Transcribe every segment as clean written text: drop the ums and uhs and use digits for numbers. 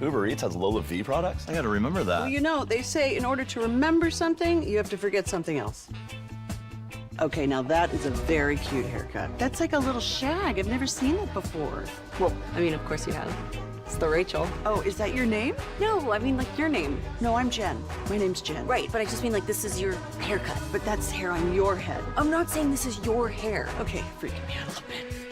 Uber Eats has Lola V products? I got to remember that. Well, you know, they say in order to remember something, you have to forget something else. Okay, now that is a very cute haircut. That's like a little shag. I've never seen it before. Well, I mean, of course you have. It's the Rachel. Oh, is that your name? No, I mean like your name. No, I'm Jen. My name's Jen. Right, but I just mean like this is your haircut. But that's hair on your head. I'm not saying this is your hair. Okay, freaking me out a little bit.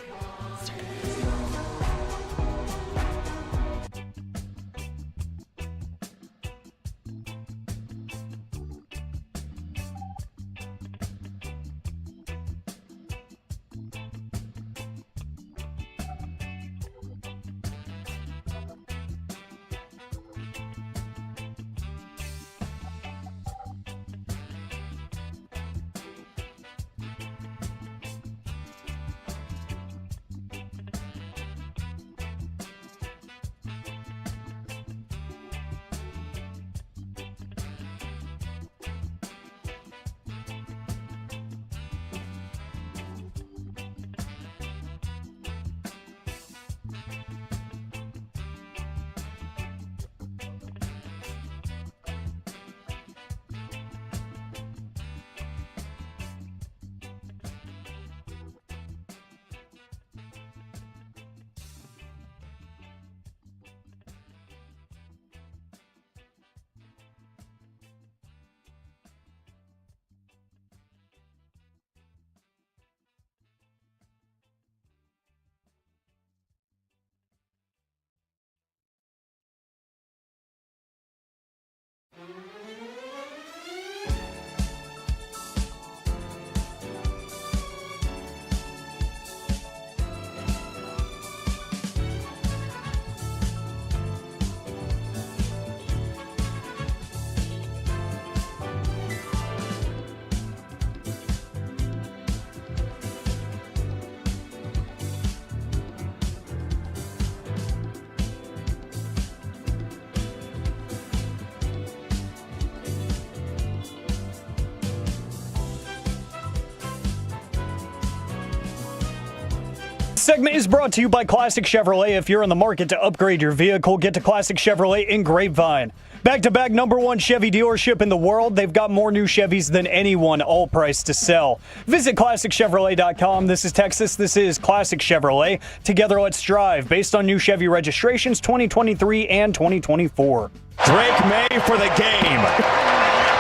Segment is brought to you by Classic Chevrolet. If you're in the market to upgrade your vehicle, get to Classic Chevrolet in Grapevine. Back-to-back #1 Chevy dealership in the world. They've got more new Chevys than anyone, all priced to sell. Visit ClassicChevrolet.com. This is Texas. This is Classic Chevrolet. Together, let's drive. Based on new Chevy registrations 2023 and 2024. Drake May for the game.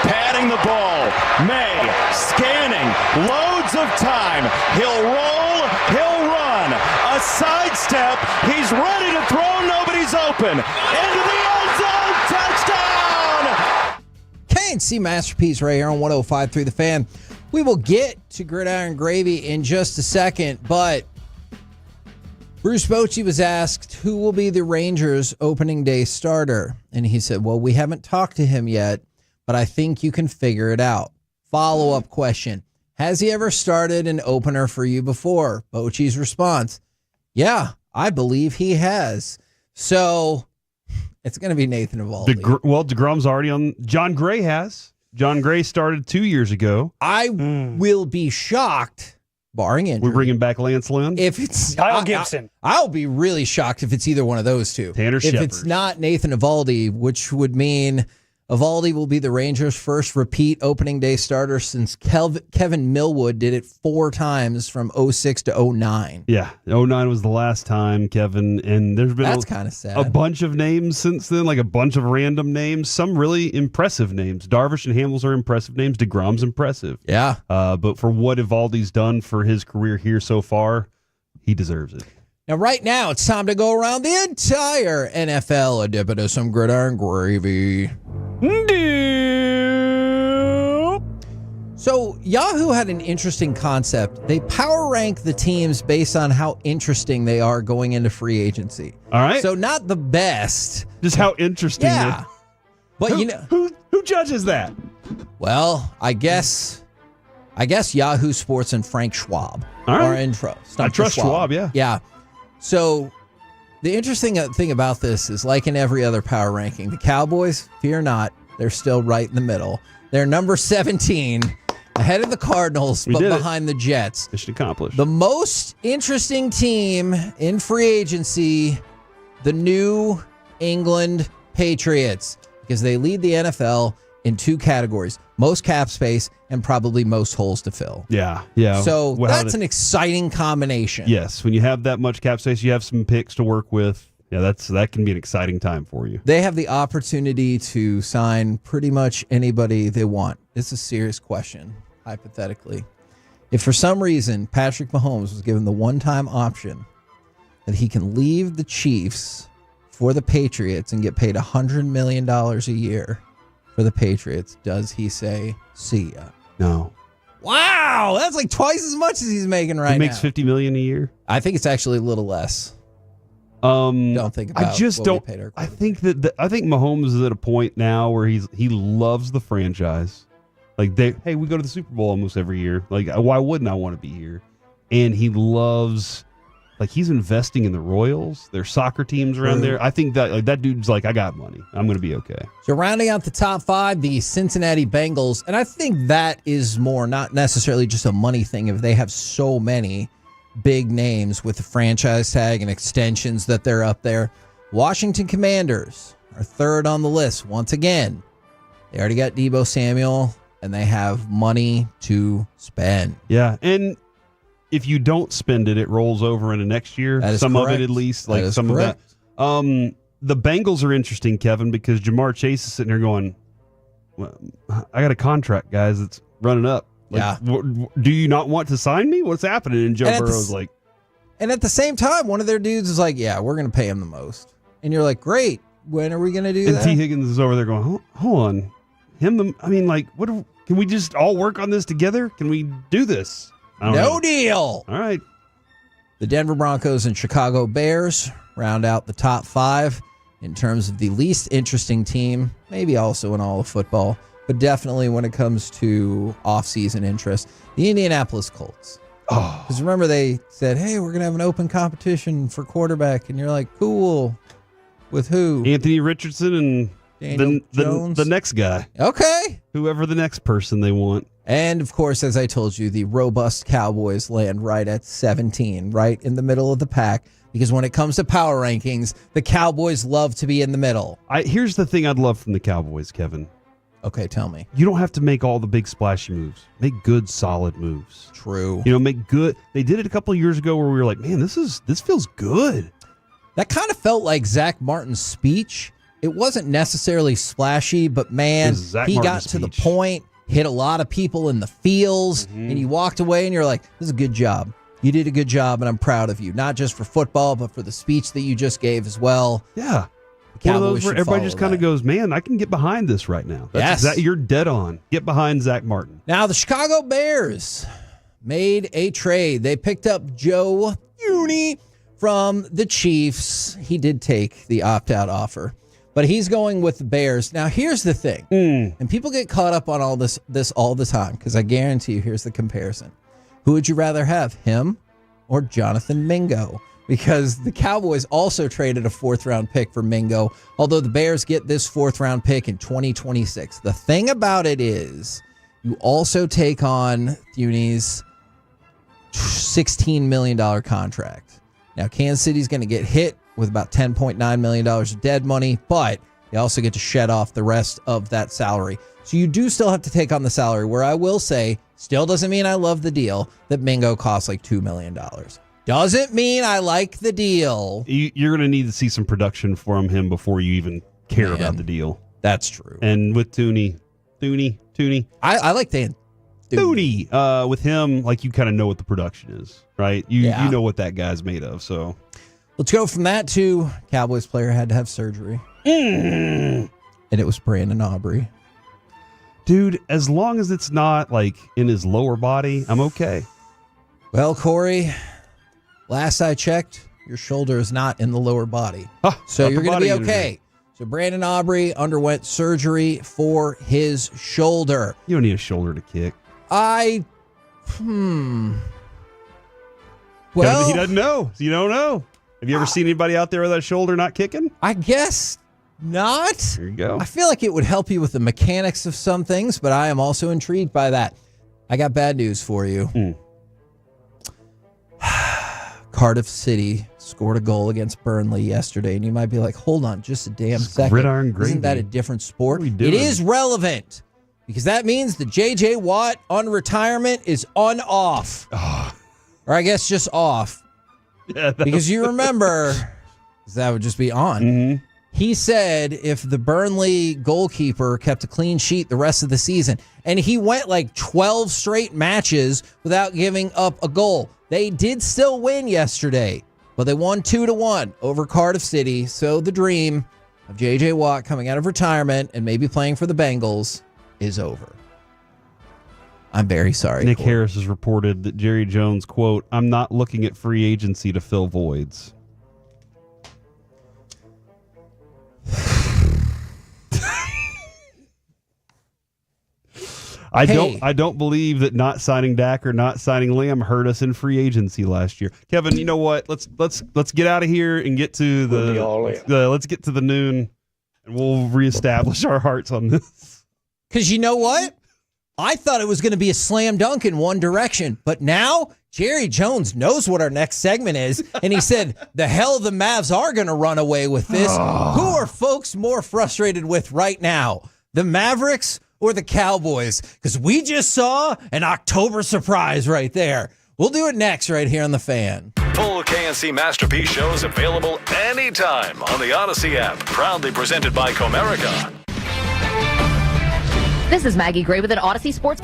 Patting the ball. May scanning. Loads of time. He'll roll. He'll run. A sidestep. He's ready to throw. Nobody's open. Into the end zone. Touchdown! K&C Masterpiece right here on 105.3 The Fan. We will get to Gridiron Gravy in just a second, but Bruce Bochy was asked who will be the Rangers opening day starter. And he said, well, we haven't talked to him yet, but I think you can figure it out. Follow-up question. Has he ever started an opener for you before? Bochy's response, yeah, I believe he has. So it's going to be Nathan Eovaldi. Well, DeGrom's already on. John Gray has. John Gray started 2 years ago. I will be shocked, barring injury. We're bringing back Lance Lynn. If it's Kyle Gibson. I'll be really shocked if it's either one of those two. Tanner If Shepard. it's not Nathan Eovaldi, which would mean Eovaldi will be the Rangers' first repeat opening day starter since Kevin Millwood did it 4 times from 06 to 09. Yeah, 09 was the last time, Kevin, and there's been That's kind of sad. a bunch of names since then, like a bunch of random names, some really impressive names. Darvish and Hamels are impressive names. DeGrom's impressive. Yeah. But for what Eovaldi's done for his career here so far, he deserves it. Now, right now, it's time to go around the entire NFL and dip into some Gridiron Gravy. So Yahoo had an interesting concept. They power rank the teams based on how interesting they are going into free agency. All right. So not the best. Just how interesting. Yeah. But who judges that? Well, I guess Yahoo Sports and Frank Schwab are in trust. I trust Schwab, yeah. Yeah. So the interesting thing about this is, like in every other power ranking, the Cowboys, fear not, they're still right in the middle. They're number 17, ahead of the Cardinals, but behind the Jets. Mission accomplished. The most interesting team in free agency, the new England Patriots, because they lead the NFL in two categories: most cap space and probably most holes to fill. Yeah. So that's an exciting combination. Yes, when you have that much cap space, you have some picks to work with. Yeah, that can be an exciting time for you. They have the opportunity to sign pretty much anybody they want. It's a serious question, hypothetically. If for some reason Patrick Mahomes was given the one-time option that he can leave the Chiefs for the Patriots and get paid $100 million a year for the Patriots, does he say, see ya? No. Wow, that's like twice as much as he's making right now. He makes $50 million a year. I think it's actually a little less. Don't think about. I just what don't. We paid our I think I think Mahomes is at a point now where he loves the franchise. Like we go to the Super Bowl almost every year. Like, why wouldn't I want to be here? And he loves, like, he's investing in the Royals, their soccer teams around there. I think that dude's like, I got money. I'm going to be okay. So rounding out the top five, the Cincinnati Bengals, and I think that is more not necessarily just a money thing. If they have so many big names with the franchise tag and extensions that they're up there. Washington Commanders are third on the list once again. They already got Deebo Samuel, and they have money to spend. Yeah, and if you don't spend it, it rolls over into next year. Some correct. of it, at least, like That is some correct. of that. The Bengals are interesting, Kevin, because Jamar Chase is sitting there going, well, I got a contract, guys. It's running up. Like, do you not want to sign me? What's happening? And Joe Burrow's like... And at the same time, one of their dudes is like, yeah, we're going to pay him the most. And you're like, great. When are we going to do that? And T. Higgins is over there going, hold on. Can we just all work on this together? Can we do this? No deal. All right. The Denver Broncos and Chicago Bears round out the top five in terms of the least interesting team, maybe also in all of football, but definitely when it comes to offseason interest, the Indianapolis Colts. Oh. Because remember, they said, hey, we're going to have an open competition for quarterback. And you're like, cool. With who? Anthony Richardson and Daniel Jones? The next guy. Okay. Whoever the next person they want. And, of course, as I told you, the robust Cowboys land right at 17, right in the middle of the pack. Because when it comes to power rankings, the Cowboys love to be in the middle. Here's the thing I'd love from the Cowboys, Kevin. Okay, tell me. You don't have to make all the big splashy moves. Make good, solid moves. True. Make good. They did it a couple of years ago where we were like, man, this feels good. That kind of felt like Zach Martin's speech. It wasn't necessarily splashy, but man, he got to the point, hit a lot of people in the feels, and you walked away and you're like, this is a good job. You did a good job, and I'm proud of you. Not just for football, but for the speech that you just gave as well. Yeah. One of those where everybody just kind of goes, man, I can get behind this right now. You're dead on. Get behind Zach Martin. Now, the Chicago Bears made a trade. They picked up Joe Thuney from the Chiefs. He did take the opt-out offer, but he's going with the Bears. Now, here's the thing, and people get caught up on all this all the time, because I guarantee you, here's the comparison. Who would you rather have, him or Jonathan Mingo? Because the Cowboys also traded a fourth-round pick for Mingo, although the Bears get this fourth-round pick in 2026. The thing about it is you also take on Thuney's $16 million contract. Now, Kansas City's going to get hit with about $10.9 million of dead money, but they also get to shed off the rest of that salary. So you do still have to take on the salary, where I will say, still doesn't mean I love the deal, that Mingo costs like $2 million. Doesn't mean I like the deal. You're going to need to see some production from him before you even care about the deal. That's true. And with Thuney. I like Dan Thuney. With him, like, you kind of know what the production is, right? You know what that guy's made of. So let's go from that to Cowboys player had to have surgery. And it was Brandon Aubrey. Dude, as long as it's not like in his lower body, I'm okay. Well, Corey, last I checked, your shoulder is not in the lower body. So you're going to be okay. So Brandon Aubrey underwent surgery for his shoulder. You don't need a shoulder to kick. Well, he doesn't know. So you don't know. Have you ever seen anybody out there with that shoulder not kicking? I guess not. There you go. I feel like it would help you with the mechanics of some things, but I am also intrigued by that. I got bad news for you. Cardiff City scored a goal against Burnley yesterday, and you might be like, hold on just a damn second. Gridiron gravy. Isn't that a different sport? What are we doing? It is relevant because that means the J.J. Watt on retirement is on-off. Or I guess just off. Yeah, Because you remember, 'cause that would just be on. Mhm. He said if the Burnley goalkeeper kept a clean sheet the rest of the season, and he went like 12 straight matches without giving up a goal. They did still win yesterday, but they won 2-1 over Cardiff City. So the dream of J.J. Watt coming out of retirement and maybe playing for the Bengals is over. I'm very sorry. Nick Corey. Harris has reported that Jerry Jones, quote, "I'm not looking at free agency to fill voids." I don't believe that not signing Dak or not signing Liam hurt us in free agency last year. Kevin, you know what? Let's get out of here and get to let's get to the noon, and we'll reestablish our hearts on this. Because you know what? I thought it was going to be a slam dunk in one direction, but now Jerry Jones knows what our next segment is, and he said, the hell the Mavs are going to run away with this. Who are folks more frustrated with right now? The Mavericks or the Cowboys? Because we just saw an October surprise right there. We'll do it next right here on The Fan. Full KNC Masterpiece shows available anytime on the Odyssey app. Proudly presented by Comerica. This is Maggie Gray with an Odyssey Sports.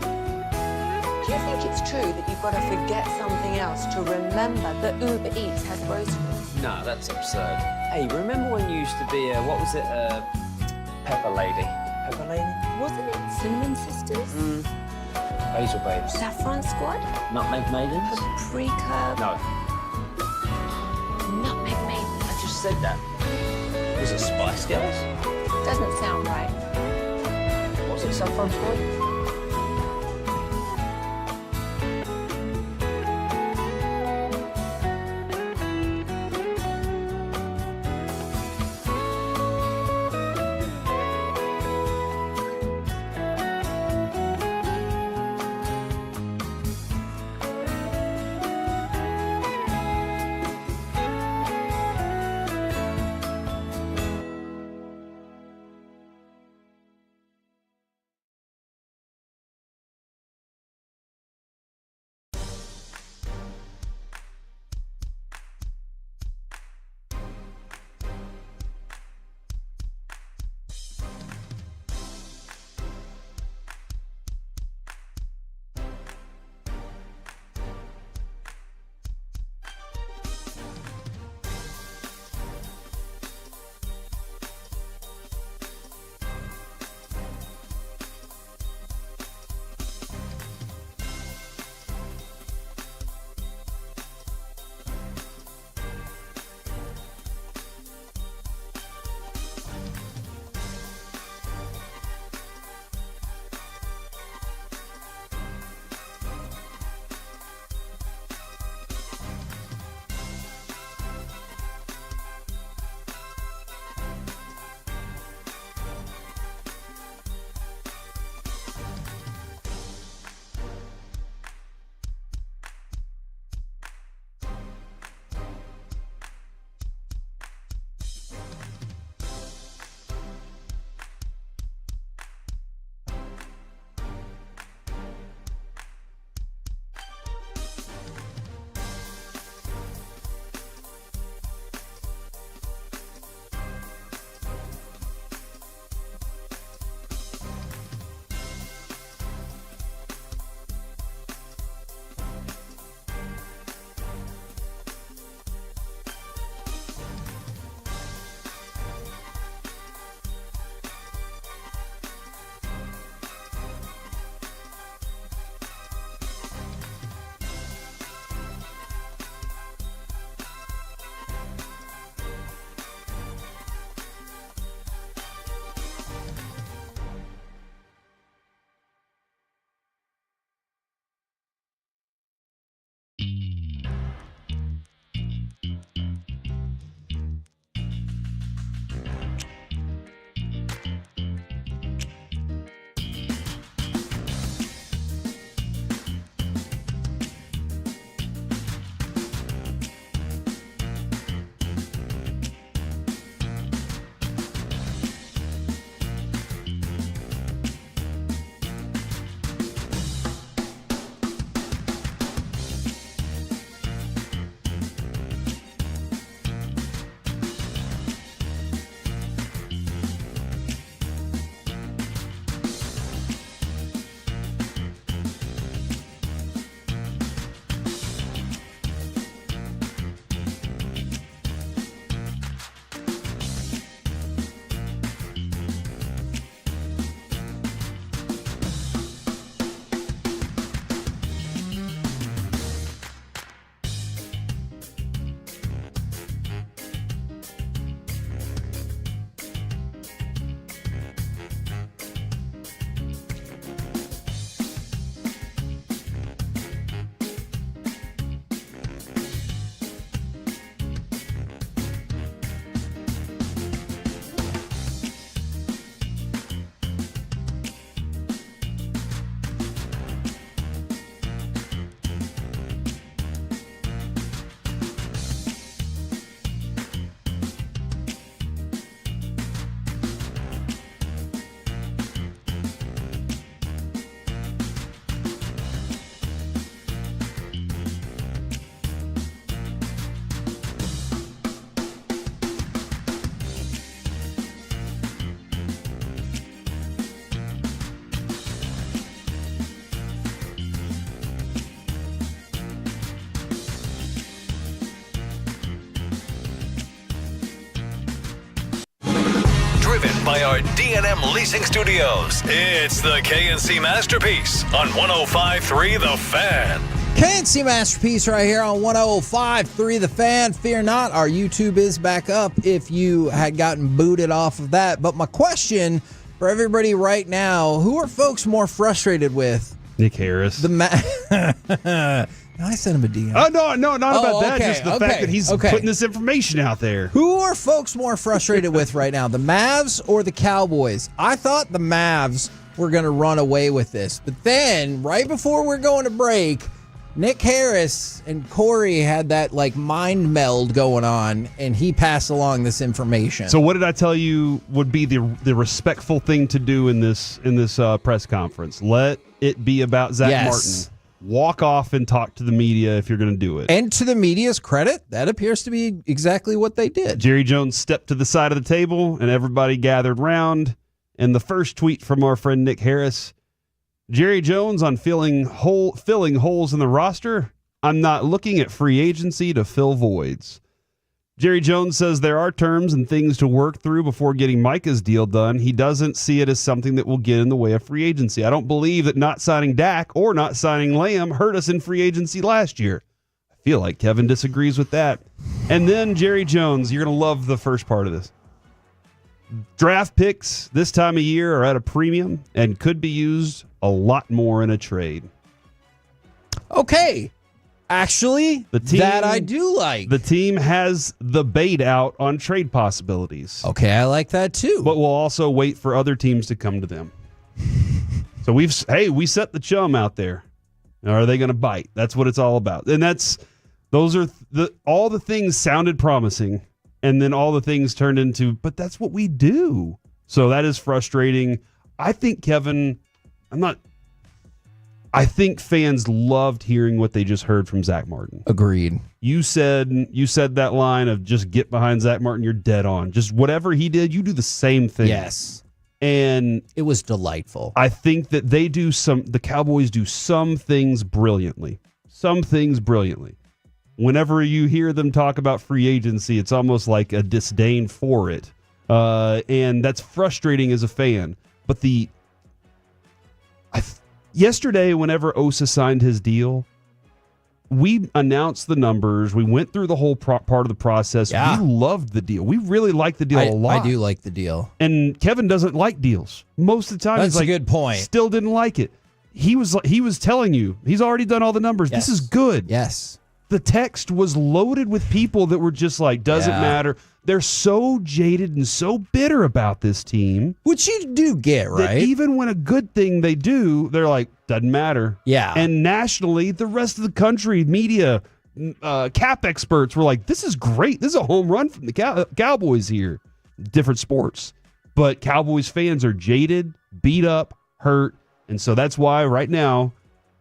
Do you think it's true that you've got to forget something else to remember that Uber Eats has groceries? No, that's absurd. Hey, remember when you used to be a, what was it, Pepper Lady? Pepper Lady? Wasn't it Cinnamon Sisters? Hazel Babes. Saffron Squad? Nutmeg Maidens? Paprika? No, Nutmeg Maidens. I just said that. Was it Spice Girls? Doesn't sound right. Was it Saffron Squad? by our D&M Leasing Studios. It's the KNC Masterpiece on 105.3 The Fan. KNC Masterpiece right here on 105.3 The Fan. Fear not, our YouTube is back up if you had gotten booted off of that. But my question for everybody right now, who are folks more frustrated with? Nick Harris. I sent him a DM. Oh, no, not about that. Okay, Just the fact that he's putting this information out there. Who are folks more frustrated with right now, the Mavs or the Cowboys? I thought the Mavs were going to run away with this. But then, right before we're going to break, Nick Harris and Corey had that mind meld going on, and he passed along this information. So what did I tell you would be the respectful thing to do in this press conference? Let it be about Zach Martin. Walk off and talk to the media if you're going to do it. And to the media's credit, that appears to be exactly what they did. Jerry Jones stepped to the side of the table, and everybody gathered round. And the first tweet from our friend Nick Harris, Jerry Jones on filling holes in the roster. I'm not looking at free agency to fill voids. Jerry Jones says there are terms and things to work through before getting Micah's deal done. He doesn't see it as something that will get in the way of free agency. I don't believe that not signing Dak or not signing Lamb hurt us in free agency last year. I feel like Kevin disagrees with that. And then Jerry Jones, you're going to love the first part of this. Draft picks this time of year are at a premium and could be used a lot more in a trade. Okay. Actually, that I do like. The team has the bait out on trade possibilities. Okay, I like that too. But we'll also wait for other teams to come to them. So we set the chum out there. Are they going to bite? That's what it's all about. And all the things sounded promising, and then all the things turned into, but that's what we do. So that is frustrating. I think, Kevin, I think fans loved hearing what they just heard from Zach Martin. Agreed. You said that line of just get behind Zach Martin, you're dead on. Just whatever he did, you do the same thing. Yes. And it was delightful. I think that the Cowboys do some things brilliantly. Whenever you hear them talk about free agency, it's almost like a disdain for it. And that's frustrating as a fan. But yesterday, whenever Osa signed his deal, we announced the numbers. We went through the whole part of the process. Yeah. We loved the deal. We really liked the deal a lot. I do like the deal. And Kevin doesn't like deals. Most of the time, that's he's a good point. Still didn't like it. He was telling you, he's already done all the numbers. Yes. This is good. Yes. The text was loaded with people that were just like, doesn't matter. They're so jaded and so bitter about this team. Which you do get, right? That even when a good thing they do, they're like, doesn't matter. Yeah. And nationally, the rest of the country, media, cap experts were like, this is great. This is a home run from the Cowboys here. Different sports. But Cowboys fans are jaded, beat up, hurt. And so that's why right now,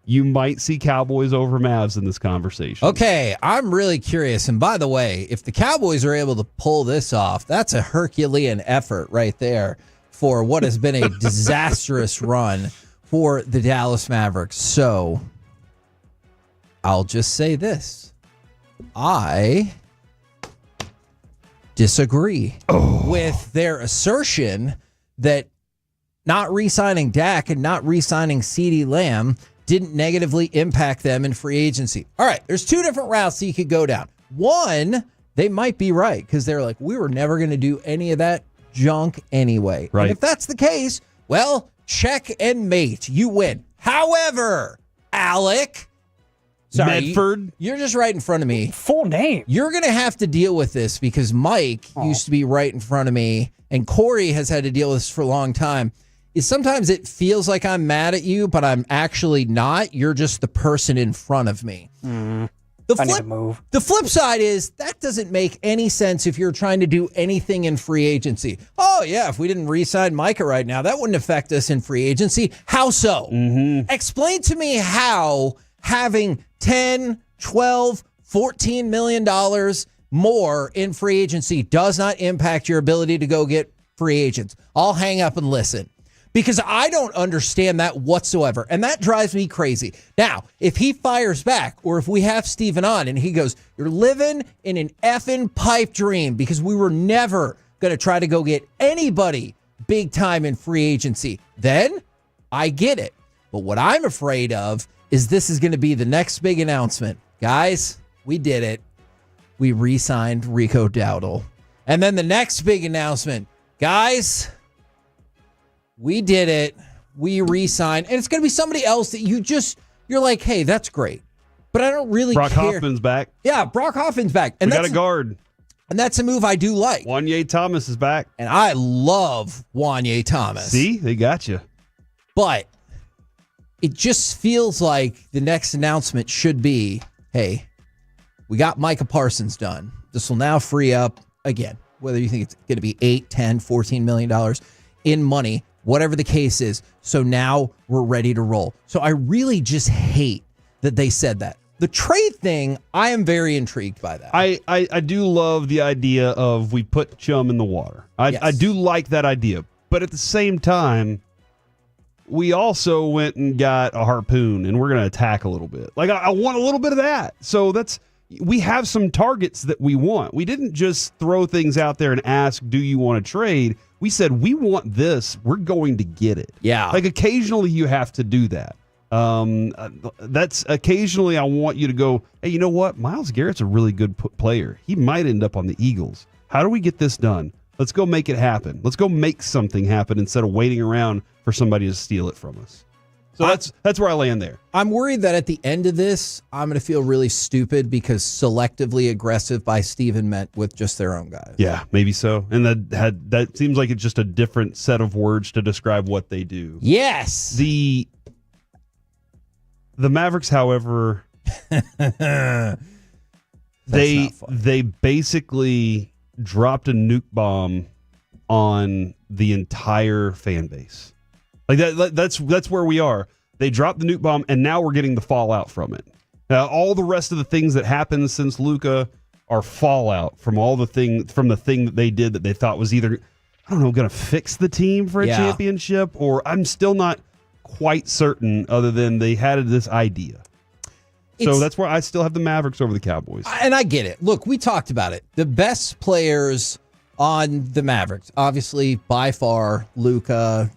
you might see Cowboys over Mavs in this conversation. Okay, I'm really curious. And by the way, if the Cowboys are able to pull this off, that's a Herculean effort right there for what has been a disastrous run for the Dallas Mavericks. So I'll just say this. I disagree with their assertion that not re-signing Dak and not re-signing CeeDee Lamb didn't negatively impact them in free agency. All right, there's two different routes that you could go down. One, they might be right because they're like, we were never going to do any of that junk anyway. Right. And if that's the case, well, check and mate. You win. However, Alec, sorry, Medford, you're just right in front of me. Full name. You're going to have to deal with this because Mike used to be right in front of me, and Corey has had to deal with this for a long time. Is sometimes it feels like I'm mad at you, but I'm actually not. You're just the person in front of me. I need to move. The flip side is that doesn't make any sense if you're trying to do anything in free agency. Oh, yeah, if we didn't re-sign Micah right now, that wouldn't affect us in free agency. How so? Mm-hmm. Explain to me how having $10, $12, $14 million more in free agency does not impact your ability to go get free agents. I'll hang up and listen. Because I don't understand that whatsoever. And that drives me crazy. Now, if he fires back, or if we have Steven on and he goes, you're living in an effing pipe dream because we were never going to try to go get anybody big time in free agency, then I get it. But what I'm afraid of is this is going to be the next big announcement. Guys, we did it. We re-signed Rico Dowdle. And then the next big announcement, guys, we did it. We re-signed. And it's going to be somebody else that you're like, hey, that's great. But I don't really Brock care. Hoffman's back. Yeah, Brock Hoffman's back. And we got a guard. And that's a move I do like. Wanye Thomas is back. And I love Wanye Thomas. See? They got you. But it just feels like the next announcement should be, hey, we got Micah Parsons done. This will now free up, again, whether you think it's going to be $8, $10, $14 million in money, whatever the case is. So now we're ready to roll. So I really just hate that they said that. The trade thing, I am very intrigued by that. I do love the idea of we put chum in the water. I do like that idea. But at the same time, we also went and got a harpoon, and we're going to attack a little bit. Like, I want a little bit of that. So we have some targets that we want. We didn't just throw things out there and ask, do you want to trade? We said, we want this. We're going to get it. Yeah. Like, occasionally you have to do that. That's occasionally I want you to go, hey, you know what? Myles Garrett's a really good player. He might end up on the Eagles. How do we get this done? Let's go make it happen. Let's go make something happen instead of waiting around for somebody to steal it from us. So that's where I land there. I'm worried that at the end of this, I'm going to feel really stupid because selectively aggressive by Steven meant with just their own guys. Yeah, maybe so. And that seems like it's just a different set of words to describe what they do. Yes. The Mavericks, however, they basically dropped a nuke bomb on the entire fan base. Like that's where we are. They dropped the nuke bomb, and now we're getting the fallout from it. Now, all the rest of the things that happened since Luka are fallout from the thing that they did that they thought was either, I don't know, going to fix the team for a championship, or I'm still not quite certain, other than they had this idea. So that's where I still have the Mavericks over the Cowboys. And I get it. Look, we talked about it. The best players on the Mavericks, obviously by far, Luka,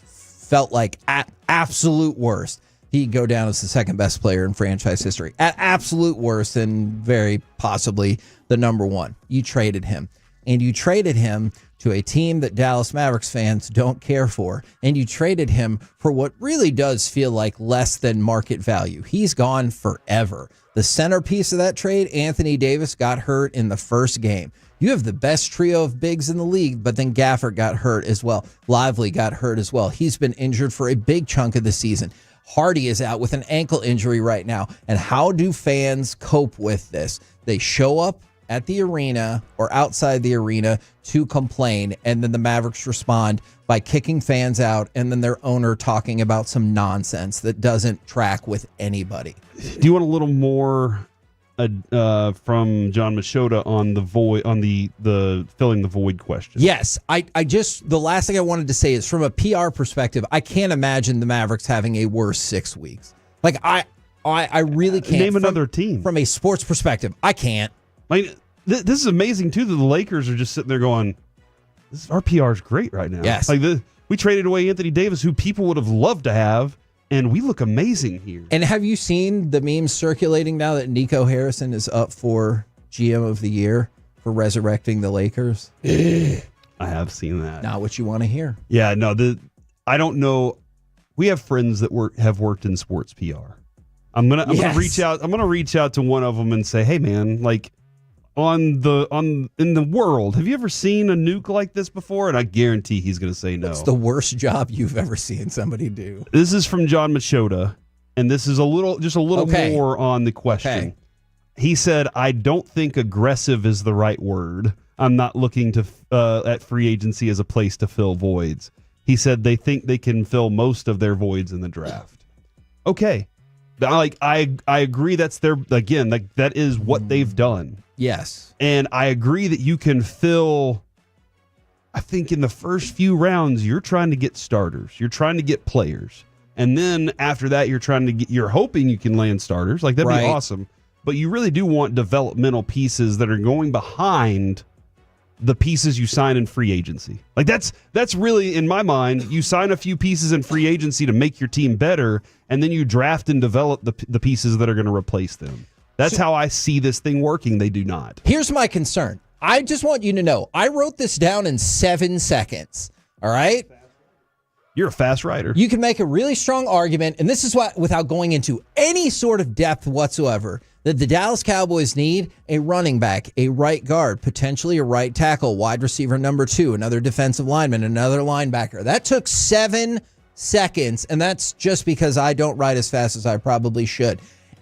felt like at absolute worst, he'd go down as the second best player in franchise history. At absolute worst, and very possibly the number one. You traded him. And you traded him to a team that Dallas Mavericks fans don't care for. And you traded him for what really does feel like less than market value. He's gone forever. The centerpiece of that trade, Anthony Davis, got hurt in the first game. You have the best trio of bigs in the league, but then Gafford got hurt as well. Lively got hurt as well. He's been injured for a big chunk of the season. Hardy is out with an ankle injury right now. And how do fans cope with this? They show up at the arena or outside the arena to complain, and then the Mavericks respond by kicking fans out, and then their owner talking about some nonsense that doesn't track with anybody. Do you want a little more from John Machota on the void, on the filling the void question? Yes, I just, the last thing I wanted to say is, from a PR perspective, I can't imagine the Mavericks having a worse 6 weeks. Like I really can't. Name another team. From a sports perspective, I can't. Like, this is amazing too, that the Lakers are just sitting there going, our PR is great right now. Yes. Like, we traded away Anthony Davis, who people would have loved to have, and we look amazing here. And have you seen the memes circulating now that Nico Harrison is up for GM of the Year for resurrecting the Lakers? I have seen that. Not what you want to hear. Yeah, no, I don't know. We have friends that have worked in sports PR. I'm gonna reach out. I'm gonna reach out to one of them and say, hey man, like, in the world, have you ever seen a nuke like this before? And I guarantee he's going to say no. It's the worst job you've ever seen somebody do. This is from John Machota, and this is a little more on the question. Okay. He said, I don't think aggressive is the right word. I'm not looking to at free agency as a place to fill voids. He said they think they can fill most of their voids in the draft. Okay. I agree. That's that is what they've done. Yes. And I agree that you can fill, I think in the first few rounds, you're trying to get starters. You're trying to get players. And then after that, you're hoping you can land starters. Like, that'd be awesome. But you really do want developmental pieces that are going behind the pieces you sign in free agency. Like that's really, in my mind, you sign a few pieces in free agency to make your team better, and then you draft and develop the pieces that are going to replace them. That's how I see this thing working. They do not. Here's my concern. I just want you to know, I wrote this down in 7 seconds. All right? You're a fast writer. You can make a really strong argument, and this is what, without going into any sort of depth whatsoever, that the Dallas Cowboys need a running back, a right guard, potentially a right tackle, wide receiver number 2, another defensive lineman, another linebacker. That took 7 seconds, and that's just because I don't write as fast as I probably should.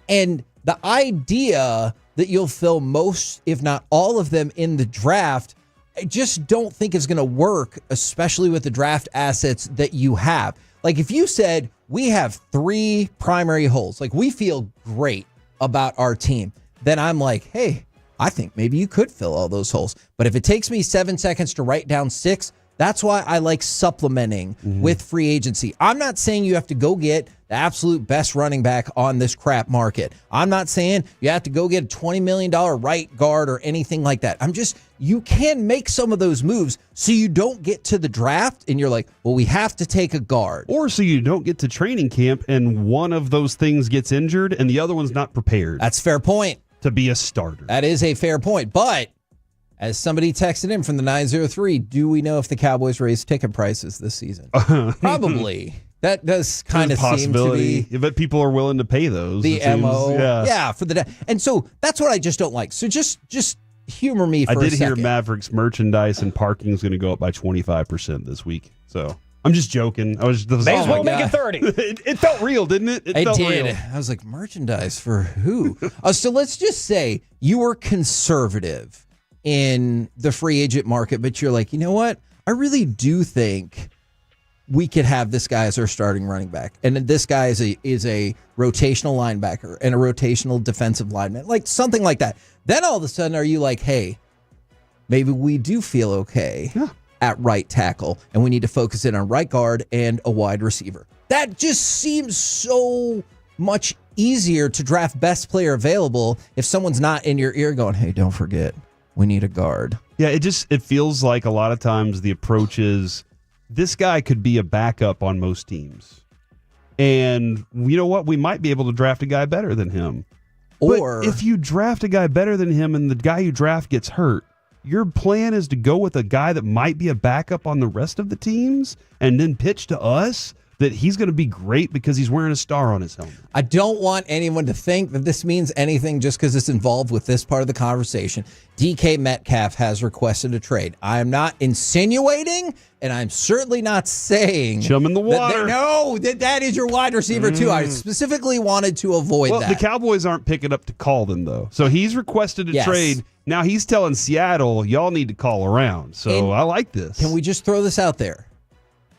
And the idea that you'll fill most, if not all of them in the draft, I just don't think is going to work, especially with the draft assets that you have. Like if you said, we have 3 primary holes, like we feel great about our team, then I'm like, hey, I think maybe you could fill all those holes. But if it takes me 7 seconds to write down 6, that's why I like supplementing with free agency. I'm not saying you have to go get the absolute best running back on this crap market. I'm not saying you have to go get a $20 million right guard or anything like that. You can make some of those moves so you don't get to the draft and you're like, well, we have to take a guard. Or so you don't get to training camp and one of those things gets injured and the other one's not prepared. That's a fair point. To be a starter. That is a fair point. But as somebody texted in from the 903, do we know if the Cowboys raised ticket prices this season? Probably. That does kind of seem to be. But people are willing to pay those. The MO. Yeah, for the and so that's what I just don't like. So just humor me for a second. I did hear Mavericks merchandise and parking is going to go up by 25% this week. So I'm just joking. May as well make it 30. It felt real, didn't it? It felt did. real. I was like, merchandise for who? So let's just say you were conservative in the free agent market, but you're like, you know what? I really do think we could have this guy as our starting running back. And this guy is a rotational linebacker and a rotational defensive lineman, like something like that. Then all of a sudden, are you like, hey, maybe we do feel okay at right tackle and we need to focus in on right guard and a wide receiver. That just seems so much easier to draft best player available if someone's not in your ear going, hey, don't forget, we need a guard. Yeah, it feels like a lot of times the approach is, this guy could be a backup on most teams. And you know what? We might be able to draft a guy better than him. Or but if you draft a guy better than him and the guy you draft gets hurt, your plan is to go with a guy that might be a backup on the rest of the teams and then pitch to us that he's going to be great because he's wearing a star on his helmet. I don't want anyone to think that this means anything just because it's involved with this part of the conversation. DK Metcalf has requested a trade. I am not insinuating, and I'm certainly not saying... Chum in the water. That is your wide receiver, too. I specifically wanted to avoid that. Well, the Cowboys aren't picking up to call them, though. So he's requested a trade. Now he's telling Seattle, y'all need to call around. So I like this. Can we just throw this out there?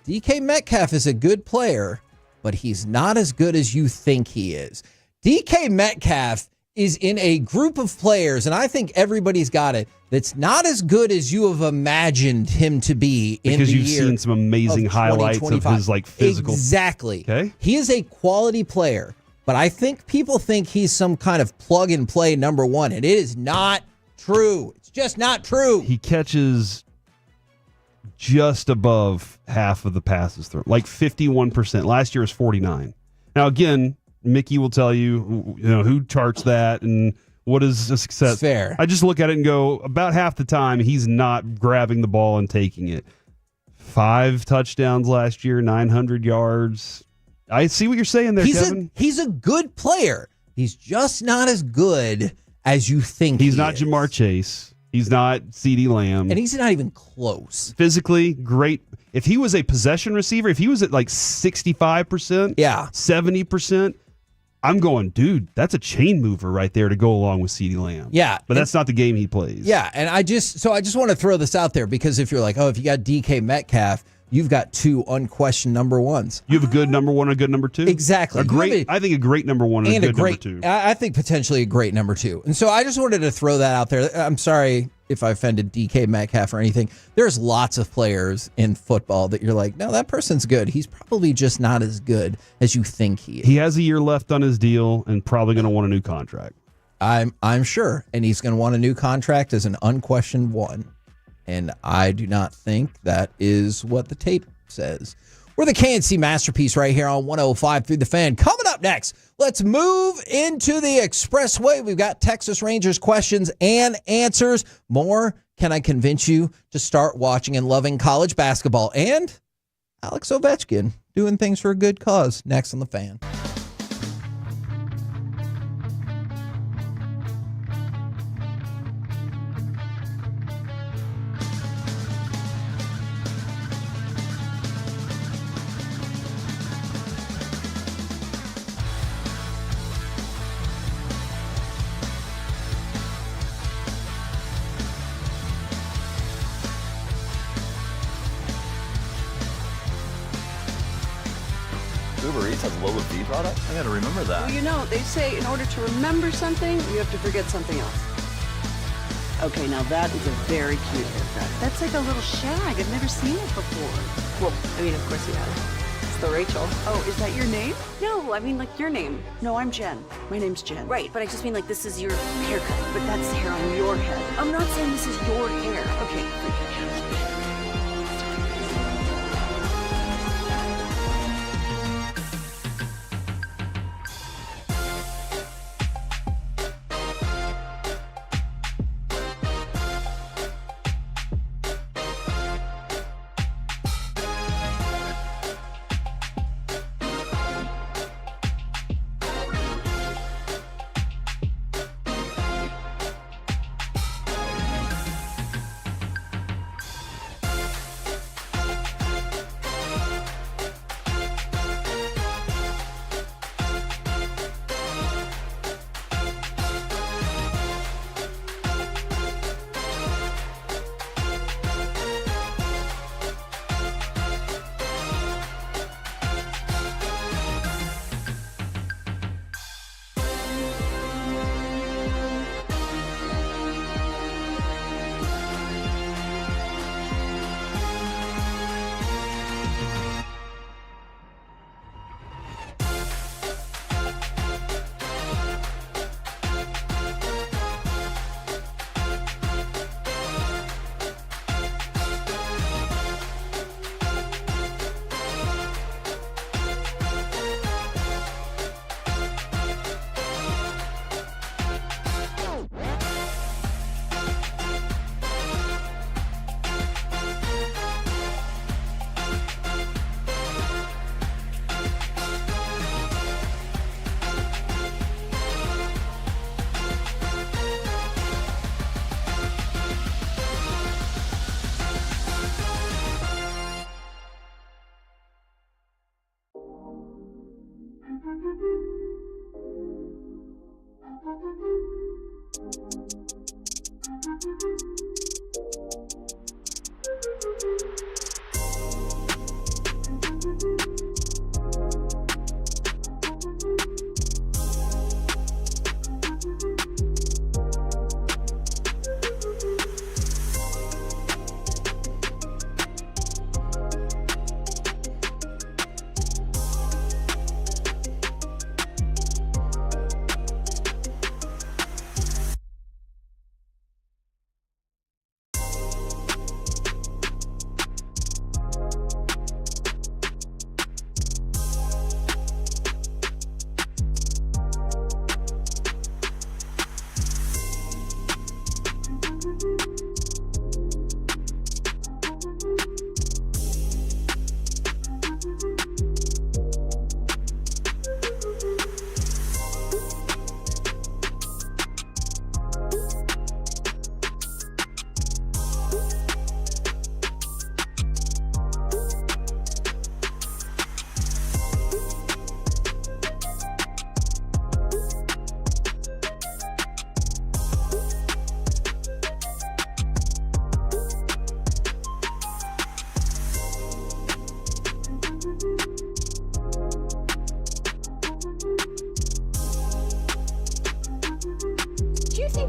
DK Metcalf is a good player, but he's not as good as you think he is. DK Metcalf is in a group of players, and I think everybody's got it, that's not as good as you have imagined him to be in the year. Because you've seen some amazing highlights of his physical. Exactly. Okay. He is a quality player, but I think people think he's some kind of plug-and-play number one, and it is not true. It's just not true. He catches just above half of the passes thrown, like 51%. Last year was 49. Now, again, Mickey will tell you, who charts that and what is a success. It's fair. I just look at it and go, about half the time, he's not grabbing the ball and taking it. 5 touchdowns last year, 900 yards. I see what you're saying there, Kevin. He's a good player. He's just not as good as you think he's not Jamar Chase. He's not CeeDee Lamb. And he's not even close. Physically, great. If he was a possession receiver, if he was at like 65%, 70%, I'm going, dude, that's a chain mover right there to go along with CeeDee Lamb. Yeah. But that's not the game he plays. Yeah, and I just want to throw this out there because if you're like, if you got DK Metcalf, you've got 2 unquestioned number ones. You have a good number 1 and a good number 2? Exactly. I think a great number 1 and a good number 2. I think potentially a great number 2. And so I just wanted to throw that out there. I'm sorry if I offended DK Metcalf or anything. There's lots of players in football that you're like, no, that person's good. He's probably just not as good as you think he is. He has a year left on his deal and probably going to want a new contract. I'm sure. And he's going to want a new contract as an unquestioned 1. And I do not think that is what the tape says. We're the KNC Masterpiece right here on 105 through the Fan. Coming up next, let's move into the Expressway. We've got Texas Rangers questions and answers. More, can I convince you to start watching and loving college basketball? And Alex Ovechkin doing things for a good cause. Next on the Fan. Uber Eats has lower fee products? I gotta remember that. Well, you know, they say in order to remember something, you have to forget something else. Okay, now that is a very cute haircut. That's like a little shag. I've never seen it before. Well, I mean, of course you have. It's the Rachel. Oh, is that your name? No, I mean, like your name. No, I'm Jen. My name's Jen. Right, but I just mean like this is your haircut. But that's hair on your head. I'm not saying this is your hair. Okay, forget it.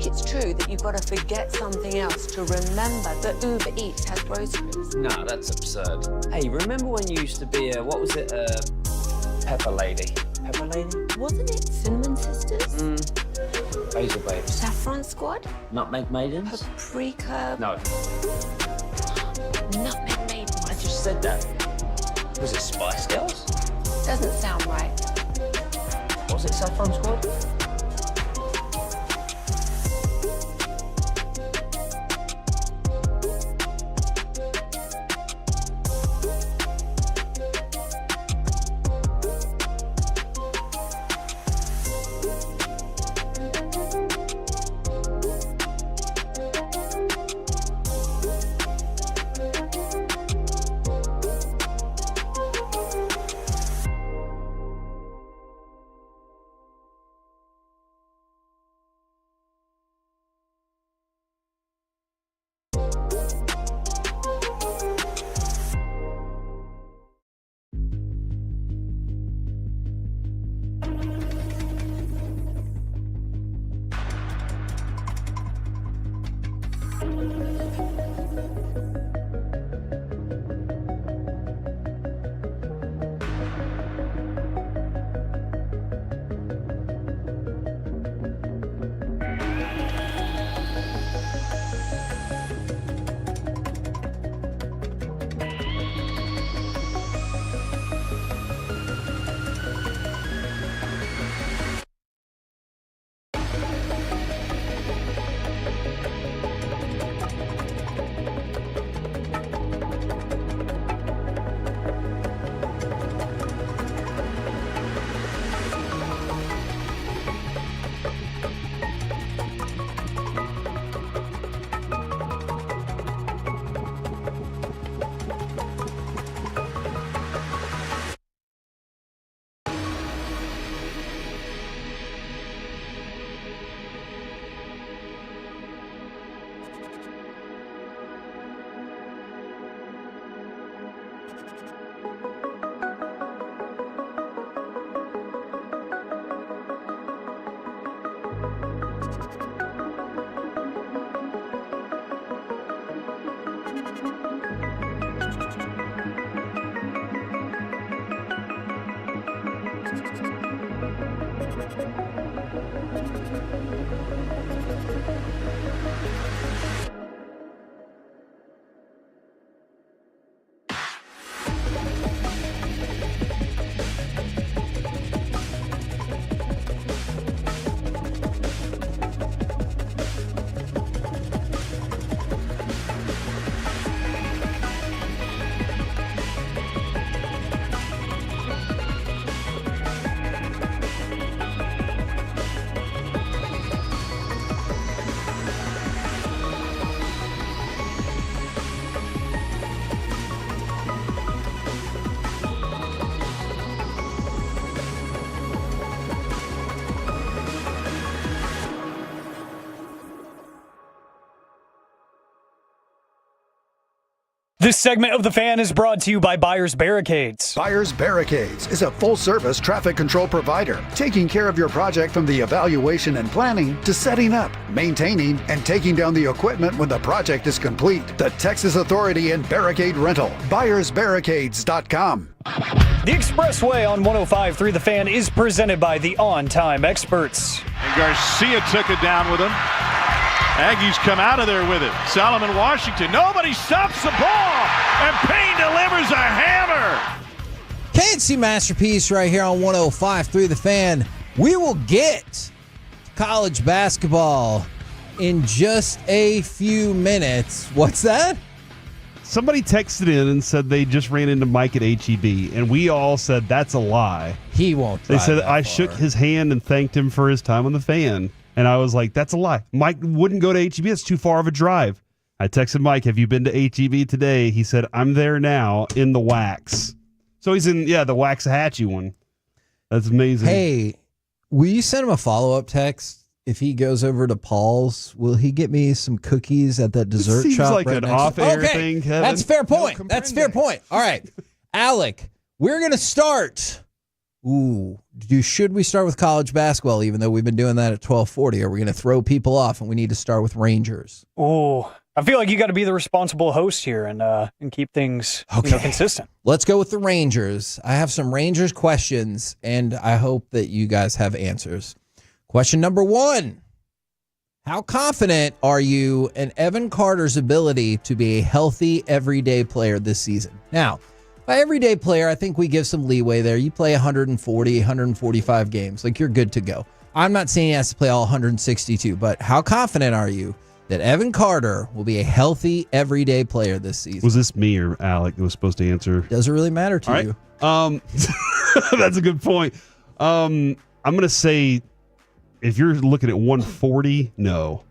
it's true that you've got to forget something else to remember that Uber Eats has groceries? No, that's absurd. Hey, remember when you used to be a, what was it, Pepper Lady? Pepper Lady? Wasn't it Cinnamon Sisters? Hazel babes. Saffron Squad? Nutmeg maidens? Paprika? No. Nutmeg Maidens. I just said that. Was it Spice Girls? Doesn't sound right. Was it Saffron Squad? This segment of The Fan is brought to you by Buyers Barricades. Buyers Barricades is a full-service traffic control provider, taking care of your project from the evaluation and planning to setting up, maintaining, and taking down the equipment when the project is complete. The Texas Authority in Barricade Rental. BuyersBarricades.com. The Expressway on 105.3 The Fan is presented by the On Time Experts. And Garcia took it down with him. Aggies come out of there with it. Solomon Washington. Nobody stops the ball. And Payne delivers a hammer. KNC Masterpiece right here on 105.3 The Fan. We will get college basketball in just a few minutes. What's that? Somebody texted in and said they just ran into Mike at HEB, and we all said that's a lie. He won't. They said I shook his hand and thanked him for his time on the Fan. And I was like, that's a lie. Mike wouldn't go to HEB. It's too far of a drive. I texted Mike, have you been to HEB today? He said, I'm there now in the Wax. So he's in, the Waxahachie one. That's amazing. Hey, will you send him a follow-up text? If he goes over to Paul's, will he get me some cookies at that dessert seems shop? like right an next off-air thing, Kevin. That's fair point. That's fair point. All right. Alec, we're going to start. Should we start with college basketball, even though we've been doing that at 12:40? Are we going to throw people off and we need to start with Rangers? I feel like you got to be the responsible host here and keep things consistent. Let's go with the Rangers. I have some Rangers questions, and I hope that you guys have answers. Question number 1. How confident are you in Evan Carter's ability to be a healthy, everyday player this season? Now, by everyday player, I think we give some leeway there. You play 140, 145 games. Like, you're good to go. I'm not saying he has to play all 162, but how confident are you that Evan Carter will be a healthy, everyday player this season? Was this me or Alec that was supposed to answer? Doesn't really matter to you. That's a good point. I'm going to say, if you're looking at 140, no.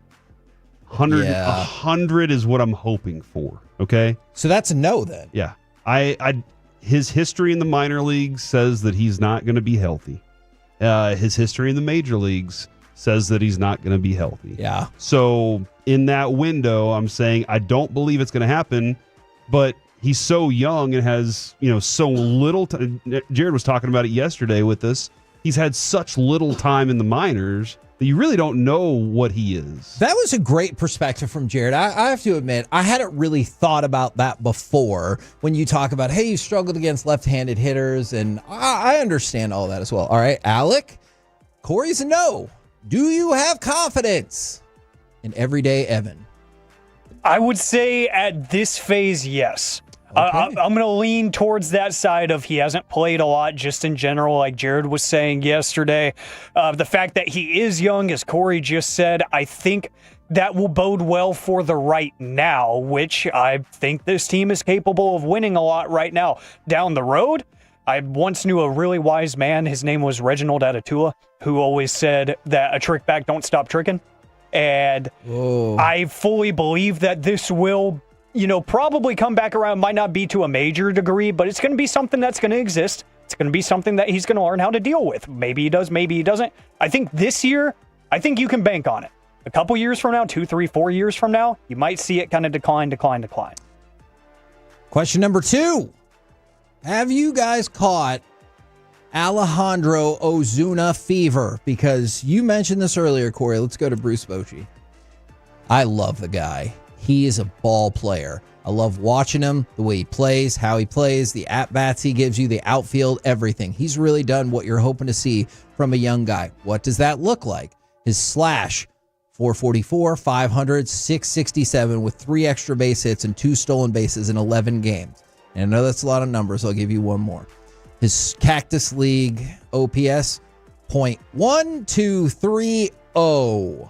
100 is what I'm hoping for. Okay. So that's a no then. Yeah. His history in the minor leagues says that he's not going to be healthy. His history in the major leagues says that he's not going to be healthy. Yeah. So in that window, I'm saying I don't believe it's going to happen, but he's so young and has, so little time. Jared was talking about it yesterday with us. He's had such little time in the minors that you really don't know what he is. That was a great perspective from Jared. I have to admit, I hadn't really thought about that before when you talk about, hey, you struggled against left-handed hitters, and I understand all that as well. All right, Alec, Corey's a no. Do you have confidence in everyday Evan? I would say at this phase, yes. Okay. I'm going to lean towards that side of he hasn't played a lot just in general, like Jared was saying yesterday. The fact that he is young, as Corey just said, I think that will bode well for the right now, which I think this team is capable of winning a lot right now. Down the road, I once knew a really wise man, his name was Reginald Atatula, who always said that a trick back don't stop tricking. And I fully believe that this will probably come back around. Might not be to a major degree, but it's going to be something that's going to exist. It's going to be something that he's going to learn how to deal with. Maybe he does, maybe he doesn't. I think this year, you can bank on it. A couple years from now, 2, 3, 4 years from now, you might see it kind of decline. Question number 2. Have you guys caught Alejandro Ozuna fever? Because you mentioned this earlier, Corey. Let's go to Bruce Bochy. I love the guy. He is a ball player. I love watching him, the way he plays, how he plays, the at-bats he gives you, the outfield, everything. He's really done what you're hoping to see from a young guy. What does that look like? His slash, 444, 500, 667 with 3 extra base hits and 2 stolen bases in 11 games. And I know that's a lot of numbers. I'll give you one more. His Cactus League OPS, .1230,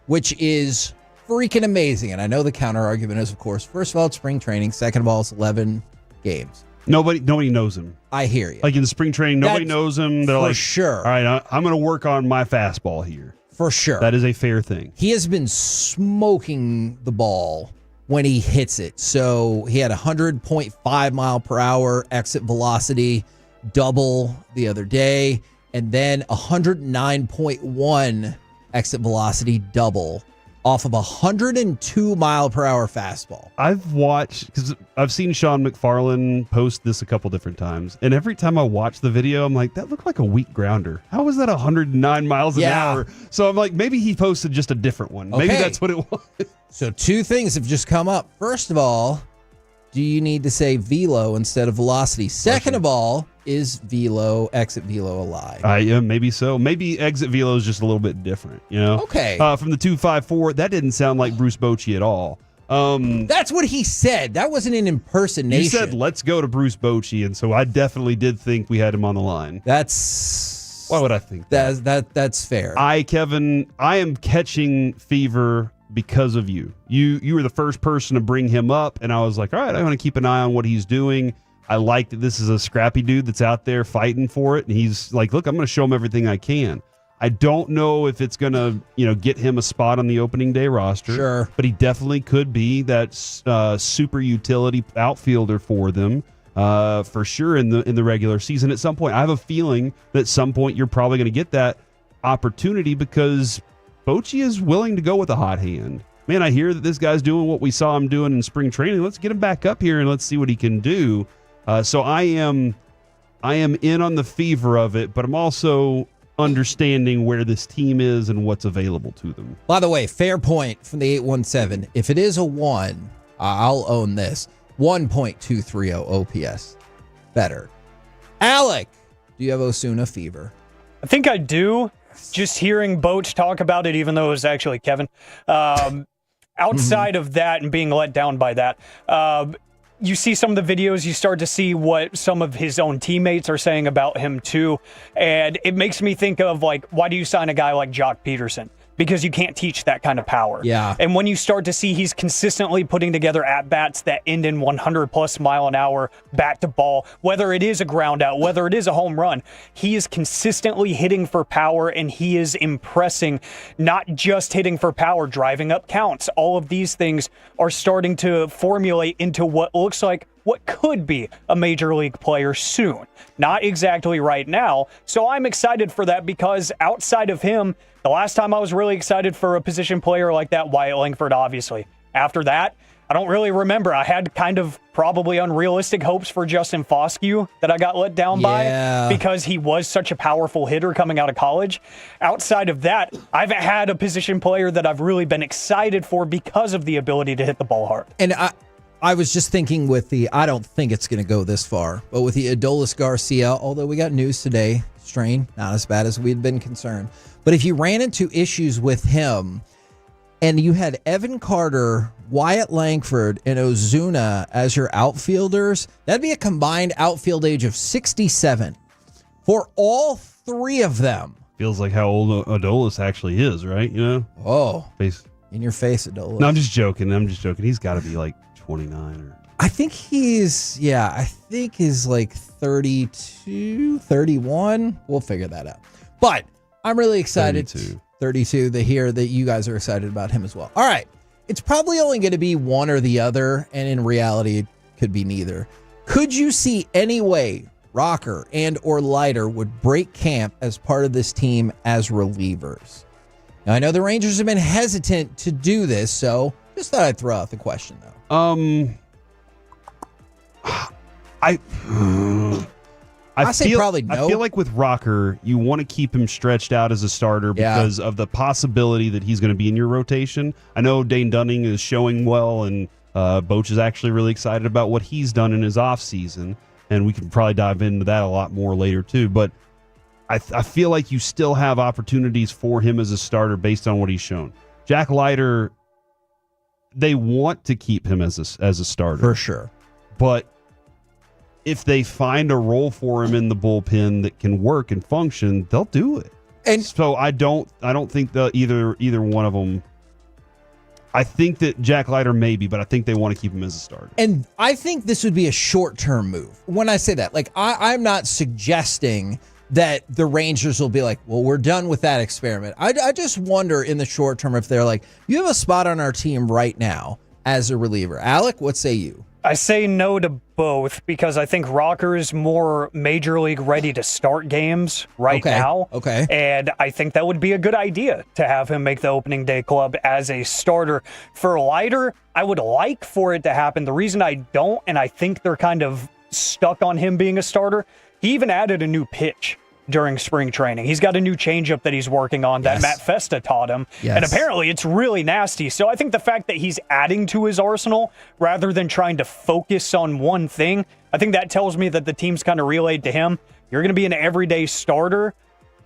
which is freaking amazing. And I know the counter argument is, of course, first of all, it's spring training. Second of all, it's 11 games. Nobody knows him. I hear you. Like in spring training, nobody knows him. They're like, sure. All right, I'm going to work on my fastball here. For sure. That is a fair thing. He has been smoking the ball when he hits it. So he had 100.5 mile per hour exit velocity, double the other day, and then 109.1 exit velocity, double off of a 102 mile per hour fastball. I've watched, because I've seen Sean McFarlane post this a couple different times, and every time I watch the video, I'm like, that looked like a weak grounder. How was that 109 miles an hour? So I'm like, maybe he posted just a different one. Okay. Maybe that's what it was. So 2 things have just come up. First of all, do you need to say velo instead of velocity? Second of all, is exit velo a lie? Yeah, maybe so. Maybe exit velo is just a little bit different, Okay. From the 254, that didn't sound like Bruce Bochy at all. That's what he said. That wasn't an impersonation. You said, let's go to Bruce Bochy, and so I definitely did think we had him on the line. Why would I think that? That's fair. Kevin, I am catching fever because of you. You were the first person to bring him up, and I was like, all right, I'm going to keep an eye on what he's doing. I like that this is a scrappy dude that's out there fighting for it, and he's like, look, I'm going to show him everything I can. I don't know if it's going to, get him a spot on the opening day roster. Sure. But he definitely could be that super utility outfielder for them, for sure in the regular season at some point. I have a feeling that at some point you're probably going to get that opportunity because Bochy is willing to go with a hot hand. Man, I hear that this guy's doing what we saw him doing in spring training. Let's get him back up here and let's see what he can do. So I am in on the fever of it, but I'm also understanding where this team is and what's available to them. By the way, fair point from the 817. If it is a 1, I'll own this. 1.230 OPS. Better. Alec, do you have Osuna fever? I think I do. just hearing Boach talk about it, even though it was actually Kevin, outside of that and being let down by that, you see some of the videos, you start to see what some of his own teammates are saying about him too. And it makes me think of, like, why do you sign a guy like Jock Peterson? Because you can't teach that kind of power. Yeah. And when you start to see he's consistently putting together at-bats that end in 100-plus mile an hour bat to ball, whether it is a ground out, whether it is a home run, he is consistently hitting for power, and he is impressing, not just hitting for power, driving up counts. All of these things are starting to formulate into what looks like what could be a major league player soon. Not exactly right now. So I'm excited for that, because outside of him, the last time I was really excited for a position player like that, Wyatt Langford, obviously. After that, I don't really remember. I had kind of probably unrealistic hopes for Justin Foscue that I got let down by, because he was such a powerful hitter coming out of college. Outside of that, I've had a position player that I've really been excited for because of the ability to hit the ball hard. And I was just thinking with I don't think it's going to go this far, but with the Adolis Garcia, although we got news today, strain, not as bad as we'd been concerned. But if you ran into issues with him and you had Evan Carter, Wyatt Langford, and Ozuna as your outfielders, that'd be a combined outfield age of 67 for all three of them. Feels like how old Adolis actually is, right? You know? Oh, face in your face, Adolis. No, I'm just joking. He's got to be like 29 or... I think he's like 32, 31. We'll figure that out. But I'm really excited. 32 to hear that you guys are excited about him as well. All right. It's probably only going to be one or the other, and in reality, it could be neither. Could you see any way Rocker and or Leiter would break camp as part of this team as relievers? Now, I know the Rangers have been hesitant to do this, so just thought I'd throw out the question, though. I say probably no. I feel like with Rocker, you want to keep him stretched out as a starter because of the possibility that he's going to be in your rotation. I know Dane Dunning is showing well, and Boach is actually really excited about what he's done in his offseason, and we can probably dive into that a lot more later too. But I feel like you still have opportunities for him as a starter based on what he's shown. Jack Leiter, they want to keep him as a starter. For sure. But if they find a role for him in the bullpen that can work and function, they'll do it. And so I don't think either one of them. I think that Jack Leiter maybe, but I think they want to keep him as a starter. And I think this would be a short-term move. When I say that, like I'm not suggesting that the Rangers will be like, well, we're done with that experiment. I just wonder in the short term if they're like, you have a spot on our team right now as a reliever. Alec, what say you? I say no to both because I think Rocker is more major league ready to start games now. Okay. And I think that would be a good idea to have him make the opening day club as a starter. For Leiter, I would like for it to happen. The reason I don't, and I think they're kind of stuck on him being a starter, he even added a new pitch during spring training. He's got a new changeup that he's working on that Matt Festa taught him. Yes. And apparently it's really nasty. So I think the fact that he's adding to his arsenal rather than trying to focus on one thing, I think that tells me that the team's kind of relayed to him, you're going to be an everyday starter,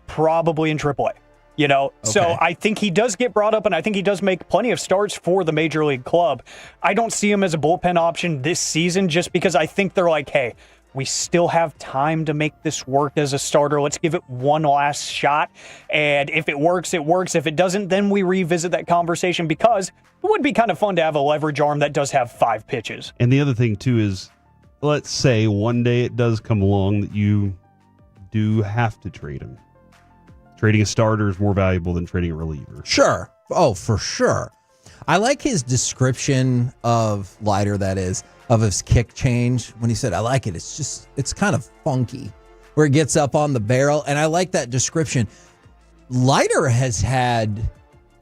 probably in AAA. You know, so I think he does get brought up, and I think he does make plenty of starts for the major league club. I don't see him as a bullpen option this season just because I think they're like, hey, we still have time to make this work as a starter. Let's give it one last shot. And if it works, it works. If it doesn't, then we revisit that conversation because it would be kind of fun to have a leverage arm that does have 5 pitches. And the other thing, too, is let's say one day it does come along that you do have to trade him. Trading a starter is more valuable than trading a reliever. Sure. Oh, for sure. I like his description of Leiter, that is, of his kick change when he said, I like it. It's kind of funky where it gets up on the barrel. And I like that description. Leiter has had,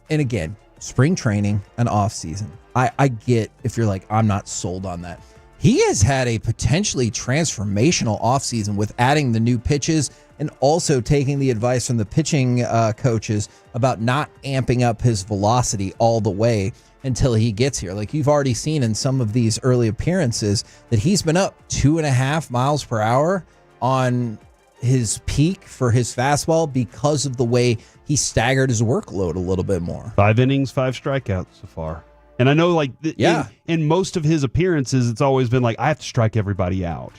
and again, spring training and off season. I get if you're like, I'm not sold on that. He has had a potentially transformational offseason with adding the new pitches and also taking the advice from the pitching coaches about not amping up his velocity all the way until he gets here. Like you've already seen in some of these early appearances that he's been up 2.5 miles per hour on his peak for his fastball because of the way he staggered his workload a little bit more. 5 innings, 5 strikeouts so far. And I know, like, in most of his appearances, it's always been like, I have to strike everybody out.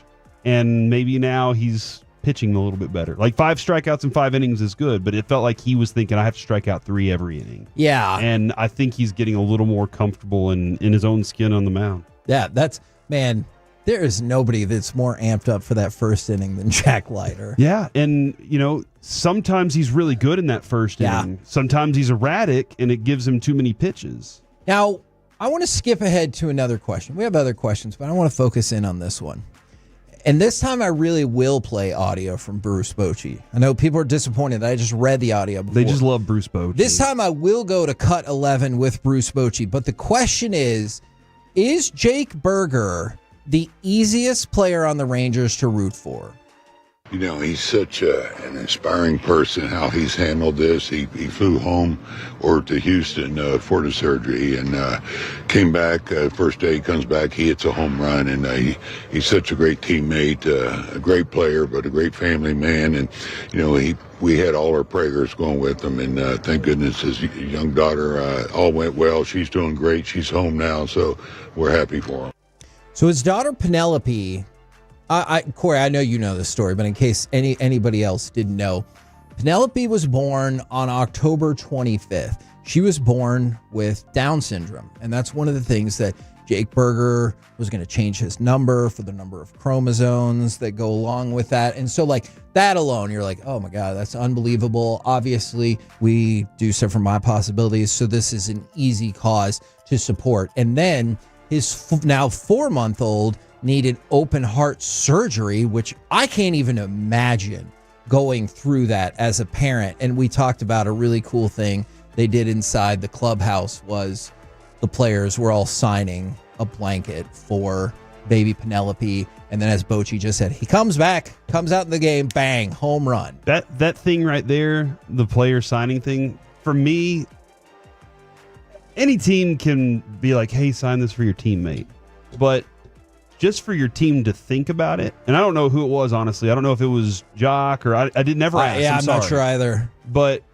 And maybe now he's pitching a little bit better. Like, 5 strikeouts in 5 innings is good, but it felt like he was thinking, I have to strike out 3 every inning. Yeah. And I think he's getting a little more comfortable in his own skin on the mound. Yeah, man, there is nobody that's more amped up for that first inning than Jack Leiter. Yeah, and, sometimes he's really good in that first inning. Sometimes he's erratic, and it gives him too many pitches. Now, I want to skip ahead to another question. We have other questions, but I want to focus in on this one. And this time I really will play audio from Bruce Bochy. I know people are disappointed that I just read the audio before. They just love Bruce Bochy. This time I will go to cut 11 with Bruce Bochy. But the question is Jake Burger the easiest player on the Rangers to root for? He's such an inspiring person, how he's handled this. He flew home or to Houston for the surgery and came back. First day he comes back, he hits a home run, and he's such a great teammate, a great player, but a great family man. And, we had all our prayers going with him, and thank goodness his young daughter all went well. She's doing great. She's home now, so we're happy for him. So his daughter Penelope... Corey, I know you know this story, but in case anybody else didn't know, Penelope was born on October 25th. She was born with Down syndrome, and that's one of the things that Jake Burger was going to change his number for the number of chromosomes that go along with that. And so, like, that alone, you're like, oh my God, that's unbelievable. Obviously, we do so for my possibilities, so this is an easy cause to support. And then his now 4-month-old needed open heart surgery, which I can't even imagine going through that as a parent. And we talked about a really cool thing they did inside the clubhouse was the players were all signing a blanket for baby Penelope. And then, as Bochy just said, he comes back, comes out in the game, bang, home run. That thing right there, the player signing thing, for me, any team can be like, hey, sign this for your teammate. But just for your team to think about it, and I don't know who it was, honestly. I don't know if it was Jock or I did never ask. Yeah, I'm not sorry. sure either. But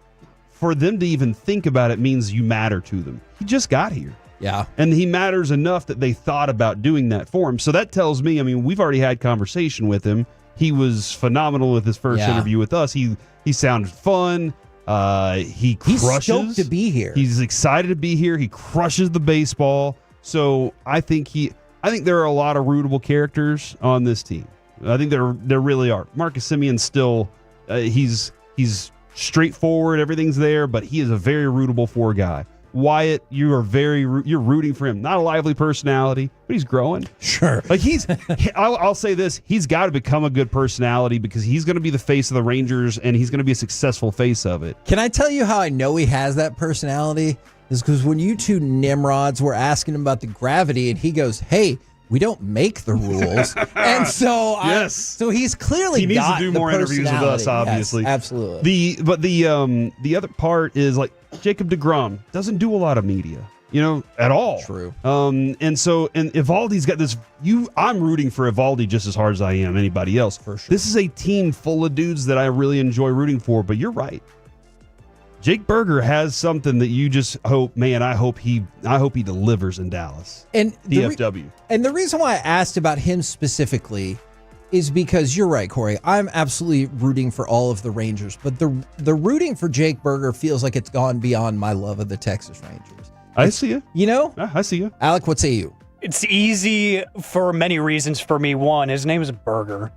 for them to even think about it means you matter to them. He just got here. Yeah. And he matters enough that they thought about doing that for him. So that tells me, we've already had conversation with him. He was phenomenal with his first interview with us. He sounded fun. He crushes. He's stoked to be here. He's excited to be here. He crushes the baseball. So I think there are a lot of rootable characters on this team. I think there really are. Marcus Semion's still, he's straightforward. Everything's there, but he is a very rootable for guy. Wyatt, you're rooting for him. Not a lively personality, but he's growing. Sure. Like I'll say this, he's got to become a good personality because he's going to be the face of the Rangers and he's going to be a successful face of it. Can I tell you how I know he has that personality? Is because when you two Nimrods were asking him about the gravity and he goes, hey, we don't make the rules. And so so he's clearly he needs got to do more interviews with us, obviously. Yes, absolutely. The other part is like Jacob deGrom doesn't do a lot of media, at all. True. And Evaldi's got this. I'm rooting for Evaldi just as hard as I am anybody else. For sure. This is a team full of dudes that I really enjoy rooting for. But you're right. Jake Burger has something that you just hope, man, I hope he delivers in Dallas. And DFW. And the reason why I asked about him specifically is because you're right, Corey. I'm absolutely rooting for all of the Rangers, but the rooting for Jake Burger feels like it's gone beyond my love of the Texas Rangers. I see you. I see you. Alec, what say you? It's easy for many reasons for me. One, his name is Burger.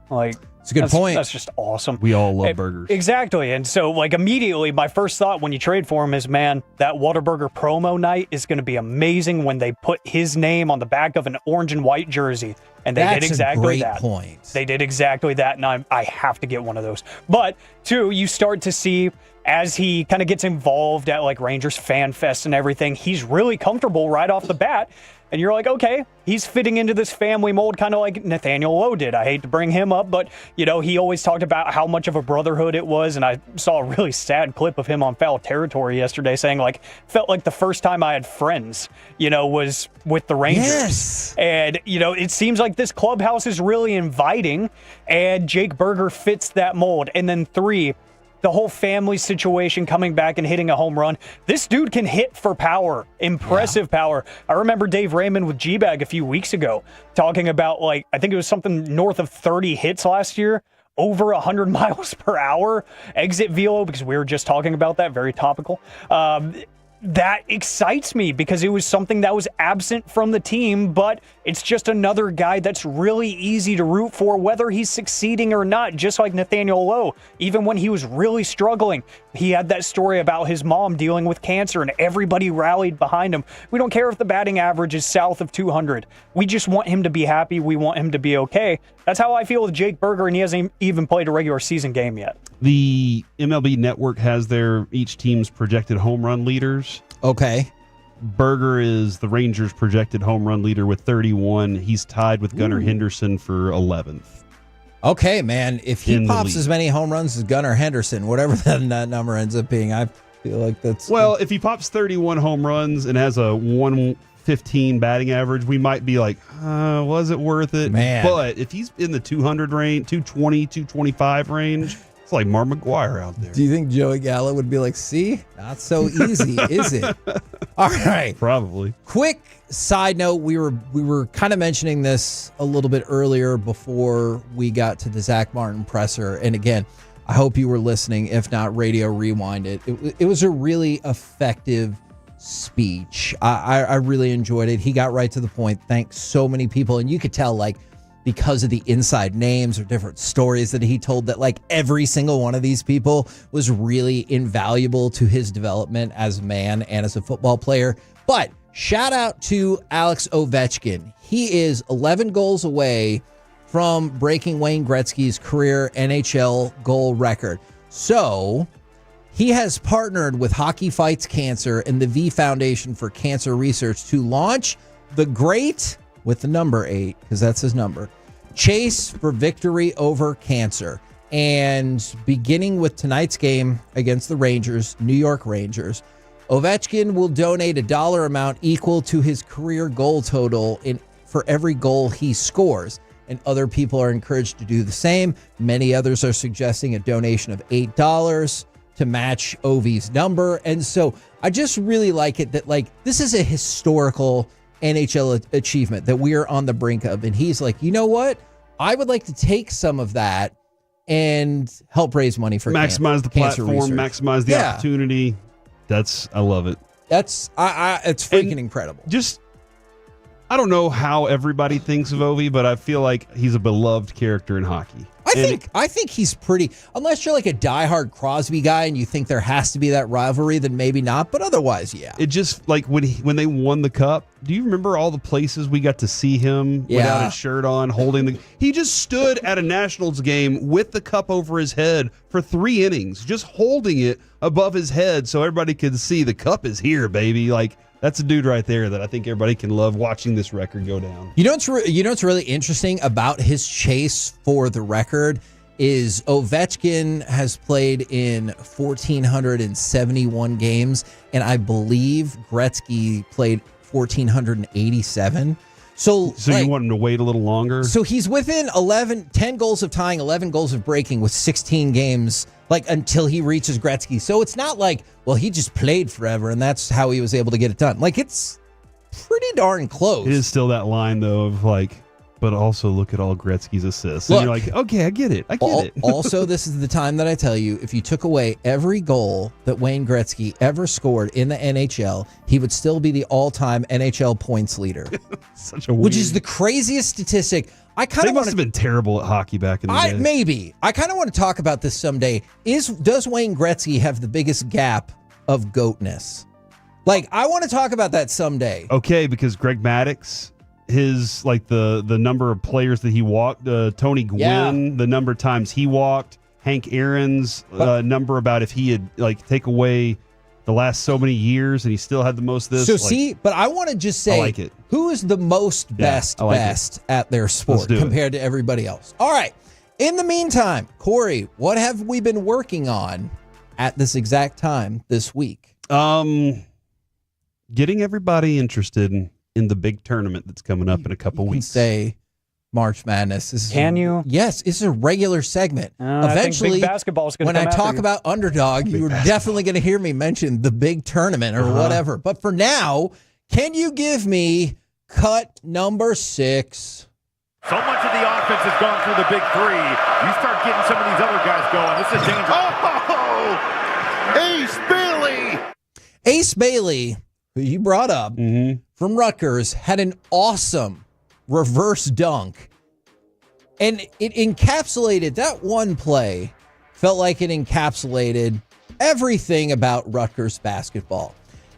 It's a good point. That's just awesome. We all love burgers. Exactly. And so, immediately, my first thought when you trade for him is, man, that Whataburger promo night is going to be amazing when they put his name on the back of an orange and white jersey. And they did exactly that. Point. They did exactly that, and I have to get one of those. But, two, you start to see as he kind of gets involved at like Rangers Fan Fest and everything, he's really comfortable right off the bat. And you're like, okay, he's fitting into this family mold kind of like Nathaniel Lowe did. I hate to bring him up, but, you know, he always talked about how much of a brotherhood it was. And I saw a really sad clip of him on Foul Territory yesterday saying, like, felt like the first time I had friends, you know, was with the Rangers. Yes. And, you know, it seems like this clubhouse is really inviting, and Jake Berger fits that mold. And then 3, the whole family situation coming back and hitting a home run. This dude can hit for power, impressive power. I remember Dave Raymond with G-Bag a few weeks ago talking about, like, I think it was something north of 30 hits last year, over 100 miles per hour exit velo, because we were just talking about that, very topical. That excites me because it was something that was absent from the team, but it's just another guy that's really easy to root for, whether he's succeeding or not, just like Nathaniel Lowe. Even when he was really struggling, he had that story about his mom dealing with cancer and everybody rallied behind him. We don't care if the batting average is south of 200. We just want him to be happy. We want him to be okay. That's how I feel with Jake Berger, and he hasn't even played a regular season game yet. The MLB Network has each team's projected home run leaders. Okay. Berger is the Rangers' projected home run leader with 31. He's tied with Gunnar Henderson for 11th. Okay, man. If he pops as many home runs as Gunnar Henderson, whatever that number ends up being, I feel like that's... Well, if he pops 31 home runs and has a 115 batting average, we might be like, was it worth it? Man. But if he's in the 200 range, 220, 225 range... like Mark McGuire out there. Do you think Joey Gallo would be like, see, not so easy, is it? All right. Probably. Quick side note, we were kind of mentioning this a little bit earlier before we got to the Zach Martin presser. And again, I hope you were listening. If not, radio rewind it. It was a really effective speech. I really enjoyed it. He got right to the point. Thanked so many people. And you could tell, like, because of the inside names or different stories that he told, that like every single one of these people was really invaluable to his development as a man and as a football player. But shout out to Alex Ovechkin. He is 11 goals away from breaking Wayne Gretzky's career NHL goal record. So he has partnered with Hockey Fights Cancer and the V Foundation for Cancer Research to launch the Great, with the number 8, because that's his number, Chase for Victory Over Cancer. And beginning with tonight's game against the Rangers, New York Rangers, Ovechkin will donate a dollar amount equal to his career goal total for every goal he scores. And other people are encouraged to do the same. Many others are suggesting a donation of $8 to match Ovi's number. And so I just really like it that, like, this is a historical NHL achievement that we are on the brink of. And he's like, you know what? I would like to take some of that and help raise money for maximize the cancer platform, research. maximize the opportunity. I love it. It's freaking incredible. Just, I don't know how everybody thinks of Ovi, but I feel like he's a beloved character in hockey. I think he's pretty, unless you're like a diehard Crosby guy and you think there has to be that rivalry, then maybe not. But otherwise, yeah. It just, like, when they won the cup, do you remember all the places we got to see him without his shirt on, holding the... He just stood at a Nationals game with the cup over his head for 3 innings, just holding it above his head so everybody could see the cup is here, baby. Like, that's a dude right there that I think everybody can love watching this record go down. You know what's really interesting about his chase for the record is Ovechkin has played in 1,471 games, and I believe Gretzky played 1,487. So you want him to wait a little longer? So he's within 10 goals of tying, 11 goals of breaking with 16 games, like, until he reaches Gretzky. So it's not like, well, he just played forever and that's how he was able to get it done. Like, it's pretty darn close. It is still that line, though, of like, but also look at all Gretzky's assists. And you're like, okay, I get it. Also, this is the time that I tell you, if you took away every goal that Wayne Gretzky ever scored in the NHL, he would still be the all-time NHL points leader. Which is the craziest statistic. They must have been terrible at hockey back in the day. Maybe. I kind of want to talk about this someday. Does Wayne Gretzky have the biggest gap of GOATness? Like, I want to talk about that someday. Okay, because Greg Maddux, his, like, the number of players that he walked, Tony Gwynn, the number of times he walked, Hank Aaron's number about if he had take away the last so many years and he still had the most of this. So but I want to just say, I like it. Who is the most best at their sport compared to everybody else? All right. In the meantime, Corey, what have we been working on at this exact time this week? Getting everybody interested in the big tournament that's coming up in a couple weeks. Say March Madness. Can you? Yes, it's a regular segment. Eventually, I think big basketball's gonna when I talk about underdog, you're definitely going to hear me mention the big tournament or whatever. But for now, can you give me cut number 6? So much of the offense has gone through the big three. You start getting some of these other guys going. This is dangerous. Ace Bailey. Ace Bailey, who you brought up from Rutgers, had an awesome reverse dunk. And it encapsulated that one play, felt like it encapsulated everything about Rutgers basketball.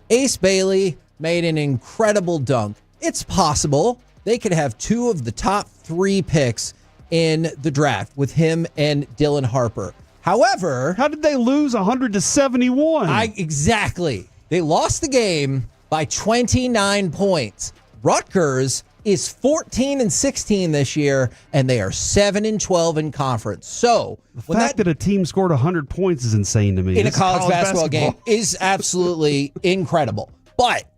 Ace Bailey made an incredible dunk. It's possible they could have 2 of the top 3 picks in the draft with him and Dylan Harper. However, how did they lose 100-71? Exactly. They lost the game by 29 points. Rutgers is 14-16 this year, and they are 7-12 in conference. So the fact that a team scored 100 points is insane to me. In a college basketball game is absolutely incredible. But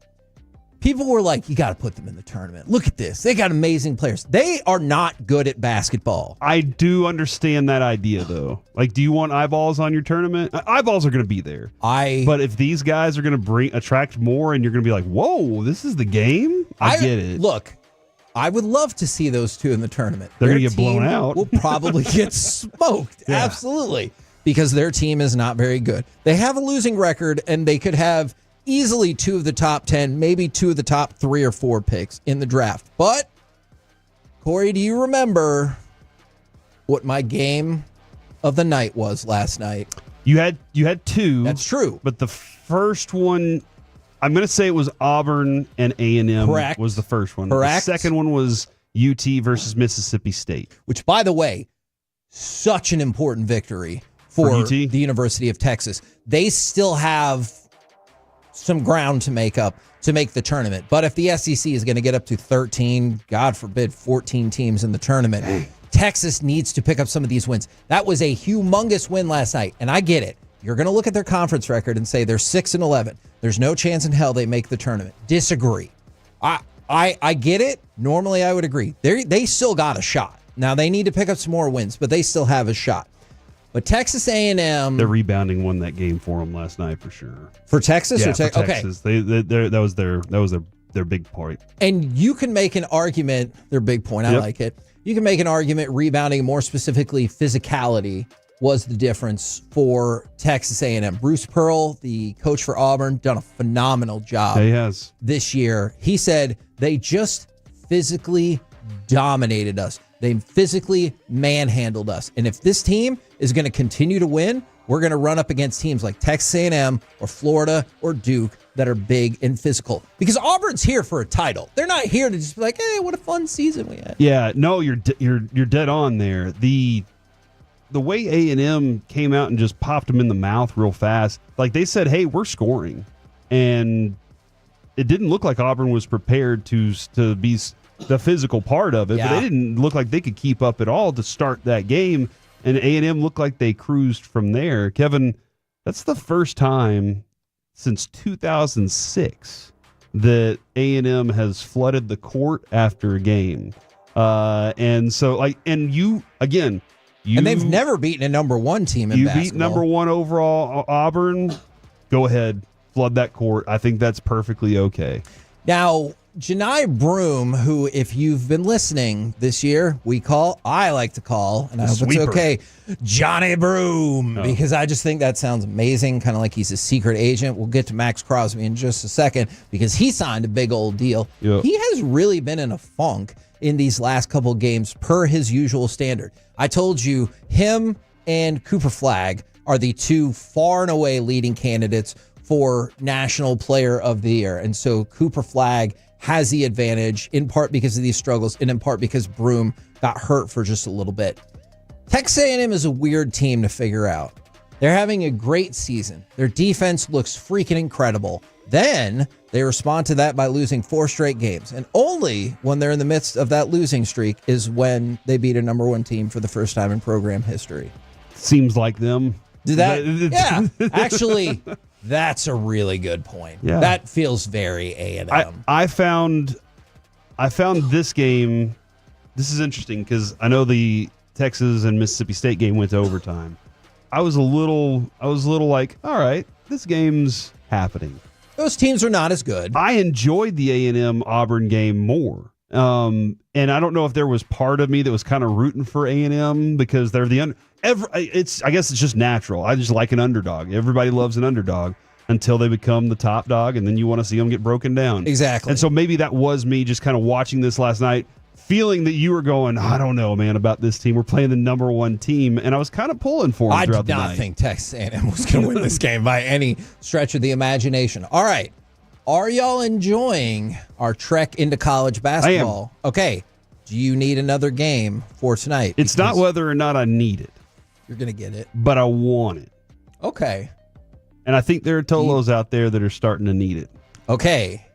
people were like, you got to put them in the tournament. Look at this. They got amazing players. They are not good at basketball. I do understand that idea, though. Do you want eyeballs on your tournament? Eyeballs are going to be there. But if these guys are going to attract more and you're going to be like, whoa, this is the game? I get it. Look, I would love to see those 2 in the tournament. They're going to get blown out. Will probably get smoked. Yeah. Absolutely. Because their team is not very good. They have a losing record, and they could have easily 2 of the top 10, maybe 2 of the top 3 or 4 picks in the draft. But, Corey, do you remember what my game of the night was last night? You had 2. That's true. But the first one, I'm going to say it was Auburn and A&M. Correct. Was the first one. Correct. The second one was UT versus Mississippi State. Which, by the way, such an important victory for the University of Texas. They still have some ground to make up to make the tournament. But if the SEC is going to get up to 13, God forbid, 14 teams in the tournament, Texas needs to pick up some of these wins. That was a humongous win last night, and I get it. You're going to look at their conference record and say they're 6-11. There's no chance in hell they make the tournament. Disagree. I get it. Normally, I would agree. They still got a shot. Now, they need to pick up some more wins, but they still have a shot. But Texas A&M, the rebounding won that game for them last night for sure. For Texas, yeah, or for Texas. Okay, that was their big point. And you can make an argument. Their big point. I like it. You can make an argument. Rebounding, more specifically, physicality was the difference for Texas A&M. Bruce Pearl, the coach for Auburn, done a phenomenal job. He has this year. He said they just physically dominated us. They physically manhandled us. And if this team is going to continue to win, we're going to run up against teams like Texas A&M or Florida or Duke that are big and physical. Because Auburn's here for a title. They're not here to just be like, hey, what a fun season we had. Yeah, no, you're dead on there. The way A&M came out and just popped them in the mouth real fast, like they said, hey, we're scoring. And it didn't look like Auburn was prepared to be the physical part of it, but they didn't look like they could keep up at all to start that game, and A&M looked like they cruised from there. Kevin, that's the first time since 2006 that A&M has flooded the court after a game. And they've never beaten a number 1 team in basketball. You beat number 1 overall Auburn, go ahead, flood that court. I think that's perfectly okay. Now, Janai Broom, who, if you've been listening this year, I like to call, and I hope it's okay, Johnny Broom, because I just think that sounds amazing, kind of like he's a secret agent. We'll get to Max Crosby in just a second, because he signed a big old deal. Yep. He has really been in a funk in these last couple games, per his usual standard. I told you, him and Cooper Flagg are the 2 far and away leading candidates for National Player of the Year. And so Cooper Flagg has the advantage, in part because of these struggles and in part because Broom got hurt for just a little bit. Texas A&M is a weird team to figure out. They're having a great season. Their defense looks freaking incredible. Then they respond to that by losing 4 straight games. And only when they're in the midst of that losing streak is when they beat a number 1 team for the first time in program history. Seems like them. Yeah, actually, that's a really good point. Yeah. That feels very A&M. I found this game. This is interesting because I know the Texas and Mississippi State game went to overtime. I was a little like, all right, this game's happening. Those teams are not as good. I enjoyed the A&M Auburn game more. And I don't know if there was part of me that was kind of rooting for A&M because they're the I guess it's just natural. I just like an underdog. Everybody loves an underdog until they become the top dog, and then you want to see them get broken down. Exactly. And so maybe that was me just kind of watching this last night, feeling that you were going, I don't know, man, about this team. We're playing the number 1 team, and I was kind of pulling for them throughout the night. I did not think Texas A&M was going to win this game by any stretch of the imagination. All right. Are y'all enjoying our trek into college basketball? I am. Okay. Do you need another game for tonight? It's not whether or not I need it. You're going to get it. But I want it. Okay. And I think there are Tolos out there that are starting to need it. Okay.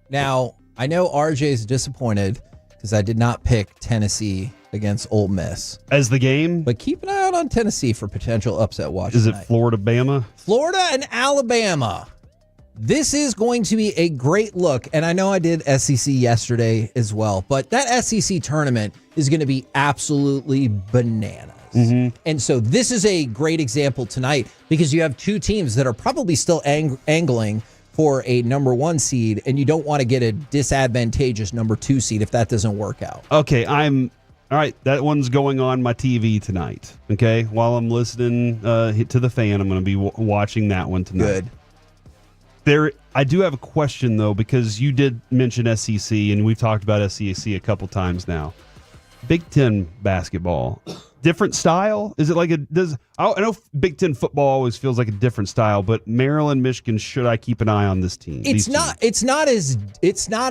Now, I know RJ's disappointed because I did not pick Tennessee against Ole Miss as the game. But keep an eye out on Tennessee for potential upset watch. Is it Florida-Bama? Florida and Alabama. This is going to be a great look. And I know I did SEC yesterday as well, but that SEC tournament is going to be absolutely bananas. Mm-hmm. And so this is a great example tonight because you have 2 teams that are probably still angling for a number 1 seed, and you don't want to get a disadvantageous number 2 seed if that doesn't work out. Okay, all right, that one's going on my TV tonight. Okay, while I'm listening to the fan, I'm going to be watching that one tonight. Good. I do have a question though, because you did mention SEC, and we've talked about SEC a couple times now. Big Ten basketball, different style? Is it like I know Big Ten football always feels like a different style, but Maryland, Michigan, should I keep an eye on this team? It's not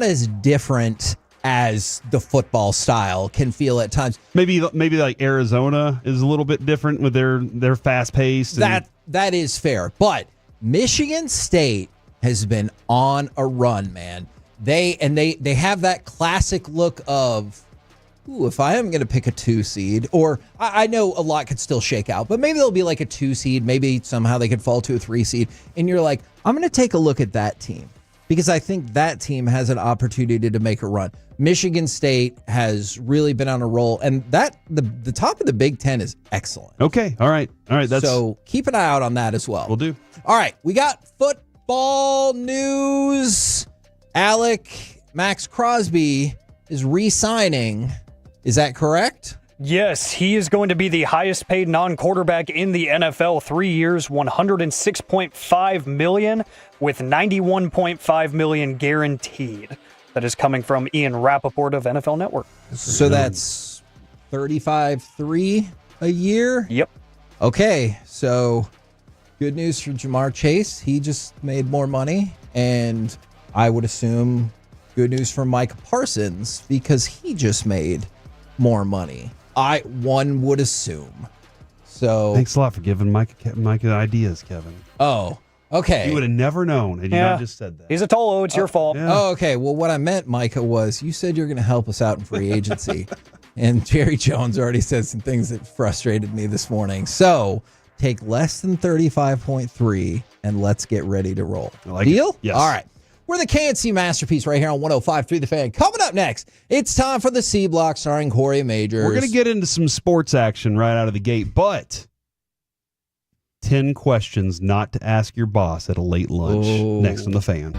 as different as the football style can feel at times. Maybe like Arizona is a little bit different with their fast paced. That is fair, but Michigan State has been on a run, man. They have that classic look of, ooh, if I am going to pick a 2 seed, or I know a lot could still shake out, but maybe they'll be like a 2 seed. Maybe somehow they could fall to a 3 seed. And you're like, I'm going to take a look at that team because I think that team has an opportunity to make a run. Michigan State has really been on a roll, and the top of the Big Ten is excellent. Okay. All right. So keep an eye out on that as well. We'll do. All right. We got football news. Max Crosby is re-signing. Is that correct? Yes, he is going to be the highest paid non-quarterback in the NFL. 3 years, $106.5 million, with $91.5 million guaranteed. That is coming from Ian Rappaport of NFL Network. So that's $35.3 a year? Yep. Okay, so good news for Jamar Chase. He just made more money, and I would assume good news for Micah Parsons because he just made more money. One would assume. So thanks a lot for giving Micah ideas, Kevin. Oh, okay. You would have never known had you not just said that. He's a Tolo. It's your fault. Yeah. Oh, okay. Well, what I meant, Micah, was you said you're going to help us out in free agency. And Jerry Jones already said some things that frustrated me this morning. So take less than 35.3 and let's get ready to roll. Deal? Yes. All right. We're the KNC Masterpiece right here on 105.3 The Fan. Coming up next, it's time for the C Block starring Corey Majors. We're going to get into some sports action right out of the gate, but 10 questions not to ask your boss at a late lunch next on The Fan.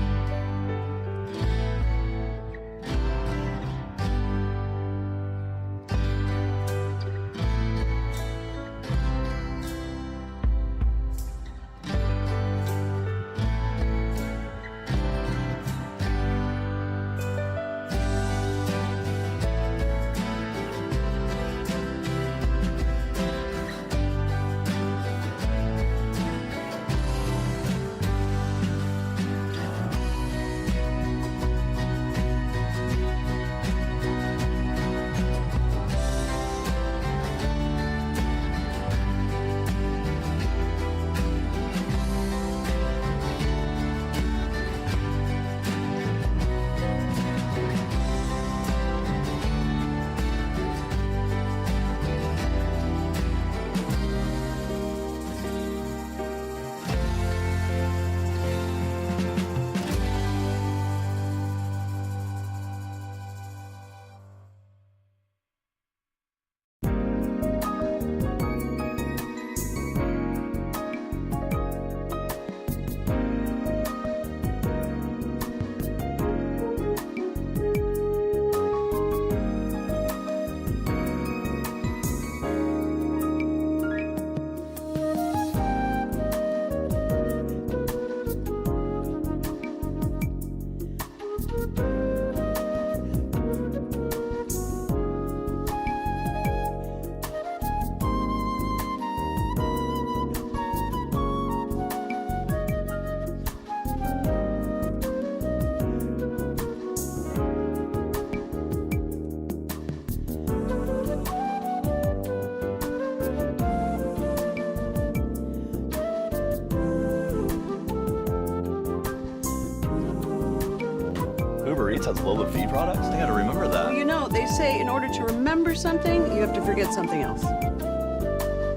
Eats has low-fee products? I gotta remember that. Well, you know, they say in order to remember something, you have to forget something else.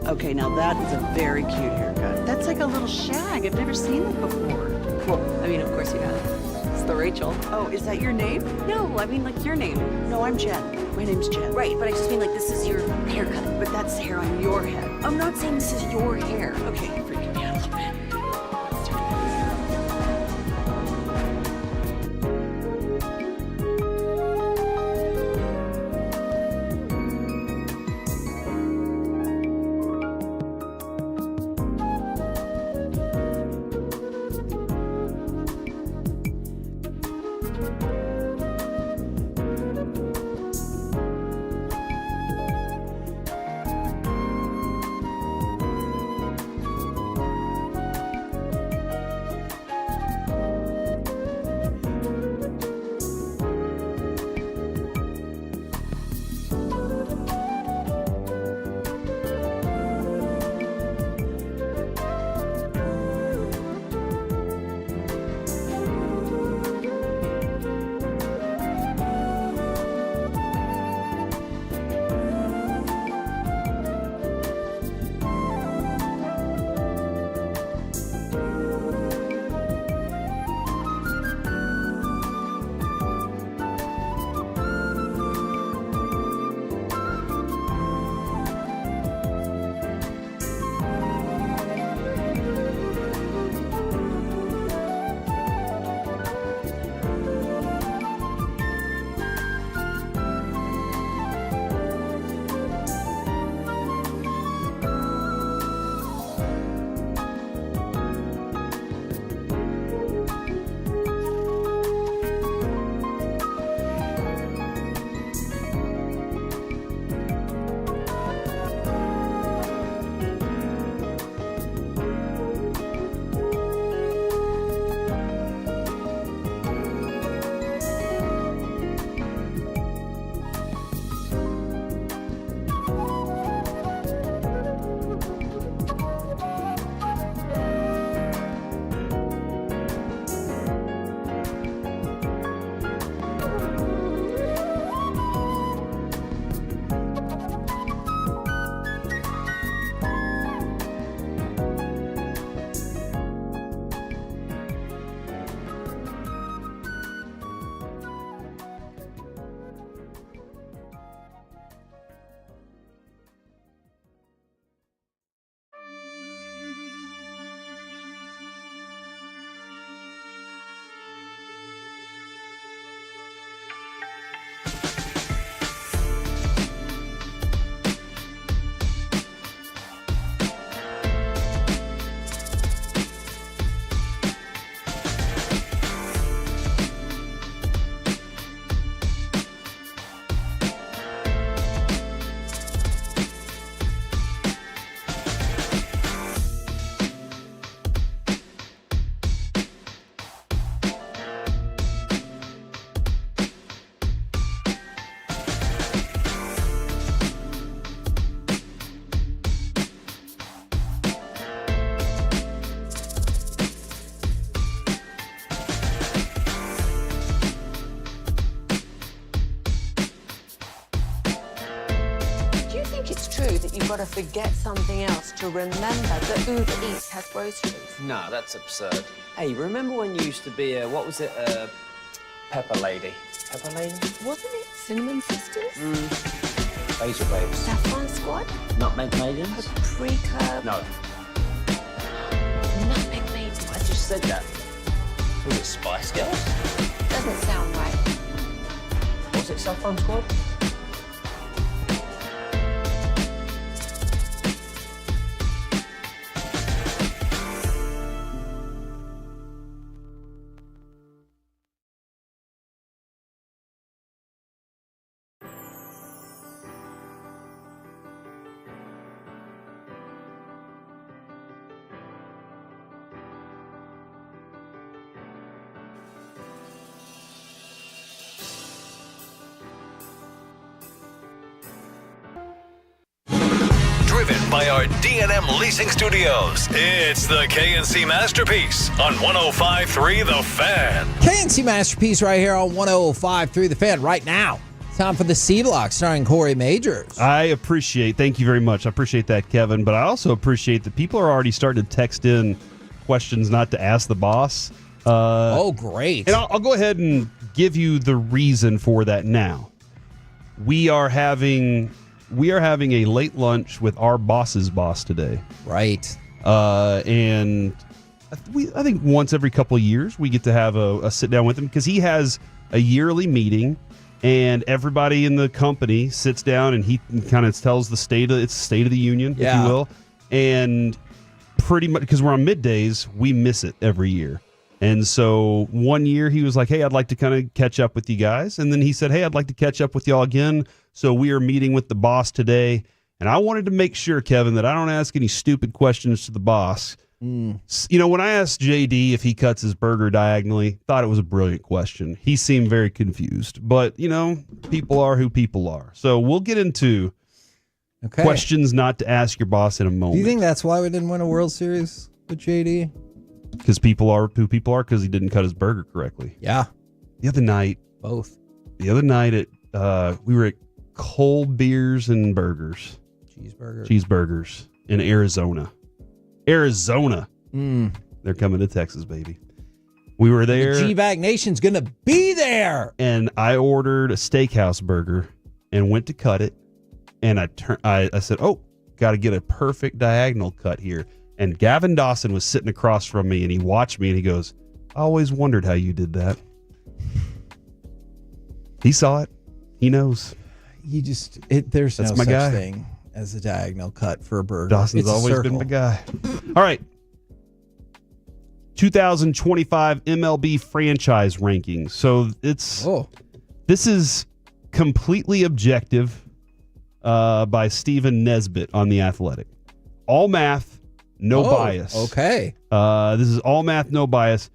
Okay, now that is a very cute haircut. That's like a little shag. I've never seen it before. Well, I mean, of course you have. It's the Rachel. Oh, is that your name? No, I mean like your name. No, I'm Jen. My name's Jen. Right, but I just mean like this is your haircut. But that's hair on your head. I'm not saying this is your hair. Okay, you're freaking me out a little bit. You've got to forget something else to remember that Uber Eats has groceries. No, that's absurd. Hey, remember when you used to be a, what was it, Pepper Lady? Pepper Lady? Wasn't it Cinnamon Sisters? Basil Babes. Saffron Squad? Nutmeg Maidens? Paprika? No. Nutmeg Maidens. I just said that. Was it Spice Girls? Doesn't sound right. Was it Saffron Squad? our D&M Leasing Studios. It's the KNC Masterpiece on 105.3 The Fan. KNC Masterpiece right here on 105.3 The Fan right now. Time for the C-Block starring Corey Majors. Thank you very much. I appreciate that, Kevin. But I also appreciate that people are already starting to text in questions not to ask the boss. Great. And I'll go ahead and give you the reason for that now. We are having a late lunch with our boss's boss today. Right. And I think once every couple of years we get to have a sit down with him because he has a yearly meeting. And everybody in the company sits down and he kind of tells the state of the union, if you will. And pretty much because we're on middays, we miss it every year. And so one year he was like, hey, I'd like to kind of catch up with you guys. And then he said, hey, I'd like to catch up with y'all again. So we are meeting with the boss today. And I wanted to make sure, Kevin, that I don't ask any stupid questions to the boss. You know, when I asked JD if he cuts his burger diagonally, thought it was a brilliant question. He seemed very confused. But, you know, people are who people are. So we'll get into questions not to ask your boss in a moment. Do you think that's why we didn't win a World Series with JD? Because people are who people are because he didn't cut his burger correctly. Yeah. The other night. Both. The other night we were at Cold Beers and Burgers. Cheeseburgers in Arizona. They're coming to Texas, baby. We were there. The G-Bag Nation's going to be there. And I ordered a steakhouse burger and went to cut it. And I said, got to get a perfect diagonal cut here. And Gavin Dawson was sitting across from me and he watched me and he goes, I always wondered how you did that. He saw it. He knows. There's That's no my such guy. thing as a diagonal cut for a burger. Dawson's always been my guy. All right. 2025 MLB franchise rankings. So this is completely objective by Stephen Nesbitt on The Athletic. All math, no bias. Okay. This is all math, no bias.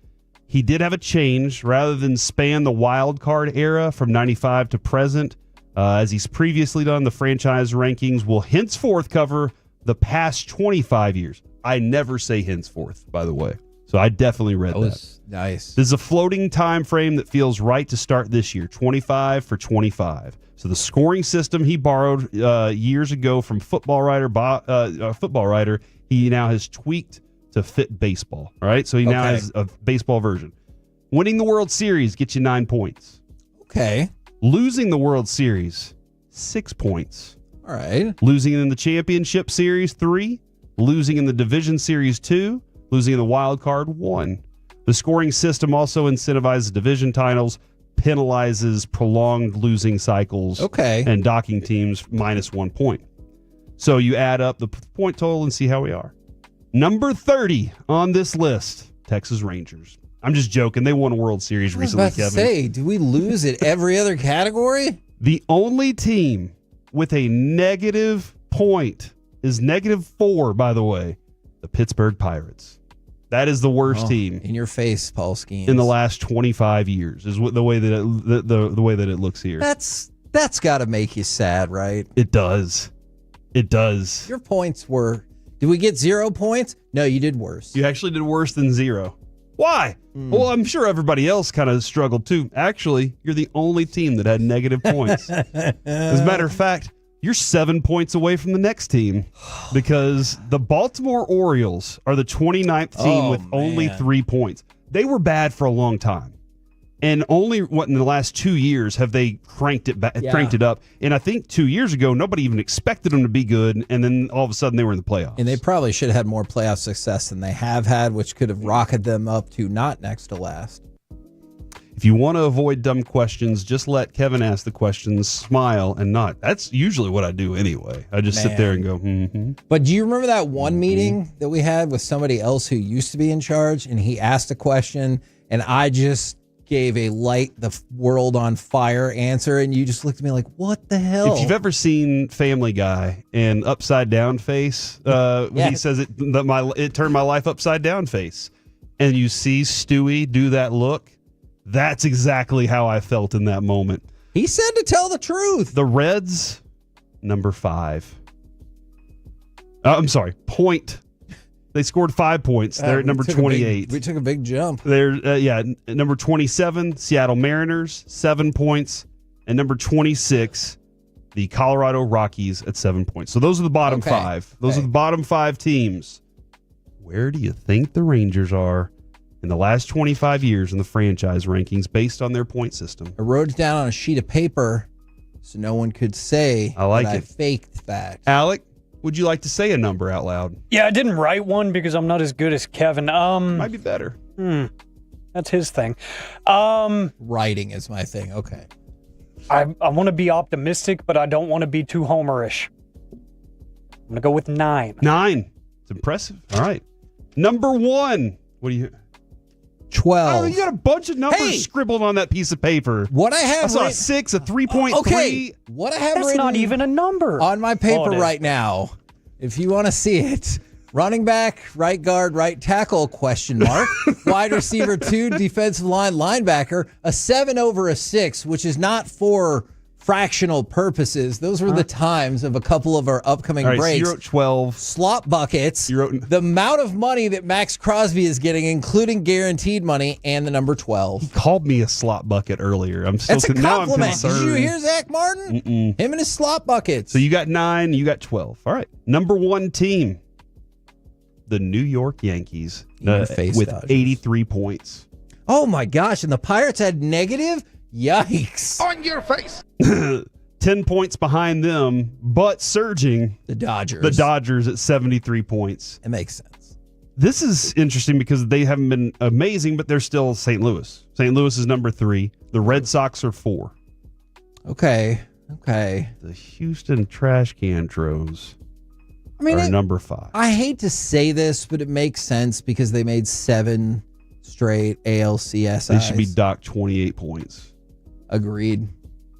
He did have a change rather than span the wild card era from 95 to present. As he's previously done, the franchise rankings will henceforth cover the past 25 years. I never say henceforth, by the way. So I definitely read that. Nice. This is a floating time frame that feels right to start this year, 25 for 25. So the scoring system he borrowed years ago from Football Writer, he now has tweaked to fit baseball. All right, so he now has a baseball version. Winning the World Series gets you 9 points. Okay. Losing the World Series, 6 points. All right. Losing in the Championship Series, 3. Losing in the Division Series, 2. Losing in the Wild Card, 1. The scoring system also incentivizes division titles, penalizes prolonged losing cycles, and docking teams minus 1 point. So you add up the point total and see how we are. Number 30 on this list, Texas Rangers. I'm just joking. They won a World Series recently, Kevin. I was about to say, do we lose at every other category? The only team with a negative point is -4, by the way, the Pittsburgh Pirates. That is the worst team. In your face, Paul Skeens. In the last 25 years is the way that the way that it looks here. That's got to make you sad, right? It does. It does. Your points were. Did we get 0 points? No, you did worse. You actually did worse than 0. Why? Well, I'm sure everybody else kind of struggled too. Actually, you're the only team that had negative points. As a matter of fact, you're 7 points away from the next team because the Baltimore Orioles are the 29th team with only 3 points. They were bad for a long time. And only in the last 2 years have they cranked it up. And I think 2 years ago, nobody even expected them to be good. And then all of a sudden they were in the playoffs. And they probably should have had more playoff success than they have had, which could have rocketed them up to not next to last. If you want to avoid dumb questions, just let Kevin ask the questions, smile, and nod. That's usually what I do anyway. I just sit there and go, But do you remember that one meeting that we had with somebody else who used to be in charge, and he asked a question, and I just gave a light the world on fire answer, and you just looked at me like, what the hell? If you've ever seen Family Guy and Upside Down Face, when he says it turned my life upside down face, and you see Stewie do that look, that's exactly how I felt in that moment. He said to tell the truth. The Reds, number 5. I'm sorry, point. They scored 5 points. They're at number 28. We took a big jump. They're number 27, Seattle Mariners, 7 points, and number 26, the Colorado Rockies at 7 points. So those are the bottom five. Those are the bottom 5 teams. Where do you think the Rangers are in the last 25 years in the franchise rankings based on their point system? I wrote it down on a sheet of paper so no one could say I faked that. Alec, would you like to say a number out loud? Yeah, I didn't write one because I'm not as good as Kevin. Might be better. That's his thing. Writing is my thing. Okay. I want to be optimistic, but I don't want to be too homerish. I'm going to go with 9. 9. It's impressive. All right. Number 1. What do you... 12. Oh, you got a bunch of numbers scribbled on that piece of paper. What I have I saw a 6, a 3.3. Okay. What I have That's not even a number. On my paper right now, if you want to see it, running back, right guard, right tackle, ? Wide receiver 2, defensive line, linebacker, a 7 over a 6, which is not for fractional purposes. Those were the times of a couple of our upcoming breaks. So you wrote 12. Slot buckets. The amount of money that Max Crosby is getting, including guaranteed money, and the number 12. He called me a slot bucket earlier. I'm still That's a now I'm compliment. concerned. Did you hear Zach Martin? Mm-mm. Him and his slot buckets. So you got 9, you got 12. All right. Number 1 team, the New York Yankees, with 83 points. Oh my gosh! And the Pirates had negative. Yikes! On your face. 10 points behind them, but surging the Dodgers. The Dodgers at 73 points. It makes sense. This is interesting because they haven't been amazing, but they're still St. Louis. St. Louis is number 3. The Red Sox are 4. Okay. The Houston Trash Can Tros are number 5. I hate to say this, but it makes sense because they made 7 straight ALCS. They should be docked 28 points. Agreed.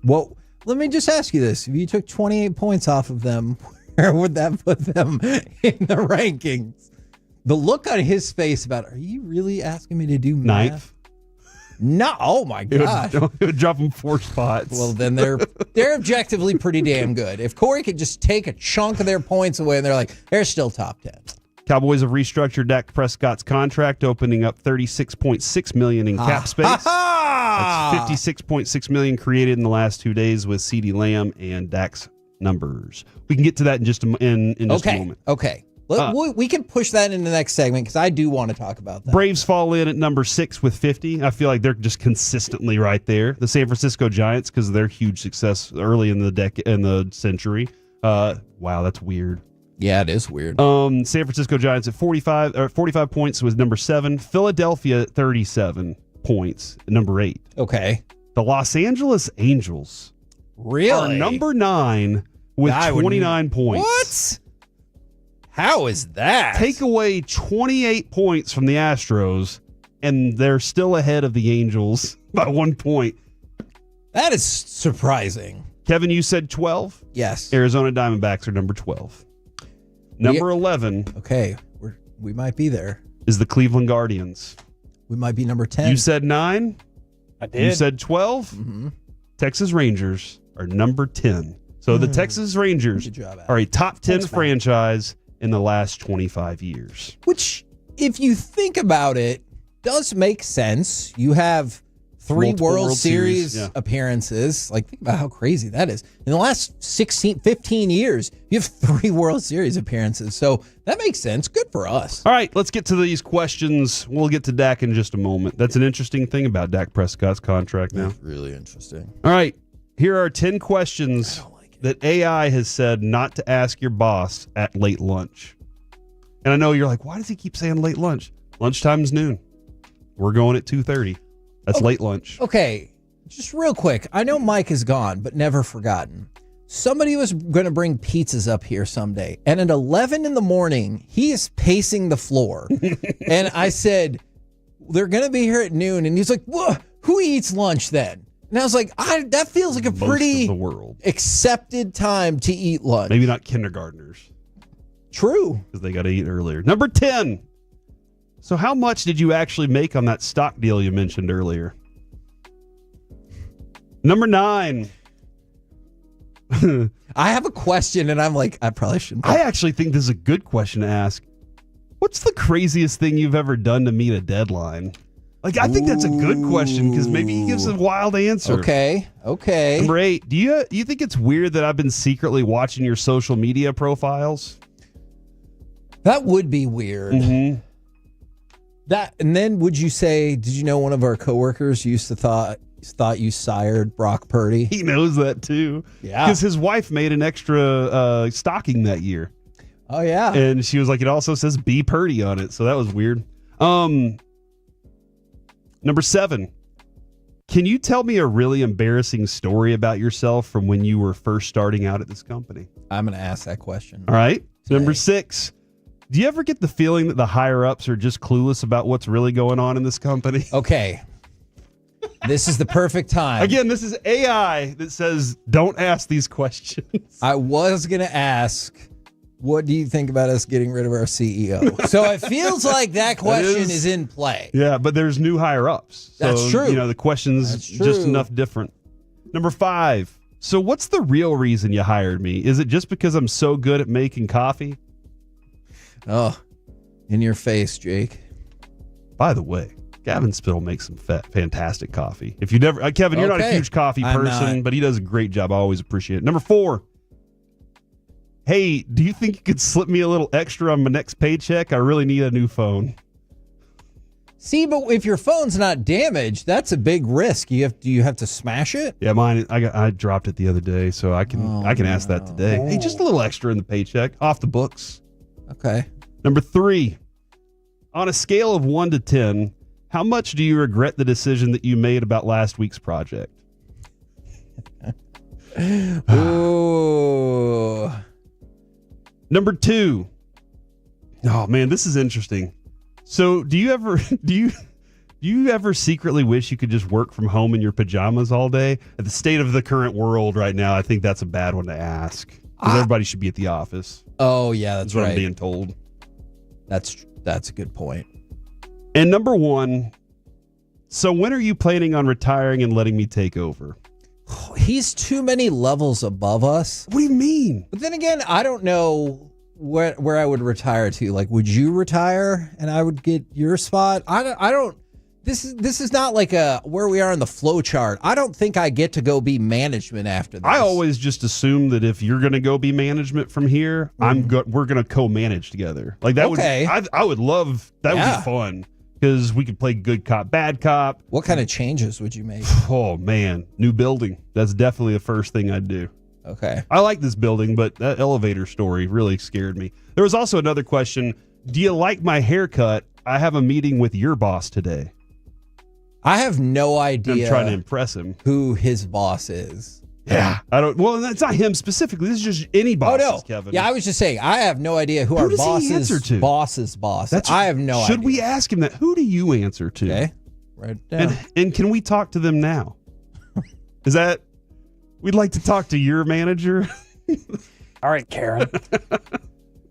Well, let me just ask you this. If you took 28 points off of them, where would that put them in the rankings? The look on his face about, are you really asking me to do math? 9th. No, oh my gosh. It would drop them 4 spots. Well, then they're objectively pretty damn good. If Corey could just take a chunk of their points away and they're like, they're still top 10. Cowboys have restructured Dak Prescott's contract, opening up $36.6 million in cap space. That's $56.6 million created in the last 2 days with CeeDee Lamb and Dak's numbers. We can get to that in just a moment. Okay. We can push that in the next segment because I do want to talk about that. Braves fall in at number 6 with 50. I feel like they're just consistently right there. The San Francisco Giants, because of their huge success early in the century. Wow, that's weird. Yeah, it is weird. San Francisco Giants at 45 points was number 7. Philadelphia at 37 points, number 8. Okay. The Los Angeles Angels are number 9 with 29 points. What? How is that? Take away 28 points from the Astros, and they're still ahead of the Angels by 1 point. That is surprising. Kevin, you said 12? Yes. Arizona Diamondbacks are number 12. Number 11. Okay, we might be there. Is the Cleveland Guardians. We might be number 10. You said 9? I did. You said 12? Mm-hmm. Texas Rangers are number 10. So the Texas Rangers are a top 10 franchise in the last 25 years. Which, if you think about it, does make sense. You have 3 Multiple World Series appearances. Like, think about how crazy that is. In the last 15 years, you have 3 World Series appearances. So that makes sense. Good for us. All right, let's get to these questions. We'll get to Dak in just a moment. That's an interesting thing about Dak Prescott's contract now. That's really interesting. All right, here are 10 questions that AI has said not to ask your boss at late lunch. And I know you're like, why does he keep saying late lunch? Lunchtime's noon. We're going at 2:30. That's late lunch. Okay, just real quick. I know Mike is gone, but never forgotten. Somebody was going to bring pizzas up here someday. And at 11 in the morning, he is pacing the floor. And I said, they're going to be here at noon. And he's like, whoa, who eats lunch then? And I was like, that feels like a pretty accepted time to eat lunch. Maybe not kindergartners. True. Because they got to eat earlier. Number 10. So how much did you actually make on that stock deal you mentioned earlier? Number 9. I have a question, and I'm like, I probably shouldn't. I actually think this is a good question to ask. What's the craziest thing you've ever done to meet a deadline? Like, I think that's a good question because maybe he gives a wild answer. Okay. Number 8, do you think it's weird that I've been secretly watching your social media profiles? That would be weird. Mm-hmm. And then would you say, did you know one of our coworkers used to thought you sired Brock Purdy? He knows that too. Yeah. Because his wife made an extra stocking that year. Oh, yeah. And she was like, it also says B Purdy on it. So that was weird. Number 7, can you tell me a really embarrassing story about yourself from when you were first starting out at this company? I'm going to ask that question. All right. Number 6, do you ever get the feeling that the higher-ups are just clueless about what's really going on in this company? Okay. This is the perfect time. Again, this is AI that says don't ask these questions. I was going to ask, what do you think about us getting rid of our CEO? So it feels like that question is in play. Yeah, but there's new higher-ups. So, That's true. You know, the question's just enough different. Number 5, so what's the real reason you hired me? Is it just because I'm so good at making coffee? Oh, in your face, Jake. By the way, Gavin Spittle makes some fantastic coffee. If you never, Kevin, you're not a huge coffee person, but he does a great job. I always appreciate it. Number 4, hey, do you think you could slip me a little extra on my next paycheck? I really need a new phone. See, but if your phone's not damaged, that's a big risk. Do you have to smash it? Yeah, mine. I dropped it the other day, so I can ask that today. Hey, just a little extra in the paycheck, off the books. Okay. Number 3, on a scale of 1 to 10, how much do you regret the decision that you made about last week's project? Ooh. Number 2. Oh man, this is interesting. So, do you ever secretly wish you could just work from home in your pajamas all day? At the state of the current world right now, I think that's a bad one to ask. Because everybody should be at the office. Oh yeah, that's what right. I'm being told. That's a good point. And number 1. So, when are you planning on retiring and letting me take over? He's too many levels above us. What do you mean? But then again, I don't know where I would retire to. Like, would you retire and I would get your spot? I don't. This is not like where we are in the flow chart. I don't think I get to go be management after this. I always just assume that if you're going to go be management from here, we're going to co-manage together. Like that I would love that. Would be fun because we could play good cop, bad cop. What kind of changes would you make? Oh man, new building. That's definitely the first thing I'd do. Okay. I like this building, but that elevator story really scared me. There was also another question. Do you like my haircut? I have a meeting with your boss today. I have no idea. I'm trying to impress him. Who his boss is. Yeah. I don't. Well, that's not him specifically. This is just any boss, Kevin. Yeah, I was just saying, I have no idea who our boss's boss. I have no idea. Should we ask him that? Who do you answer to? Okay. Write it down. And can we talk to them now? Is that... We'd like to talk to your manager. All right, Karen.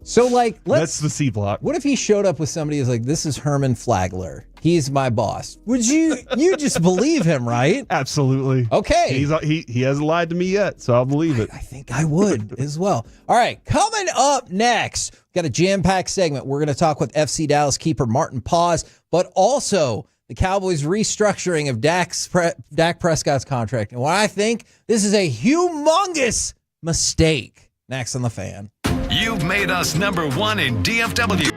So, like, that's the C block. What if he showed up with somebody who's like, this is Herman Flagler. He's my boss. Would you just believe him, right? Absolutely. Okay. He hasn't lied to me yet, so I'll believe it. I think I would as well. All right, coming up next, got a jam-packed segment. We're going to talk with FC Dallas keeper Martin Paz, but also the Cowboys restructuring of Dak Prescott's contract. And why I think this is a humongous mistake. Next on The Fan. You've made us number 1 in DFW.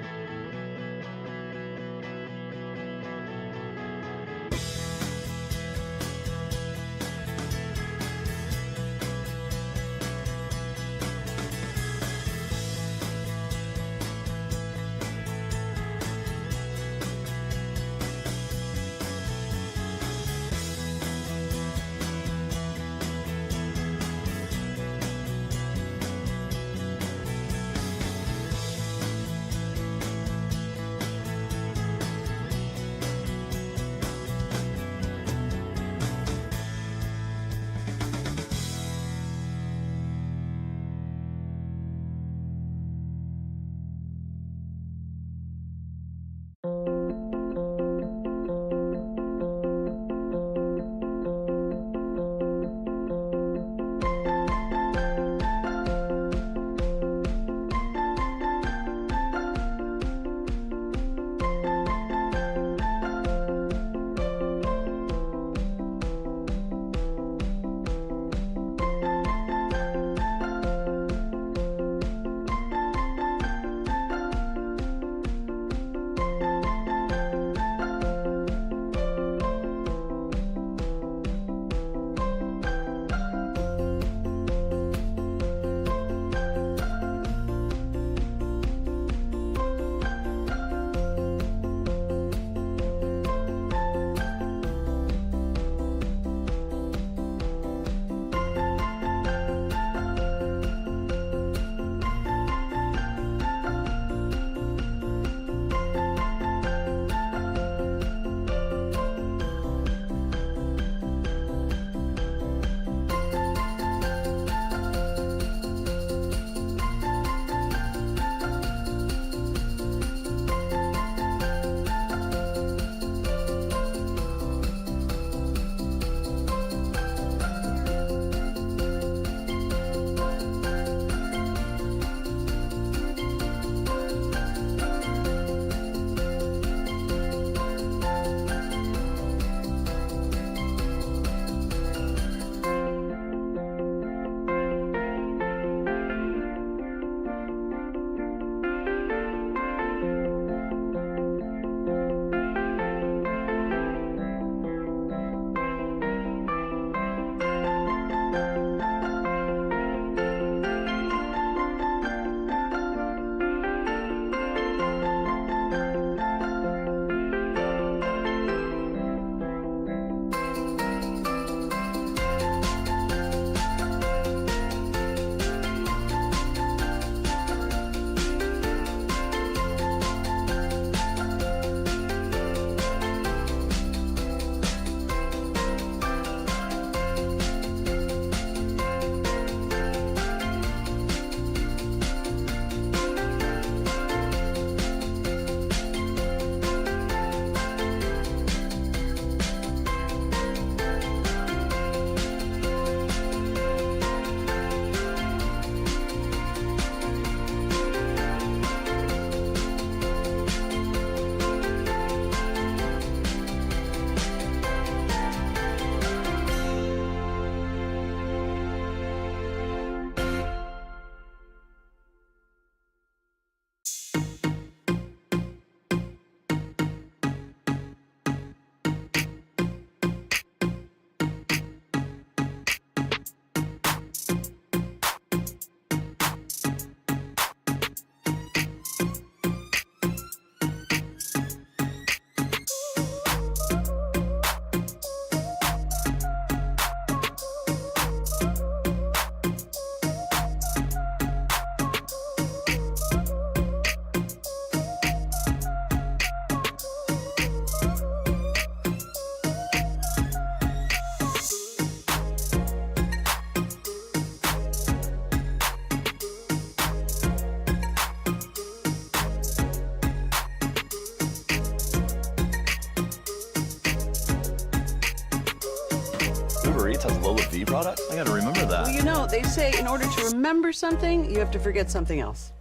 Uber Eats has lower fee products? I gotta remember that. Well, you know, they say in order to remember something, you have to forget something else.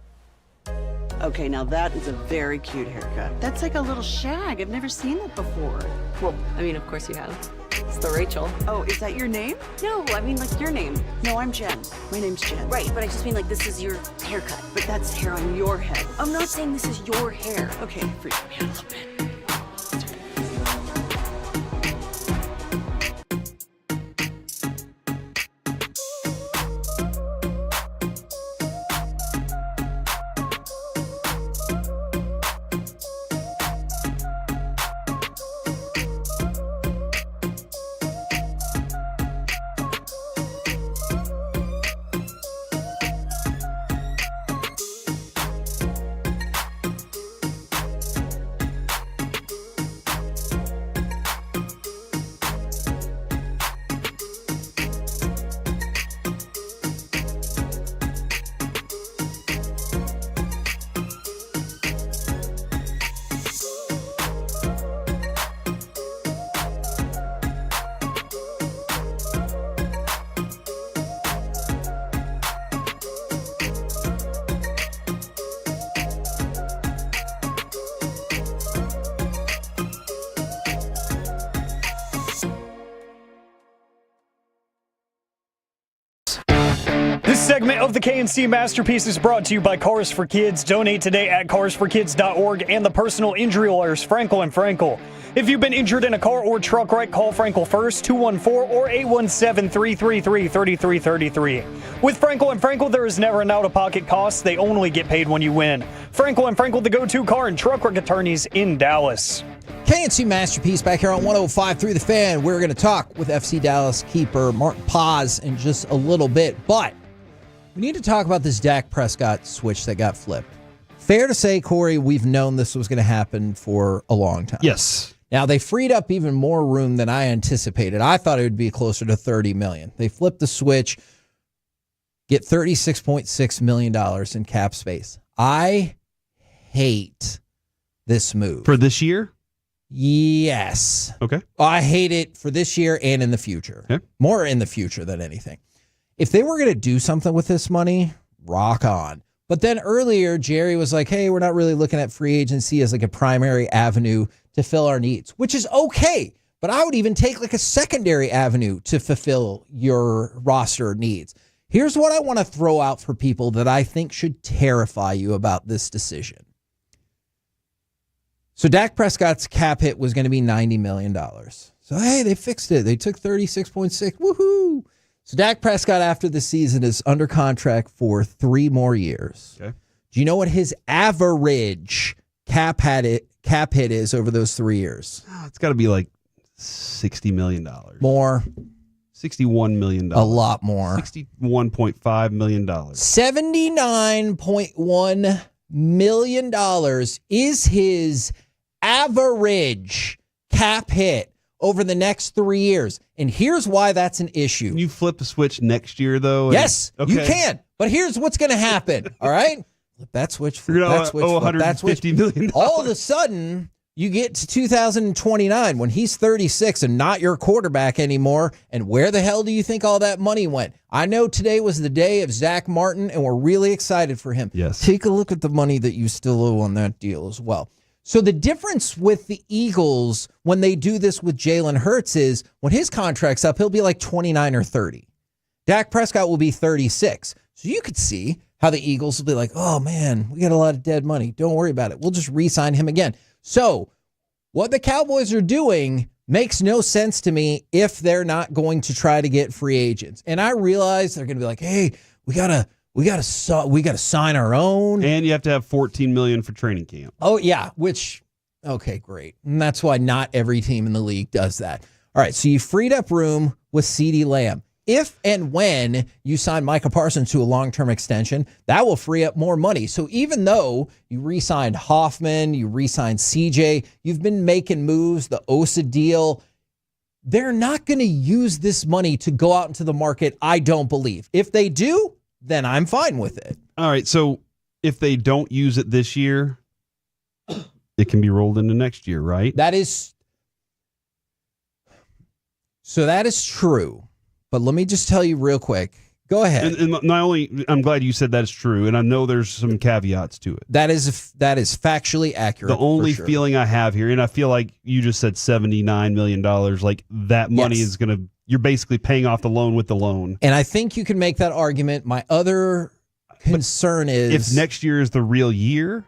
Okay, now that is a very cute haircut. That's like a little shag. I've never seen it before. Well, I mean, of course you have. It's the Rachel. Oh, is that your name? No, I mean, like your name. No, I'm Jen. My name's Jen. Right, but I just mean like this is your haircut. But that's hair on your head. I'm not saying this is your hair. Okay, freak me out a little bit. This segment of the KNC Masterpiece is brought to you by Cars for Kids. Donate today at carsforkids.org and the personal injury lawyers, Frankel & Frankel. If you've been injured in a car or truck wreck, call Frankel first, 214 or 817-333-3333. With Frankel & Frankel, there is never an out-of-pocket cost. They only get paid when you win. Frankel & Frankel, the go-to car and truck wreck attorneys in Dallas. KNC Masterpiece back here on 105 through the fan. We're going to talk with FC Dallas keeper Martin Paz in just a little bit, but we need to talk about this Dak Prescott switch that got flipped. Fair to say, Corey, we've known this was going to happen for a long time. Yes. Now, they freed up even more room than I anticipated. I thought it would be closer to $30 million. They flipped the switch, get $36.6 million in cap space. I hate this move. For this year? Yes. Okay. I hate it for this year and in the future. Okay. More in the future than anything. If they were going to do something with this money, rock on. But then earlier, Jerry was like, hey, we're not really looking at free agency as like a primary avenue to fill our needs, which is okay. But I would even take like a secondary avenue to fulfill your roster needs. Here's what I want to throw out for people that I think should terrify you about this decision. So Dak Prescott's cap hit was going to be $90 million. So, hey, they fixed it. They took 36.6. Woohoo. So Dak Prescott after the season is under contract for 3 more years. Okay. Do you know what his average cap hit is over those 3 years? Oh, it's got to be like $60 million. More. $61 million. A lot more. $61.5 million. $79.1 million is his average cap hit over the next 3 years. And here's why that's an issue. Can you flip the switch next year, though? Yes, you can. But here's what's going to happen, all right? Flip that switch, flip that switch, flip that switch. $150 million. All of a sudden, you get to 2029 when he's 36 and not your quarterback anymore. And where the hell do you think all that money went? I know today was the day of Zach Martin, and we're really excited for him. Yes. Take a look at the money that you still owe on that deal as well. So the difference with the Eagles when they do this with Jalen Hurts is when his contract's up, he'll be like 29 or 30. Dak Prescott will be 36. So you could see how the Eagles will be like, oh, man, we got a lot of dead money. Don't worry about it. We'll just re-sign him again. So what the Cowboys are doing makes no sense to me if they're not going to try to get free agents. And I realize they're going to be like, hey, we got to sign our own. And you have to have $14 million for training camp. Oh, yeah, which, okay, great. And that's why not every team in the league does that. All right, so you freed up room with CeeDee Lamb. If and when you sign Micah Parsons to a long-term extension, that will free up more money. So even though you re-signed Hoffman, you re-signed CJ, you've been making moves, the Osa deal, they're not going to use this money to go out into the market, I don't believe. If they do, then I'm fine with it. All right, so if they don't use it this year, it can be rolled into next year, right? That is... So that is true. But let me just tell you real quick. Go ahead. And not only, I'm glad you said that's true, and I know there's some caveats to it. That is factually accurate. The only for sure. feeling I have here, and I feel like you just said $79 million, like that money is going to, you're basically paying off the loan with the loan. And I think you can make that argument. My other concern is if next year is the real year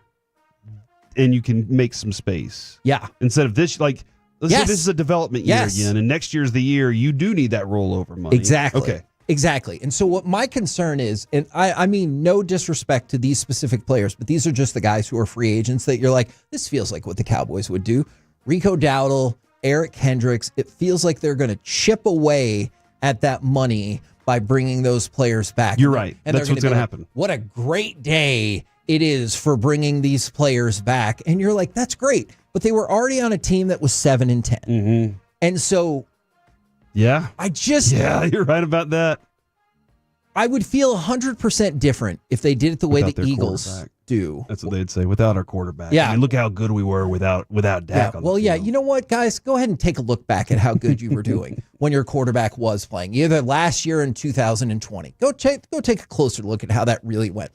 and you can make some space. Yeah. Instead of this, like, let's say this is a development year again, and next year's the year you do need that rollover money. Exactly. Okay. Exactly. And so what my concern is, and I mean no disrespect to these specific players, but these are just the guys who are free agents that you're like, this feels like what the Cowboys would do. Rico Dowdle, Eric Hendricks, it feels like they're going to chip away at that money by bringing those players back. You're right. And That's what's going to happen. What a great day it is for bringing these players back. And you're like, that's great. But they were already on a team that was 7-10. Mm-hmm. And so yeah, yeah, you're right about that. I would feel 100% different if they did it the way the Eagles do. That's what they'd say. Without our quarterback. Yeah. I mean, look how good we were without Dak. Yeah. Well, yeah. You know what, guys? Go ahead and take a look back at how good you were doing when your quarterback was playing, either last year in 2020. Go take a closer look at how that really went.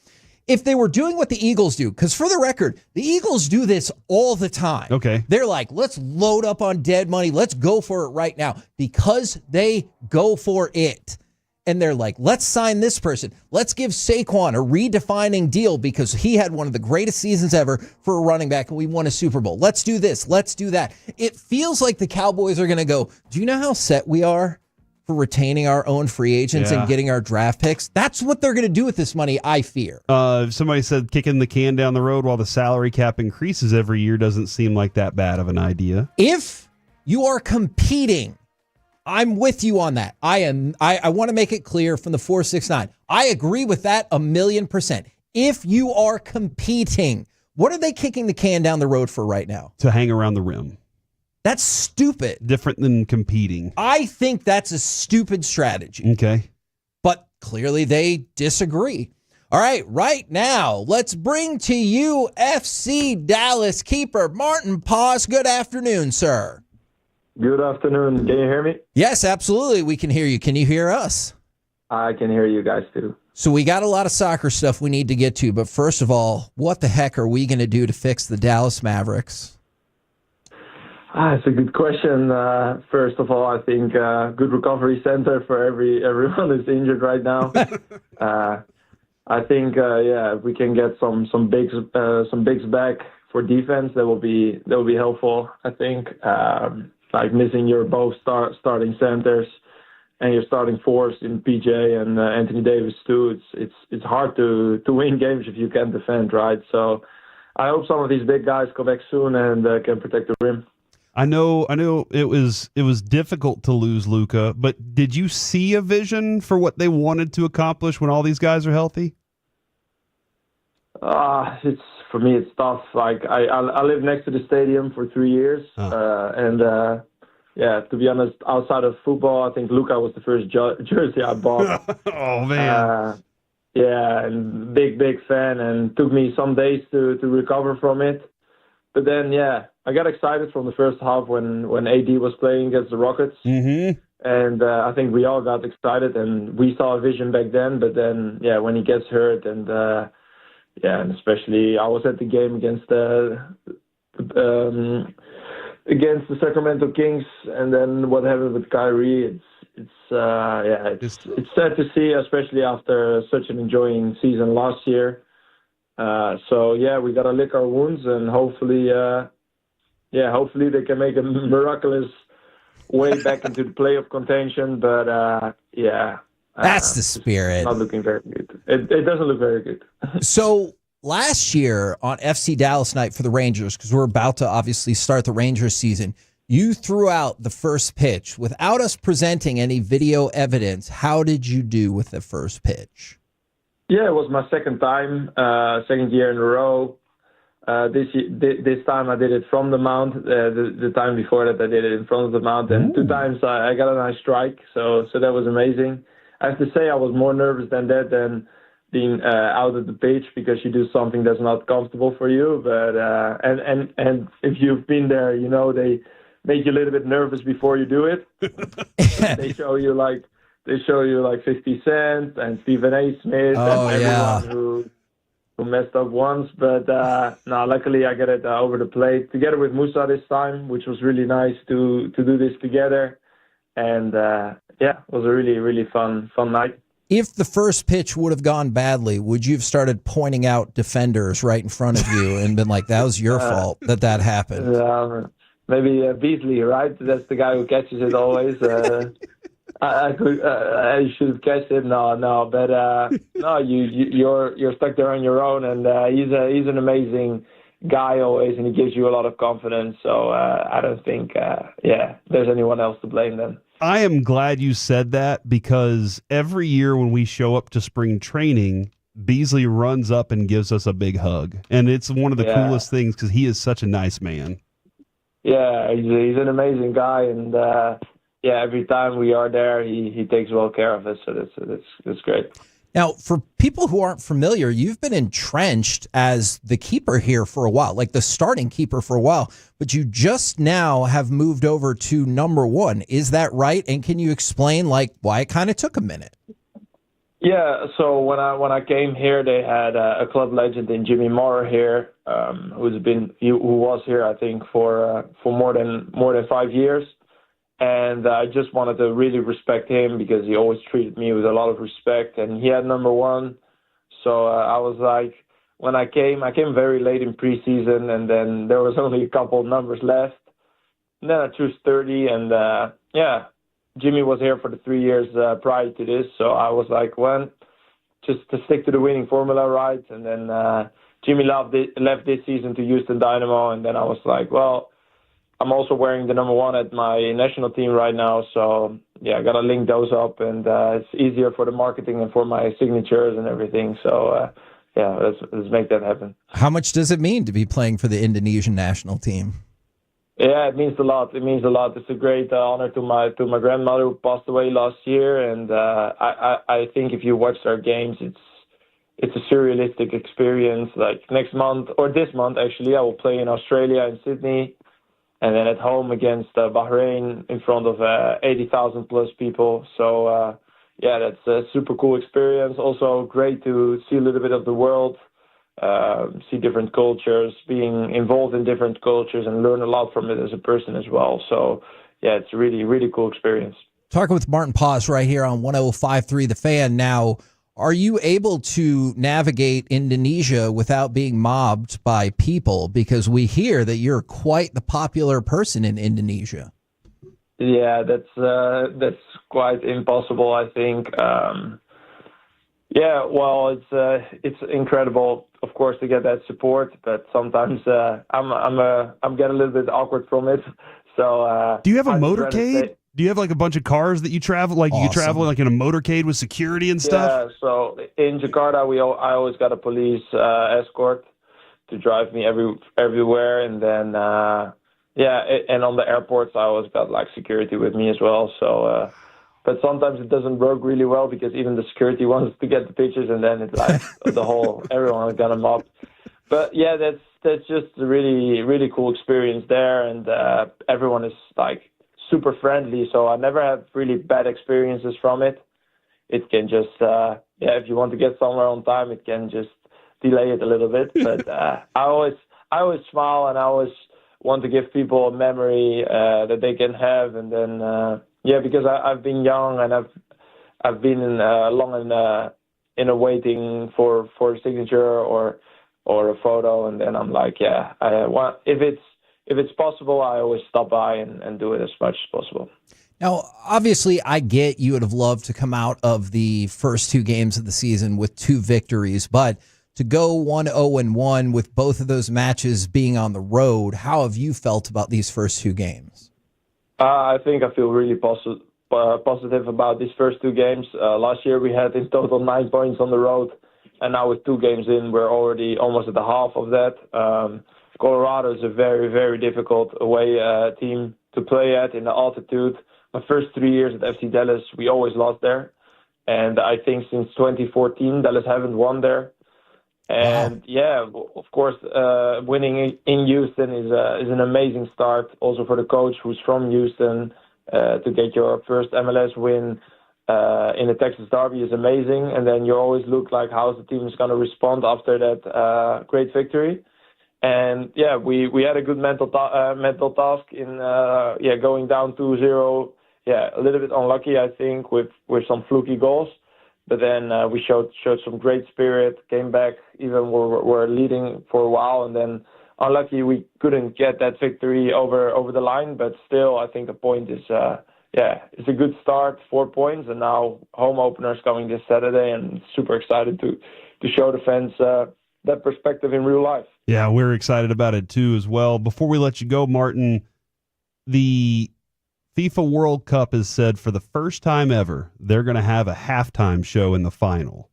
If they were doing what the Eagles do, because for the record, the Eagles do this all the time. Okay. They're like, let's load up on dead money. Let's go for it right now, because they go for it. And they're like, let's sign this person. Let's give Saquon a redefining deal because he had one of the greatest seasons ever for a running back and we won a Super Bowl. Let's do this. Let's do that. It feels like the Cowboys are going to go, do you know how set we are for retaining our own free agents and getting our draft picks? That's what they're going to do with this money, I fear. Somebody said kicking the can down the road while the salary cap increases every year doesn't seem like that bad of an idea. If you are competing, I'm with you on that. I want to make it clear from the 469. I agree with that 1,000,000%. If you are competing, what are they kicking the can down the road for right now? To hang around the rim. That's stupid. Different than competing. I think that's a stupid strategy. Okay. But clearly they disagree. All right now, let's bring to you FC Dallas keeper Martin Paz. Good afternoon, sir. Good afternoon. Can you hear me? Yes, absolutely. We can hear you. Can you hear us? I can hear you guys too. So we got a lot of soccer stuff we need to get to. But first of all, what the heck are we going to do to fix the Dallas Mavericks? It's a good question. First of all, I think good recovery center for everyone who's injured right now. I think if we can get some bigs back for defense, that will be helpful. I think like missing your both starting centers and your starting fours in PJ and Anthony Davis too. It's hard to win games if you can't defend, right? So I hope some of these big guys come back soon and can protect the rim. I know it was difficult to lose Luka, but did you see a vision for what they wanted to accomplish when all these guys are healthy? For me, it's tough. Like I lived next to the stadium for 3 years, and to be honest, outside of football, I think Luka was the first jersey I bought. Oh man, and big fan, and took me some days to recover from it. But then, I got excited from the first half when AD was playing against the Rockets. Mm-hmm. And I think we all got excited, and we saw a vision back then. But then, when he gets hurt, and especially I was at the game against the Sacramento Kings, and then what happened with Kyrie, it's sad to see, especially after such an enjoying season last year. We got to lick our wounds, and hopefully they can make a miraculous way back into the playoff contention. But that's the spirit. It's not looking very good. It doesn't look very good. So last year on FC Dallas night for the Rangers, because we're about to obviously start the Rangers season, you threw out the first pitch without us presenting any video evidence. How did you do with the first pitch? Yeah, it was my second year in a row. This time I did it from the mound. The time before that I did it in front of the mound, and 2 times I got a nice strike. So that was amazing. I have to say I was more nervous than being out of the pitch, because you do something that's not comfortable for you. But and if you've been there, you know they make you a little bit nervous before you do it. They show you like 50 Cent and Stephen A. Smith and everyone who messed up once. But no, luckily I get it over the plate together with Musa this time, which was really nice to do this together. And it was a really, really fun night. If the first pitch would have gone badly, would you have started pointing out defenders right in front of you and been like, that was your fault that happened? Maybe Beasley, right? That's the guy who catches it always. I should have catched it. No, but no, you're stuck there on your own, and he's an amazing guy always, and he gives you a lot of confidence. So I don't think there's anyone else to blame then. I am glad you said that, because every year when we show up to spring training, Beasley runs up and gives us a big hug. And it's one of the coolest things because he is such a nice man. Yeah, he's an amazing guy. And every time we are there, he takes well care of us. So that's great. Now, for people who aren't familiar, you've been entrenched as the keeper here for a while, like the starting keeper for a while, but you just now have moved over to number one. Is that right? And can you explain why it kind of took a minute? Yeah, so when I came here, they had a club legend in Jimmy Moore here, who was here I think for more than 5 years. And I just wanted to really respect him because he always treated me with a lot of respect. And he had number one. So I was like, when I came very late in preseason, and then there was only a couple of numbers left. And then I chose 30. And Jimmy was here for the 3 years prior to this. So I was like, well, just to stick to the winning formula, right? And then Jimmy left this season to Houston Dynamo. And then I was like, well, I'm also wearing the number one at my national team right now. So, I got to link those up, and it's easier for the marketing and for my signatures and everything. So, let's make that happen. How much does it mean to be playing for the Indonesian national team? Yeah, it means a lot. It means a lot. It's a great honor to my grandmother who passed away last year. And I think if you watch our games, it's a surrealistic experience. Like next month, or this month actually, I will play in Australia in Sydney. And then at home against Bahrain in front of 80,000 plus people. So, that's a super cool experience. Also great to see a little bit of the world, see different cultures, being involved in different cultures, and learn a lot from it as a person as well. So, it's a really, really cool experience. Talking with Martin Paz right here on 105.3 The Fan. Now, are you able to navigate Indonesia without being mobbed by people? Because we hear that you're quite the popular person in Indonesia. Yeah, that's quite impossible, I think. It's incredible, of course, to get that support, but sometimes I'm getting a little bit awkward from it. So, do you have a motorcade? Do you have a bunch of cars that you travel? You travel in a motorcade with security and stuff? Yeah, so in Jakarta, I always got a police escort to drive me everywhere. And then, and on the airports, I always got security with me as well. So, but sometimes it doesn't work really well because even the security wants to get the pictures, and then it's everyone is gonna mob. But yeah, that's just a really, really cool experience there. And everyone is super friendly, so I never had really bad experiences from it. It can just, if you want to get somewhere on time, it can just delay it a little bit. But I always smile, and I always want to give people a memory that they can have. And then, because I've been young, and I've been long in a waiting for a signature or a photo, and then I'm like, if it's possible, I always stop by and do it as much as possible. Now, obviously, I get you would have loved to come out of the first two games of the season with 2 victories, but to go 1-0-1 with both of those matches being on the road, how have you felt about these first 2 games? I think I feel really positive about these first 2 games. Last year, we had in total 9 points on the road, and now with 2 games in, we're already almost at the half of that. Colorado is a very, very difficult away team to play at in the altitude. My first 3 years at FC Dallas, we always lost there. And I think since 2014, Dallas haven't won there. And yeah, of course, winning in Houston is an amazing start. Also for the coach who's from Houston, to get your first MLS win in the Texas Derby is amazing. And then you always look like how's the team is going to respond after that great victory. And yeah, we had a good mental task in going down 2-0. Yeah, a little bit unlucky, I think, with some fluky goals. But then we showed some great spirit, came back even we're leading for a while, and then unlucky we couldn't get that victory over the line. But still, I think the point is it's a good start, 4 points, and now home openers coming this Saturday, and super excited to show the fans that perspective in real life. Yeah, we're excited about it too as well. Before we let you go, Martin, the FIFA World Cup has said for the first time ever they're going to have a halftime show in the final.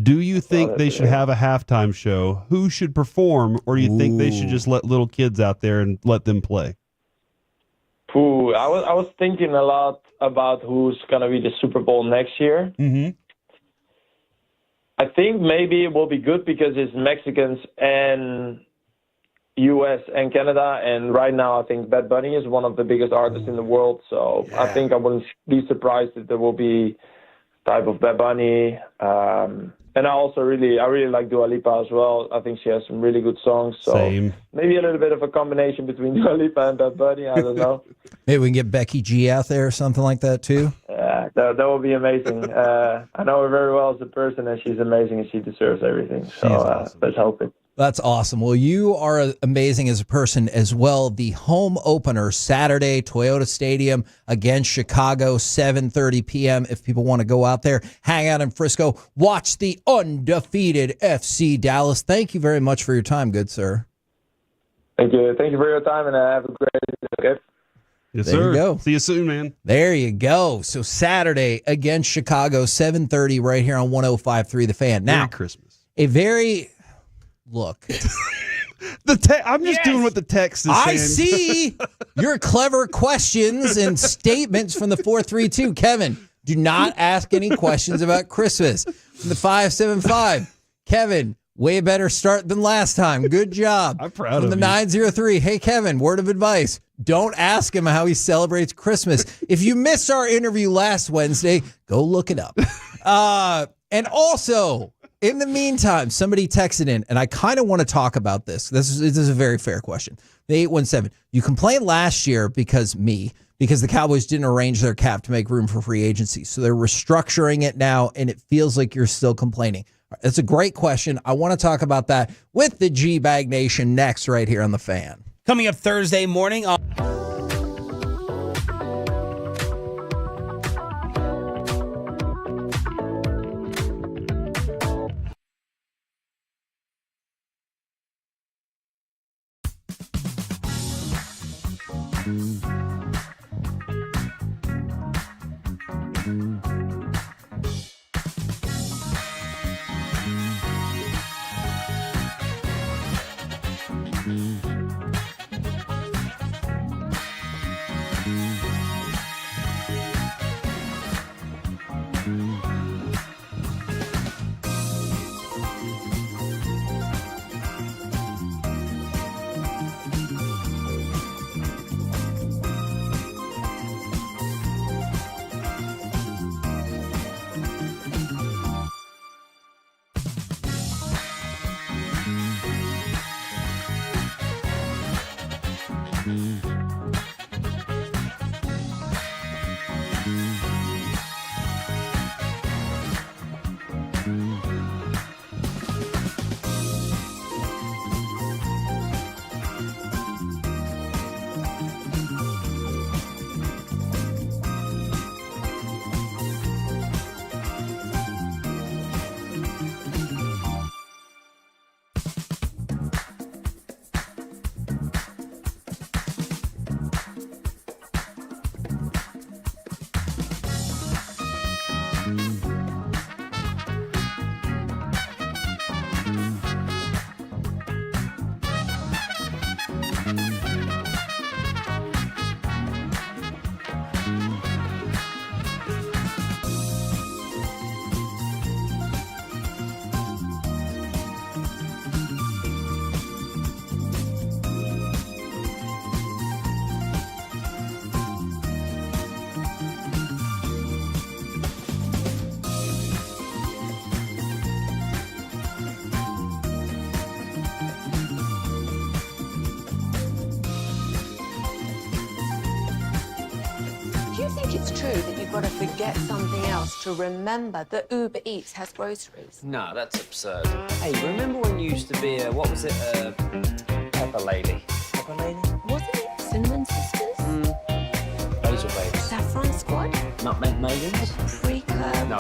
Do you think they should have a halftime show? Who should perform, or do you think they should just let little kids out there and let them play? I was thinking a lot about who's going to be the Super Bowl next year. Mm-hmm. I think maybe it will be good because it's Mexicans and U.S. and Canada, and right now I think Bad Bunny is one of the biggest artists in the world, so I think I wouldn't be surprised if there will be type of Bad Bunny. And I really like Dua Lipa as well. I think she has some really good songs. So Same. Maybe a little bit of a combination between Dua Lipa and Bad Bunny. I don't know. Maybe we can get Becky G out there or something like that too. Yeah, that would be amazing. I know her very well as a person, and she's amazing, and she deserves everything. So awesome. Let's hope it. That's awesome. Well, you are amazing as a person as well. The home opener Saturday, Toyota Stadium against Chicago, 7:30 p.m. If people want to go out there, hang out in Frisco, watch the undefeated FC Dallas. Thank you very much for your time, good sir. Thank you. Thank you for your time, and have a great day. Yes, there sir. You go. See you soon, man. There you go. So Saturday against Chicago, 7:30 right here on 105.3 The Fan. Now, Merry Christmas. Look. I'm just doing what the text is saying. I see your clever questions and statements from the 432. Kevin, do not ask any questions about Christmas. From the 575, Kevin, way better start than last time. Good job. I'm proud From of the you. 903, hey, Kevin, word of advice. Don't ask him how he celebrates Christmas. If you missed our interview last Wednesday, go look it up. And also, in the meantime, somebody texted in, and I kind of want to talk about this. This is a very fair question. The 817, you complained last year because the Cowboys didn't arrange their cap to make room for free agency. So they're restructuring it now, and it feels like you're still complaining. That's a great question. I want to talk about that with the G-Bag Nation next right here on The Fan. Coming up Thursday morning. think it's true that you've got to forget something else to remember that Uber Eats has groceries? No, that's absurd. Hey, remember when you used to be a, what was it, Pepper Lady? Pepper Lady? Wasn't it Cinnamon Sisters? Basil Baby. Saffron Squad? Nutmeg Maidens? Pre-Curb? No.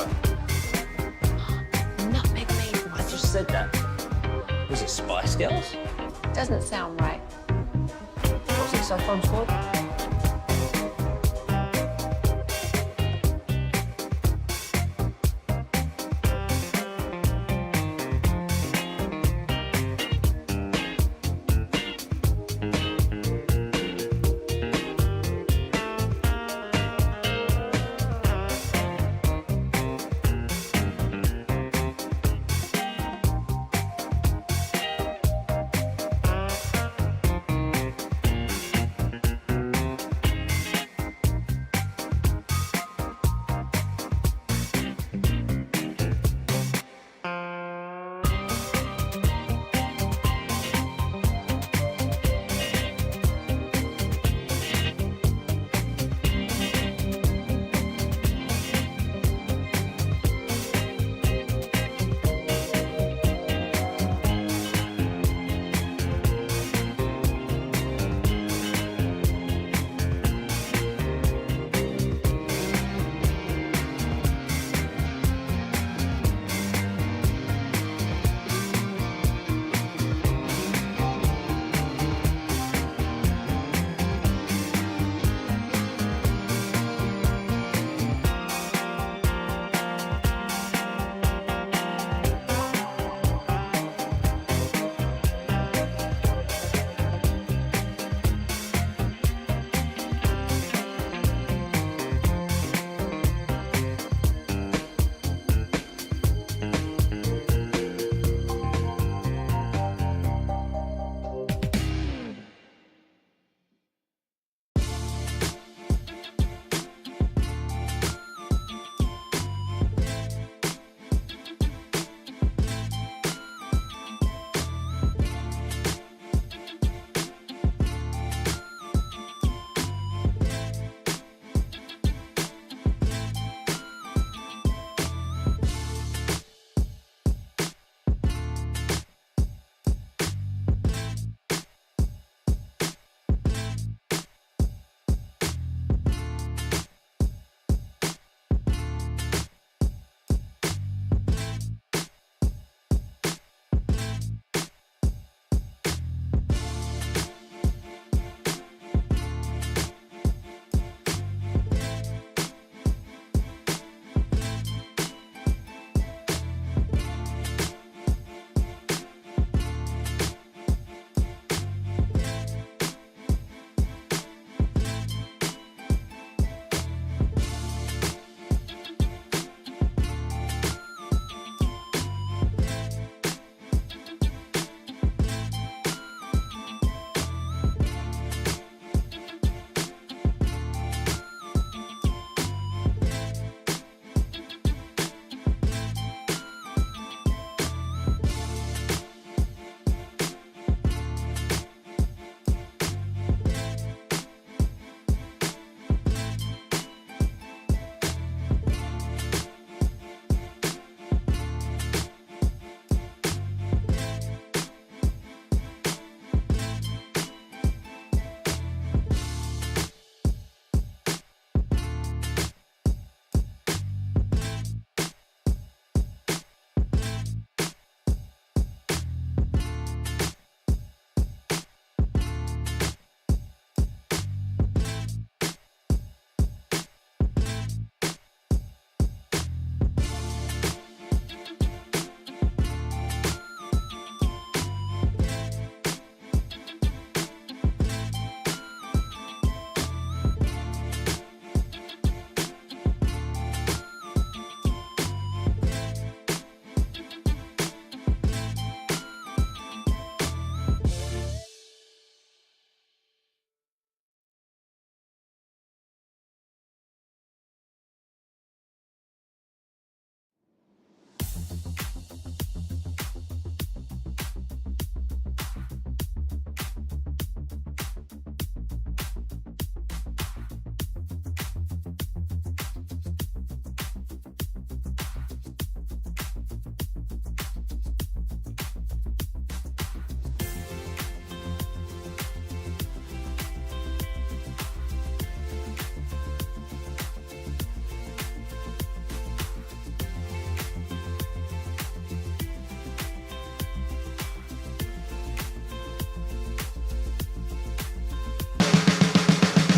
Nutmeg Maidens? I just said that. Was it Spice Girls? Doesn't sound right. Was it Saffron Squad?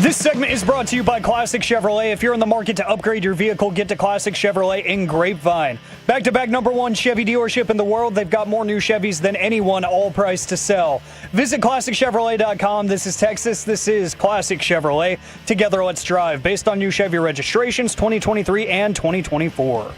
This segment is brought to you by Classic Chevrolet. If you're in the market to upgrade your vehicle, get to Classic Chevrolet in Grapevine. Back-to-back #1 Chevy dealership in the world. They've got more new Chevys than anyone, all priced to sell. Visit ClassicChevrolet.com. This is Texas. This is Classic Chevrolet. Together, let's drive. Based on new Chevy registrations, 2023 and 2024.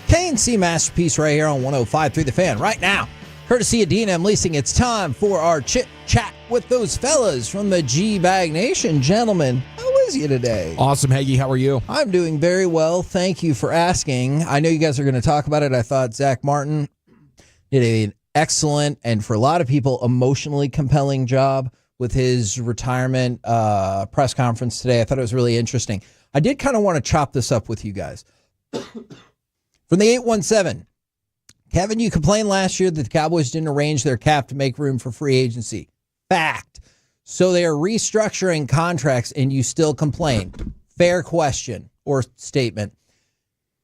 K&C Masterpiece right here on 105.3 The Fan right now. Courtesy of D&M Leasing, it's time for our chit-chat with those fellas from the G-Bag Nation. Gentlemen, how is you today? Awesome, Hagee. How are you? I'm doing very well. Thank you for asking. I know you guys are going to talk about it. I thought Zach Martin did an excellent and, for a lot of people, emotionally compelling job with his retirement press conference today. I thought it was really interesting. I did kind of want to chop this up with you guys. From the 817, Kevin, you complained last year that the Cowboys didn't arrange their cap to make room for free agency. Fact. So they are restructuring contracts and you still complain. Fair question or statement.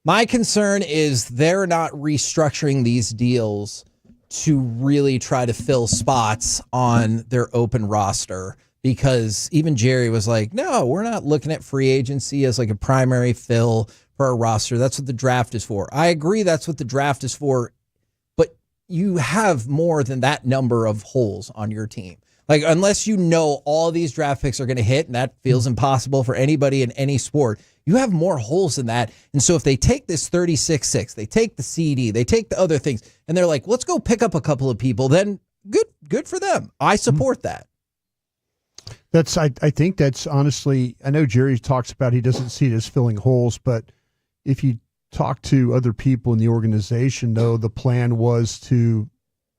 My concern is they're not restructuring these deals to really try to fill spots on their open roster, because even Jerry was like, no, we're not looking at free agency as like a primary fill for our roster. That's what the draft is for. I agree that's what the draft is for, but you have more than that number of holes on your team. Like, unless you know all these draft picks are going to hit, and that feels impossible for anybody in any sport, you have more holes than that. And so if they take this 36-6, they take the CD, they take the other things, and they're like, let's go pick up a couple of people, then good for them. I support that. I think that's honestly, I know Jerry talks about he doesn't see it as filling holes, but if you talk to other people in the organization, though, the plan was to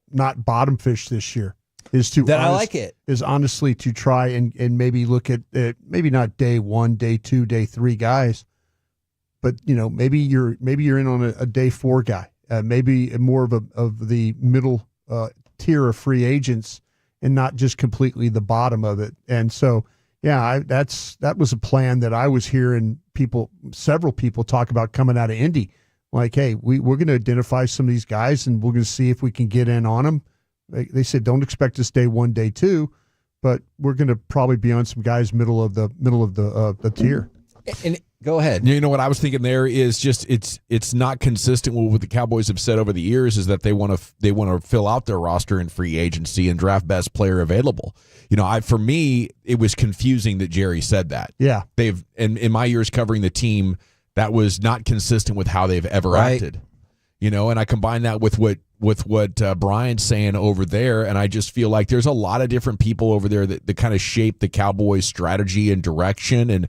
not bottom fish this year. I like it. Is honestly to try and maybe look at maybe not day 1, day 2, day 3 guys, but maybe you're in on a day 4 guy, maybe more of the middle tier of free agents, and not just completely the bottom of it. And so, yeah, that was a plan that I was hearing several people talk about coming out of Indy. Like, hey, we're going to identify some of these guys and we're going to see if we can get in on them. They said, don't expect us day 1, day 2, but we're going to probably be on some guys middle of the tier. And go ahead. You know what I was thinking there is just it's not consistent with what the Cowboys have said over the years, is that they want to fill out their roster in free agency and draft best player available. For me, it was confusing that Jerry said that. Yeah. They've in my years covering the team, that was not consistent with how they've ever acted. And I combine that with what Brian's saying over there, and I just feel like there's a lot of different people over there that kind of shape the Cowboys' strategy and direction, and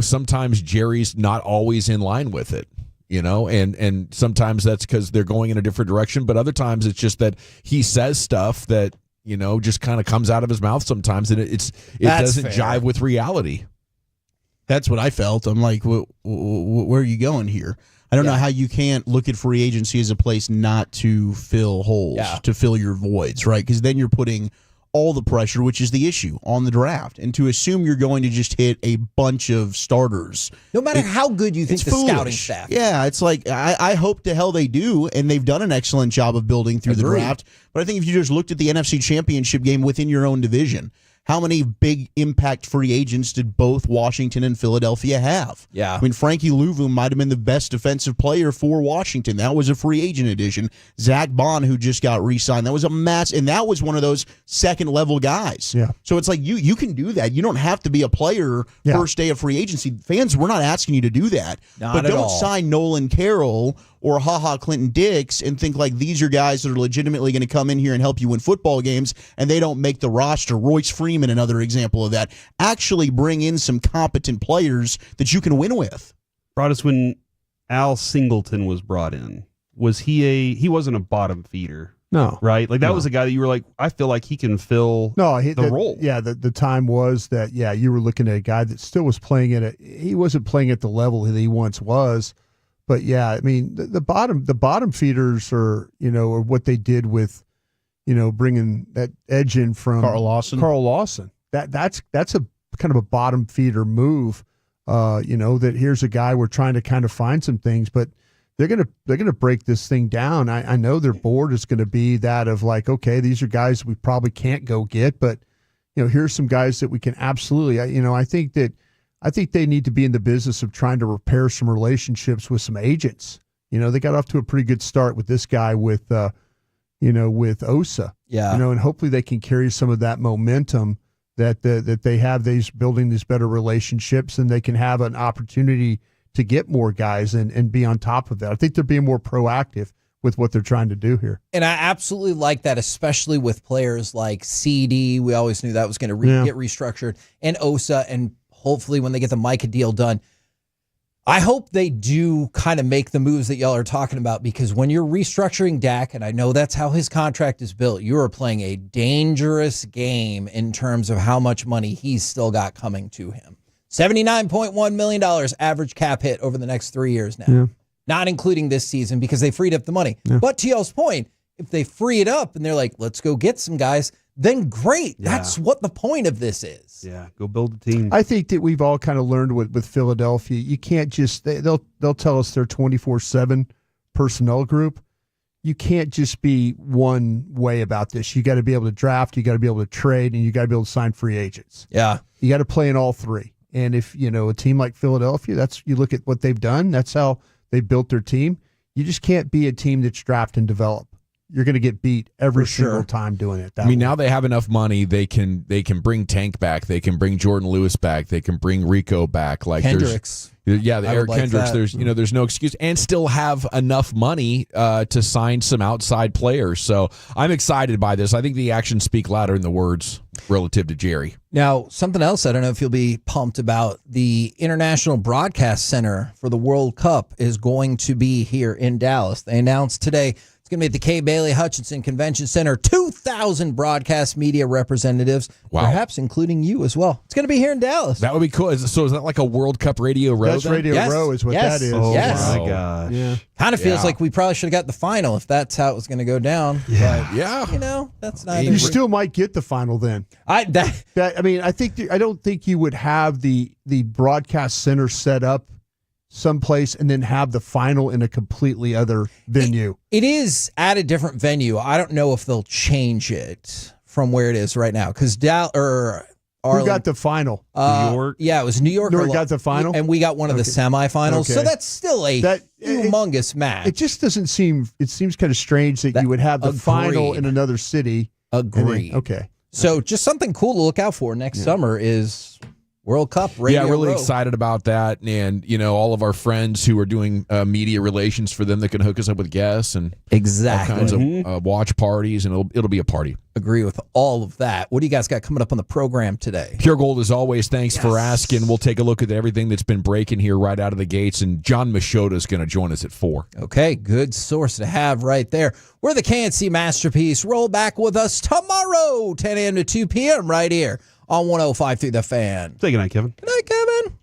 sometimes Jerry's not always in line with it, and sometimes that's because they're going in a different direction, but other times it's just that he says stuff that just kind of comes out of his mouth sometimes, and it doesn't jive with reality. That's what I felt. I'm like, where are you going here? I don't know how you can't look at free agency as a place not to fill holes, to fill your voids, right? Because then you're putting all the pressure, which is the issue, on the draft. And to assume you're going to just hit a bunch of starters. No matter how good you think the scouting staff is. Yeah, it's like, I hope to hell they do, and they've done an excellent job of building through the draft. But I think if you just looked at the NFC Championship game within your own division, how many big impact free agents did both Washington and Philadelphia have? Yeah. I mean, Frankie Louvu might have been the best defensive player for Washington. That was a free agent addition. Zach Bond, who just got re-signed, that was a mass, and that was one of those second-level guys. Yeah. So it's like you can do that. You don't have to be a player first day of free agency. Fans, we're not asking you to do that. Not but at don't all. sign Nolan Carroll or Clinton Dix and think like these are guys that are legitimately going to come in here and help you win football games, and they don't make the roster. Royce Freeman, another example of that. Actually bring in some competent players that you can win with. Brought us when Al Singleton was brought in. Was he wasn't a bottom feeder. No. Right? Like that was a guy that you were like, I feel like he can fill the role. Yeah, the time was that, you were looking at a guy that still was playing he wasn't playing at the level that he once was. But yeah, I mean, the bottom feeders are, are what they did with, bringing that edge in from Carl Lawson. That's a kind of a bottom feeder move. That here's a guy we're trying to kind of find some things, but they're gonna break this thing down. I know their board is going to be that of like, okay, these are guys we probably can't go get, but here's some guys that we can absolutely. I think that I think they need to be in the business of trying to repair some relationships with some agents. They got off to a pretty good start with this guy with Osa. Yeah. And hopefully they can carry some of that momentum that they have building these better relationships, and they can have an opportunity to get more guys and be on top of that. I think they're being more proactive with what they're trying to do here. And I absolutely like that, especially with players like CD. We always knew that was going to get restructured, and Osa, and hopefully when they get the Micah deal done, I hope they do kind of make the moves that y'all are talking about, because when you're restructuring Dak, and I know that's how his contract is built, you are playing a dangerous game in terms of how much money he's still got coming to him. $79.1 million average cap hit over the next 3 years now. Yeah. Not including this season because they freed up the money. Yeah. But to y'all's point, if they free it up and they're like, let's go get some guys, then great. Yeah. That's what the point of this is. Yeah, go build a team. I think that we've all kind of learned with Philadelphia, you can't just, they'll tell us they're 24/7 personnel group. You can't just be one way about this. You got to be able to draft, you got to be able to trade, and you got to be able to sign free agents. Yeah. You got to play in all three. And if, a team like Philadelphia, you look at what they've done, that's how they built their team. You just can't be a team that's draft and develop. You're going to get beat every single time doing it. Now they have enough money. They can bring Tank back. They can bring Jordan Lewis back. They can bring Rico back. Like Kendricks. Eric Kendricks. That. There's no excuse, and still have enough money to sign some outside players. So I'm excited by this. I think the actions speak louder than the words relative to Jerry. Now, something else I don't know if you'll be pumped about. The International Broadcast Center for the World Cup is going to be here in Dallas. They announced today it's going to be at the Kay Bailey Hutchinson Convention Center. 2,000 broadcast media representatives, perhaps including you as well. It's going to be here in Dallas. That would be cool. So is that like a World Cup Radio Row? That's Radio Row is what that is. Oh, yes. my gosh. Yeah. Kind of feels like we probably should have got the final if that's how it was going to go down. Yeah. But, that's not. You still might get the final then. I don't think you would have the broadcast center set up someplace and then have the final in a completely other venue. It is at a different venue. I don't know if they'll change it from where it is right now, because Who got the final? New York? Yeah, it was New York. New York got the final? And we got one of the semifinals. Okay. So that's still a humongous match. It just doesn't seem, it seems kind of strange that you would have the final in another city. Agreed. Okay. So just something cool to look out for next summer is World Cup Radio Yeah, really Row. excited about that. And, all of our friends who are doing media relations for them that can hook us up with guests and all kinds of watch parties, and it'll be a party. Agree with all of that. What do you guys got coming up on the program today? Pure Gold, as always, thanks for asking. We'll take a look at everything that's been breaking here right out of the gates, and John Machota is going to join us at 4. Okay, good source to have right there. We're the KNC Masterpiece. Roll back with us tomorrow, 10 a.m. to 2 p.m. right here on 105.3 The Fan. Say goodnight, Kevin. Good night, Kevin.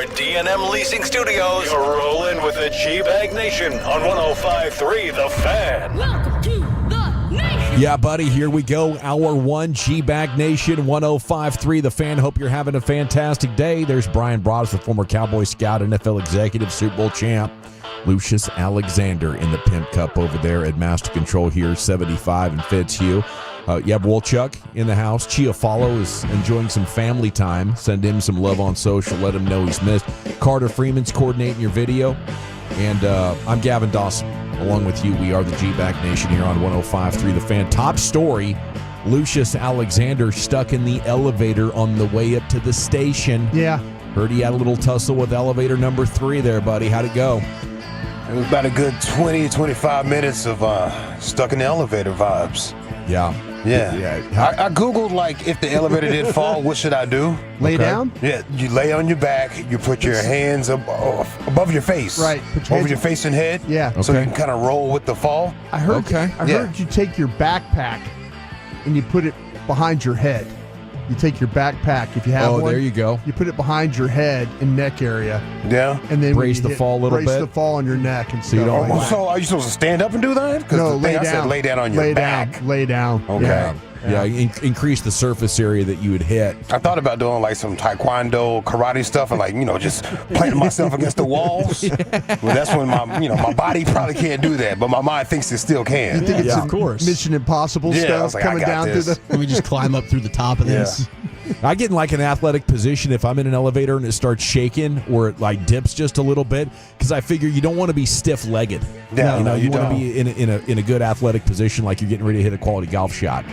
at D&M Leasing Studios. You're rolling with the G-Bag Nation on 105.3 The Fan. Welcome to the nation. Yeah, buddy, here we go. Hour 1, G-Bag Nation, 105.3 The Fan. Hope you're having a fantastic day. There's Brian Broaddus, the former Cowboy scout, NFL executive, Super Bowl champ. Lucius Alexander in the Pimp Cup over there at Master Control here, 75 and Fitzhugh. You have Wolchuk in the house. Chia Follow is enjoying some family time. Send him some love on social. Let him know he's missed. Carter Freeman's coordinating your video. And I'm Gavin Dawson. Along with you, we are the G-Back Nation here on 105.3 The Fan. Top story, Lucius Alexander stuck in the elevator on the way up to the station. Yeah. Heard he had a little tussle with elevator number 3 there, buddy. How'd it go? It was about a good 20, 25 minutes of stuck in the elevator vibes. Yeah. I Googled, like, if the elevator did fall, what should I do? Lay down? Yeah, you lay on your back, you put your hands above your face. Right. Over your face and head. Yeah. So you can kind of roll with the fall. I heard you take your backpack and you put it behind your head. You take your backpack, if you have one. Oh, there you go. You put it behind your head and neck area. Yeah. And then brace the fall a little bit. Brace the fall on your neck and stuff. So are you supposed to stand up and do that? No, lay down. I said lay down on your back. Lay down. Okay. Yeah, increase the surface area that you would hit. I thought about doing like some taekwondo, karate stuff, and like, just planting myself against the walls. Well, that's when my body probably can't do that, but my mind thinks it still can. You think it's of course. Mission Impossible stuff like, coming down through the. Let me just climb up through the top of this. I get in like an athletic position if I'm in an elevator and it starts shaking or it like dips just a little bit, because I figure you don't want to be stiff-legged. Yeah, you want to be in a good athletic position, like you're getting ready to hit a quality golf shot.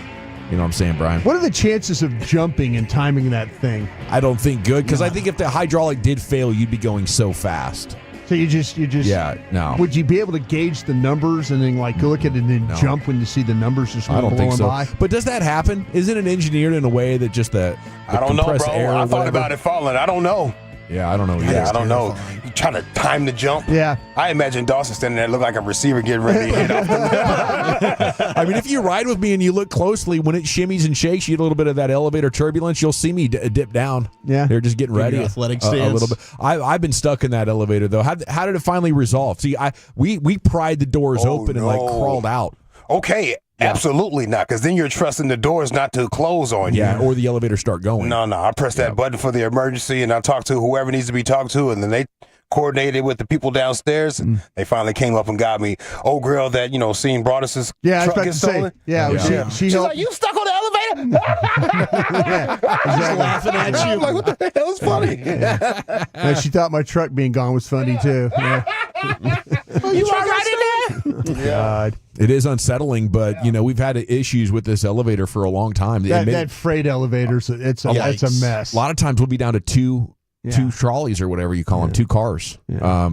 You know what I'm saying, Brian? What are the chances of jumping and timing that thing? I don't think good, because I think if the hydraulic did fail, you'd be going so fast. So you just no. Would you be able to gauge the numbers and then like look at it and then jump when you see the numbers just I don't think so. by? But does that happen? Isn't it engineered in a way that just the I don't know, compressed bro. air I thought about it falling. I don't know. Yeah, I don't know. Yeah, I don't know. You trying to time the jump? Yeah. I imagine Dawson standing there, look like a receiver getting ready to hit off the I mean, if you ride with me and you look closely, when it shimmies and shakes, you get a little bit of that elevator turbulence. You'll see me dip down. Yeah, they're just getting ready. Athletic a stance. little bit. I've been stuck in that elevator though. How did it finally resolve? See, we pried the doors open and like crawled out. Okay. Yeah. Absolutely not, because then you're trusting the doors not to close on you. Yeah, or the elevator start going. No, I pressed that button for the emergency, and I talked to whoever needs to be talked to, and then they coordinated with the people downstairs, and they finally came up and got me. Old girl that, seen Broaddus's truck get stolen. She She's helped. like, you stuck on the elevator? Exactly. Laughing at you. I'm like, what the hell is funny? Yeah, she thought my truck being gone was funny too. Yeah. You all right in there? God. It is unsettling, but we've had issues with this elevator for a long time. That freight elevator's it's a mess. A lot of times we'll be down to two trolleys or whatever you call them, 2 cars,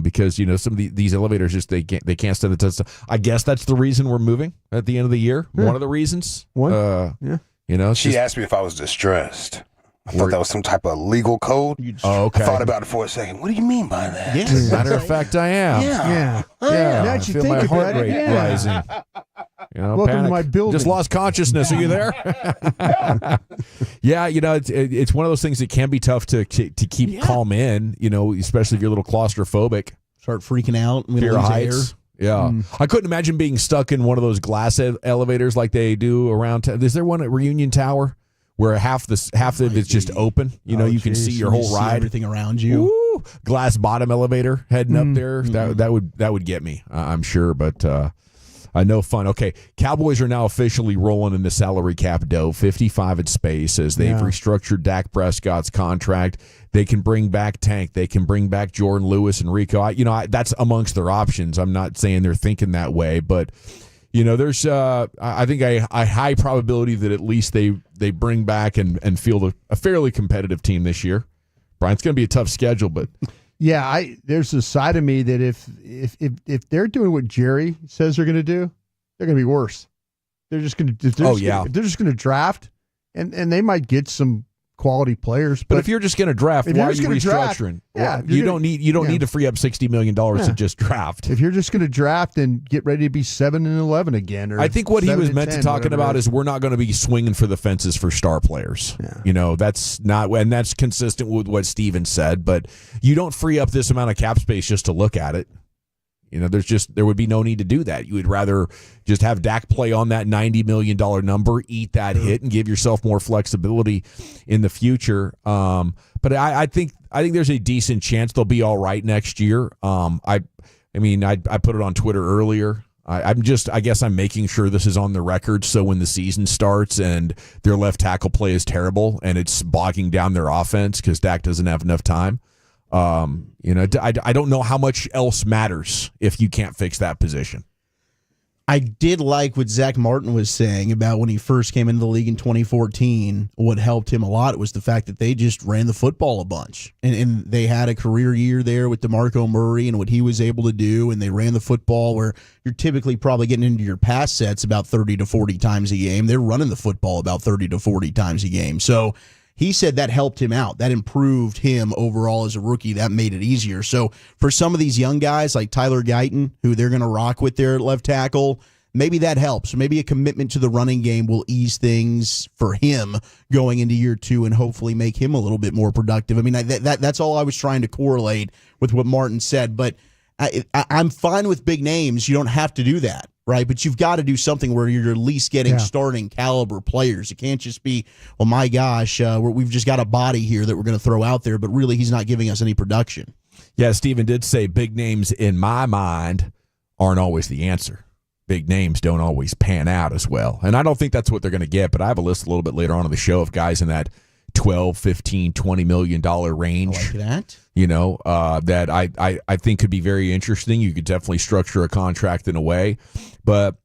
because some of these elevators just they can't stand the test. I guess that's the reason we're moving at the end of the year. Yeah. One of the reasons. She asked me if I was distressed. I thought that was some type of legal code. Okay. I thought about it for a second. What do you mean by that? Yes. As a matter of fact, I am. Yeah. Now I I feel my heart rate rising. Welcome panic. to my building. Just lost consciousness. Are you there? Yeah, it's one of those things that can be tough to keep calm in. Especially if you're a little claustrophobic. Start freaking out. Fear of heights. Yeah, I couldn't imagine being stuck in one of those glass elevators like they do around. Is there one at Reunion Tower where half of it's just open? You can see your whole ride, everything around you. Woo! Glass bottom elevator heading up there. That would get me. I'm sure, but. No fun. Okay, Cowboys are now officially rolling in the salary cap dough, 55 in space, as they've restructured Dak Prescott's contract. They can bring back Tank. They can bring back Jordan Lewis and Rico. That's amongst their options. I'm not saying they're thinking that way, but there's I think a high probability that at least they bring back and field a fairly competitive team this year. Brian, it's going to be a tough schedule, but. Yeah, there's a side of me that if they're doing what Jerry says they're going to do, they're going to be worse. They're just going to they're just going to draft, and they might get some quality players. But if you're just going to draft, why are you restructuring? You don't need to free up $60 million to just draft. If you're just going to draft and get ready to be 7-11 again, or I think what he was meant 10, to talking about is we're not going to be swinging for the fences for star players. That's not, and that's consistent with what Steven said. But you don't free up this amount of cap space just to look at it. There would be no need to do that. You would rather just have Dak play on that $90 million number, eat that hit, and give yourself more flexibility in the future. But I think there's a decent chance they'll be all right next year. I put it on Twitter earlier. I guess I'm making sure this is on the record, so when the season starts and their left tackle play is terrible and it's bogging down their offense because Dak doesn't have enough time. I don't know how much else matters if you can't fix that position. I did like what Zach Martin was saying about when he first came into the league in 2014. What helped him a lot was the fact that they just ran the football a bunch. And they had a career year there with DeMarco Murray and what he was able to do, and they ran the football where you're typically probably getting into your pass sets about 30 to 40 times a game. They're running the football about 30 to 40 times a game. So he said that helped him out. That improved him overall as a rookie. That made it easier. So for some of these young guys like Tyler Guyton, who they're going to rock with their left tackle, maybe that helps. Maybe a commitment to the running game will ease things for him going into year 2 and hopefully make him a little bit more productive. I mean, that's all I was trying to correlate with what Martin said. But I'm fine with big names. You don't have to do that, right? But you've got to do something where you're at least getting starting caliber players. It can't just be, well, my gosh, we've just got a body here that we're going to throw out there, but really he's not giving us any production. Yeah, Steven did say big names in my mind aren't always the answer. Big names don't always pan out as well. And I don't think that's what they're going to get, but I have a list a little bit later on in the show of guys in that $12, $15, $20 million range. I like that. That I think could be very interesting. You could definitely structure a contract in a way. But,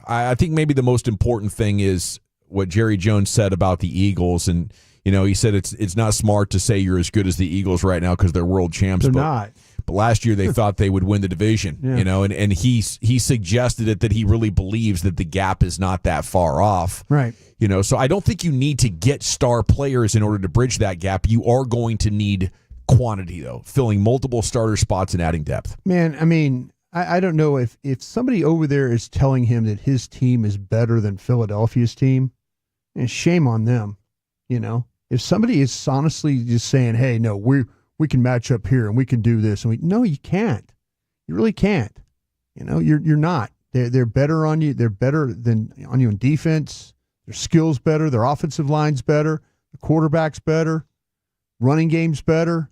I think maybe the most important thing is what Jerry Jones said about the Eagles. And, he said it's not smart to say you're as good as the Eagles right now because they're world champs. They're not. But last year they thought they would win the division, and he suggested that he really believes that the gap is not that far off. Right. So I don't think you need to get star players in order to bridge that gap. You are going to need quantity, though, filling multiple starter spots and adding depth. Man, I mean, I don't know if somebody over there is telling him that his team is better than Philadelphia's team, and shame on them. If somebody is honestly just saying, hey, no, we can match up here and we can do this. And no, you can't. You really can't. You're not. They're better on you. They're better than on you in defense. Their skills better. Their offensive line's better. The quarterback's better. Running game's better.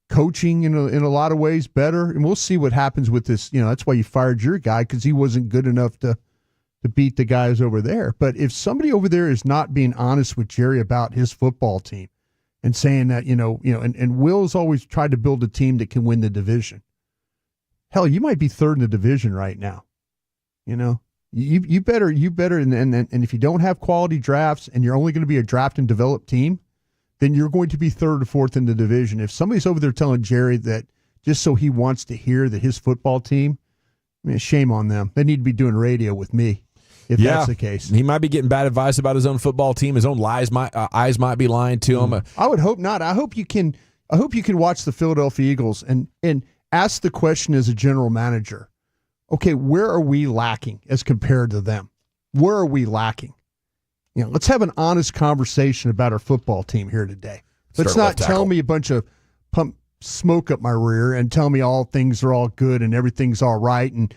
Coaching in a lot of ways better. And we'll see what happens with this. That's why you fired your guy, because he wasn't good enough to beat the guys over there. But if somebody over there is not being honest with Jerry about his football team, and saying that, and Will's always tried to build a team that can win the division. Hell, you might be third in the division right now. You better, and if you don't have quality drafts and you're only going to be a draft and develop team, then you're going to be third or fourth in the division. If somebody's over there telling Jerry that just so he wants to hear that his football team, shame on them. They need to be doing radio with me. If that's the case. He might be getting bad advice about his own football team. His own eyes might be lying to him. I would hope not. I hope you can watch the Philadelphia Eagles and ask the question as a general manager. Okay, where are we lacking as compared to them? Where are we lacking? Let's have an honest conversation about our football team here today. Let's not tell me a bunch of pump smoke up my rear and tell me all things are all good and everything's all right and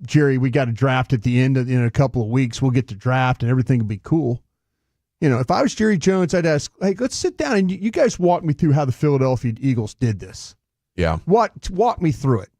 Jerry, we got a draft at the end in a couple of weeks. We'll get to draft and everything will be cool. If I was Jerry Jones, I'd ask, hey, let's sit down and you guys walk me through how the Philadelphia Eagles did this. Yeah. Walk me through it.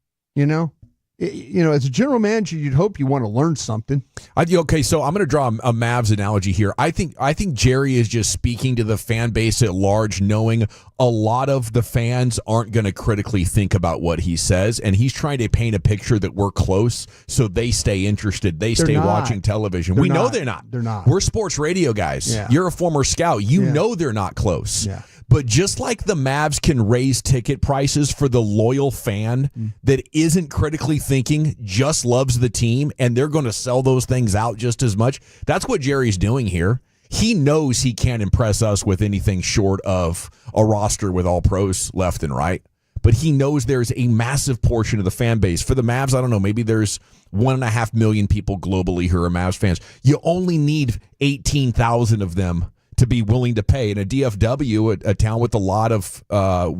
As a general manager, you'd hope you want to learn something. Okay, so I'm going to draw a Mavs analogy here. I think Jerry is just speaking to the fan base at large, knowing a lot of the fans aren't going to critically think about what he says, and he's trying to paint a picture that we're close, so they stay interested. They stay watching television. We know they're not. They're not. We're sports radio guys. Yeah. You're a former scout. You know they're not close. Yeah. But just like the Mavs can raise ticket prices for the loyal fan that isn't critically thinking, just loves the team, and they're going to sell those things out just as much, that's what Jerry's doing here. he knows he can't impress us with anything short of a roster with all pros left and right. But he knows there's a massive portion of the fan base. For the Mavs, I don't know, maybe there's 1.5 million people globally who are Mavs fans. You only need 18,000 of them to be willing to pay. In a DFW, a town with a lot of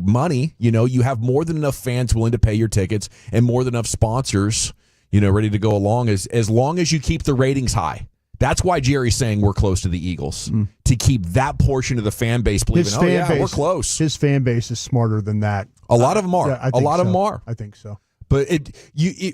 money, you have more than enough fans willing to pay your tickets and more than enough sponsors, ready to go along as long as you keep the ratings high. That's why Jerry's saying we're close to the Eagles, to keep that portion of the fan base believing, we're close. His fan base is smarter than that. A lot of them are. Yeah, a lot of them are. I think so. But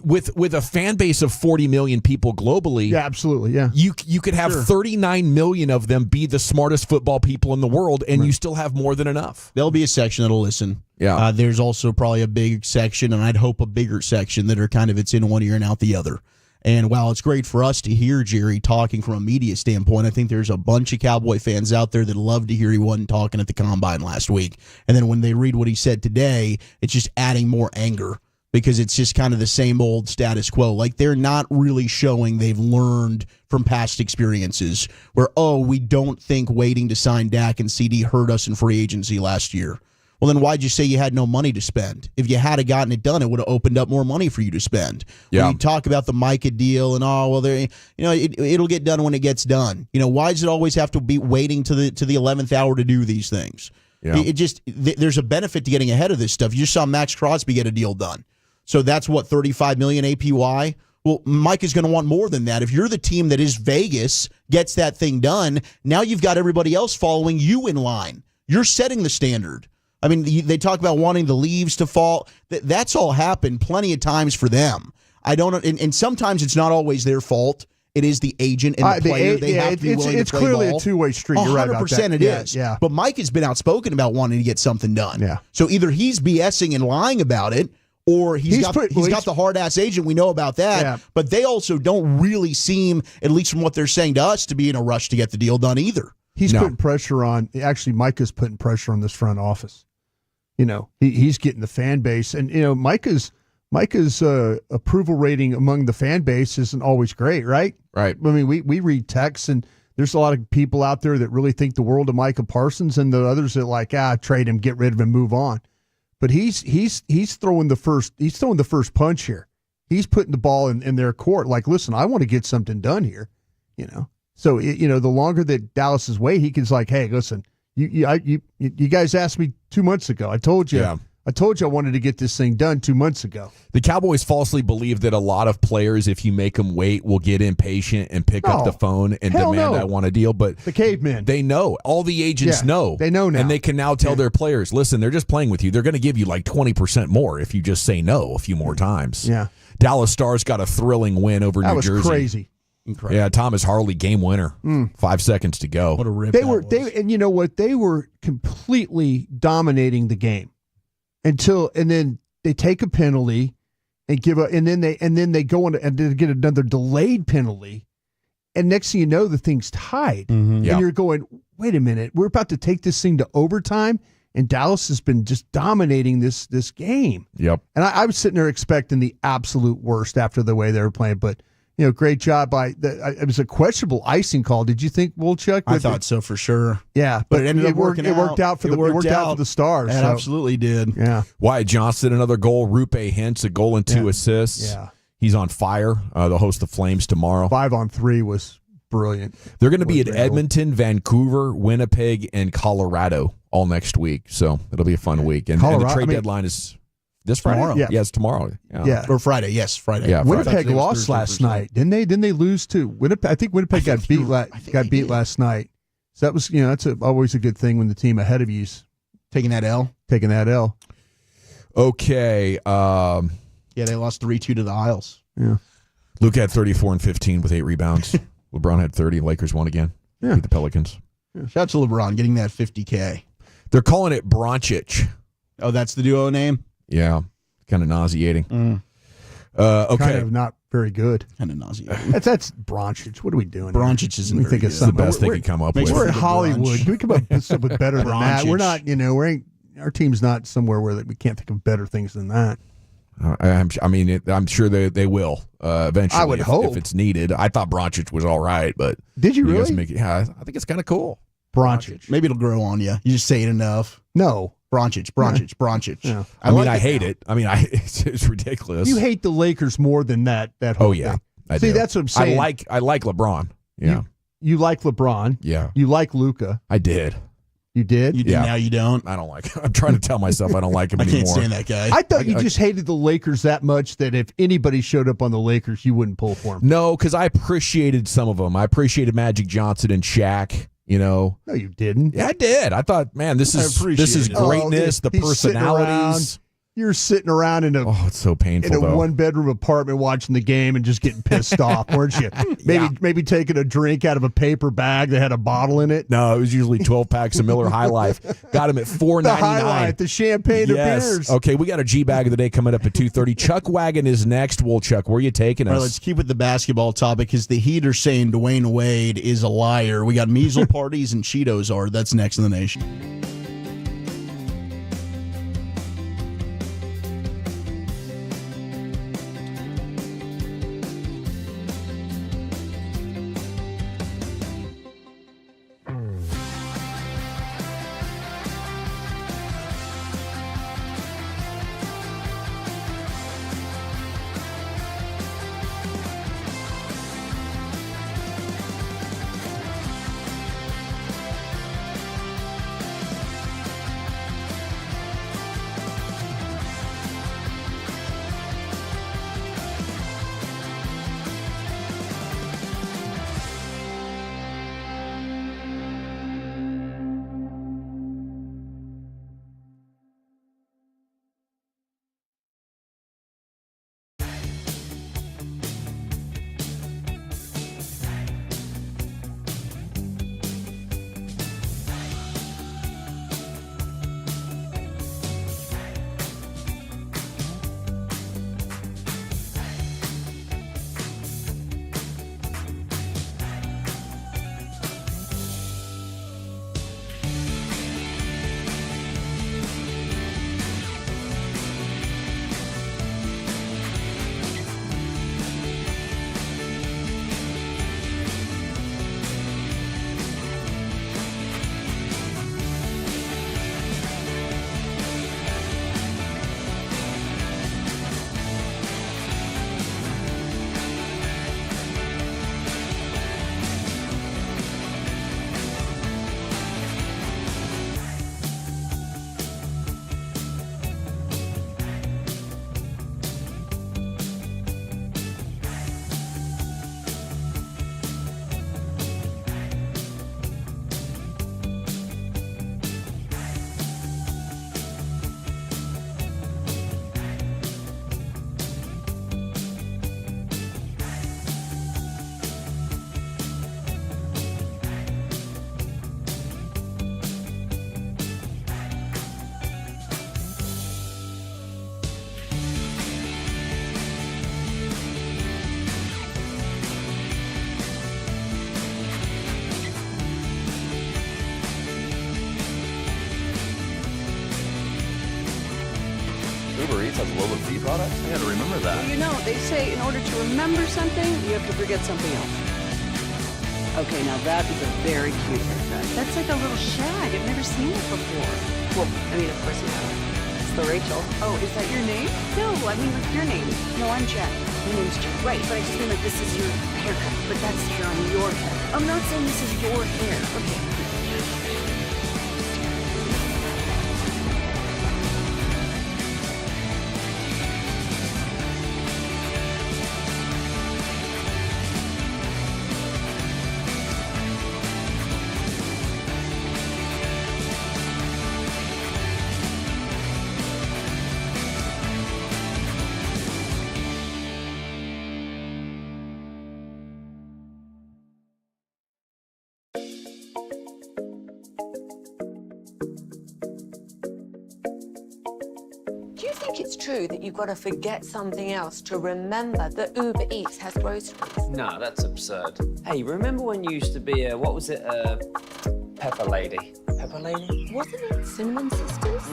with a fan base of 40 million people globally, yeah, absolutely, yeah, you could have 39 million of them be the smartest football people in the world, and you still have more than enough. There'll be a section that'll listen. Yeah, there's also probably a big section, and I'd hope a bigger section that are kind of it's in one ear and out the other. And while it's great for us to hear Jerry talking from a media standpoint, I think there's a bunch of Cowboy fans out there that love to hear he wasn't talking at the Combine last week. And then when they read what he said today, it's just adding more anger because it's just kind of the same old status quo. Like they're not really showing they've learned from past experiences where, we don't think waiting to sign Dak and CD hurt us in free agency last year. Well, then why'd you say you had no money to spend? If you had gotten it done, it would have opened up more money for you to spend. Yeah. When you talk about the Micah deal and it'll get done when it gets done. Why does it always have to be waiting to the 11th hour to do these things? Yeah. There's a benefit to getting ahead of this stuff. You just saw Max Crosby get a deal done, so that's what $35 million APY. Well, Mike is going to want more than that. If you're the team that is Vegas, gets that thing done, now you've got everybody else following you in line. You're setting the standard. I mean, they talk about wanting the leaves to fall. That's all happened plenty of times for them. I don't, and sometimes it's not always their fault. It is the agent and the player. They have to be willing to play clearly ball. a two-way street. You're right about that. 100% it is. Yeah. But Mike has been outspoken about wanting to get something done. Yeah. So either he's BSing and lying about it, or he's got the hard-ass agent. We know about that. Yeah. But they also don't really seem, at least from what they're saying to us, to be in a rush to get the deal done either. He's putting pressure on. Actually, Micah's putting pressure on this front office. He's getting the fan base, and Micah's approval rating among the fan base isn't always great, right? Right. I mean, we read texts, and there's a lot of people out there that really think the world of Micah Parsons, and the others that trade him, get rid of him, move on. But he's throwing the first punch here. He's putting the ball in their court. Like, listen, I want to get something done here. So the longer that Dallas is waiting, he can hey, listen. You guys asked me 2 months ago. I told you. Yeah. I told you I wanted to get this thing done 2 months ago. The Cowboys falsely believe that a lot of players, if you make them wait, will get impatient and pick up the phone and demand, I want a deal. But the cavemen, they know. All the agents know. They know now. And they can now tell their players, listen, they're just playing with you. They're going to give you 20% more if you just say no a few more times. Yeah. Dallas Stars got a thrilling win over New Jersey. That was crazy. Incredible. Yeah, Thomas Harley, game winner. 5 seconds to go. What a rip! And you know what? They were completely dominating the game and then they take a penalty and and then they go on and they get another delayed penalty, and next thing you know, the thing's tied, and you're going, wait a minute, we're about to take this thing to overtime, and Dallas has been just dominating this game. Yep. And I was sitting there expecting the absolute worst after the way they were playing, but. Great job it was a questionable icing call. Did you think, Wolchuk? I thought so for sure. Yeah, but it ended up working out. It worked out for the Stars. It absolutely did. Yeah. Wyatt Johnston, another goal. Rupe Hintz, a goal and 2 assists. Yeah. He's on fire. They'll host the Flames tomorrow. 5-on-3 was brilliant. They're going to be at Edmonton, Vancouver, Winnipeg, and Colorado all next week. So it'll be a fun week. And the trade deadline is this tomorrow. Friday? Yeah. It's tomorrow. Yeah. Or Friday. Yes, Friday. Yeah, Winnipeg lost last night, didn't they? Didn't they lose too? Winnipeg. I think Winnipeg got beat last night. So that was, that's always a good thing when the team ahead of you's taking that L. Okay. Yeah, they lost 3-2 to the Isles. Yeah. Luke had 34 and 15 with 8 rebounds. LeBron had 30. Lakers won again. Yeah. Beat the Pelicans. Yeah. Shout out to LeBron getting that 50K. They're calling it Bronchich. Oh, that's the duo name? Yeah. Kind of nauseating. Okay. Kind of not very good. Kind of nauseating. That's Bronchich. What are we doing? Bronchich isn't very good. It's the best they can come up with. We're in Hollywood. Can we come up with something better than that? We're not, our team's not somewhere where we can't think of better things than that. I'm sure they will eventually. I would hope if it's needed. I thought Bronchich was all right, but did you really? I think it's kind of cool. Bronchich. Maybe it'll grow on you. You just say it enough. No. Bronchich. Yeah. I hate it. It's ridiculous. You hate the Lakers more than that whole thing. I See, do. that's what I'm saying. I like LeBron. Yeah. You like LeBron. Yeah. You like Luka. I did. You did? You did. Now you don't. I don't like him. I'm trying to tell myself I don't like him anymore. I can't stand that guy. I thought you just hated the Lakers that much that if anybody showed up on the Lakers, you wouldn't pull for them. No, because I appreciated some of them. I appreciated Magic Johnson and Shaq. No, you didn't. Yeah, I did. I thought, man, this is greatness. The personalities. You're sitting around in it's so painful. In a one-bedroom apartment watching the game and just getting pissed off, weren't you? Maybe taking a drink out of a paper bag that had a bottle in it. No, it was usually 12 packs of Miller High Life. Got him at $4.99. The High Life, the champagne of beers. Okay, we got a G bag of the day coming up at 2:30. Chuck Wagon is next. Chuck, where are you taking us? All right, let's keep with the basketball topic because the Heat are saying Dwayne Wade is a liar. We got measles parties and Cheetos are. That's next in the nation. Uber Eats has lower fee products? I gotta remember that. Well, they say in order to remember something, you have to forget something else. Okay, now that is a very cute haircut. That's like a little shag. I've never seen it before. Well, of course you have. It's the Rachel. Oh, is that your name? No, like your name. No, I'm Jack. My name's Jack. Right, but I just mean like this is your haircut, but that's hair on your head. I'm not saying this is your hair. Okay. Do you think it's true that you've got to forget something else to remember that Uber Eats has groceries? No, that's absurd. Hey, remember when you used to be Pepper Lady? Pepper Lady? Wasn't it Cinnamon Sisters?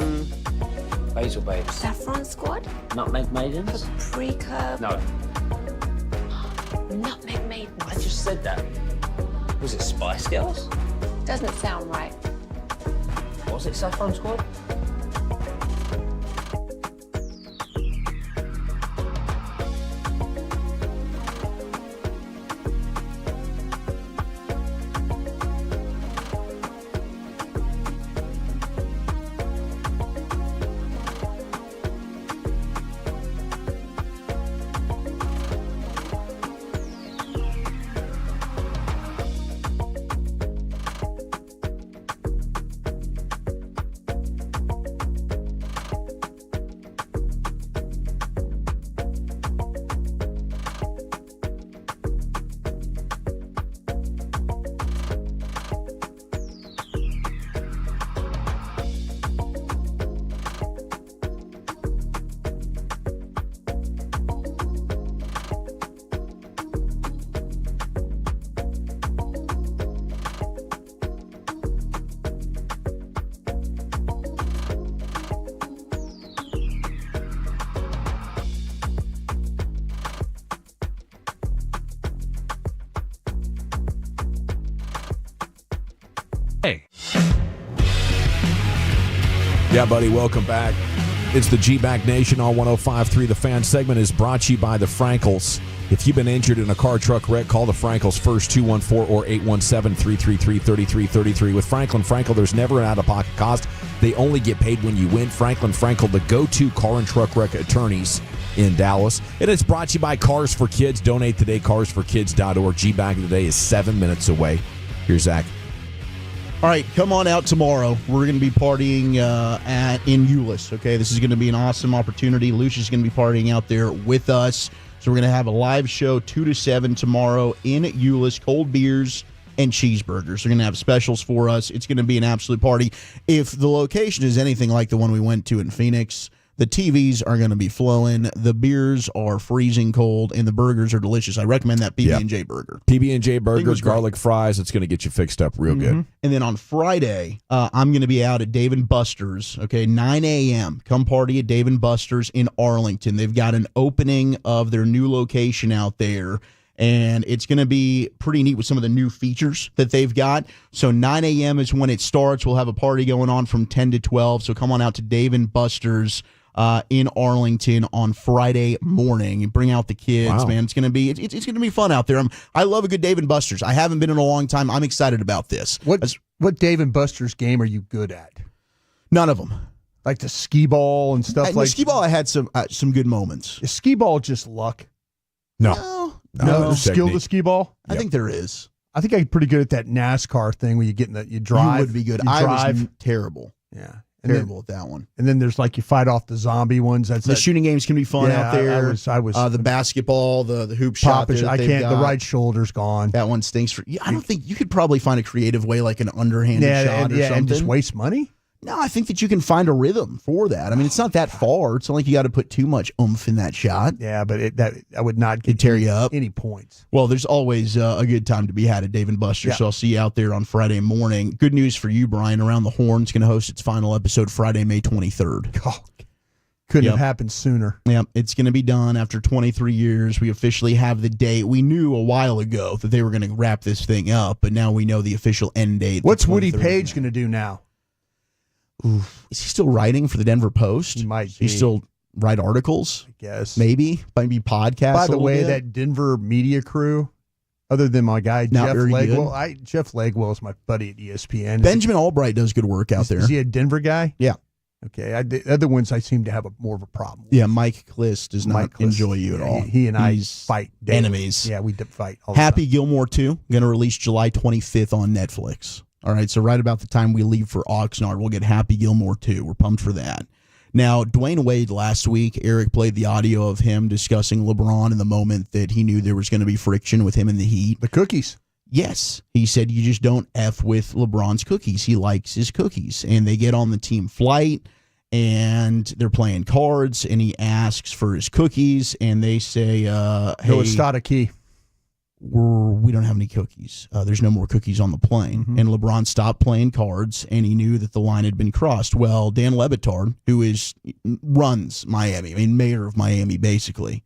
Basil babes. Saffron squad? Nutmeg maidens? Paprika? No. Nutmeg maidens. I just said that. Was it Spice Girls? Doesn't sound right. Was it Saffron Squad? Hey. Yeah, buddy, welcome back. It's the G-Back Nation on 105.3. The Fan segment is brought to you by the Frankels. If you've been injured in a car truck wreck, call the Frankels first, 214 or 817-333-3333. With Frankel, there's never an out-of-pocket cost. They only get paid when you win. Frankel, the go-to car and truck wreck attorneys in Dallas. And it's brought to you by Cars for Kids. Donate today, carsforkids.org. G-Back today is 7 minutes away. Here's Zach. All right, come on out tomorrow. We're going to be partying in Euless, okay? This is going to be an awesome opportunity. Lucia's going to be partying out there with us. So we're going to have a live show 2 to 7 tomorrow in Euless, cold beers and cheeseburgers. They're going to have specials for us. It's going to be an absolute party. If the location is anything like the one we went to in Phoenix, the TVs are going to be flowing, the beers are freezing cold, and the burgers are delicious. I recommend that PB&J burger. PB&J burgers, garlic fries. It's going to get you fixed up real good. And then on Friday, I'm going to be out at Dave & Buster's, okay, 9 a.m. Come party at Dave & Buster's in Arlington. They've got an opening of their new location out there, and it's going to be pretty neat with some of the new features that they've got. So 9 a.m. is when it starts. We'll have a party going on from 10 to 12, so come on out to Dave & Buster's in Arlington on Friday morning and bring out the kids. Man, it's gonna be fun out there. I love a good Dave & Buster's. I haven't been in a long time. I'm excited about this. What Dave & Buster's game are you good at? None of them. Like the skee ball and stuff like the skee ball. I had some good moments. Is skee ball just luck? No. There's skill to skee ball. I think there is. I think I'm pretty good at that NASCAR thing where you get you drive. You would be good. I was terrible. Yeah. Terrible at that one. And then there's like you fight off the zombie ones. The shooting games can be fun out there. I was the basketball, the hoop shot. I can't. The right shoulder's gone. That one stinks. I don't think you could probably find a creative way, like an underhanded shot or something. And just waste money. No, I think that you can find a rhythm for that. I mean, it's not that far. It's not like you got to put too much oomph in that shot. Yeah, but I would not tear you up any points. Well, there's always a good time to be had at Dave & Buster's, so I'll see you out there on Friday morning. Good news for you, Brian. Around the Horn's going to host its final episode Friday, May 23rd. Oh, couldn't have happened sooner. Yeah, it's going to be done after 23 years. We officially have the date. We knew a while ago that they were going to wrap this thing up, but now we know the official end date. What's Woody Page going to do now? Oof. Is he still writing for the Denver Post? He might be. He still write articles? I guess. Maybe podcasts. By the way, that Denver media crew, other than my guy, Jeff Legwell. Jeff Legwell is my buddy at ESPN. Benjamin Albright does good work out there. Is he a Denver guy? Yeah. Okay. The other ones I seem to have more of a problem with. Yeah, Mike Kliss does not enjoy you at all. He and I fight daily. Enemies. Yeah, we fight all the Happy time. Gilmore 2, going to release July 25th on Netflix. All right, so right about the time we leave for Oxnard, we'll get Happy Gilmore 2. We're pumped for that. Now, Dwayne Wade last week, Eric played the audio of him discussing LeBron in the moment that he knew there was going to be friction with him in the Heat. The cookies. Yes. He said you just don't F with LeBron's cookies. He likes his cookies. And they get on the team flight, and they're playing cards, and he asks for his cookies, and they say, hey. No, it's not a key. we don't have any cookies. There's no more cookies on the plane. And LeBron stopped playing cards, and he knew that the line had been crossed. Well, Dan Le Batard, who runs Miami, I mean, mayor of Miami, basically,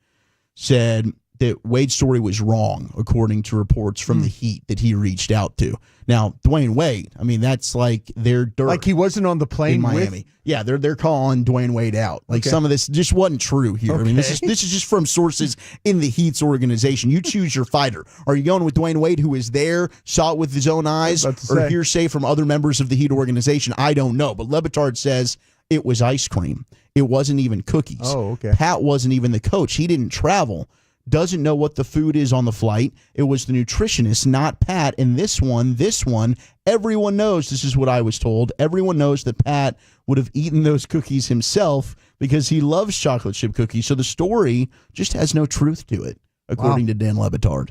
said that Wade's story was wrong, according to reports from the Heat that he reached out to. Now, Dwayne Wade, I mean, that's like their dirt. Like he wasn't on the plane in Miami. with? Yeah, they're calling Dwayne Wade out. Like some of this just wasn't true here. I mean, this is just from sources in the Heat's organization. You choose your fighter. Are you going with Dwayne Wade, who is there, saw it with his own eyes, or hearsay from other members of the Heat organization? I don't know. But Le Batard says it was ice cream. It wasn't even cookies. Oh, okay. Pat wasn't even the coach. He didn't travel. Doesn't know what the food is on the flight. It was the nutritionist, not Pat. And this one, everyone knows, this is what I was told, everyone knows that Pat would have eaten those cookies himself because he loves chocolate chip cookies. So the story just has no truth to it, according to Dan Le Batard.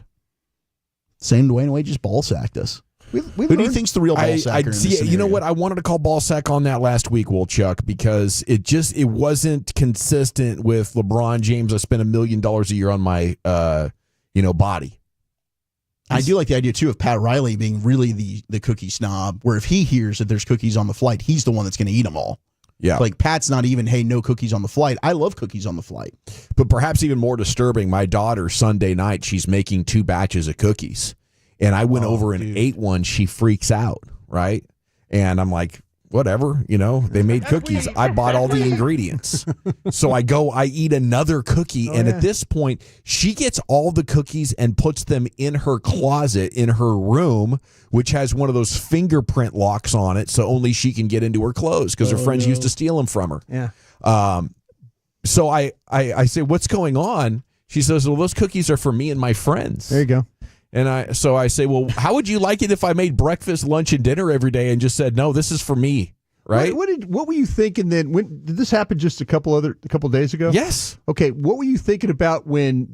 Saying Dwayne Wade just ball sacked us. Who do you think's the real ball sacker in this scenario? You know what? I wanted to call ball sack on that last week, Chuck, because it wasn't consistent with LeBron James. I spent $1 million a year on my body. I do like the idea too of Pat Riley being really the cookie snob, where if he hears that there's cookies on the flight, he's the one that's going to eat them all. Yeah, like Pat's not even, hey, no cookies on the flight. I love cookies on the flight. But perhaps even more disturbing, my daughter Sunday night, she's making 2 batches of cookies. And I went over and ate one. She freaks out, right? And I'm like, whatever, they made cookies. I bought all the ingredients. So I eat another cookie. And at this point, she gets all the cookies and puts them in her closet in her room, which has one of those fingerprint locks on it. So only she can get into her clothes because her friends used to steal them from her. Yeah. So I say, what's going on? She says, well, those cookies are for me and my friends. There you go. And I say, well, how would you like it if I made breakfast, lunch, and dinner every day and just said, no, this is for me, right? What were you thinking then? When did this happen? Just a couple days ago? Yes. Okay. What were you thinking about when,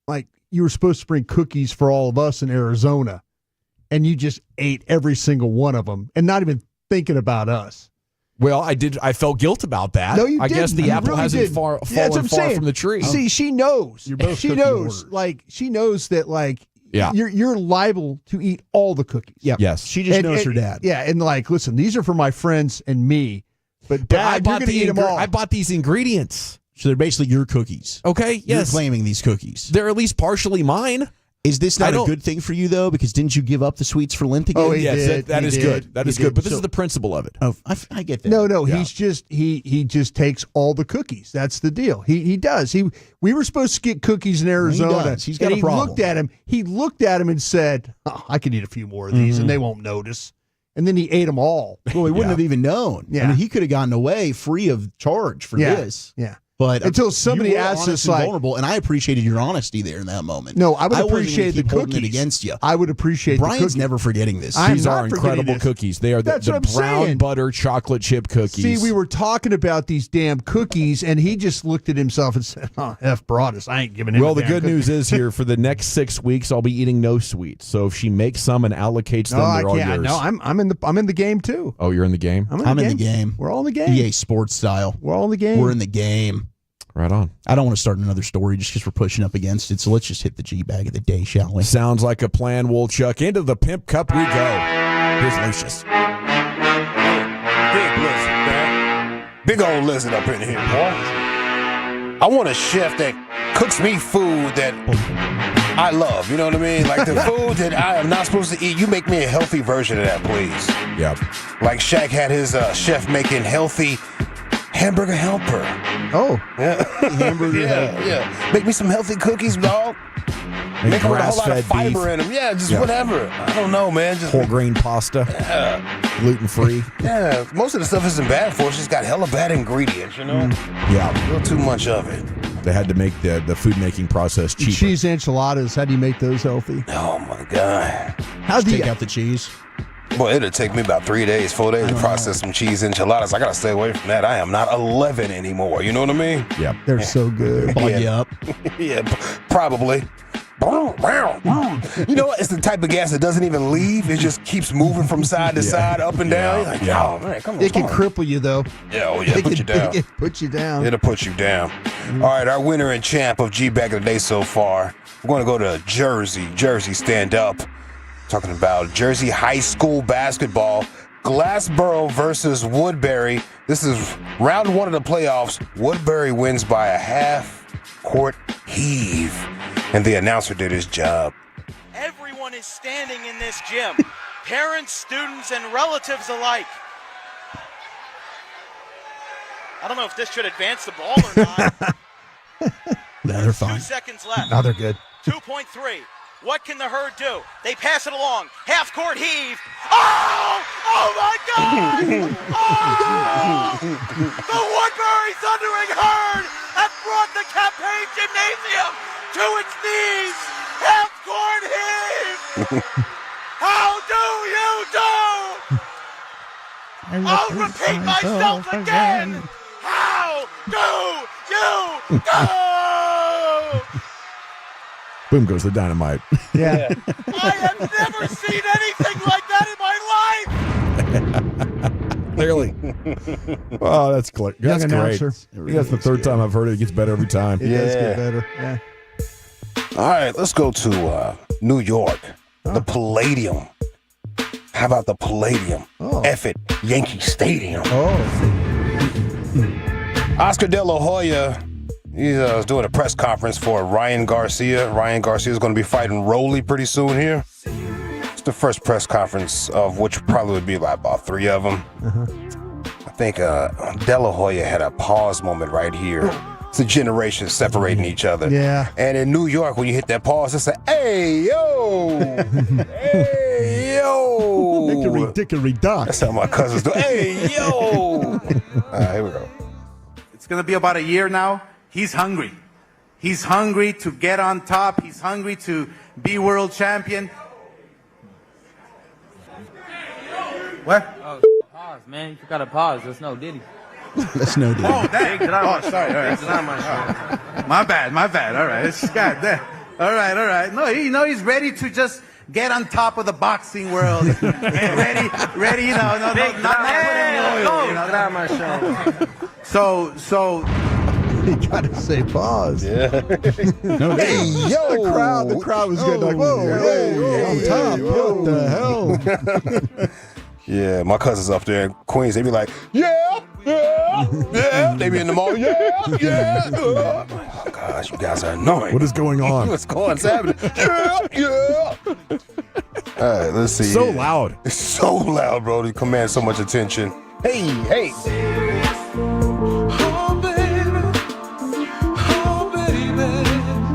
like, you were supposed to bring cookies for all of us in Arizona, and you just ate every single one of them and not even thinking about us? Well, I did. I felt guilt about that. No, you didn't. I guess the apple really hasn't fallen far from the tree. See, she knows. You're both she knows. Like, she knows that. Like. Yeah. You're liable to eat all the cookies. Yeah. Yes. She just knows her dad. Yeah, and like, listen, these are for my friends and me, but Dad, you're going to eat them all. I bought these ingredients. So they're basically your cookies. Okay, yes. You're claiming these cookies. They're at least partially mine. Is this not a good thing for you, though? Because didn't you give up the sweets for Lent again? Oh, yes, that is good. That is good. But this is the principle of it. Oh, I get that. No, yeah. he just takes all the cookies. That's the deal. He does. We were supposed to get cookies in Arizona. He does. He's got a problem. He looked at him and said, I can eat a few more of these, and they won't notice. And then he ate them all. Well, he wouldn't have even known. Yeah. I mean, he could have gotten away free of charge for this. Yeah. But until somebody asks us, like, vulnerable, and I appreciated your honesty there in that moment. No, I would appreciate the cookies it against you. I would appreciate. Brian's never forgetting this. These are incredible cookies. They are the brown butter chocolate chip cookies. See, we were talking about these damn cookies, and he just looked at himself and said, "Oh, F Broadus, I ain't giving him." Well, the good news is here for the next 6 weeks, I'll be eating no sweets. So if she makes some and allocates them, they're all yours. No, I'm in the game too. Oh, you're in the game. I'm in the game. We're all in the game. EA Sports style. We're all in the game. We're in the game. Right on. I don't want to start another story just because we're pushing up against it, so let's just hit the G-bag of the day, shall we? Sounds like a plan, Wolchuk. Into the Pimp Cup we go. Here's Lucius. Big lizard, man. Big old lizard up in here, boy. I want a chef that cooks me food that I love, you know what I mean? Like the food that I am not supposed to eat. You make me a healthy version of that, please. Yep. Like Shaq had his chef making healthy hamburger helper. Oh. Yeah. Hamburger helper. Yeah. Make me some healthy cookies, dog. Make them with a whole lot of fiber in them. Yeah, just whatever. I don't know, man. Just whole grain pasta. Yeah. Gluten free. Yeah. Most of the stuff isn't bad for us. It's just got hella bad ingredients, you know? Yeah. A little too much of it. They had to make the food making process cheaper. Cheese enchiladas. How do you make those healthy? Oh my God. How do you take out the cheese? Well, it'll take me about 3 days, 4 days to process some cheese enchiladas. I got to stay away from that. I am not 11 anymore. You know what I mean? Yep. They're so good. Bug you up. Yeah, probably. You know what? It's the type of gas that doesn't even leave. It just keeps moving from side to side, up and down. You're like, oh, man, come on. It can cripple you, though. Yeah, oh, yeah, put you down. It put you down. It'll put you down. All right, our winner and champ of G-Bag of the day so far. We're going to go to Jersey. Jersey, stand up. Talking about Jersey High School basketball. Glassboro versus Woodbury. This is round 1 of the playoffs. Woodbury wins by a half-court heave. And the announcer did his job. Everyone is standing in this gym. Parents, students, and relatives alike. I don't know if this should advance the ball or not. No, they're fine. 2 seconds left. No, they're good. 2.3. What can the Herd do? They pass it along. Half-court heave. Oh! Oh, my God! Oh! The Woodbury Thundering Herd have brought the Campaign Gymnasium to its knees. Half-court heave. How do you do? I'll repeat myself again. How do you do? Boom goes the dynamite. Yeah. I have never seen anything like that in my life. Clearly. Oh, that's great. That's Young great. announcer. That's the third time I've heard it. It gets better every time. It does get better. Yeah. All right, let's go to New York. The Palladium. How about the Palladium? F it, Yankee Stadium. Oscar De La Hoya, he's doing a press conference for Ryan Garcia. Ryan Garcia is going to be fighting Rolly pretty soon here. It's the first press conference of which probably would be like about 3 of them. I think De La Hoya had a pause moment right here. It's a generation separating each other. Yeah. And in New York, when you hit that pause, it's like, hey, yo! Hey, yo! Dickory, dickory, dock. That's how my cousins do. Hey, yo! All right, here we go. It's going to be about a year now. He's hungry. He's hungry to get on top. He's hungry to be world champion. What? Oh, pause, man. You forgot to pause. There's no Diddy. That's no deal. Oh, dang. Oh, sorry. All right. My bad. All right. It's got that. All right. No, he's ready to just get on top of the boxing world. ready, not put in the oil. Get out of my show. So. You gotta say pause. Yeah. No, hey, yo! The crowd was good. Like, whoa, on top. What the hell? Yeah, my cousins up there in Queens, they be like, yeah. They be in the mall, yeah. Oh, gosh, you guys are annoying. What is going on? What's going on? What's happening? Yeah. All right, let's see. So loud. It's so loud, bro. They command so much attention. Hey.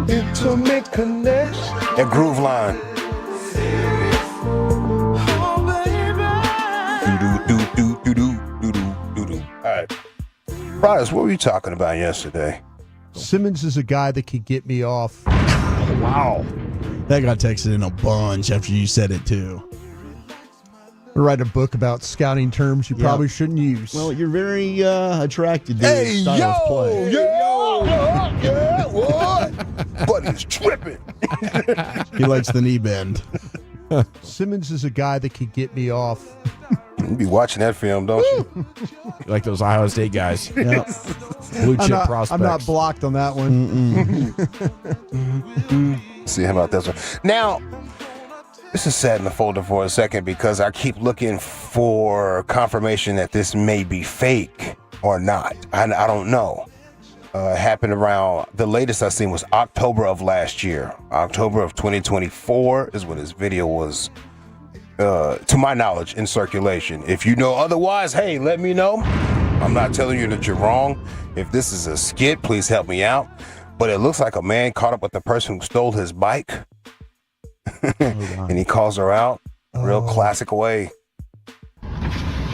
Intimate connection. That groove line. All right. Bryce, what were you talking about yesterday? Simmons is a guy that can get me off. Wow. That got texted in a bunch after you said it, too. I write a book about scouting terms you probably shouldn't use. Well, you're very attracted to his style of play. Yeah, what? Buddy's tripping. He likes the knee bend. Simmons is a guy that can get me off. You be watching that film, don't you? Like those Ohio State guys. Yep. Blue chip prospects. I'm not blocked on that one. See, how about this one? Now, this is sad in the folder for a second because I keep looking for confirmation that this may be fake or not. I don't know. It happened around, the latest I seen was October of last year. October of 2024 is when this video was, to my knowledge, in circulation. If you know otherwise, hey, let me know. I'm not telling you that you're wrong. If this is a skit, please help me out. But it looks like a man caught up with the person who stole his bike. And he calls her out. Real classic way.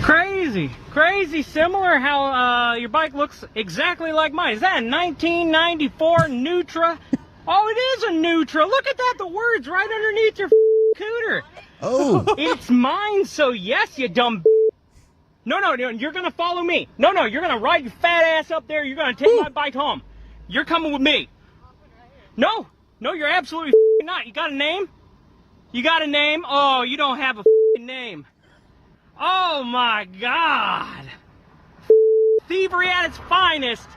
Crazy similar how your bike looks exactly like mine. Is that a 1994 Nutra? Oh, it is a Nutra. Look at that, the words right underneath your cooter. Oh. It's mine, so yes, you dumb. No, you're gonna follow me. No, you're gonna ride your fat ass up there. You're gonna take my bike home. You're coming with me. No, you're absolutely not? You got a name? You got a name? Oh, you don't have a f***ing name. Oh my God. Thievery at its finest.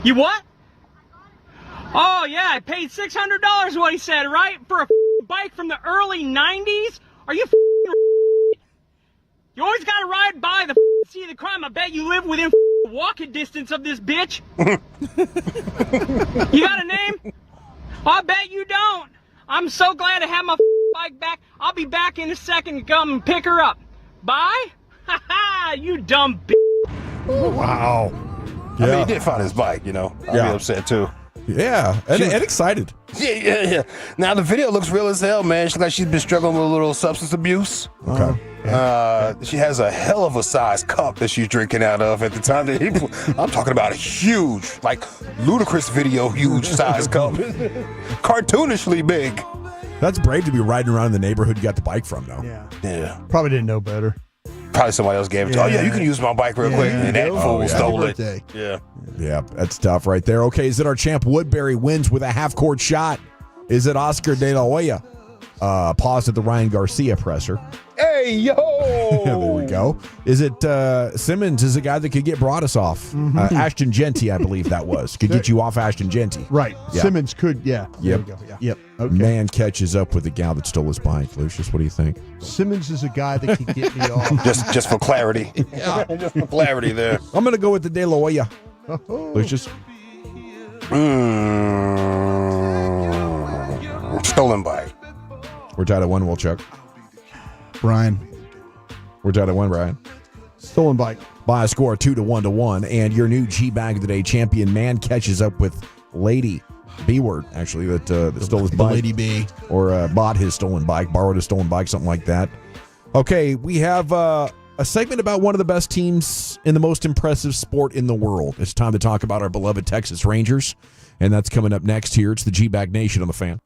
You what? Oh yeah, I paid $600 what he said, right? For a bike from the early 90s? Are you You always gotta ride by the scene of the crime. I bet you live within walking distance of this bitch. You got a name? I bet you don't. I'm so glad to have my bike back. I'll be back in a second to come and pick her up. Bye? Ha ha, you dumb bitch. Wow. I mean, he did find his bike, you know. I'd be upset too. Yeah, and excited. Yeah. Now the video looks real as hell, man. She looks like she's been struggling with a little substance abuse. Okay. She has a hell of a size cup that she's drinking out of at the time that I'm talking about a huge, like ludicrous video, huge size cup. Cartoonishly big. That's brave to be riding around in the neighborhood you got the bike from, though. Yeah. Probably didn't know better. Probably somebody else gave it to. Oh yeah, you can use my bike real quick. And that fool stole it. Yeah. Yeah, that's tough right there. Okay, is it our champ Woodbury wins with a half-court shot? Is it Oscar De La Hoya? Pause at the Ryan Garcia presser. Hey, yo! There we go. Is it Simmons is a guy that could get Broadus Ashton Genty, I believe that was. Could get you off Ashton Genty. Right. Yeah. Simmons could, yeah. There Yep. we go. Yeah. Yep. Okay. Man catches up with the gal that stole his bike. Lucius, what do you think? Simmons is a guy that can get me off. Just for clarity. Just for clarity there. I'm going to go with the De La Hoya. Lucius? Stolen bike. We're tied at 1, Will Chuck. Brian. We're tied at 1, Brian. Stolen bike. By a score of 2-1. And your new G-Bag of the Day champion, man, catches up with Lady B-word, actually, that stole his bike. Lady B. Or bought his stolen bike, borrowed a stolen bike, something like that. Okay, we have a segment about one of the best teams in the most impressive sport in the world. It's time to talk about our beloved Texas Rangers, and that's coming up next here. It's the G-Bag Nation on the Fan.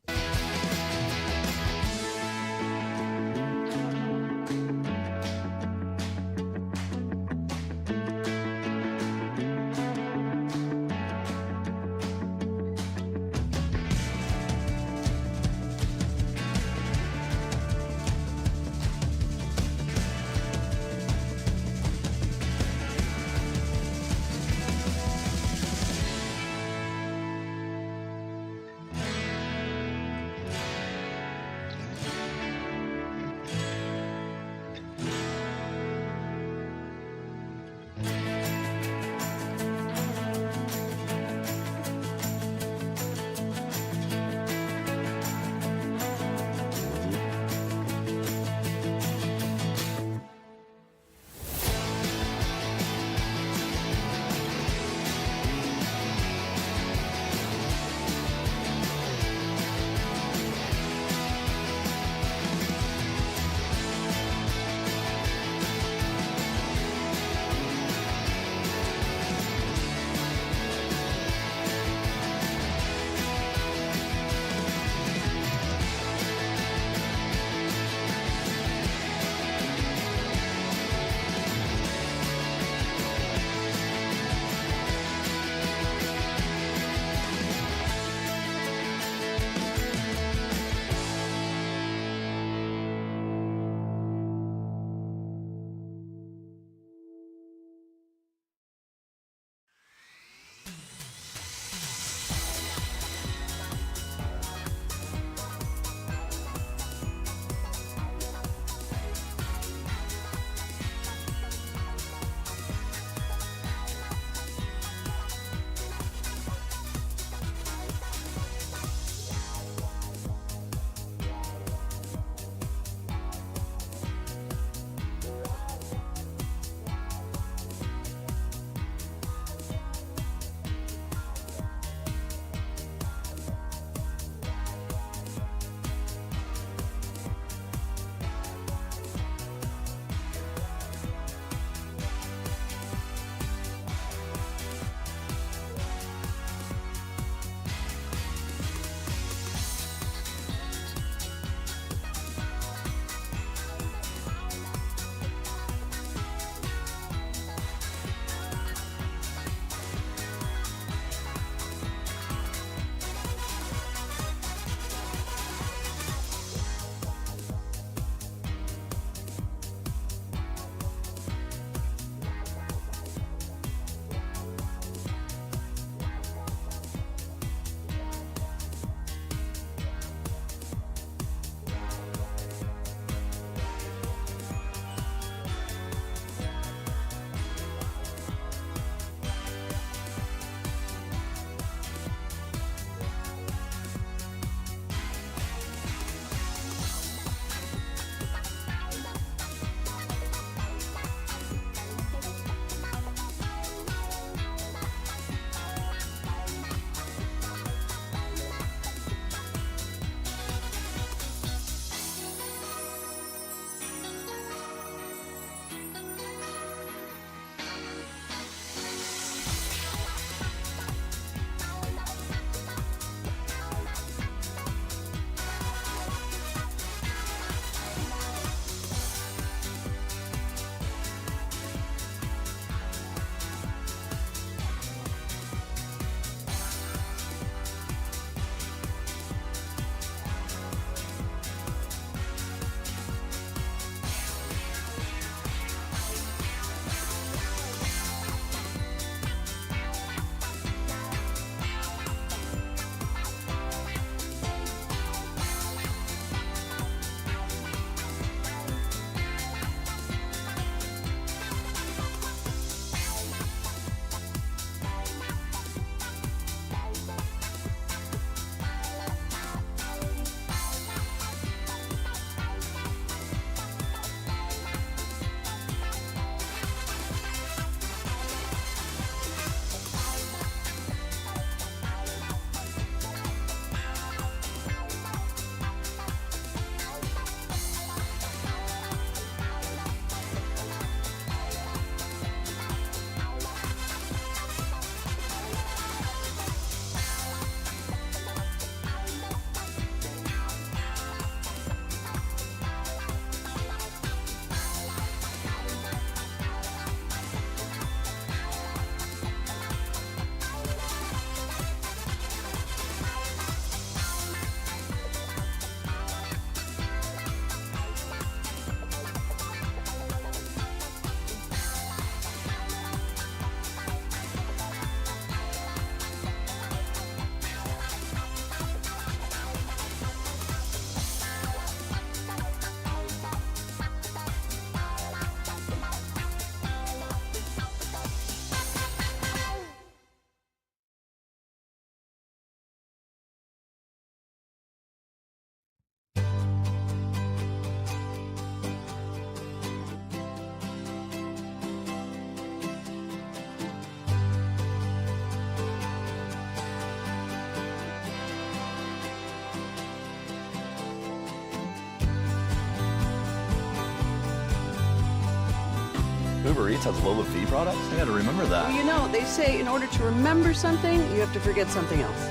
Uber Eats has low fee products? I gotta remember that. Well, you know, they say in order to remember something, you have to forget something else.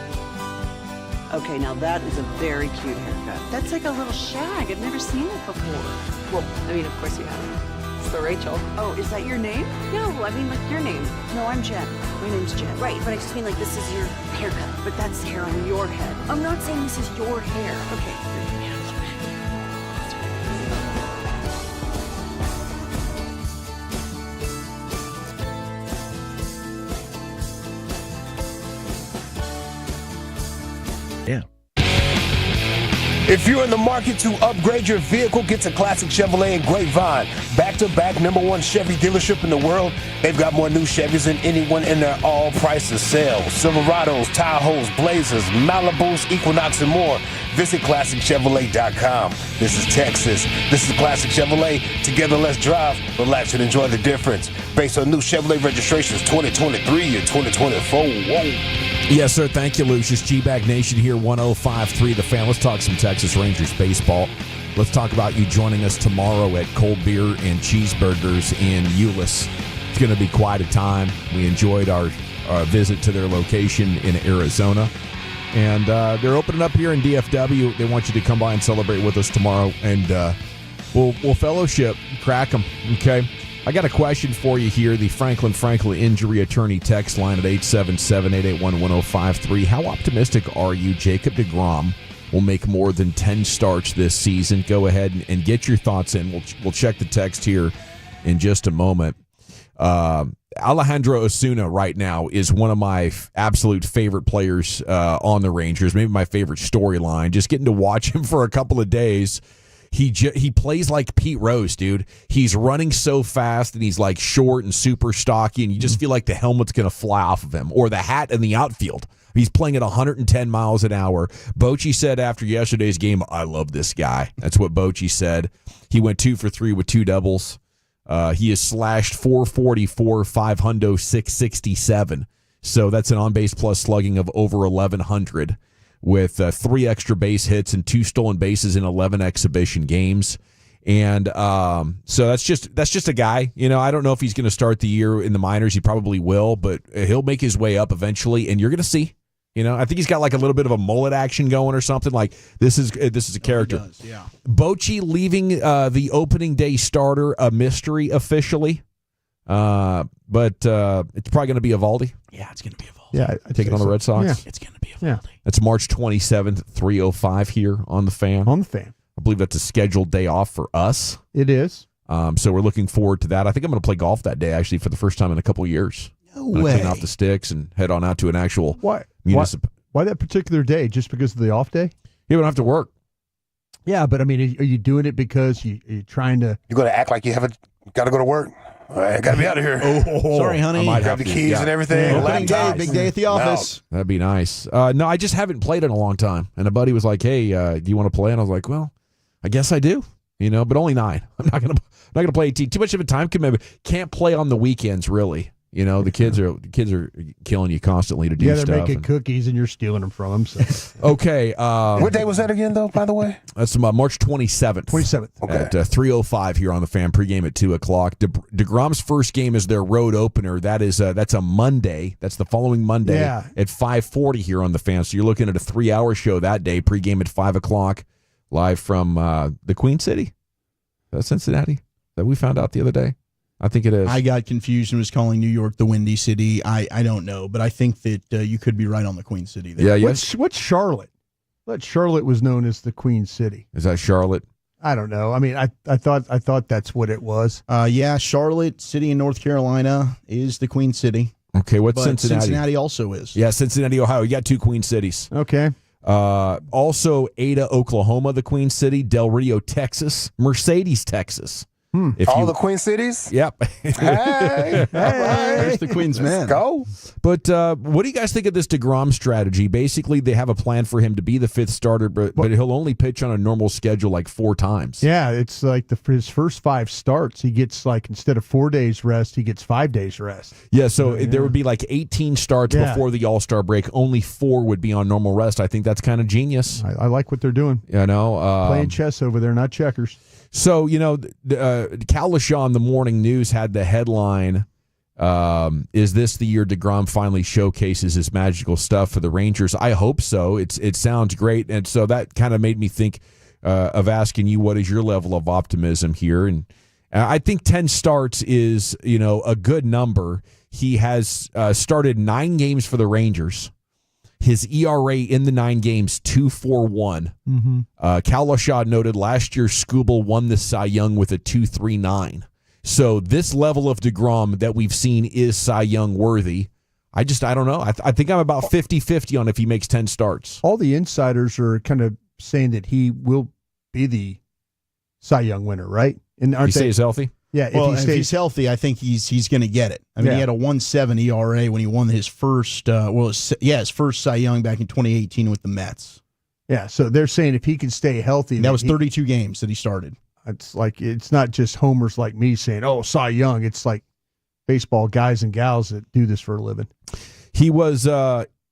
Okay, now that is a very cute haircut. That's like a little shag. I've never seen it before. Well, I mean, of course you haven't. So Rachel. Oh, is that your name? No, I mean like your name. No, I'm Jen. My name's Jen. Right, but I just mean like this is your haircut. But that's hair on your head. I'm not saying this is your hair. Okay. Yeah. If you're in the market to upgrade your vehicle, get to Classic Chevrolet in Grapevine. Back-to-back #1 Chevy dealership in the world. They've got more new Chevys than anyone in their all-prices sale. Silverados, Tahoes, Blazers, Malibus, Equinox, and more. Visit ClassicChevrolet.com. This is Texas. This is Classic Chevrolet. Together, let's drive, relax, and enjoy the difference. Based on new Chevrolet registrations 2023 and 2024. Whoa. Yes, sir. Thank you, Lucius. G-Bag Nation here, 105.3 The Fan. Let's talk some Texas Rangers baseball. Let's talk about you joining us tomorrow at Cold Beer and Cheeseburgers in Euless. It's going to be quite a time. We enjoyed our visit to their location in Arizona. And they're opening up here in DFW. They want you to come by and celebrate with us tomorrow. And we'll fellowship, crack them, okay? I got a question for you here. The Franklin Injury Attorney text line at 877-881-1053. How optimistic are you Jacob deGrom will make more than 10 starts this season? Go ahead and get your thoughts in. We'll check the text here in just a moment. Alejandro Osuna right now is one of my absolute favorite players on the Rangers, maybe my favorite storyline. Just getting to watch him for a couple of days. He plays like Pete Rose, dude. He's running so fast, and he's like short and super stocky, and you just feel like the helmet's going to fly off of him, or the hat in the outfield. He's playing at 110 miles an hour. Bochy said after yesterday's game, I love this guy. That's what Bochy said. He went 2 for 3 with 2 doubles. He has slashed 444, 500, 667. So that's an on-base plus slugging of over 1,100. With 3 extra base hits and 2 stolen bases in 11 exhibition games. And so that's just a guy. You know, I don't know if he's going to start the year in the minors. He probably will, but he'll make his way up eventually, and you're going to see. You know, I think he's got like a little bit of a mullet action going or something. Like this is a character. He does, yeah. Bochy leaving the opening day starter a mystery officially, but it's probably going to be Eovaldi. Yeah, it's going to be Eovaldi. Yeah, taking on the Red Sox. Yeah. It's going to be Eovaldi. Yeah. That's March 27th, 3:05 here on the Fan. On the Fan. I believe that's a scheduled day off for us. It is. So we're looking forward to that. I think I'm going to play golf that day, actually, for the first time in a couple of years. No way. Clean off the sticks and head on out to an actual Why that particular day? Just because of the off day? You don't have to work. Yeah, but I mean, are you doing it because you're trying to? You're going to act like you haven't got to go to work. All right, I got to be out of here. Sorry, honey. I might Grab have the to, keys and everything. Opening day, Laptops. big day at the office. That'd be nice. No, I just haven't played in a long time. And a buddy was like, "Hey, do you want to play?" And I was like, "Well, I guess I do." You know, but only 9. I'm not gonna play 18. Too much of a time commitment. Can't play on the weekends, really. You know, the kids are killing you constantly to do they're stuff. making cookies and you're stealing them from them. So. Okay. What day was that again, though, by the way? That's March 27th. 27th. Okay. At 3:05 here on the Fan. Pregame at 2 o'clock. DeGrom's first game is their road opener. That's a Monday. That's the following Monday at 5:40 here on the Fan. So you're looking at a 3-hour show that day. Pregame at 5 o'clock, live from the Queen City. Cincinnati that we found out the other day. I think it is. I got confused and was calling New York the Windy City. I don't know, but I think that you could be right on the Queen City there. Yeah, yes. What's Charlotte? Charlotte was known as the Queen City. Is that Charlotte? I don't know. I mean, I thought that's what it was. Yeah, Charlotte City in North Carolina is the Queen City. Okay, what's but Cincinnati? Cincinnati also is. Yeah, Cincinnati, Ohio. You got 2 Queen Cities. Okay. Also, Ada, Oklahoma, the Queen City. Del Rio, Texas. Mercedes, Texas. All the Queen Cities? Yep. Hey. There's the Queen's man. Let's go. But what do you guys think of this DeGrom strategy? Basically, they have a plan for him to be the 5th starter, but he'll only pitch on a normal schedule like 4 times. Yeah, it's like his first 5 starts, he gets like, instead of 4 days rest, he gets 5 days rest. Yeah, so there would be like 18 starts before the All-Star break. Only 4 would be on normal rest. I think that's kind of genius. I like what they're doing. You know, playing chess over there, not checkers. So, you know, Cal LaShaw in the morning news had the headline, is this the year DeGrom finally showcases his magical stuff for the Rangers? I hope so. It sounds great. And so that kind of made me think of asking you, what is your level of optimism here? And I think 10 starts is, a good number. He has started 9 games for the Rangers. His ERA in the 9 games, 2.41. Mm-hmm. Cal LaShaw noted last year Skubal won the Cy Young with a 2.39. So this level of DeGrom that we've seen is Cy Young worthy. I don't know. I think I'm about 50-50 on if he makes 10 starts. All the insiders are kind of saying that he will be the Cy Young winner, right? And He stays healthy? Yeah, if he's healthy, I think he's going to get it. I mean, he had a 1.7 ERA when he won his first his first Cy Young back in 2018 with the Mets. Yeah, so they're saying if he can stay healthy, that was 32 games that he started. It's not just homers like me saying, "Oh, Cy Young." It's like baseball guys and gals that do this for a living. He was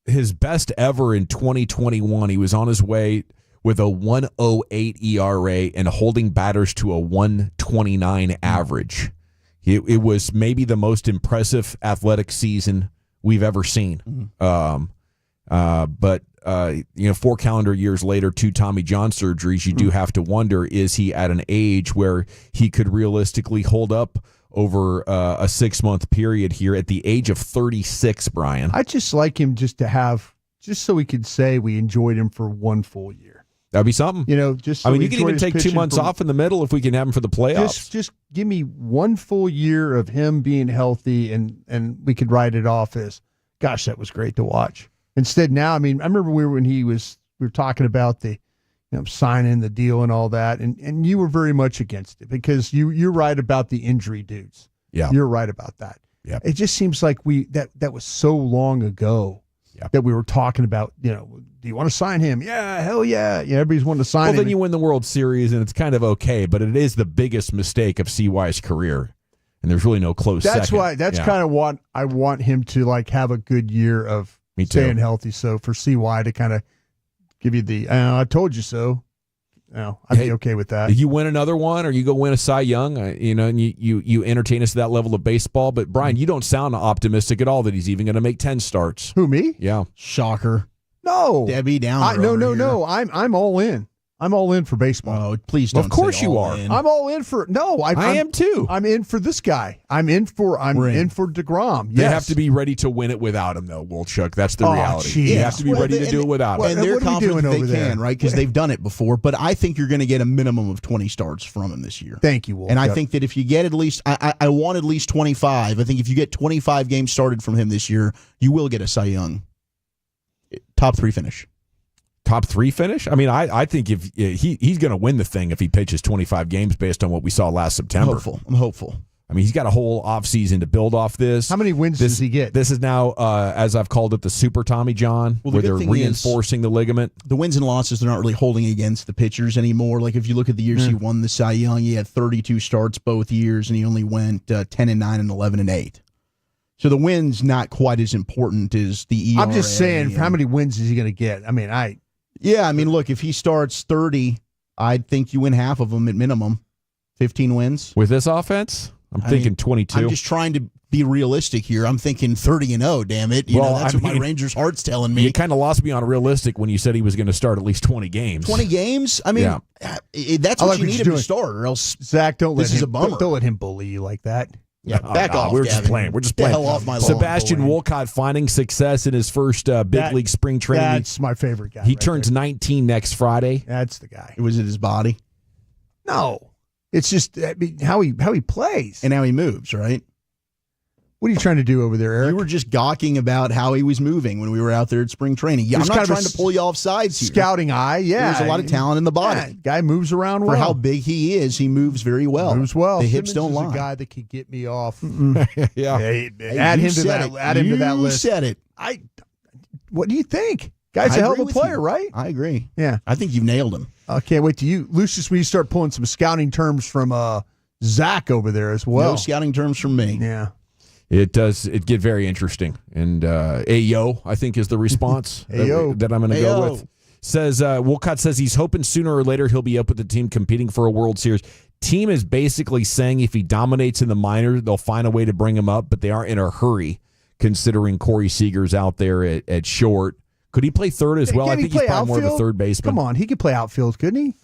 his best ever in 2021. He was on his way with a 1.08 ERA and holding batters to a 1.29 average. It was maybe the most impressive athletic season we've ever seen. But 4 calendar years later, 2 Tommy John surgeries, you do have to wonder, is he at an age where he could realistically hold up over a 6-month period here at the age of 36, Brian? I just like him just so we could say we enjoyed him for 1 full year. That'd be something. Just so you can even take 2 months off in the middle if we can have him for the playoffs. Just give me 1 full year of him being healthy, and we could write it off as, gosh, that was great to watch. Instead, now, I remember when we were talking about the, signing the deal and all that, and you were very much against it because you're right about the injury dudes. Yeah, you're right about that. Yeah, it just seems like that was so long ago. That we were talking about, do you want to sign him? Yeah, hell yeah. Everybody's wanting to sign him. Well, then you win the World Series, and it's kind of okay, but it is the biggest mistake of CY's career, and there's really no close That's second. why. That's kind of what I want him to have a good year of staying healthy. So for CY to kind of give you the, I told you so. I'd be okay with that. If you win another one, or you go win a Cy Young, and you entertain us to that level of baseball. But Brian, you don't sound optimistic at all that he's even going to make 10 starts. Who, me? Yeah, shocker. No, Debbie Downer. No. I'm all in. I'm all in for baseball. Oh, please don't. Of course say you all are. in. I'm all in for I am too. I'm in for this guy. I'm in for DeGrom. Yes. They have to be ready to win it without him, though, Wolchuk. That's the reality. They have to be ready to do it without him. And they're what are we confident doing they over there? can, right? Because they've done it before. But I think you're going to get a minimum of 20 starts from him this year. Thank you, Wolf. And I think that if you get at least, I want at least 25. I think if you get 25 games started from him this year, you will get a Cy Young top 3 finish. Top 3 finish? I think if he's going to win the thing if he pitches 25 games based on what we saw last September. I'm hopeful. He's got a whole offseason to build off this. How many wins does he get? This is now, as I've called it, the Super Tommy John, where they're reinforcing the ligament. The wins and losses, they're not really holding against the pitchers anymore. Like if you look at the years he won the Cy Young, he had 32 starts both years, and he only went 10-9 and 11-8. So the win's not quite as important as the ERA. I'm just saying, how many wins is he going to get? Look, if he starts 30, I think you win half of them at minimum. 15 wins. With this offense? I'm thinking 22. I'm just trying to be realistic here. I'm thinking 30-0, damn it. That's what my Rangers' heart's telling me. You kind of lost me on realistic when you said he was going to start at least 20 games. 20 games? That's what you need him to start, or else Zach, don't this is a bummer. Don't let him bully you like that. Yeah, back off. We're just playing. We're just playing. The hell off my lawn. Sebastian Wolcott finding success in his first big league spring training. That's my favorite guy. He turns 19 next Friday. That's the guy. Was it his body? No, it's just how he plays and how he moves. Right. What are you trying to do over there, Eric? You were just gawking about how he was moving when we were out there at spring training. Yeah, I'm not trying to pull you off sides here. Scouting eye, yeah. There's a lot of talent in the body. Yeah, guy moves around well. For how big he is, he moves very well. Moves well. The hips Simmons don't is lie. a guy that could get me off. Yeah. Add him to that. Add him to that list. You said it. What do you think? Guy's a hell of a player, right? I agree. Yeah. I think you've nailed him. I can't wait to you, Lucius, when you start pulling some scouting terms from Zach over there as well. No scouting terms from me. Yeah. It does. It get very interesting. And Ayo, I think, is the response that I'm going to go with. Says Wolcott says he's hoping sooner or later he'll be up with the team competing for a World Series. team is basically saying if he dominates in the minors, they'll find a way to bring him up, but they aren't in a hurry, considering Corey Seager's out there at short. Could he play third as well? I think he's probably more of a third baseman. Come on, he could play outfield, couldn't he?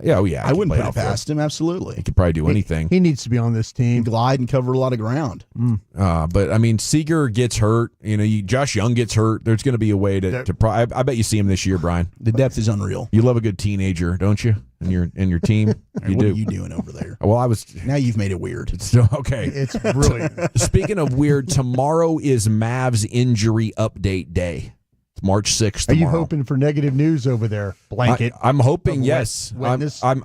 Yeah, oh yeah. I wouldn't put it past him. Absolutely, he could probably do anything. He needs to be on this team. Glide and cover a lot of ground. But I mean, Seager gets hurt. Josh Young gets hurt. There's going to be a way to. I bet you see him this year, Brian. The depth is unreal. You love a good teenager, don't you? In your team, What are you doing over there? Well, Now you've made it weird. Okay. It's brilliant. Speaking of weird, tomorrow is Mavs injury update day. March 6th. Are you hoping for negative news over there? Blanket. I'm hoping, yes. I'm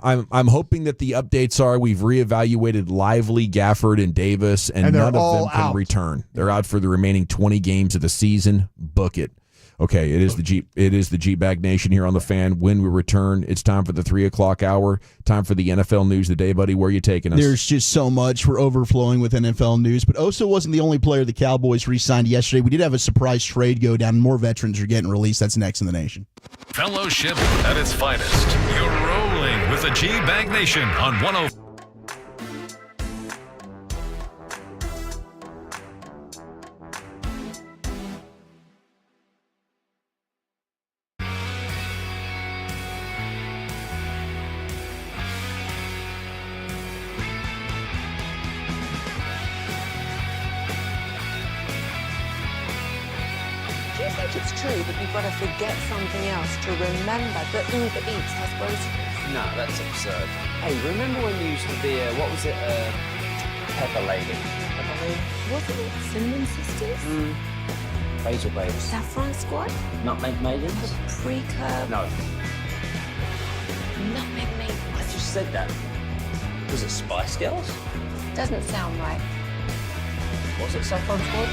hoping that the updates are we've reevaluated Lively, Gafford, and Davis, and none of them can return. They're out for the remaining 20 games of the season. Book it. Okay, it is the G-Bag Nation here on the Fan. When we return, it's time for the 3 o'clock hour. Time for the NFL news of the day, buddy. Where are you taking us? There's just so much. We're overflowing with NFL news. But Oso wasn't the only player the Cowboys re-signed yesterday. We did have a surprise trade go down. More veterans are getting released. That's next in the nation. Fellowship at its finest. You're rolling with the G-Bag Nation on 105. It's true that you've got to forget something else to remember that Uber Eats has groceries. No, that's absurd. Hey, remember when you used to be Pepper Lady? Pepper Lady? Wasn't it Cinnamon Sisters? Basil Babes. Saffron Squad? Nutmeg Maidens? Pre-curb? No. Nutmeg Maidens. I just said that. Was it Spice Girls? Doesn't sound right. Was it Saffron Squad?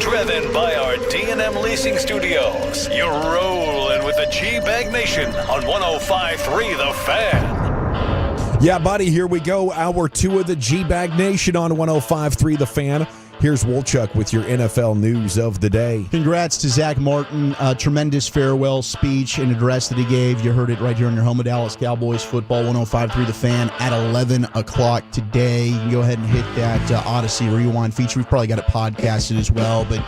Driven by our D&M Leasing Studios. You're rolling with the G-Bag Nation on 105.3 The Fan. Yeah, buddy, here we go. Hour 2 of the G-Bag Nation on 105.3 The Fan. Here's Wolchuk with your NFL news of the day. Congrats to Zach Martin. Tremendous farewell speech and address that he gave. You heard it right here on your home of Dallas Cowboys football, 105.3 The Fan at 11 o'clock today. You can go ahead and hit that Odyssey Rewind feature. We've probably got it podcasted as well, but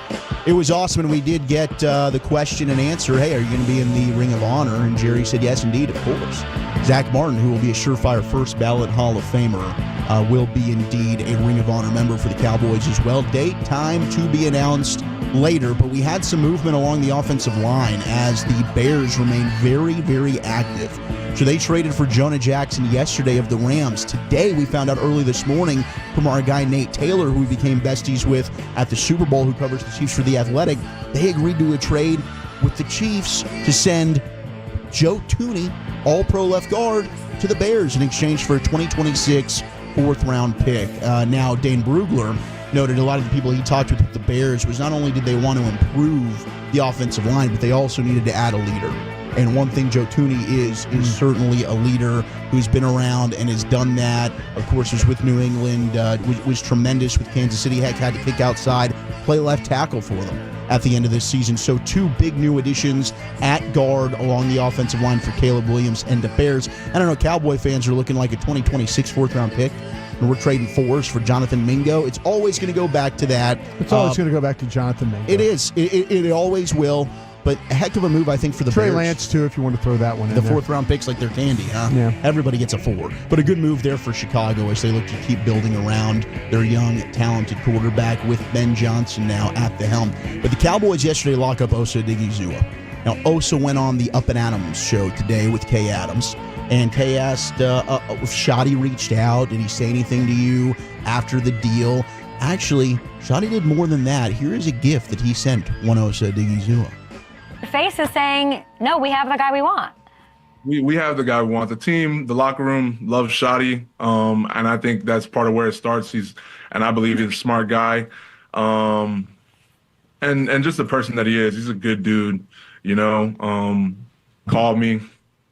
it was awesome, and we did get the question and answer, hey, are you going to be in the Ring of Honor? And Jerry said, yes, indeed, of course. Zach Martin, who will be a surefire first ballot Hall of Famer, will be indeed a Ring of Honor member for the Cowboys as well. Date, time to be announced later, but we had some movement along the offensive line as the Bears remain very, very active. So they traded for Jonah Jackson yesterday of the Rams. Today, we found out early this morning from our guy Nate Taylor, who we became besties with at the Super Bowl, who covers the Chiefs for The Athletic. They agreed to a trade with the Chiefs to send Joe Thuney, all-pro left guard, to the Bears in exchange for a 2026 fourth-round pick. Now, Dane Brugler noted a lot of the people he talked with the Bears was not only did they want to improve the offensive line, but they also needed to add a leader. And one thing Joe Thuney is certainly a leader who's been around and has done that. Of course, was with New England, was tremendous with Kansas City. Heck, had to kick outside, play left tackle for them at the end of this season. So 2 big new additions at guard along the offensive line for Caleb Williams and the Bears. I don't know, Cowboy fans are looking like a 2026 fourth-round pick. And we're trading 4s for Jonathan Mingo. It's always going to go back to that. It's always going to go back to Jonathan Mingo. It is. It always will. But a heck of a move, I think, for the Trey Bears. Lance, too, if you want to throw that one in The there. fourth-round picks like they're candy, huh? Yeah. Everybody gets a 4. But a good move there for Chicago as they look to keep building around their young, talented quarterback with Ben Johnson now at the helm. But the Cowboys yesterday lock up Osa Odigizua. Now, Osa went on the Up and Adams show today with Kay Adams. And Kay asked if Shotty reached out. Did he say anything to you after the deal? Actually, Shotty did more than that. Here is a gift that he sent one Osa Odigizua. The face is saying, no, we have the guy we want. We have the guy we want. The team, the locker room loves Shotty, and I think that's part of where it starts. I believe he's a smart guy, and just the person that he is. He's a good dude, you know. Called me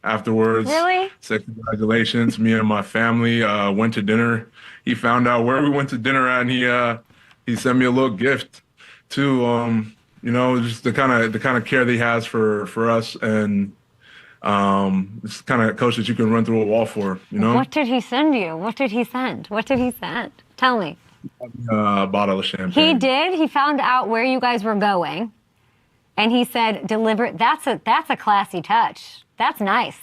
afterwards. Really? Said congratulations. Me and my family went to dinner. He found out where we went to dinner at, and he sent me a little gift too. You know, just the kind of care that he has for us, and it's the kind of coach that you can run through a wall for. You know. What did he send you? What did he send? Tell me. A bottle of champagne. He did. He found out where you guys were going, and he said, "Deliver." That's a classy touch. That's nice.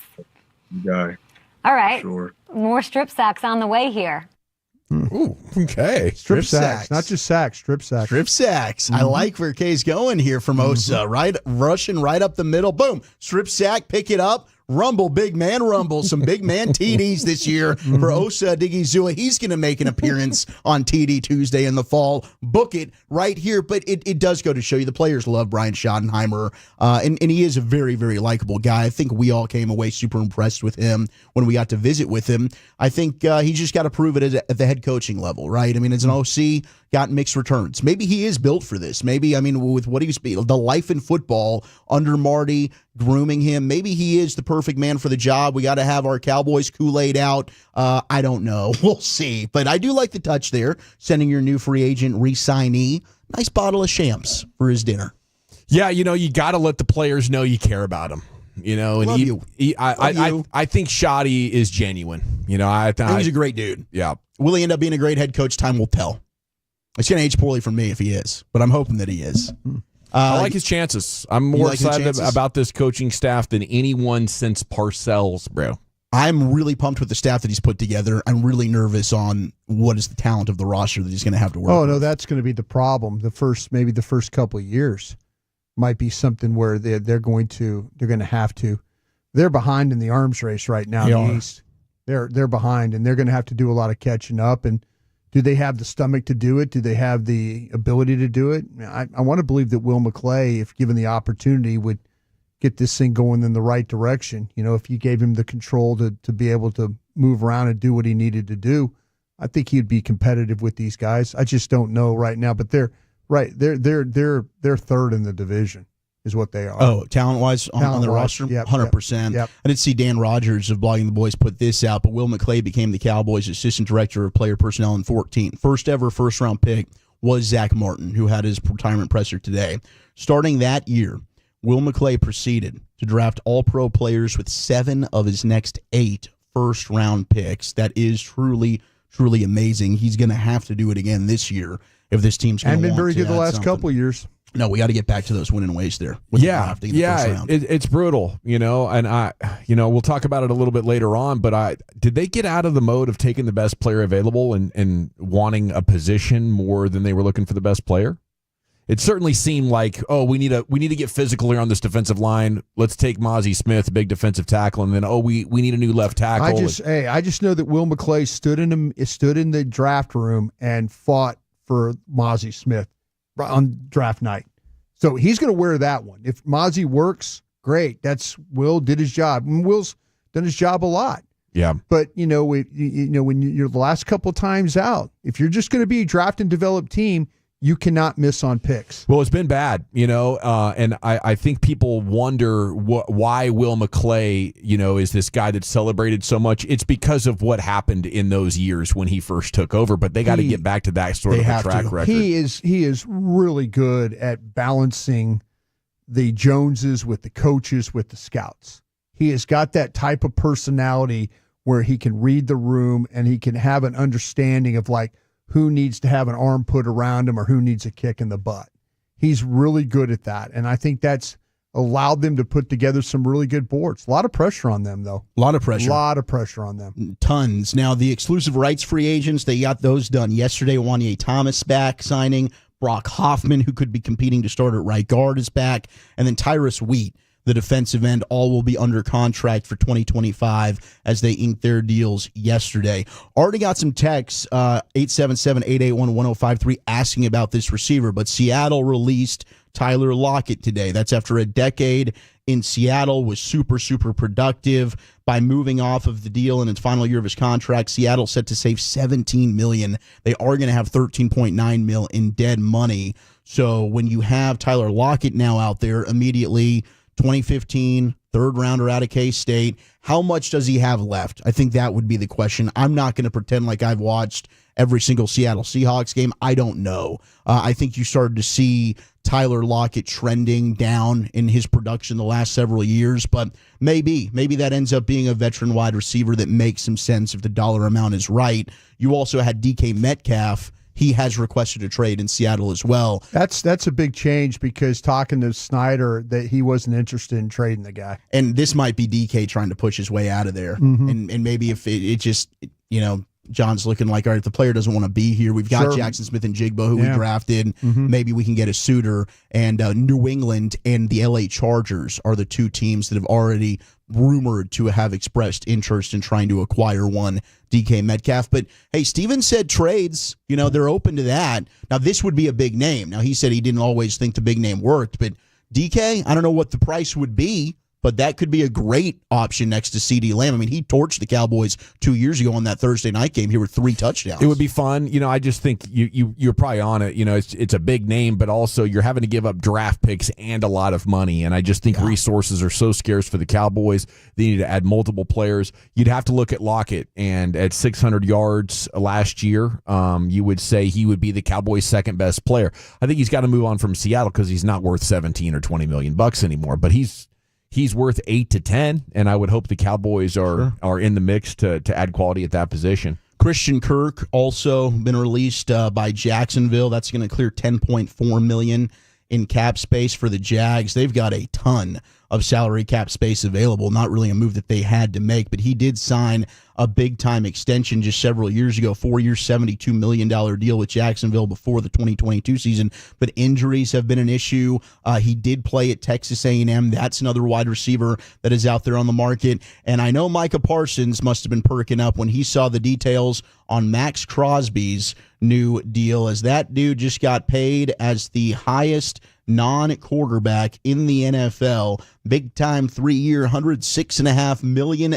Guy. All right. Sure. More strip sacks on the way here. Ooh, okay. Strip sacks. Not just sacks, strip sacks. Strip sacks. I like where Kay's going here from Osa. Right, rushing right up the middle. Boom. Strip sack, pick it up. Rumble, big man rumble. Some big man TDs this year for Osa Odigizua. He's going to make an appearance on TD Tuesday in the fall. Book it right here. But it does go to show you the players love Brian Schottenheimer. And he is a very, very likable guy. I think we all came away super impressed with him when we got to visit with him. I think he just got to prove it at the head coaching level, right? I mean, as an OC, got mixed returns. Maybe he is built for this. Maybe, I mean, with what he's the life in football under Marty, grooming him, maybe he is the perfect man for the job. We got to have our Cowboys Kool-Aid out. I don't know. We'll see. But I do like the touch there, sending your new free agent re-signee nice bottle of champs for his dinner. Yeah, you know, you got to let the players know you care about them. You know, and I think Shotty is genuine. You know, I think he's a great dude. Yeah. Will he end up being a great head coach? Time will tell. It's going to age poorly for me if he is, but I'm hoping that he is. I like his chances. I'm more excited about this coaching staff than anyone since Parcells, bro. I'm really pumped with the staff that he's put together. I'm really nervous on what is the talent of the roster that he's going to have to work with. Oh, no, that's going to be the problem. Maybe the first couple of years might be something where they're going to have to. They're behind in the arms race right now in the East. They're behind, and they're going to have to do a lot of catching up. And do they have the stomach to do it? Do they have the ability to do it? I want to believe that Will McClay, if given the opportunity, would get this thing going in the right direction. You know, if you gave him the control to be able to move around and do what he needed to do, I think he'd be competitive with these guys. I just don't know right now, but they're Right. They're third in the division is what they are. Oh, talent-wise on the roster? Yep, 100%. Yep. I did see Dan Rogers of Blogging the Boys put this out, but Will McClay became the Cowboys' assistant director of player personnel in 2014. First ever first-round pick was Zach Martin, who had his retirement presser today. Starting that year, Will McClay proceeded to draft all-pro players with 7 of his next 8 first-round picks. That is truly, truly amazing. He's going to have to do it again this year if this team's going to been want very to good the add last something. couple of years. No, we got to get back to those winning ways there. With the drafting in the first round. It's brutal, and we'll talk about it a little bit later on, but did they get out of the mode of taking the best player available and wanting a position more than they were looking for the best player? It certainly seemed like, we need to get physical here on this defensive line. Let's take Mozzie Smith, a big defensive tackle, and then we need a new left tackle. I just know that Will McClay stood in the draft room and fought for Mozzie Smith on draft night. So he's going to wear that one. If Mozzie works, great. That's Will did his job. And Will's done his job a lot. Yeah. But when you're the last couple of times out, if you're just going to be a draft and develop team, you cannot miss on picks. Well, it's been bad, and I think people wonder why Will McClay, is this guy that's celebrated so much. It's because of what happened in those years when he first took over, but they got to get back to that sort of a track record. He is really good at balancing the Joneses with the coaches, with the scouts. He has got that type of personality where he can read the room and he can have an understanding of who needs to have an arm put around him or who needs a kick in the butt. He's really good at that, and I think that's allowed them to put together some really good boards. A lot of pressure on them, though. A lot of pressure. A lot of pressure on them. Tons. Now, the exclusive rights free agents, they got those done yesterday. Wanye Thomas back signing. Brock Hoffman, who could be competing to start at right guard, is back. And then Tyrus Wheat, the defensive end, all will be under contract for 2025 as they inked their deals yesterday. Already got some texts, 877-881-1053, asking about this receiver, but Seattle released Tyler Lockett today. That's after a decade in Seattle, was super, super productive. By moving off of the deal in its final year of his contract, Seattle set to save $17 million. They are going to have $13.9 million in dead money. So when you have Tyler Lockett now out there immediately, 2015, third rounder out of K-State. How much does he have left? I think that would be the question. I'm not going to pretend like I've watched every single Seattle Seahawks game. I don't know. I think you started to see Tyler Lockett trending down in his production the last several years, but maybe that ends up being a veteran wide receiver that makes some sense if the dollar amount is right. You also had DK Metcalf. He has requested a trade in Seattle as well. That's a big change because talking to Snyder that he wasn't interested in trading the guy. And this might be DK trying to push his way out of there. Mm-hmm. And maybe if it just, John's looking like, all right, if the player doesn't want to be here, we've got Jackson Smith and Jigba, who we drafted. Mm-hmm. Maybe we can get a suitor. And New England and the LA Chargers are the two teams that have already rumored to have expressed interest in trying to acquire one DK Metcalf. But hey, Steven said trades, they're open to that. Now, this would be a big name. Now, he said he didn't always think the big name worked, but DK, I don't know what the price would be, but that could be a great option next to CeeDee Lamb. I mean, he torched the Cowboys 2 years ago on that Thursday night game. Here were 3 touchdowns. It would be fun. I just think you're probably on it. It's a big name, but also you're having to give up draft picks and a lot of money. And I just think resources are so scarce for the Cowboys. They need to add multiple players. You'd have to look at Lockett, and at 600 yards last year, you would say he would be the Cowboys' second best player. I think he's got to move on from Seattle because he's not worth 17 or 20 million bucks anymore. But he's worth 8 to 10, and I would hope the Cowboys are in the mix to add quality at that position. Christian Kirk also been released by Jacksonville. That's going to clear $10.4 million in cap space for the Jags. They've got a ton of salary cap space available. Not really a move that they had to make, but he did sign a big-time extension just several years ago, 4 years, $72 million deal with Jacksonville before the 2022 season. But injuries have been an issue. He did play at Texas A&M. That's another wide receiver that is out there on the market. And I know Micah Parsons must have been perking up when he saw the details on Max Crosby's new deal, as that dude just got paid as the highest non-quarterback in the NFL. Big-time 3-year, $106.5 million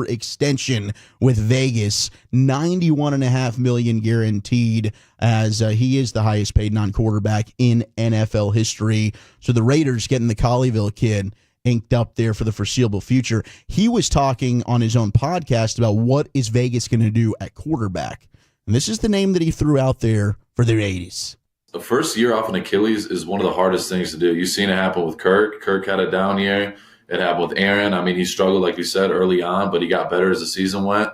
extension with Vegas. $91.5 million guaranteed, as he is the highest-paid non-quarterback in NFL history. So the Raiders getting the Colleyville kid inked up there for the foreseeable future. He was talking on his own podcast about what is Vegas going to do at quarterback. And this is the name that he threw out there for the Raiders. The first year off an Achilles is one of the hardest things to do. You've seen it happen with Kirk. Kirk had a down year. It happened with Aaron. I mean, he struggled, like you said, early on, but he got better as the season went.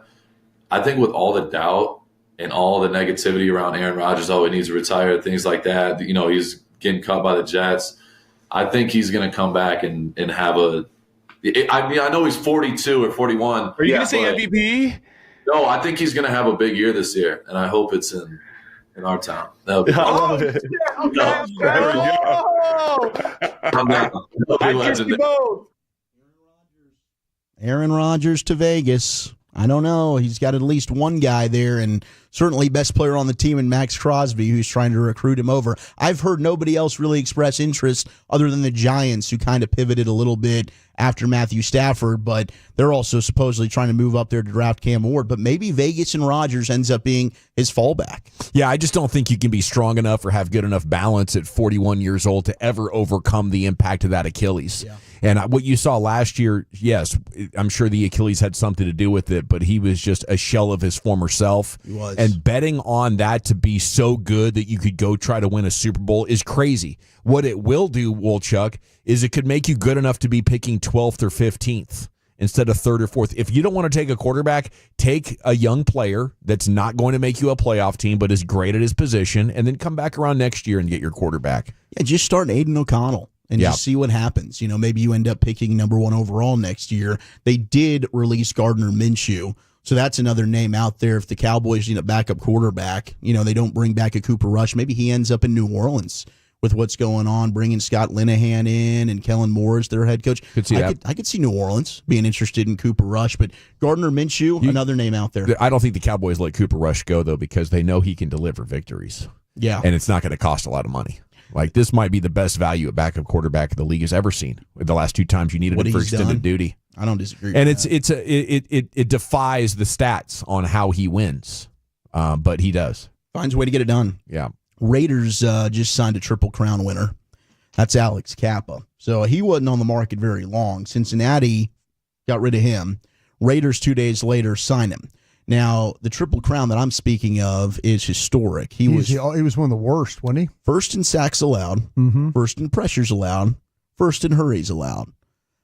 I think with all the doubt and all the negativity around Aaron Rodgers, he needs to retire, things like that. You know, he's getting cut by the Jets. I think he's going to come back and have a – I mean, I know he's 42 or 41. Are you going to say MVP? No, I think he's going to have a big year this year, and I hope it's in our town. That would be Aaron Rodgers to Vegas. I don't know. He's got at least one guy there, and certainly best player on the team in Max Crosby, who's trying to recruit him over. I've heard nobody else really express interest other than the Giants, who kind of pivoted a little bit after Matthew Stafford, but they're also supposedly trying to move up there to draft Cam Ward. But maybe Vegas and Rodgers ends up being his fallback. Yeah, I just don't think you can be strong enough or have good enough balance at 41 years old to ever overcome the impact of that Achilles. Yeah. And what you saw last year, yes, I'm sure the Achilles had something to do with it, but he was just a shell of his former self. He was. And betting on that to be so good that you could go try to win a Super Bowl is crazy. What it will do, Wolchuk, is it could make you good enough to be picking 12th or 15th instead of 3rd or 4th. If you don't want to take a quarterback, take a young player that's not going to make you a playoff team but is great at his position, and then come back around next year and get your quarterback. Yeah, just start Aiden O'Connell. And just see what happens. You know, maybe you end up picking number 1 overall next year. They did release Gardner Minshew, so that's another name out there. If the Cowboys need a backup quarterback, you know, they don't bring back a Cooper Rush. Maybe he ends up in New Orleans with what's going on, bringing Scott Linehan in and Kellen Moore as their head coach. I could see New Orleans being interested in Cooper Rush, but Gardner Minshew, another name out there. I don't think the Cowboys let Cooper Rush go, though, because they know he can deliver victories. Yeah. And it's not going to cost a lot of money. Like, this might be the best value at backup quarterback the league has ever seen. The last 2 times you needed him for extended duty. I don't disagree. And it defies the stats on how he wins, but he does. Finds a way to get it done. Yeah. Raiders just signed a Triple Crown winner. That's Alex Kappa. So he wasn't on the market very long. Cincinnati got rid of him. Raiders 2 days later signed him. Now, the Triple Crown that I'm speaking of is historic. He was one of the worst, wasn't he? First in sacks allowed, first in pressures allowed, first in hurries allowed.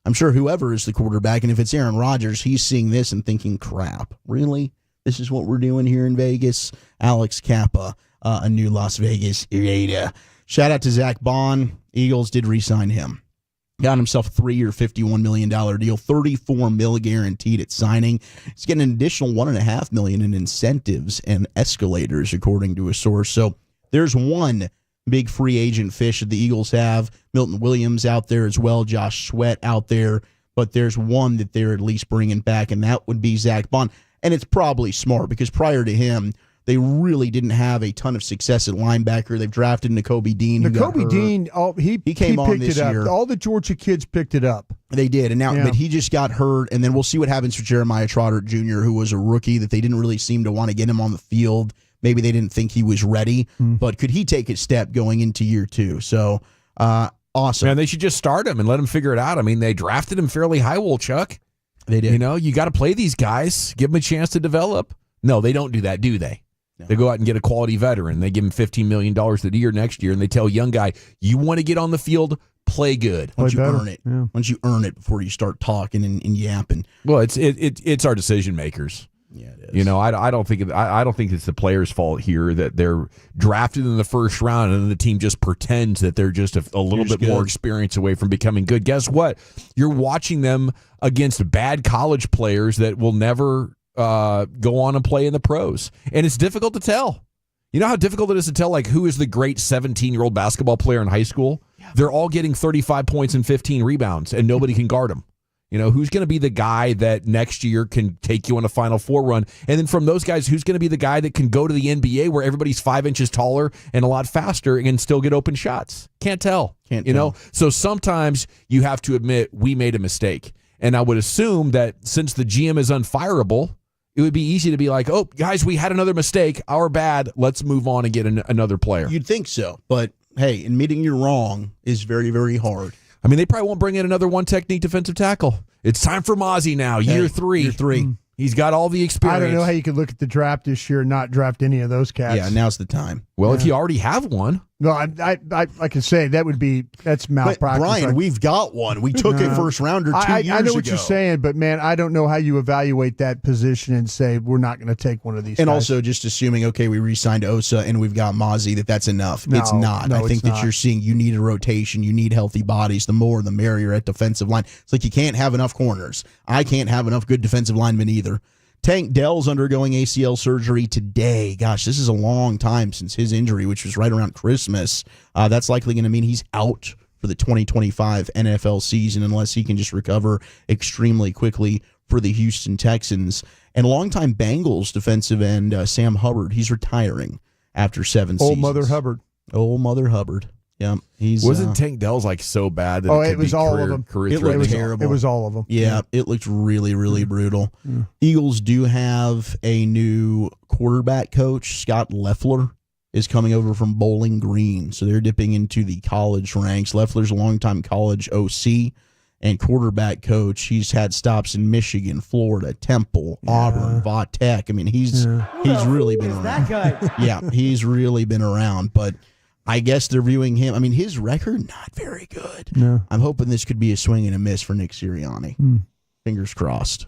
I'm sure whoever is the quarterback, and if it's Aaron Rodgers, he's seeing this and thinking, crap, really? This is what we're doing here in Vegas? Alex Kappa, a new Las Vegas Raider. Shout out to Zach Bond. Eagles did re-sign him. Got himself a 3-year, $51 million deal, $34 million guaranteed at signing. He's getting an additional $1.5 million in incentives and escalators, according to a source. So there's one big free agent fish that the Eagles have. Milton Williams out there as well, Josh Sweat out there. But there's one that they're at least bringing back, and that would be Zach Bond. And it's probably smart because prior to him, they really didn't have a ton of success at linebacker. They've drafted Nakobe Dean. Nakobe Dean, he came on picked this it up. year. All the Georgia kids picked it up. They did, and now, but he just got hurt. And then we'll see what happens for Jeremiah Trotter Jr., who was a rookie that they didn't really seem to want to get him on the field. Maybe they didn't think he was ready, but could he take a step going into year 2? So awesome. Man, they should just start him and let him figure it out. I mean, they drafted him fairly high, Chuck. They did. You know, you got to play these guys, give them a chance to develop. No, they don't do that, do they? No. They go out and get a quality veteran. They give him $15 million the year next year, and they tell a young guy, you want to get on the field, play good. Once you earn it. Yeah. Once you earn it before you start talking and yapping. Well, it's our decision makers. Yeah, it is. You know, I don't think it's the players' fault here that they're drafted in the first round and then the team just pretends that they're just a little bit more experience away from becoming good. Guess what? You're watching them against bad college players that will never go on and play in the pros, and it's difficult to tell. You know how difficult it is to tell, like, who is the great 17-year-old basketball player in high school? Yeah. They're all getting 35 points and 15 rebounds, and nobody can guard them. You know, who's going to be the guy that next year can take you on a Final Four run? And then from those guys, who's going to be the guy that can go to the NBA where everybody's 5 inches taller and a lot faster and still get open shots? Can't tell. You know? So sometimes you have to admit we made a mistake. And I would assume that since the GM is unfireable, it would be easy to be like, oh, guys, we had another mistake. Our bad. Let's move on and get another player. You'd think so. But, hey, admitting you're wrong is very, very hard. I mean, they probably won't bring in another one-technique defensive tackle. It's time for Mozzie now, year three. Year 3. He's got all the experience. I don't know how you could look at the draft this year and not draft any of those cats. Yeah, now's the time. Well, if you already have one. No, I can say that's malpractice. But Brian, we've got one. We took a first rounder 2 years ago. I know what you're saying, but man, I don't know how you evaluate that position and say we're not going to take one of these. And guys. also just assuming, okay, we re-signed Osa and we've got Mozzie, that's enough. No, it's not. no, I think it's that not. you're seeing you need a rotation, you need healthy bodies. The more, the merrier at defensive line. It's like you can't have enough corners. I can't have enough good defensive linemen either. Tank Dell's undergoing ACL surgery today. Gosh, this is a long time since his injury, which was right around Christmas. That's likely going to mean he's out for the 2025 NFL season unless he can just recover extremely quickly for the Houston Texans. And longtime Bengals defensive end Sam Hubbard, he's retiring after 7 seasons. Old Mother Hubbard. Old Mother Hubbard. Yeah, he's wasn't Tank Dell's like so bad that it was all of them. It looked terrible. It was all of them. Yeah, it looked really, really brutal. Yeah. Eagles do have a new quarterback coach. Scott Leffler is coming over from Bowling Green, so they're dipping into the college ranks. Leffler's a longtime college OC and quarterback coach. He's had stops in Michigan, Florida, Temple, Auburn, Va Tech. I mean, he's really been around. That guy. Yeah, he's really been around, but I guess they're viewing him. I mean, his record, not very good. No. I'm hoping this could be a swing and a miss for Nick Sirianni. Fingers crossed.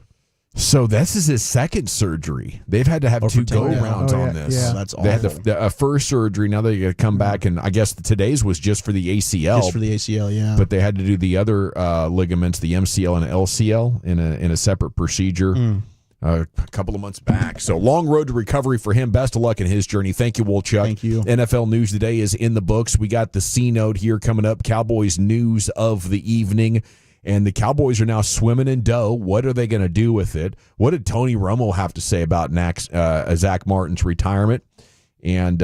So this is his second surgery. They've had to have 2 go-rounds on this. Yeah. That's awful. They had a first surgery. Now they got to come back, and I guess today's was just for the ACL. Just for the ACL, yeah. But they had to do the other ligaments, the MCL and LCL, in a separate procedure. A couple of months back. So long road to recovery for him. Best of luck in his journey. Thank you, Wolchuk. Thank you. NFL News Today is in the books. We got the C-Note here coming up. Cowboys news of the evening. And the Cowboys are now swimming in dough. What are they going to do with it? What did Tony Romo have to say about Zach Martin's retirement? And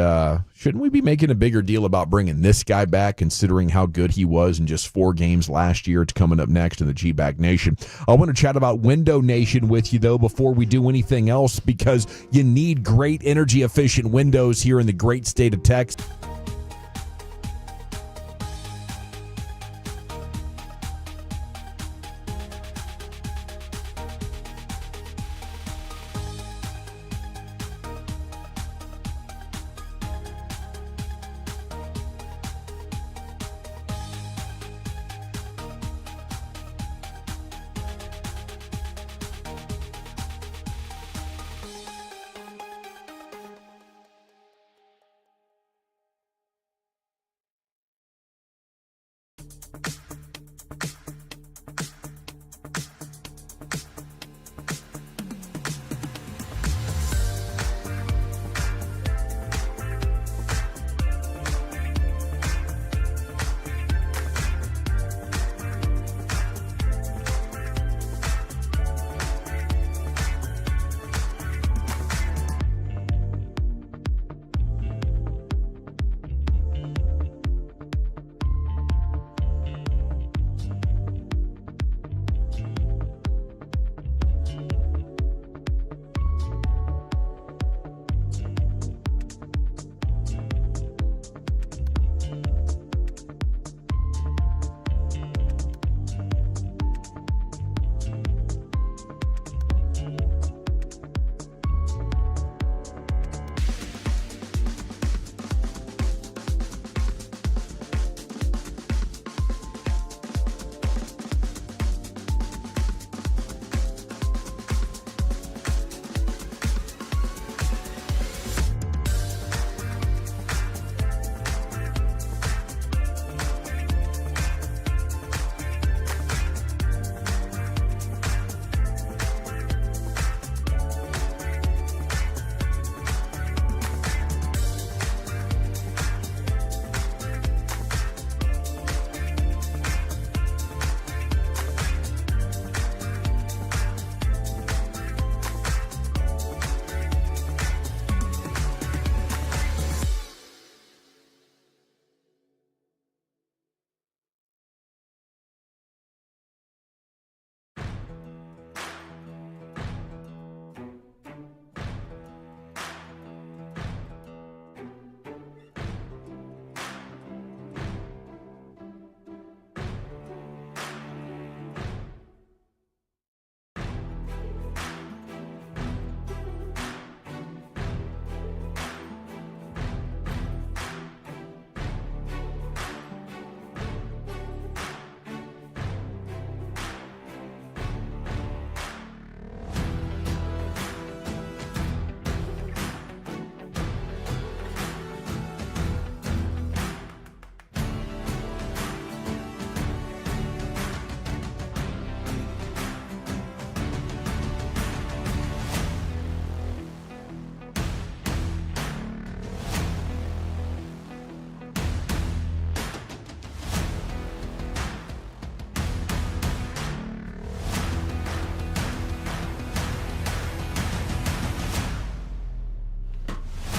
shouldn't we be making a bigger deal about bringing this guy back, considering how good he was in just 4 games last year? It's coming up next in the G-Bag Nation. I want to chat about Window Nation with you, though, before we do anything else, because you need great energy-efficient windows here in the great state of Texas.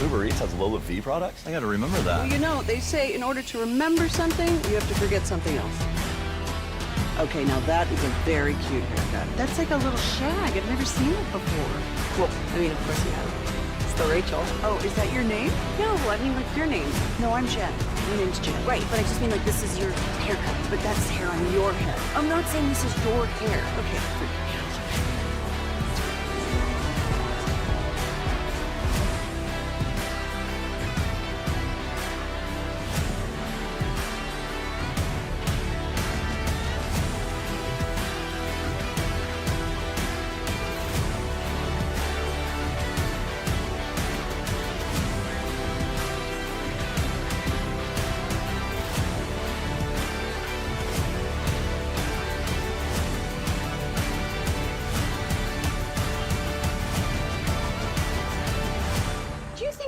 Uber Eats has low fee products? I gotta remember that. Well, they say in order to remember something, you have to forget something else. Okay, now that is a very cute haircut. That's like a little shag. I've never seen it before. Well, of course you have. It's the Rachel. Oh, is that your name? No, I mean like your name. No, I'm Jen. My name's Jen. Right, but I just mean like this is your haircut. But that's hair on your head. I'm not saying this is your hair. Okay.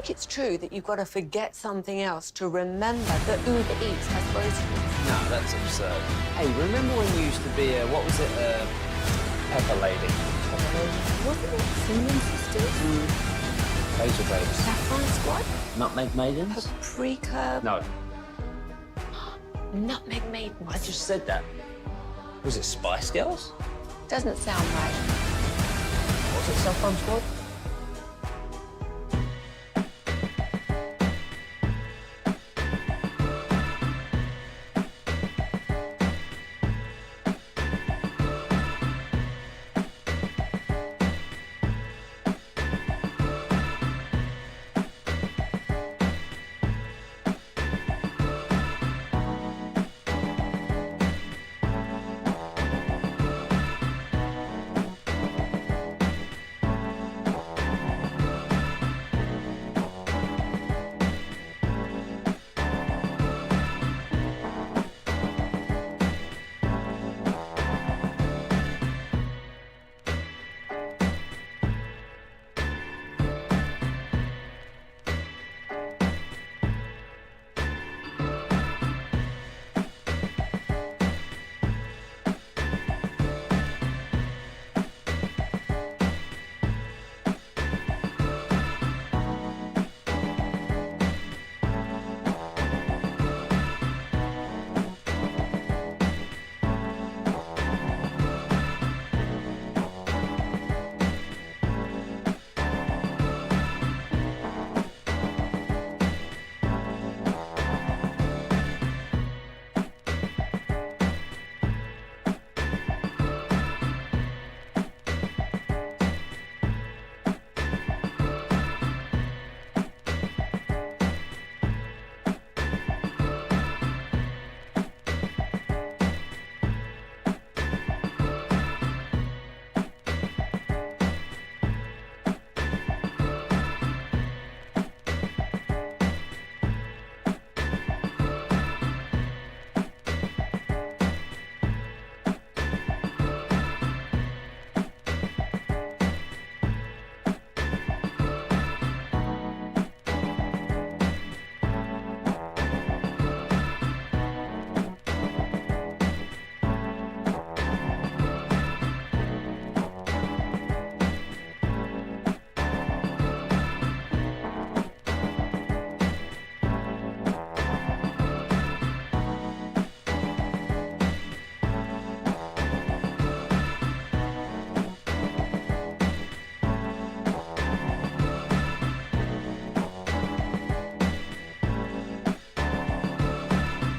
It's true that you've got to forget something else to remember that Uber Eats has groceries. No, that's absurd. Hey, remember when you used to be a, what was it, Pepper Lady? Wasn't it Cinnamon Sisters? Razor Babes. Saffron Squad? Nutmeg Maidens? Paprika? No. Nutmeg Maidens. I just said that. Was it Spice Girls? Doesn't sound right. Was it Saffron Squad?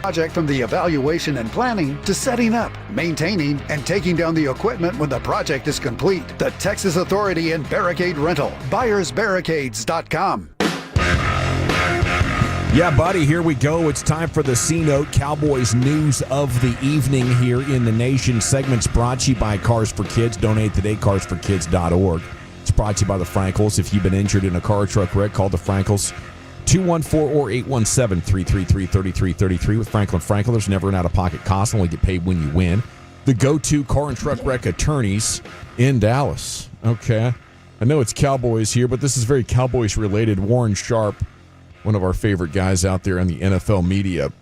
Project from the evaluation and planning to setting up, maintaining, and taking down the equipment when the project is complete. The Texas Authority and Barricade Rental. BuyersBarricades.com. Yeah, buddy, here we go. It's time for the C-Note Cowboys news of the evening here in the nation. Segments brought to you by Cars for Kids. Donate today, carsforkids.org. It's brought to you by the Frankels. If you've been injured in a car or truck wreck, call the Frankels. 214 or 817-333-3333. With Franklin Frankel, there's never an out-of-pocket cost. Only get paid when you win. The go-to car and truck wreck attorneys in Dallas. Okay. I know it's Cowboys here, but this is very Cowboys-related. Warren Sharp, one of our favorite guys out there in the NFL media,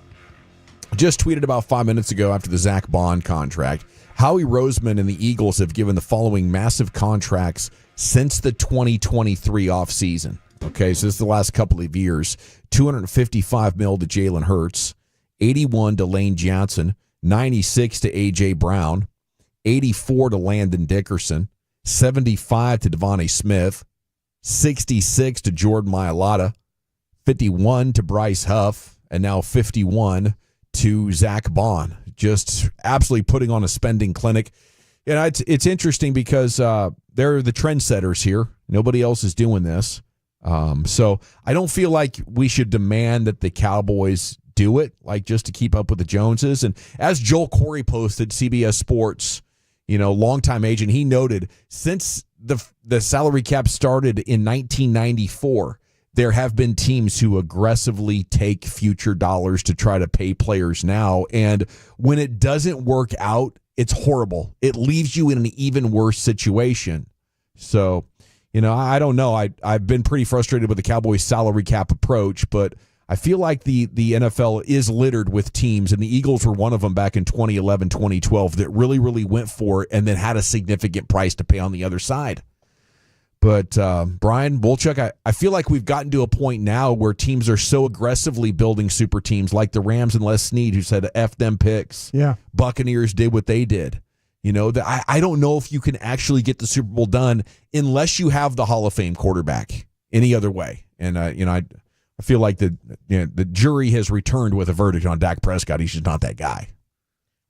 just tweeted about 5 minutes ago after the Zach Bond contract. Howie Roseman and the Eagles have given the following massive contracts since the 2023 offseason. Okay, so this is the last couple of years. $255 million to Jalen Hurts, $81 to Lane Johnson, $96 to A.J. Brown, $84 to Landon Dickerson, $75 to Devontae Smith, $66 to Jordan Mailata, $51 to Bryce Huff, and now $51 to Zach Bond. Just absolutely putting on a spending clinic. You know, it's interesting because they're the trendsetters here. Nobody else is doing this. So I don't feel like we should demand that the Cowboys do it, like just to keep up with the Joneses. And as Joel Corey posted, CBS Sports, you know, longtime agent, he noted since the salary cap started in 1994, there have been teams who aggressively take future dollars to try to pay players now. And when it doesn't work out, it's horrible. It leaves you in an even worse situation. So, you know, I don't know. I've been pretty frustrated with the Cowboys salary cap approach, but I feel like the NFL is littered with teams, and the Eagles were one of them back in 2011, 2012 that really, really went for it and then had a significant price to pay on the other side. But Brian Wolchuk, I feel like we've gotten to a point now where teams are so aggressively building super teams like the Rams and Les Snead, who said F them picks. Yeah. Buccaneers did what they did. You know, I don't know if you can actually get the Super Bowl done unless you have the Hall of Fame quarterback any other way. And, you know, I feel like the jury has returned with a verdict on Dak Prescott. He's just not that guy.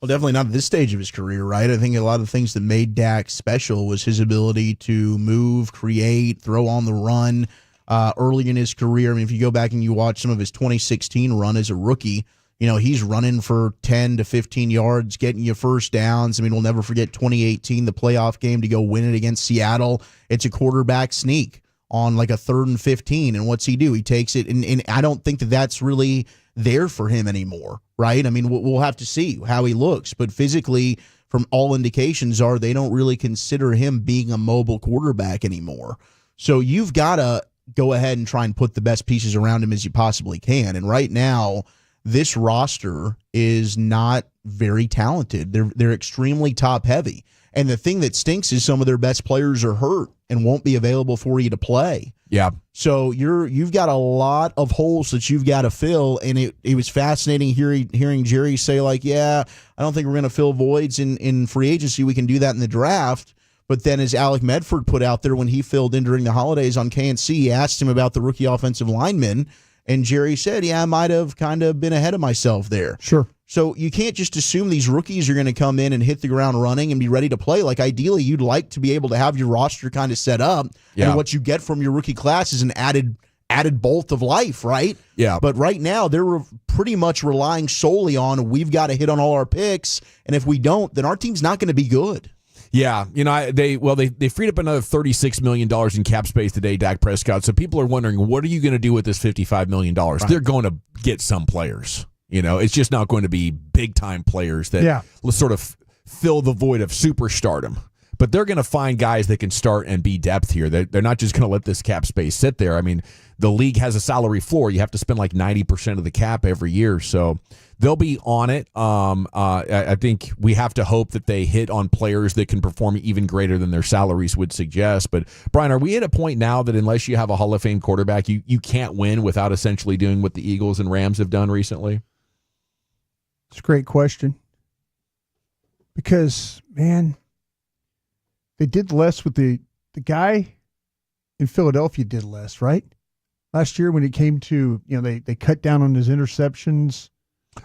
Well, definitely not at this stage of his career, right? I think a lot of the things that made Dak special was his ability to move, create, throw on the run early in his career. I mean, if you go back and you watch some of his 2016 run as a rookie, you know, he's running for 10 to 15 yards, getting you first downs. I mean, we'll never forget 2018, the playoff game to go win it against Seattle. It's a quarterback sneak on like a 3rd and 15. And what's he do? He takes it, and I don't think that that's really there for him anymore, right? I mean, we'll have to see how he looks. But physically, from all indications are they don't really consider him being a mobile quarterback anymore. So you've got to go ahead and try and put the best pieces around him as you possibly can. And right now, this roster is not very talented. They're extremely top heavy. And the thing that stinks is some of their best players are hurt and won't be available for you to play. Yeah. So you've got a lot of holes that you've got to fill. And it was fascinating hearing Jerry say, like, yeah, I don't think we're going to fill voids in free agency. We can do that in the draft. But then as Alec Medford put out there when he filled in during the holidays on KNC, he asked him about the rookie offensive lineman. And Jerry said, yeah, I might have kind of been ahead of myself there. Sure. So you can't just assume these rookies are going to come in and hit the ground running and be ready to play. Like, ideally, you'd like to be able to have your roster kind of set up. Yeah. And what you get from your rookie class is an added bolt of life, right? Yeah. But right now, they're pretty much relying solely on we've got to hit on all our picks. And if we don't, then our team's not going to be good. Yeah, you know, they freed up another $36 million in cap space today, Dak Prescott. So people are wondering, what are you going to do with this $55 million? Right. They're going to get some players. You know, it's just not going to be big-time players that sort of fill the void of superstardom. But they're going to find guys that can start and be depth here. They're not just going to let this cap space sit there. I mean, the league has a salary floor. You have to spend like 90% of the cap every year. So they'll be on it. I think we have to hope that they hit on players that can perform even greater than their salaries would suggest. But, Brian, are we at a point now that unless you have a Hall of Fame quarterback, you can't win without essentially doing what the Eagles and Rams have done recently? It's a great question. Because, man, they did less with the guy in Philadelphia did less, right? Last year when it came to, you know, they cut down on his interceptions.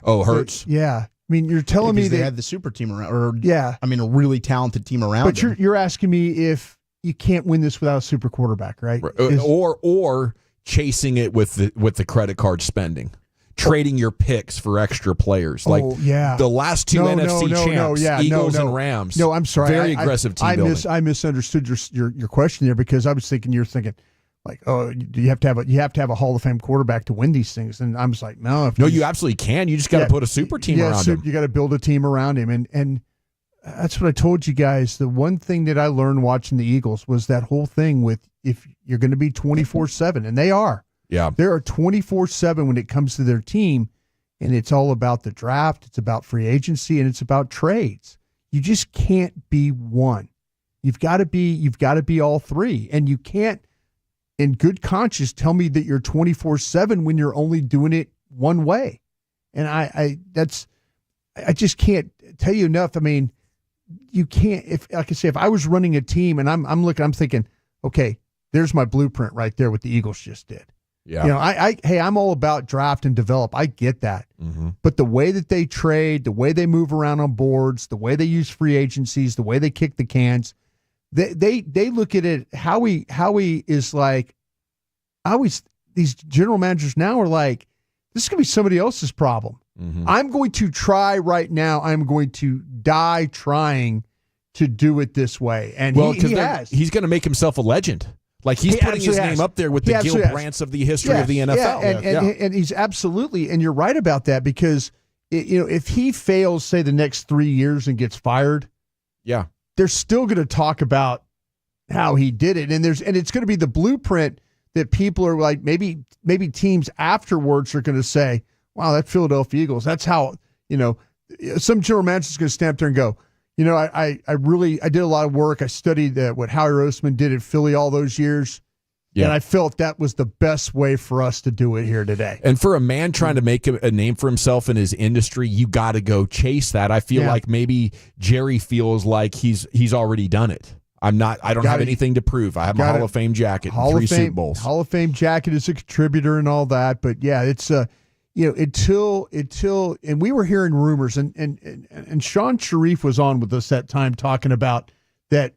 Oh, Hurts. Yeah. I mean, you're telling me they had the super team around, or yeah, I mean, a really talented team around. But you're asking me if you can't win this without a super quarterback, right? Or chasing it with the credit card spending. Trading your picks for extra players. Like the last two NFC champs, Eagles and Rams. No, I'm sorry. Very aggressive team building. I misunderstood your question there because I was thinking you're thinking like, oh, do you have to have a Hall of Fame quarterback to win these things? And I was like, no. You absolutely can. You just got to put a super team around him. You got to build a team around him. And that's what I told you guys. The one thing that I learned watching the Eagles was that whole thing with if you're going to be 24/7, and they are. Yeah. They are 24/7 when it comes to their team, and it's all about the draft, it's about free agency, and it's about trades. You just can't be one. You've got to be all three, and you can't in good conscience tell me that you're 24/7 when you're only doing it one way. And I just can't tell you enough. I mean, you can't, like I say, if I was running a team and I'm thinking, okay, there's my blueprint right there, what the Eagles just did. Yeah. You know, hey, I'm all about draft and develop. I get that. Mm-hmm. But the way that they trade, the way they move around on boards, the way they use free agencies, the way they kick the cans, they look at it. Howie is like, these general managers now are like, this is going to be somebody else's problem. Mm-hmm. I'm going to try right now. I'm going to die trying to do it this way. And he has. He's going to make himself a legend. Like he's putting his name up there with the Gil Brandts of the history of the NFL. And he's absolutely, and you're right about that, because if he fails, say, the next 3 years and gets fired, they're still going to talk about how he did it. And it's going to be the blueprint that people are like, maybe teams afterwards are going to say, wow, that Philadelphia Eagles, that's how, some general manager is going to stand there and go, I did a lot of work. I studied what Howie Roseman did at Philly all those years. Yeah. And I felt that was the best way for us to do it here today. And for a man trying to make a name for himself in his industry, you got to go chase that. I feel like maybe Jerry feels like he's already done it. I don't have anything to prove. I have my Hall of Fame jacket, and 3 Super Bowls. Hall of Fame jacket is a contributor and all that. But yeah, it's until and we were hearing rumors, and Sean Sharif was on with us that time talking about that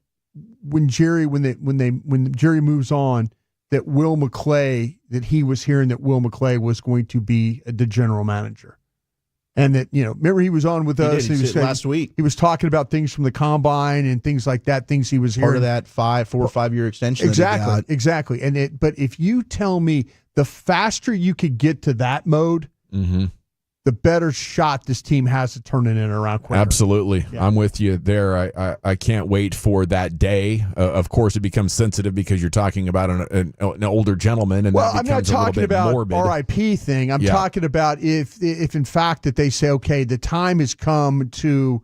when Jerry moves on, that Will McClay, that he was hearing that Will McClay was going to be the general manager. And that, remember he was on with us. He was last week. He was talking about things from the combine and things like that, things he was hearing. Part of that 4 or 5 year extension. Exactly. But if you tell me the faster you could get to that mode, the better shot this team has to turn it in around quicker. Absolutely. Yeah. I'm with you there. I can't wait for that day. Of course, it becomes sensitive because you're talking about an older gentleman, and that becomes a little bit morbid. I'm not talking about RIP thing. I'm talking about if in fact that they say, okay, the time has come to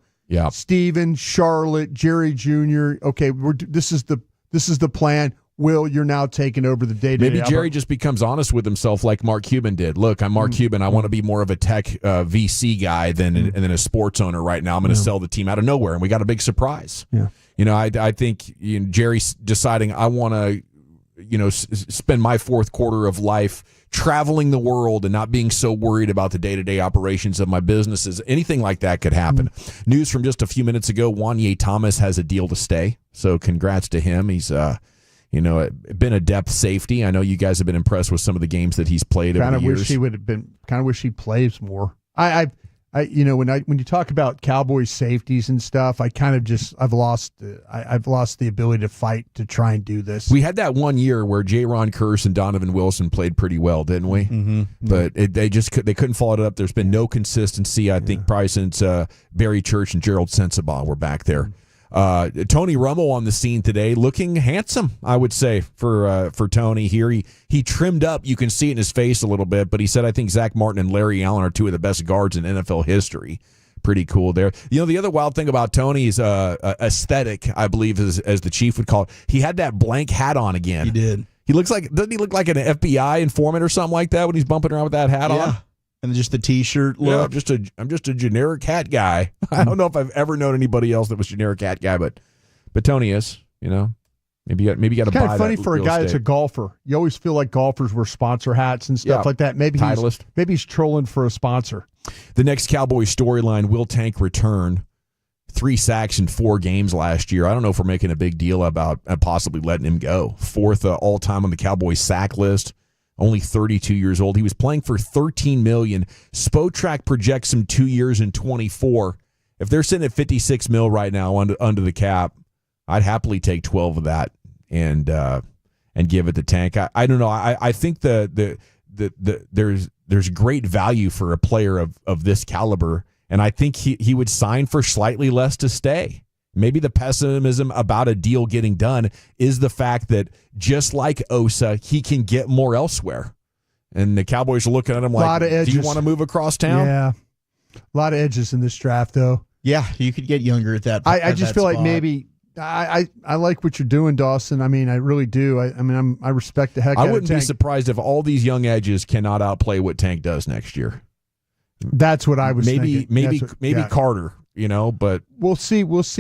Steven, Charlotte, Jerry Jr., okay, this is the plan. Will, you're now taking over the day-to-day. Maybe Jerry just becomes honest with himself like Mark Cuban did. Look, I'm Mark Cuban. I want to be more of a tech VC guy than a sports owner right now. I'm going to sell the team out of nowhere, and we got a big surprise. Yeah. I think Jerry's deciding I want to spend my fourth quarter of life traveling the world and not being so worried about the day-to-day operations of my businesses. Anything like that could happen. News from just a few minutes ago, Wanye Thomas has a deal to stay, so congrats to him. He's been a depth safety. I know you guys have been impressed with some of the games that he's played over the years. Kind of wish he plays more. When you talk about Cowboys safeties and stuff, I've lost the ability to fight to try and do this. We had that one year where J-Ron Curse and Donovan Wilson played pretty well, didn't we? Mm-hmm. But they couldn't follow it up. There's been no consistency, I think, probably since Barry Church and Gerald Sensabaugh were back there. Tony Romo on the scene today, looking handsome, I would say, for Tony here. He trimmed up. You can see it in his face a little bit, but he said, I think Zach Martin and Larry Allen are two of the best guards in NFL history. Pretty cool there. The other wild thing about Tony's aesthetic, I believe, as the chief would call it, he had that blank hat on again. He did. Doesn't he look like an FBI informant or something like that when he's bumping around with that hat on? And just the T-shirt look. Yeah, I'm just a generic hat guy. I don't know if I've ever known anybody else that was generic hat guy, but Tony is. Maybe you got to buy that. It's kind of funny for a guy that's a golfer. You always feel like golfers wear sponsor hats and stuff like that. Maybe he's trolling for a sponsor. The next Cowboys storyline: Will Tank return? 3 sacks in 4 games last year. I don't know if we're making a big deal about possibly letting him go. 4th all time on the Cowboys sack list. Only 32 years old. He was playing for $13 million. Spotrac projects him 2 years and 24. If they're sitting at $56 million right now under the cap, I'd happily take 12 of that and give it to Tank. I don't know. I think there's great value for a player of this caliber, and I think he would sign for slightly less to stay. Maybe the pessimism about a deal getting done is the fact that just like Osa, he can get more elsewhere. And the Cowboys are looking at him like, do you want to move across town? Yeah. A lot of edges in this draft, though. Yeah, you could get younger at that I just feel like maybe I like what you're doing, Dawson. I mean, I really do. I respect the heck out of I wouldn't be Tank. surprised if all these young edges cannot outplay what Tank does next year. That's what I was thinking. Maybe Carter, but we'll see with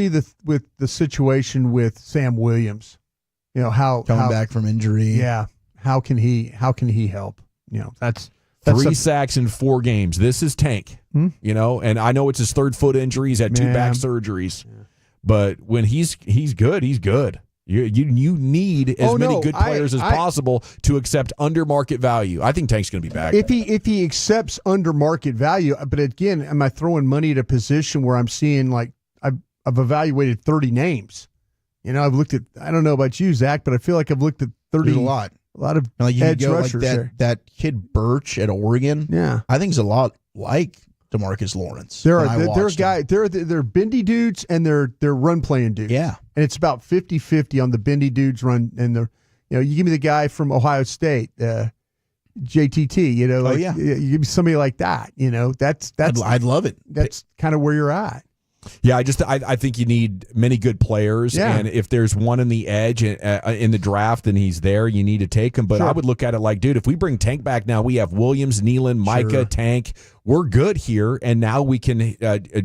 the situation with Sam Williams. How coming back from injury. Yeah. How can he help? That's 3 sacks in 4 games. This is Tank. And I know it's his 3rd foot injury. He's had 2 back surgeries. Yeah. But when he's good, he's good. You need as many good players as possible to accept under market value. I think Tank's going to be back. If he accepts under market value, but again, am I throwing money at a position where I'm seeing like I've evaluated 30 names? I've looked at. I don't know about you, Zach, but I feel like I've looked at 30. There's a lot of like edge rushers like there. That kid Birch at Oregon. Yeah, I think is a lot like DeMarcus Lawrence. They're bendy dudes and they're run playing dudes. Yeah. And it's about 50-50 on the bendy dudes run and you give me the guy from Ohio State, JTT, you give me somebody like that, that's I'd love it. That's kind of where you're at. Yeah, I think you need many good players, and if there's one in the edge in the draft and he's there, you need to take him. But I would look at it like, dude, if we bring Tank back now, we have Williams, Nealon, Micah, Tank. We're good here, and now we can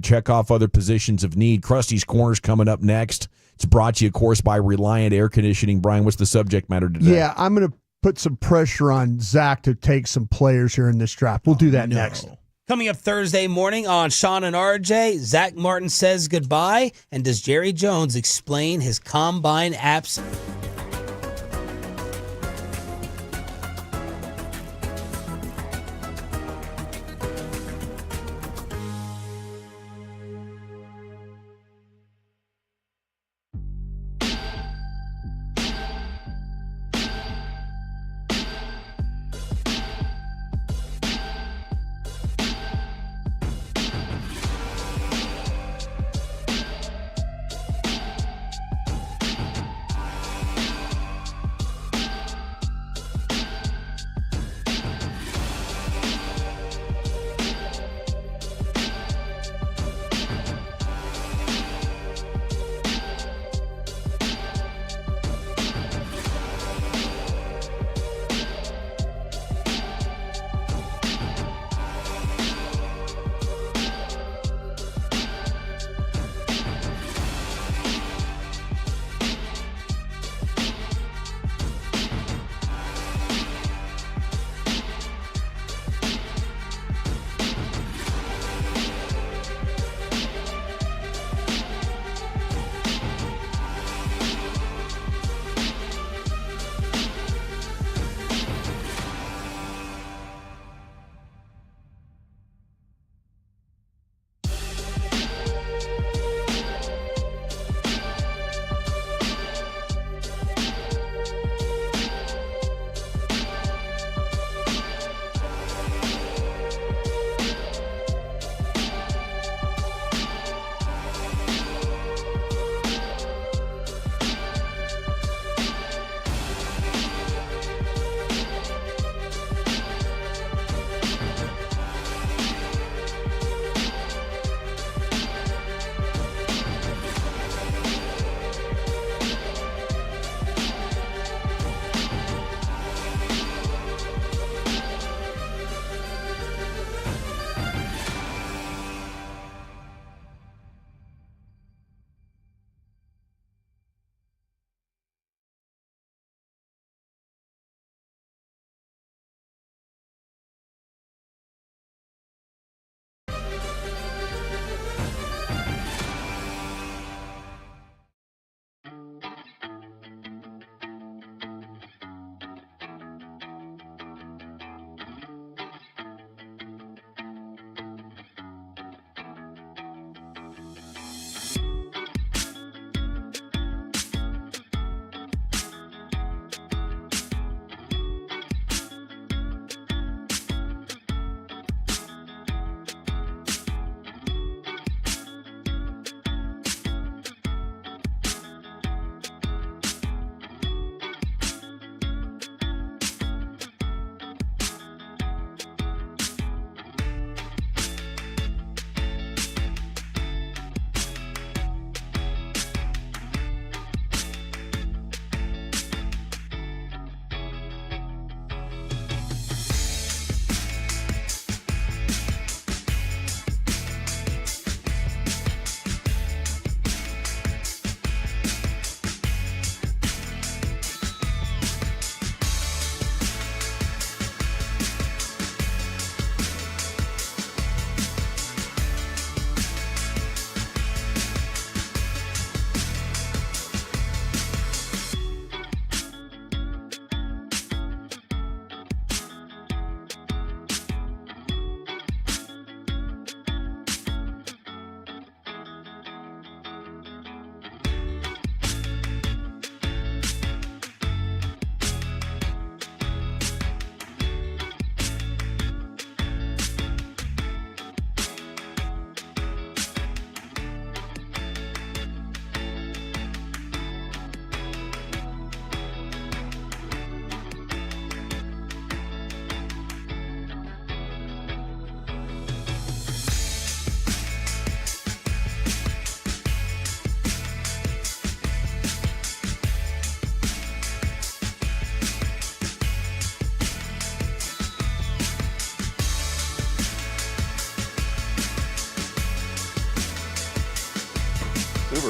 check off other positions of need. Krusty's Corners coming up next. It's brought to you, of course, by Reliant Air Conditioning. Brian, what's the subject matter today? Yeah, I'm going to put some pressure on Zach to take some players here in this draft. We'll do that next. Coming up Thursday morning on Sean and RJ, Zach Martin says goodbye, and does Jerry Jones explain his combine apps?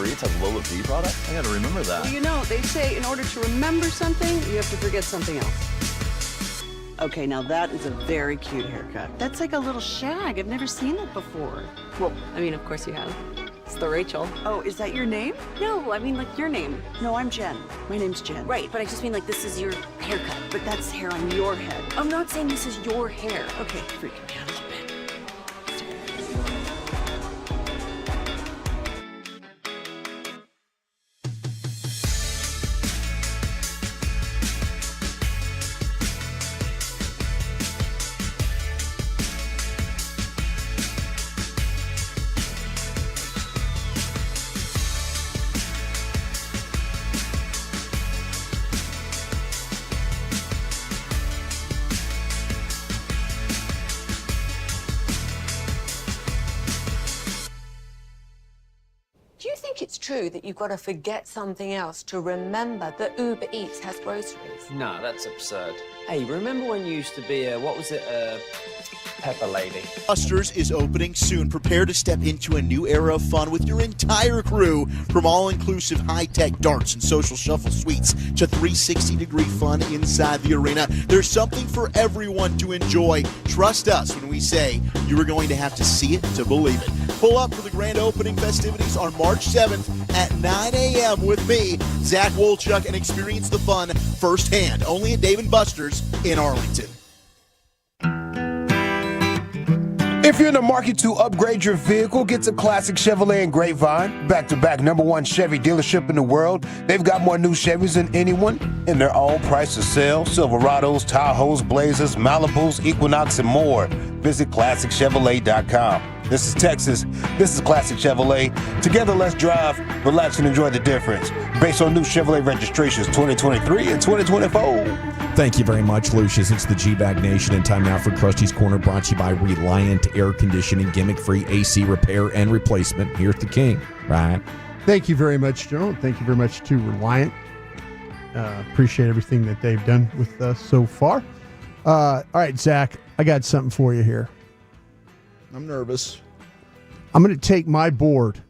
Uber Eats has low fee product? I gotta remember that. Well, you know, they say in order to remember something, you have to forget something else. Okay, now that is a very cute haircut. That's like a little shag. I've never seen that before. Well, I mean, of course you have. It's the Rachel. Oh, is that your name? No, I mean like your name. No, I'm Jen. My name's Jen. Right, but I just mean like this is your haircut. But that's hair on your head. I'm not saying this is your hair. Okay, freaking me out a little bit. Do you think it's true that you've got to forget something else to remember that Uber Eats has groceries? No, that's absurd. Hey, remember when you used to be a, what was it, pepper lady? Busters is opening soon. Prepare to step into a new era of fun with your entire crew, from all-inclusive high-tech darts and social shuffle suites to 360-degree fun inside the arena. There's something for everyone to enjoy. Trust us when we say you are going to have to see it to believe it. Pull up for the grand opening festivities on March 7th at 9 a.m. with me, Zach Wolchuk, and experience the fun firsthand, only at Dave & Buster's in Arlington. If you're in the market to upgrade your vehicle, get to Classic Chevrolet in Grapevine, back-to-back #1 Chevy dealership in the world. They've got more new Chevys than anyone, and they're all priced to sell. Silverados, Tahoes, Blazers, Malibus, Equinox, and more. Visit ClassicChevrolet.com. This is Texas. This is Classic Chevrolet. Together, let's drive, relax, and enjoy the difference. Based on new Chevrolet registrations 2023 and 2024. Thank you very much, Lucius. It's the G-Bag Nation, and time now for Krusty's Corner, brought to you by Reliant Air Conditioning, gimmick-free AC repair and replacement. Here's the king, right? Thank you very much, Joe. Thank you very much to Reliant. Appreciate everything that they've done with us so far. All right, Zach, I got something for you here. I'm nervous. I'm going to take my board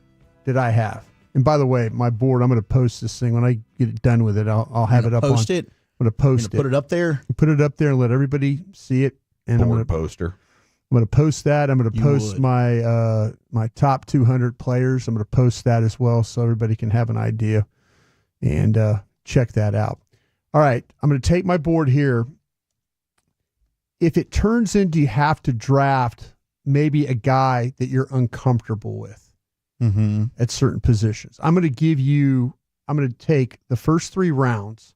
that I have. And by the way, my board, I'm going to post this thing. When I get it done with it, I'll have it up post on. it? I'm going to post it. Put it up there? Put it up there and let everybody see it. And Board poster. I'm going to post that. I'm going to post my my top 200 players. I'm going to post that as well so everybody can have an idea and check that out. All right. I'm going to take my board here. If it turns into you have to draft maybe a guy that you're uncomfortable with at certain positions, I'm going to take the first 3 rounds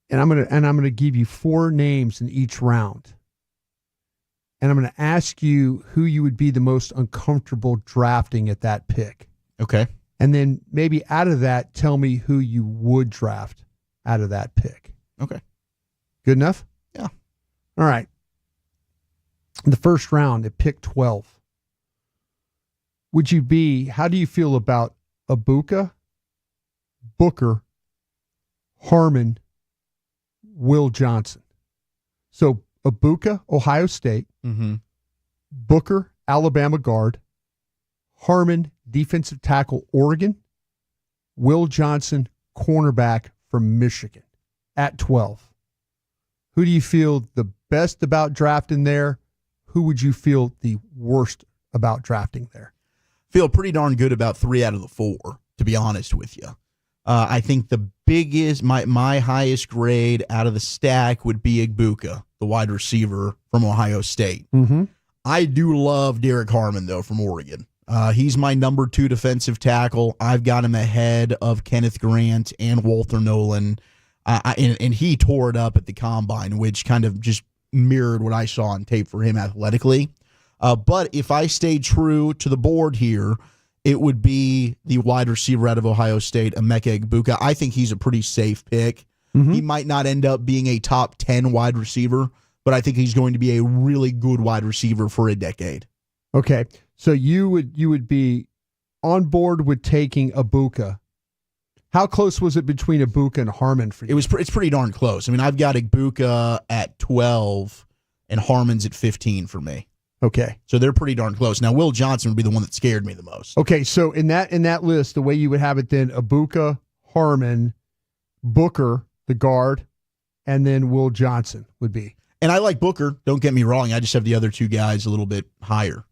and I'm going to give you 4 names in each round. And I'm going to ask you who you would be the most uncomfortable drafting at that pick. Okay. And then maybe out of that, tell me who you would draft out of that pick. Okay. Good enough? Yeah. All right. In the first round at pick 12, how do you feel about Ibuka, Booker, Harmon, Will Johnson? So Ibuka, Ohio State, Booker, Alabama guard, Harmon, defensive tackle, Oregon, Will Johnson, cornerback from Michigan at 12. Who do you feel the best about drafting there? Who would you feel the worst about drafting there? Feel pretty darn good about 3 out of the 4, to be honest with you. I think the biggest, my highest grade out of the stack would be Ibuka, the wide receiver from Ohio State. I do love Derek Harmon, though, from Oregon. He's my number 2 defensive tackle. I've got him ahead of Kenneth Grant and Walter Nolan. And he tore it up at the Combine, which kind of just mirrored what I saw on tape for him athletically. But if I stay true to the board here, it would be the wide receiver out of Ohio State, Emeka Egbuka. I think he's a pretty safe pick. He might not end up being a top 10 wide receiver, but I think he's going to be a really good wide receiver for a decade. Okay, so you would be on board with taking Egbuka. How close was it between Egbuka and Harmon for you? It's pretty darn close. I mean, I've got Egbuka at 12 and Harmon's at 15 for me. Okay. So they're pretty darn close. Now, Will Johnson would be the one that scared me the most. Okay, so in that list, the way you would have it then, Ibuka, Harmon, Booker, the guard, and then Will Johnson would be. And I like Booker. Don't get me wrong. I just have the other two guys a little bit higher.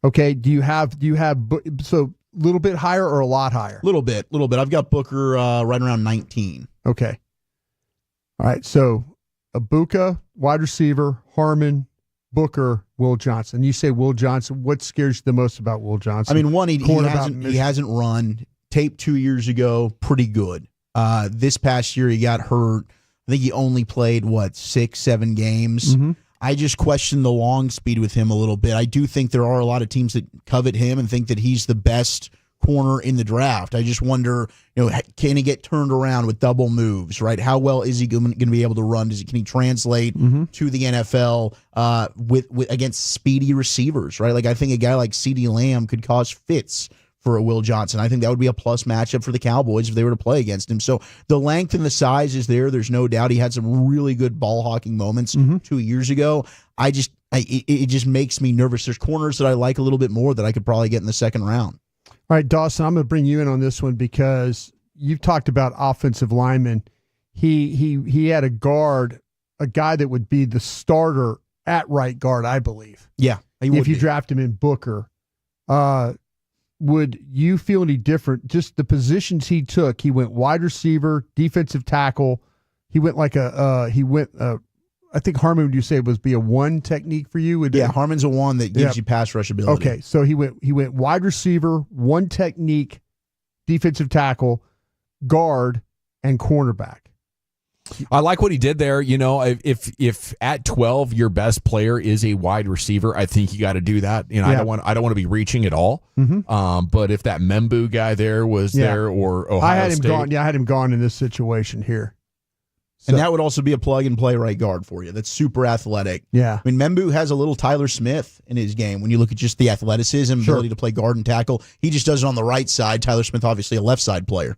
Okay, do you have so a little bit higher or a lot higher? Little bit. I've got Booker right around 19. Okay. All right, so Ibuka, wide receiver, Harmon, Booker, Will Johnson. You say Will Johnson. What scares you the most about Will Johnson? I mean, one, he hasn't run. Tape 2 years ago, pretty good. This past year, he got hurt. I think he only played, 6-7 games. Mm-hmm. I just question the long speed with him a little bit. I do think there are a lot of teams that covet him and think that he's the best corner in the draft. I just wonder, can he get turned around with double moves, right? How well is he going to be able to run? Can he translate to the NFL with against speedy receivers, right? Like I think a guy like CeeDee Lamb could cause fits for a Will Johnson. I think that would be a plus matchup for the Cowboys if they were to play against him. So the length and the size is there. There's no doubt he had some really good ball hawking moments 2 years ago. It just makes me nervous. There's corners that I like a little bit more that I could probably get in the second round. All right, Dawson, I'm going to bring you in on this one because you've talked about offensive linemen. He had a guard, a guy that would be the starter at right guard, I believe. Yeah, if you draft him in Booker. Would you feel any different? Just the positions he took. He went wide receiver, defensive tackle. He went I think Harmon, would you say, was be a one technique for you? Harmon's a one that gives you pass rush ability. Okay, so he went wide receiver, one technique, defensive tackle, guard, and cornerback. I like what he did there. If at 12 your best player is a wide receiver, I think you got to do that. I don't want to be reaching at all. But if that Membu guy there was there or Ohio I had him State, gone. Yeah, I had him gone in this situation here. And that would also be a plug and play right guard for you. That's super athletic. Yeah. I mean, Membu has a little Tyler Smith in his game. When you look at just the athleticism, ability to play guard and tackle, he just does it on the right side. Tyler Smith, obviously a left side player.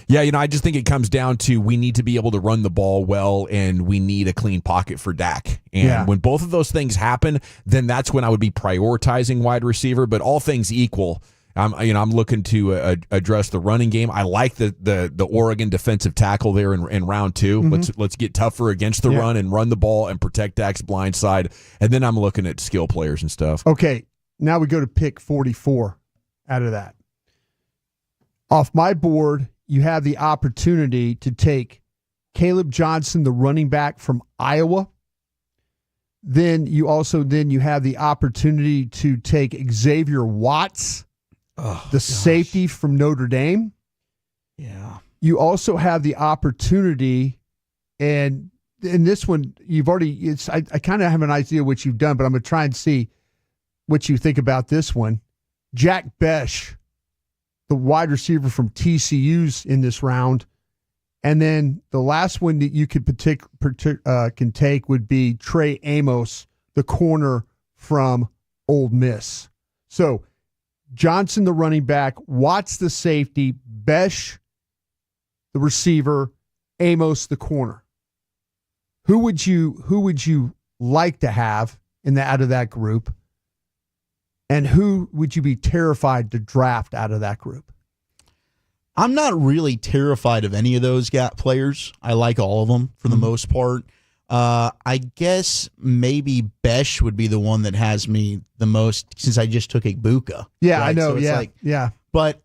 Yeah, I just think it comes down to we need to be able to run the ball well, and we need a clean pocket for Dak. And when both of those things happen, then that's when I would be prioritizing wide receiver. But all things equal, I'm looking to address the running game. I like the Oregon defensive tackle there in round 2. Let's get tougher against the run and run the ball and protect Dak's blind side. And then I'm looking at skill players and stuff. Okay, now we go to pick 44 out of that. Off my board, you have the opportunity to take Caleb Johnson, the running back from Iowa. Then you have the opportunity to take Xavier Watts, safety from Notre Dame. Yeah. You also have the opportunity, and in this one, I kind of have an idea what you've done, but I'm going to try and see what you think about this one. Jack Besh, the wide receiver from TCU's in this round. And then the last one that you could can take would be Trey Amos, the corner from Ole Miss. So Johnson, the running back, Watts, the safety, Besh, the receiver, Amos, the corner. Who would you like to have out of that group? And who would you be terrified to draft out of that group? I'm not really terrified of any of those players. I like all of them for the most part. I guess maybe Besh would be the one that has me the most since I just took Ibuka. Yeah, right? I know. So yeah. But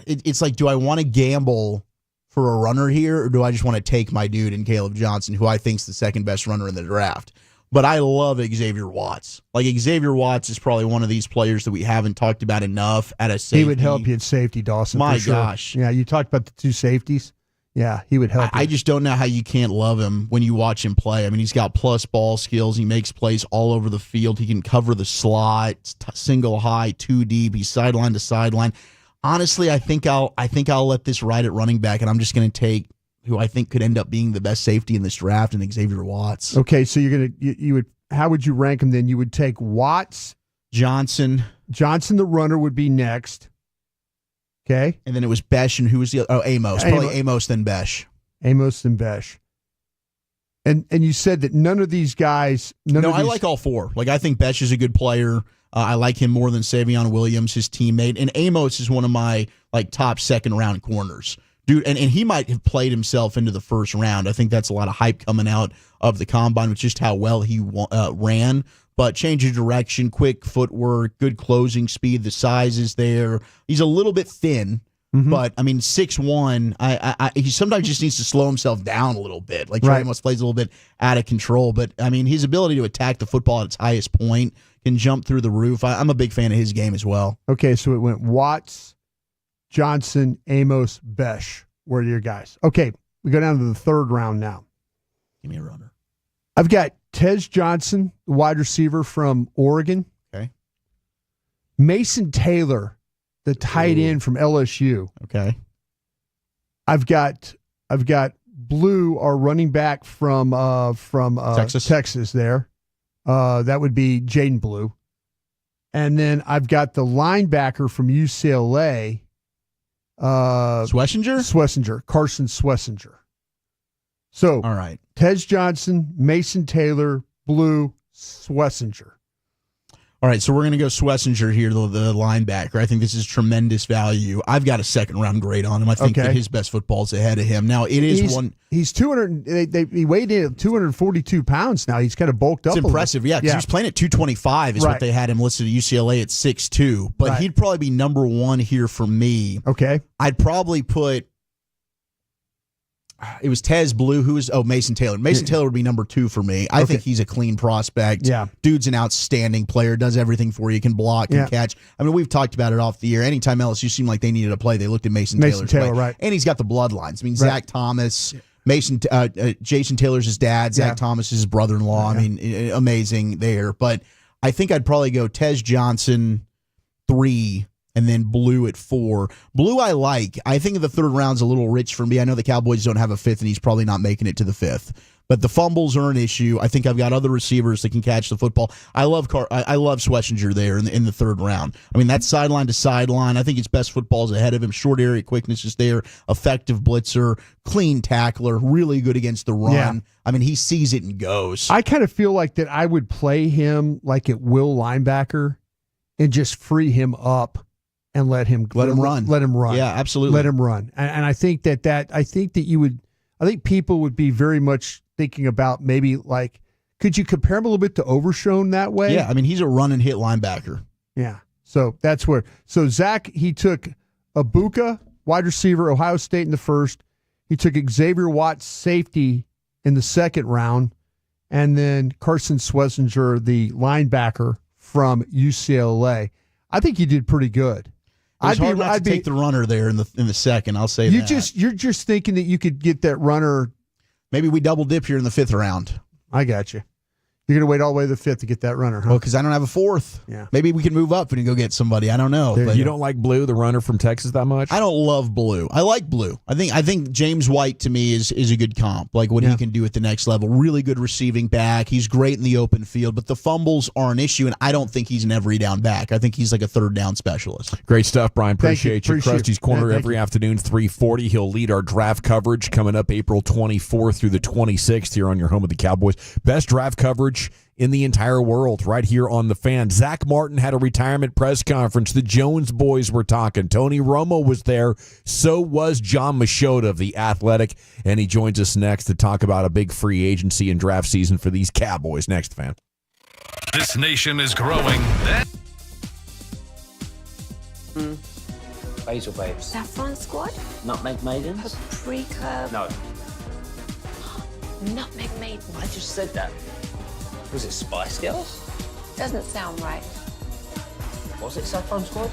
it's like, do I want to gamble for a runner here, or do I just want to take my dude in Caleb Johnson, who I think is the second best runner in the draft? But I love Xavier Watts. Like, Xavier Watts is probably one of these players that we haven't talked about enough at a safety. He would help you at safety, Dawson. My for sure. gosh. Yeah, you talked about the two safeties. Yeah, he would help you. I just don't know how you can't love him when you watch him play. I mean, he's got plus ball skills. He makes plays all over the field. He can cover the slot, single high, two deep. He's sideline to sideline. Honestly, I think I'll let this ride at running back, and I'm just going to take who I think could end up being the best safety in this draft, and Xavier Watts. Okay, so you would. How would you rank him then? You would take Watts, Johnson, the runner would be next. Okay, and then it was Besh, and who was the other? Oh, Amos. Probably Amos then Besh. Amos then Besh. And you said that none of these guys. I like all four. Like, I think Besh is a good player. I like him more than Savion Williams, his teammate. And Amos is one of my top second-round corners. Dude, and he might have played himself into the first round. I think that's a lot of hype coming out of the combine with just how well he ran. But change of direction, quick footwork, good closing speed. The size is there. He's a little bit thin. But, I mean, 6'1", he sometimes just needs to slow himself down a little bit. Like, Trey Amos plays a little bit out of control. But, I mean, his ability to attack the football at its highest point, can jump through the roof. I'm a big fan of his game as well. Okay, so it went Watts, Johnson, Amos, Besh were your guys. Okay, we go down to the third round now. Give me a runner. I've got Tez Johnson, the wide receiver from Oregon. Okay. Mason Taylor, the tight end from LSU. Okay. I've got Blue, our running back from Texas there. That would be Jaden Blue. And then I've got the linebacker from UCLA. Schlesinger, Carson Schlesinger. So, all right. Tez Johnson, Mason Taylor, Blue, Schlesinger. All right, so we're going to go Schlesinger here, the linebacker. I think this is tremendous value. I've got a second-round grade on him. I think that his best football's ahead of him. Now, He's 200. He weighed in at 242 pounds now. He's kind of bulked up. It's impressive, because he was playing at 225 is what they had him listed at UCLA at 6'2". But he'd probably be number one here for me. Okay. I'd probably put... It was Tez Blue. Mason Taylor. Mason Taylor would be number two for me. I think he's a clean prospect. Yeah. Dude's an outstanding player, does everything for you, can block and catch. I mean, we've talked about it off the air. Anytime LSU seemed like they needed a play, they looked at Mason Taylor's play. Right. And he's got the bloodlines. I mean, Zach Thomas, Jason Taylor's his dad, Zach Thomas is his brother-in-law. I mean, amazing there. But I think I'd probably go Tez Johnson 3, and then Blue at 4. Blue I like. I think the third round's a little rich for me. I know the Cowboys don't have a fifth, and he's probably not making it to the fifth. But the fumbles are an issue. I think I've got other receivers that can catch the football. I love Schlesinger there in the third round. I mean, that's sideline to sideline. I think his best football's ahead of him. Short area quickness is there. Effective blitzer. Clean tackler. Really good against the run. Yeah. I mean, he sees it and goes. I kind of feel like that I would play him like at will linebacker and just free him up. And let him run. Let him run. Yeah, absolutely. Let him run. And I think I think people would be very much thinking about maybe could you compare him a little bit to Overshone that way? Yeah, I mean, he's a run and hit linebacker. Yeah. So that's where. So Zach, he took Abuka, wide receiver, Ohio State in the first. He took Xavier Watts, safety, in the second round. And then Carson Schlesinger, the linebacker from UCLA. I think he did pretty good. It's hard not to take the runner there in the second. I'll say that. You're just thinking that you could get that runner. Maybe we double dip here in the fifth round. I got you. You're going to wait all the way to the fifth to get that runner, huh? Well, because I don't have a fourth. Yeah. Maybe we can move up and go get somebody. I don't know. But you don't like Blue, the runner from Texas, that much? I don't love Blue. I like Blue. I think James White to me is a good comp. Like what he can do at the next level. Really good receiving back. He's great in the open field, but the fumbles are an issue, and I don't think he's an every down back. I think he's like a third down specialist. Great stuff, Brian. Appreciate you. Appreciate Krusty's Corner every afternoon, 3:40. He'll lead our draft coverage coming up April 24th through the 26th here on your home of the Cowboys. Best draft coverage in the entire world right here on The Fan. Zach Martin had a retirement press conference. The Jones boys were talking. Tony Romo was there. So was John Machota of The Athletic. And he joins us next to talk about a big free agency and draft season for these Cowboys. Next, Fan. This nation is growing. Basil babes. Saffron squad? Nutmeg maidens? Paprika? No. Nutmeg maiden. I just said that. Was it Spice Girls? Doesn't sound right. Was it Saffron Squad?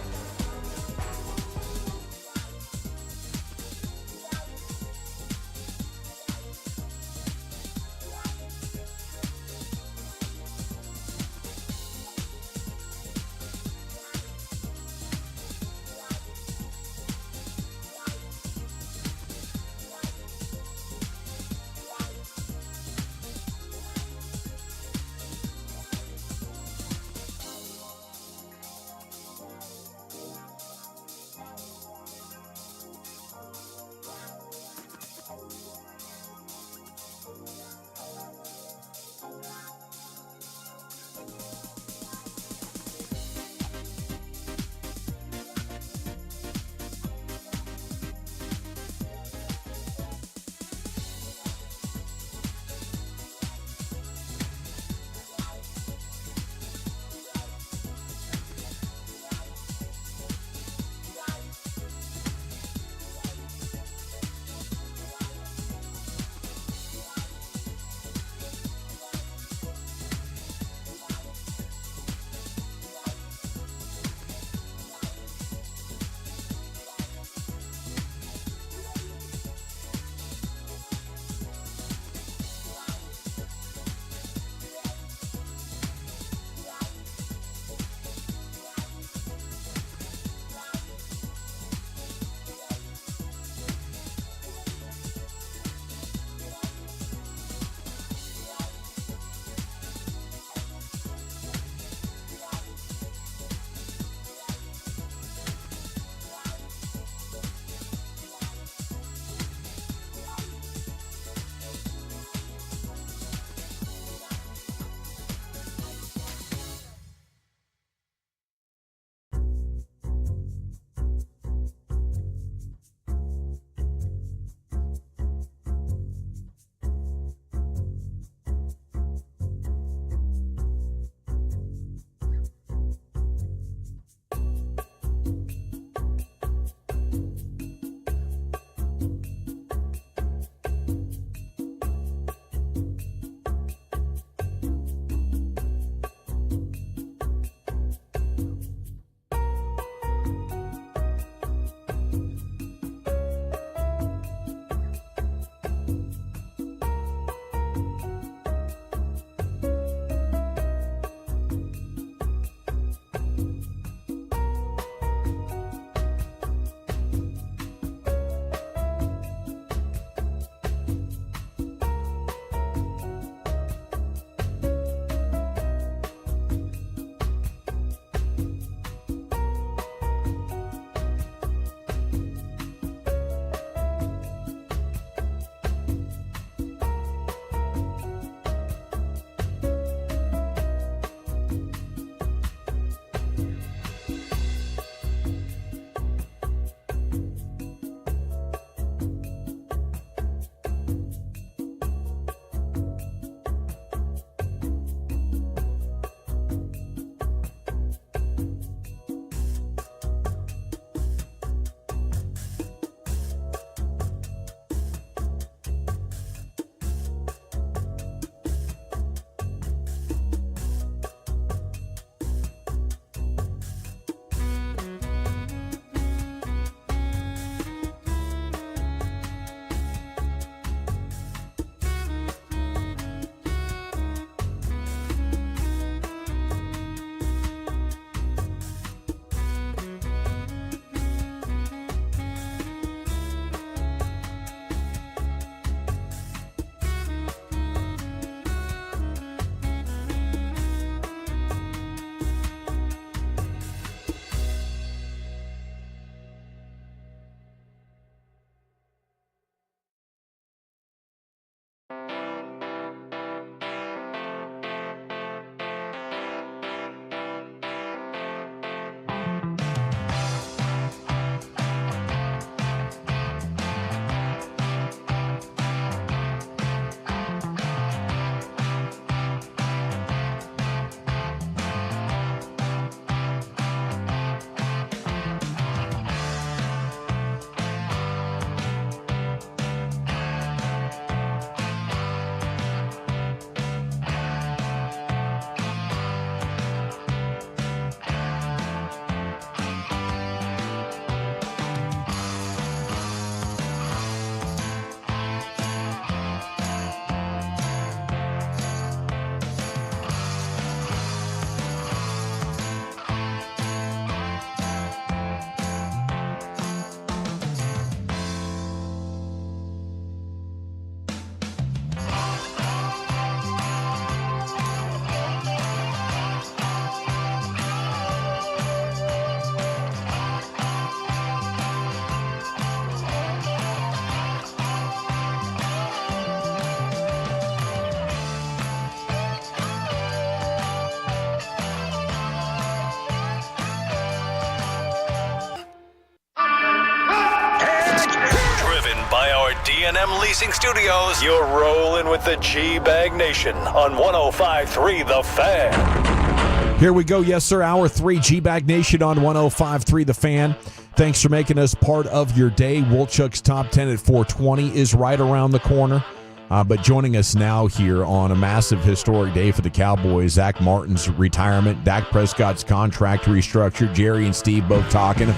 D&M Leasing Studios, you're rolling with the G-Bag Nation on 105.3 The Fan. Here we go. Yes, sir. Hour 3, G-Bag Nation on 105.3 The Fan. Thanks for making us part of your day. Wolchuk's Top 10 at 420 is right around the corner. But joining us now here on a massive historic day for the Cowboys, Zach Martin's retirement, Dak Prescott's contract restructured, Jerry and Steve both talking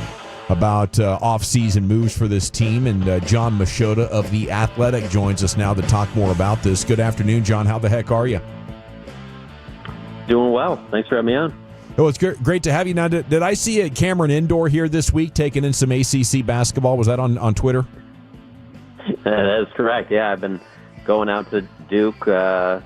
about off-season moves for this team, and John Machota of The Athletic joins us now to talk more about this. Good afternoon, John. How the heck are you? Doing well. Thanks for having me on. Oh, it's great to have you. Now, did I see a Cameron Indoor here this week taking in some ACC basketball? Was that on Twitter? That is correct. Yeah, I've been going out to Duke for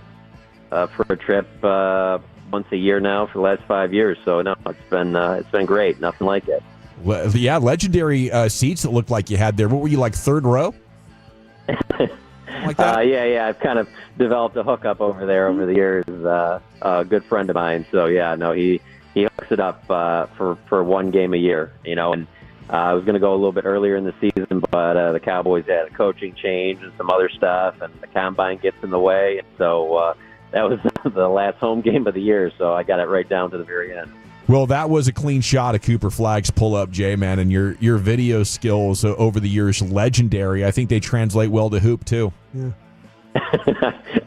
a trip once a year now for the last 5 years. So no, it's been great. Nothing like it. Well, yeah, legendary seats that looked like you had there. What were you, like third row? Like that? Yeah. I've kind of developed a hookup over there over the years. A good friend of mine. So yeah, no, he hooks it up for one game a year. And I was going to go a little bit earlier in the season, but the Cowboys had a coaching change and some other stuff, and the combine gets in the way. And so that was the last home game of the year, so I got it right down to the very end. Well, that was a clean shot of Cooper Flagg's pull-up, Jay, man, and your video skills over the years, legendary. I think they translate well to hoop, too. Yeah.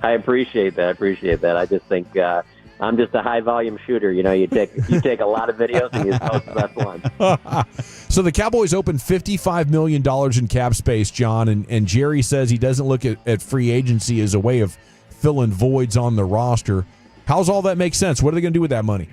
I appreciate that. I just think I'm just a high-volume shooter. You take a lot of videos and you post the best one. So the Cowboys opened $55 million in cap space, John, and Jerry says he doesn't look at free agency as a way of filling voids on the roster. How's all that make sense? What are they going to do with that money?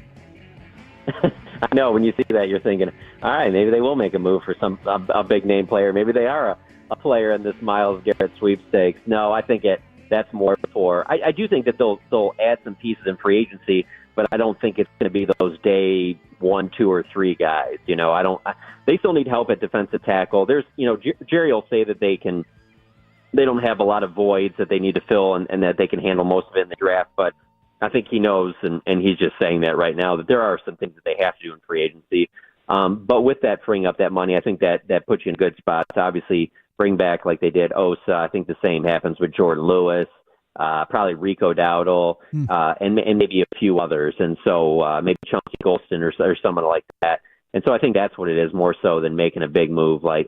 I know, when you see that, you're thinking, all right, maybe they will make a move for a big-name player. Maybe they are a player in this Myles Garrett sweepstakes. No, I think that's more for – I do think that they'll add some pieces in free agency, but I don't think it's going to be those day 1, 2, or 3 guys. They still need help at defensive tackle. There's, Jerry will say that they don't have a lot of voids that they need to fill and that they can handle most of it in the draft, but I think he knows, and he's just saying that right now, that there are some things that they have to do in free agency. But with that freeing up that money, I think that puts you in good spots. Obviously, bring back like they did Osa. I think the same happens with Jordan Lewis, probably Rico Dowdle, and maybe a few others. And so maybe Chauncey Golston or someone like that. And so I think that's what it is, more so than making a big move like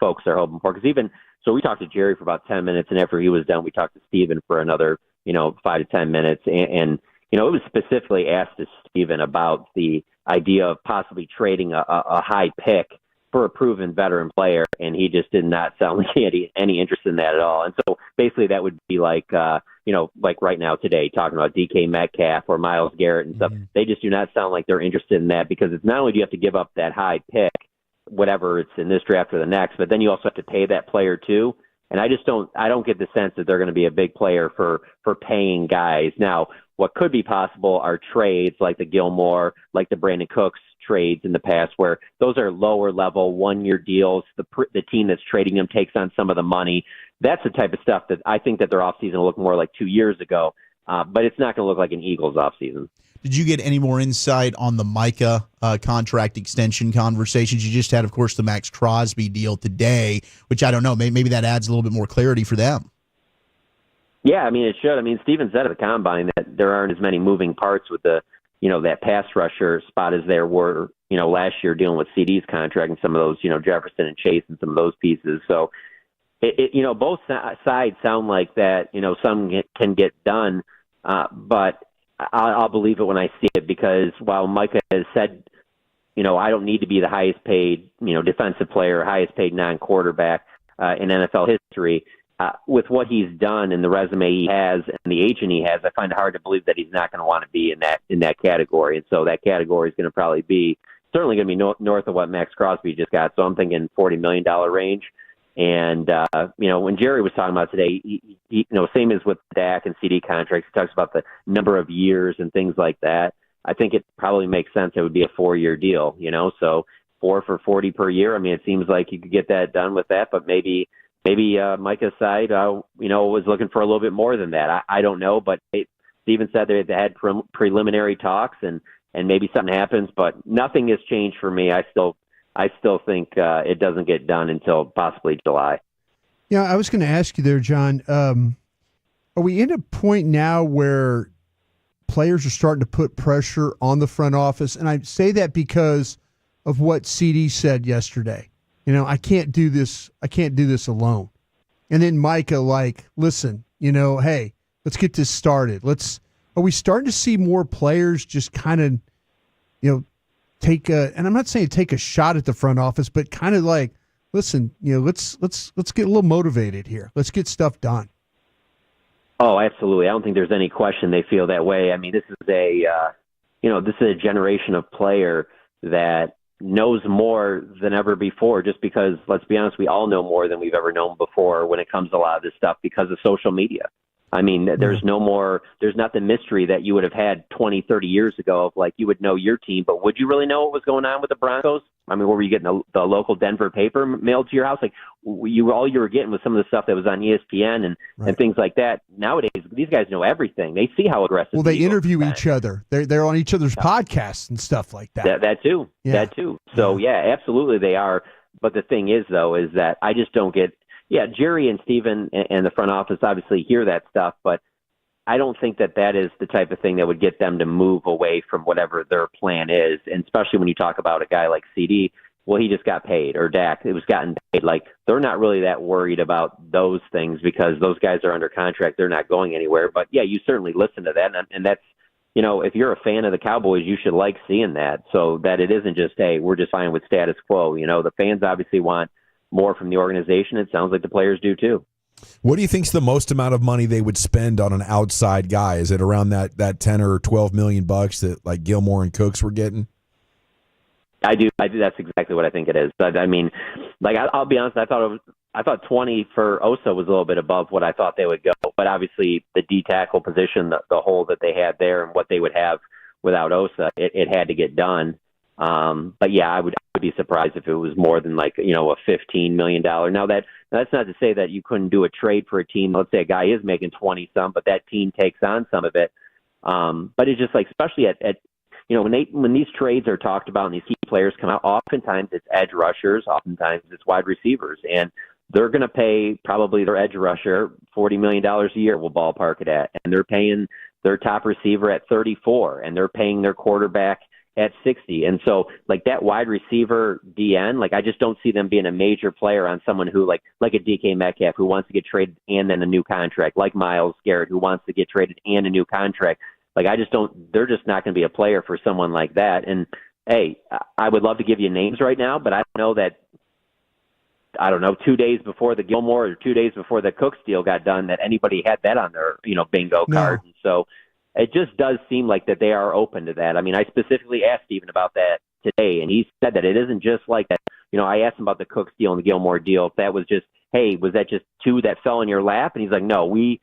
folks are hoping for. Because so we talked to Jerry for about 10 minutes, and after he was done, we talked to Steven for another 5 to 10 minutes. And it was specifically asked to Steven about the idea of possibly trading a high pick for a proven veteran player, and he just did not sound like he had any interest in that at all. And so basically that would be like right now today, talking about DK Metcalf or Myles Garrett and stuff. Mm-hmm. They just do not sound like they're interested in that, because it's not only do you have to give up that high pick, whatever it's in this draft or the next, but then you also have to pay that player too. And I don't get the sense that they're going to be a big player for paying guys. Now, what could be possible are trades like the Gilmore, like the Brandon Cooks trades in the past, where those are lower level 1-year deals. The team that's trading them takes on some of the money. That's the type of stuff that I think that their offseason will look more like 2 years ago. But it's not going to look like an Eagles offseason. Did you get any more insight on the Micah contract extension conversations? You just had, of course, the Max Crosby deal today, which I don't know. Maybe that adds a little bit more clarity for them. Yeah, it should. Steven said at the Combine that there aren't as many moving parts with the, that pass rusher spot as there were, last year dealing with CD's contract and some of those, Jefferson and Chase and some of those pieces. So, both sides sound like that, some can get done, but I'll believe it when I see it, because while Micah has said, I don't need to be the highest paid, defensive player, highest paid non-quarterback in NFL history, with what he's done and the resume he has and the agent he has, I find it hard to believe that he's not going to want to be in that category. And so that category is going to probably be certainly going to be north of what Max Crosby just got. So I'm thinking $40 million range. And, when Jerry was talking about today, he same as with Dak and CD contracts, he talks about the number of years and things like that. I think it probably makes sense. It would be a 4-year deal, so 4 for $40 per year. It seems like you could get that done with that, but maybe Micah's side, was looking for a little bit more than that. I don't know, but Steven said they had preliminary talks and maybe something happens, but nothing has changed for me. I still think it doesn't get done until possibly July. Yeah, I was going to ask you there, John. Are we in a point now where players are starting to put pressure on the front office? And I say that because of what CD said yesterday. I can't do this. I can't do this alone. And then Micah, listen, hey, let's get this started. Are we starting to see more players just kind of, take and I'm not saying take a shot at the front office, but kind of listen, let's get a little motivated here. Let's get stuff done. Oh, absolutely. I don't think there's any question they feel that way. I mean, this is a generation of player that knows more than ever before, just because, let's be honest, we all know more than we've ever known before when it comes to a lot of this stuff because of social media. I mean, there's not the mystery that you would have had 20, 30 years ago of you would know your team, but would you really know what was going on with the Broncos? I mean, were you getting the local Denver paper mailed to your house? All you were getting was some of the stuff that was on ESPN and things like that. Nowadays, these guys know everything. They see how aggressive. Well, they interview each other. They're on each other's podcasts and stuff like that. That too. Yeah. That too. So yeah, absolutely they are. But the thing is, though, is that I just don't get. Yeah, Jerry and Steven and the front office obviously hear that stuff, but I don't think that is the type of thing that would get them to move away from whatever their plan is. And especially when you talk about a guy like CD, well, he just got paid, or Dak, it was gotten paid. They're not really that worried about those things because those guys are under contract. They're not going anywhere. But yeah, you certainly listen to that. And that's, if you're a fan of the Cowboys, you should like seeing that, so that it isn't just, hey, we're just fine with status quo. The fans obviously want more from the organization. It sounds like the players do too. What do you think's the most amount of money they would spend on an outside guy? Is it around that 10 or 12 million bucks that Gilmore and Cooks were getting? I do. That's exactly what I think it is. But I mean, I'll be honest. I thought 20 for Osa was a little bit above what I thought they would go. But obviously, the D tackle position, the hole that they had there, and what they would have without Osa, it had to get done. But yeah, I would be surprised if it was more than a $15 million. Now that's not to say that you couldn't do a trade for a team. Let's say a guy is making 20 some, but that team takes on some of it. But it's just especially at when these trades are talked about and these key players come out, oftentimes it's edge rushers, oftentimes it's wide receivers, and they're going to pay probably their edge rusher $40 million a year. We'll ballpark it at, and they're paying their top receiver at 34, and they're paying their quarterback at 60. And so that wide receiver DN, I just don't see them being a major player on someone who like a DK Metcalf who wants to get traded and then a new contract, like Myles Garrett who wants to get traded and a new contract. They're just not going to be a player for someone like that. And hey, I would love to give you names right now, but I know that, 2 days before the Gilmore or 2 days before the Cooks deal got done, that anybody had that on their, bingo card. And so it just does seem like that they are open to that. I mean, I specifically asked Steven about that today, and he said that it isn't just like that. I asked him about the Cooks deal and the Gilmore deal, if that was just, hey, was that just two that fell in your lap? And he's like, no, we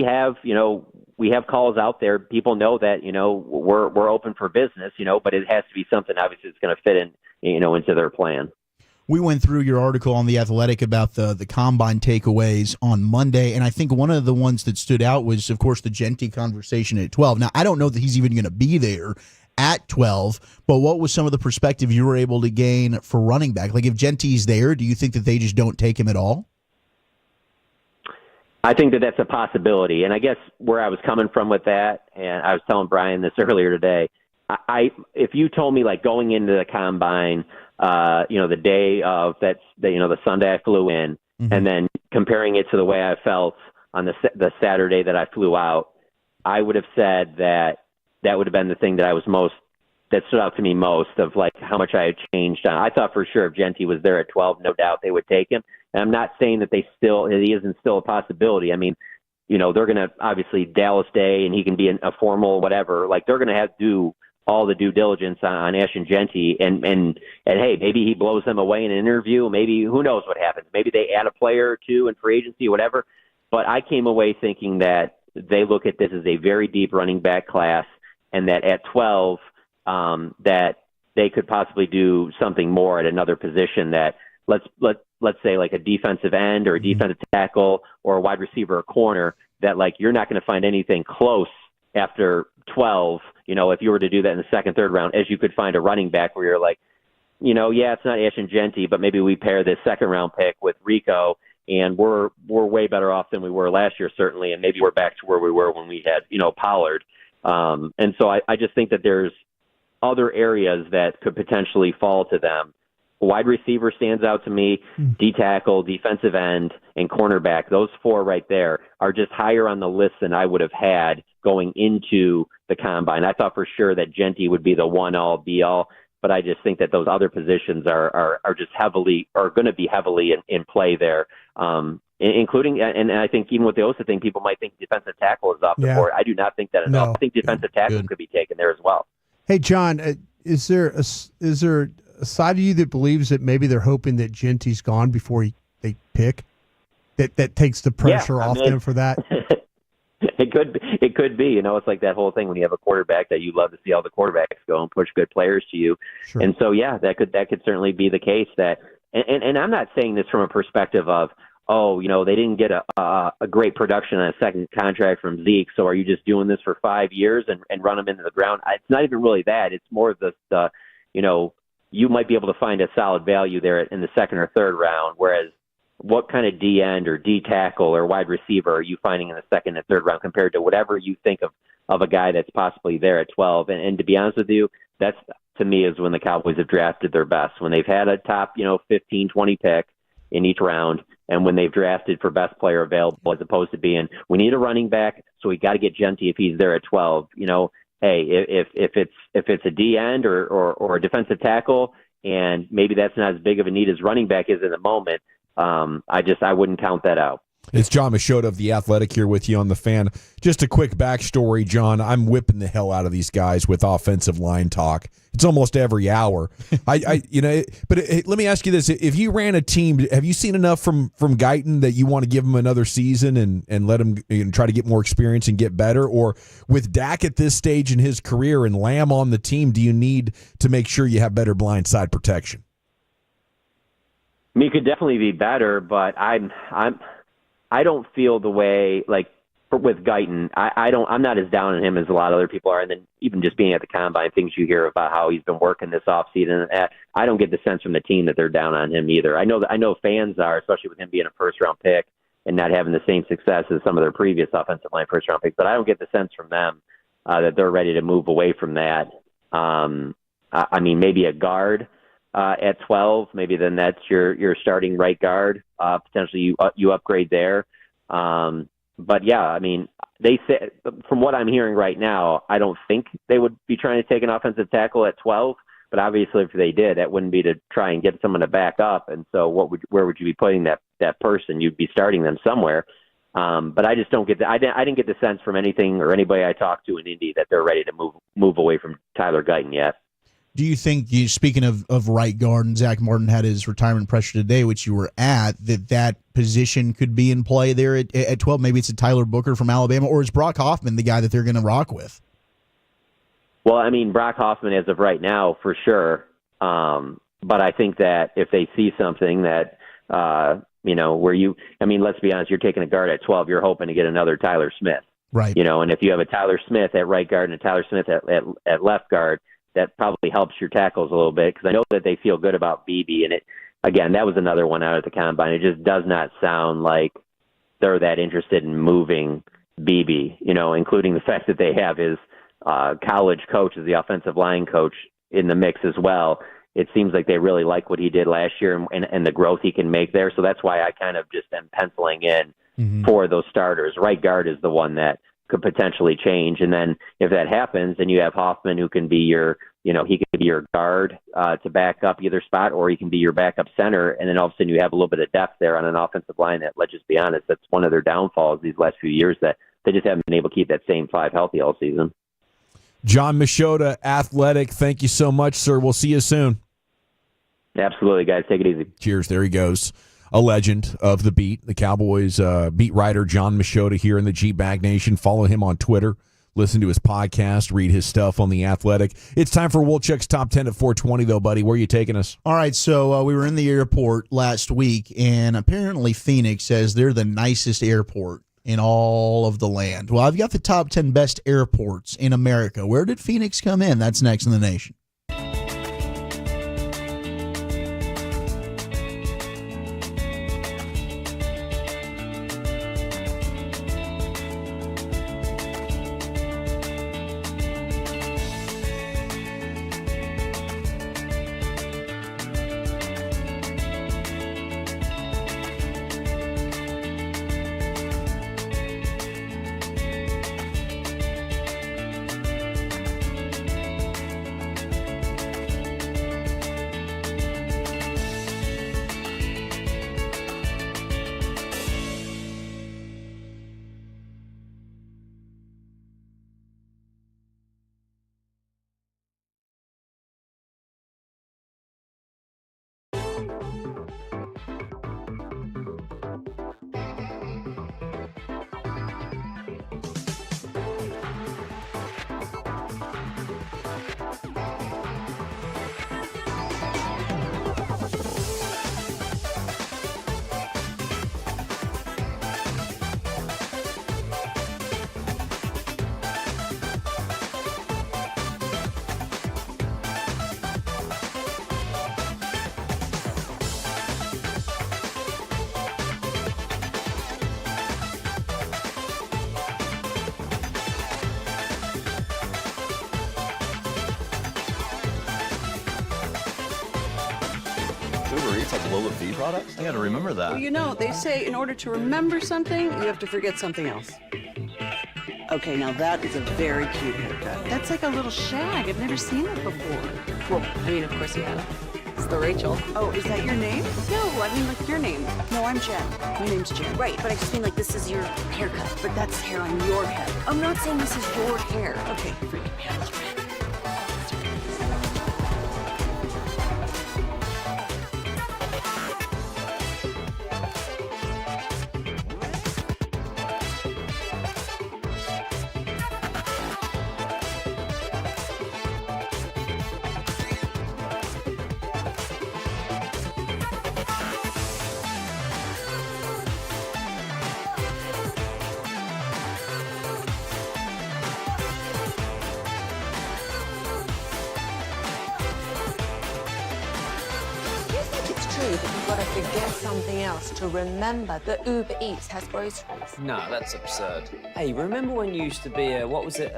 have, we have calls out there. People know that, we're open for business, but it has to be something obviously that's going to fit in, into their plan. We went through your article on The Athletic about the combine takeaways on Monday, and I think one of the ones that stood out was, of course, the Genty conversation at 12. Now, I don't know that he's even going to be there at 12, but what was some of the perspective you were able to gain for running back? If Genty's there, do you think that they just don't take him at all? I think that that's a possibility, and I guess where I was coming from with that, and I was telling Brian this earlier today, if you told me going into the combine, the day of that, the Sunday I flew in, and then comparing it to the way I felt on the Saturday that I flew out, I would have said that would have been the thing that stood out to me most of how much I had changed on. I thought for sure if Genty was there at 12, no doubt they would take him. And I'm not saying that he isn't still a possibility. I mean, they're going to obviously Dallas Day and he can be a formal whatever. They're going to have to do all the due diligence on Ashton Genty, and hey, maybe he blows them away in an interview. Maybe who knows what happens? Maybe they add a player or two in free agency, whatever. But I came away thinking that they look at this as a very deep running back class, and that at 12, that they could possibly do something more at another position. That let's say a defensive end or a defensive tackle or a wide receiver or corner. That you're not going to find anything close after 12, if you were to do that in the second, third round, as you could find a running back where you're yeah, it's not Ashton Genty, but maybe we pair this second round pick with Rico and we're way better off than we were last year, certainly, and maybe we're back to where we were when we had, Pollard. And so I just think that there's other areas that could potentially fall to them. Wide receiver stands out to me, D-tackle, defensive end, and cornerback. Those four right there are just higher on the list than I would have had going into the combine. I thought for sure that Genty would be the one-all, be-all, but I just think that those other positions are going to be heavily in play there, including, and I think even with the Osa thing, people might think defensive tackle is off the board. I do not think that at all. I think defensive tackle could be taken there as well. Hey, John, is there a side of you that believes that maybe they're hoping that Genty's gone before they pick? That takes the pressure off them for that? It could be. It's like that whole thing when you have a quarterback that you love to see all the quarterbacks go and push good players to you. Sure. And so, that could certainly be the case. That, and I'm not saying this from a perspective of, they didn't get a great production on a second contract from Zeke, so are you just doing this for 5 years and run them into the ground? It's not even really that. It's more the you might be able to find a solid value there in the second or third round, whereas what kind of D end or D tackle or wide receiver are you finding in the second and third round compared to whatever you think of a guy that's possibly there at 12? And to be honest with you, that's, to me, is when the Cowboys have drafted their best, when they've had a top 15, 20 pick in each round, and when they've drafted for best player available, as opposed to being, we need a running back, so we got to get Genty if he's there at 12. Hey, if it's a D end or a defensive tackle, and maybe that's not as big of a need as running back is in the moment, I wouldn't count that out. It's John Machota of The Athletic here with you on The Fan. Just a quick backstory, John. I'm whipping the hell out of these guys with offensive line talk. It's almost every hour. But let me ask you this. If you ran a team, have you seen enough from Guyton that you want to give him another season and let him try to get more experience and get better? Or with Dak at this stage in his career and Lamb on the team, do you need to make sure you have better blindside protection? I mean, it could definitely be better, but I don't feel the way, like, with Guyton, I'm not as down on him as a lot of other people are. And then even just being at the combine, things you hear about how he's been working this offseason, I don't get the sense from the team that they're down on him either. I know fans are, especially with him being a first-round pick and not having the same success as some of their previous offensive line first-round picks, but I don't get the sense from them that they're ready to move away from that. I mean, maybe a guard at 12, maybe then that's your starting right guard. Potentially you upgrade there. But yeah, I mean, they say, from what I'm hearing right now, I don't think they would be trying to take an offensive tackle at 12. But obviously, if they did, that wouldn't be to try and get someone to back up. And so, where would you be putting that person? You'd be starting them somewhere. But I just don't get I didn't get the sense from anything or anybody I talked to in Indy that they're ready to move away from Tyler Guyton yet. Do you think, speaking of right guard, and Zach Martin had his retirement pressure today, which you were at, that position could be in play there at 12? Maybe it's a Tyler Booker from Alabama, or is Brock Hoffman the guy that they're going to rock with? Well, I mean, Brock Hoffman as of right now, for sure. But I think that if they see something that, let's be honest, you're taking a guard at 12, you're hoping to get another Tyler Smith. Right. And if you have a Tyler Smith at right guard and a Tyler Smith at left guard, that probably helps your tackles a little bit, because I know that they feel good about BB. And that was another one out at the combine. It just does not sound like they're that interested in moving BB, including the fact that they have his college coach as the offensive line coach in the mix as well. It seems like they really like what he did last year and the growth he can make there. So that's why I kind of just am penciling in for those starters. Right guard is the one that could potentially change. And then if that happens, then you have Hoffman, who can be your, he could be your guard to back up either spot, or he can be your backup center. And then all of a sudden you have a little bit of depth there on an offensive line that, let's just be honest, that's one of their downfalls these last few years, that they just haven't been able to keep that same five healthy all season. John Machota, Athletic, thank you so much, sir. We'll see you soon. Absolutely, guys. Take it easy. Cheers. There he goes. A legend of the beat, the Cowboys beat writer John Machota here in the G-Bag Nation. Follow him on Twitter. Listen to his podcast. Read his stuff on The Athletic. It's time for Wolchuk's Top 10 at 420, though, buddy. Where are you taking us? All right, so we were in the airport last week, and apparently Phoenix says they're the nicest airport in all of the land. Well, I've got the top 10 best airports in America. Where did Phoenix come in? That's next in the nation. have lower fee products? I gotta remember that. Well, you know, they say in order to remember something, you have to forget something else. Okay, now that is a very cute haircut. That's like a little shag. I've never seen it before. Well, I mean, of course you have. It's the Rachel. Oh, is that your name? No, I mean like your name. No, I'm Jen. My name's Jen. Right, but I just mean like this is your haircut. But that's hair on your head. I'm not saying this is your hair. Okay, freaking me out. That you've got to forget something else to remember that Uber Eats has groceries. No, that's absurd. Hey, remember when you used to be a, what was it,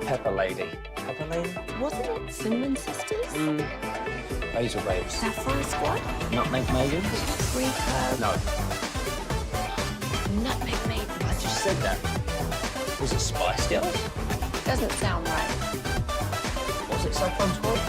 Pepper Lady? Pepper Lady? Wasn't it Cinnamon Sisters? Basil Babes. Sapphire Squad? Nutmeg Maidens? Free Curve? No. Nutmeg Maidens? I just said that. Was it Spice Girls? Doesn't sound right. Was it Saffron Squad?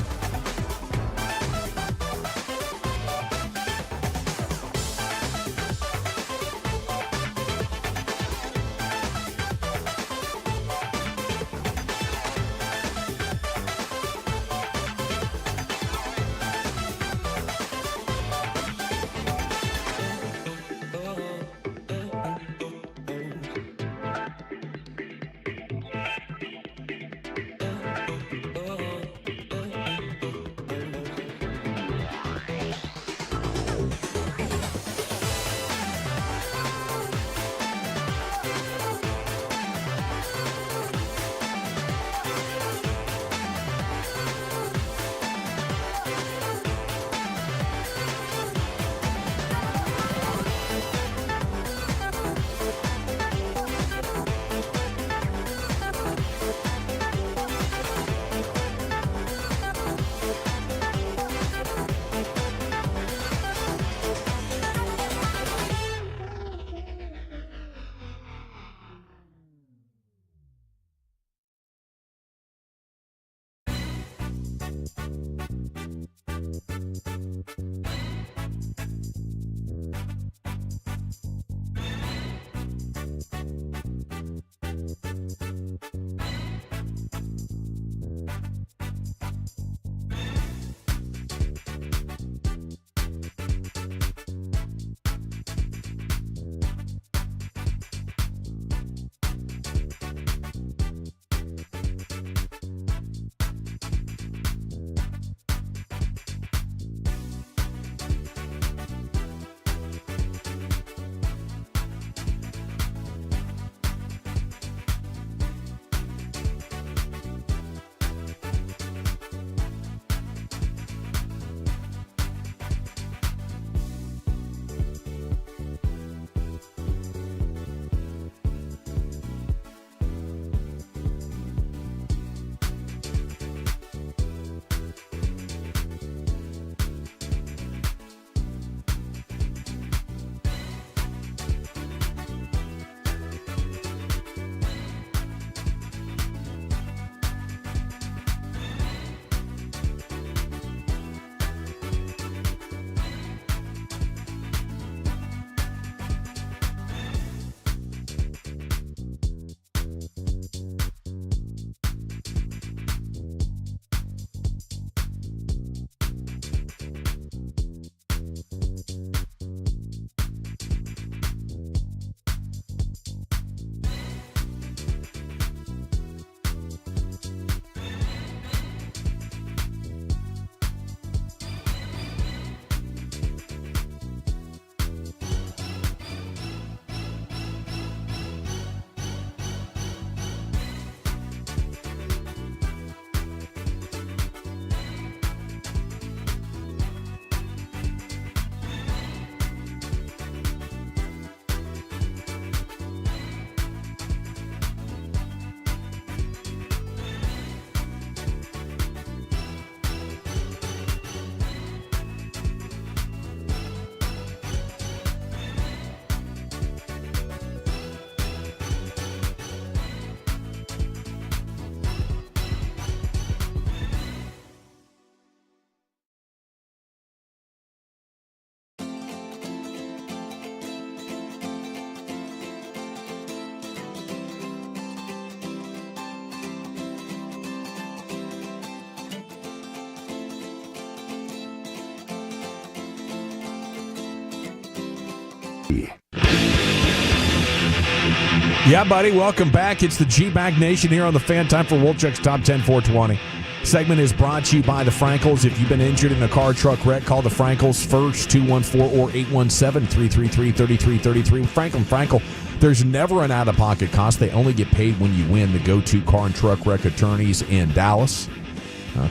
Yeah, buddy, welcome back. It's the G-Bag Nation here on the Fan. Time for Wolchuk's Top 10 420. Segment is brought to you by the Frankels. If you've been injured in a car, truck wreck, call the Frankels first, 214 or 817-333-3333. Frankel. There's never an out-of-pocket cost. They only get paid when you win. The go-to car and truck wreck attorneys in Dallas.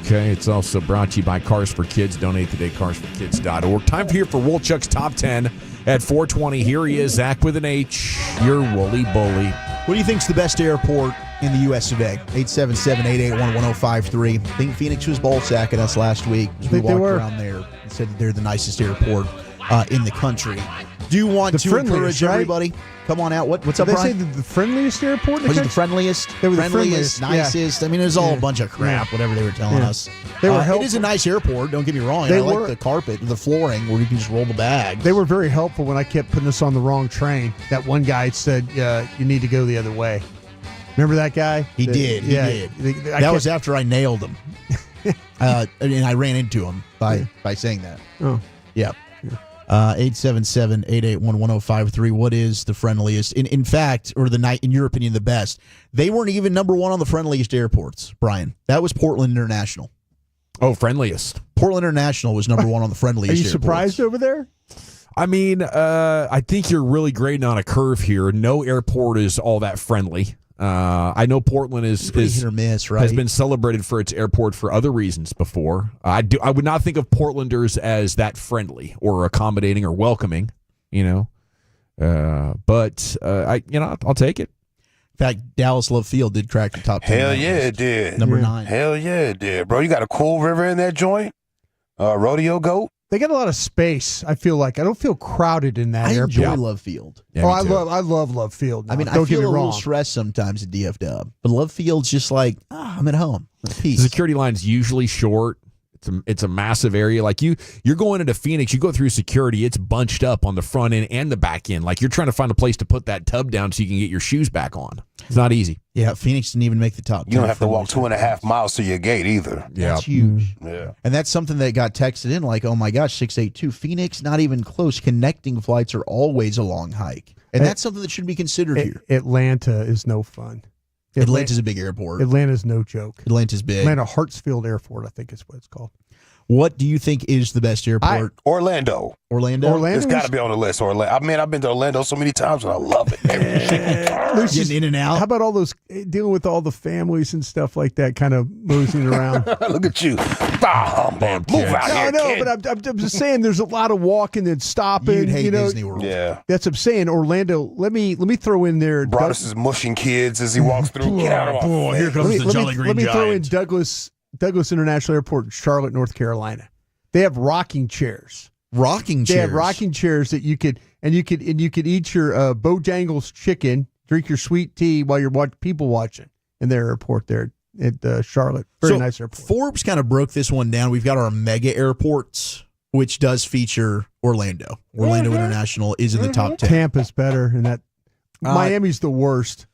Okay, it's also brought to you by Cars for Kids. Donate today, carsforkids.org. Time here for Wolchuk's Top 10 at 420. Here he is, Zach with an H, your woolly bully. What do you think's the best airport in the U.S. of A? 877-881-1053. I think Phoenix was ball-sacking us last week as we walked around there and said that they're the nicest airport in the country. Do you want to encourage everybody? Come on out. What's up, Brian? They say the friendliest airport in the Was it country? the friendliest? They were the friendliest, nicest. yeah. I mean, it was all a bunch of crap, whatever they were telling us. They were it is a nice airport, don't get me wrong. I like the carpet, the flooring, where you can just roll the bags. They were very helpful when I kept putting us on the wrong train. That one guy said, you need to go the other way. Remember that guy? He did. That was after I nailed him. And I ran into him by saying that. Oh. Yeah. 877-881-1053. What is the friendliest? In fact, or in your opinion, the best? They weren't even number one on the friendliest airports, Brian. That was Portland International. Oh, friendliest. Portland International was number one on the friendliest Are you airports. surprised over there? I mean, I think you're really grading on a curve here. No airport is all that friendly. I know Portland is hit or miss, right? Has been celebrated for its airport for other reasons before. I would not think of Portlanders as that friendly or accommodating or welcoming, but I'll take it. In fact, Dallas Love Field did crack the top 10. Hell yeah, it did. Number 9. Hell yeah, it did, bro. You got a cool river in that joint. Rodeo goat. They got a lot of space. I feel like I don't feel crowded in that airport. I enjoy Love Field. Yeah, I love Love Field. I mean, don't I feel get me a little wrong. stressed sometimes at DF Dub, but Love Field's just like, I'm at home. I'm at peace. The security line's usually short. It's a massive area. Like you're going into Phoenix, you go through security, it's bunched up on the front end and the back end. Like you're trying to find a place to put that tub down so you can get your shoes back on. It's not easy. Yeah, Phoenix didn't even make the top 10. You don't have to walk 2.5 miles to your gate either. Yeah. That's huge. Yeah. And that's something that got texted in like, oh my gosh, 682. Phoenix, not even close. Connecting flights are always a long hike. And that's something that should be considered here. Atlanta is no fun. Atlanta's a big airport. Atlanta's no joke. Atlanta's big. Atlanta Hartsfield Airport, I think is what it's called. What do you think is the best airport? Orlando. Orlando? It's got to be on the list. Orlando. I mean, I've been to Orlando so many times and I love it. Getting in and out. How about all those dealing with all the families and stuff like that, kind of moseying around? Look at you. Move out here, kid. But I'm just saying there's a lot of walking and stopping. You'd hate Disney World. Yeah. That's what I'm saying. Orlando, let me throw in there. Broadus is mushing kids as he walks through. Get out of my face. Here comes the Jolly Green Let me throw in Giant. Douglas International Airport in Charlotte, North Carolina. They have rocking chairs. Rocking chairs. They have rocking chairs that you could eat your Bojangles chicken, drink your sweet tea while you're people watching in their airport there at Charlotte. Very nice airport. Forbes kind of broke this one down. We've got our mega airports, which does feature Orlando. Orlando International is in the top 10. Tampa's better, and that Miami's the worst.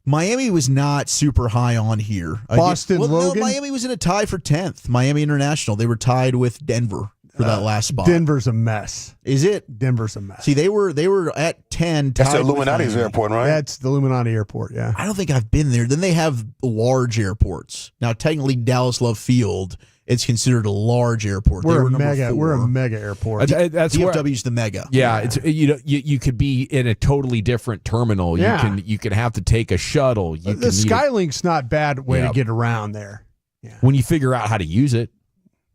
Miami was not super high on here. Boston, Logan? No, Miami was in a tie for 10th. Miami International. They were tied with Denver for that last spot. Denver's a mess. Is it? Denver's a mess. See, they were at 10. That's the Illuminati's airport, right? That's the Illuminati airport, yeah. I don't think I've been there. Then they have large airports. Now, technically, Dallas Love Field, it's considered a large airport. We're a mega airport. That's DFW's the mega. Yeah, it's you could be in a totally different terminal. Yeah. You can have to take a shuttle. The Skylink's not bad way to get around there. When you figure out how to use it.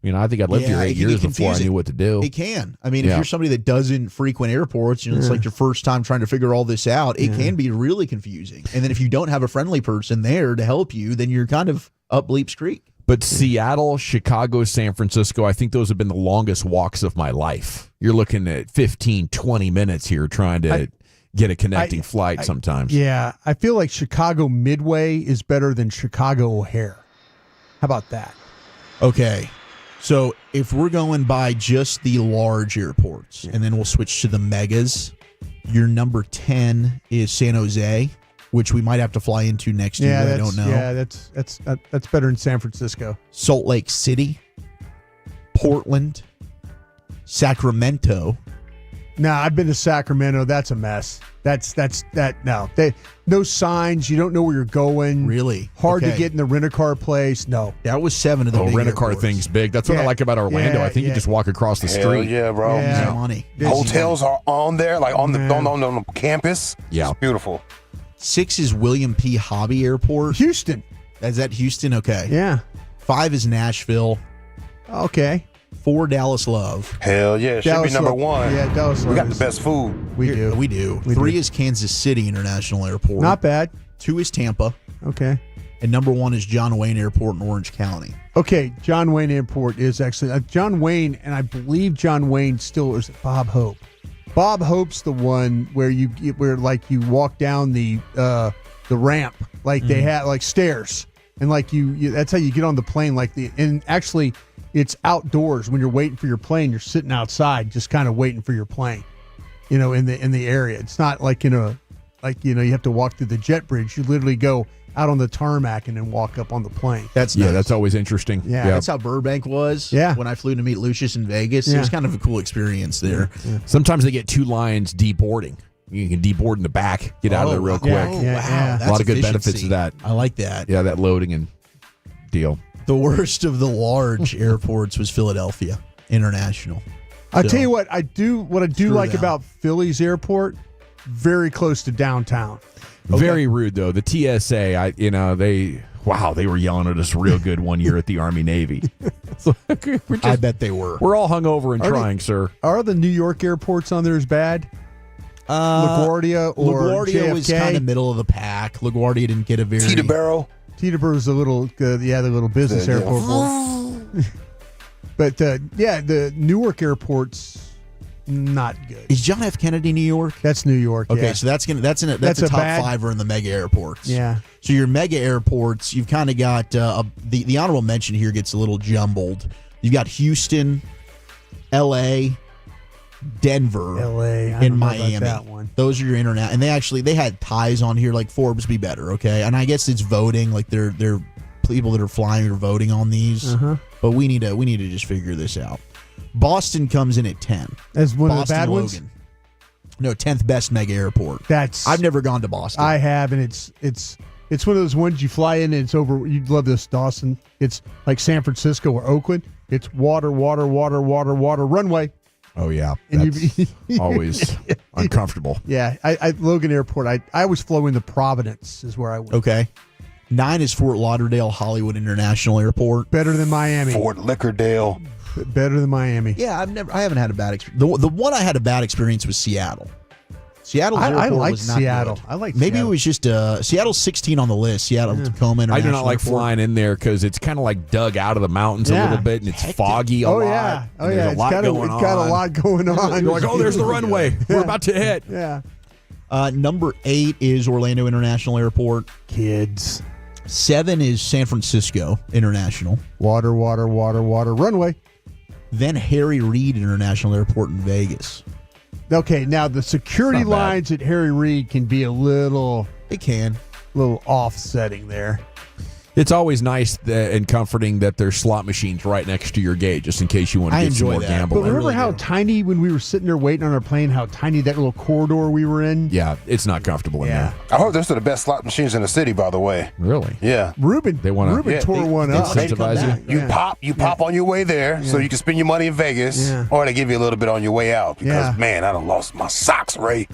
I think I lived here 8 years before I knew what to do. It can. I mean, if you're somebody that doesn't frequent airports, it's like your first time trying to figure all this out, it can be really confusing. And then if you don't have a friendly person there to help you, then you're kind of up Bleeps Creek. But Seattle, Chicago, San Francisco, I think those have been the longest walks of my life. You're looking at 15, 20 minutes here trying to get a connecting flight sometimes. Yeah, I feel like Chicago Midway is better than Chicago O'Hare. How about that? Okay. So if we're going by just the large airports, and then we'll switch to the megas, your number 10 is San Jose, which we might have to fly into next year. I don't know. Yeah, that's better than San Francisco. Salt Lake City, Portland, Sacramento, No, I've been to Sacramento. That's a mess. No signs. You don't know where you're going. Really? Hard to Okay. get in the rent-a-car place. No. That was 7 of the big rent-a-car airports. thing's big. That's what I like about Orlando. I think you just walk across the Hell street. yeah, bro. Yeah. Money. Hotels are on there, like on the campus. Yeah. It's beautiful. 6 is William P. Hobby Airport. Houston. Is that Houston? Okay. Yeah. 5 is Nashville. Okay. 4, Dallas Love. Hell yeah, it should be Dallas number Love. 1. Yeah, Dallas We Love got the is- best food. We do. We do. We 3 do. is Kansas City International Airport. Not bad. 2 is Tampa. Okay. And number 1 is John Wayne Airport in Orange County. Okay, John Wayne Airport is actually John Wayne, and I believe John Wayne still is Bob Hope. Bob Hope's the one where you walk down the ramp, like they have like stairs, and like you that's how you get on the plane. And actually, it's outdoors when you're waiting for your plane. You're sitting outside, just kind of waiting for your plane. In the area, it's not like you have to walk through the jet bridge. You literally go out on the tarmac and then walk up on the plane. That's Yeah, nice. that's always interesting. Yeah. That's how Burbank was. Yeah. When I flew to meet Lucius in Vegas, it Yeah. was kind of a cool experience there. Sometimes they get 2 lines deboarding. You can deboard in the back, get out of there real quick. Yeah, yeah, yeah. That's A lot of good efficiency. benefits to that. I like that. Yeah, that loading and deal. The worst of the large airports was Philadelphia International. I So, tell you what I do Screw like them. about Philly's airport, very close to downtown. Very rude though. The TSA, they were yelling at us real good one year at the Army Navy. I bet they were. We're all hungover and Are they- trying, sir. Are the New York airports on there as bad? LaGuardia or LaGuardia was JFK? kind of middle of the pack. LaGuardia didn't get a very Teterboro. Teterborough's the little business Yeah, yeah. airport. But the Newark airport's not good. Is John F. Kennedy New York? That's New York. Okay, yeah. so that's a That's top a bad- fiver in the mega airports. Yeah. So your mega airports, you've kind of got the honorable mention here gets a little jumbled. You've got Houston, L.A., Denver, L.A. I and don't know about Miami. that one. Those are your internet, and they had ties on here like Forbes be better. Okay, and I guess it's voting, like they're people that are flying are voting on these. Uh-huh. But we need to just figure this out. Boston comes in at 10. As one Boston, of the bad Logan. ones. No, 10th best mega airport. I've never gone to Boston. I have, and it's one of those ones you fly in and it's over. You'd love this, Dawson. It's like San Francisco or Oakland. It's water, runway. Oh yeah, And that's always uncomfortable. Yeah, Logan Airport. I always flew into Providence is where I went. Okay. 9 is Fort Lauderdale Hollywood International Airport. Better than Miami. Fort Lickerdale. Better than Miami. Yeah, I haven't had a bad experience. The one I had a bad experience was Seattle. Seattle's I airport like was not Seattle. good. I like Maybe Seattle. it was just Seattle's 16 on the list. Seattle Tacoma International I do not like Airport. flying in there because it's kind of like dug out of the mountains a Yeah. little bit, and it's foggy a lot. Yeah. Oh and yeah. there's a lot going on. It's got a lot going on. You're like, oh, there's the runway. We're about to hit. Yeah. Number 8 is Orlando International Airport. Kids. 7 is San Francisco International. Water, runway. Then Harry Reid International Airport in Vegas. Okay, now the security It's not bad. lines at Harry Reid can be a little offsetting there. It's always nice and comforting that there's slot machines right next to your gate, just in case you want to I get some enjoy more that. gambling. But remember how tiny when we were sitting there waiting on our plane, how tiny that little corridor we were in? Yeah, it's not comfortable in there. I heard those are the best slot machines in the city, by the way. Really? Yeah. Ruben Yeah, one up. Incentivize you? You pop on your way there so you can spend your money in Vegas, Yeah. or they give you a little bit on your way out because, Yeah. man, I done lost my socks, Ray.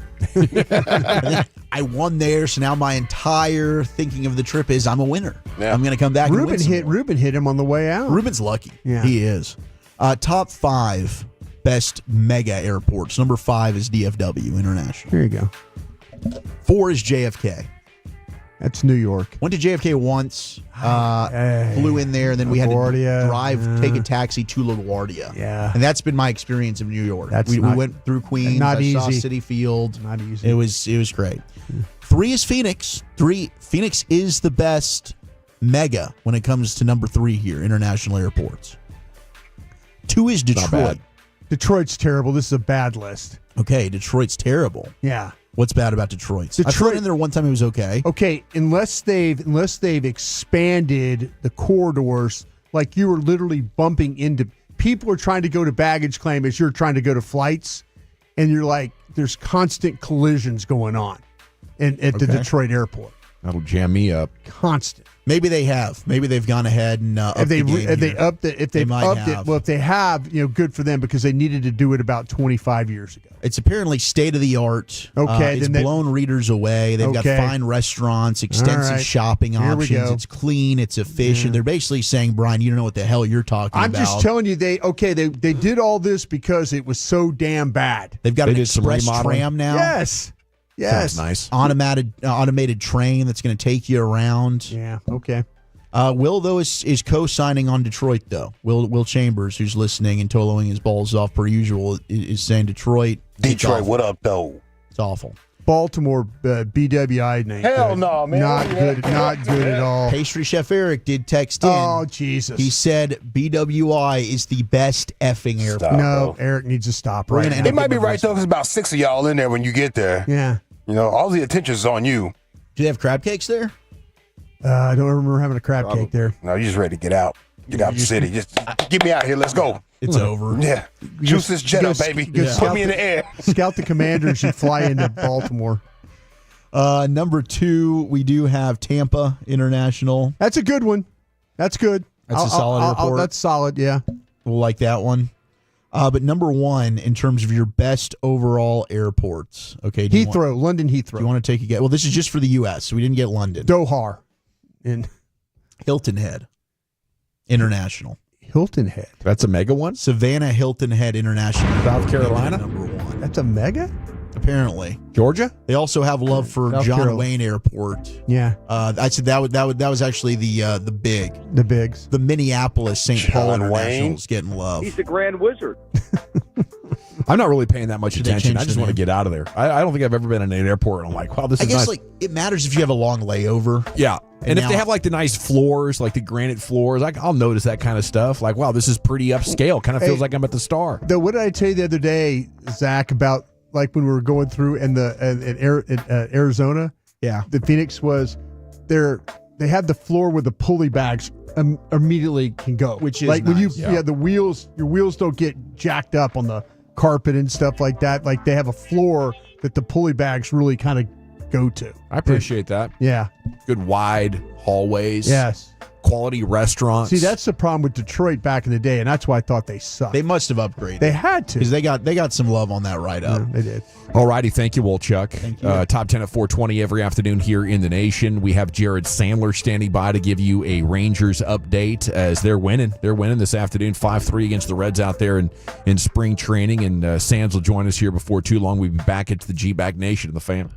I won there, so now my entire thinking of the trip is I'm a winner. Yeah. I'm going to come back and win some more. Ruben hit him on the way out. Ruben's lucky. Yeah. He is. Top 5 best mega airports. Number 5 is DFW International. Here you go. 4 is JFK. That's New York. Went to JFK once, flew in there, and then we had to LaGuardia, drive, take a taxi to LaGuardia. Yeah. And that's been my experience of New York. That's we not- went through Queens. not I saw easy. City Field. Not easy. It was great. 3 is Phoenix. Phoenix is the best mega when it comes to number 3 here, international airports. 2 is Detroit. bad. Detroit's terrible. This is a bad list. Okay, Detroit's terrible. Yeah. What's bad about Detroit? I flew Detroit- in there one time. It was okay. Okay, unless they've expanded the corridors, like you were literally bumping into people are trying to go to baggage claim as you're trying to go to flights, and you're like, there's constant collisions going on at the Detroit airport. That'll jam me up. Constant. Maybe they have. Maybe they've gone ahead and upped the game if they here. upped it, if they've might upped have. it, well, if they have, good for them because they needed to do it about 25 years ago. It's apparently state of the art. Okay, it's then blown readers away. They've got fine restaurants, extensive right. shopping Here we options. go. It's clean. It's efficient. They're basically saying, Brian, you don't know what the hell you're talking I'm about. just telling you, they did all this because it was so damn bad. They've got an express tram now. Yes. Sounds nice. Automated train that's going to take you around. Yeah. Okay. Will, though, is co-signing on Detroit, though. Will Chambers, who's listening and toloing his balls off per usual, is saying Detroit. Detroit, what up, though? It's awful. Baltimore, BWI name. Hell no, man. Not good. Not good at all. Pastry Chef Eric did text in. Oh, Jesus. He said BWI is the best effing airport. No, Eric needs to stop right now. It might be right, though, because about 6 of y'all in there when you get there. Yeah. All the attention's on you. Do they have crab cakes there? I don't remember having a crab cake there. No, you're just ready to get out. Get out the city. Just get me out here. Let's go. It's over. Yeah. Juice this jet up, baby. Put me in the air. Scout the Commanders and fly into Baltimore. Number 2, we do have Tampa International. That's a good one. That's good. That's a solid airport. That's solid, yeah. We'll like that one. But number 1, in terms of your best overall airports, okay? London Heathrow. Do you want to take a guess? Well, this is just for the U.S., so we didn't get London. Doha. In Hilton Head International. Hilton Head. That's a mega one? Savannah Hilton Head International. South Carolina? Number 1. That's a mega? Apparently. Georgia? They also have love for South John Carolina. Wayne Airport. Yeah. I said that was actually the big. The bigs. The Minneapolis St. Paul John International Wayne? is getting love. He's the Grand Wizard. I'm not really paying that much Should they attention. change I just the want to name? get out of there. I don't think I've ever been in an airport and I'm like, wow, this I is guess nice. it matters if you have a long layover. Yeah. And if now- they have the nice floors, like the granite floors, I'll notice that kind of stuff. Like, wow, this is pretty upscale. Kind of feels like I'm at the Star. What did I tell you the other day, Zach, about when we were going through in Arizona? Yeah. The Phoenix was there. They had the floor where the pulley bags immediately can go, Which is when nice. the wheels, your wheels don't get jacked up on the carpet and stuff like that. Like they have a floor that the pulley bags really kind of go to. I appreciate that. Yeah. Good wide hallways. Yes. Quality restaurants. See, that's the problem with Detroit back in the day, and that's why I thought they sucked. They must have upgraded. They had to. Because they got some love on that ride up. Yeah, they did. All righty. Thank you, Wolchuk. Thank you. Top 10 at 420 every afternoon here in the nation. We have Jared Sandler standing by to give you a Rangers update as they're winning. They're winning this afternoon, 5-3 against the Reds out there in spring training. And Sands will join us here before too long. We'll be back into the G-Bag Nation of the Fan.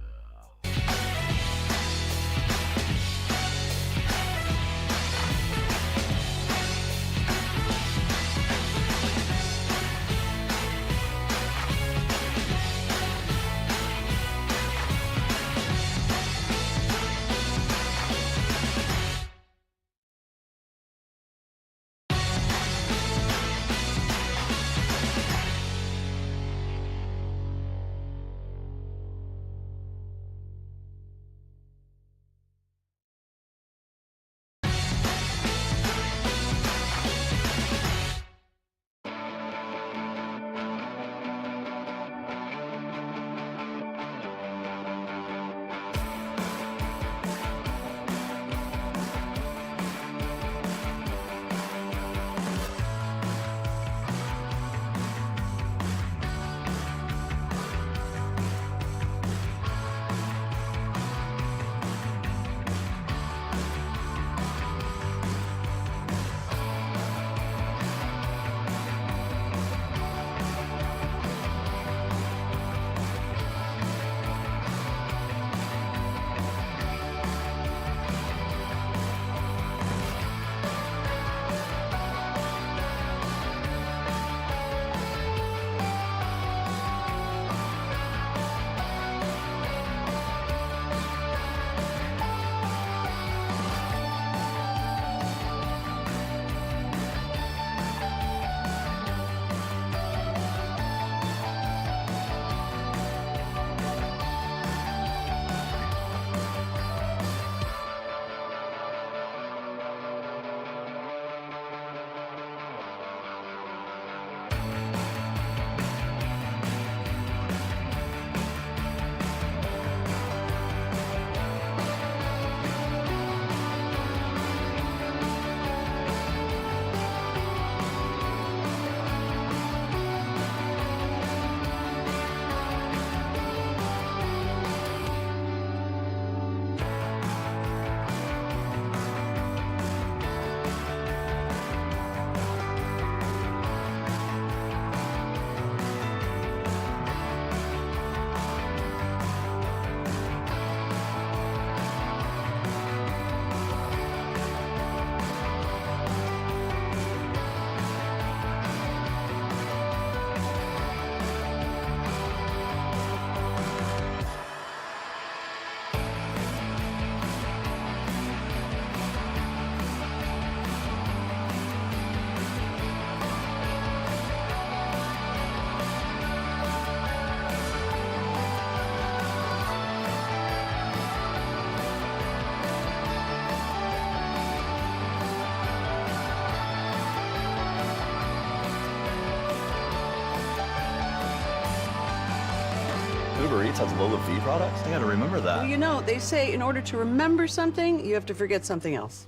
Uber Eats has low fee products? I gotta remember that. Well, you know, they say in order to remember something, you have to forget something else.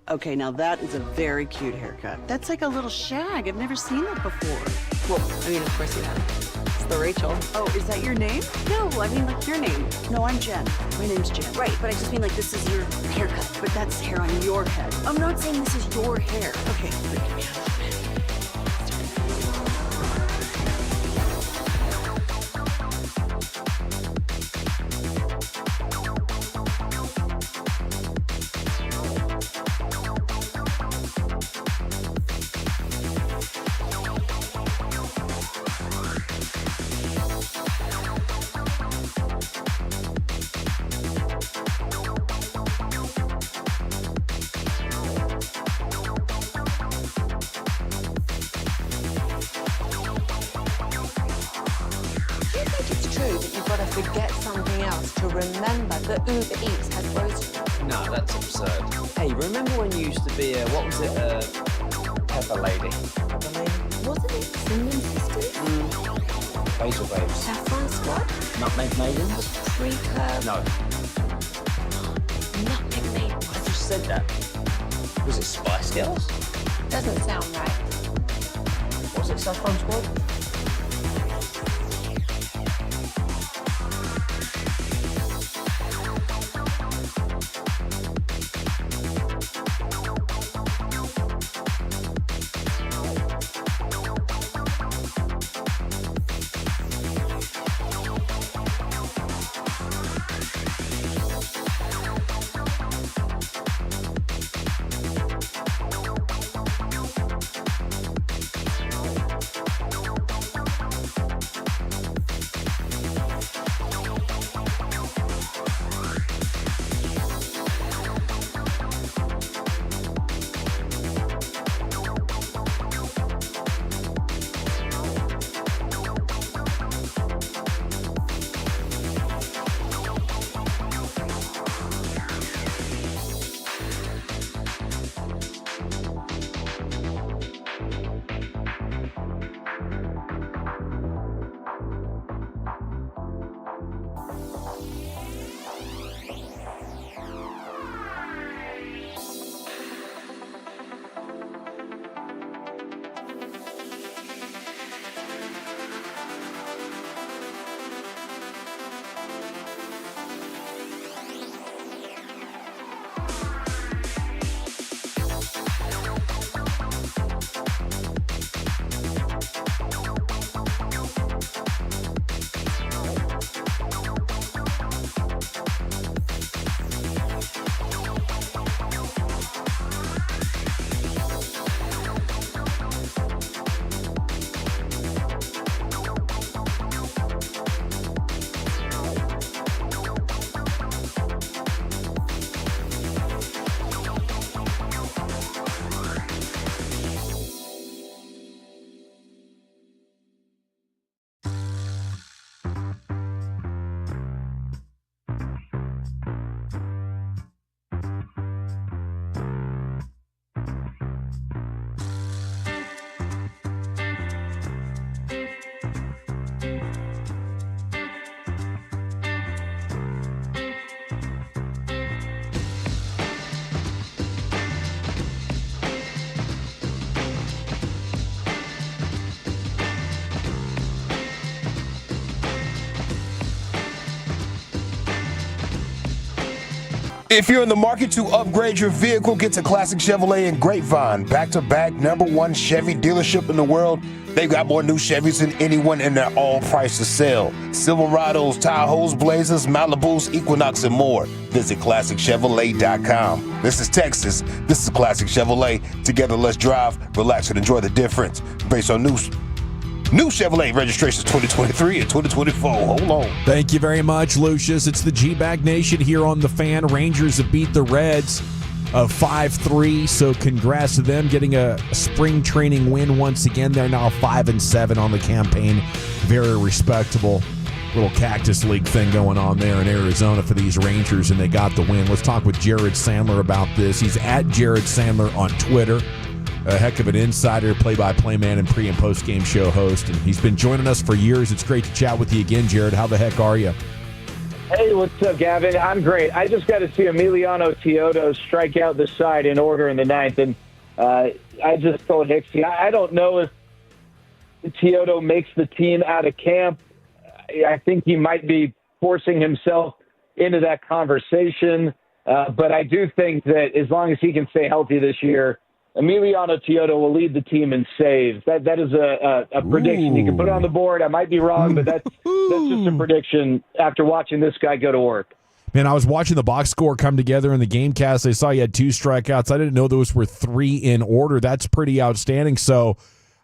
Okay, now that is a very cute haircut. That's like a little shag. I've never seen that before. Well, I mean, of course you have. It's the Rachel. Oh, is that your name? No, I mean like your name. No, I'm Jen. My name's Jen. Right, but I just mean like this is your haircut. But that's hair on your head. I'm not saying this is your hair. Okay, but get me out of bed. Forget something else to remember that Uber Eats has groceries. No, that's absurd. Hey, remember when you used to be what was it, Pepper Lady? Pepper Lady? Wasn't it Cinnamon Sisters? Basil Babes. Saffron Squad? Nutmeg Maidens? Pre-curve? No. Nutmeg Maidens. I just said that. Was it Spice Girls? Doesn't sound right. Was it Saffron Squad? If you're in the market to upgrade your vehicle, get to Classic Chevrolet in Grapevine. Back-to-back #1 Chevy dealership in the world. They've got more new Chevys than anyone, and they're all priced to sell. Silverados, Tahoes, Blazers, Malibus, Equinox, and more. Visit ClassicChevrolet.com. This is Texas. This is Classic Chevrolet. Together, let's drive, relax, and enjoy the difference. Based on new Chevrolet registrations 2023 and 2024. Hold on. Thank you very much, Lucius. It's the G-Bag Nation here on The Fan. Rangers have beat the Reds 5-3, so congrats to them getting a spring training win once again. They're now 5-7 on the campaign. Very respectable little Cactus League thing going on there in Arizona for these Rangers, and they got the win. Let's talk with Jared Sandler about this. He's at Jared Sandler on Twitter. a heck of an insider, play-by-play man, and pre- and post-game show host. And he's been joining us for years. It's great to chat with you again, Jared. How the heck are you? Hey, what's up, Gavin? I'm great. I just got to see Emiliano Teodo strike out the side in order in the ninth, and I just told Hicksy, I don't know if Teodo makes the team out of camp. I think he might be forcing himself into that conversation, but I do think that as long as he can stay healthy this year, Emiliano Teodo will lead the team in saves. That is a prediction. You can put it on the board. I might be wrong, but that's just a prediction after watching this guy go to work. Man, I was watching the box score come together in the game cast. I saw you had 2 strikeouts. I didn't know those were 3 in order. That's pretty outstanding. So,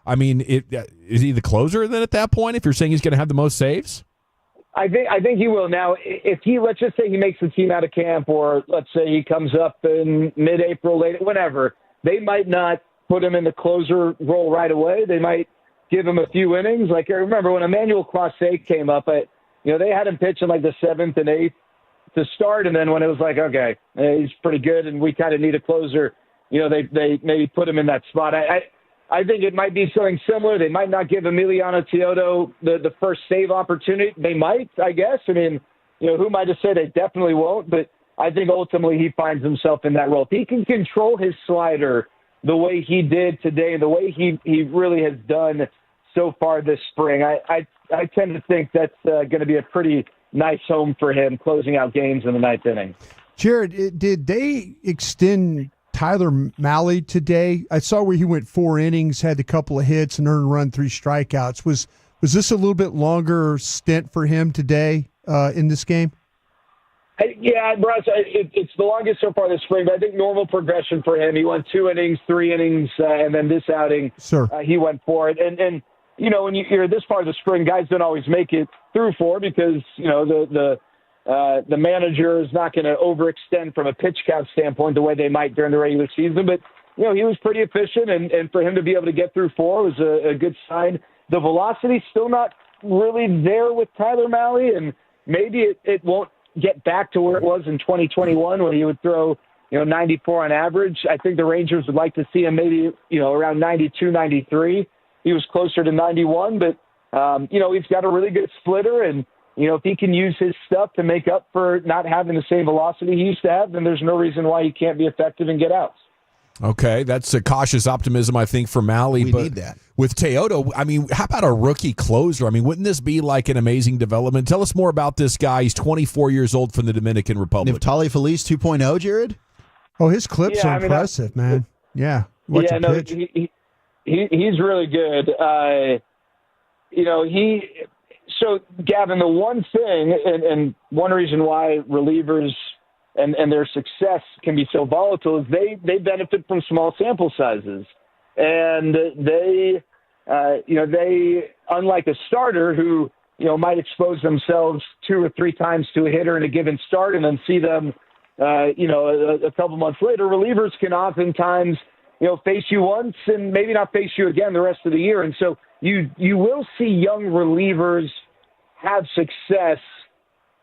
I mean, is he the closer then at that point if you're saying he's going to have the most saves? I think he will. Now, if let's just say he makes the team out of camp, or let's say he comes up in mid-April, late, whatever, they might not put him in the closer role right away. They might give him a few innings. Like, I remember when Emmanuel Clase came up, they had him pitch in like the 7th and 8th to start, and then when it was like, okay, he's pretty good and we kind of need a closer, they maybe put him in that spot. I think it might be something similar. They might not give Emiliano Teodo the first save opportunity. They might, I guess. I mean, who might have said they definitely won't, but I think ultimately he finds himself in that role. If he can control his slider the way he did today, the way he really has done so far this spring, I tend to think that's going to be a pretty nice home for him closing out games in the 9th inning. Jared, did they extend Tyler Mahle today? I saw where he went 4 innings, had a couple of hits, and earned a run, 3 strikeouts. Was this a little bit longer stint for him today in this game? Yeah, Russ, it's the longest so far this spring, but I think normal progression for him. He went 2 innings, 3 innings, and then this outing, he went 4. And when you're this part of the spring, guys don't always make it through 4 because, the manager is not going to overextend from a pitch count standpoint the way they might during the regular season. But, he was pretty efficient, and for him to be able to get through 4 was a good sign. The velocity's still not really there with Tyler Mahle, and maybe it won't get back to where it was in 2021 when he would throw, 94 on average. I think the Rangers would like to see him maybe, around 92, 93. He was closer to 91, but, he's got a really good splitter, and, if he can use his stuff to make up for not having the same velocity he used to have, then there's no reason why he can't be effective and get outs. Okay, that's a cautious optimism, I think, for Mahle. We need that. With Teodo, I mean, how about a rookie closer? I mean, wouldn't this be like an amazing development? Tell us more about this guy. He's 24 years old from the Dominican Republic. Naftali Feliz 2.0, Jared? Oh, his clips are impressive, man. Yeah. He's really good. So, Gavin, the one thing, and one reason why relievers and their success can be so volatile is they benefit from small sample sizes. And they, unlike a starter who, might expose themselves 2 or 3 times to a hitter in a given start and then see them, a couple months later, relievers can oftentimes, face you once and maybe not face you again the rest of the year. And so you will see young relievers have success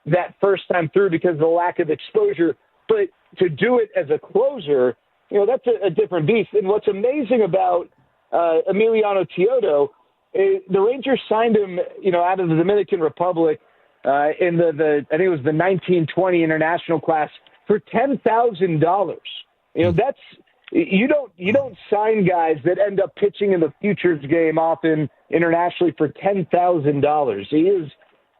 that first time through because of the lack of exposure. But to do it as a closer, that's a different beast. And what's amazing about Emiliano Teodo is the Rangers signed him, out of the Dominican Republic in the I think it was the 1920 international class for $10,000. That's you don't sign guys that end up pitching in the futures game often internationally for $10,000. He is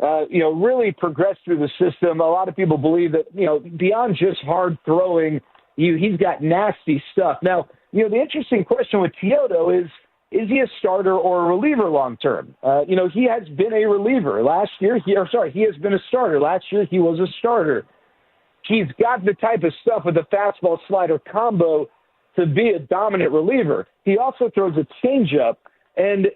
really progressed through the system. A lot of people believe that, beyond just hard throwing, he's got nasty stuff. Now, the interesting question with Teodo is he a starter or a reliever long term? He has been a reliever. Last year, he has been a starter. Last year, he was a starter. He's got the type of stuff with the fastball slider combo to be a dominant reliever. He also throws a changeup, and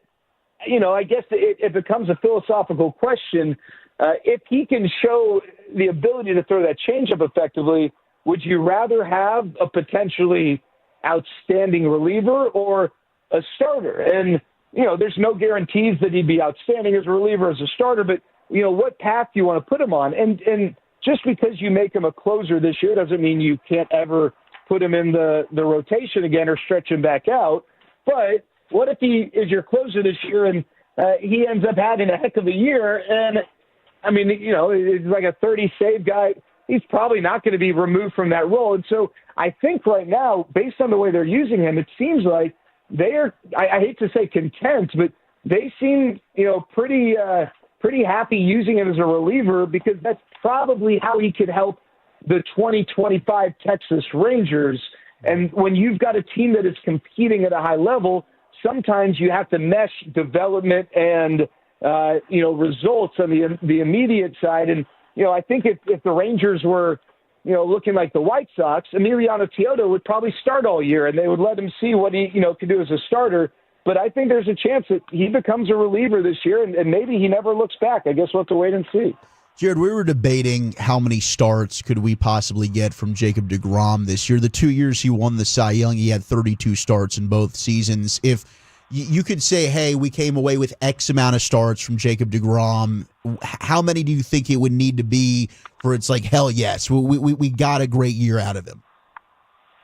I guess it becomes a philosophical question. If he can show the ability to throw that changeup effectively, would you rather have a potentially outstanding reliever or a starter? And, there's no guarantees that he'd be outstanding as a reliever, as a starter, but, what path do you want to put him on? And just because you make him a closer this year doesn't mean you can't ever put him in the rotation again or stretch him back out. But what if he is your closer this year and he ends up having a heck of a year? And, I mean, he's like a 30-save guy. He's probably not going to be removed from that role. And so I think right now, based on the way they're using him, it seems like they are, I hate to say content, but they seem, pretty happy using him as a reliever, because that's probably how he could help the 2025 Texas Rangers. And when you've got a team that is competing at a high level, sometimes you have to mesh development and, results on the immediate side. And, I think if the Rangers were, looking like the White Sox, Emiliano Teodoro would probably start all year, and they would let him see what he, could do as a starter. But I think there's a chance that he becomes a reliever this year, and maybe he never looks back. I guess we'll have to wait and see. Jared, we were debating how many starts could we possibly get from Jacob deGrom this year. The 2 years he won the Cy Young, he had 32 starts in both seasons. If you could say, hey, we came away with X amount of starts from Jacob deGrom, how many do you think it would need to be for it's like, hell yes, we got a great year out of him?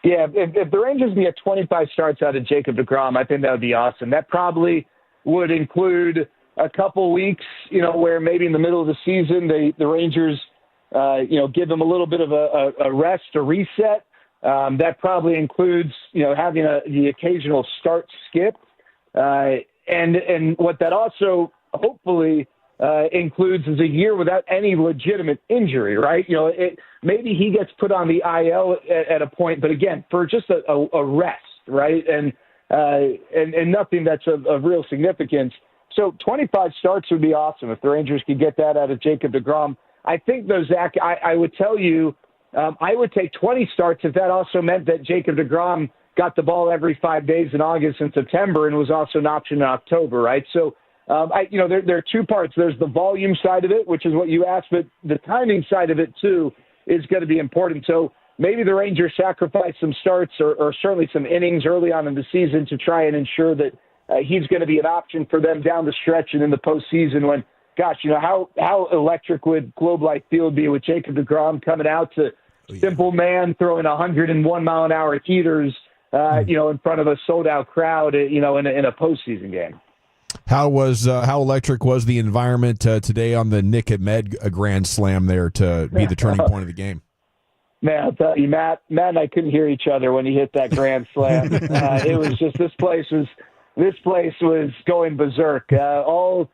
Yeah, if the Rangers can get 25 starts out of Jacob deGrom, I think that would be awesome. That probably would include a couple weeks, where maybe in the middle of the season, the Rangers, give them a little bit of a rest, a reset. That probably includes, having the occasional start skip. And what that also hopefully includes is a year without any legitimate injury, right? Maybe he gets put on the IL at a point, but again, for just a rest, right? And nothing that's of real significance. So 25 starts would be awesome if the Rangers could get that out of Jacob deGrom. I think, though, Zach, I would tell you, I would take 20 starts if that also meant that Jacob deGrom got the ball every 5 days in August and September and was also an option in October, right? So, there are two parts. There's the volume side of it, which is what you asked, but the timing side of it, too, is going to be important. So maybe the Rangers sacrifice some starts or certainly some innings early on in the season to try and ensure that he's going to be an option for them down the stretch and in the postseason when, gosh, how electric would Globe Life Field be with Jacob deGrom coming out to simple man throwing 101-mile-an-hour heaters, in front of a sold-out crowd, in a postseason game. How electric was the environment today on the Nick Ahmed Grand Slam there to be the turning point of the game? Man, I'll tell you, Matt and I couldn't hear each other when he hit that Grand Slam. It was just this place was going berserk. All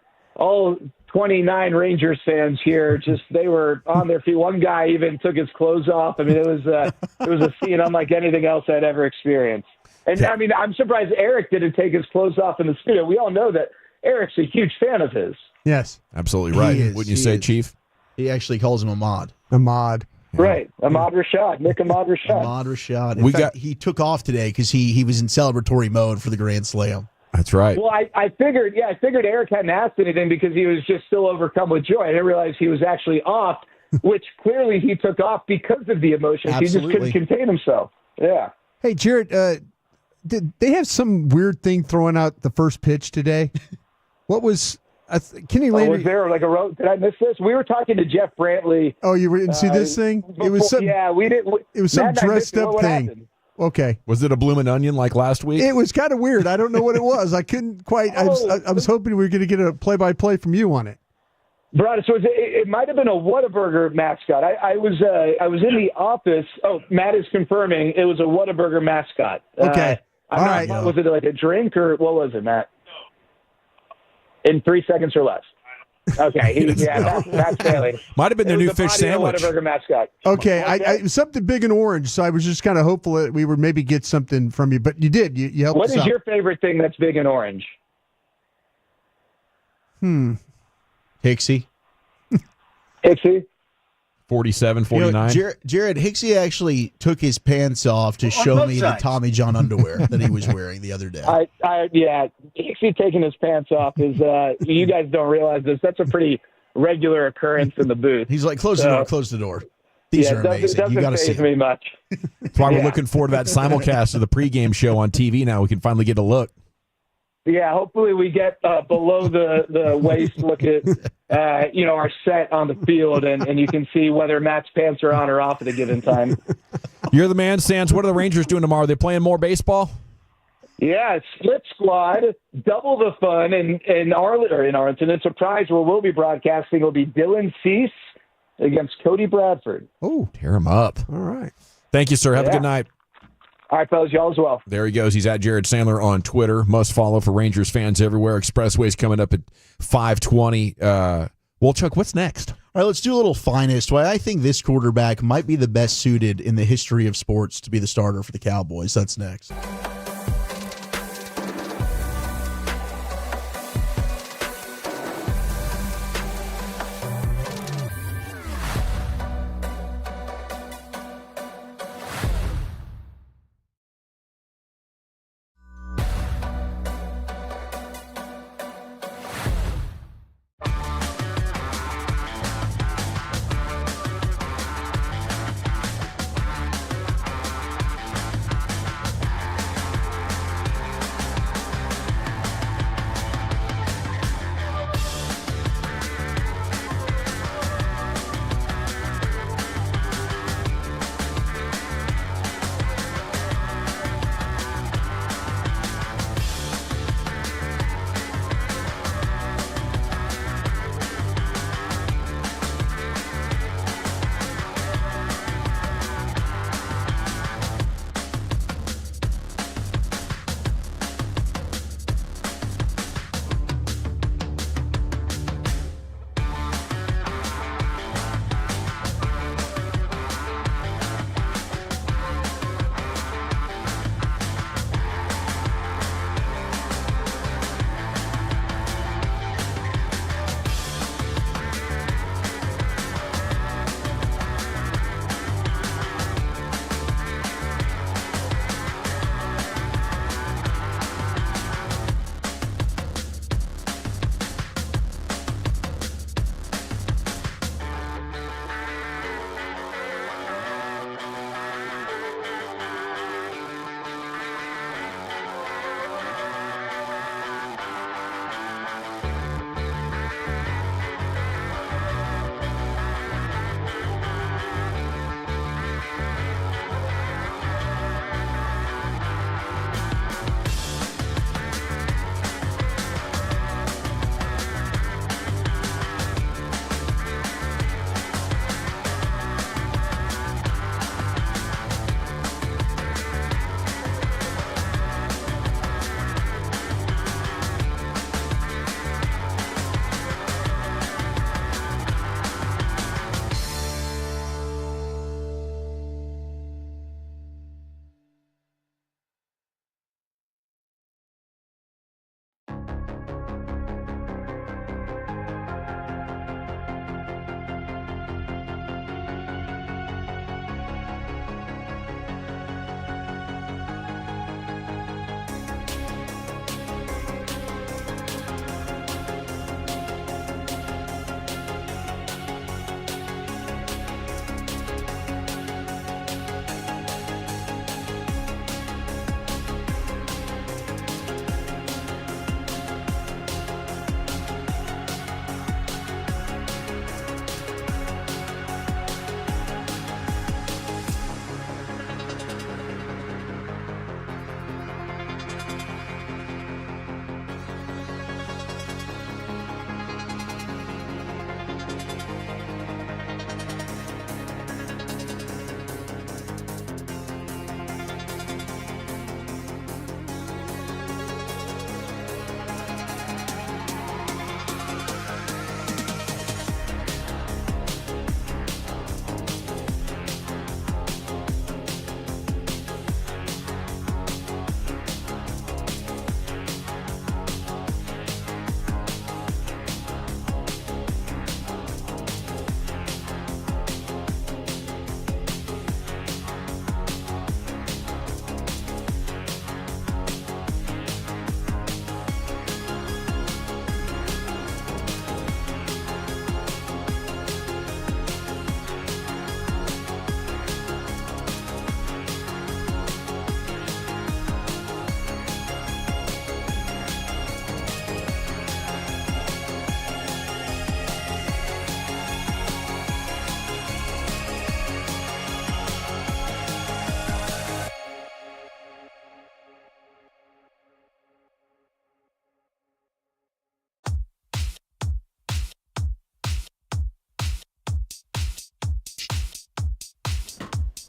29 Rangers fans here, they were on their feet. One guy even took his clothes off. I mean, it was a scene unlike anything else I'd ever experienced. And I mean, I'm surprised Eric didn't take his clothes off in the studio. We all know that Eric's a huge fan of his. Yes, absolutely right. Wouldn't you say, Chief? He actually calls him Ahmad. Ahmad. Right, Ahmad Rashad, Nick Ahmad Rashad. Ahmad Rashad. In fact, he took off today because he was in celebratory mode for the Grand Slam. That's right. Well, I figured Eric hadn't asked anything because he was just still overcome with joy. I didn't realize he was actually off, which clearly he took off because of the emotions. Absolutely. He just couldn't contain himself. Yeah. Hey, Jared, did they have some weird thing throwing out the first pitch today? What was Kenny Landry? Was there like a road? Did I miss this? We were talking to Jeff Brantley. Oh, you didn't see this thing? Before, It was some. Yeah, we didn't. It was some dressed up thing. Happened. Okay. Was it a bloomin' onion like last week? It was kind of weird. I don't know what it was. I couldn't quite. I was hoping we were going to get a play-by-play from you on it. Brad, so it might have been a Whataburger mascot. I was in the office. Oh, Matt is confirming it was a Whataburger mascot. Okay. All right. Was it like a drink or what was it, Matt? In 3 seconds or less. Okay. That's failing. Might have been their new fish sandwich. Whataburger mascot. Okay. It was something big and orange, so I was just kind of hopeful that we would maybe get something from you, but you did. You helped us out. What is your favorite thing that's big and orange? Hixie. Hixie? 47, 49. Jared Hixie actually took his pants off to show me the Tommy John underwear that he was wearing the other day. Yeah, Hixie taking his pants off is, you guys don't realize this, that's a pretty regular occurrence in the booth. He's like, close the door. These are amazing. You got to see me much. That's why we're looking forward to that simulcast of the pregame show on TV now. We can finally get a look. Yeah, hopefully we get below the waist, look at our set on the field, and you can see whether Matt's pants are on or off at a given time. You're the man, Sans. What are the Rangers doing tomorrow? Are they playing more baseball? Yeah, split squad, double the fun in Arlington. And surprise, where we'll be broadcasting will be Dylan Cease against Cody Bradford. Oh, tear him up. All right. Thank you, sir. Have a good night. All right, fellas, y'all as well. There he goes. He's at Jared Sandler on Twitter. Must follow for Rangers fans everywhere. Expressway's coming up at 5:20. Well, Chuck, what's next? All right, let's do a little finest. Why I think this quarterback might be the best suited in the history of sports to be the starter for the Cowboys. That's next.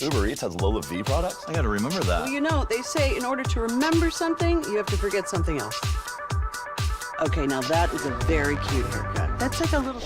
Uber Eats has Lola V products? I gotta remember that. Well, you know, they say in order to remember something, you have to forget something else. Okay, now that is a very cute haircut. That's like a little...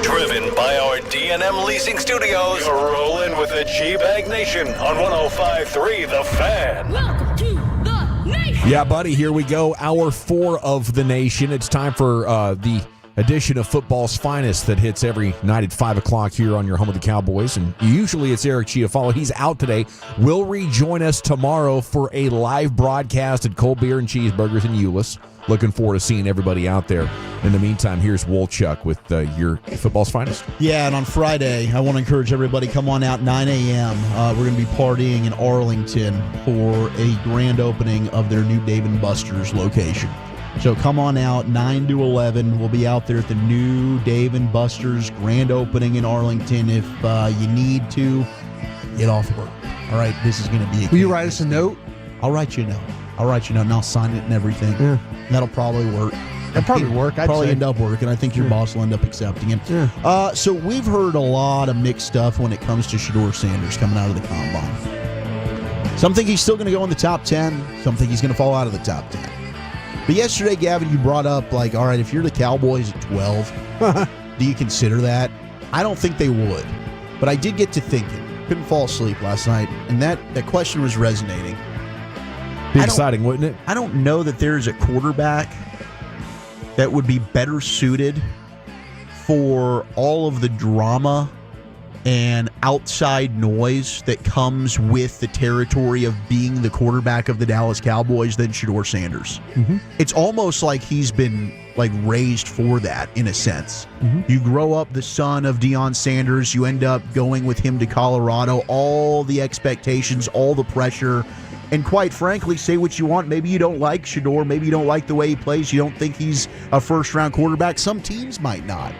Driven by our D&M Leasing Studios, you're rolling with the G-Bag Nation on 105.3 The Fan. Welcome to the nation. Yeah, buddy, here we go. Hour 4 of the nation. It's time for the edition of football's finest that hits every night at 5 o'clock here on your home of the Cowboys. And usually it's Eric Chiafalo. He's out today. Will rejoin us tomorrow for a live broadcast at Cold Beer and Cheeseburgers in Euless. Looking forward to seeing everybody out there. In the meantime, here's Wolchuk with your football's finest. Yeah, and on Friday, I want to encourage everybody, come on out, 9 a.m. We're going to be partying in Arlington for a grand opening of their new Dave & Buster's location. So come on out, 9 to 11. We'll be out there at the new Dave & Buster's grand opening in Arlington. If you need to, get off work. All right, this is going to be a... Will you write us a note? I'll write you a note. And I'll sign it and everything. Yeah. That'll probably work. That'll probably work. I'd probably say. end up working. I think your boss will end up accepting it. Yeah. So we've heard a lot of mixed stuff when it comes to Shedeur Sanders coming out of the combine. Some think he's still going to go in the top 10. Some think he's going to fall out of the top 10. But yesterday, Gavin, you brought up, like, all right, if you're the Cowboys at 12, do you consider that? I don't think they would. But I did get to thinking. Couldn't fall asleep last night. And that question was resonating. Be exciting, wouldn't it? I don't know that there's a quarterback that would be better suited for all of the drama and outside noise that comes with the territory of being the quarterback of the Dallas Cowboys than Shedeur Sanders. Mm-hmm. It's almost like he's been raised for that in a sense. Mm-hmm. You grow up the son of Deion Sanders, you end up going with him to Colorado, all the expectations, all the pressure. And quite frankly, say what you want. Maybe you don't like Shedeur. Maybe you don't like the way he plays. You don't think he's a first-round quarterback. Some teams might not.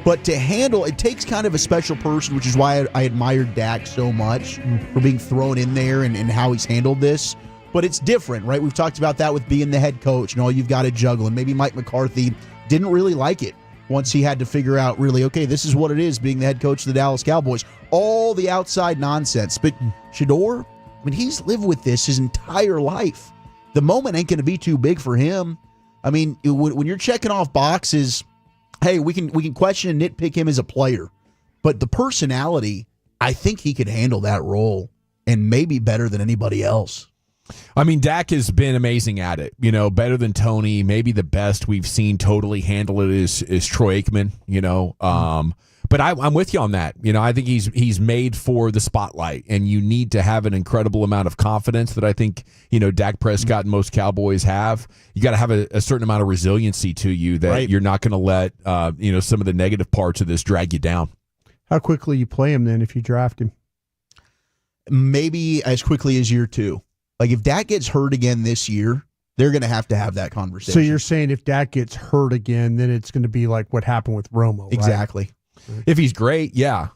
But to handle, it takes kind of a special person, which is why I admired Dak so much for being thrown in there and how he's handled this. But it's different, right? We've talked about that with being the head coach and all you've got to juggle. And maybe Mike McCarthy didn't really like it once he had to figure out, really, okay, this is what it is being the head coach of the Dallas Cowboys. All the outside nonsense. But Shedeur, I mean, he's lived with this his entire life. The moment ain't going to be too big for him. I mean, when you're checking off boxes, hey, we can question and nitpick him as a player. But the personality, I think he could handle that role and maybe better than anybody else. I mean, Dak has been amazing at it. You know, better than Tony. Maybe the best we've seen totally handle it is Troy Aikman, you know. But I'm with you on that. You know, I think he's made for the spotlight, and you need to have an incredible amount of confidence that I think, you know, Dak Prescott and most Cowboys have. You got to have a certain amount of resiliency to you that you're not going to let, you know, some of the negative parts of this drag you down. How quickly you play him then if you draft him? Maybe as quickly as year 2. Like if Dak gets hurt again this year, they're going to have that conversation. So you're saying if Dak gets hurt again, then it's going to be like what happened with Romo, right? Exactly. If he's great, yeah.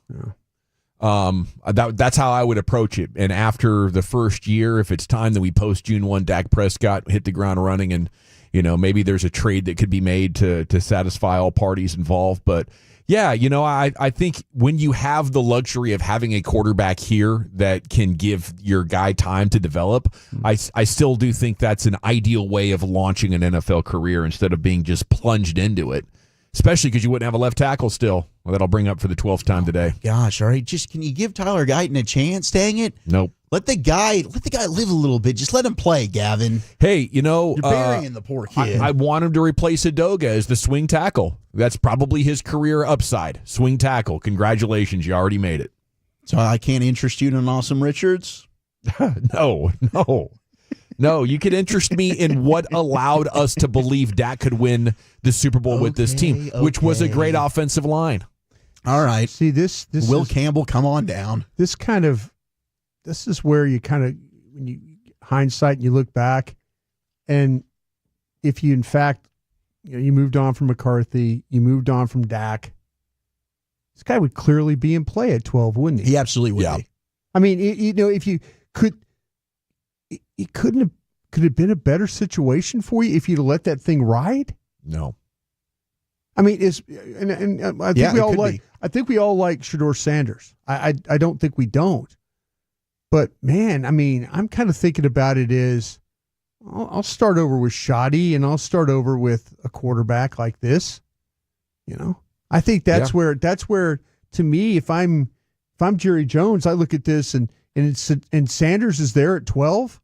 That's how I would approach it. And after the first year, if it's time that we post June 1, Dak Prescott hit the ground running, and you know maybe there's a trade that could be made to satisfy all parties involved. But yeah, you know, I think when you have the luxury of having a quarterback here that can give your guy time to develop, I still do think that's an ideal way of launching an NFL career instead of being just plunged into it. Especially because you wouldn't have a left tackle still. Well, that I'll bring up for the 12th time today. Gosh, all right. Just can you give Tyler Guyton a chance? Dang it. Nope. Let the guy live a little bit. Just let him play, Gavin. Hey, you know, you're burying the poor kid. I want him to replace Udoga as the swing tackle. That's probably his career upside. Swing tackle. Congratulations, you already made it. So I can't interest you in an Awesome Richards? No, you could interest me in what allowed us to believe Dak could win the Super Bowl with this team, which was a great offensive line. All right. See, this Will Campbell, come on down. This is where you kind of, when you hindsight and you look back, and if you, in fact, you moved on from McCarthy, you moved on from Dak, this guy would clearly be in play at 12, wouldn't he? He absolutely would be. I mean, if you could, it could it have been a better situation for you if you'd have let that thing ride? No. I mean, I think we all like Shedeur Sanders. I don't think we don't. But, man, I mean, I'm kind of thinking about it as I'll start over with Shoddy, and I'll start over with a quarterback like this. You know, I think that's where to me, if I'm Jerry Jones, I look at this and Sanders is there at 12.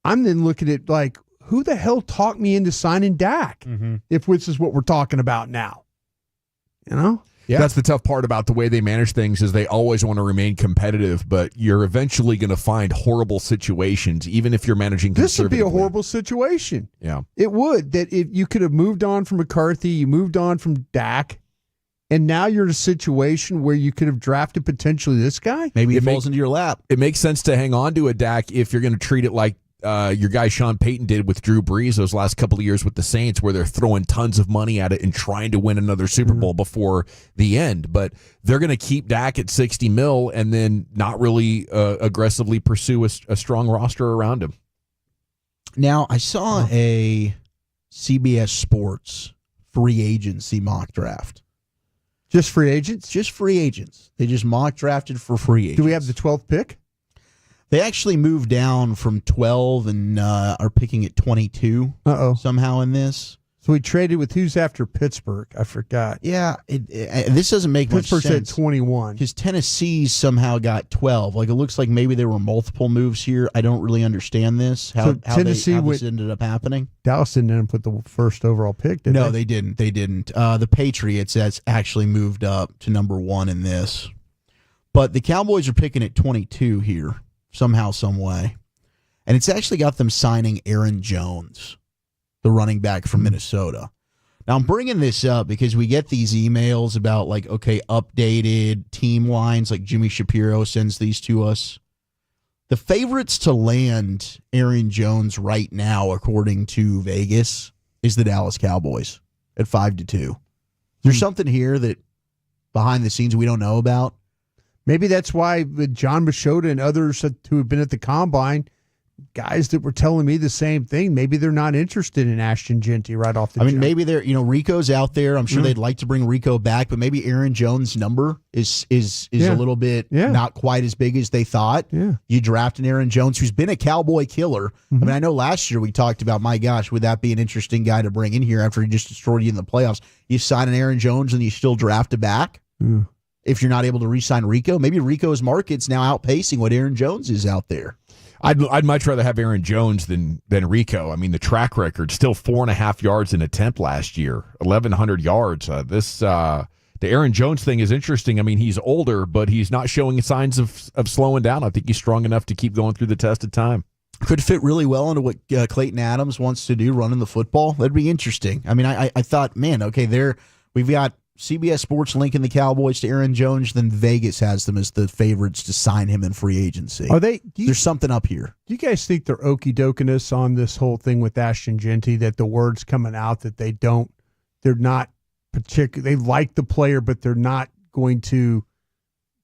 I'm then looking at like, who the hell talked me into signing Dak? If this is what we're talking about now, you know. Yeah. That's the tough part about the way they manage things is they always want to remain competitive, but you're eventually going to find horrible situations, even if you're managing conservatively. This would be a horrible situation. Yeah. It would. That if you could have moved on from McCarthy, you moved on from Dak, and now you're in a situation where you could have drafted potentially this guy. Maybe it falls into your lap. It makes sense to hang on to a Dak if you're going to treat it like your guy Sean Payton did with Drew Brees those last couple of years with the Saints, where they're throwing tons of money at it and trying to win another Super Bowl before the end. But they're going to keep Dak at $60 million and then not really aggressively pursue a strong roster around him. Now, I saw a CBS Sports free agency mock draft. Just free agents? Just free agents. They just mock drafted for free agents. Do we have the 12th pick? They actually moved down from 12 and are picking at 22 somehow in this. So we traded with who's after Pittsburgh? I forgot. Yeah, this doesn't make much sense. Pittsburgh's at 21. Because Tennessee somehow got 12. Like, it looks like maybe there were multiple moves here. I don't really understand this, how Tennessee this ended up happening. Dallas didn't put the first overall pick, did they? No, they didn't. They didn't. The Patriots that's actually moved up to number 1 in this. But the Cowboys are picking at 22 here. Somehow, some way. And it's actually got them signing Aaron Jones, the running back from Minnesota. Now, I'm bringing this up because we get these emails about, like, okay, updated team lines, like Jimmy Shapiro sends these to us. The favorites to land Aaron Jones right now, according to Vegas, is the Dallas Cowboys at 5-2. There's something here that behind the scenes we don't know about. Maybe that's why with John Machota and others who have been at the Combine, guys that were telling me the same thing, maybe they're not interested in Ashton Genty right off the jump. Maybe they're, Rico's out there. I'm sure they'd like to bring Rico back, but maybe Aaron Jones' number is a little bit not quite as big as they thought. Yeah. You draft an Aaron Jones who's been a Cowboy killer. I mean, I know last year we talked about, my gosh, would that be an interesting guy to bring in here after he just destroyed you in the playoffs? You sign an Aaron Jones and you still draft a back? If you're not able to re-sign Rico, maybe Rico's market's now outpacing what Aaron Jones is out there. I'd much rather have Aaron Jones than Rico. I mean, the track record, still 4.5 yards an attempt last year, 1,100 yards. The Aaron Jones thing is interesting. I mean, he's older, but he's not showing signs of slowing down. I think he's strong enough to keep going through the test of time. Could fit really well into what Clayton Adams wants to do, running the football. That'd be interesting. I mean, I thought, man, okay, we've got CBS Sports linking the Cowboys to Aaron Jones, then Vegas has them as the favorites to sign him in free agency. There's something up here. Do you guys think they're okey-dokiness on this whole thing with Ashton Genty, that the word's coming out that they're not particular, they like the player, but they're not going to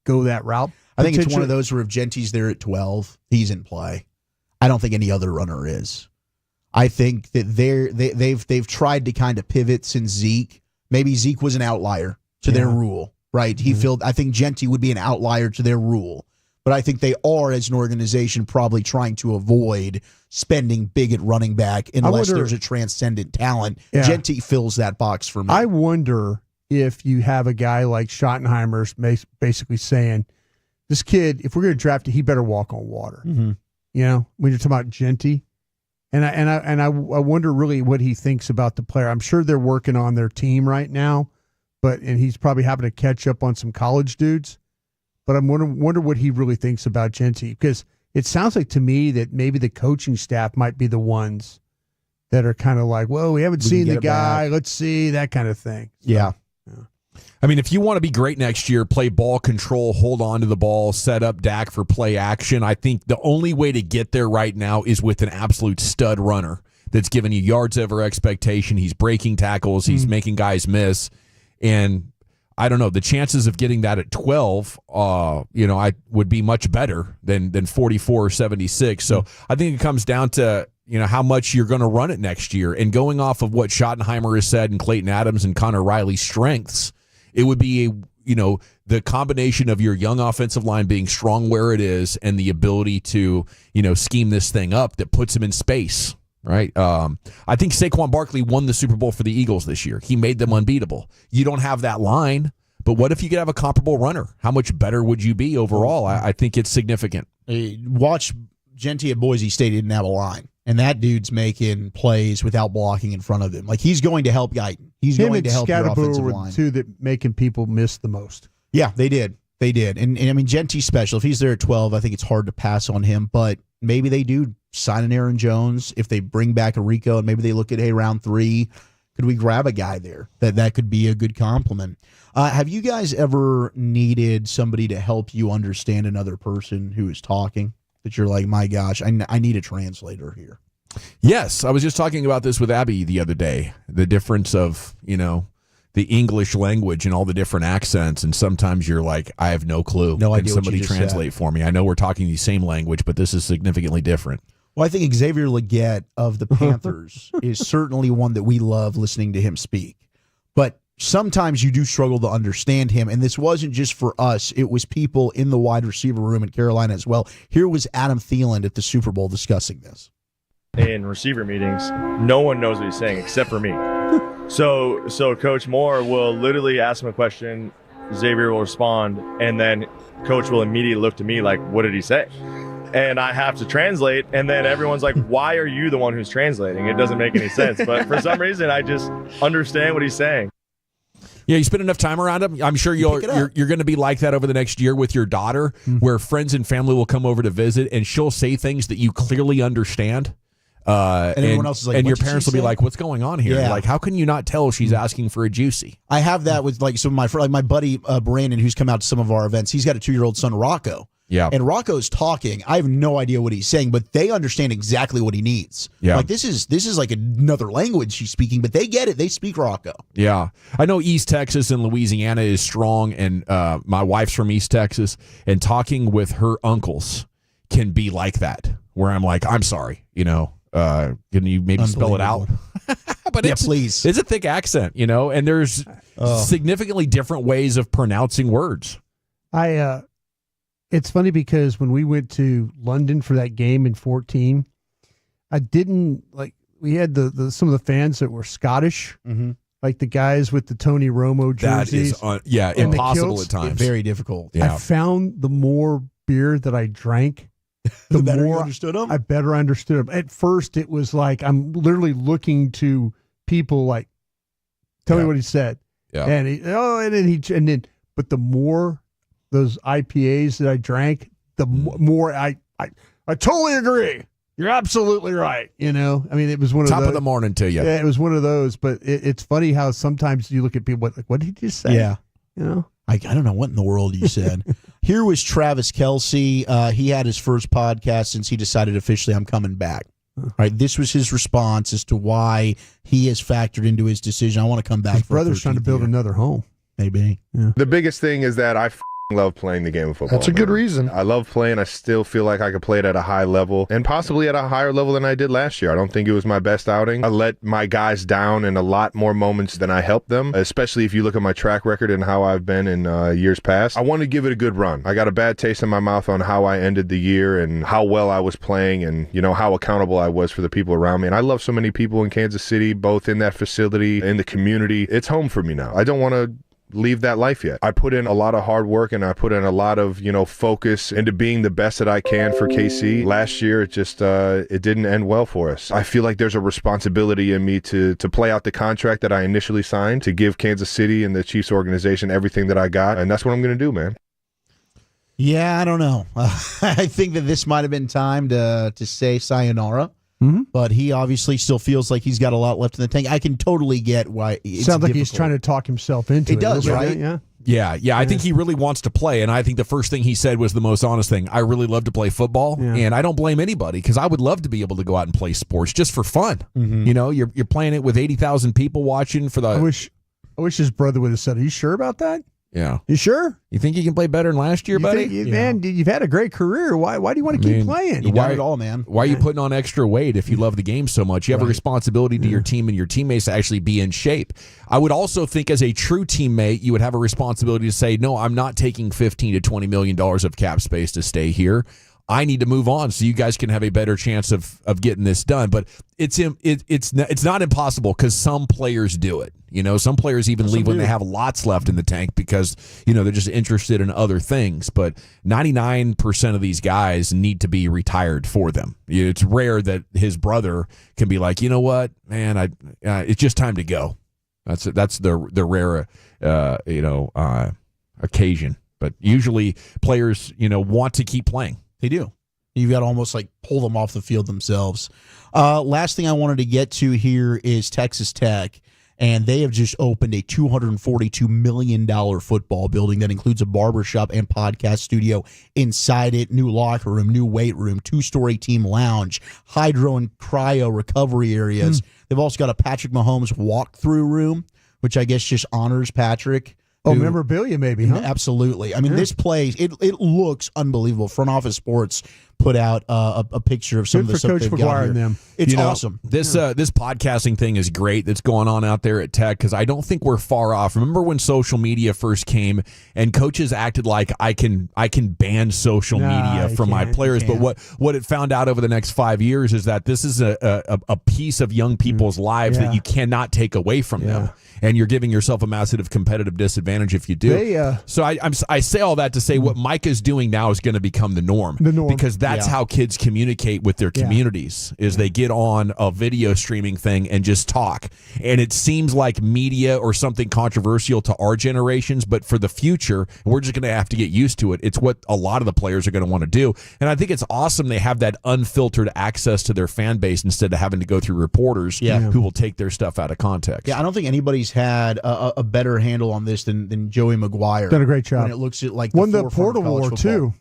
go that route? I think it's one of those where if Genty's there at 12, he's in play. I don't think any other runner is. I think that they've tried to kind of pivot since Zeke. Maybe Zeke was an outlier to their rule, right? I think Genty would be an outlier to their rule. But I think they are, as an organization, probably trying to avoid spending big at running back unless there's a transcendent talent. Yeah. Genty fills that box for me. I wonder if you have a guy like Schottenheimer's basically saying, this kid, if we're going to draft it, he better walk on water. You know, when you're talking about Genty. And I wonder really what he thinks about the player. I'm sure they're working on their team right now, and he's probably having to catch up on some college dudes. But I'm wonder what he really thinks about Genty, because it sounds like to me that maybe the coaching staff might be the ones that are kind of like, well, we haven't seen the guy. Let's see, that kind of thing. So, yeah. I mean, if you want to be great next year, play ball control, hold on to the ball, set up Dak for play action. I think the only way to get there right now is with an absolute stud runner that's giving you yards over expectation. He's breaking tackles. He's making guys miss. And I don't know, the chances of getting that at 12, I would be much better than 44 or 76. So I think it comes down to, how much you're going to run it next year. And going off of what Schottenheimer has said and Clayton Adams and Connor Riley's strengths, it would be the combination of your young offensive line being strong where it is and the ability to, scheme this thing up that puts him in space, right? I think Saquon Barkley won the Super Bowl for the Eagles this year. He made them unbeatable. You don't have that line, but what if you could have a comparable runner? How much better would you be overall? I think it's significant. Watch Genty at Boise State didn't have a line, and that dude's making plays without blocking in front of him. Like, he's going to help Guyton. He's going to help your offensive line. Were the two that making people miss the most. Yeah, they did. They did. And I mean, Genty's special. If he's there at 12, I think it's hard to pass on him, but maybe they do sign an Aaron Jones. If they bring back a Rico and maybe they look at, hey, round 3, could we grab a guy there? That could be a good compliment. Have you guys ever needed somebody to help you understand another person who is talking? That you're like, my gosh, I need a translator here. Yes, I was just talking about this with Abby the other day. The difference of, the English language and all the different accents, and sometimes you're like, I have no clue. No idea. Can somebody what you just translate said. for me? I know we're talking the same language, but this is significantly different. Well, I think Xavier Legette of the Panthers is certainly one that we love listening to him speak. But sometimes you do struggle to understand him, and this wasn't just for us. It was people in the wide receiver room in Carolina as well. Here was Adam Thielen at the Super Bowl discussing this. In receiver meetings, no one knows what he's saying except for me. So Coach Moore will literally ask him a question, Xavier will respond, and then Coach will immediately look to me like, what did he say? And I have to translate, and then everyone's like, why are you the one who's translating? It doesn't make any sense. But for some reason, I just understand what he's saying. Yeah, you spend enough time around him. I'm sure you're going to be like that over the next year with your daughter, where friends and family will come over to visit, and she'll say things that you clearly understand. And everyone else is like, and what your did parents she will be say? like, what's going on here? Yeah. Like, how can you not tell she's asking for a juicy? I have that with my buddy Brandon, who's come out to some of our events. He's got a 2-year-old son, Rocco. Yeah. And Rocco's talking. I have no idea what he's saying, but they understand exactly what he needs. Yeah. Like, this is like another language he's speaking, but they get it. They speak Rocco. Yeah. I know East Texas and Louisiana is strong, and my wife's from East Texas, and talking with her uncles can be like that, where I'm like, I'm sorry, can you maybe spell it out? But please. It's a thick accent, and there's significantly different ways of pronouncing words. It's funny because when we went to London for that game in 2014, I didn't we had some of the fans that were Scottish, like the guys with the Tony Romo jerseys. That is, impossible at times. Very difficult. Yeah. I found the more beer that I drank, the better more you understood them? I better understood them. At first, it was like I'm literally looking to people like, tell me what he said. Yeah. And but the more those IPAs that I drank, the more I totally agree. You're absolutely right. I mean, it was one of Top those. of the morning to you. Yeah, it was one of those. But it's funny how sometimes you look at people like, what did he just say? Yeah. I don't know what in the world you said. Here was Travis Kelce. He had his first podcast since he decided officially, I'm coming back. All right, this was his response as to why he has factored into his decision. I want to come back. His brother's trying to build another home. Maybe. Yeah. The biggest thing is that I love playing the game of football. That's a good reason. I love playing. I still feel like I could play it at a high level, and possibly at a higher level than I did last year. I don't think it was my best outing. I let my guys down in a lot more moments than I helped them, especially if you look at my track record and how I've been in years past. I want to give it a good run. I got a bad taste in my mouth on how I ended the year and how well I was playing and, how accountable I was for the people around me. And I love so many people in Kansas City, both in that facility, in the community. It's home for me now. I don't want to leave that life yet. I put in a lot of hard work and I put in a lot of, focus into being the best that I can for KC. Last year, it just, it didn't end well for us. I feel like there's a responsibility in me to play out the contract that I initially signed, to give Kansas City and the Chiefs organization everything that I got. And that's what I'm going to do, man. Yeah, I don't know. I think that this might have been time to say sayonara. But he obviously still feels like he's got a lot left in the tank. I can totally get why. It's Sounds like difficult. he's trying to talk himself into it. It does, right? Yeah. Yeah. I think he really wants to play, and I think the first thing he said was the most honest thing. I really love to play football, and I don't blame anybody because I would love to be able to go out and play sports just for fun. You're playing it with 80,000 people watching for the. I wish his brother would have said, "Are you sure about that?" Yeah. You sure? You think you can play better than last year, buddy? Man, you've had a great career. Why do you want to keep playing? You done it all, man. Why are you putting on extra weight if you love the game so much? You have a responsibility to your team and your teammates to actually be in shape. I would also think as a true teammate, you would have a responsibility to say, no, I'm not taking $15 to $20 million of cap space to stay here. I need to move on so you guys can have a better chance of getting this done. But it's not impossible because some players do it. You know, some players even leave when they have lots left in the tank because, you know, they're just interested in other things. But 99% of these guys need to be retired for them. It's rare that his brother can be like, you know what, man, it's just time to go. That's the rare, occasion. But usually players, want to keep playing. They do. You've got to almost like pull them off the field themselves. Last thing I wanted to get to here is Texas Tech, and they have just opened a $242 million football building that includes a barbershop and podcast studio inside it, new locker room, new weight room, 2-story team lounge, hydro and cryo recovery areas. They've also got a Patrick Mahomes walkthrough room, which I guess just honors Patrick. Oh, memorabilia maybe, huh? Absolutely. I mean, this place, it looks unbelievable. Front Office Sports put out a picture of some of the stuff they've got here. Them. It's awesome. This podcasting thing is great that's going on out there at Tech because I don't think we're far off. Remember when social media first came and coaches acted like I can ban social media from my players, but what it found out over the next 5 years is that this is a piece of young people's lives that you cannot take away from them, and you're giving yourself a massive competitive disadvantage if you do. So I say all that to say what Mike is doing now is going to become the norm. Because that's how kids communicate with their communities is they get on a video streaming thing and just talk. And it seems like media or something controversial to our generations, but for the future, we're just going to have to get used to it. It's what a lot of the players are going to want to do. And I think it's awesome they have that unfiltered access to their fan base instead of having to go through reporters who will take their stuff out of context. Yeah, I don't think anybody's had a better handle on this than Joey McGuire. Done a great job. When it looks at like won the Portal War too.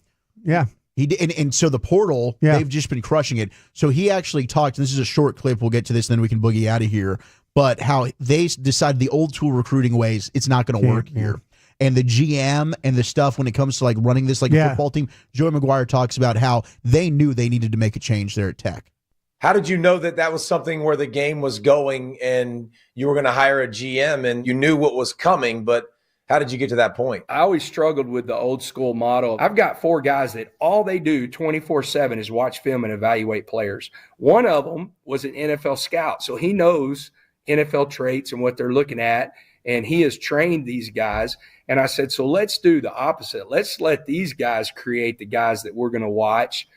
Yeah. He did, and so the portal, they've just been crushing it. So he actually talked, and this is a short clip, we'll get to this, and then we can boogie out of here, but how they decided the old school recruiting ways, it's not going to work here. And the GM and the stuff when it comes to like running this like a football team, Joey McGuire talks about how they knew they needed to make a change there at Tech. How did you know that was something where the game was going and you were going to hire a GM and you knew what was coming, but how did you get to that point? I always struggled with the old school model. I've got 4 guys that all they do 24/7 is watch film and evaluate players. One of them was an NFL scout, so he knows NFL traits and what they're looking at, and he has trained these guys. And I said, so let's do the opposite. Let's let these guys create the guys that we're going to watch.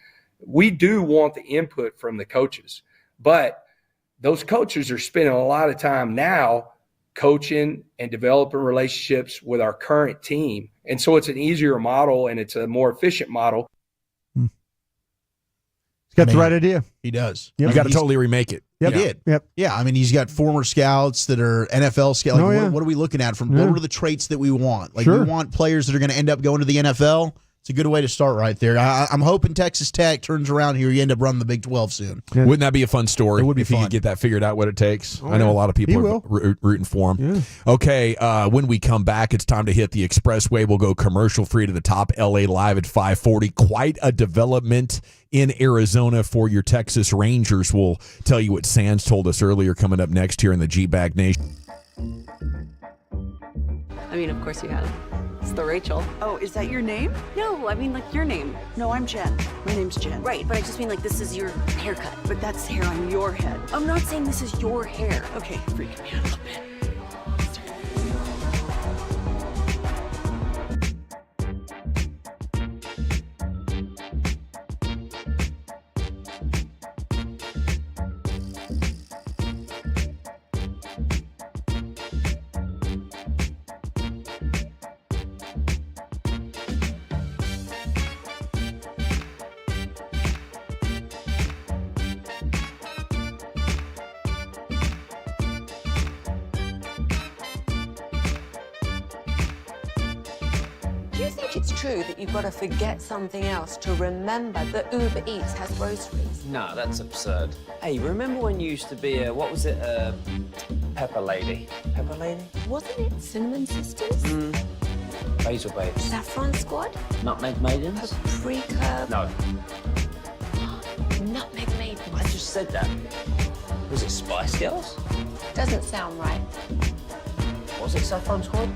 We do want the input from the coaches, but those coaches are spending a lot of time now coaching and developing relationships with our current team. And so it's an easier model and it's a more efficient model. He's got the right idea. He does. You got to totally remake it. He did. Yeah, I mean, he's got former scouts that are NFL scouts. Like, what are we looking at? What are the traits that we want? Like, we want players that are going to end up going to the NFL. It's a good way to start right there. I'm hoping Texas Tech turns around here. You end up running the Big 12 soon. Wouldn't that be a fun story? It would be if fun. you could get that figured out, what it takes. I know a lot of people are rooting for him. Okay, when we come back, it's time to hit the expressway. We'll go commercial free to the top. LA Live at 5:40. Quite a development in Arizona for your Texas Rangers. We'll tell you what Sands told us earlier coming up next here in the G-Bag Nation. I mean, of course you have. It's the Rachel. Oh, is that your name? No, I mean like your name. No, I'm Jen. My name's Jen. Right, but I just mean like this is your haircut. But that's hair on your head. I'm not saying this is your hair. Okay, freaking me out a little bit. Do you think it's true that you've got to forget something else to remember that Uber Eats has groceries? No, that's absurd. Hey, remember when you used to be a, what was it, pepper lady? Pepper lady? Wasn't it Cinnamon Sisters? Basil babes. Saffron Squad? Nutmeg maidens? Paprika? No. Nutmeg maidens. I just said that. Was it Spice Girls? Doesn't sound right. Was it Saffron Squad?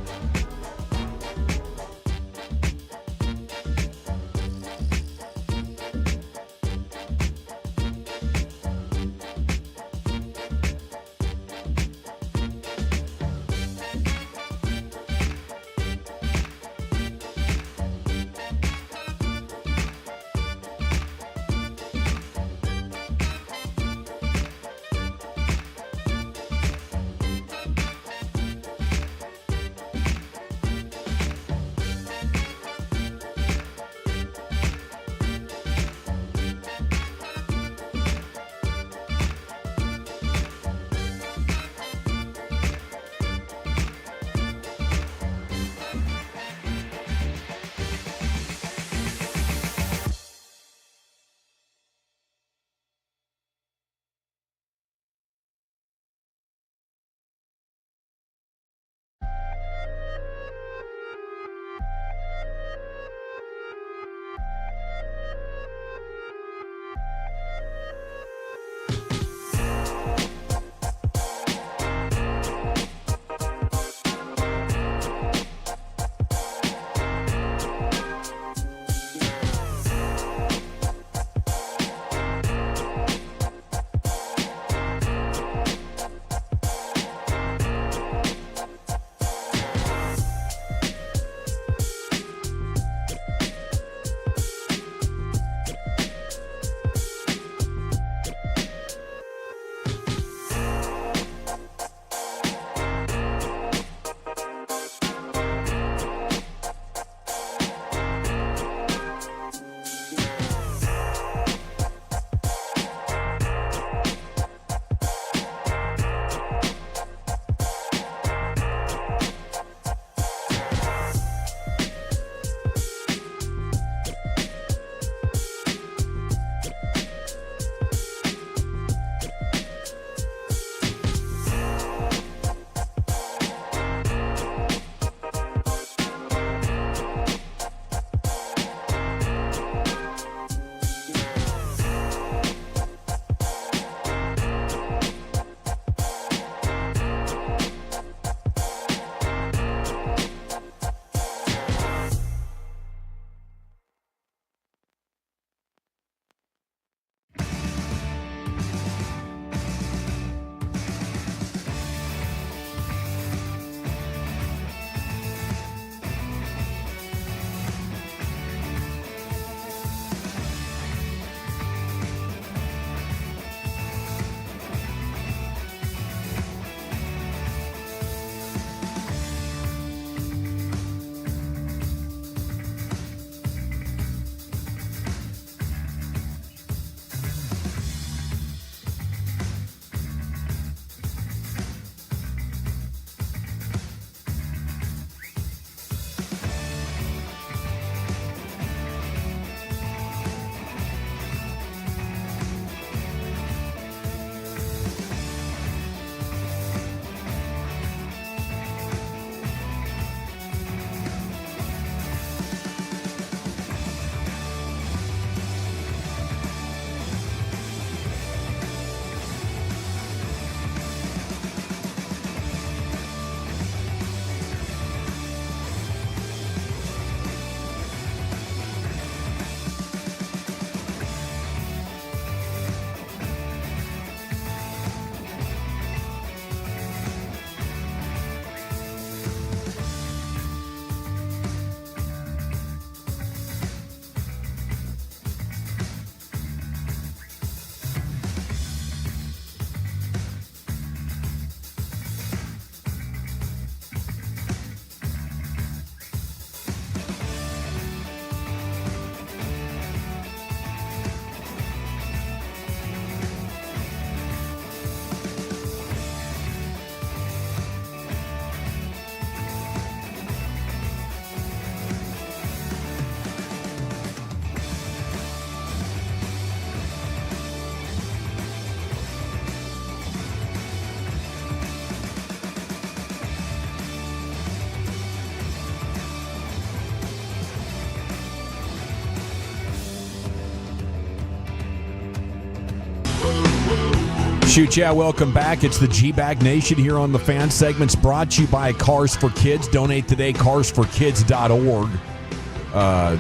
Shoot, yeah, welcome back. It's the G-Bag Nation here on the Fan Segments, brought to you by Cars for Kids. Donate today, carsforkids.org.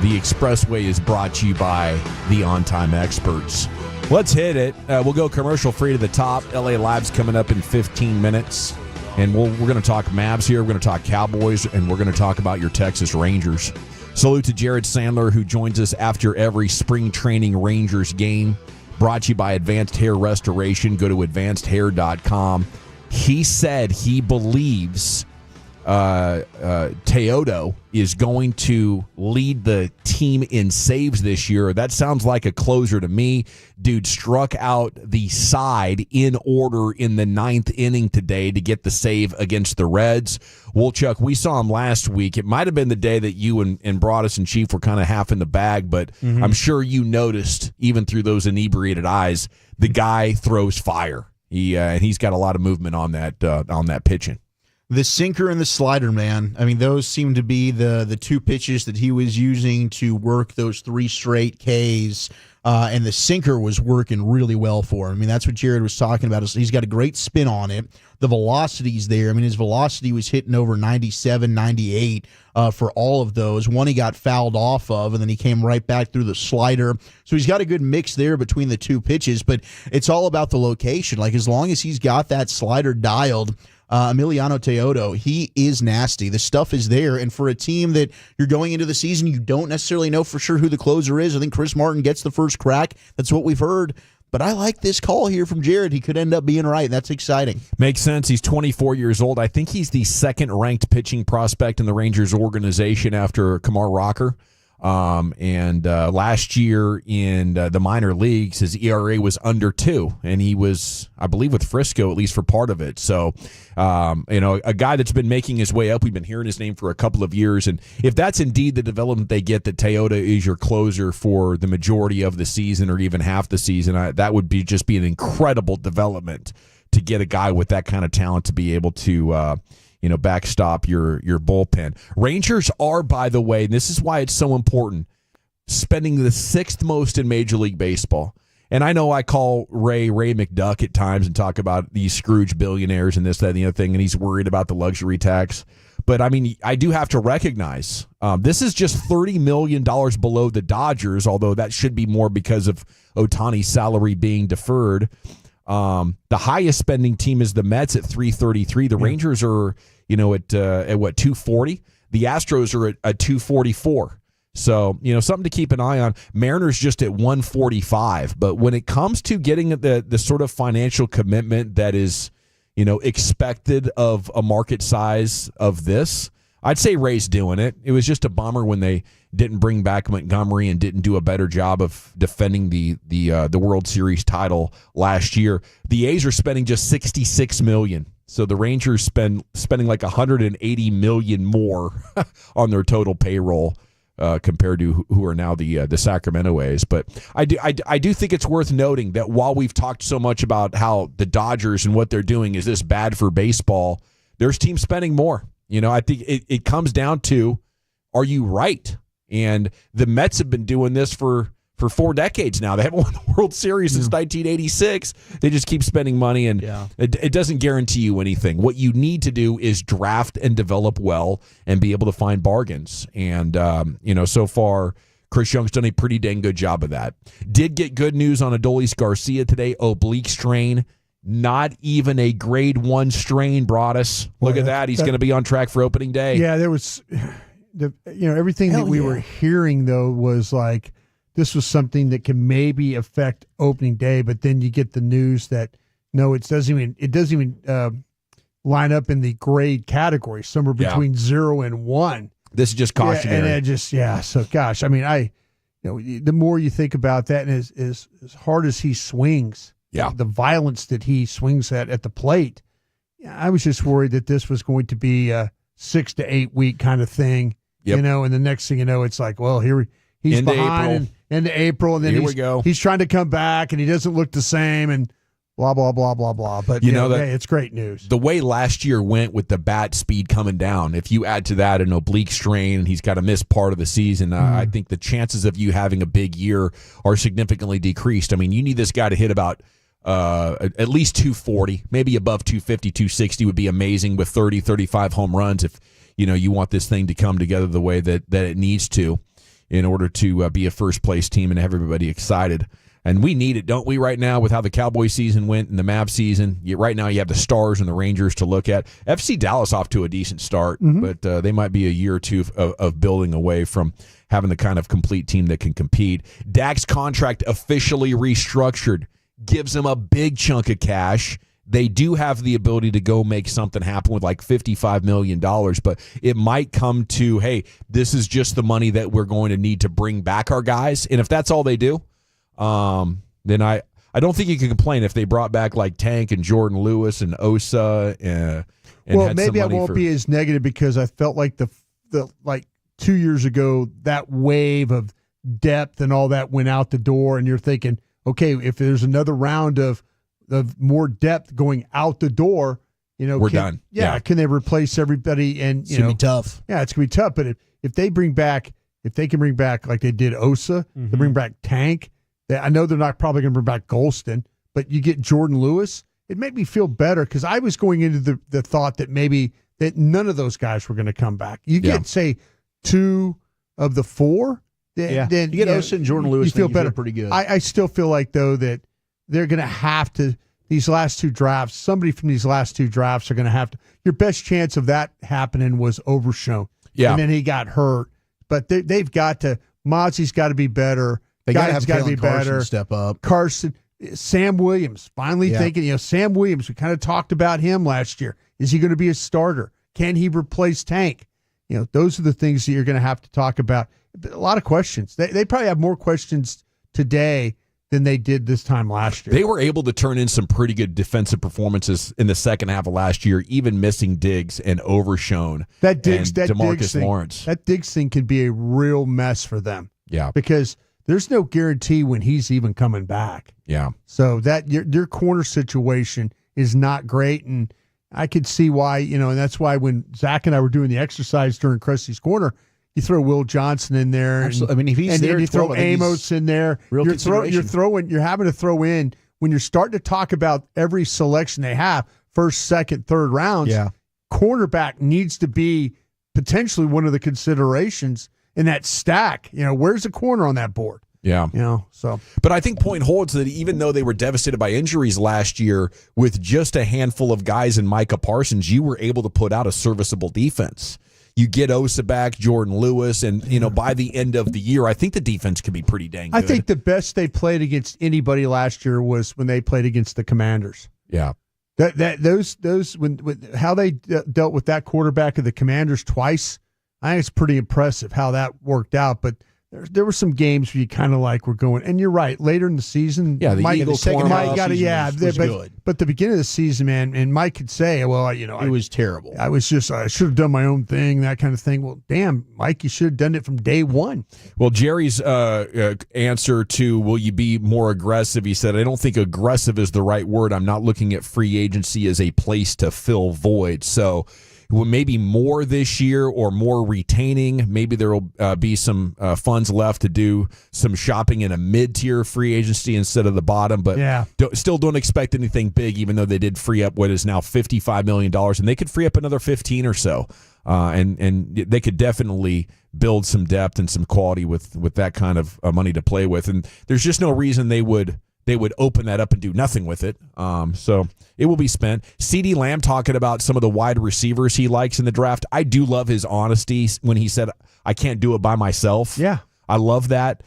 The Expressway is brought to you by the On Time Experts. Let's hit it. We'll go commercial free to the top. LA Live's coming up in 15 minutes. And we're going to talk Mavs here. We're going to talk Cowboys, and we're going to talk about your Texas Rangers. Salute to Jared Sandler, who joins us after every spring training Rangers game. Brought to you by Advanced Hair Restoration. Go to advancedhair.com. He said he believes Teodo is going to lead the team in saves this year. That sounds like a closer to me. Dude struck out the side in order in the 9th inning today to get the save against the Reds. Wolchuk, we saw him last week. It might have been the day that you and Broadus and Chief were kind of half in the bag, but I'm sure you noticed, even through those inebriated eyes, the guy throws fire. He's got a lot of movement on that pitching. The sinker and the slider, man. I mean, those seem to be the two pitches that he was using to work those 3 straight Ks. And the sinker was working really well for him. I mean, that's what Jared was talking about. He's got a great spin on it. The velocity's there. I mean, his velocity was hitting over 97, 98 for all of those. One he got fouled off of, and then he came right back through the slider. So he's got a good mix there between the two pitches, but it's all about the location. Like, as long as he's got that slider dialed, Emiliano Teodo, he is nasty. The stuff is there, and for a team that you're going into the season, you don't necessarily know for sure who the closer is. I think Chris Martin gets the first crack. That's what we've heard. But I like this call here from Jared. He could end up being right. That's exciting. Makes sense. He's 24 years old. I think he's the second-ranked pitching prospect in the Rangers organization after Kamar Rocker. And last year in the minor leagues, his ERA was under 2, and he was, I believe, with Frisco at least for part of it. So, a guy that's been making his way up. We've been hearing his name for a couple of years, and if that's indeed the development they get, that Teodo is your closer for the majority of the season or even half the season, that would just be an incredible development to get a guy with that kind of talent to be able to backstop your bullpen. Rangers are, by the way, and this is why it's so important, spending the 6th most in Major League Baseball. And I know I call Ray McDuck at times and talk about these Scrooge billionaires and this, that, and the other thing, and he's worried about the luxury tax. But, I mean, I do have to recognize this is just $30 million below the Dodgers, although that should be more because of Ohtani's salary being deferred. The highest spending team is the Mets at $333. The Rangers are, at what, $240? The Astros are at $244. So, something to keep an eye on. Mariners just at $145. But when it comes to getting the sort of financial commitment that is, expected of a market size of this, I'd say Ray's doing it. It was just a bummer when they didn't bring back Montgomery and didn't do a better job of defending the World Series title last year. The A's are spending just $66 million. So the Rangers spending like $180 million more on their total payroll compared to who are now the Sacramento A's. But I do think it's worth noting that while we've talked so much about how the Dodgers and what they're doing is this bad for baseball, there's teams spending more. I think it comes down to, are you right? And the Mets have been doing this for 4 decades now. They haven't won the World Series since 1986. They just keep spending money, and it doesn't guarantee you anything. What you need to do is draft and develop well and be able to find bargains. And, so far, Chris Young's done a pretty dang good job of that. Did get good news on Adolis Garcia today, oblique strain. Not even a grade 1 strain, Broadus. Look at that. He's going to be on track for opening day. Yeah, there was, everything that we were hearing, though, was like this was something that can maybe affect opening day, but then you get the news that, no, it doesn't even line up in the grade category, somewhere between 0 and 1. This is just cautionary. And it just, so gosh, I mean, the more you think about that, and as hard as he swings, the violence that he swings at the plate, I was just worried that this was going to be a 6 to 8 week kind of thing, and the next thing you know, it's like, well, he's into behind into April, and then he's trying to come back, and he doesn't look the same, and blah, blah, blah, blah, blah. But, hey, it's great news. The way last year went with the bat speed coming down, if you add to that an oblique strain and he's got to miss part of the season, I think the chances of you having a big year are significantly decreased. I mean, you need this guy to hit about at least 240, maybe above 250, 260 would be amazing with 30, 35 home runs if you want this thing to come together the way that it needs to in order to be a first-place team and have everybody excited. And we need it, don't we, right now, with how the Cowboys season went and the Mavs season? Right now you have the Stars and the Rangers to look at. FC Dallas off to a decent start, but they might be a year or two of building away from having the kind of complete team that can compete. Dak's contract officially restructured, gives him a big chunk of cash. They do have the ability to go make something happen with like $55 million, but it might come to, hey, this is just the money that we're going to need to bring back our guys. And if that's all they do, then I don't think you can complain if they brought back like Tank and Jordan Lewis and Osa. And well, maybe I won't be as negative because I felt like the like 2 years ago, that wave of depth and all that went out the door, and you're thinking, okay, if there's another round of more depth going out the door, we're done. Yeah, can they replace everybody? And it's gonna be tough. Yeah, it's gonna be tough. But if they can bring back like they did Osa, they bring back Tank. I know they're not probably going to bring back Golston, but you get Jordan Lewis. It made me feel better because I was going into the thought that maybe that none of those guys were going to come back. You get say 2 of the 4. Then you get Osa and Jordan Lewis. You feel better. Pretty good. I still feel like though that they're going to have to. These last 2 drafts, somebody from these last 2 drafts are going to have to. Your best chance of that happening was Overshown. Yeah, and then he got hurt. But they've got to. Mozzie's got to be better. They got to have to be better. Step up. Carson, Sam Williams, finally thinking. Sam Williams. We kind of talked about him last year. Is he going to be a starter? Can he replace Tank? Those are the things that you're going to have to talk about. A lot of questions. They probably have more questions today than they did this time last year. They were able to turn in some pretty good defensive performances in the second half of last year, even missing Diggs and Overshown. That Diggs, and DeMarcus Diggs thing, Lawrence. That Diggs thing can be a real mess for them. Yeah, because there's no guarantee when he's even coming back. Yeah. So that your corner situation is not great, and I could see why. And that's why when Zach and I were doing the exercise during Krusty's Corner, you throw Will Johnson in there. Absolutely. I mean, if he's there, you throw Amos in there. You're having to throw in when you're starting to talk about every selection they have, first, second, third rounds. Yeah. Cornerback needs to be potentially one of the considerations in that stack. Where's the corner on that board? Yeah. So. But I think point holds that even though they were devastated by injuries last year, with just a handful of guys in Micah Parsons, you were able to put out a serviceable defense. You get Osa back, Jordan Lewis, and by the end of the year, I think the defense could be pretty dang good. I think the best they played against anybody last year was when they played against the Commanders. Yeah. Those how they dealt with that quarterback of the Commanders twice, I think it's pretty impressive how that worked out. But there were some games where you kind of like were going, and you're right. Later in the season, the Eagles second half was good. But the beginning of the season, man, and Mike could say, "Well, it was terrible. I should have done my own thing, that kind of thing." Well, damn, Mike, you should have done it from day one. Well, Jerry's answer to will you be more aggressive? He said, "I don't think aggressive is the right word. I'm not looking at free agency as a place to fill voids." So. Maybe more this year or more retaining. Maybe there will be some funds left to do some shopping in a mid-tier free agency instead of the bottom. But still don't expect anything big, even though they did free up what is now $55 million. And they could free up another 15 or so. And they could definitely build some depth and some quality with that kind of money to play with. And there's just no reason they would open that up and do nothing with it. So it will be spent. CeeDee Lamb talking about some of the wide receivers he likes in the draft. I do love his honesty when he said, I can't do it by myself. Yeah. I love that.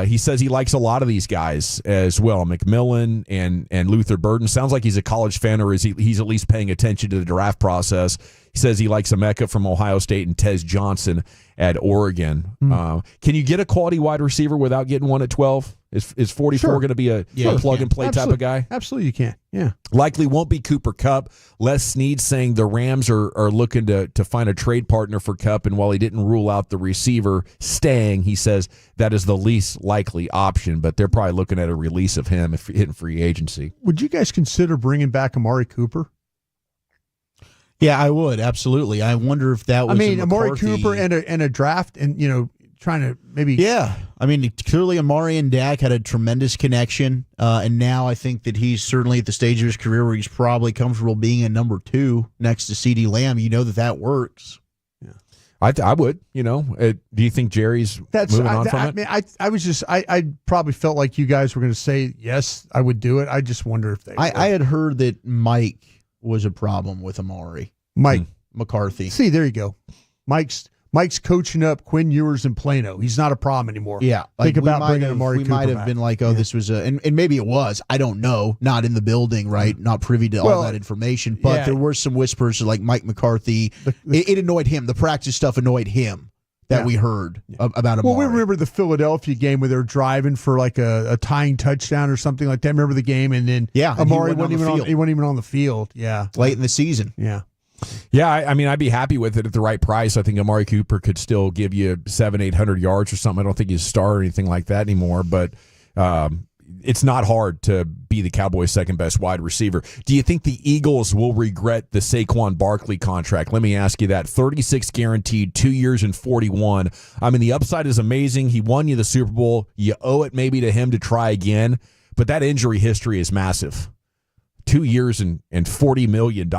He says he likes a lot of these guys as well. McMillan and Luther Burden. Sounds like he's a college fan, or he's at least paying attention to the draft process. He says he likes Emeka from Ohio State and Tez Johnson at Oregon. Can you get a quality wide receiver without getting one at 12? Is 44 going to be a plug-and-play type of guy? Absolutely you can, yeah. Likely won't be Cooper Kupp. Les Snead saying the Rams are looking to find a trade partner for Kupp, and while he didn't rule out the receiver staying, he says that is the least likely option, but they're probably looking at a release of him if hitting free agency. Would you guys consider bringing back Amari Cooper? Yeah, I would, absolutely. I wonder if that was Amari Cooper and a draft, and trying to maybe. Yeah. I mean, clearly Amari and Dak had a tremendous connection. And now I think that he's certainly at the stage of his career where he's probably comfortable being a number 2 next to CeeDee Lamb. You know that works. I would, do you think Jerry's moving on from it? I mean, I probably felt like you guys were going to say, yes, I would do it. I just wonder if they I had heard that Mike was a problem with Amari. Mike McCarthy. See, there you go. Mike's coaching up Quinn Ewers in Plano. He's not a problem anymore. Yeah. Think about bringing Amari We Cooper might have back. been like, this was and maybe it was. I don't know. Not in the building, right? Not privy to all that information. But there were some whispers like Mike McCarthy. It annoyed him. The practice stuff annoyed him that we heard about Amari. Well, we remember the Philadelphia game where they were driving for like a tying touchdown or something like that. Remember the game? And then Amari wasn't even on the field. Yeah. Late in the season. Yeah. Yeah, I mean, I'd be happy with it at the right price. I think Amari Cooper could still give you 700-800 yards or something. I don't think he's a star or anything like that anymore, but it's not hard to be the Cowboys' second best wide receiver. Do you think the Eagles will regret the Saquon Barkley contract? Let me ask you that. 36 guaranteed, 2 years and 41. I mean, the upside is amazing. He won you the Super Bowl. You owe it maybe to him to try again, but that injury history is massive. 2 years and $40 million.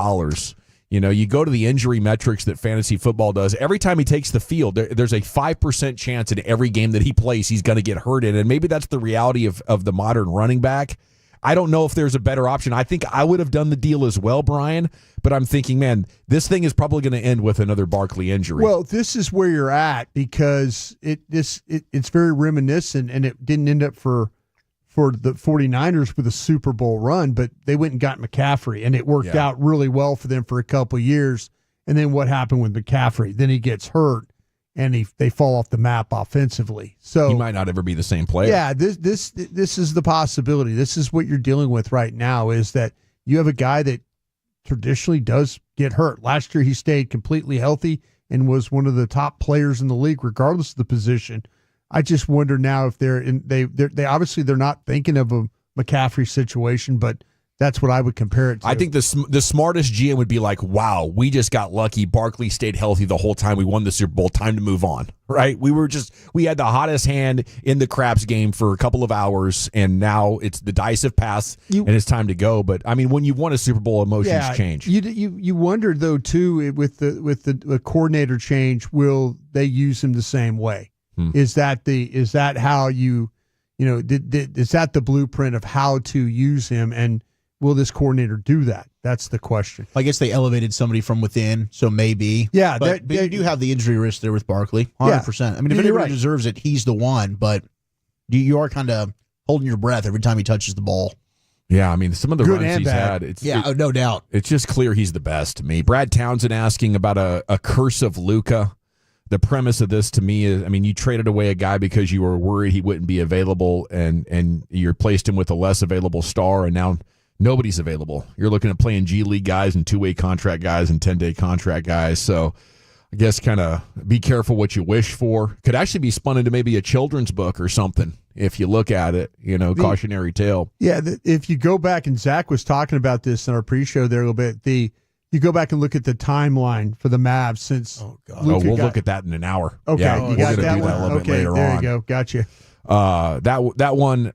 You go to the injury metrics that fantasy football does. Every time he takes the field, there's a 5% chance in every game that he plays he's going to get hurt in. And maybe that's the reality of the modern running back. I don't know if there's a better option. I think I would have done the deal as well, Brian. But I'm thinking, man, this thing is probably going to end with another Barkley injury. Well, this is where you're at because it's very reminiscent, and it didn't end up for the 49ers with a Super Bowl run, but they went and got McCaffrey, and it worked out really well for them for a couple of years. And then what happened with McCaffrey? Then he gets hurt, and they fall off the map offensively. So he might not ever be the same player. Yeah, this is the possibility. This is what you're dealing with right now, is that you have a guy that traditionally does get hurt. Last year he stayed completely healthy and was one of the top players in the league, regardless of the position. I just wonder now if they obviously they're not thinking of a McCaffrey situation, but that's what I would compare it to. I think the smartest GM would be like, wow, we just got lucky. Barkley stayed healthy the whole time. We won the Super Bowl. Time to move on, right? We had the hottest hand in the craps game for a couple of hours, and now it's the dice have passed, and it's time to go. But, I mean, when you've won a Super Bowl, emotions change. You wonder, though, too, with the coordinator change, will they use him the same way? Is that how is that the blueprint of how to use him, and will this coordinator do that? That's the question. I guess they elevated somebody from within, so maybe. Yeah, but you do have the injury risk there with Barkley, 100%. I mean, if anybody deserves it, he's the one, but you are kind of holding your breath every time he touches the ball. Yeah, I mean, some of the runs he's had. No doubt. It's just clear he's the best to me. Brad Townsend asking about a curse of Luka. The premise of this to me is, I mean, you traded away a guy because you were worried he wouldn't be available, and you replaced him with a less available star, and now nobody's available. You're looking at playing G League guys and 2-way contract guys and 10-day contract guys. So I guess kind of be careful what you wish for. Could actually be spun into maybe a children's book or something if you look at it, cautionary tale. Yeah, if you go back, and Zach was talking about this in our pre-show there a little bit, you go back and look at the timeline for the Mavs since. Oh, God. We'll look at that in an hour. Okay, yeah, you got that one? A little bit later there on. you go. Gotcha. That one,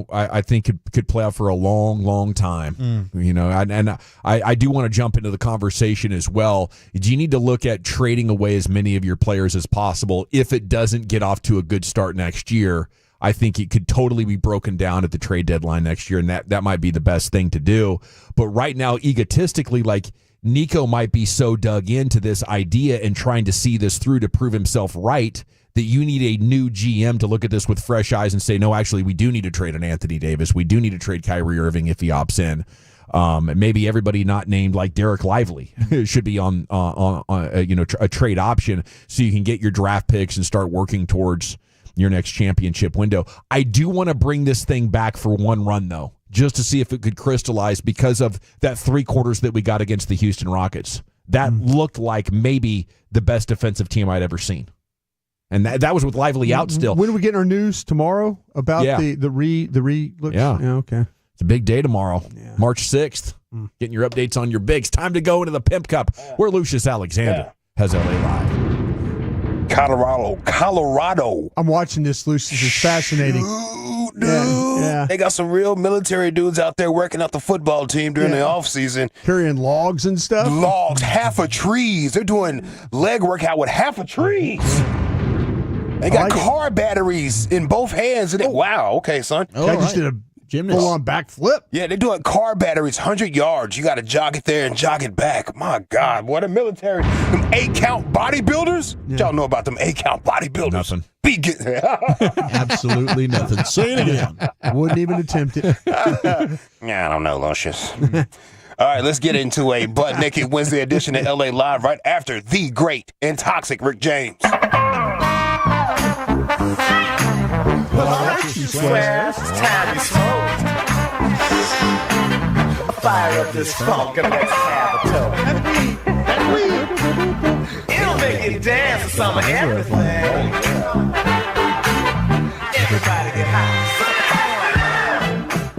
I think could play out for a long, long time. And I do want to jump into the conversation as well. Do you need to look at trading away as many of your players as possible if it doesn't get off to a good start next year? I think it could totally be broken down at the trade deadline next year, and that might be the best thing to do. But right now, egotistically, like Nico might be so dug into this idea and trying to see this through to prove himself right that you need a new GM to look at this with fresh eyes and say, no, actually, we do need to trade an Anthony Davis. We do need to trade Kyrie Irving if he opts in. And maybe everybody not named like Derek Lively should be on a trade option so you can get your draft picks and start working towards your next championship window. I do want to bring this thing back for one run, though, just to see if it could crystallize because of that 3 quarters that we got against the Houston Rockets. That looked like maybe the best defensive team I'd ever seen. And that was with Lively out still. When are we getting our news tomorrow about the re-looks? Yeah, okay. It's a big day tomorrow, March 6th. Getting your updates on your bigs. Time to go into the Pimp Cup, where Lucius Alexander has LA Live. Colorado. I'm watching this, Lucius. It's fascinating. Dude. Yeah. They got some real military dudes out there working out the football team during the offseason. Carrying logs and stuff? Logs, half of trees. They're doing leg workout with half of trees. They got car batteries in both hands. And wow, okay, son. I just did a full-on backflip. Yeah, they're doing car batteries, 100 yards. You got to jog it there and jog it back. My God, what a military. Them 8-count bodybuilders? What y'all know about them 8-count bodybuilders? Nothing. Absolutely nothing. Say it again. Wouldn't even attempt it. Yeah, I don't know, Lucius. All right, let's get into a Butt Naked Wednesday edition of LA Live right after the great and toxic Rick James. Swear it's time to smoke. Fire up this funk and let's have a toke. It'll make you dance to some of everything. Everybody get high.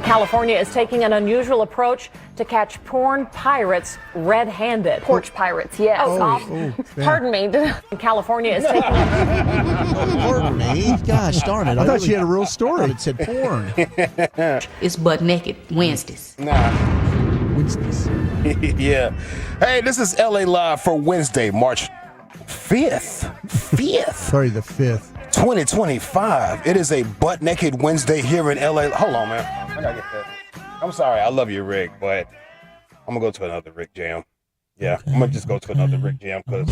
California is taking an unusual approach to catch porn pirates red-handed. Porch pirates, yes. Pardon me. California is taking... Pardon me? Gosh darn it. I thought she had a real story. It said porn. It's Butt Naked Wednesdays. Wednesdays. Yeah. Hey, this is LA Live for Wednesday, March 5th. Sorry, the 5th. 2025. It is a Butt Naked Wednesday here in LA. Hold on, man. I gotta get that. I'm sorry. I love you, Rick, but I'm gonna go to another Rick jam. Yeah, I'm gonna just go to another Rick jam because.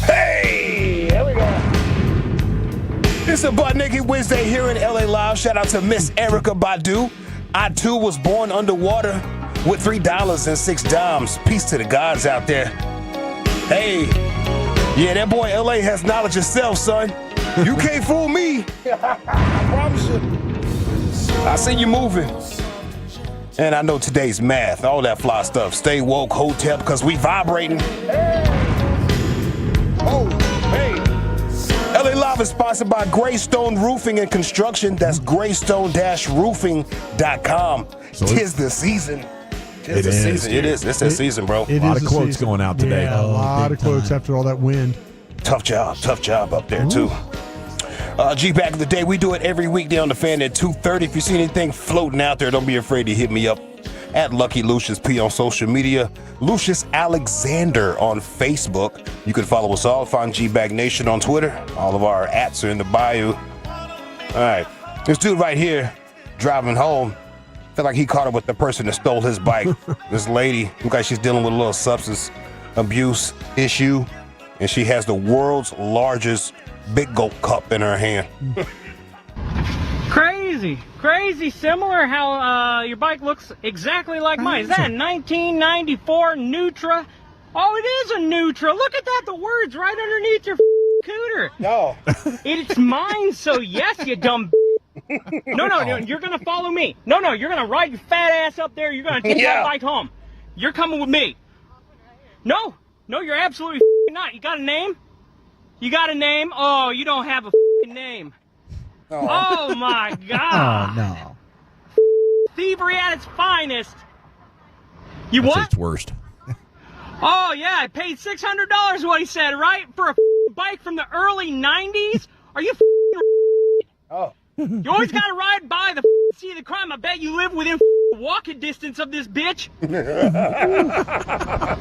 Hey, there we go. It's a Butt Naked Wednesday here in LA Live. Shout out to Miss Erica Badu. I too was born underwater with $3.06. Peace to the gods out there. Hey, yeah, that boy LA has knowledge of self, son. You can't fool me. I promise you. I see you moving. And I know today's math, all that fly stuff. Stay woke, hotel, because we vibrating. Hey. Oh, hey. LA Live is sponsored by Greystone Roofing and Construction. That's greystone-roofing.com. Tis the season. Tis the season. It is. It's that season, bro. A lot of quotes going out today. Yeah, a lot of quotes after all that wind. Tough job up there, too. G, back in the day, we do it every weekday on the Fan at 2:30. If you see anything floating out there, don't be afraid to hit me up at Lucky Lucius P on social media. Lucius Alexander on Facebook. You can follow us all. Find G-Bag Nation on Twitter. All of our ats are in the bio. All right. This dude right here driving home. Feel like he caught up with the person that stole his bike. This lady, look like she's dealing with a little substance abuse issue. And she has the world's largest big gulp cup in her hand. Crazy similar how your bike looks exactly like mine. Is that a 1994 Nutra? Oh, it is a Nutra. Look at that, the words right underneath your cooter. No. It's mine, so yes, you dumb. No, you're gonna follow me. No, you're gonna ride your fat ass up there. You're gonna take that bike home. You're coming with me. No, you're absolutely not. You got a name? You got a name? Oh, you don't have a name. Oh my God. Oh, no. Thievery at its finest. You what? It's worst. Oh yeah, I paid $600 what he said, right? For a bike from the early 90s? Are you Oh. You always gotta ride by the scene of the crime. I bet you live within walking distance of this bitch. You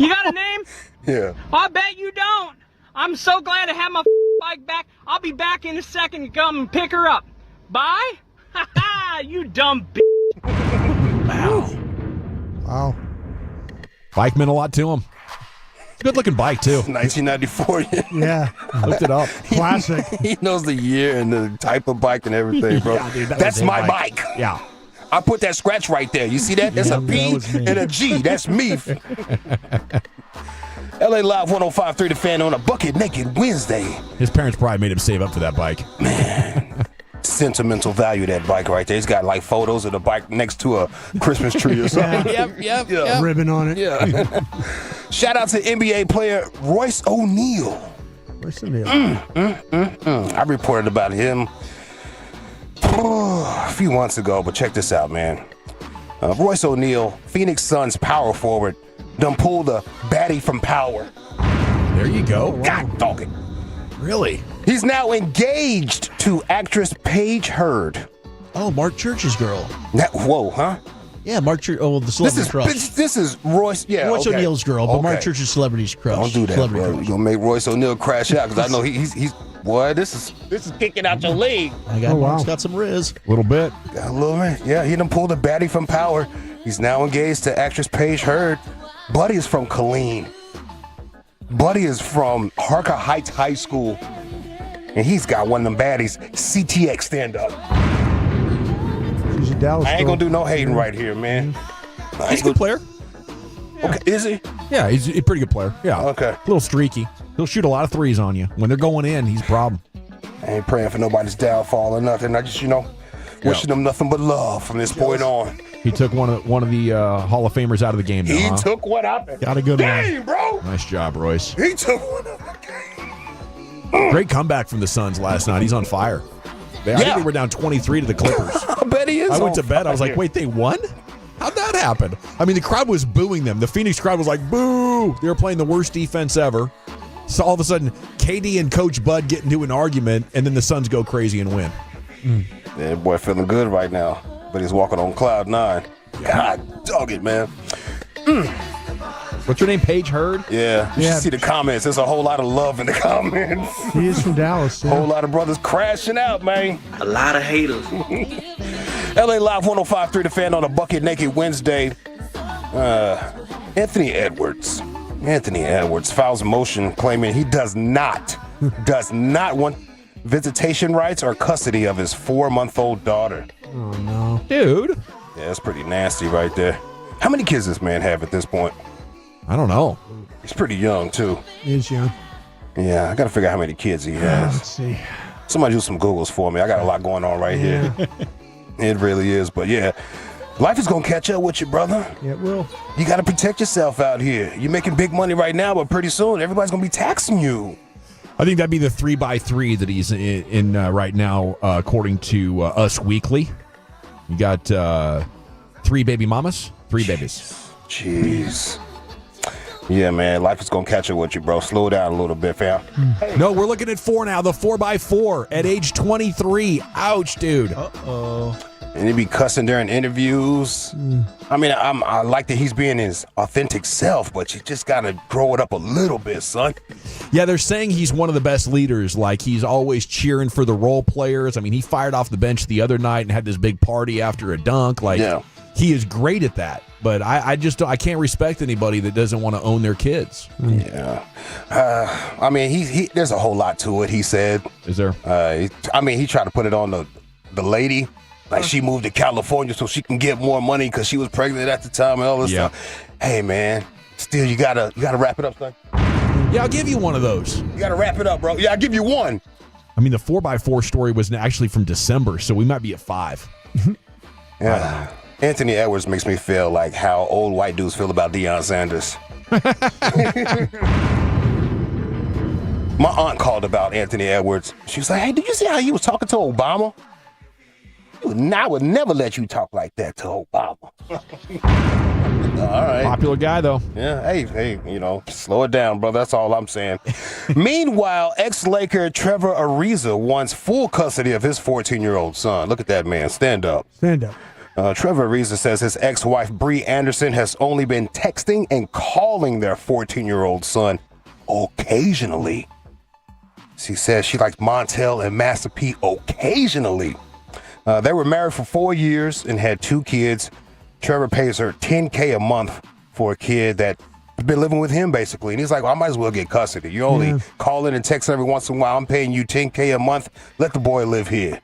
got a name? Yeah. I bet you don't. I'm so glad to have my bike back. I'll be back in a second to come and pick her up. Bye? Ha ha, you dumb bitch. Wow. Bike meant a lot to him. Good looking bike, too. 1994. Yeah. Looked it up. Classic. He knows the year and the type of bike and everything, bro. Yeah, dude, That's my bike. Yeah. I put that scratch right there. You see that? That's a P and a G. That's me. LA Live 105.3 The Fan on a Bucket Naked Wednesday. His parents probably made him save up for that bike. Man, sentimental value that bike right there. He's got like photos of the bike next to a Christmas tree or something. Yep. Ribbon on it. Yeah. Shout out to NBA player Royce O'Neal. Royce O'Neal. I reported about him a few months ago, but check this out, man. Royce O'Neal, Phoenix Suns power forward, done pulled a baddie from power. There you go. God dog it. Really? He's now engaged to actress Paige Hurd. Oh, Mark Church's girl. Whoa, huh? Yeah, Mark Church. Oh, the celebrity crush. This is Royce. Yeah, Royce okay. O'Neal's girl, but Mark Okay. Church's celebrity's crush. Don't do that, Celebrity bro. crush. You're gonna make Royce O'Neal crash out because I know he's. Boy, this is kicking out your league. Mark's got some riz. A little bit. Got a little bit. Yeah, he done pulled a baddie from Power. He's now engaged to actress Paige Hurd. Buddy is from Killeen. Buddy is from Harker Heights High School. And he's got one of them baddies, CTX stand up. She's a Dallas. I ain't gonna do no hating right here, man. He's a good player. Okay, is he? Yeah, he's a pretty good plaplayer. Yeah. Okay. A little streaky. He'll shoot a lot of threes on you. When they're going in, he's a problem. I ain't praying for nobody's downfall or nothing. I just, wishing them nothing but love from this point on. He took one of the Hall of Famers out of the game. Now, He took one out. Got a good Dang, bro. Nice job, Royce. He took one out. Great comeback from the Suns last night. He's on fire. I think they were down 23 to the Clippers. I bet he is. I went to on bed. I was like, fire. wait, they won? How'd that happen? I mean, the crowd was booing them. The Phoenix crowd was like, boo. They were playing the worst defense ever. So all of a sudden, KD and Coach Bud get into an argument, and then the Suns go crazy and win. Yeah, boy, feeling good right now. But he's walking on cloud 9. God dog it, man. What's your name, Paige Hurd? Yeah, you Yeah. should see the comments. There's a whole lot of love in the comments. He is from Dallas. A whole lot of brothers crashing out, man. A lot of haters. LA Live 105.3 The Fan on a Bucket Naked Wednesday. Anthony Edwards files a motion claiming he does not want visitation rights or custody of his 4-month-old daughter. Oh, no. Dude. Yeah, that's pretty nasty right there. How many kids does this man have at this point? I don't know. He's pretty young, too. He is young. Yeah, I got to figure out how many kids he has. Let's see. Somebody do some Googles for me. I got a lot going on right here. It really is. But yeah, life is going to catch up with you, brother. Yeah, it will. You got to protect yourself out here. You're making big money right now, but pretty soon everybody's going to be taxing you. I think that'd be the 3x3 that he's in right now, according to Us Weekly. You got 3 baby mamas, 3 babies. Jeez. Yeah, man, life is going to catch up with you, bro. Slow down a little bit, fam. No, we're looking at 4 now, the 4x4 at age 23. Ouch, dude. Uh-oh. And he be cussing during interviews. I mean, I like that he's being his authentic self, but you just got to grow it up a little bit, son. Yeah, they're saying he's one of the best leaders. Like, he's always cheering for the role players. I mean, he fired off the bench the other night and had this big party after a dunk. Like, he is great at that. But I can't respect anybody that doesn't want to own their kids. Yeah. I mean, he there's a whole lot to it, he said. Is there? He tried to put it on the lady. Like, she moved to California so she can get more money because she was pregnant at the time and all this stuff. Hey, man, still, you gotta wrap it up, son. Yeah, I'll give you one of those. You gotta wrap it up, bro. Yeah, I'll give you one. I mean, the 4x4 story was actually from December, so we might be at 5. Yeah. Anthony Edwards makes me feel like how old white dudes feel about Deion Sanders. My aunt called about Anthony Edwards. She was like, hey, did you see how he was talking to Obama? I would never let you talk like that to Obama. All right. Popular guy, though. Yeah, hey, slow it down, brother. That's all I'm saying. Meanwhile, ex-Laker Trevor Ariza wants full custody of his 14-year-old son. Look at that man. Stand up. Stand up. Trevor Ariza says his ex-wife, Bree Anderson, has only been texting and calling their 14-year-old son occasionally. She says she likes Montel and Master P occasionally. They were married for 4 years and had 2 kids. Trevor pays her $10K a month for a kid that's been living with him, basically. And he's like, well, I might as well get custody. You only call in and text every once in a while. I'm paying you $10K a month. Let the boy live here.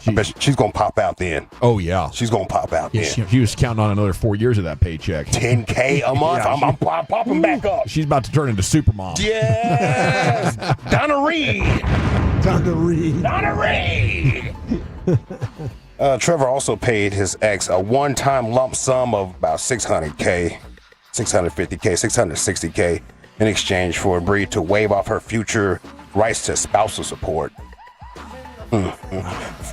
I bet she's going to pop out then. Oh, yeah. She's going to pop out then. He was counting on another 4 years of that paycheck. $10K a month? Yeah, I'm popping back up. She's about to turn into Supermom. Yes! Donna Reed! Trevor also paid his ex a one-time lump sum of about $600K, $650K, $660K in exchange for Bree to waive off her future rights to spousal support.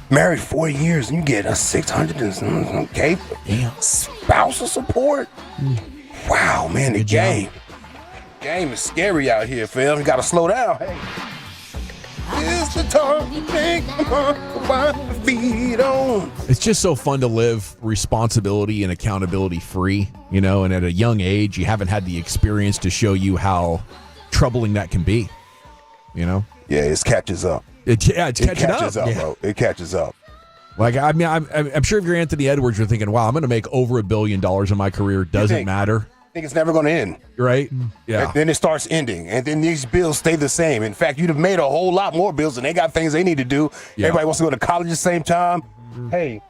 Married 4 years and you get a $600K spousal support? Wow, man, the game. Game is scary out here, fam. You got to slow down. Hey. It's the time to take my feet on. It's just so fun to live responsibility and accountability free, you know, and at a young age, you haven't had the experience to show you how troubling that can be, you know? Yeah, it catches up. It catches up, bro. It catches up. Like, I mean, I'm sure if you're Anthony Edwards, you're thinking, wow, I'm going to make over $1 billion in my career. Doesn't matter. I think it's never going to end. Right? Yeah. And then it starts ending. And then these bills stay the same. In fact, you'd have made a whole lot more bills, and they got things they need to do. Yeah. Everybody wants to go to college at the same time. Hey,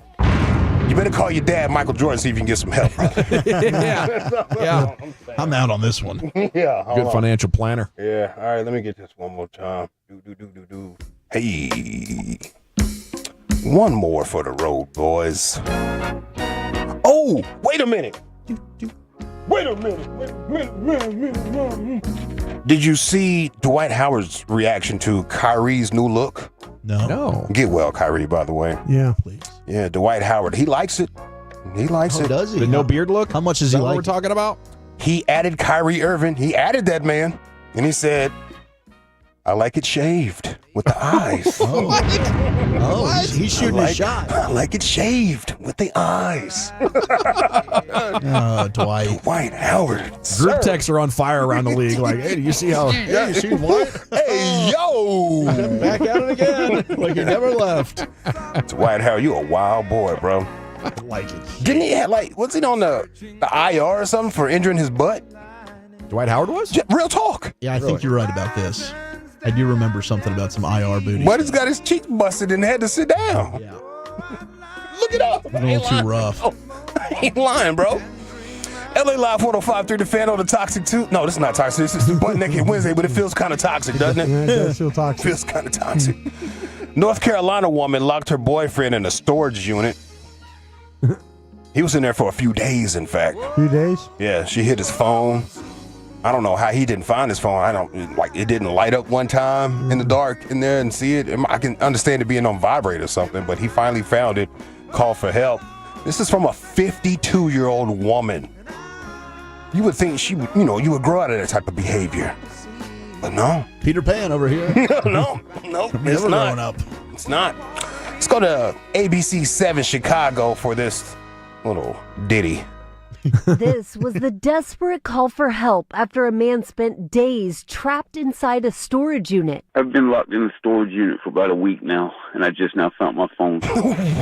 you better call your dad, Michael Jordan, see if you can get some help. Yeah. I'm out on this one. Yeah. Good financial planner. Yeah. All right, let me get this one more time. Hey. One more for the road, boys. Oh, wait a minute. Wait a minute. Did you see Dwight Howard's reaction to Kyrie's new look? No. Get well, Kyrie, by the way. Yeah. Please. Yeah, Dwight Howard. He likes it. He likes it. Does he? The no beard look? How much does he what like we're talking about? He added Kyrie Irving. He added that man. And he said, I like it shaved with the eyes. He's shooting a shot. I like it shaved with the eyes. Dwight. Dwight Howard. Group texts are on fire around the league. Like, hey, do you see how? Yeah, you see what? Hey, yo. Back at it again. Like he never left. Dwight Howard, you a wild boy, bro. I like it. Didn't he have, was he on the IR or something for injuring his butt? Dwight Howard was? Real talk. Yeah, I think you're right about this. I do remember something about some IR booty. But he's got his cheek busted and had to sit down. Yeah. Look it up. A little too rough. I ain't lying, bro. LA Live 105.3 The Fan on the Toxic 2. No, this is not toxic. This is Butt Naked Wednesday, but it feels kind of toxic, doesn't it? Yeah, it does feel toxic. Feels kind of toxic. North Carolina woman locked her boyfriend in a storage unit. He was in there for a few days, in fact. Few days? Yeah, she hid his phone. I don't know how he didn't find his phone. It didn't light up one time in the dark in there and see it. I can understand it being on vibrate or something, but he finally found it, called for help. This is from a 52-year-old woman. You would think she would, you would grow out of that type of behavior. But no. Peter Pan over here. No, it's not. Up. It's not. Let's go to ABC 7 Chicago for this little ditty. This was the desperate call for help after a man spent days trapped inside a storage unit. I've been locked in a storage unit for about a week now, and I just now found my phone.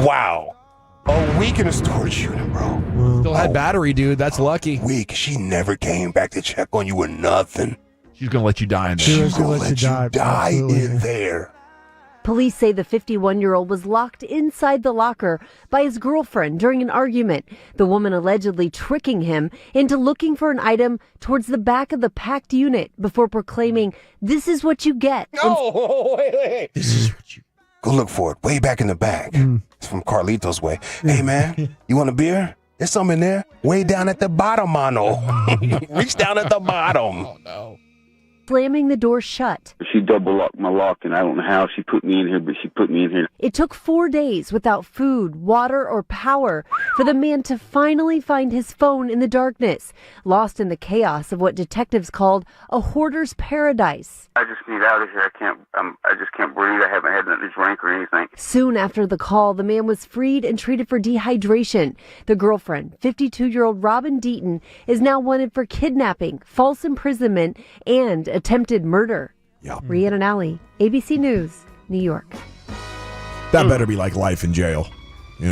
Wow. A week in a storage unit, bro. Still had battery, dude. That's lucky. Week. She never came back to check on you or nothing. She's going to let you die in there. She's going to let you die in there. Police say the 51-year-old was locked inside the locker by his girlfriend during an argument, the woman allegedly tricking him into looking for an item towards the back of the packed unit before proclaiming, "This is what you get." No, wait. This is what you... Go look for it way back in the back. It's from Carlito's way. Hey, man, you want a beer? There's some in there. Way down at the bottom, mano. Reach down at the bottom. Oh, no. Slamming the door shut. She double locked my lock, and I don't know how she put me in here, but she put me in here. It took 4 days without food, water, or power for the man to finally find his phone in the darkness, lost in the chaos of what detectives called a hoarder's paradise. I just need out of here. I just can't breathe. I haven't had nothing to drink or anything. Soon after the call, the man was freed and treated for dehydration. The girlfriend, 52-year-old Robin Deaton, is now wanted for kidnapping, false imprisonment, and attempted murder. Yeah. Rhiannon Alley, ABC News, New York. That better be like life in jail, We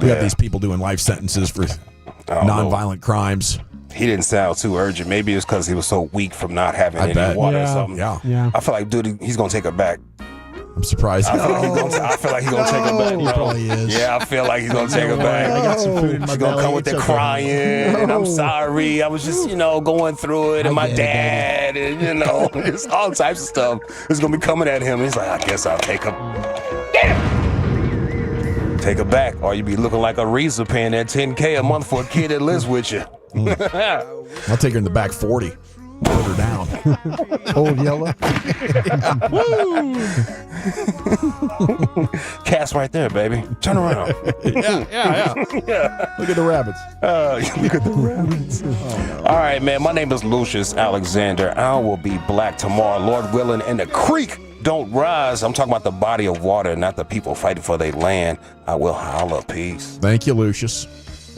got these people doing life sentences for nonviolent crimes. He didn't sound too urgent. Maybe it's because he was so weak from not having any water or something. Yeah. I feel like, dude, he's going to take her back. I'm surprised. I feel like he's going to take her back, bro. He probably is. Yeah, I feel like he's going to take her back. I got some food in my She's going to come with the crying, and I'm sorry. I was just, going through it, and my dad, and, just all types of stuff is going to be coming at him. He's like, I guess I'll take her. Damn! Take her back, or you be looking like a Reza paying that $10K a month for a kid that lives with you. I'll take her in the back 40. Put her down. Old yellow. Cat's right there, baby. Turn around. Yeah. Look at the rabbits. Look at the rabbits. All right, man. My name is Lucius Alexander. I will be black tomorrow, Lord willing, and the creek don't rise. I'm talking about the body of water, not the people fighting for their land. I will holler. Peace. Thank you, Lucius.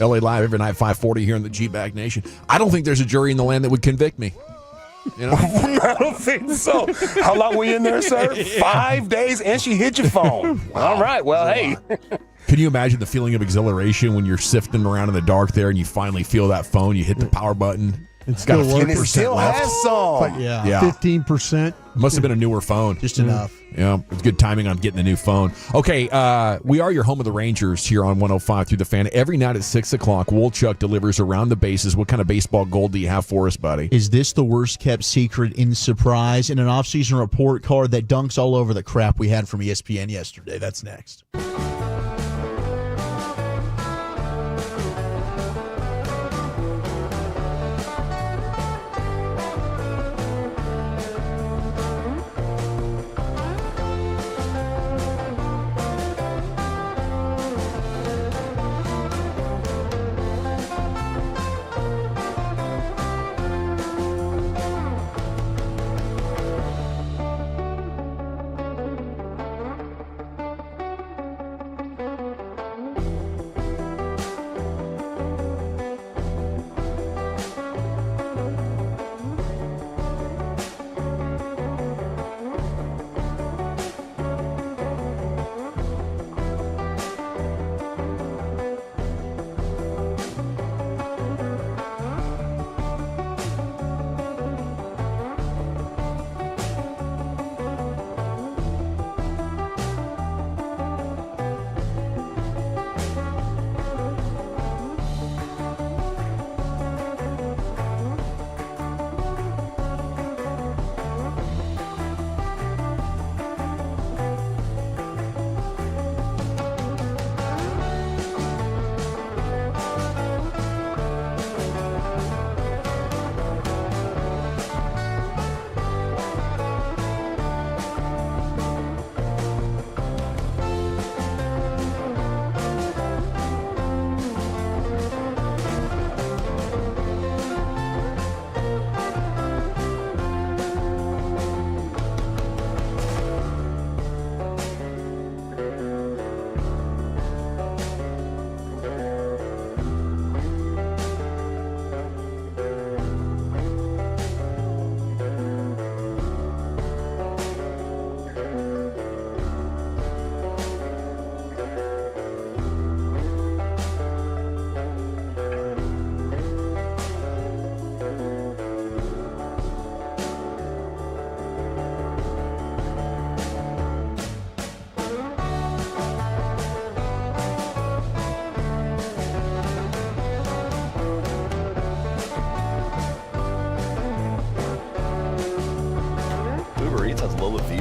LA Live every night, 5:40 here in the G-Bag Nation. I don't think there's a jury in the land that would convict me. You know? I don't think so. How long were you in there, sir? 5 days, and she hit your phone. All right. Well, hey. Can you imagine the feeling of exhilaration when you're sifting around in the dark there and you finally feel that phone, you hit the power button, it's got a few and it percent still left. has some. Yeah. 15%. Must have been a newer phone. Just enough. Yeah, it's good timing on getting a new phone. Okay, we are your home of the Rangers here on 105 through the Fan. Every night at 6 o'clock, Wolchuk delivers around the bases. What kind of baseball gold do you have for us, buddy? Is this the worst kept secret in surprise in an offseason report card that dunks all over the crap we had from ESPN yesterday? That's next.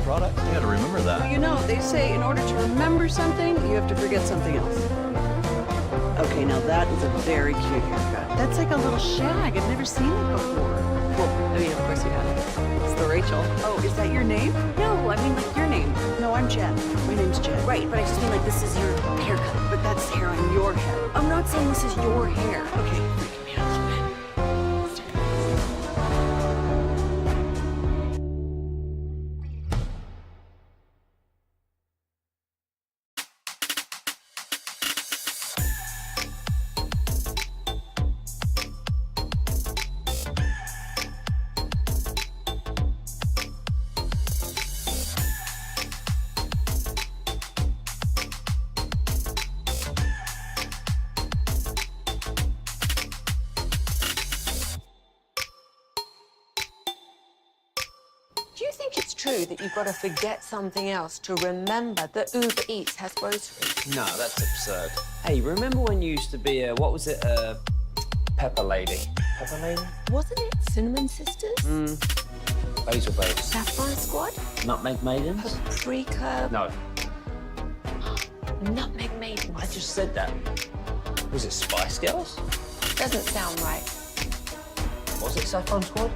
product? You gotta remember that. Well, you know, they say in order to remember something, you have to forget something else. Okay, now that is a very cute haircut. That's like a little shag. I've never seen it before. Well, I mean, of course you have. It's the Rachel. Oh, is that your name? No, I mean like your name. No, I'm Jen. My name's Jen. Right, but I just mean like this is your haircut. But that's hair on your head. I'm not saying this is your hair. Okay, freaking me out a little bit. Do you think it's true that you've got to forget something else to remember that Uber Eats has groceries? No, that's absurd. Hey, remember when you used to be a, what was it, a pepper lady? Pepper lady? Wasn't it Cinnamon Sisters? Basil Babes. Saffron Squad? Nutmeg Maidens? Paprika? No, Nutmeg Maidens? I just said that. Was it Spice Girls? Doesn't sound right. Was it Saffron Squad?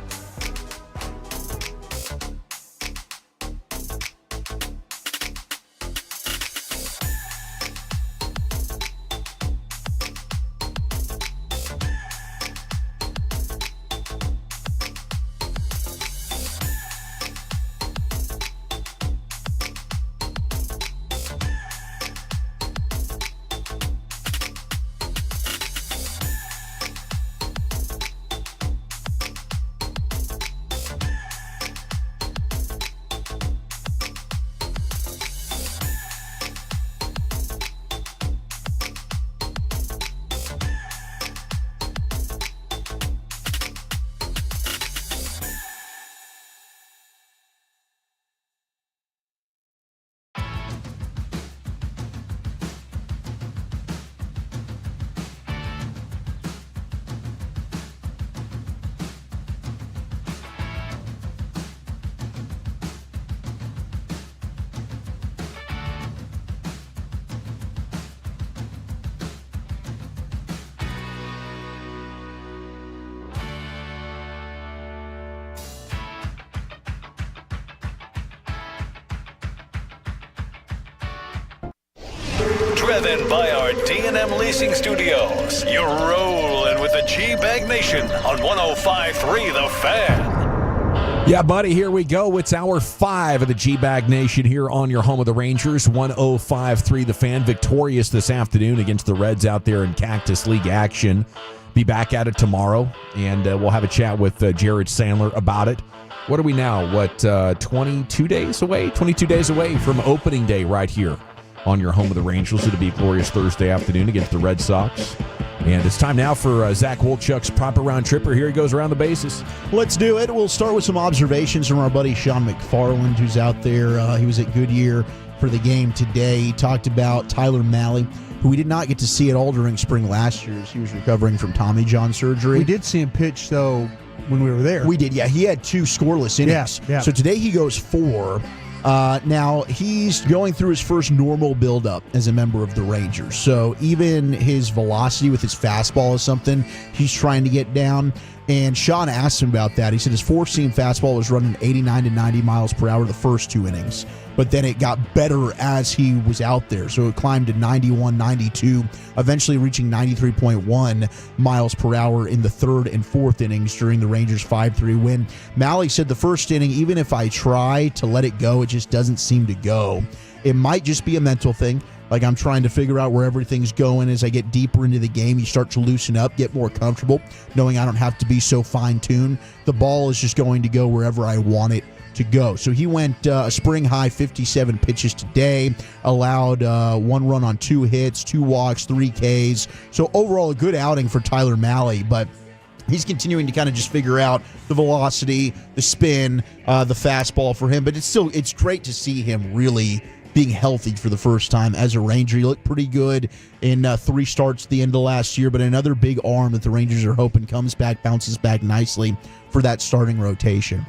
driven by our D&M Leasing Studios. You're rolling with the G-Bag Nation on 105.3 The Fan. Yeah, buddy, here we go. It's hour 5 of the G-Bag Nation here on your home of the Rangers. 105.3 The Fan, victorious this afternoon against the Reds out there in Cactus League action. Be back at it tomorrow, and we'll have a chat with Jared Sandler about it. What are we now? 22 days away? 22 days away from opening day right here on your home of the Rangers. It'll be a glorious Thursday afternoon against the Red Sox. And it's time now for Zach Wolchuk's proper round tripper. Here he goes around the bases. Let's do it. We'll start with some observations from our buddy Sean McFarland, who's out there. He was at Goodyear for the game today. He talked about Tyler Mahle, who we did not get to see at all during spring last year as he was recovering from Tommy John surgery. We did see him pitch, though, when we were there. We did, yeah. He had 2 scoreless innings. Yeah. So today he goes 4. Now, he's going through his first normal buildup as a member of the Rangers. So even his velocity with his fastball is something he's trying to get down. And Sean asked him about that. He said his 4-seam fastball was running 89 to 90 miles per hour the first 2 innings. But then it got better as he was out there. So it climbed to 91, 92, eventually reaching 93.1 miles per hour in the 3rd and 4th innings during the Rangers' 5-3 win. Mahle said the first inning, even if I try to let it go, it just doesn't seem to go. It might just be a mental thing. Like I'm trying to figure out where everything's going. As I get deeper into the game, you start to loosen up, get more comfortable, knowing I don't have to be so fine-tuned. The ball is just going to go wherever I want it to go. So he went a spring high 57 pitches today, allowed 1 run on 2 hits, 2 walks, 3 Ks. So overall a good outing for Tyler Mahle, but he's continuing to kind of just figure out the velocity, the spin, the fastball for him. But it's great to see him really being healthy for the first time as a Ranger. He looked pretty good in 3 starts at the end of last year, but another big arm that the Rangers are hoping comes back, bounces back nicely for that starting rotation.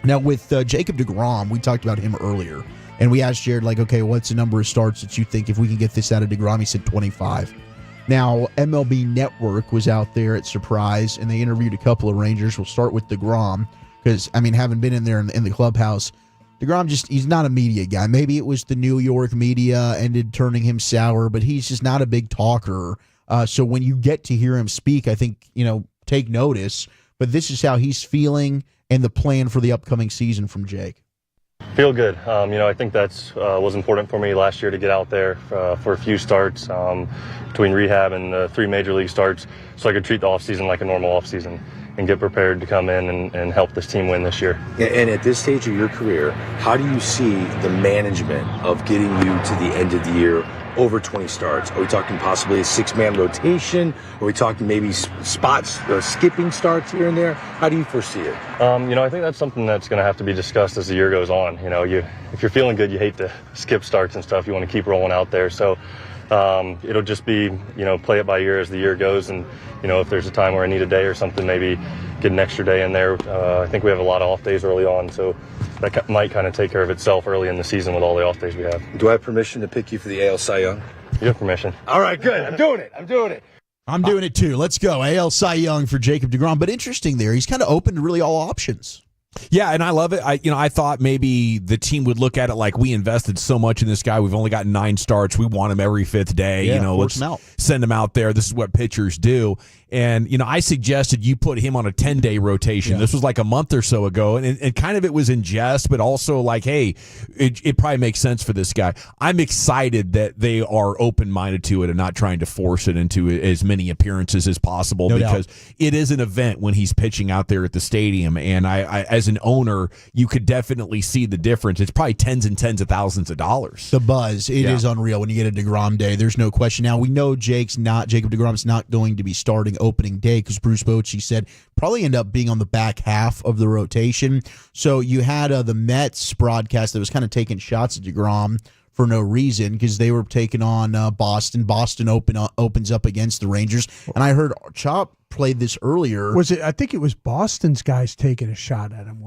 Now, with Jacob deGrom, we talked about him earlier, and we asked Jared, like, okay, what's the number of starts that you think if we can get this out of deGrom? He said 25. Now, MLB Network was out there at Surprise, and they interviewed a couple of Rangers. We'll start with deGrom, because, I mean, having been in there in the clubhouse, deGrom he's not a media guy. Maybe it was the New York media ended turning him sour, but he's just not a big talker. So when you get to hear him speak, I think, take notice. But this is how he's feeling and the plan for the upcoming season from Jake. Feel good. I think that's was important for me last year to get out there for a few starts between rehab and the 3 major league starts so I could treat the offseason like a normal offseason and get prepared to come in and help this team win this year. And at this stage of your career, how do you see the management of getting you to the end of the year over 20 starts? Are we talking possibly a 6-man rotation? Are we talking maybe spots, skipping starts here and there? How do you foresee it? I think that's something that's going to have to be discussed as the year goes on. If you're feeling good, you hate to skip starts and stuff. You want to keep rolling out there. So it'll just be, play it by ear as the year goes. And, if there's a time where I need a day or something, maybe get an extra day in there. I think we have a lot of off days early on. So that might kind of take care of itself early in the season with all the off days we have. Do I have permission to pick you for the AL Cy Young? You have permission. All right, good. I'm doing it. I'm doing it too. Let's go. AL Cy Young for Jacob deGrom. But interesting there. He's kind of open to really all options. Yeah, and I love it. I thought maybe the team would look at it like we invested so much in this guy. We've only got 9 starts. We want him every 5th day. Yeah, let's send him out there. This is what pitchers do. And, I suggested you put him on a 10-day rotation. Yeah. This was like a month or so ago. And kind of it was in jest, but also like, hey, it probably makes sense for this guy. I'm excited that they are open-minded to it and not trying to force it into as many appearances as possible because it is an event when he's pitching out there at the stadium. And I as an owner, you could definitely see the difference. It's probably tens and tens of thousands of dollars. The buzz, it is unreal when you get a deGrom day. There's no question. Now, we know Jacob deGrom's not going to be starting opening day because Bruce Bochy said probably end up being on the back half of the rotation. So you had the Mets broadcast that was kind of taking shots at deGrom for no reason because they were taking on Boston. Boston opens up against the Rangers. And I heard Chop played this earlier. Was it? I think it was Boston's guys taking a shot at him.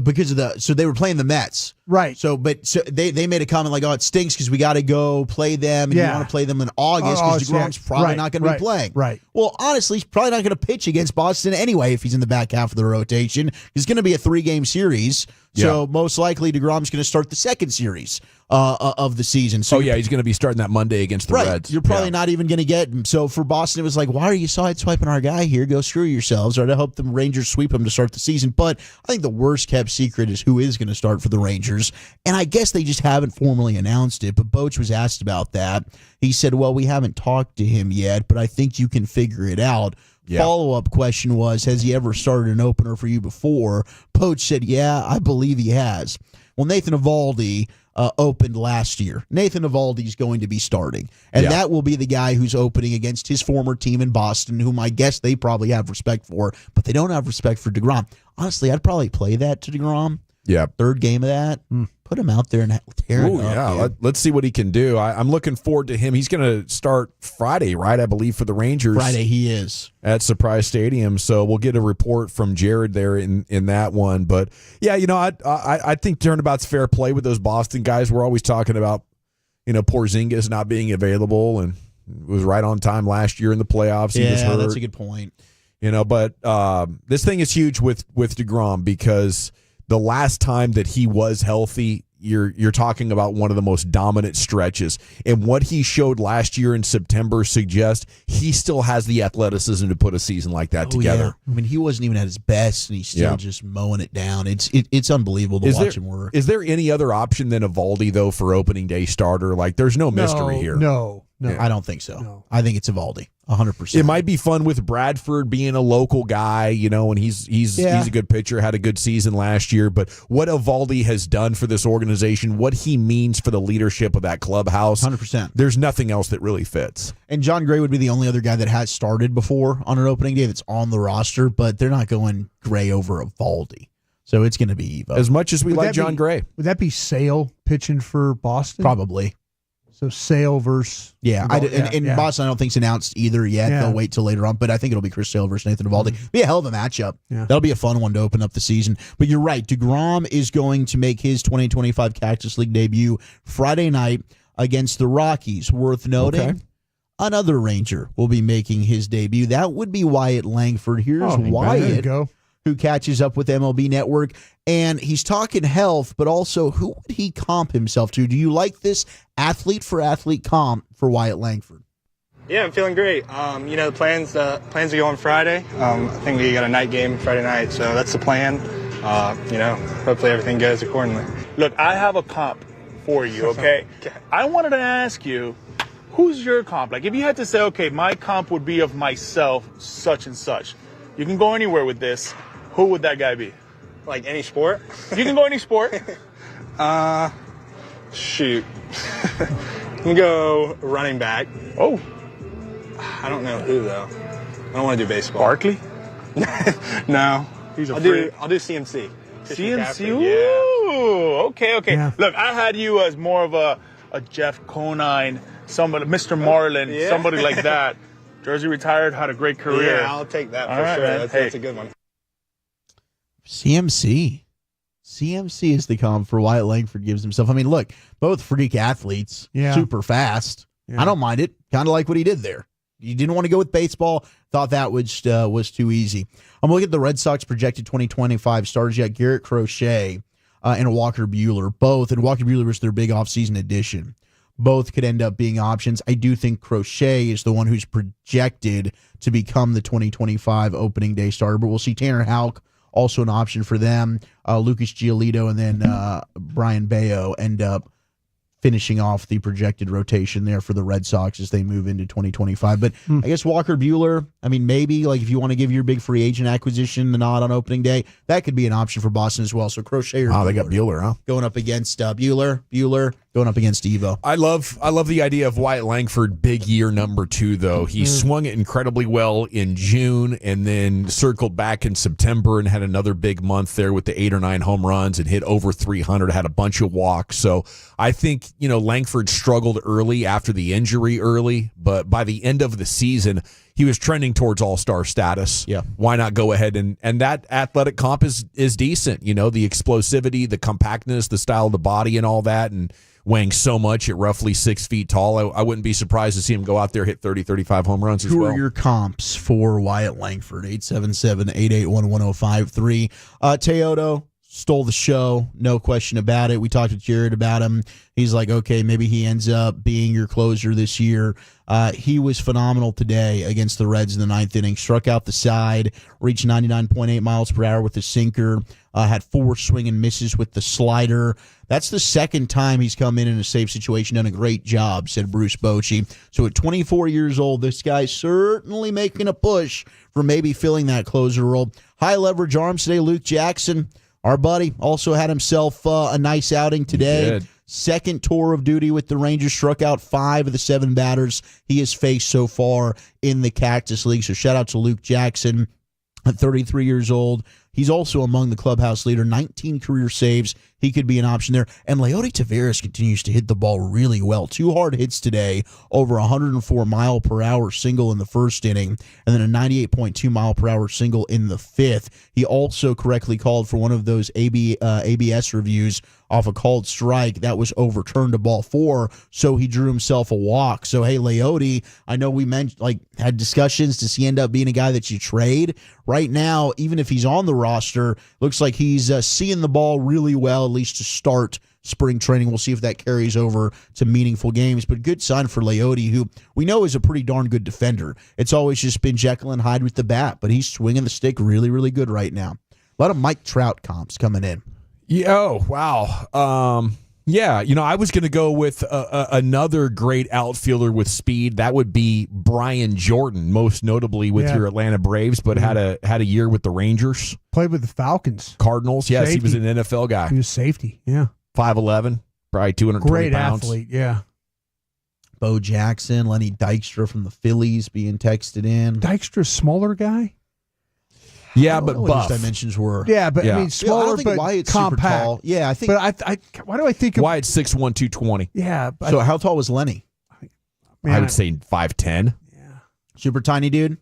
Because of so they were playing the Mets. Right. So they made a comment like, oh, it stinks because we got to go play them and you want to play them in August because deGrom's probably not going to be playing. Right. Well, honestly, he's probably not going to pitch against Boston anyway if he's in the back half of the rotation. It's going to be a 3-game series. So most likely DeGrom's going to start the second series of the season. So he's going to be starting that Monday against the Reds. You're probably not even going to get him. So for Boston, it was like, why are you sideswiping our guy here? Go screw yourselves. Or I hope the Rangers sweep him to start the season. But I think the worst kept secret is who is going to start for the Rangers. And I guess they just haven't formally announced it. But Boch was asked about that. He said, well, we haven't talked to him yet, but I think you can figure it out. Yeah. Follow-up question was, has he ever started an opener for you before? Boch said, yeah, I believe he has. Well, Nathan Eovaldi opened last year. Nathan Eovaldi's going to be starting, and that will be the guy who's opening against his former team in Boston, whom I guess they probably have respect for, but they don't have respect for DeGrom. Honestly, I'd probably play that to DeGrom. Yeah. Third game of that. Put him out there and tear it up. Let's see what he can do. I'm looking forward to him. He's going to start Friday, right? I believe for the Rangers. Friday he is. At Surprise Stadium. So we'll get a report from Jared there in that one. But, yeah, I think turnabout's fair play with those Boston guys. We're always talking about, Porzingis not being available, and was right on time last year in the playoffs. He was hurt. That's a good point. But this thing is huge with DeGrom because – the last time that he was healthy, you're talking about one of the most dominant stretches. And what he showed last year in September suggests he still has the athleticism to put a season like that together. Yeah. I mean, he wasn't even at his best, and he's still just mowing it down. It's unbelievable to watch him work. Is there any other option than Eovaldi, though, for opening day starter? Like, there's no mystery here. No. I don't think so. No. I think it's Eovaldi. 100%. It might be fun with Bradford being a local guy, and he's a good pitcher, had a good season last year. But what Eovaldi has done for this organization, what he means for the leadership of that clubhouse, 100%. There's nothing else that really fits. And John Gray would be the only other guy that has started before on an opening day that's on the roster, but they're not going Gray over Eovaldi. So it's going to be Evo. As much as we like John Gray. Would that be Sale pitching for Boston? Probably. So Sale versus Boston, I don't think's announced either yet. They'll wait till later on, but I think it'll be Chris Sale versus Nathan Eovaldi. Be a hell of a matchup. Yeah. That'll be a fun one to open up the season. But you're right, DeGrom is going to make his 2025 Cactus League debut Friday night against the Rockies. Worth noting, another Ranger will be making his debut. That would be Wyatt Langford. Here's Wyatt, who catches up with MLB Network. And he's talking health, but also who would he comp himself to? Do you like this athlete for athlete comp for Wyatt Langford? Yeah, I'm feeling great. The plans are going Friday. I think we got a night game Friday night, so that's the plan. Hopefully everything goes accordingly. Look, I have a comp for you, okay? I wanted to ask you, who's your comp? Like, if you had to say, okay, my comp would be of myself, such and such. You can go anywhere with this. Who would that guy be? Like any sport? You can go any sport. Shoot. Let me go running back. Oh. I don't know who, though. I don't want to do baseball. Barkley? No. I'll do CMC. CMC? Ooh, okay. Yeah. Look, I had you as more of a Jeff Conine, somebody, Mr. Marlin, somebody like that. Jersey retired, had a great career. Yeah, I'll take that for sure. That's a good one. CMC is the comp for Wyatt Langford gives himself. I mean, look, both freak athletes, super fast. Yeah. I don't mind it. Kind of like what he did there. You didn't want to go with baseball. Thought that was too easy. I'm looking at the Red Sox projected 2025 starters. You got Garrett Crochet and Walker Buehler, both. And Walker Buehler was their big offseason addition. Both could end up being options. I do think Crochet is the one who's projected to become the 2025 opening day starter. But we'll see. Tanner Houck, also an option for them. Lucas Giolito and then Brian Bayo end up finishing off the projected rotation there for the Red Sox as they move into 2025. But I guess Walker Buehler, I mean, maybe like if you want to give your big free agent acquisition the nod on opening day, that could be an option for Boston as well. So Crochet or they got Buehler, huh? Going up against Buehler going up against Evo. I love the idea of Wyatt Langford, big year number 2, though. He swung it incredibly well in June and then circled back in September and had another big month there with the 8 or 9 home runs and hit over 300, had a bunch of walks. So I think, Langford struggled early after the injury but by the end of the season, he was trending towards all-star status. Yeah. Why not go ahead and that athletic comp is decent, the explosivity, the compactness, the style of the body and all that, and weighing so much at roughly 6 feet tall. I wouldn't be surprised to see him go out there, hit 30, 35 home runs as well. Who are your comps for Wyatt Langford? 877-881-1053. Teodo, stole the show, no question about it. We talked to Jared about him. He's like, okay, maybe he ends up being your closer this year. He was phenomenal today against the Reds in the ninth inning. Struck out the side, reached 99.8 miles per hour with the sinker, had 4 swing and misses with the slider. That's the second time he's come in a safe situation, done a great job, said Bruce Bochy. So at 24 years old, this guy's certainly making a push for maybe filling that closer role. High leverage arms today, Luke Jackson. Our buddy also had himself a nice outing today. Second tour of duty with the Rangers, struck out 5 of the 7 batters he has faced so far in the Cactus League. So shout out to Luke Jackson at 33 years old. He's also among the clubhouse leader, 19 career saves. He could be an option there. And Leody Taveras continues to hit the ball really well. 2 hard hits today, over 104 mile per hour single in the first inning, and then a 98.2 mile per hour single in the 5th. He also correctly called for one of those ABS reviews off a called strike that was overturned to ball 4, so he drew himself a walk. So hey, Leody, I know we had discussions, does he end up being a guy that you trade? Right now, even if he's on the roster, looks like he's seeing the ball really well, at least to start spring training. We'll see if that carries over to meaningful games, but good sign for Leody, who we know is a pretty darn good defender. It's always just been Jekyll and Hyde with the bat, but he's swinging the stick really, really good right now. A lot of Mike Trout comps coming in. Yeah, oh, wow. Yeah, I was going to go with another great outfielder with speed. That would be Brian Jordan, most notably with your Atlanta Braves, but had a year with the Rangers. Played with the Falcons. Cardinals, yes, Safety. he was an NFL guy. He was safety, yeah. 5'11", probably 220 great pounds. Athlete, yeah. Bo Jackson, Lenny Dykstra from the Phillies being texted in. Dykstra, smaller guy? Yeah, but buff. His dimensions were. Yeah, but I mean, smaller, I don't think but Wyatt's compact. super tall. Yeah, I think. But why do I think of Wyatt's 6'1", 220. Yeah. But so how tall was Lenny? I would say 5'10". Super tiny dude?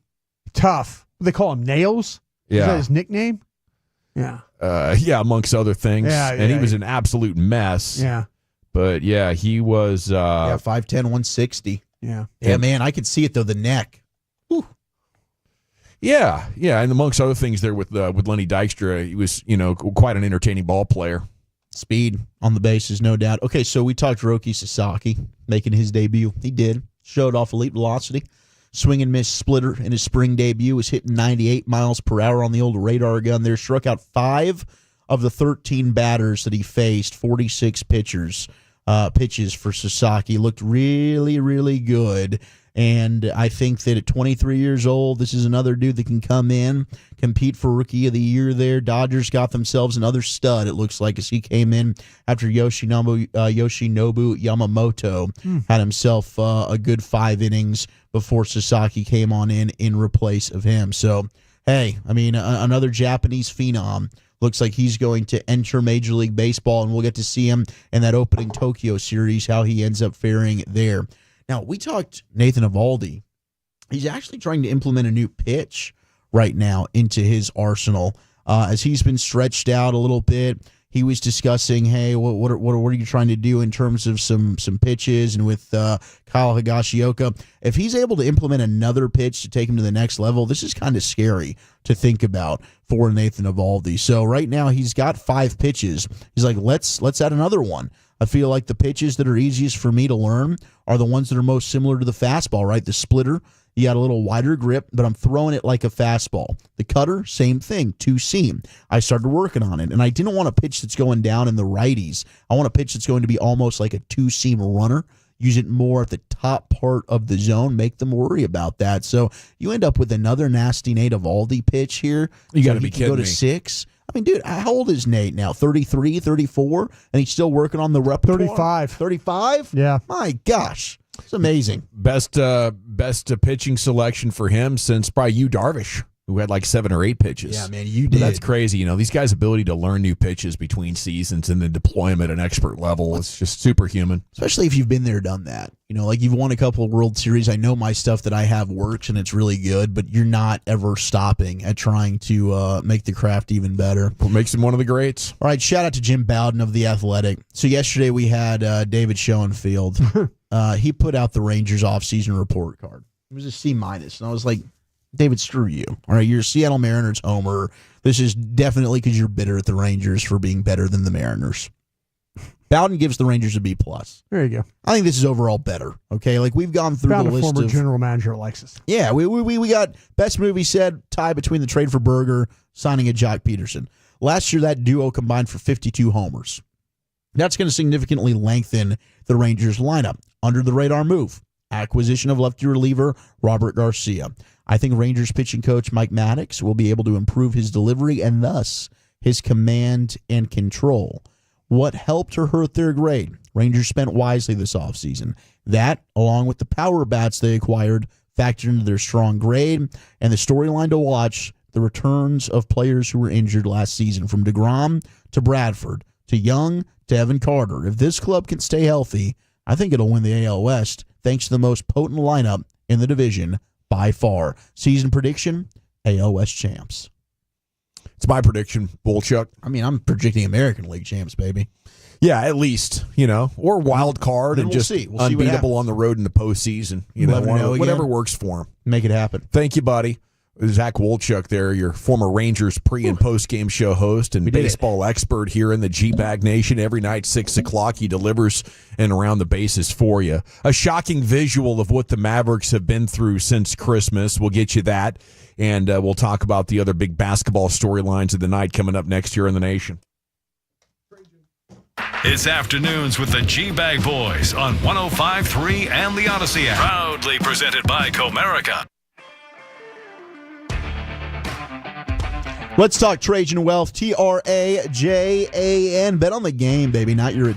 Tough. They call him Nails? Yeah. Is that his nickname? Yeah. Yeah, amongst other things. Yeah, and he yeah. was an absolute mess. Yeah. But yeah, he was 5'10", 160. Yeah. Yeah, man, I could see it though, the neck. Yeah, and amongst other things there with Lenny Dykstra, he was, quite an entertaining ball player. Speed on the bases, no doubt. Okay, so we talked Roki Sasaki making his debut. He did. Showed off elite velocity. Swing and miss splitter in his spring debut, was hitting 98 miles per hour on the old radar gun there. Struck out 5 of the 13 batters that he faced, 46 pitches for Sasaki. Looked really, really good. And I think that at 23 years old, this is another dude that can come in, compete for Rookie of the Year there. Dodgers got themselves another stud, it looks like, as he came in after Yoshinobu Yamamoto had himself a good 5 innings before Sasaki came on in replace of him. So, hey, I mean, another Japanese phenom. Looks like he's going to enter Major League Baseball, and we'll get to see him in that opening Tokyo series, how he ends up faring there. Now, we talked Nathan Eovaldi. He's actually trying to implement a new pitch right now into his arsenal. As he's been stretched out a little bit, he was discussing, hey, what are you trying to do in terms of some pitches and with Kyle Higashioka. If he's able to implement another pitch to take him to the next level, this is kind of scary to think about for Nathan Eovaldi. So right now he's got 5 pitches. He's like, let's add another one. I feel like the pitches that are easiest for me to learn are the ones that are most similar to the fastball, right? The splitter, you got a little wider grip, but I'm throwing it like a fastball. The cutter, same thing, 2-seam. I started working on it, and I didn't want a pitch that's going down in the righties. I want a pitch that's going to be almost like a 2-seam runner. Use it more at the top part of the zone. Make them worry about that. So you end up with another nasty Nate Eovaldi pitch here. You got to be kidding me. Go to 6. I mean, dude, how old is Nate now? 33, 34? And he's still working on the repertoire? 35. 35? Yeah. My gosh. It's amazing. Best pitching selection for him since probably Yu Darvish, who had like 7 or 8 pitches. Yeah, man, you did. That's crazy. These guys' ability to learn new pitches between seasons and then deploy them at an expert level is just superhuman. Especially if you've been there, done that. Like you've won a couple of World Series. I know my stuff that I have works and it's really good, but you're not ever stopping at trying to make the craft even better. What makes him one of the greats. All right, shout out to Jim Bowden of The Athletic. So yesterday we had David Schoenfield. He put out the Rangers offseason report card. It was a C-. And I was like, David, screw you. All right, you're a Seattle Mariners homer. This is definitely because you're bitter at the Rangers for being better than the Mariners. Bowden gives the Rangers a B+. There you go. I think this is overall better. Okay, like we've gone through Found the a list former of general manager at Lexus. Yeah, we got best movie said tie between the trade for Berger, signing of Jock Peterson. Last year, that duo combined for 52 homers. That's going to significantly lengthen the Rangers lineup. Under the radar move, acquisition of lefty reliever Robert Garcia. I think Rangers pitching coach Mike Maddox will be able to improve his delivery and thus his command and control. What helped or hurt their grade? Rangers spent wisely this offseason. That, along with the power bats they acquired, factored into their strong grade, and the storyline to watch, the returns of players who were injured last season, from DeGrom to Bradford to Young to Evan Carter. If this club can stay healthy, I think it'll win the AL West, thanks to the most potent lineup in the division by far. Season prediction, AL West champs. It's my prediction, Bullchuck. I mean, I'm predicting American League champs, baby. Yeah, at least, or wild card and we'll just see. We'll see unbeatable on the road in the postseason. Whatever works for him. Make it happen. Thank you, buddy. Zach Wolchuk there, your former Rangers pre- and post-game show host and baseball expert here in the G-Bag Nation. Every night, 6 o'clock, he delivers and around the bases for you. A shocking visual of what the Mavericks have been through since Christmas. We'll get you that, and we'll talk about the other big basketball storylines of the night coming up next year in the nation. It's Afternoons with the G-Bag Boys on 105.3 and the Odyssey app. Proudly presented by Comerica. Let's talk Trajan Wealth, TRAJAN. Bet on the game, baby, not your...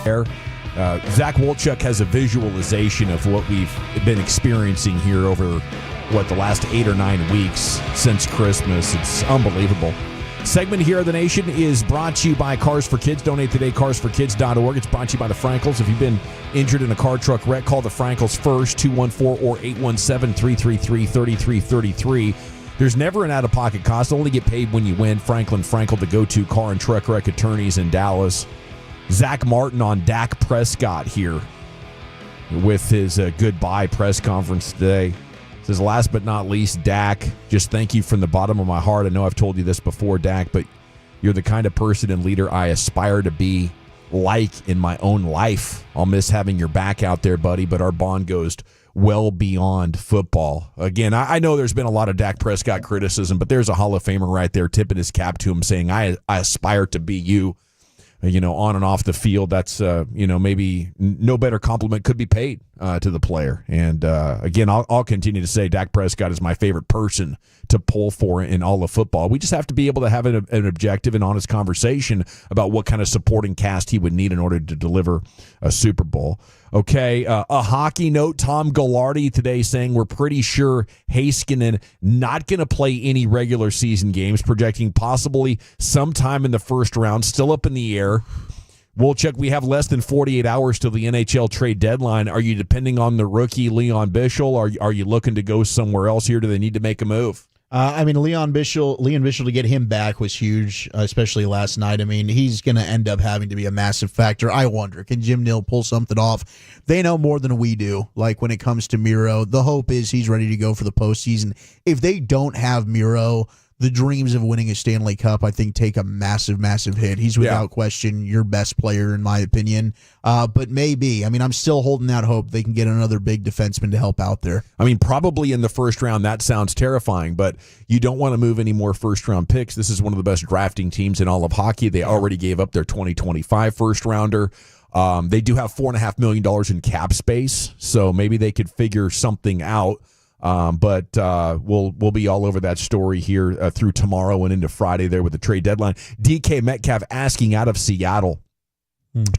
there. Zach Wolchuk has a visualization of what we've been experiencing here over, the last 8 or 9 weeks since Christmas. It's unbelievable. Segment here of the Nation is brought to you by Cars for Kids. Donate today, carsforkids.org. It's brought to you by the Frankels. If you've been injured in a car truck wreck, call the Frankels first, 214 or 817-333-3333. There's never an out-of-pocket cost. Only get paid when you win. Frankel, the go-to car and truck wreck attorneys in Dallas. Zach Martin on Dak Prescott here with his goodbye press conference today. Says, last but not least, Dak, just thank you from the bottom of my heart. I know I've told you this before, Dak, but you're the kind of person and leader I aspire to be like in my own life. I'll miss having your back out there, buddy, but our bond goes well beyond football. Again, I know there's been a lot of Dak Prescott criticism, but there's a Hall of Famer right there tipping his cap to him saying, I aspire to be you. On and off the field, that's, maybe no better compliment could be paid to the player. And, again, I'll continue to say Dak Prescott is my favorite person to pull for in all of football. We just have to be able to have an objective and honest conversation about what kind of supporting cast he would need in order to deliver a Super Bowl. Okay, a hockey note, Tom Ghilardi today saying we're pretty sure Heiskanen not going to play any regular season games, projecting possibly sometime in the first round, still up in the air. Wolchuk, we have less than 48 hours till the NHL trade deadline. Are you depending on the rookie Leon Bichel? Are you looking to go somewhere else here? Do they need to make a move? Leon Bichel to get him back was huge, especially last night. He's going to end up having to be a massive factor. I wonder, can Jim Nill pull something off? They know more than we do. Like when it comes to Miro, the hope is he's ready to go for the postseason. If they don't have Miro, the dreams of winning a Stanley Cup, I think, take a massive, massive hit. He's without question your best player, in my opinion. But maybe. I'm still holding out hope they can get another big defenseman to help out there. Probably in the first round, that sounds terrifying, but you don't want to move any more first-round picks. This is one of the best drafting teams in all of hockey. They already gave up their 2025 first-rounder. They do have $4.5 million in cap space, so maybe they could figure something out. But we'll be all over that story here through tomorrow and into Friday there with the trade deadline. DK Metcalf asking out of Seattle.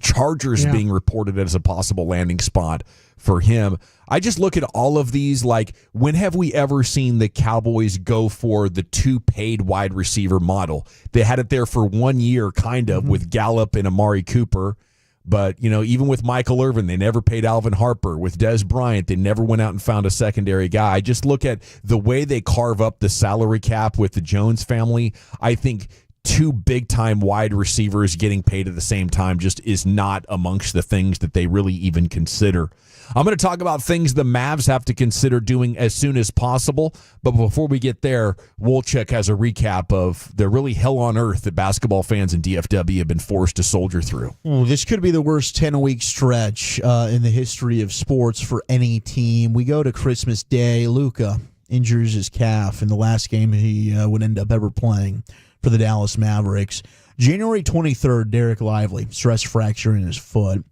Chargers being reported as a possible landing spot for him. I just look at all of these like, when have we ever seen the Cowboys go for the two paid wide receiver model? They had it there for 1 year, kind of, with Gallup and Amari Cooper. But, even with Michael Irvin, they never paid Alvin Harper. With Des Bryant, they never went out and found a secondary guy. I just look at the way they carve up the salary cap with the Jones family. I think two big-time wide receivers getting paid at the same time just is not amongst the things that they really even consider. I'm going to talk about things the Mavs have to consider doing as soon as possible. But before we get there, Wolchuk has a recap of the really hell on earth that basketball fans in DFW have been forced to soldier through. This could be the worst 10-week stretch in the history of sports for any team. We go to Christmas Day. Luka injures his calf in the last game he would end up ever playing for the Dallas Mavericks. January 23rd, Derek Lively, stress fracture in his foot.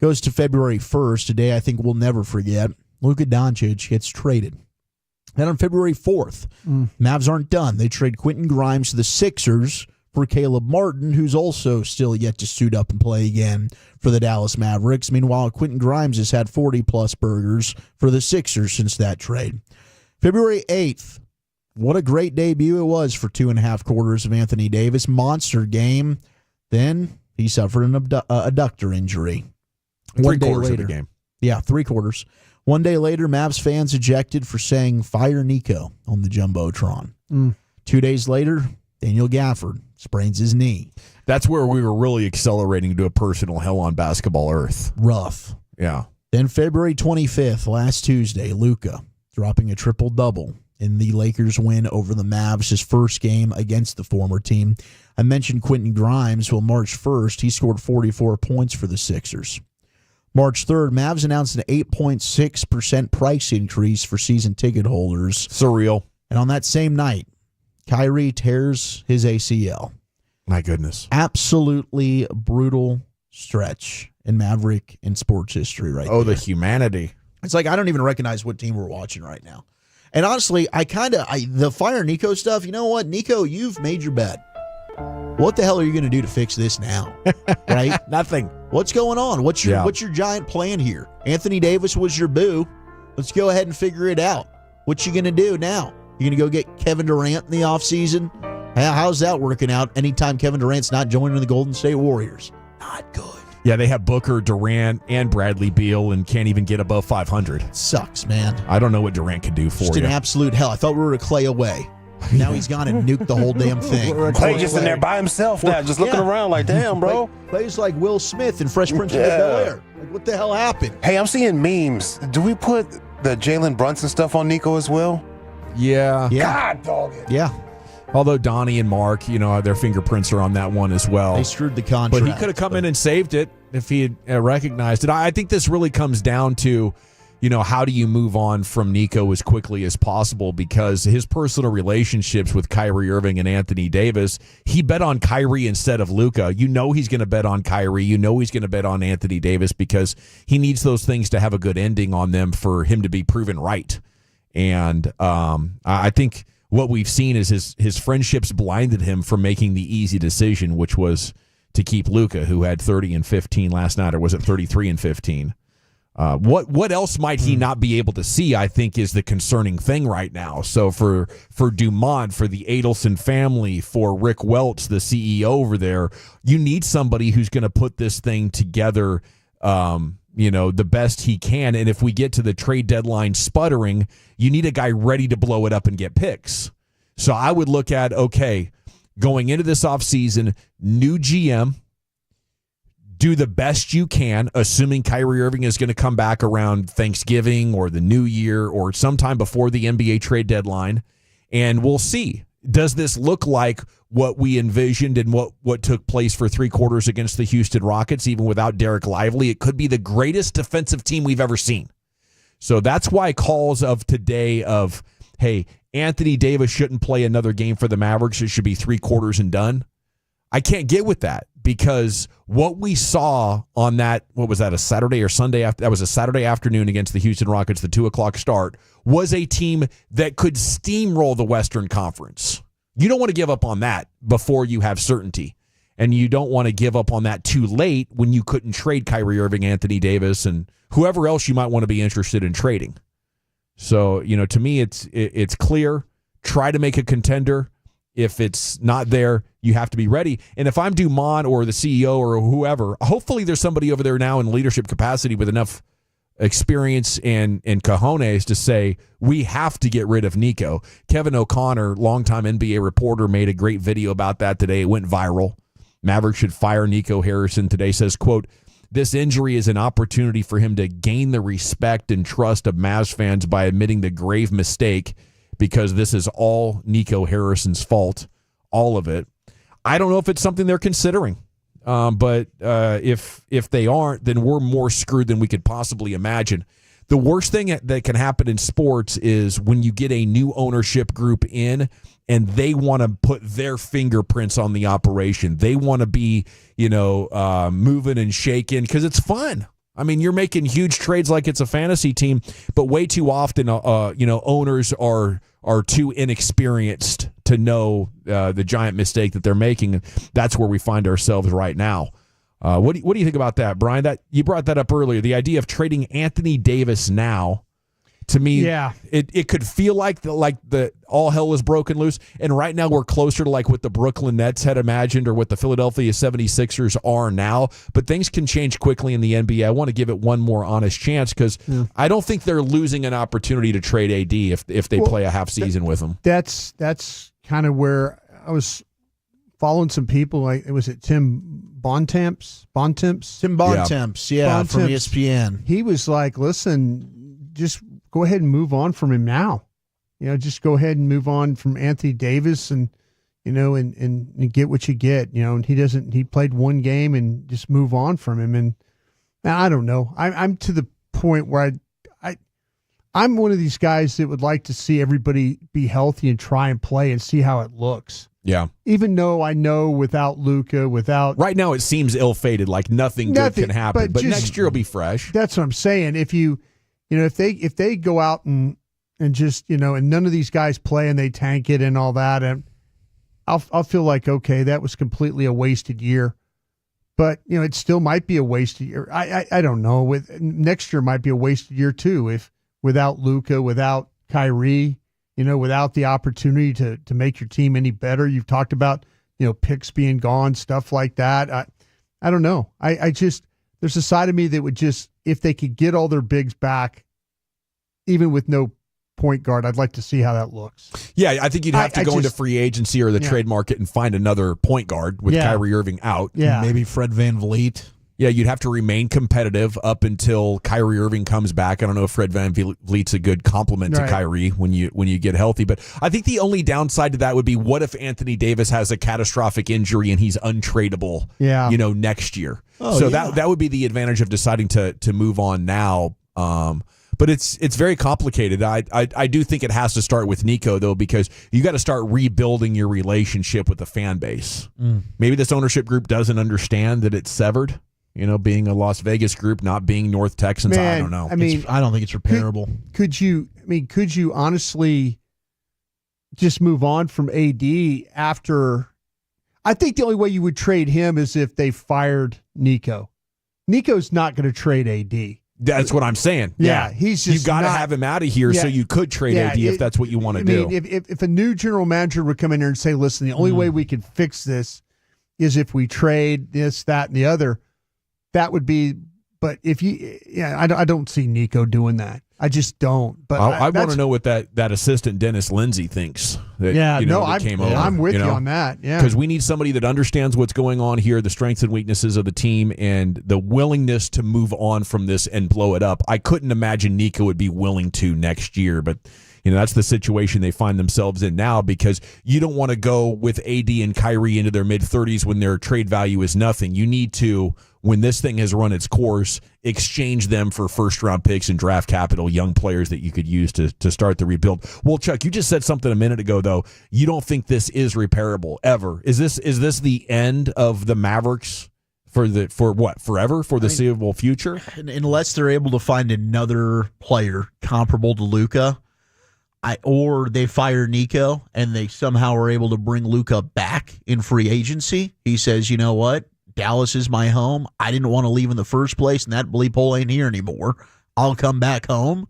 Goes to February 1st, a day I think we'll never forget. Luka Doncic gets traded. Then on February 4th, Mavs aren't done. They trade Quentin Grimes to the Sixers for Caleb Martin, who's also still yet to suit up and play again for the Dallas Mavericks. Meanwhile, Quentin Grimes has had 40-plus burgers for the Sixers since that trade. February 8th, what a great debut it was for 2.5 quarters of Anthony Davis. Monster game. Then he suffered an adductor injury. 3 quarters of the game. Yeah, 3 quarters. 1 day later, Mavs fans ejected for saying "Fire Nico" on the Jumbotron. 2 days later, Daniel Gafford sprains his knee. That's where we were really accelerating to a personal hell on basketball earth. Rough. Yeah. Then February 25th, last Tuesday, Luka dropping a triple-double in the Lakers' win over the Mavs, his first game against the former team. I mentioned Quentin Grimes. Well, March 1st, he scored 44 points for the Sixers. March 3rd, Mavs announced an 8.6% price increase for season ticket holders. Surreal. And on that same night, Kyrie tears his ACL. My goodness. Absolutely brutal stretch in Maverick and sports history right there. The humanity. It's like I don't even recognize what team we're watching right now. And honestly, the Fire Nico stuff, you know what? Nico, you've made your bed. What the hell are you going to do to fix this now? Right? Nothing. What's going on? What's your giant plan here? Anthony Davis was your boo. Let's go ahead and figure it out. What you going to do now? You going to go get Kevin Durant in the offseason? How's that working out anytime Kevin Durant's not joining the Golden State Warriors? Not good. Yeah, they have Booker, Durant, and Bradley Beal and can't even get above 500. It sucks, man. I don't know what Durant can do for Just you. an absolute hell. I thought we were a Clay away. Now he's gone and nuked the whole damn thing. Clay just in there by himself now, just looking around like, damn, bro. Clay's like Will Smith in Fresh Prince of Bel-Air. Like, what the hell happened? Hey, I'm seeing memes. Do we put the Jalen Brunson stuff on Nico as well? Yeah. God dog it. Yeah. Although Donnie and Mark, their fingerprints are on that one as well. They screwed the contract. But he could have come in and saved it if he had recognized it. I think this really comes down to, how do you move on from Nico as quickly as possible? Because his personal relationships with Kyrie Irving and Anthony Davis, he bet on Kyrie instead of Luka. He's going to bet on Kyrie. He's going to bet on Anthony Davis because he needs those things to have a good ending on them for him to be proven right. And I think what we've seen is his friendships blinded him from making the easy decision, which was to keep Luka, who had 30 and 15 last night, or was it 33 and 15? What else might he not be able to see, I think, is the concerning thing right now. So for Dumont, for the Adelson family, for Rick Welch, the CEO over there, you need somebody who's going to put this thing together the best he can. And if we get to the trade deadline sputtering, you need a guy ready to blow it up and get picks. So I would look at, okay, going into this offseason, new GM, do the best you can, assuming Kyrie Irving is going to come back around Thanksgiving or the New Year or sometime before the NBA trade deadline, and we'll see. Does this look like what we envisioned and what took place for 3 quarters against the Houston Rockets, even without Derek Lively? It could be the greatest defensive team we've ever seen. So that's why calls of today of, hey, Anthony Davis shouldn't play another game for the Mavericks. It should be 3 quarters and done. I can't get with that because what we saw on that, what was that, a Saturday or Sunday? That was a Saturday afternoon against the Houston Rockets, the 2:00 start, was a team that could steamroll the Western Conference. You don't want to give up on that before you have certainty. And you don't want to give up on that too late when you couldn't trade Kyrie Irving, Anthony Davis, and whoever else you might want to be interested in trading. So, to me, it's clear. Try to make a contender. If it's not there, you have to be ready. And if I'm Dumont or the CEO or whoever, hopefully there's somebody over there now in leadership capacity with enough experience and cojones to say, we have to get rid of Nico. Kevin O'Connor, longtime NBA reporter, made a great video about that today. It went viral. Mavericks should fire Nico Harrison today. Says, quote, this injury is an opportunity for him to gain the respect and trust of Mavs fans by admitting the grave mistake, because this is all Nico Harrison's fault, all of it. I don't know if it's something they're considering, but if they aren't, then we're more screwed than we could possibly imagine. The worst thing that can happen in sports is when you get a new ownership group in and they want to put their fingerprints on the operation. They want to be, moving and shaking because it's fun. I mean, you're making huge trades like it's a fantasy team, but way too often, owners are too inexperienced to know the giant mistake that they're making. That's where we find ourselves right now. What do you think about that, Brian? That you brought that up earlier. The idea of trading Anthony Davis now, to me, yeah, it could feel like the all hell is broken loose. And right now we're closer to like what the Brooklyn Nets had imagined or what the Philadelphia 76ers are now. But things can change quickly in the NBA. I want to give it one more honest chance because I don't think they're losing an opportunity to trade AD if they play a half season with him. That's kind of where I was following some people. Like, was it Tim Bontemps? Tim Bontemps, yeah, from ESPN. He was like, listen, just go ahead and move on from him now. Just go ahead and move on from Anthony Davis and get what you get. And he played one game and just move on from him. And I don't know. I'm to the point where I'm one of these guys that would like to see everybody be healthy and try and play and see how it looks. Yeah. Even though I know without Luka, right now it seems ill-fated, like nothing good can happen. But next year will be fresh. That's what I'm saying. If if they go out and just and none of these guys play and they tank it and all that, and I'll feel like, okay, that was completely a wasted year. But, it still might be a wasted year. I don't know. With next year might be a wasted year too, if without Luka, without Kyrie, without the opportunity to make your team any better. You've talked about, picks being gone, stuff like that. I don't know. I just, there's a side of me that would just, if they could get all their bigs back, even with no point guard, I'd like to see how that looks. Yeah, I think you'd have to go into free agency or the trade market and find another point guard with Kyrie Irving out. Yeah. Maybe Fred VanVleet. Yeah, you'd have to remain competitive up until Kyrie Irving comes back. I don't know if Fred VanVleet's a good complement to Kyrie when you get healthy, but I think the only downside to that would be, what if Anthony Davis has a catastrophic injury and he's untradeable? Next year. That would be the advantage of deciding to move on now. But it's very complicated. I do think it has to start with Nico, though, because you got to start rebuilding your relationship with the fan base. Maybe this ownership group doesn't understand that it's severed. Being a Las Vegas group, not being North Texans. I don't know. I don't think it's repairable. Could you honestly just move on from AD after? I think the only way you would trade him is if they fired Nico. Nico's not going to trade AD. That's what I'm saying. Yeah, he's just, you got to have him out of here so you could trade AD if that's what you want to do. If a new general manager would come in here and say, listen, the only way we can fix this is if we trade this, that, and the other, that would be. But if I don't see Nico doing that. I just don't. But I want to know what that assistant Dennis Lindsay thinks. I'm with you on that. Yeah, because we need somebody that understands what's going on here, the strengths and weaknesses of the team, and the willingness to move on from this and blow it up. I couldn't imagine Nico would be willing to next year, but that's the situation they find themselves in now, because you don't want to go with AD and Kyrie into their mid-30s when their trade value is nothing. You need to, when this thing has run its course, exchange them for first-round picks and draft capital, young players that you could use to start the rebuild. Well, Chuck, you just said something a minute ago, though. You don't think this is repairable ever. Is this the end of the Mavericks for forever, for the foreseeable future? Unless they're able to find another player comparable to Luka, or they fire Nico and they somehow are able to bring Luka back in free agency. He says, you know what? Dallas is my home. I didn't want to leave in the first place, and that bleep hole ain't here anymore. I'll come back home.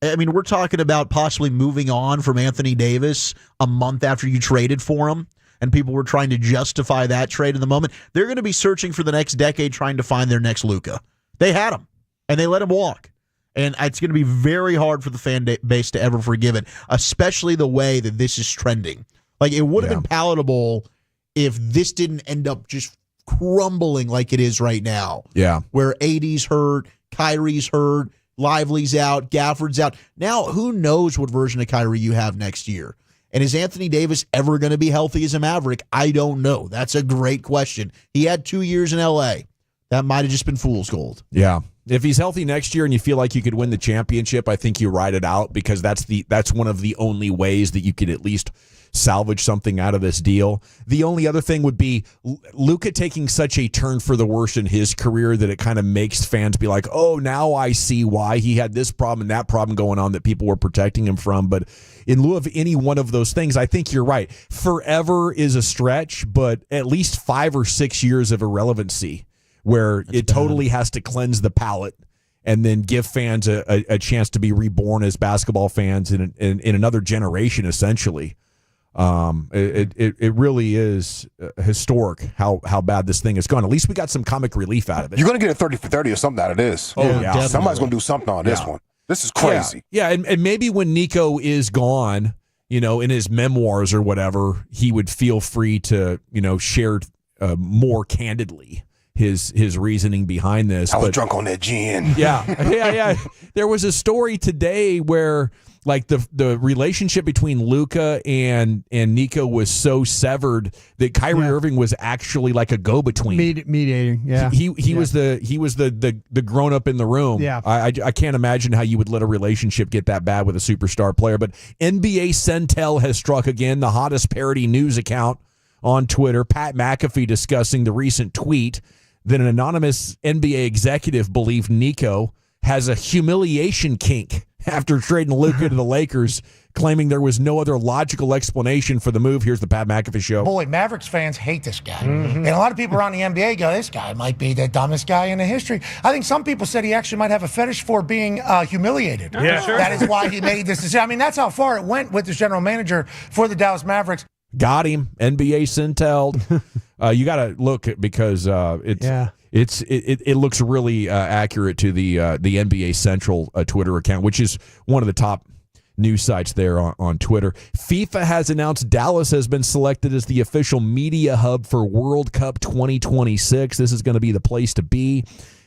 We're talking about possibly moving on from Anthony Davis a month after you traded for him, and people were trying to justify that trade in the moment. They're going to be searching for the next decade trying to find their next Luka. They had him, and they let him walk. And it's going to be very hard for the fan base to ever forgive it, especially the way that this is trending. Like, it would have been palatable if this didn't end up just crumbling like it is right now. Yeah. Where AD's hurt, Kyrie's hurt, Lively's out, Gafford's out. Now, who knows what version of Kyrie you have next year? And is Anthony Davis ever going to be healthy as a Maverick? I don't know. That's a great question. He had 2 years in L.A. That might have just been fool's gold. Yeah. If he's healthy next year and you feel like you could win the championship, I think you ride it out, because that's one of the only ways that you could at least salvage something out of this deal. The only other thing would be Luka taking such a turn for the worse in his career that it kind of makes fans be like, oh, now I see why he had this problem and that problem going on that people were protecting him from. But in lieu of any one of those things, I think you're right. Forever is a stretch, but at least 5 or 6 years of irrelevancy, where it totally has to cleanse the palate and then give fans a chance to be reborn as basketball fans in another generation, essentially. It really is historic how bad this thing has gone. At least we got some comic relief out of it. You're going to get a 30 for 30 or something out of this. Oh, yeah. Somebody's going to do something on this one. This is crazy. Yeah, and maybe when Nico is gone, in his memoirs or whatever, he would feel free to, share more candidly his reasoning behind this. I was drunk on that gin. Yeah. There was a story today where, like, the relationship between Luka and Nico was so severed that Kyrie Irving was actually like a go-between, mediating. Yeah, he was the grown up in the room. Yeah, I can't imagine how you would let a relationship get that bad with a superstar player. But NBA Centel has struck again, the hottest parody news account on Twitter. Pat McAfee discussing the recent tweet that an anonymous NBA executive believed Nico has a humiliation kink after trading Luka to the Lakers, claiming there was no other logical explanation for the move. Here's the Pat McAfee Show. Boy, Mavericks fans hate this guy. And a lot of people around the NBA go, this guy might be the dumbest guy in the history. I think some people said he actually might have a fetish for being humiliated. Yeah, sure. That is why he made this decision. I mean, that's how far it went with this general manager for the Dallas Mavericks. Got him. NBA Centelled. You got to look because it looks really accurate to the NBA Central Twitter account, which is one of the top news sites there on Twitter. FIFA has announced Dallas has been selected as the official media hub for World Cup 2026. This is going to be the place to be.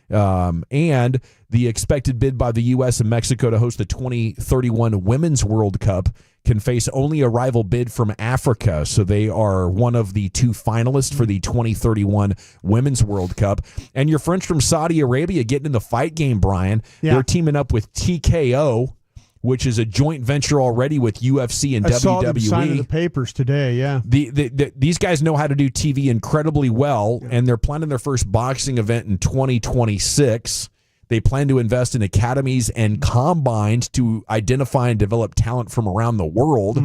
And the expected bid by the U.S. and Mexico to host the 2031 Women's World Cup can face only a rival bid from Africa. So they are one of the two finalists for the 2031 Women's World Cup. And your friends from Saudi Arabia getting in the fight game, Brian. Yeah. They're teaming up with TKO, which is a joint venture already with UFC and WWE. I saw them signing the papers today, yeah. These guys know how to do TV incredibly well, and they're planning their first boxing event in 2026. They plan to invest in academies and combines to identify and develop talent from around the world.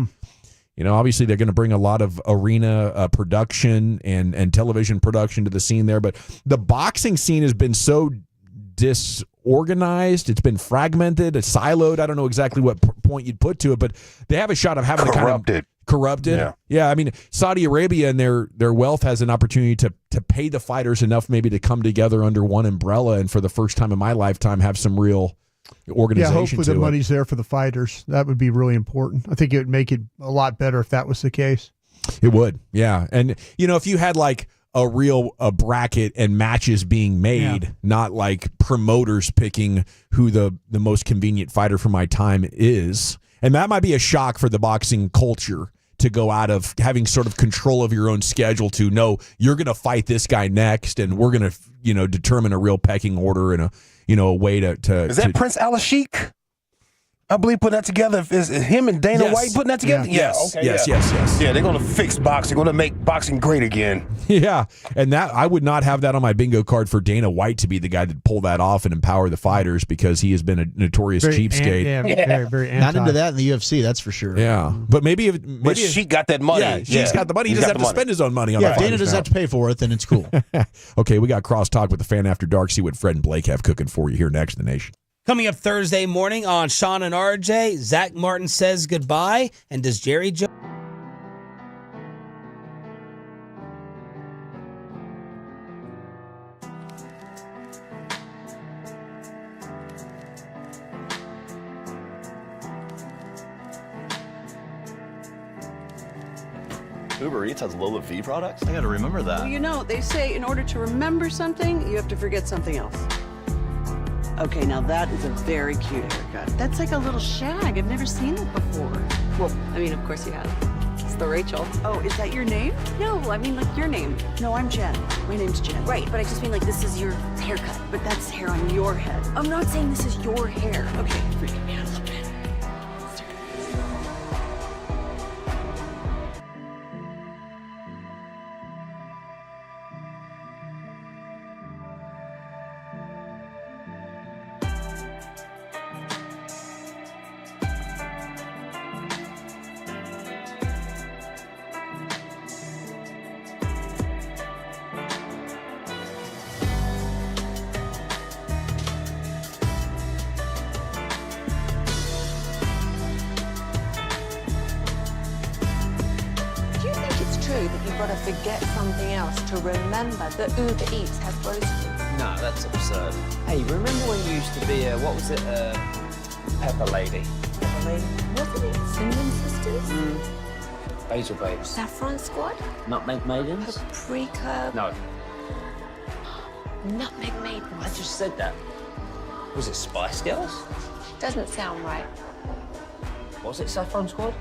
You know, obviously they're going to bring a lot of arena production and television production to the scene there, but the boxing scene has been so disorganized. It's been fragmented, it's siloed. I don't know exactly what point you'd put to it, but they have a shot of having corrupted. Yeah. I mean, Saudi Arabia and their wealth has an opportunity to pay the fighters enough maybe to come together under one umbrella and for the first time in my lifetime have some real organization. Yeah, hopefully the money's there for the fighters. That would be really important. I think it would make it a lot better if that was the case. It would, yeah. And, you know, if you had like a bracket and matches being made, not like promoters picking who the most convenient fighter for my time is. And that might be a shock for the boxing culture to go out of having sort of control of your own schedule to know you're going to fight this guy next and we're going to, you know, determine a real pecking order and a way to Is that Prince Al-Sheikh? I believe putting that together is him and Dana White putting that together. Yes. Yes. Yeah, they're going to fix boxing. They're going to make boxing great again. Yeah, and that I would not have that on my bingo card for Dana White to be the guy that pull that off and empower the fighters because he has been a notorious cheapskate. Very not into that in the UFC, that's for sure. Yeah, but maybe Sheik got that money. Yeah, Sheik's got the money. He doesn't have to spend his own money on that. If Dana doesn't have to pay for it, then it's cool. Okay, we got crosstalk with the fan after dark. See what Fred and Blake have cooking for you here next in the nation. Coming up Thursday morning on Sean and RJ, Zach Martin says goodbye, and does Jerry Jones... Uber Eats has low fee products? I gotta remember that. Well, you know, they say in order to remember something, you have to forget something else. Okay, now that is a very cute haircut. That's like a little shag. I've never seen it before. Well, I mean, of course you have. It's the Rachel. Oh, is that your name? No, I mean like your name. No, I'm Jen. My name's Jen. Right, but I just mean like this is your haircut. But that's hair on your head. I'm not saying this is your hair. Okay, freaking me out a little bit. That you've got to forget something else to remember that Uber Eats has groceries. No, that's absurd. Hey, remember when you used to be what was it, Pepper Lady? Pepper Lady? Wasn't it Cinnamon Sisters? Basil Babes. Saffron Squad? Nutmeg Maidens? Paprika? No. Nutmeg Maidens. I just said that. Was it Spice Girls? Doesn't sound right. Was it Saffron Squad?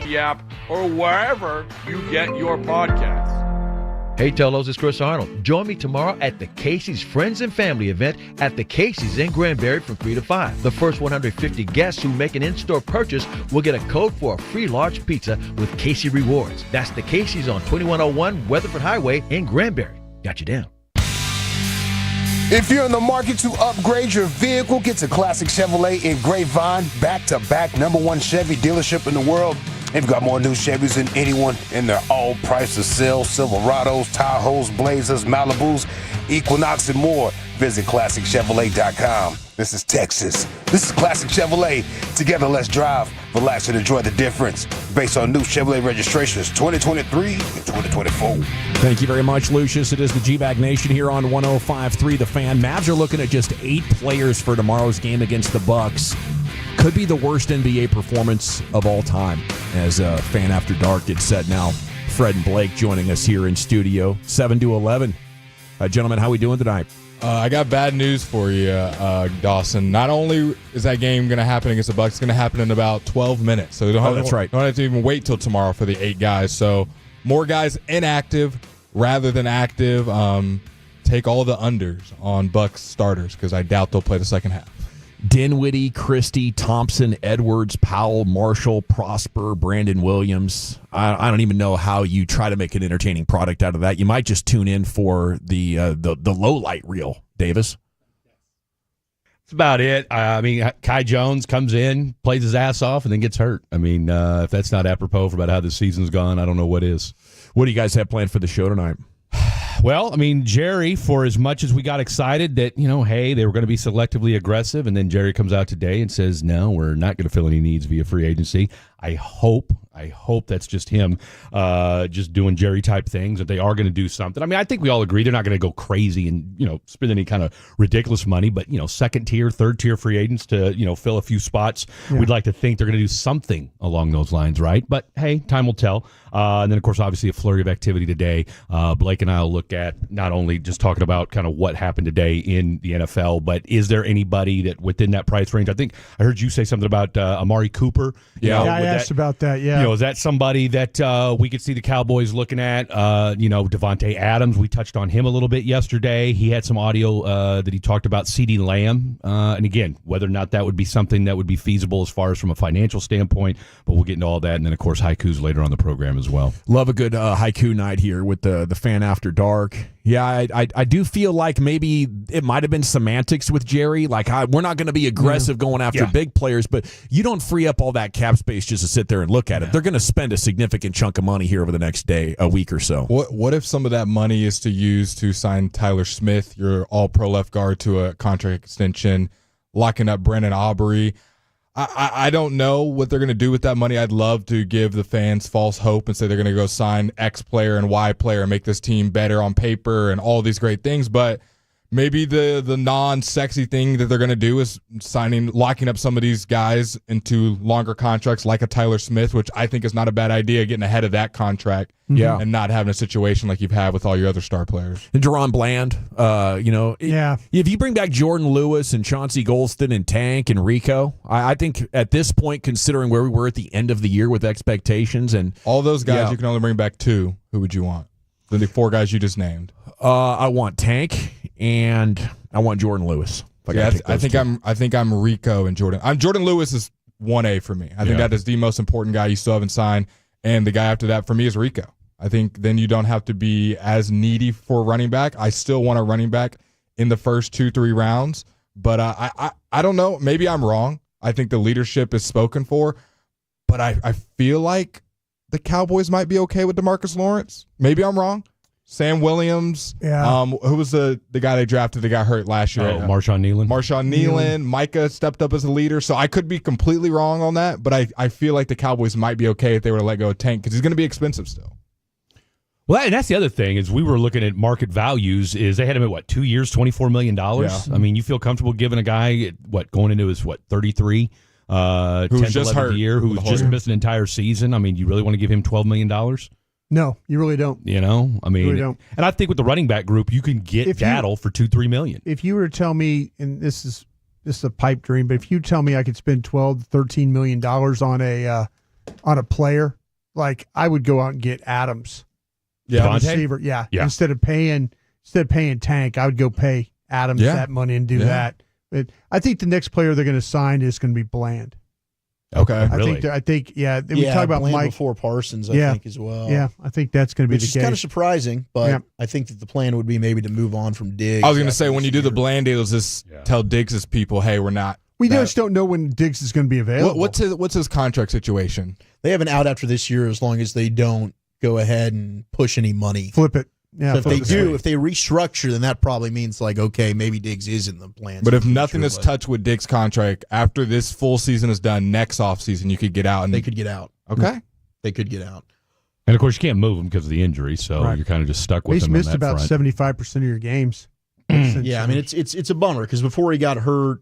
Audacy app, or wherever you get your podcasts. Hey Telos, it's Chris Arnold. Join me tomorrow at the Casey's Friends and Family event at the Casey's in Granbury from 3 to 5. The first 150 guests who make an in-store purchase will get a code for a free large pizza with Casey Rewards. That's the Casey's on 2101 Weatherford Highway in Granbury. Got you down. If you're in the market to upgrade your vehicle, get to Classic Chevrolet in Grapevine, back-to-back #1 Chevy dealership in the world. They've got more new Chevys than anyone, and they're all priced to sell. Silverados, Tahoes, Blazers, Malibus, Equinox, and more. Visit ClassicChevrolet.com. This is Texas. This is Classic Chevrolet. Together, let's drive, relax, and enjoy the difference. Based on new Chevrolet registrations 2023 and 2024. Thank you very much, Lucius. It is the G-Bag Nation here on 105.3 The Fan. Mavs are looking at just 8 players for tomorrow's game against the Bucks. Could be the worst NBA performance of all time, as Fan After Dark gets set now. Fred and Blake joining us here in studio, 7 to 11. Gentlemen, how we doing tonight? I got bad news for you, Dawson. Not only is that game going to happen against the Bucks, it's going to happen in about 12 minutes. So don't that's right. Don't have to even wait till tomorrow for the 8 guys. So more guys inactive rather than active. Take all the unders on Bucks starters because I doubt they'll play the second half. Dinwiddie, Christie, Thompson, Edwards, Powell, Marshall, Prosper, Brandon Williams. I don't even know how you try to make an entertaining product out of that. You might just tune in for the low light reel, Davis. That's about it. I mean, Kai Jones comes in, plays his ass off, and then gets hurt. I mean, if that's not apropos for about how the season's gone, I don't know what is. What do you guys have planned for the show tonight? Well, I mean, Jerry, for as much as we got excited that, hey, they were going to be selectively aggressive, and then Jerry comes out today and says, no, we're not going to fill any needs via free agency. I hope that's just him just doing Jerry-type things, that they are going to do something. I mean, I think we all agree they're not going to go crazy and, spend any kind of ridiculous money, but, second-tier, third-tier free agents to, fill a few spots. Yeah. We'd like to think they're going to do something along those lines, right? But, hey, time will tell. And then, of course, obviously a flurry of activity today. Blake and I will look at not only just talking about kind of what happened today in the NFL, but is there anybody that within that price range? I think I heard you say something about Amari Cooper. I asked about that, yeah. Is that somebody that we could see the Cowboys looking at? Devontae Adams, we touched on him a little bit yesterday. He had some audio that he talked about CeeDee Lamb. And again, whether or not that would be something that would be feasible as far as from a financial standpoint, but we'll get into all that. And then, of course, haikus later on the program as well. Love a good haiku night here with the Fan After Dark. Yeah, I do feel like maybe it might have been semantics with Jerry. Like, we're not going to be aggressive going after big players, but you don't free up all that cap space just to sit there and look at it. They're going to spend a significant chunk of money here over the next a week or so. What if some of that money is to use to sign Tyler Smith, your all-pro left guard, to a contract extension, locking up Brandon Aubrey? I don't know what they're going to do with that money. I'd love to give the fans false hope and say they're going to go sign X player and Y player and make this team better on paper and all these great things. But maybe the non-sexy thing that they're going to do is locking up some of these guys into longer contracts like a Tyler Smith, which I think is not a bad idea, getting ahead of that contract and not having a situation like you've had with all your other star players. And Deron Bland, if you bring back Jordan Lewis and Chauncey Golston and Tank and Rico, I think at this point, considering where we were at the end of the year with expectations and all those guys, you can only bring back 2. Who would you want? The 4 guys you just named. I want Tank and I want Jordan Lewis. I think I'm Rico and Jordan. Jordan Lewis is 1A for me. I think that is the most important guy you still haven't signed, and the guy after that for me is Rico. I think then you don't have to be as needy for running back. I still want a running back in the first 2-3 rounds, but I don't know. Maybe I'm wrong. I think the leadership is spoken for, but I feel like the Cowboys might be okay with DeMarcus Lawrence. Maybe I'm wrong. Sam Williams. Yeah. Who was the guy they drafted that got hurt last year? Marshawn Nealon. Micah stepped up as a leader. So I could be completely wrong on that, but I feel like the Cowboys might be okay if they were to let go of Tank because he's going to be expensive still. Well, and that's the other thing is we were looking at market values. Is they had him at 2 years, $24 million. Yeah. I mean, you feel comfortable giving a guy going into his 33, 10th, just 11th hurt year, who's just missed an entire season. I mean, you really want to give him $12 million? No, you really don't. I mean, really don't. And I think with the running back group, you can get Daddle for $2-3 million. If you were to tell me, and this is a pipe dream, but if you tell me I could spend $12-13 million on a player like I would go out and get Adams. Yeah, receiver. Yeah. Instead of paying Tank, I would go pay Adams that money and do that. But I think the next player they're going to sign is going to be Bland. Okay, I think we talk about Bland Mike before Parsons. I think as well. Yeah, I think that's going to be Which the is case. kind of surprising, but I think that the plan would be maybe to move on from Diggs. I was going to say, when you do the Bland deals, just tell Diggs' people, hey, we're not. We just don't know when Diggs is going to be available. What's his contract situation? They have an out after this year as long as they don't go ahead and push any money. Flip it. Yeah, so if they restructure, then that probably means like, okay, maybe Diggs is in the plans. But if nothing is touched with Diggs' contract after this full season is done, next offseason you could get out. And they could get out. Okay, they could get out. And of course, you can't move him because of the injury, so you're kind of just stuck with him. He's missed on that about front. 75% of your games. Yeah, I mean it's a bummer because before he got hurt,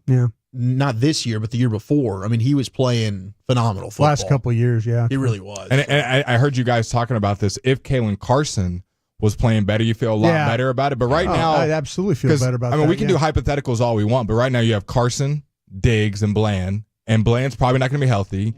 not this year but the year before, I mean he was playing phenomenal football. Last couple of years, yeah, he really was. And I heard you guys talking about this. If Kalen Carson was playing better, you feel a lot better about it. But right now, I absolutely feel better about it. I mean, we can do hypotheticals all we want, but right now you have Carson, Diggs, and Bland. And Bland's probably not going to be healthy.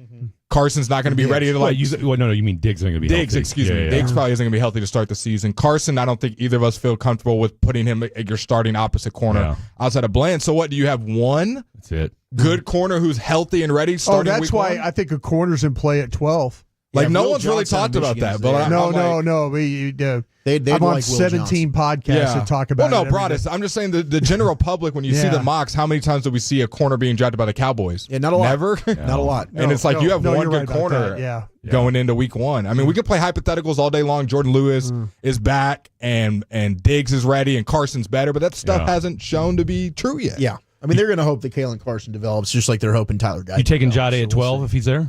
Carson's not going to be ready to you mean Diggs isn't going to be Diggs, healthy. excuse me. Diggs probably isn't going to be healthy to start the season. Carson, I don't think either of us feel comfortable with putting him at your starting opposite corner outside of Bland. So what, do you have one? That's it. Good corner who's healthy and ready starting that's week why one? I think a corner's in play at 12. Like, no one's really talked about that. But No. They'd I'm on like 17 podcasts that talk about well, it. no, Broadus. I'm just saying the general public, when you see the mocks, how many times do we see a corner being drafted by the Cowboys? Yeah, not a lot. Never? Not a lot. And it's like you have one you're good right about corner that. going into week one. I mean, we could play hypotheticals all day long. Jordan Lewis is back, and Diggs is ready, and Carson's better, but that stuff hasn't shown to be true yet. Yeah. I mean, they're going to hope that Kalen Carson develops just like they're hoping Tyler Guyton. You taking develops, Jade at 12 if he's there?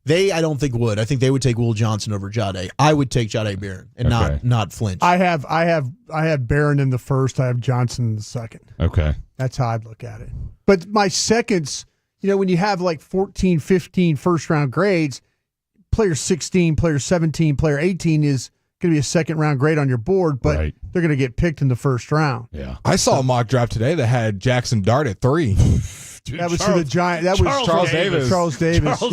I don't think would. I think they would take Will Johnson over Jade. I would take Jade Barron and not Flinch. I have Barron in the first. I have Johnson in the second. Okay. That's how I'd look at it. But my seconds, when you have like 14, 15 first-round grades, player 16, player 17, player 18 is going to be a second-round grade on your board, but they're going to get picked in the first round. Yeah. I saw a mock draft today that had Jackson Dart at 3. Dude, that was for the Giant. That was Charles Davis. Charles Davis. I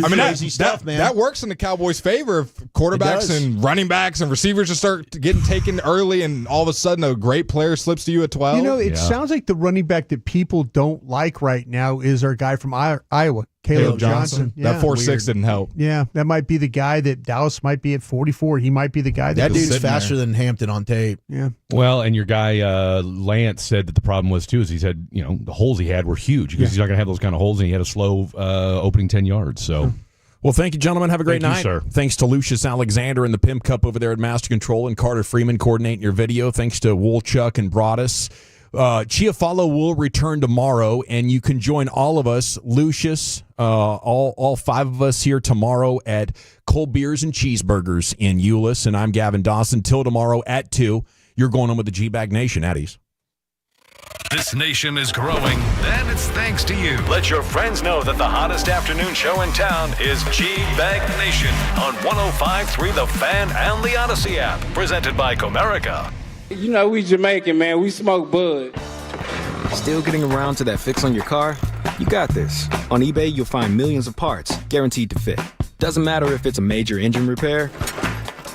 mean, that works in the Cowboys' favor. If quarterbacks and running backs and receivers just start getting taken early, and all of a sudden a great player slips to you at 12. It sounds like the running back that people don't like right now is our guy from Iowa, Caleb Johnson. That 4.6 didn't help. Yeah, that might be the guy that Dallas might be at 44. He might be the guy that dude's faster than Hampton on tape. Yeah. Well, and your guy Lance said that the problem was too is he said the holes he had were huge because he's not going to have those kind of holes, and he had a slow opening 10 yards. So. Well, thank you, gentlemen. Have a great night. Sir. Thanks to Lucius Alexander and the Pimp Cup over there at Master Control, and Carter Freeman coordinating your video. Thanks to Woolchuck and Broadus. Chiafalo will return tomorrow, and you can join all of us, Lucius, all 5 of us here tomorrow at Cold Beers and Cheeseburgers in Euless, and I'm Gavin Dawson. Till tomorrow at 2, you're going on with the G-Bag Nation, Addies. This nation is growing, and it's thanks to you. Let your friends know that the hottest afternoon show in town is G-Bag Nation on 105.3 The Fan and the Odyssey app. Presented by Comerica. We Jamaican, man. We smoke bud. Still getting around to that fix on your car? You got this. On eBay, you'll find millions of parts, guaranteed to fit. Doesn't matter if it's a major engine repair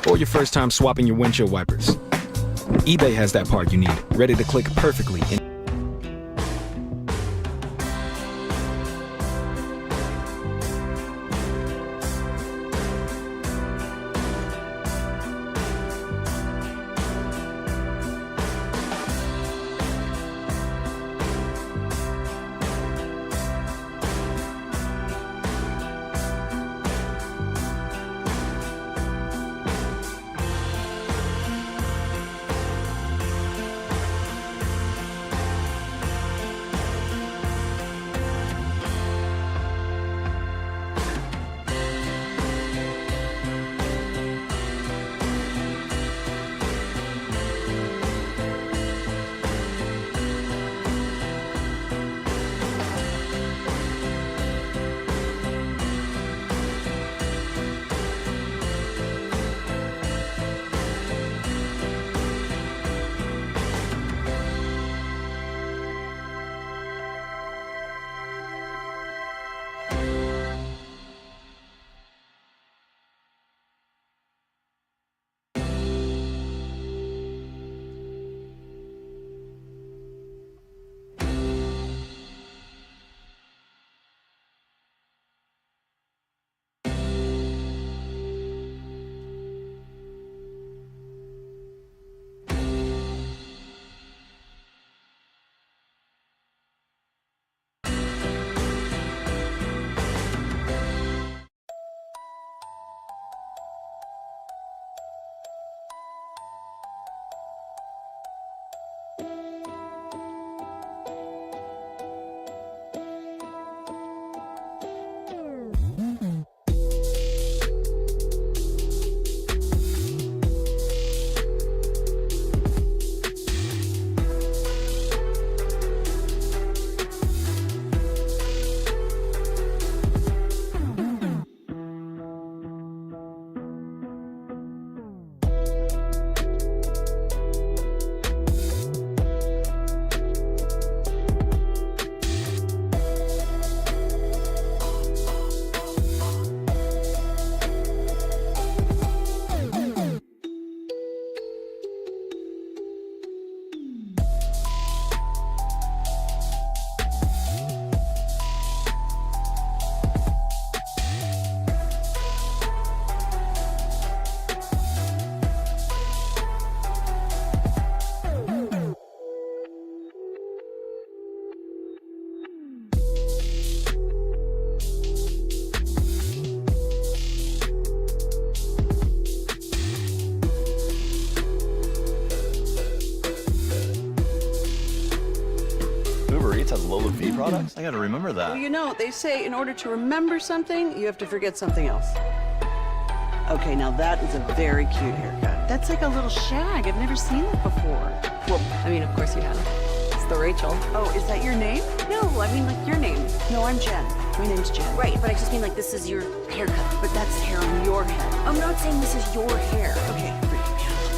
or your first time swapping your windshield wipers. eBay has that part you need, ready to click perfectly in Eats has low-fee products? I gotta remember that. Well, you know, they say in order to remember something, you have to forget something else. Okay, now that is a very cute haircut. That's like a little shag. I've never seen that before. Well, I mean, of course you have. It's the Rachel. Oh, is that your name? No, I mean like your name. No, I'm Jen. My name's Jen. Right, but I just mean like this is your haircut. But that's hair on your head. I'm not saying this is your hair. Okay, forgive me a little bit.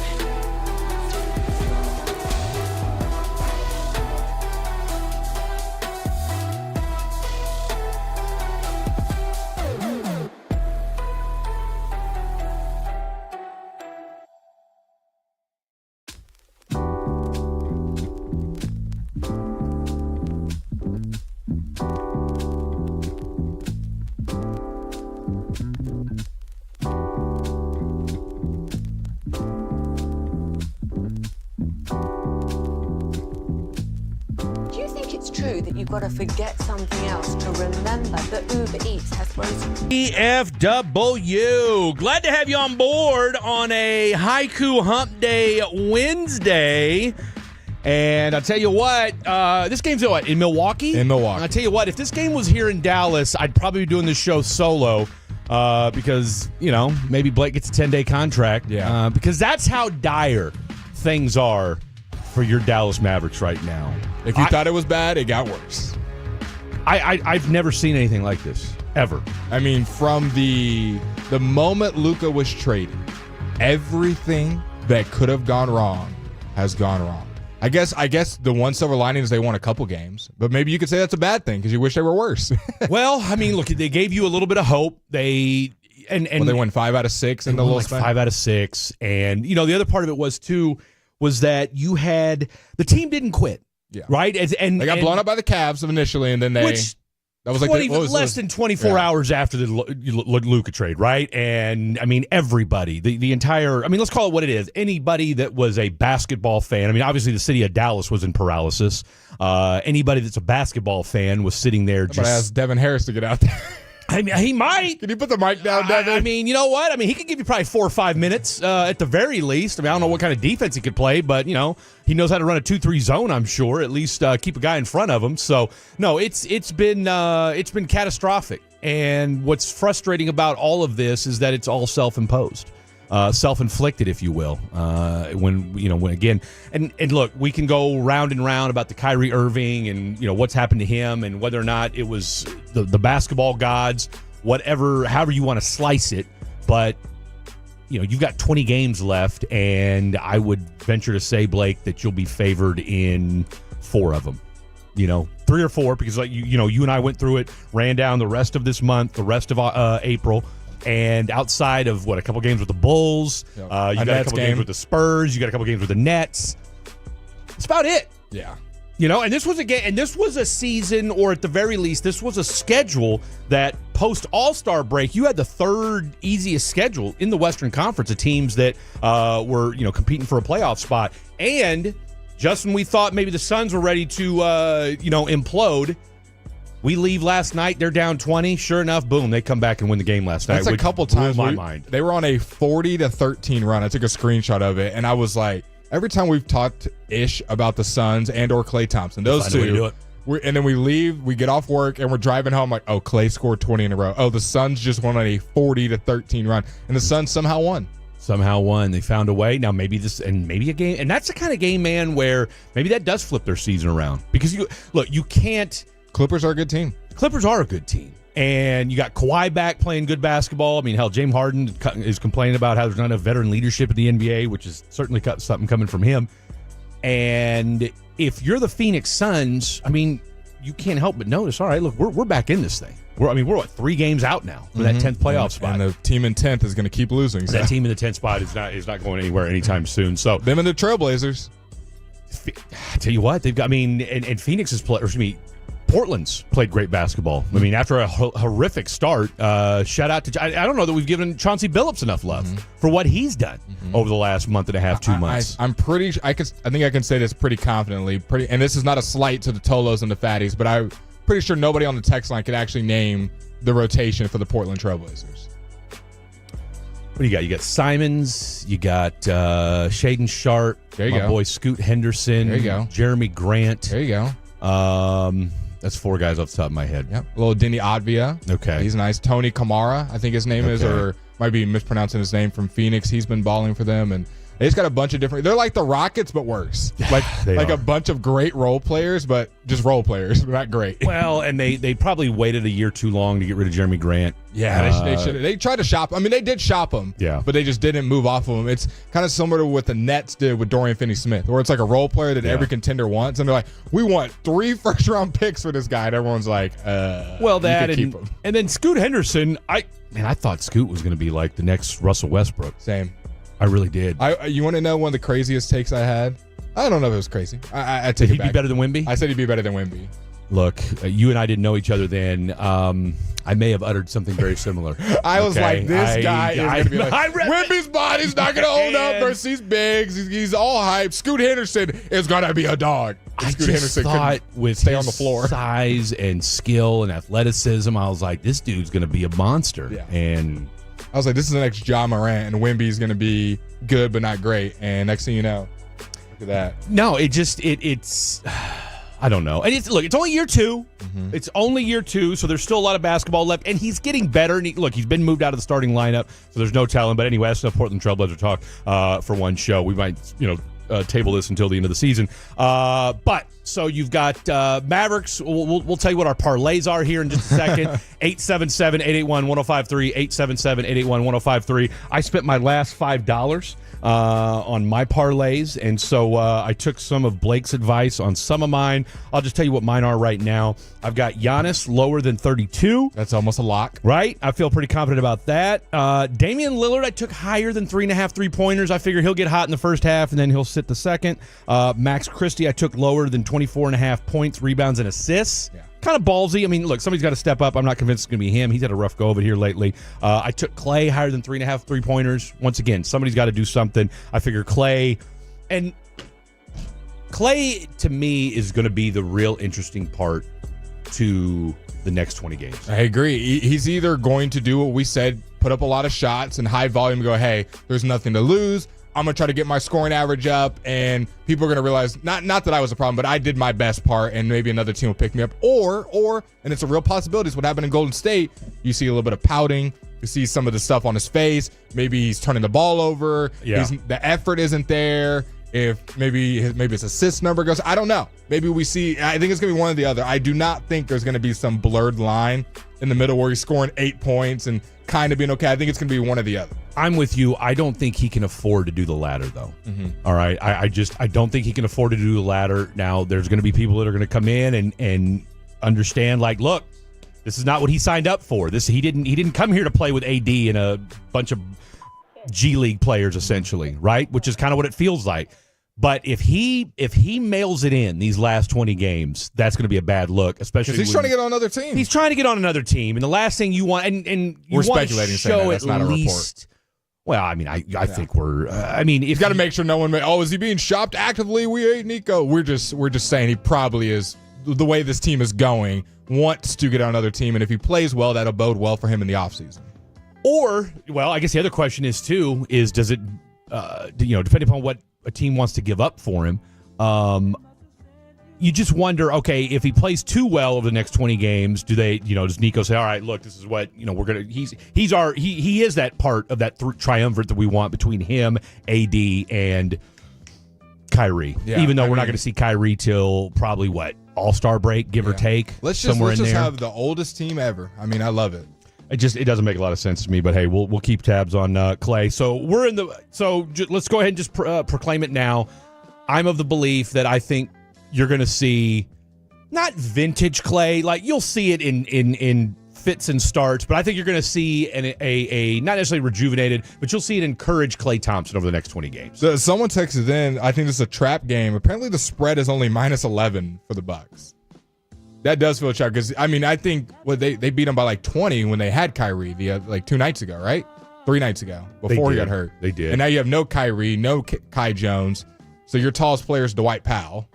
Do you think it's true that you've got to forget something else to remember that Uber Eats has frozen? EFW. Glad to have you on board on a Haiku Hump Day Wednesday. And I'll tell you what, this game's what, in Milwaukee? In Milwaukee. I'll tell you what, if this game was here in Dallas, I'd probably be doing this show solo because, you know, maybe Blake gets a 10-day contract. Yeah. Because that's how dire things are for your Dallas Mavericks right now. If you thought it was bad, it got worse. I've never seen anything like this, ever. I mean, from the moment Luka was traded, everything that could have gone wrong has gone wrong. I guess the one silver lining is they won a couple games, but maybe you could say that's a bad thing because you wish they were worse. Well, I mean, look, they gave you a little bit of hope. They won 5 out of 6 in the little span. 5 out of 6, and you know the other part of it was that you had the team didn't quit. Yeah. Right? And they got blown up by the Cavs initially, and then that was like less than 24 hours after the Luka trade, right? And I mean, everybody, the entire, I mean, let's call it what it is. Anybody that was a basketball fan, I mean, obviously the city of Dallas was in paralysis. Anybody that's a basketball fan was sitting there just. But I asked Devin Harris to get out there. I mean, he might. Can you put the mic down, Devin? I mean, you know what? I mean, he could give you probably 4 or 5 minutes at the very least. I mean, I don't know what kind of defense he could play, but, you know, he knows how to run a 2-3 zone, I'm sure. At least keep a guy in front of him. So, no, it's been catastrophic. And what's frustrating about all of this is that it's all self-imposed. Self-inflicted, if you will. When again, and look, we can go round and round about the Kyrie Irving and, you know, what's happened to him and whether or not it was the basketball gods, however you want to slice it. But, you know, you've got 20 games left, and I would venture to say, Blake, that you'll be favored in 4 of them. You know, 3 or 4, because like you and I went through it, ran down the rest of this month, the rest of April. And outside of a couple games with the Bulls, you got a couple games with the Spurs, you got a couple games with the Nets. That's about it. Yeah. You know, and this was a game, and this was a season, or at the very least, this was a schedule that post All-Star break, you had the 3rd easiest schedule in the Western Conference of teams that were, you know, competing for a playoff spot. And just when we thought maybe the Suns were ready to, implode. We leave last night. They're down 20. Sure enough, boom, they come back and win the game last night. That's a couple times. Blew my mind. They were on a 40-13 run. I took a screenshot of it, and I was like, every time we've talked ish about the Suns and or Klay Thompson, those two, and then we leave, we get off work, and we're driving home like, oh, Klay scored 20 in a row. Oh, the Suns just won on a 40-13 run, and the Suns somehow won. They found a way. Now maybe a game, and that's the kind of game, man, where maybe that does flip their season around. Because you can't. Clippers are a good team. Clippers are a good team. And you got Kawhi back playing good basketball. I mean, hell, James Harden is complaining about how there's not enough veteran leadership in the NBA, which is certainly something coming from him. And if you're the Phoenix Suns, I mean, you can't help but notice, all right, look, we're back in this thing. We're 3 games out now for that 10th playoff spot. And the team in 10th is going to keep losing. So. That team in the 10th spot is not going anywhere anytime soon. So them and the Trailblazers. I tell you what, they've got, I mean, and Phoenix has played, Portland's played great basketball. I mean, after a horrific start, shout out to, I don't know that we've given Chauncey Billups enough love for what he's done over the last month and a half, 2 months. I'm pretty, I think I can say this pretty confidently, and this is not a slight to the Tolos and the Fatties, but I'm pretty sure nobody on the text line could actually name the rotation for the Portland Trailblazers. What do you got? You got Simons. You got Shaedon Sharpe. There you go. My boy Scoot Henderson. There you go. Jeremy Grant. There you go. That's 4 guys off the top of my head. Yep. A little Denny Advia. Okay. He's nice. Tony Kamara, I think his name is, or might be mispronouncing his name, from Phoenix. He's been balling for them, and they just got a bunch of different. They're like the Rockets, but worse. Like a bunch of great role players, but just role players, not great. Well, and they probably waited a year too long to get rid of Jeremy Grant. Yeah, they should. They tried to shop. I mean, they did shop him. Yeah, but they just didn't move off of him. It's kind of similar to what the Nets did with Dorian Finney-Smith, where it's like a role player that every contender wants, and they're like, "We want 3 first-round picks for this guy," and everyone's like, "Well, that and then Scoot Henderson." I thought Scoot was going to be like the next Russell Westbrook. Same. I really did. You want to know one of the craziest takes I had? I don't know if it was crazy. I take it back. He'd be better than Wemby? I said he'd be better than Wemby. Look, you and I didn't know each other then. I may have uttered something very similar. I was like, this guy is going to be like, Wemby's body's not going to hold up versus these bigs. He's all hype. Scoot Henderson is going to be a dog. Scoot Henderson thought with stay on the floor, size and skill and athleticism, I was like, this dude's going to be a monster. Yeah. And I was like, this is the next Ja Morant, and Wemby's going to be good but not great. And next thing you know, look at that. No, it's I don't know. And it's only year 2. Mm-hmm. It's only year 2, so there's still a lot of basketball left, and he's getting better. And he's been moved out of the starting lineup, so there's no telling. But anyway, that's enough Portland Trailblazer talk for one show. We might, table this until the end of the season. But so you've got Mavericks. We'll tell you what our parlays are here in just a second. 877-881-1053. 877-881-1053. I spent my last $5 on my parlays, and so I took some of Blake's advice on some of mine. I'll just tell you what mine are right now. I've got Giannis lower than 32. That's almost a lock. Right? I feel pretty confident about that. Damian Lillard, I took higher than 3.5 3-pointers. I figure he'll get hot in the first half, and then he'll sit the second. Max Christie, I took lower than 24.5 points, rebounds, and assists. Yeah. Kind of ballsy. I mean, look, somebody's got to step up. I'm not convinced it's going to be him. He's had a rough go of it here lately. I took Clay higher than 3.5 3-pointers. Once again, somebody's got to do something. I figure Clay, to me, is going to be the real interesting part to the next 20 games. I agree. He's either going to do what we said, put up a lot of shots and high volume, go, hey, there's nothing to lose. I'm going to try to get my scoring average up, and people are going to realize, not that I was a problem, but I did my best part, and maybe another team will pick me up. Or, and it's a real possibility, it's what happened in Golden State, you see a little bit of pouting, you see some of the stuff on his face, maybe he's turning the ball over, the effort isn't there, if maybe his assist number goes, I don't know. Maybe we see, I think it's going to be one or the other. I do not think there's going to be some blurred line in the middle where he's scoring 8 points and kind of being okay. I think it's going to be one or the other. I'm with you. I don't think he can afford to do the latter, though. Mm-hmm. All right. I don't think he can afford to do the latter. Now, there's going to be people that are going to come in and understand, like, look, this is not what he signed up for. He didn't come here to play with AD and a bunch of G League players, essentially, right? Which is kind of what it feels like. But if he mails it in these last 20 games, that's going to be a bad look, especially because he's trying to get on another team. He's trying to get on another team, and the last thing you want, and you we're want speculating, to show saying that's not a report. Well, I mean, I think we're. If he's got to make sure no one. Is he being shopped actively? We ate Nico. We're just saying he probably is. The way this team is going, wants to get on another team, and if he plays well, that'll bode well for him in the offseason. Or, well, I guess the other question is does it, depending upon what a team wants to give up for him, you just wonder, okay, if he plays too well over the next 20 games, does Nico say, all right, look, this is what, we're going to, he is that part of that triumvirate that we want between him, AD, and Kyrie. Yeah, even though we're not going to see Kyrie till probably All-Star break, give or take. Let's just have the oldest team ever. I mean, I love it. It doesn't make a lot of sense to me, but hey, we'll keep tabs on Clay. So let's go ahead and just proclaim it now. I'm of the belief that I think you're going to see not vintage Clay, like you'll see it in fits and starts, but I think you're going to see a not necessarily rejuvenated, but you'll see it encourage Klay Thompson over the next 20 games. So someone texted in, I think this is a trap game. Apparently the spread is only -11 for the Bucks. That does feel trap because I think they beat them by like 20 when they had Kyrie 2 nights ago, right? 3 nights ago before he got hurt. They did, and now you have no Kyrie, no Kai Jones. So your tallest player is Dwight Powell,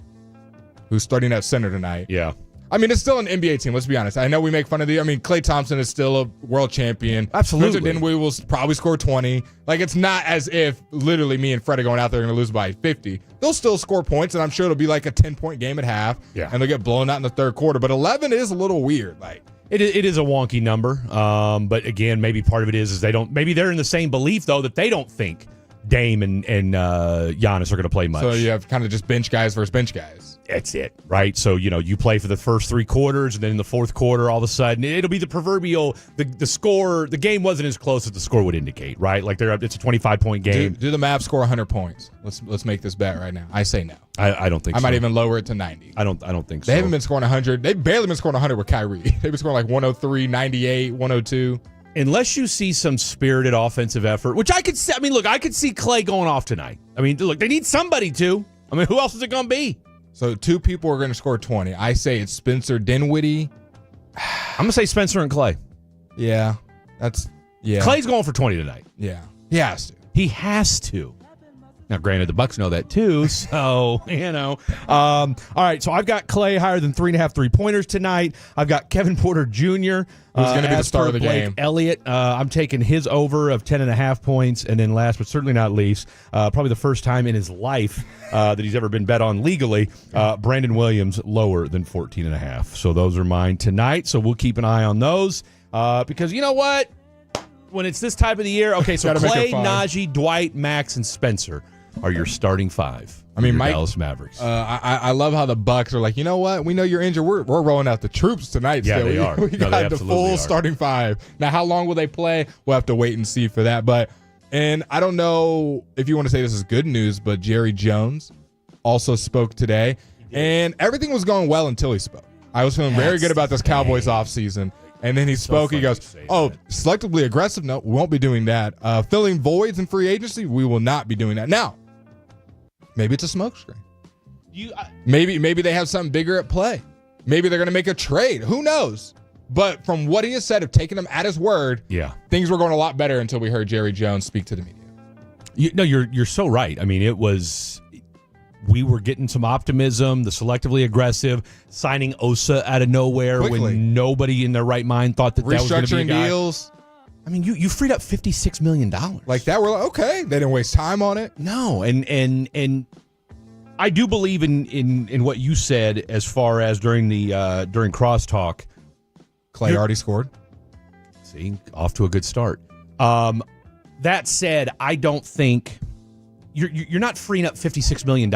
who's starting at center tonight. Yeah. I mean, it's still an NBA team. Let's be honest. I know we make fun of Klay Thompson is still a world champion. Absolutely. Spencer Dinwiddie will probably score 20. Like, it's not as if literally me and Fred are going out there and going to lose by 50. They'll still score points, and I'm sure it'll be like a 10-point game at half. Yeah. And they'll get blown out in the third quarter. But 11 is a little weird. Like, it is a wonky number. But again, maybe part of it is they don't. Maybe they're in the same belief though that they don't think Dame and Giannis are going to play much. So you have kind of just bench guys versus bench guys. That's it, right? So, you play for the first 3 quarters, and then in the fourth quarter, all of a sudden, it'll be the proverbial, the score, the game wasn't as close as the score would indicate, right? Like, it's a 25-point game. Do the Mavs score 100 points? Let's make this bet right now. I say no. I don't think so. I might even lower it to 90. I don't think so. They haven't been scoring 100. They've barely been scoring 100 with Kyrie. They've been scoring like 103, 98, 102. Unless you see some spirited offensive effort, which I could see. I mean, look, I could see Clay going off tonight. I mean, look, they need somebody to. I mean, who else is it going to be? So 2 people are going to score 20. I say it's Spencer Dinwiddie. I'm going to say Spencer and Clay. Yeah. Clay's going for 20 tonight. Yeah. He has to. He has to. Now, granted, the Bucks know that too, so, all right, so I've got Clay higher than 3.5 three-pointers tonight. I've got Kevin Porter Jr. Who's going to be the star of the Blake game. Elliott, I'm taking his over of 10.5 points. And then last but certainly not least, probably the first time in his life that he's ever been bet on legally, Brandon Williams lower than 14.5. So those are mine tonight, so we'll keep an eye on those because you know what? When it's this type of the year, okay, so Clay, Najee, Dwight, Max, and Spencer are your starting 5. I mean, Mike, Dallas Mavericks. I love how the Bucks are like, you know what? We know you're injured. We're rolling out the troops tonight. Yeah, still. they are. We got the full starting 5. Now, how long will they play? We'll have to wait and see for that. And I don't know if you want to say this is good news, but Jerry Jones also spoke today, and everything was going well until he spoke. I was feeling very good about this Cowboys offseason. And then he spoke. He goes, selectively aggressive? No, we won't be doing that. Filling voids in free agency? We will not be doing that. Now, maybe it's a smokescreen. Maybe they have something bigger at play. Maybe they're going to make a trade. Who knows? But from what he has said, of taking him at his word, things were going a lot better until we heard Jerry Jones speak to the media. You're so right. I mean, we were getting some optimism, the selectively aggressive, signing Osa out of nowhere quickly when nobody in their right mind thought that was going to be a guy. Deals. I mean, you freed up $56 million. Like that, we're like, okay. They didn't waste time on it. No, and I do believe in what you said as far as during crosstalk. Clay already scored. See, off to a good start. That said, I don't think you're not freeing up $56 million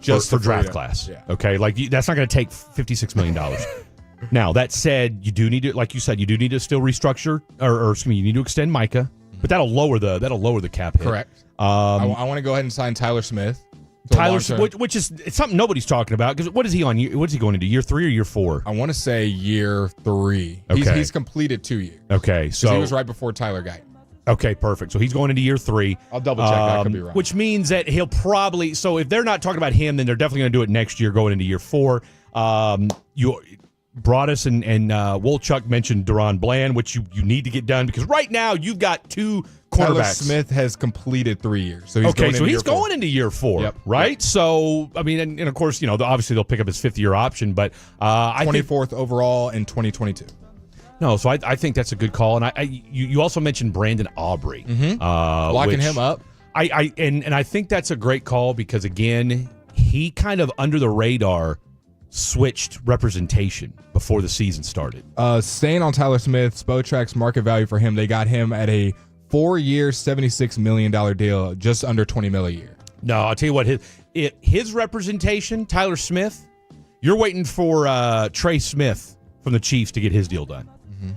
just for draft class. Yeah. Okay, like that's not going to take $56 million. Now that said, you do need to, like you said, you do need to still restructure, or excuse me, you need to extend Micah, but that'll lower the cap hit. Correct. I want to go ahead and sign Tyler Smith. Which is it's something nobody's talking about because what is he on? What is he going into year 3 or year 4? I want to say year 3. Okay. He's completed 2 years. Okay, so he was right before Tyler got. Okay, perfect. So he's going into year 3. I'll double check. I could be wrong. Which means that he'll probably. So if they're not talking about him, then they're definitely going to do it next year, going into year 4. You Broadus and Wolchuk mentioned Deron Bland, which you need to get done because right now you've got 2 cornerbacks. Tyler Smith has completed 3 years, so he's going into year 4, right? Yep. So I mean, and of course, obviously they'll pick up his 5th-year option, but 24th overall in 2022. No, so I think that's a good call, and you also mentioned Brandon Aubrey, locking him up. And I think that's a great call because again, he kind of under the radar switched representation before the season started. Staying on Tyler Smith, Spotrac's market value for him, they got him at a 4-year, $76 million deal, just under $20 million a year. No, I'll tell you what, his representation, Tyler Smith, you're waiting for Trey Smith from the Chiefs to get his deal done.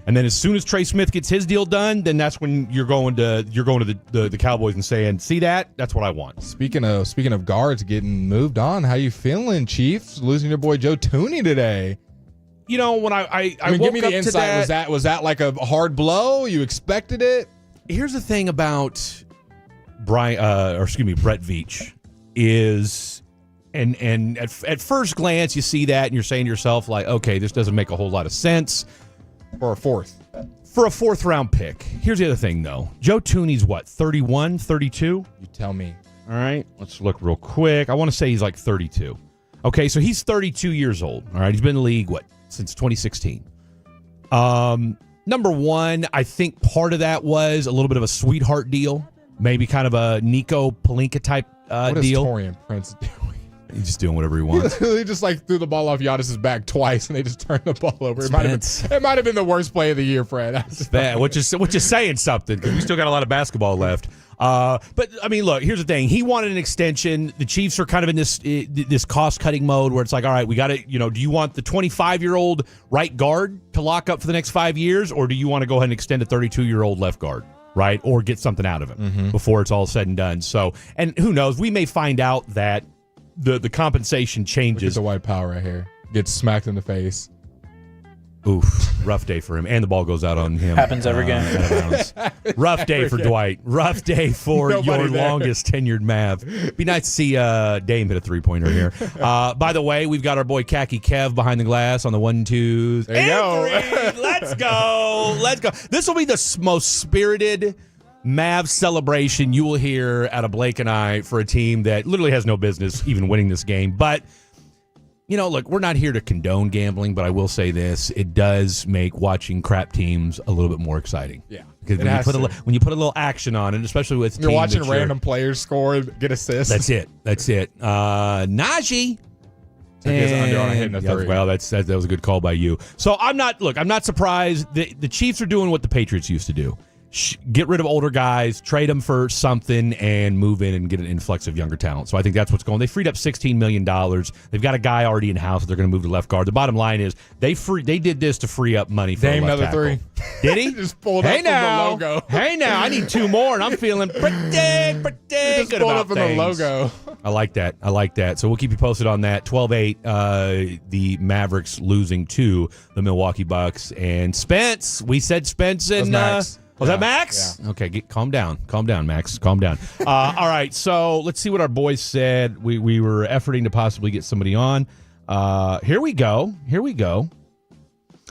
And then as soon as Trey Smith gets his deal done, then that's when you're going to the Cowboys and saying, "See that? That's what I want." Speaking of guards getting moved on, how you feeling, Chiefs? Losing your boy Joe Thuney today. When I mean, woke give me the up insight. to that, Was that like a hard blow? You expected it? Here's the thing about Brett Veach is, and at first glance you see that and you're saying to yourself like, okay, this doesn't make a whole lot of sense. For a 4th round pick. Here's the other thing, though. Joe Thuney's what, 31, 32? You tell me. All right, let's look real quick. I want to say he's like 32. Okay, so he's 32 years old. All right, he's been in the league, since 2016. Number one, I think part of that was a little bit of a sweetheart deal. Maybe kind of a Nico Pelinka type what deal. What is Torian Prince doing? He's just doing whatever he wants. He just threw the ball off Giannis's back twice, and they just turned the ball over. It might have been the worst play of the year, Fred. Which is saying something, because we still got a lot of basketball left. But I mean, look, here's the thing. He wanted an extension. The Chiefs are kind of in this cost-cutting mode where it's like, all right, we got to, do you want the 25-year-old right guard to lock up for the next 5 years, or do you want to go ahead and extend a 32-year-old left guard, right, or get something out of him before it's all said and done? So, and who knows? We may find out that the compensation changes. Look at the white power right here. Gets smacked in the face. Oof, rough day for him. And the ball goes out on him. Happens every game. Rough day for Dwight. Rough day for your longest tenured Mav. Be nice to see Dame hit a three-pointer here. By the way, we've got our boy Khaki Kev behind the glass on the 1-2s. There you go. Let's go. Let's go. This will be the most spirited Mavs celebration you will hear out of Blake and I for a team that literally has no business even winning this game. But look, we're not here to condone gambling, but I will say this. It does make watching crap teams a little bit more exciting. Yeah. Because when you put a little action on it, especially with you're watching random players score and get assists. That's it. Najee. His under on a hit and a three. Well, that was a good call by you. So I'm not surprised. The Chiefs are doing what the Patriots used to do. Get rid of older guys, trade them for something, and move in and get an influx of younger talent. So I think that's what's going on. They freed up $16 million. They've got a guy already in-house that they're going to move to left guard. The bottom line is they did this to free up money for Dame a left another tackle. three. Did he? Just pulled up from the logo. Hey now, I need two more, and I'm feeling pretty just good pulled about up from things. the logo. I like that. So we'll keep you posted on that. 12-8, the Mavericks losing to the Milwaukee Bucks. And Spence, we said Spence and Max. Was that Max? Yeah. Okay, calm down, Max. Calm down. All right, so let's see what our boys said. We were efforting to possibly get somebody on. Here we go. All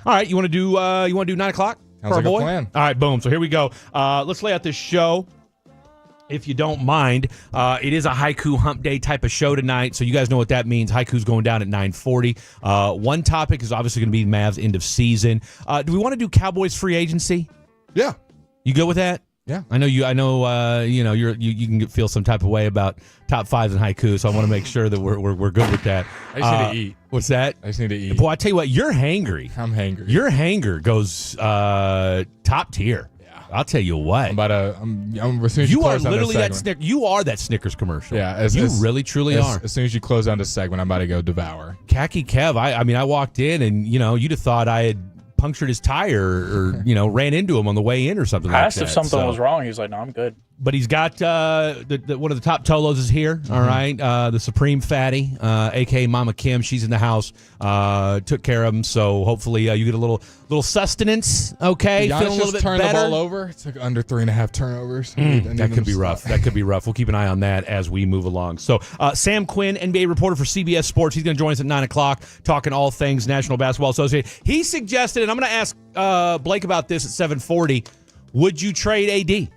right, you want to do 9 o'clock for our like boy? A plan. All right, boom. So here we go. Let's lay out this show. If you don't mind, it is a haiku hump day type of show tonight, so you guys know what that means. Haiku's going down at 9:40. One topic is obviously going to be Mavs end of season. Do we want to do Cowboys free agency? Yeah. You good with that? Yeah. I know you you can feel some type of way about top fives and haiku, so I want to make sure that we're good with that. I just need to eat. What's that? I just need to eat. Boy, I tell you what, you're hangry. I'm hangry. Your hanger goes top tier. Yeah. I'll tell you what. I'm as soon as you are literally you are that Snickers commercial. Yeah. You really truly are. As soon as you close down this segment, I'm about to go devour. Khaki Kev, I walked in and you'd have thought I had punctured his tire or ran into him on the way in or something. I asked if something was wrong. He was like, "No, I'm good." But he's got one of the top Tolos is here. Mm-hmm. All right, the Supreme Fatty, aka Mama Kim. She's in the house. Took care of him. So hopefully you get a little sustenance. Okay, Giannis feeling a little bit turned better. the ball over. It's like under 3.5 turnovers. That could be rough. That could be rough. We'll keep an eye on that as we move along. So Sam Quinn, NBA reporter for CBS Sports. He's going to join us at 9 o'clock, talking all things National Basketball Association. He suggested, and I'm going to ask Blake about this at 7:40. Would you trade AD?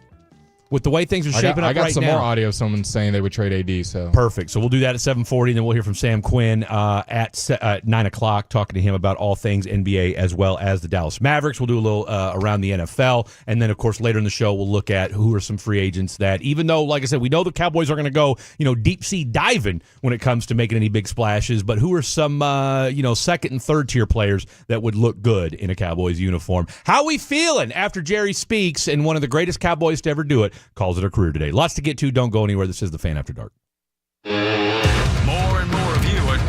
With the way things are shaping up right now. I got some more audio of someone saying they would trade AD. So perfect. So we'll do that at 7:40, and then we'll hear from Sam Quinn at 9 o'clock, talking to him about all things NBA as well as the Dallas Mavericks. We'll do a little around the NFL, and then of course later in the show we'll look at who are some free agents that, even though, like I said, we know the Cowboys are going to go deep sea diving when it comes to making any big splashes, but who are some second and third tier players that would look good in a Cowboys uniform? How we feeling after Jerry speaks and one of the greatest Cowboys to ever do it calls it a career today. Lots to get to. Don't go anywhere. This is the Fan After Dark. More and more of you are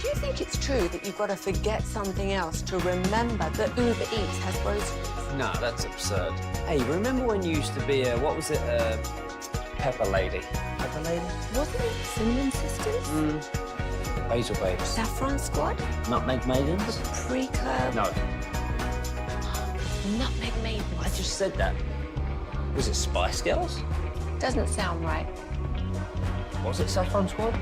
Do you think it's true that you've got to forget something else to remember that Uber Eats has groceries? No, that's absurd. Hey, remember when you used to be a, what was it, a pepper lady? Pepper lady? Wasn't it Cinnamon Sisters? Basil babes. Saffron Squad? Nutmeg maidens? Pre-curb? No. Nutmeg Maidens? I just said that. Was it Spice Girls? Doesn't sound right. Was it Saffron Squad?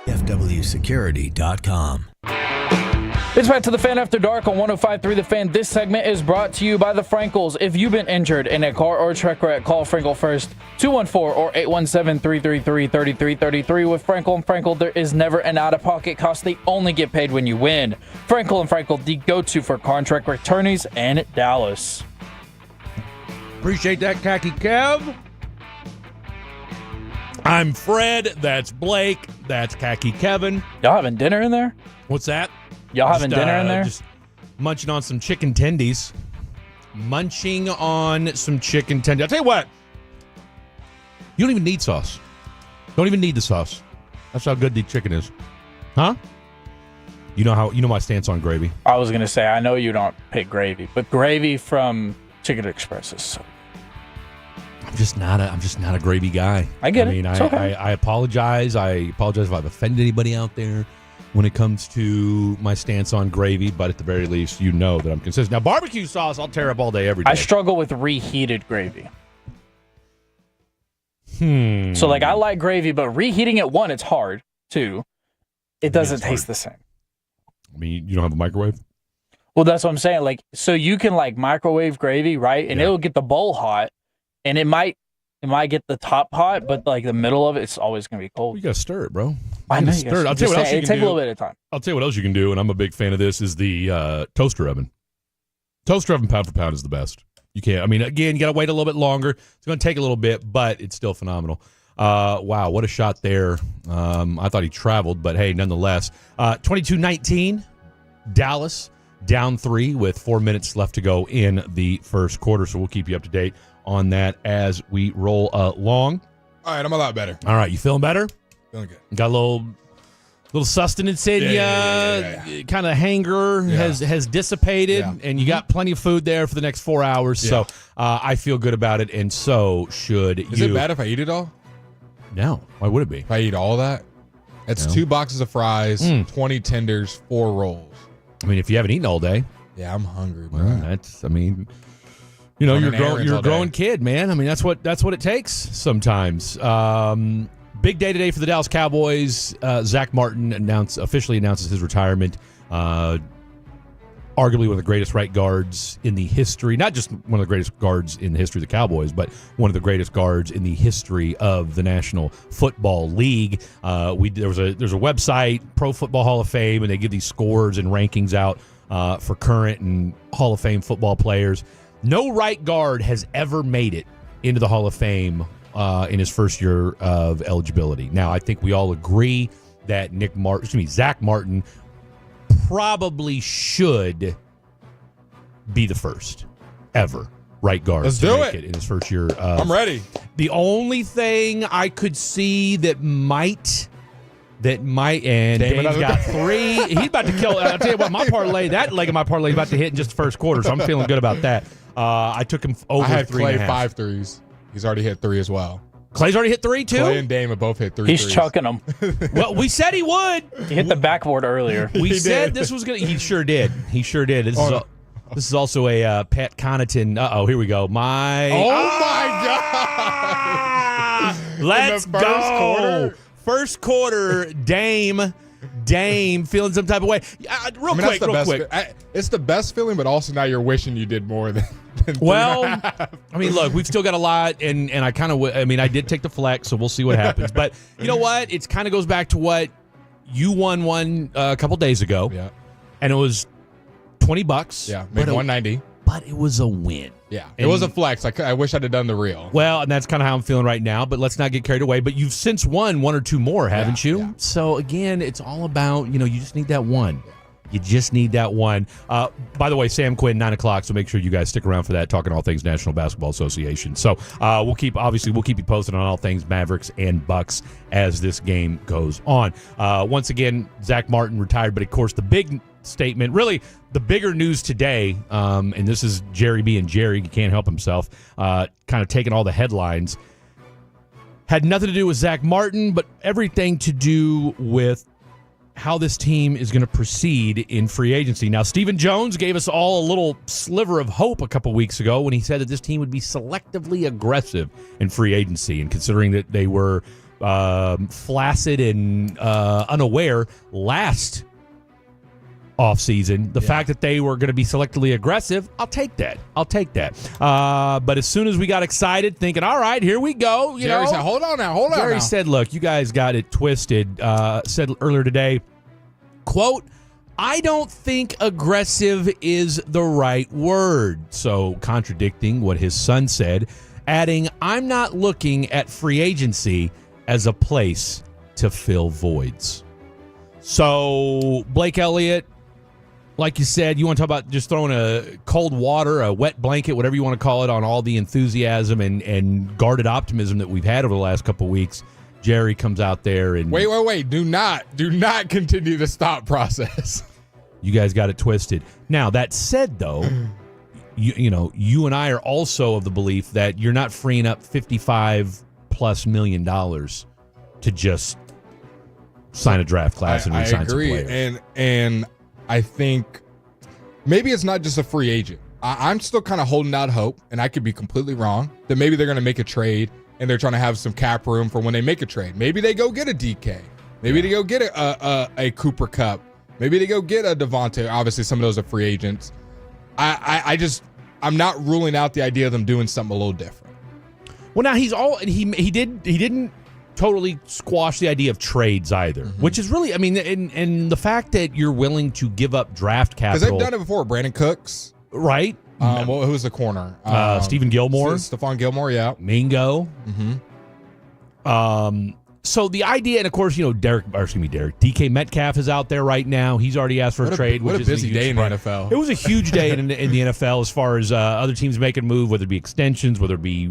FWSecurity.com. It's back to the Fan After Dark on 105.3 The Fan. This segment is brought to you by the Frankels. If you've been injured in a car or truck wreck, call Frankel first, 214 or 817-333-3333. With Frankel and Frankel, there is never an out-of-pocket cost. They only get paid when you win. Frankel and Frankel, the go-to for contract attorneys in Dallas. Appreciate that, Khaki Kev. I'm Fred. That's Blake. That's Khaki Kevin. Y'all having dinner in there? What's that? Y'all having dinner in there? Just munching on some chicken tendies. Munching on some chicken tendies. I'll tell you what. You don't even need sauce. Don't even need the sauce. That's how good the chicken is. Huh? You know my stance on gravy. I was going to say, I know you don't pick gravy, but gravy from Chicken Express is so I'm just not a gravy guy. I get it. I mean, Okay. I apologize. I apologize if I've offended anybody out there when it comes to my stance on gravy, but at the very least, you know that I'm consistent. Now, barbecue sauce, I'll tear up all day, every day. I struggle with reheated gravy. So, like, I like gravy, but reheating it, one, it's hard. Two, it doesn't taste the same. I mean, you don't have a microwave? Well, that's what I'm saying. Like, so you can, like, microwave gravy, right? And it'll get the bowl hot, and it might get the top hot, but, like, the middle of it, it's always going to be cold. You got to stir it, bro. I know. Stir it. I'll tell you what else you can do. It takes a little bit of time. I'll tell you what else you can do, and I'm a big fan of this, is the toaster oven. Toaster oven pound for pound is the best. You can't. I mean, again, you got to wait a little bit longer. It's going to take a little bit, but it's still phenomenal. Wow, what a shot there. I thought he traveled, but hey, nonetheless. 22-19, Dallas down 3 with 4 minutes left to go in the first quarter. So we'll keep you up to date on that as we roll along. All right, I'm a lot better. All right, you feeling better? Feeling good. Got a little sustenance in you. Kind of hanger has dissipated, and you got plenty of food there for the next 4 hours. So I feel good about it, and so should you. Is it bad if I eat it all? No. Why would it be? If I eat all that? It's 2 boxes of fries, 20 tenders, 4 rolls. I mean, if you haven't eaten all day. Yeah, I'm hungry, bro. Well, you're a growing kid, man. I mean, that's what it takes sometimes. Big day today for the Dallas Cowboys. Zach Martin officially announces his retirement. Arguably one of the greatest right guards in the history, not just one of the greatest guards in the history of the Cowboys, but one of the greatest guards in the history of the National Football League. There's a website, Pro Football Hall of Fame, and they give these scores and rankings out for current and Hall of Fame football players. No right guard has ever made it into the Hall of Fame in his first year of eligibility. Now, I think we all agree that Zach Martin probably should be the first ever right guard to make it in his first year. I'm ready. The only thing I could see that might, and Dave's got 3. He's about to kill. I'll tell you what, that leg of my parlay is about to hit in just the first quarter, so I'm feeling good about that. I took him over 3.5. I had Clay 5 threes. He's already hit 3 as well. Clay's already hit 3 too? Clay and Dame have both hit 3 He's threes. chucking them. Well, we said he would. He hit the backboard earlier. We said this was going to. He sure did. This is also a Pat Connaughton. Here we go. Oh my God. Let's go. First quarter, Dame feeling some type of way. Real quick. It's the best feeling, but also now you're wishing you did more than well, I mean, look, we've still got a lot, and I I did take the flex, so we'll see what happens. But you know what? It kind of goes back to what you won a couple days ago. Yeah. And it was $20. Yeah, made 190. But it was a win. Yeah, it was a flex. I wish I'd have done the real. Well, and that's kind of how I'm feeling right now, but let's not get carried away. But you've since won 1 or 2 more, haven't you? Yeah. So, again, it's all about, you just need that one. You just need that one. By the way, Sam Quinn, 9 o'clock, so make sure you guys stick around for that, talking all things National Basketball Association. So we'll keep you posted on all things Mavericks and Bucks as this game goes on. Once again, Zach Martin retired, but of course the big statement, really the bigger news today, and this is Jerry being Jerry, he can't help himself, kind of taking all the headlines, had nothing to do with Zach Martin, but everything to do with how this team is going to proceed in free agency. Now, Stephen Jones gave us all a little sliver of hope a couple weeks ago when he said that this team would be selectively aggressive in free agency, and considering that they were flaccid and unaware last offseason, the fact that they were going to be selectively aggressive, I'll take that. But as soon as we got excited, thinking, all right, here we go. Jerry said, hold on now. Jerry said, look, you guys got it twisted. Said earlier today, quote, I don't think aggressive is the right word. So contradicting what his son said, adding, I'm not looking at free agency as a place to fill voids. So Blake Elliott, like you said, you want to talk about just throwing a cold water, a wet blanket, whatever you want to call it, on all the enthusiasm and guarded optimism that we've had over the last couple of weeks. Jerry comes out there and wait. Do not continue the stop process. You guys got it twisted. Now, that said, though, you and I are also of the belief that you're not freeing up $55+ million to just sign a draft class and re-sign some players. I agree, and I think maybe it's not just a free agent. I'm still kind of holding out hope, and I could be completely wrong, that maybe they're going to make a trade and they're trying to have some cap room for when they make a trade. Maybe they go get a DK. Maybe they go get a Cooper Kupp. Maybe they go get a Devontae. Obviously, some of those are free agents. I'm not ruling out the idea of them doing something a little different. Well, now he didn't totally squash the idea of trades either, which is really, and the fact that you're willing to give up draft capital. Because they've done it before. Brandon Cooks. Right. Who was the corner? Stephen Gilmore. Stephon Gilmore, yeah. Mingo. So the idea, and of course, DK Metcalf is out there right now. He's already asked for a trade. What which a is busy day in the NFL. It was a huge day in the NFL as far as other teams making a move, whether it be extensions, whether it be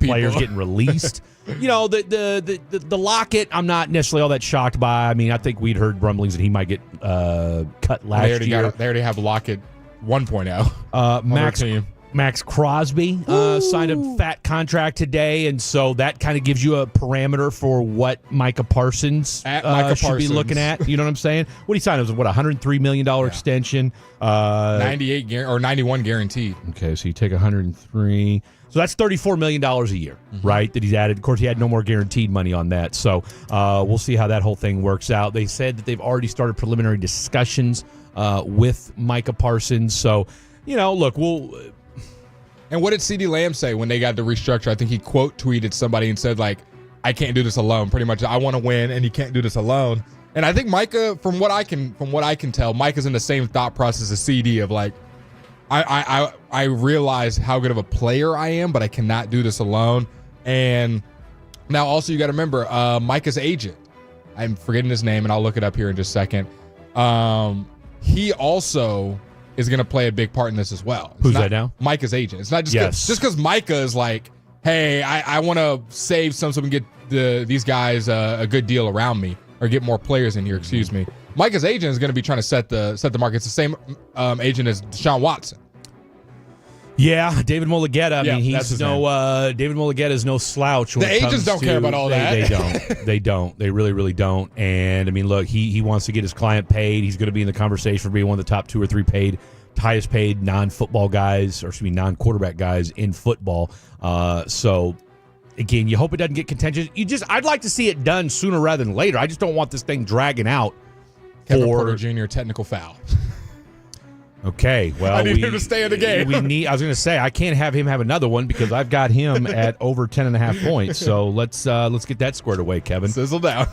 players getting released. The Lockett, I'm not necessarily all that shocked by. I mean, I think we'd heard rumblings that he might get cut last year. They already have Lockett 1.0. Max Crosby signed a fat contract today, and so that kind of gives you a parameter for what Micah Parsons should be looking at. You know what I'm saying? What he signed was what, $103 million extension, 91 guaranteed. Okay, so you take 103. So that's $34 million a year, right, that he's added. Of course, he had no more guaranteed money on that. So we'll see how that whole thing works out. They said that they've already started preliminary discussions with Micah Parsons. So, look, we'll... And what did CeeDee Lamb say when they got the restructure? I think he quote tweeted somebody and said, like, I can't do this alone. Pretty much, I want to win, and he can't do this alone. And I think Micah, from what I can tell, Micah's in the same thought process as CD of like, I realize how good of a player I am, but I cannot do this alone. And now also you got to remember Micah's agent. I'm forgetting his name, and I'll look it up here in just a second. He also is going to play a big part in this as well. Who's that now? Micah's agent. It's not just because Micah is like, hey, I want to save some so we can get these guys a good deal around me or get more players in here. Excuse me. Micah's agent is going to be trying to set the market. It's the same agent as Deshaun Watson. Yeah, David Mulligetta. I mean, he's no David Mulligetta is no slouch. The agents don't care about all that. They don't. They don't. They really, really don't. And I mean, look, he wants to get his client paid. He's going to be in the conversation for being one of the top 2 or 3 highest paid non-football guys, or non-quarterback guys in football. So again, you hope it doesn't get contentious. I'd like to see it done sooner rather than later. I just don't want this thing dragging out. Kevin Porter Jr. technical foul. Okay, well, I need him to stay in the game. I was going to say I can't have him have another one because I've got him at over 10.5 points. So let's get that squared away, Kevin. Sizzle down.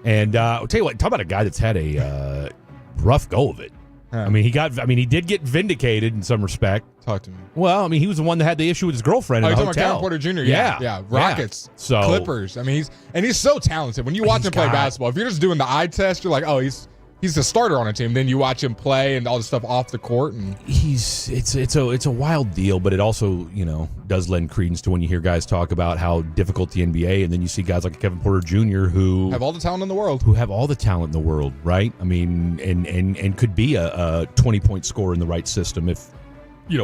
And I'll tell you what, talk about a guy that's had a rough go of it. I mean, he did get vindicated in some respect. Talk to me. Well, I mean, he was the one that had the issue with his girlfriend in the hotel. Kevin Porter Jr. Yeah. Rockets, So Clippers. I mean, he's so talented. When you watch him play basketball, if you're just doing the eye test, you're like, oh, he's the starter on a team. Then you watch him play and all the stuff off the court, and it's a wild deal. But it also does lend credence to when you hear guys talk about how difficult the NBA, and then you see guys like Kevin Porter Jr. who have all the talent in the world, right? I mean, and could be a 20-point scorer in the right system if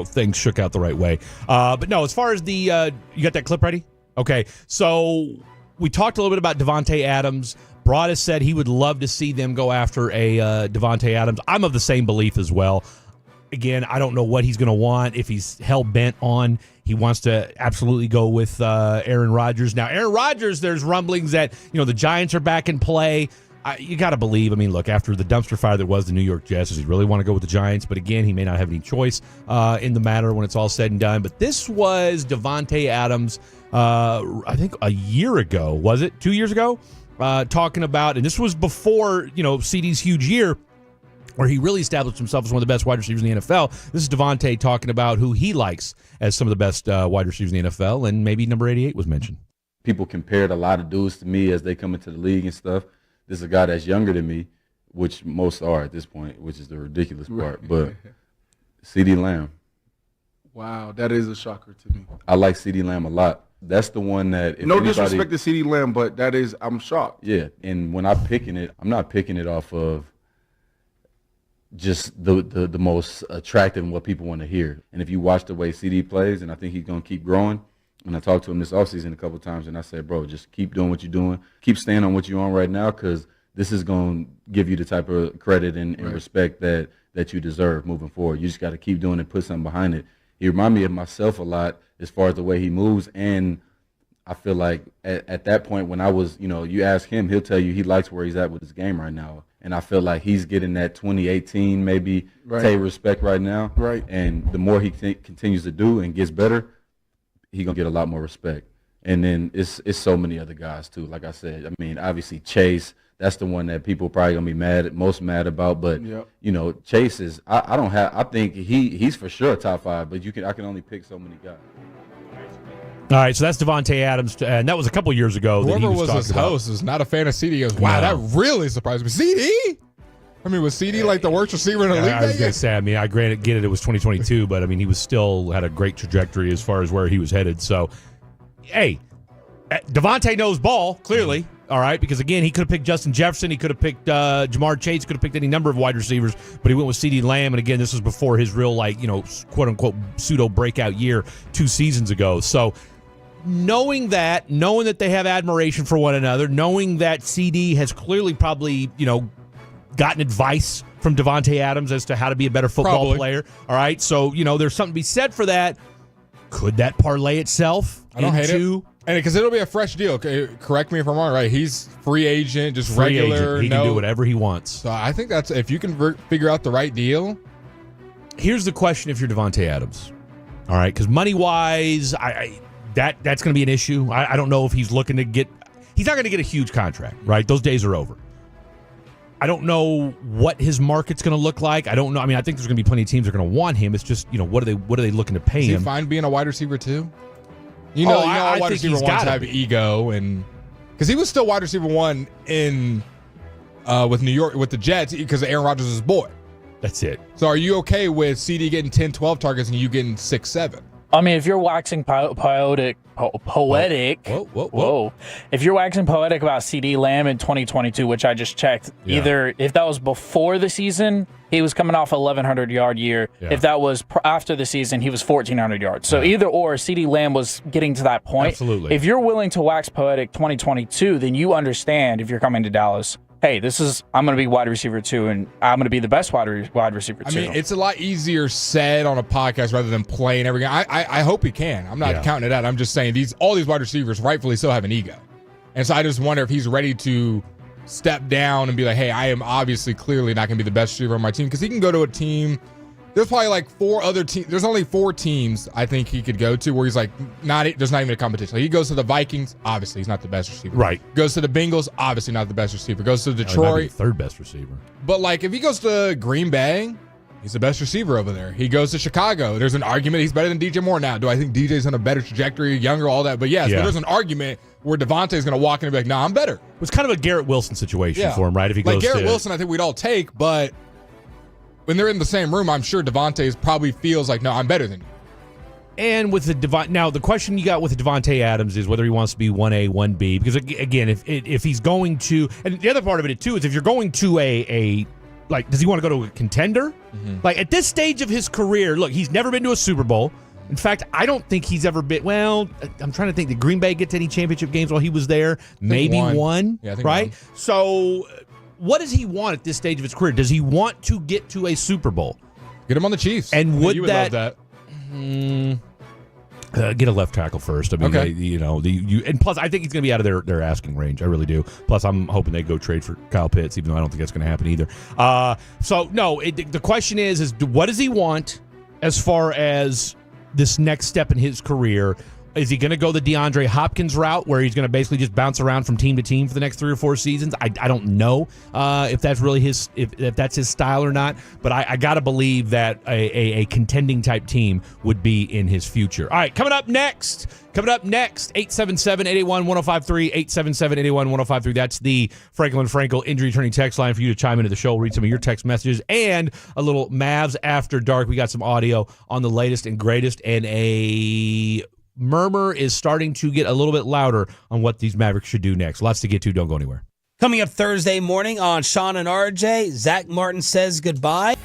things shook out the right way. But no, as far as the you got that clip ready? Okay, so we talked a little bit about Devontae Adams. Broadus said he would love to see them go after a Devontae Adams. I'm of the same belief as well. Again, I don't know what he's going to want. If he's hell-bent on, he wants to absolutely go with Aaron Rodgers. Now, Aaron Rodgers, there's rumblings that the Giants are back in play. You got to believe. I mean, look, after the dumpster fire that was the New York Jets, does he really want to go with the Giants? But again, he may not have any choice in the matter when it's all said and done. But this was Devontae Adams, I think a year ago. Was it 2 years ago? Talking about, and this was before CD's huge year where he really established himself as one of the best wide receivers in the NFL. This is Devontae talking about who he likes as some of the best wide receivers in the NFL, and maybe number 88 was mentioned. People compared a lot of dudes to me as they come into the league and stuff. This is a guy that's younger than me, which most are at this point, which is the ridiculous part. But CeeDee Lamb. Wow, that is a shocker to me. I like CeeDee Lamb a lot. That's the one that no disrespect to CeeDee Lamb, but I'm shocked. Yeah, and when I'm picking it, I'm not picking it off of just the most attractive and what people want to hear. And if you watch the way CD plays, and I think he's going to keep growing, and I talked to him this offseason a couple of times, and I said, bro, just keep doing what you're doing. Keep staying on what you're on right now, because this is going to give you the type of credit and respect that you deserve moving forward. You just got to keep doing it, put something behind it. He reminded me of myself a lot as far as the way he moves, and I feel like at that point when I was, you ask him, he'll tell you he likes where he's at with his game right now. And I feel like he's getting that 2018 maybe Tay respect right now. Right. And the more he continues to do and gets better, he's going to get a lot more respect. And then it's so many other guys too. Like I said, I mean, obviously Chase, that's the one that people probably going to be most mad about. But, Chase is, I think he's for sure top 5, but I can only pick so many guys. All right, so that's Devontae Adams, and that was a couple years ago. Whoever that he was his host is not a fan of CD. He goes, wow, that really surprised me. CD? I mean, was CD like the worst receiver in the league? I was going to say, I granted, get it was 2022, but, he was still had a great trajectory as far as where he was headed. So, hey, Devontae knows ball, clearly, all right, because, again, he could have picked Justin Jefferson. He could have picked Jamar Chase. He could have picked any number of wide receivers, but he went with CeeDee Lamb. And, again, this was before his real, quote-unquote pseudo-breakout year 2 seasons ago. So, knowing that they have admiration for one another, knowing that CD has clearly probably, gotten advice from Devontae Adams as to how to be a better football player. All right. So, there's something to be said for that. Could that parlay itself? I don't hate it. And because it'll be a fresh deal. Okay, correct me if I'm wrong, right? He's free agent, just free regular. Agent. He can do whatever he wants. So I think that's, if you can figure out the right deal. Here's the question if you're Devontae Adams. All right. Because money-wise, that's going to be an issue. I don't know if he's looking to get – he's not going to get a huge contract, right? Those days are over. I don't know what his market's going to look like. I don't know. I think there's going to be plenty of teams that are going to want him. It's just, what are they looking to pay him? Is he fine being a wide receiver too? Wide receiver wants to have ego, and because he was still wide receiver 1 in with New York with the Jets because Aaron Rodgers is his boy. That's it. So are you okay with CD getting 10, 12 targets and you getting 6, 7? If you're waxing poetic. Whoa. If you're waxing poetic about CD Lamb in 2022, which I just checked, either if that was before the season, he was coming off a 1,100-yard year. Yeah. If that was after the season, he was 1,400 yards. So either or, CD Lamb was getting to that point. Absolutely. If you're willing to wax poetic 2022, then you understand if you're coming to Dallas, hey, I'm going to be wide receiver 2, and I'm going to be the best wide receiver 2. It's a lot easier said on a podcast rather than playing every game. I hope he can. I'm not counting it out. I'm just saying all these wide receivers rightfully so have an ego. And so I just wonder if he's ready to step down and be like, hey, I am obviously clearly not going to be the best receiver on my team, because he can go to a team. There's probably 4 other teams. There's only 4 teams I think he could go to where he's there's not even a competition. He goes to the Vikings, obviously he's not the best receiver. Right. Goes to the Bengals, obviously not the best receiver. Goes to Detroit, might be the 3rd best receiver. But if he goes to Green Bay, he's the best receiver over there. He goes to Chicago. There's an argument he's better than DJ Moore now. Do I think DJ's on a better trajectory, younger, all that? But yes, but there's an argument where Devontae's going to walk in and be like, nah, I'm better. It was kind of a Garrett Wilson situation for him, right? If he goes Garrett Wilson, I think we'd all take, but when they're in the same room, I'm sure Devontae probably feels like, no, I'm better than you. And with now the question you got with Devontae Adams is whether he wants to be 1A, 1B, because again, if he's going to, and the other part of it too is if you're going to a does he want to go to a contender? Mm-hmm. At this stage of his career, look, he's never been to a Super Bowl. In fact, I don't think he's ever been. Well, I'm trying to think. Did Green Bay get to any championship games while he was there? Maybe one. Yeah, I think right? one. So what does he want at this stage of his career? Does he want to get to a Super Bowl? Get him on the Chiefs. And would love that? Get a left tackle first. Okay. And plus, I think he's going to be out of their asking range. I really do. Plus, I'm hoping they go trade for Kyle Pitts, even though I don't think that's going to happen either. The question is what does he want as far as this next step in his career? Is he going to go the DeAndre Hopkins route, where he's going to basically just bounce around from team to team for the next 3 or 4 seasons? I don't know if that's really if that's his style or not. But I got to believe that a contending type team would be in his future. All right, coming up next, 877-881-1053, 877-881-1053. That's the Franklin Frankel injury attorney text line for you to chime into the show, read some of your text messages, and a little Mavs After Dark. We got some audio on the latest and greatest, and a murmur is starting to get a little bit louder on what these Mavericks should do next. Lots to get to. Don't go anywhere. Coming up Thursday morning on Sean and RJ, Zach Martin says goodbye.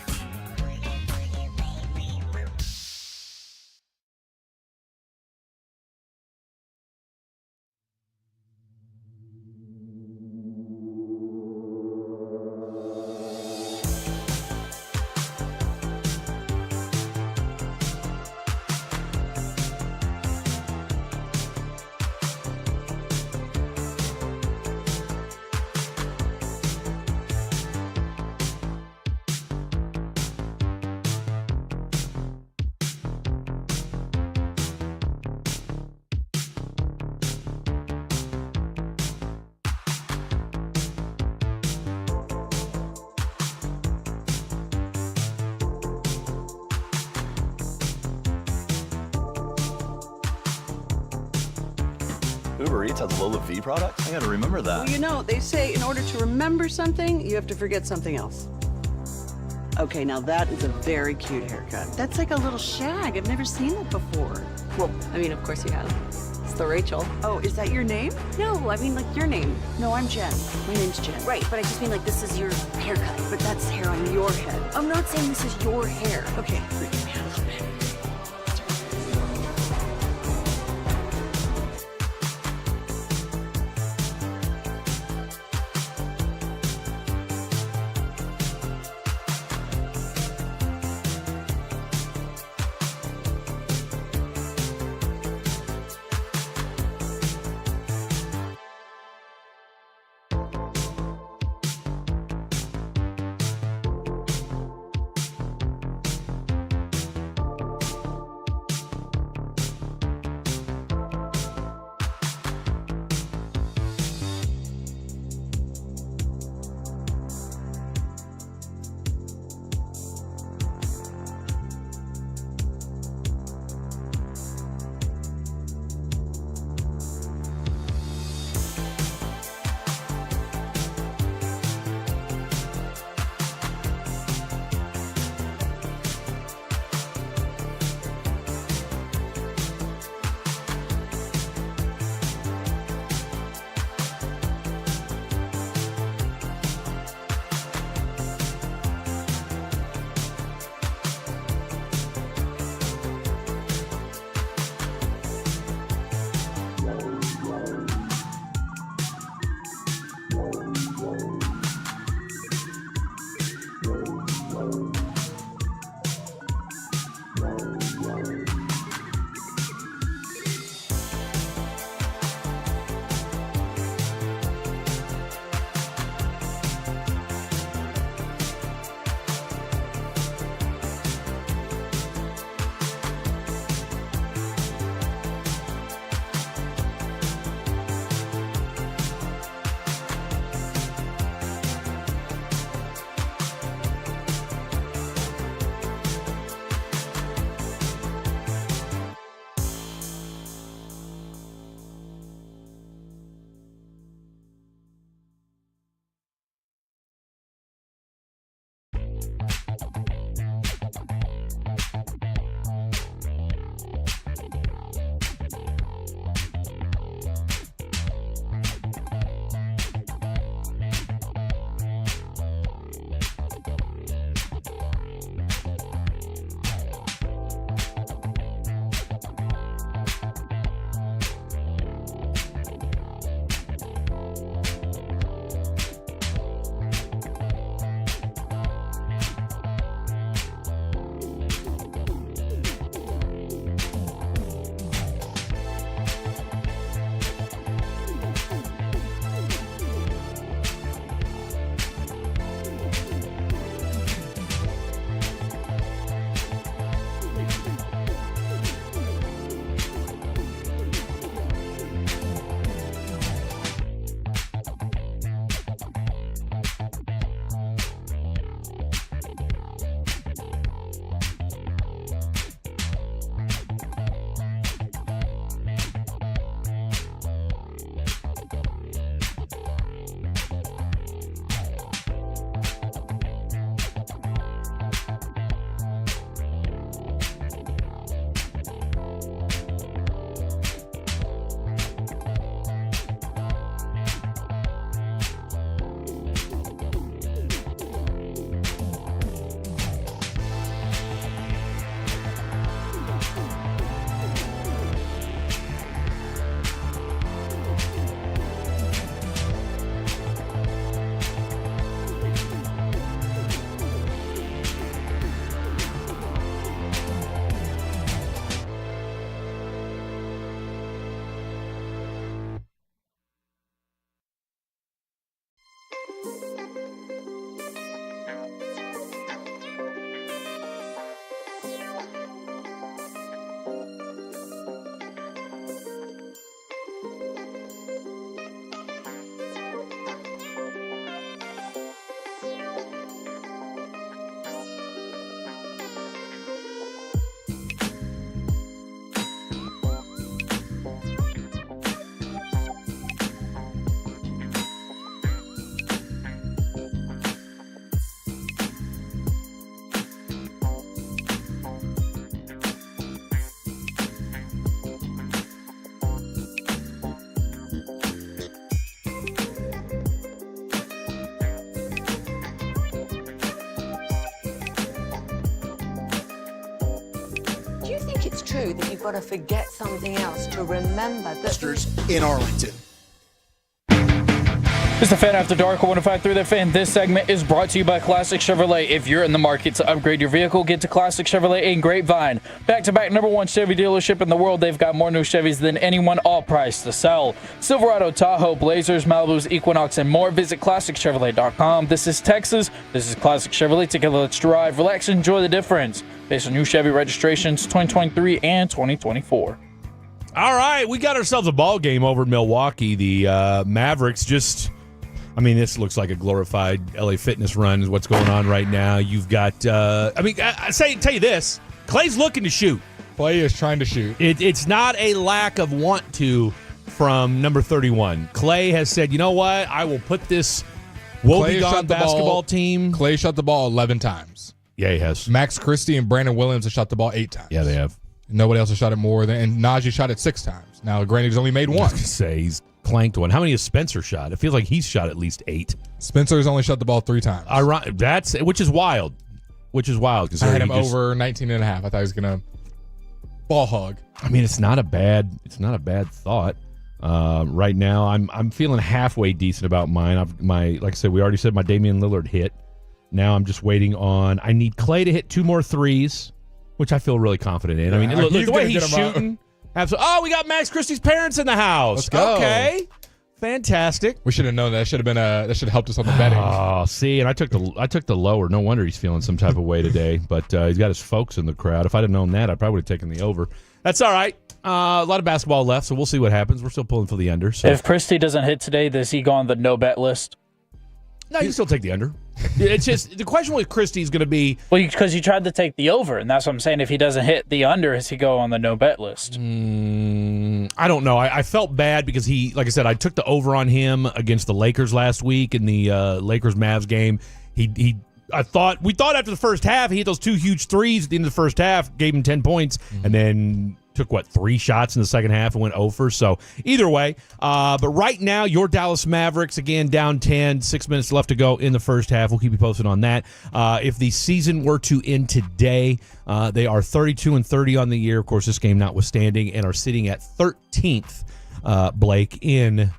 Uber Eats has low fee products? I gotta remember that. Well, you know, they say in order to remember something, you have to forget something else. Okay, now that is a very cute haircut. That's like a little shag. I've never seen that before. Well, I mean, of course you have. It's the Rachel. Oh, is that your name? No, I mean like your name. No, I'm Jen. My name's Jen. Right, but I just mean like this is your haircut. But that's hair on your head. I'm not saying this is your hair. Okay, forgive me a little bit. true that you've got to forget something else to remember that in Arlington. It's the Fan After Dark, 105.3 The Fan. This segment is brought to you by Classic Chevrolet. If you're in the market to upgrade your vehicle, get to Classic Chevrolet in Grapevine. Back-to-back #1 Chevy dealership in the world. They've got more new Chevys than anyone, all priced to sell. Silverado, Tahoe, Blazers, Malibus, Equinox, and more. Visit ClassicChevrolet.com. This is Texas. This is Classic Chevrolet. Together, let's drive, relax, and enjoy the difference. Based on new Chevy registrations 2023 and 2024. All right, we got ourselves a ball game over in Milwaukee. The Mavericks just... I mean, this looks like a glorified LA Fitness run is what's going on right now. You've got, tell you this, Klay's looking to shoot. Klay is trying to shoot. It's not a lack of want to from number 31. Klay has said, you know what, I will put this woebegone basketball team. Klay shot the ball 11 times. Yeah, he has. Max Christie and Brandon Williams have shot the ball 8 times. Yeah, they have. Nobody else has shot it more than, and Najee shot it 6 times. Now, granted, he's only made 1. I was going to say, he's clanked one. How many has Spencer shot? It feels like he's shot at least 8. Spencer's only shot the ball 3 times. Which is wild. I had him over 19 and a half. I thought he was going to ball hug. I mean, it's not a bad thought. Right now, I'm feeling halfway decent about mine. Like I said, we already said my Damian Lillard hit. Now I'm just waiting on. I need Klay to hit 2 more threes, which I feel really confident in. I mean, look the way he's shooting. Absolutely. Oh, we got Max Christie's parents in the house. Let's go. Okay, fantastic. We should have known that. That should have helped us on the betting. Oh, see, and I took the lower. No wonder he's feeling some type of way today. But he's got his folks in the crowd. If I'd have known that, I probably would have taken the over. That's all right. A lot of basketball left, so we'll see what happens. We're still pulling for the under. So. If Christie doesn't hit today, does he go on the no bet list? No, you can still take the under. It's just the question with Christie is going to be because you tried to take the over, and that's what I'm saying. If he doesn't hit the under, does he go on the no bet list? I don't know. I felt bad because he, like I said, I took the over on him against the Lakers last week in the Lakers Mavs game. We thought after the first half he hit those 2 huge threes at the end of the first half, gave him 10 points, and then took 3 shots in the second half and went over. So either way, but right now your Dallas Mavericks again down 10, 6 minutes left to go in the first half. We'll keep you posted on that. If the season were to end today, they are 32-30 on the year. Of course, this game notwithstanding, and are sitting at 13th, Blake, in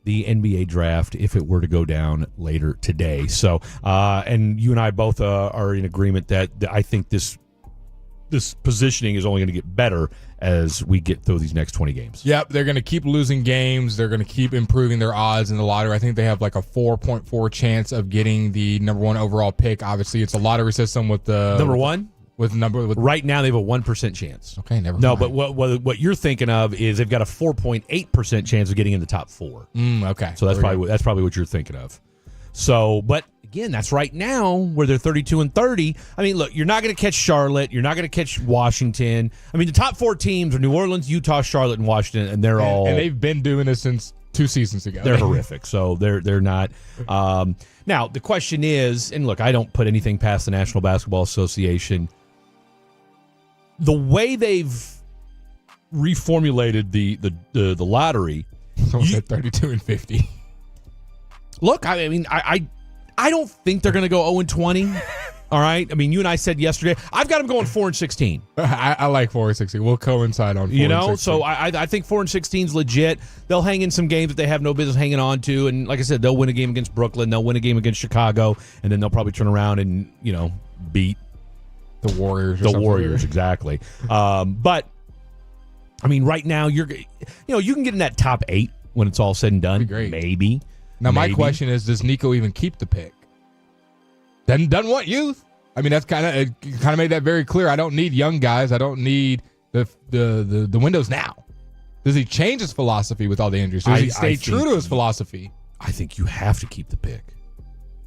the NBA draft if it were to go down later today. So, and you and I both are in agreement that I think this positioning is only going to get better as we get through these next 20 games. Yep, they're going to keep losing games. They're going to keep improving their odds in the lottery. I think they have like a 4.4 chance of getting the #1 overall pick. Obviously, it's a lottery system with the number one. With right now, they have a 1% chance. Okay, never. No, but what you're thinking of is they've got a 4.8% chance of getting in the top 4. Okay, so that's probably what you're thinking of. So, but again, that's right now where they're 32-30. I mean, look, you're not going to catch Charlotte. You're not going to catch Washington. I mean, the top 4 teams are New Orleans, Utah, Charlotte, and Washington, and they're all. And they've been doing this since 2 seasons ago. They're horrific. So they're not. Now the question is, and look, I don't put anything past the National Basketball Association. The way they've reformulated the lottery, almost at 32-50. Look, I mean, I don't think they're going to go 0-20. All right. I mean, you and I said yesterday, I've got them going 4-16. I like 4-16. We'll coincide on 4-16. So I think 4-16 is legit. They'll hang in some games that they have no business hanging on to, and like I said, they'll win a game against Brooklyn, they'll win a game against Chicago, and then they'll probably turn around and beat the Warriors. Exactly. But I mean, right now you can get in that top 8 when it's all said and done. Great. Maybe. Now my question is, does Nico even keep the pick? Doesn't want youth. I mean, that's kind of made that very clear. I don't need young guys. I don't need the windows now. Does he change his philosophy with all the injuries? Does he stay true to his philosophy? I think you have to keep the pick.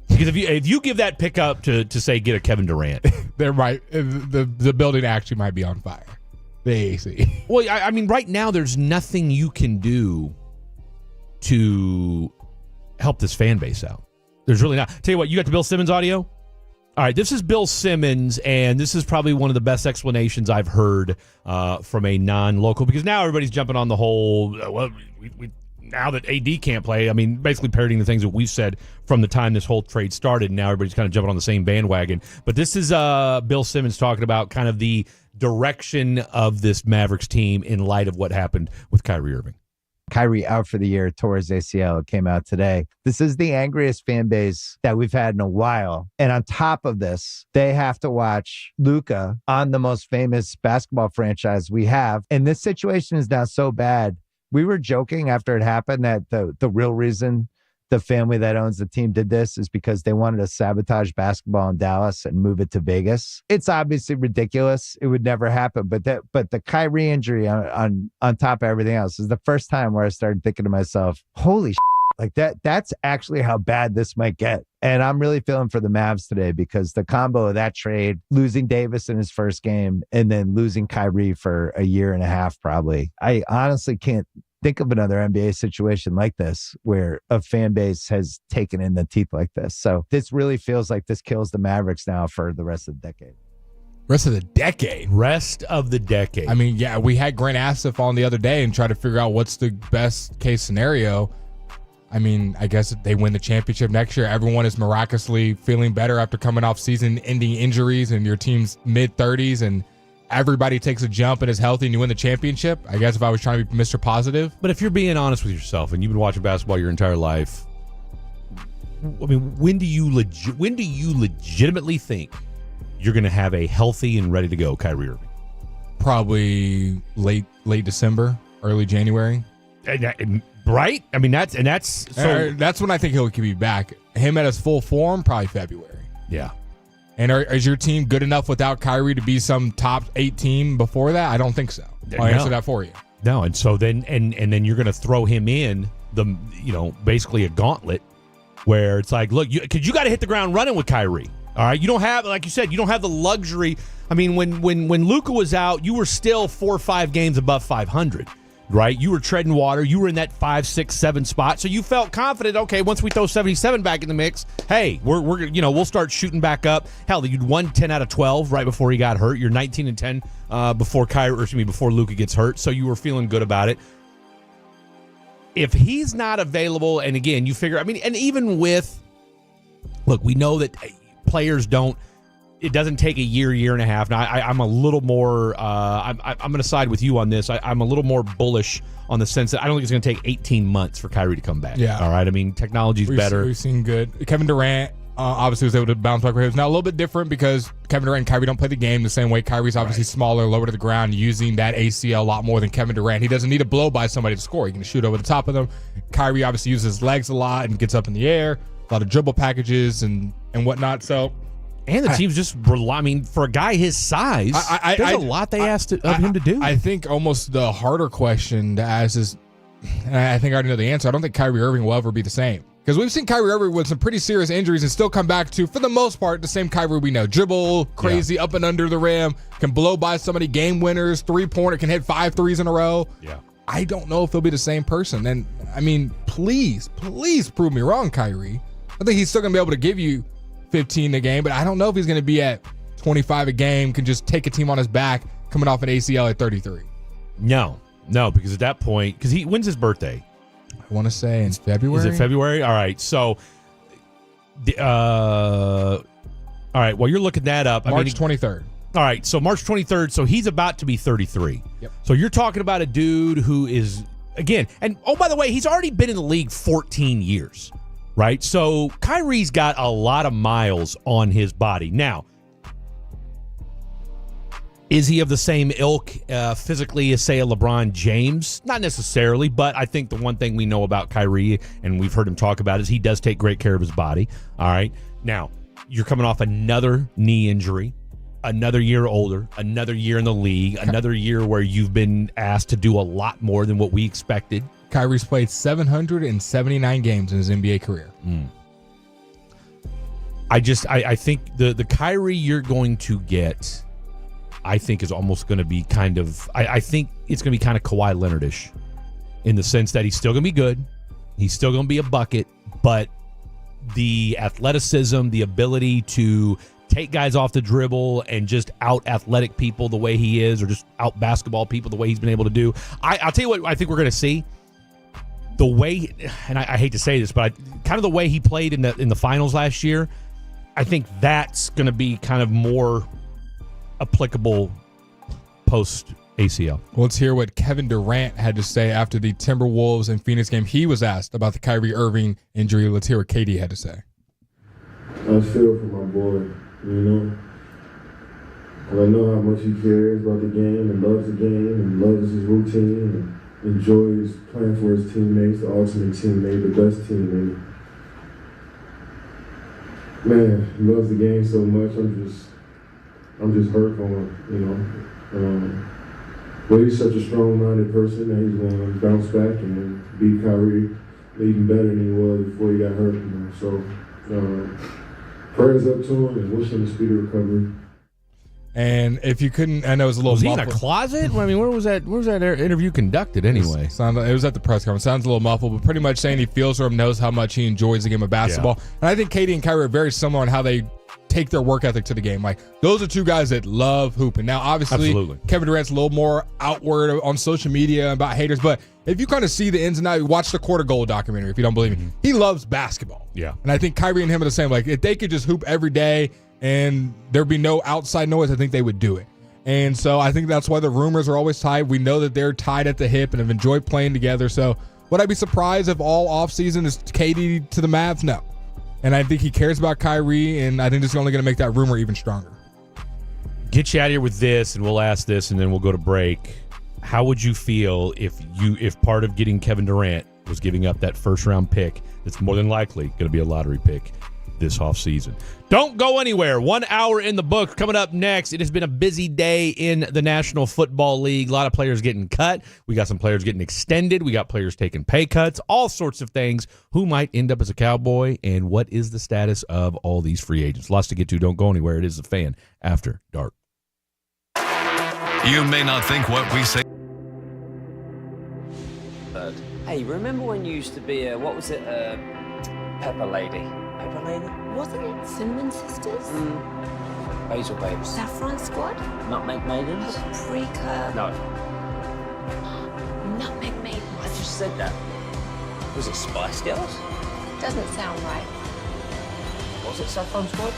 Because if you give that pick up to say get a Kevin Durant, the building actually might be on fire. The AC. Well, I mean, right now there's nothing you can do to help this fan base out. There's really not. Tell you what, you got the Bill Simmons audio? All right, this is Bill Simmons, and this is probably one of the best explanations I've heard from a non-local, because now everybody's jumping on the whole, now that AD can't play, I mean, basically parroting the things that we've said from the time this whole trade started. Now everybody's kind of jumping on the same bandwagon. But this is Bill Simmons talking about kind of the direction of this Mavericks team in light of what happened with Kyrie Irving. Kyrie out for the year, tore his ACL. It came out today. This is the angriest fan base that we've had in a while. And on top of this, they have to watch Luka on the most famous basketball franchise we have. And this situation is now so bad. We were joking after it happened that the real reason the family that owns the team did this is because they wanted to sabotage basketball in Dallas and move it to Vegas. It's obviously ridiculous. It would never happen. But the Kyrie injury on top of everything else is the first time where I started thinking to myself, holy shit, like that's actually how bad this might get. And I'm really feeling for the Mavs today because the combo of that trade, losing Davis in his first game and then losing Kyrie for a year and a half, probably. I honestly can't think of another NBA situation like this where a fan base has taken in the teeth like this. So this really feels like this kills the Mavericks now for the rest of the decade. Rest of the decade. Rest of the decade. I mean, yeah, we had Grant Asif on the other day and tried to figure out what's the best case scenario. I mean, I guess if they win the championship next year, everyone is miraculously feeling better after coming off season-ending injuries and your team's mid-30s and everybody takes a jump and is healthy and you win the championship. I guess if I was trying to be Mr. Positive. But if you're being honest with yourself and you've been watching basketball your entire life, I mean, when do you legitimately think you're going to have a healthy and ready to go Kyrie Irving? Probably late December, early January. Right? I mean, that's when I think he'll be back. Him at his full form, probably February. Yeah. And is your team good enough without Kyrie to be some top 8 team before that? I don't think so. I'll answer that for you. No, and so then and then you're going to throw him in basically a gauntlet where it's like, look, because you got to hit the ground running with Kyrie. All right, you don't have, like you said, you don't have the luxury. I mean, when Luka was out, you were still 4 or 5 games above 500. Right, you were treading water. You were in that 5, 6, 7 spot, so you felt confident. Okay, once we throw 77 back in the mix, hey, we'll start shooting back up. Hell, you'd won 10 out of 12 right before he got hurt. You're 19-10 before Luka gets hurt, so you were feeling good about it. If he's not available, and again, you figure, I mean, and even with, look, we know that players don't. It doesn't take a year and a half. Now, I'm a little more. I'm going to side with you on this. I'm a little more bullish on the sense that I don't think it's going to take 18 months for Kyrie to come back. Yeah. All right. I mean, technology's better. We've seen good. Kevin Durant obviously was able to bounce back for him. Now a little bit different because Kevin Durant and Kyrie don't play the game the same way. Kyrie's obviously smaller, lower to the ground, using that ACL a lot more than Kevin Durant. He doesn't need to blow by somebody to score. He can shoot over the top of them. Kyrie obviously uses his legs a lot and gets up in the air. A lot of dribble packages and whatnot. So. And the team's just rely. I mean, for a guy his size, there's a lot they asked of him to do. I think almost the harder question to ask is, and I think I already know the answer, I don't think Kyrie Irving will ever be the same. Because we've seen Kyrie Irving with some pretty serious injuries and still come back to, for the most part, the same Kyrie we know. Dribble, crazy, up and under the rim, can blow by somebody, game winners, three-pointer, can hit 5 threes in a row. Yeah. I don't know if he'll be the same person. And, I mean, please prove me wrong, Kyrie. I think he's still going to be able to give you 15 a game, but I don't know if he's going to be at 25 a game, can just take a team on his back coming off an ACL at 33. No, because at that point, because when's his birthday? I want to say in February. Is it February? All right. So, all right. Well, you're looking that up. March 23rd. All right. So March 23rd. So he's about to be 33. Yep. So you're talking about a dude who is, again, and oh, by the way, he's already been in the league 14 years. Right? So Kyrie's got a lot of miles on his body. Now, is he of the same ilk physically as, say, a LeBron James? Not necessarily, but I think the one thing we know about Kyrie, and we've heard him talk about, is he does take great care of his body. All right? Now, you're coming off another knee injury, another year older, another year in the league, another year where you've been asked to do a lot more than what we expected. Kyrie's played 779 games in his NBA career. I think the Kyrie you're going to get, I think, is almost going to be kind of, I think it's going to be kind of Kawhi Leonard-ish in the sense that he's still going to be good. He's still going to be a bucket, but the athleticism, the ability to take guys off the dribble and just out-athletic people the way he is, or just out-basketball people the way he's been able to do. I'll tell you what I think we're going to see. the way, and I hate to say this, but kind of the way he played in the finals last year, I think that's going to be kind of more applicable post ACL. Let's hear what Kevin Durant had to say after the Timberwolves and Phoenix game. He was asked about the Kyrie Irving injury. Let's hear what KD had to say. I feel for my boy, you know. And I know how much he cares about the game and loves the game and loves his routine and enjoys playing for his teammates, the ultimate teammate, the best teammate. Man, he loves the game so much. I'm just hurt for him, you know. But he's such a strong-minded person that he's going to bounce back and beat Kyrie even better than he was before he got hurt, you know. So prayers up to him and wish him a speedy recovery. And if you couldn't, I know it was a little. Was he muffled. in a closet? I mean, where was that interview conducted anyway? It was at the press conference. Sounds a little muffled, but pretty much saying he feels for him, knows how much he enjoys the game of basketball. Yeah. And I think KD and Kyrie are very similar in how they take their work ethic to the game. Like, those are two guys that love hooping. Now, obviously, absolutely, Kevin Durant's a little more outward on social media about haters, but if you kind of see the ins and outs, you watch the Quarter Goal documentary, if you don't believe me, he loves basketball. Yeah. And I think Kyrie and him are the same. Like, if they could just hoop every day and there'd be no outside noise, I think they would do it. And so I think that's why the rumors are always tied. We know that they're tied at the hip and have enjoyed playing together. So would I be surprised if all offseason is KD to the Mavs? No. And I think he cares about Kyrie, and I think this is only going to make that rumor even stronger. Get you out of here with this, and we'll ask this, and then we'll go to break. How would you feel if part of getting Kevin Durant was giving up that first-round pick that's more than likely going to be a lottery pick this offseason? Don't go anywhere. 1 hour in the book. Coming up next, it has been a busy day in the National Football League. A lot of players getting cut. We got some players getting extended. We got players taking pay cuts. All sorts of things. Who might end up as a Cowboy, and what is the status of all these free agents? Lots to get to. Don't go anywhere. It is The Fan After Dark. You may not think what we say. Hey, remember when you used to be what was it, Pepper Lady? Pepper Lady? Wasn't it Cinnamon Sisters? Basil Babes. Saffron Squad? Nutmeg Maidens? Paprika? No. Nutmeg Maidens. I just said that. Was it Spice Girls? Doesn't sound right. Was it Saffron Squad?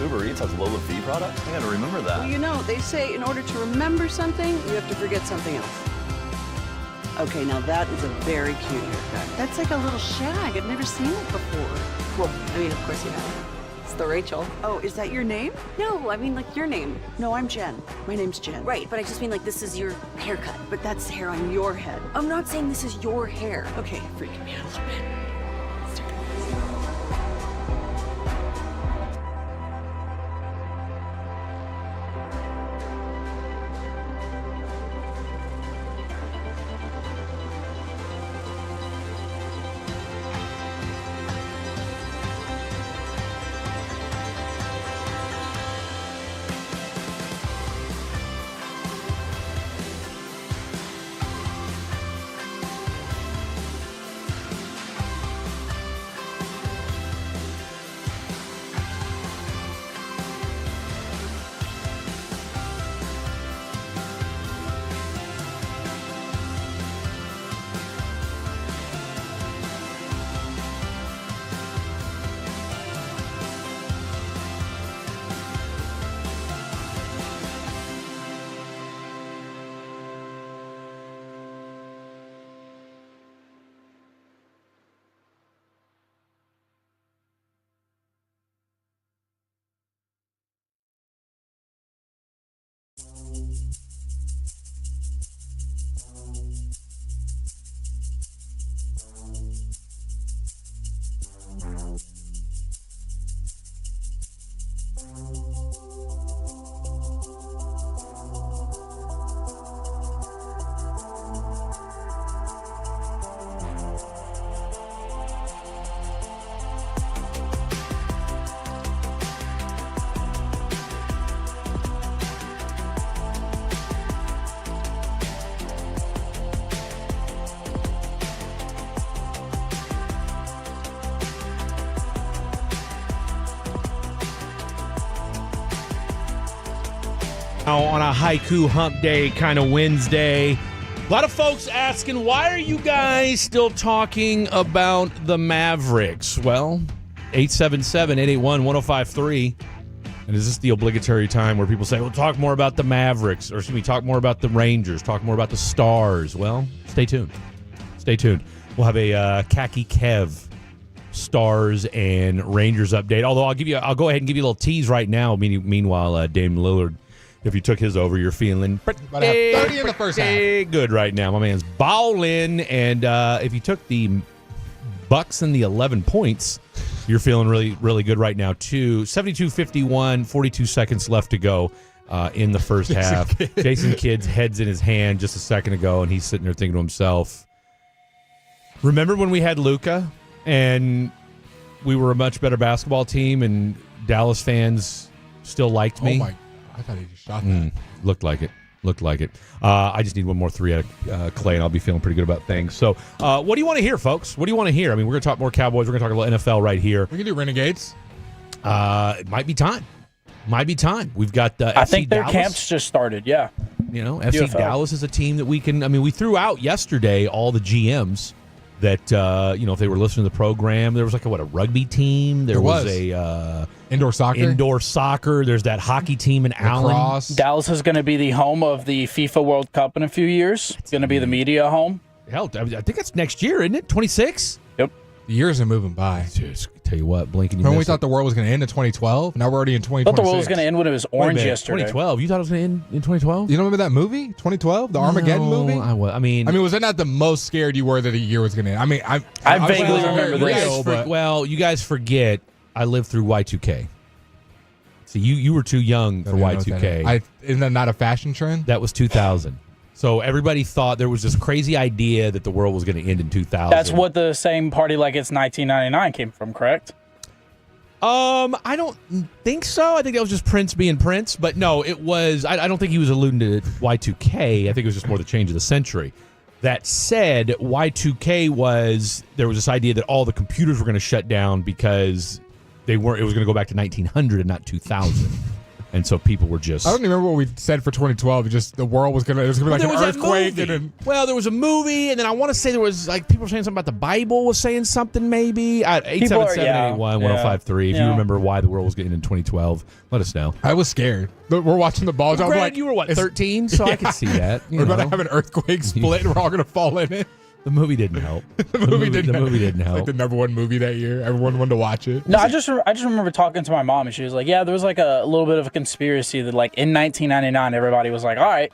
Uber Eats has lower fee products? I gotta remember that. Well, you know, they say in order to remember something, you have to forget something else. Okay, now that is a very cute haircut. That's like a little shag. I've never seen it before. Well, I mean, of course you have. It's the Rachel. Oh, is that your name? No, I mean like your name. No, I'm Jen. My name's Jen. Right, but I just mean like this is your haircut. But that's hair on your head. I'm not saying this is your hair. Okay, freaking me out a little bit. On a haiku hump day kind of Wednesday. A lot of folks asking, why are you guys still talking about the Mavericks? Well, 877-881-1053. And is this the obligatory time where people say, well, talk more about the Mavericks, or should we talk more about the Rangers, talk more about the Stars? Well, stay tuned. Stay tuned. We'll have a Khaki Kev Stars and Rangers update. Although I'll go ahead and give you a little tease right now. Meanwhile, Dame Lillard, if you took his over, you're feeling pretty 30 in the first half. Good right now. My man's balling. And if you took the Bucks and the 11 points, you're feeling really, really good right now, too. 72-51, 42 seconds left to go in the first half. Jason Kidd's head's in his hand just a second ago, and he's sitting there thinking to himself, remember when we had Luka and we were a much better basketball team and Dallas fans still liked me? Oh, my. I thought he just shot that. Looked like it. I just need one more three out of Clay, and I'll be feeling pretty good about things. So what do you want to hear, folks? What do you want to hear? I mean, we're going to talk more Cowboys. We're going to talk a little NFL right here. We can do Renegades. It might be time. We've got FC I think their Dallas. camps just started, yeah. You know, FC Dallas is a team that we can – I mean, we threw out yesterday all the GMs that, if they were listening to the program. There was a rugby team. There was a indoor soccer. There's that hockey team in Allen. Dallas is going to be the home of the FIFA World Cup in a few years. It's going to be the media home. Hell, I think that's next year, isn't it? 26? Yep. The years are moving by. Just tell you what, blinking. Remember we thought the world was going to end in 2012? Now we're already in 2026. I thought the world was going to end when it was orange yesterday. 2012? You thought it was going to end in 2012? You don't remember that movie, 2012? The Armageddon movie? I mean, was that not the most scared you were that the year was going to end? I mean, I vaguely remember this. Well, you guys forget I lived through Y2K. So you were too young for Y2K. Isn't that not a fashion trend? That was 2000. So everybody thought there was this crazy idea that the world was going to end in 2000. That's what the same party like it's 1999 came from, correct? I don't think so. I think that was just Prince being Prince. But no, it was. I don't think he was alluding to Y2K. I think it was just more the change of the century. That said, Y2K there was this idea that all the computers were going to shut down because it was going to go back to 1900 and not 2000. And so people were just... I don't remember what we said for 2012. Just the world was going to... It was going to be like an earthquake. Well, there was a movie, and then I want to say there was people were saying something about the Bible was saying something maybe. 877-881-1053. If you remember why the world was getting in 2012, let us know. I was scared. We're watching the ball. Well, Greg, you were 13? So I could see that. We're about to have an earthquake split, and we're all going to fall in it. The movie didn't help. The movie didn't help. Like the number one movie that year. Everyone wanted to watch it. No, I just remember talking to my mom, and she was like, yeah, there was a little bit of a conspiracy that in 1999, everybody was like, all right,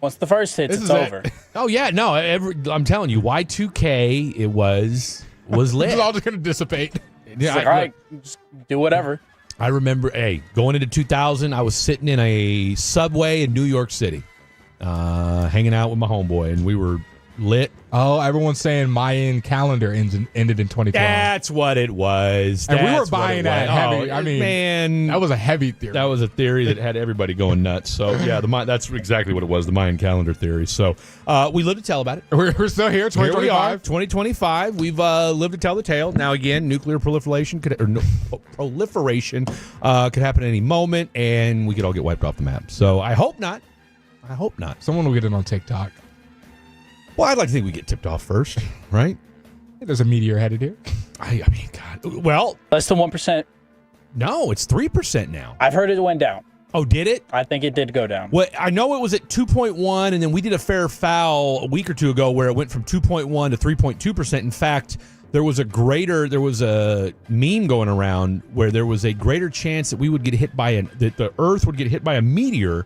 once the first hits, it's over. Oh, yeah. No, I'm telling you, Y2K, it was lit. It's all just going to dissipate. Yeah, all right, just do whatever. I remember, going into 2000, I was sitting in a subway in New York City, hanging out with my homeboy, and we were lit. Oh, everyone's saying Mayan calendar ended in 2012. That's what it was. And we were buying that heavy. I mean, man, that was a heavy theory. That was a theory that had everybody going nuts. So, yeah, that's exactly what it was, the Mayan calendar theory. So, we live to tell about it. We're still here, 2025. Here we are, 2025. We've lived to tell the tale. Now, again, nuclear proliferation could happen at any moment, and we could all get wiped off the map. So, I hope not. Someone will get it on TikTok. Well, I'd like to think we get tipped off first, right? There's a meteor headed here. I mean, God. Well, less than 1%. No, it's 3% now. I've heard it went down. Oh, did it? I think it did go down. Well, I know it was at 2.1, and then we did a fair foul a week or two ago where it went from 2.1 to 3.2%. In fact, there was a meme going around where there was a greater chance that we would get hit that the Earth would get hit by a meteor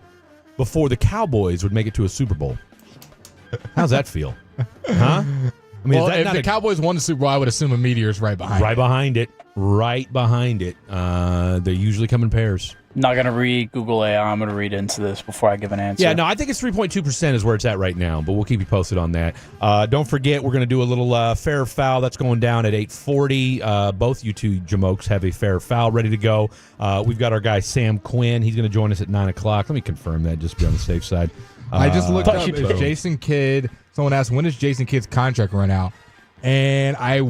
before the Cowboys would make it to a Super Bowl. How's that feel? Huh? I mean, if the Cowboys won the Super Bowl, I would assume a meteor's right behind it. Right behind it. They usually come in pairs. Not going to read Google AI. I'm going to read into this before I give an answer. Yeah, no, I think it's 3.2% is where it's at right now, but we'll keep you posted on that. Don't forget, we're going to do a little fair foul. That's going down at 8:40. Both you two Jamokes have a fair foul ready to go. We've got our guy Sam Quinn. He's going to join us at 9 o'clock. Let me confirm that just to be on the safe side. I just looked up. Is Jason Kidd? Someone asked, when does Jason Kidd's contract run out? And I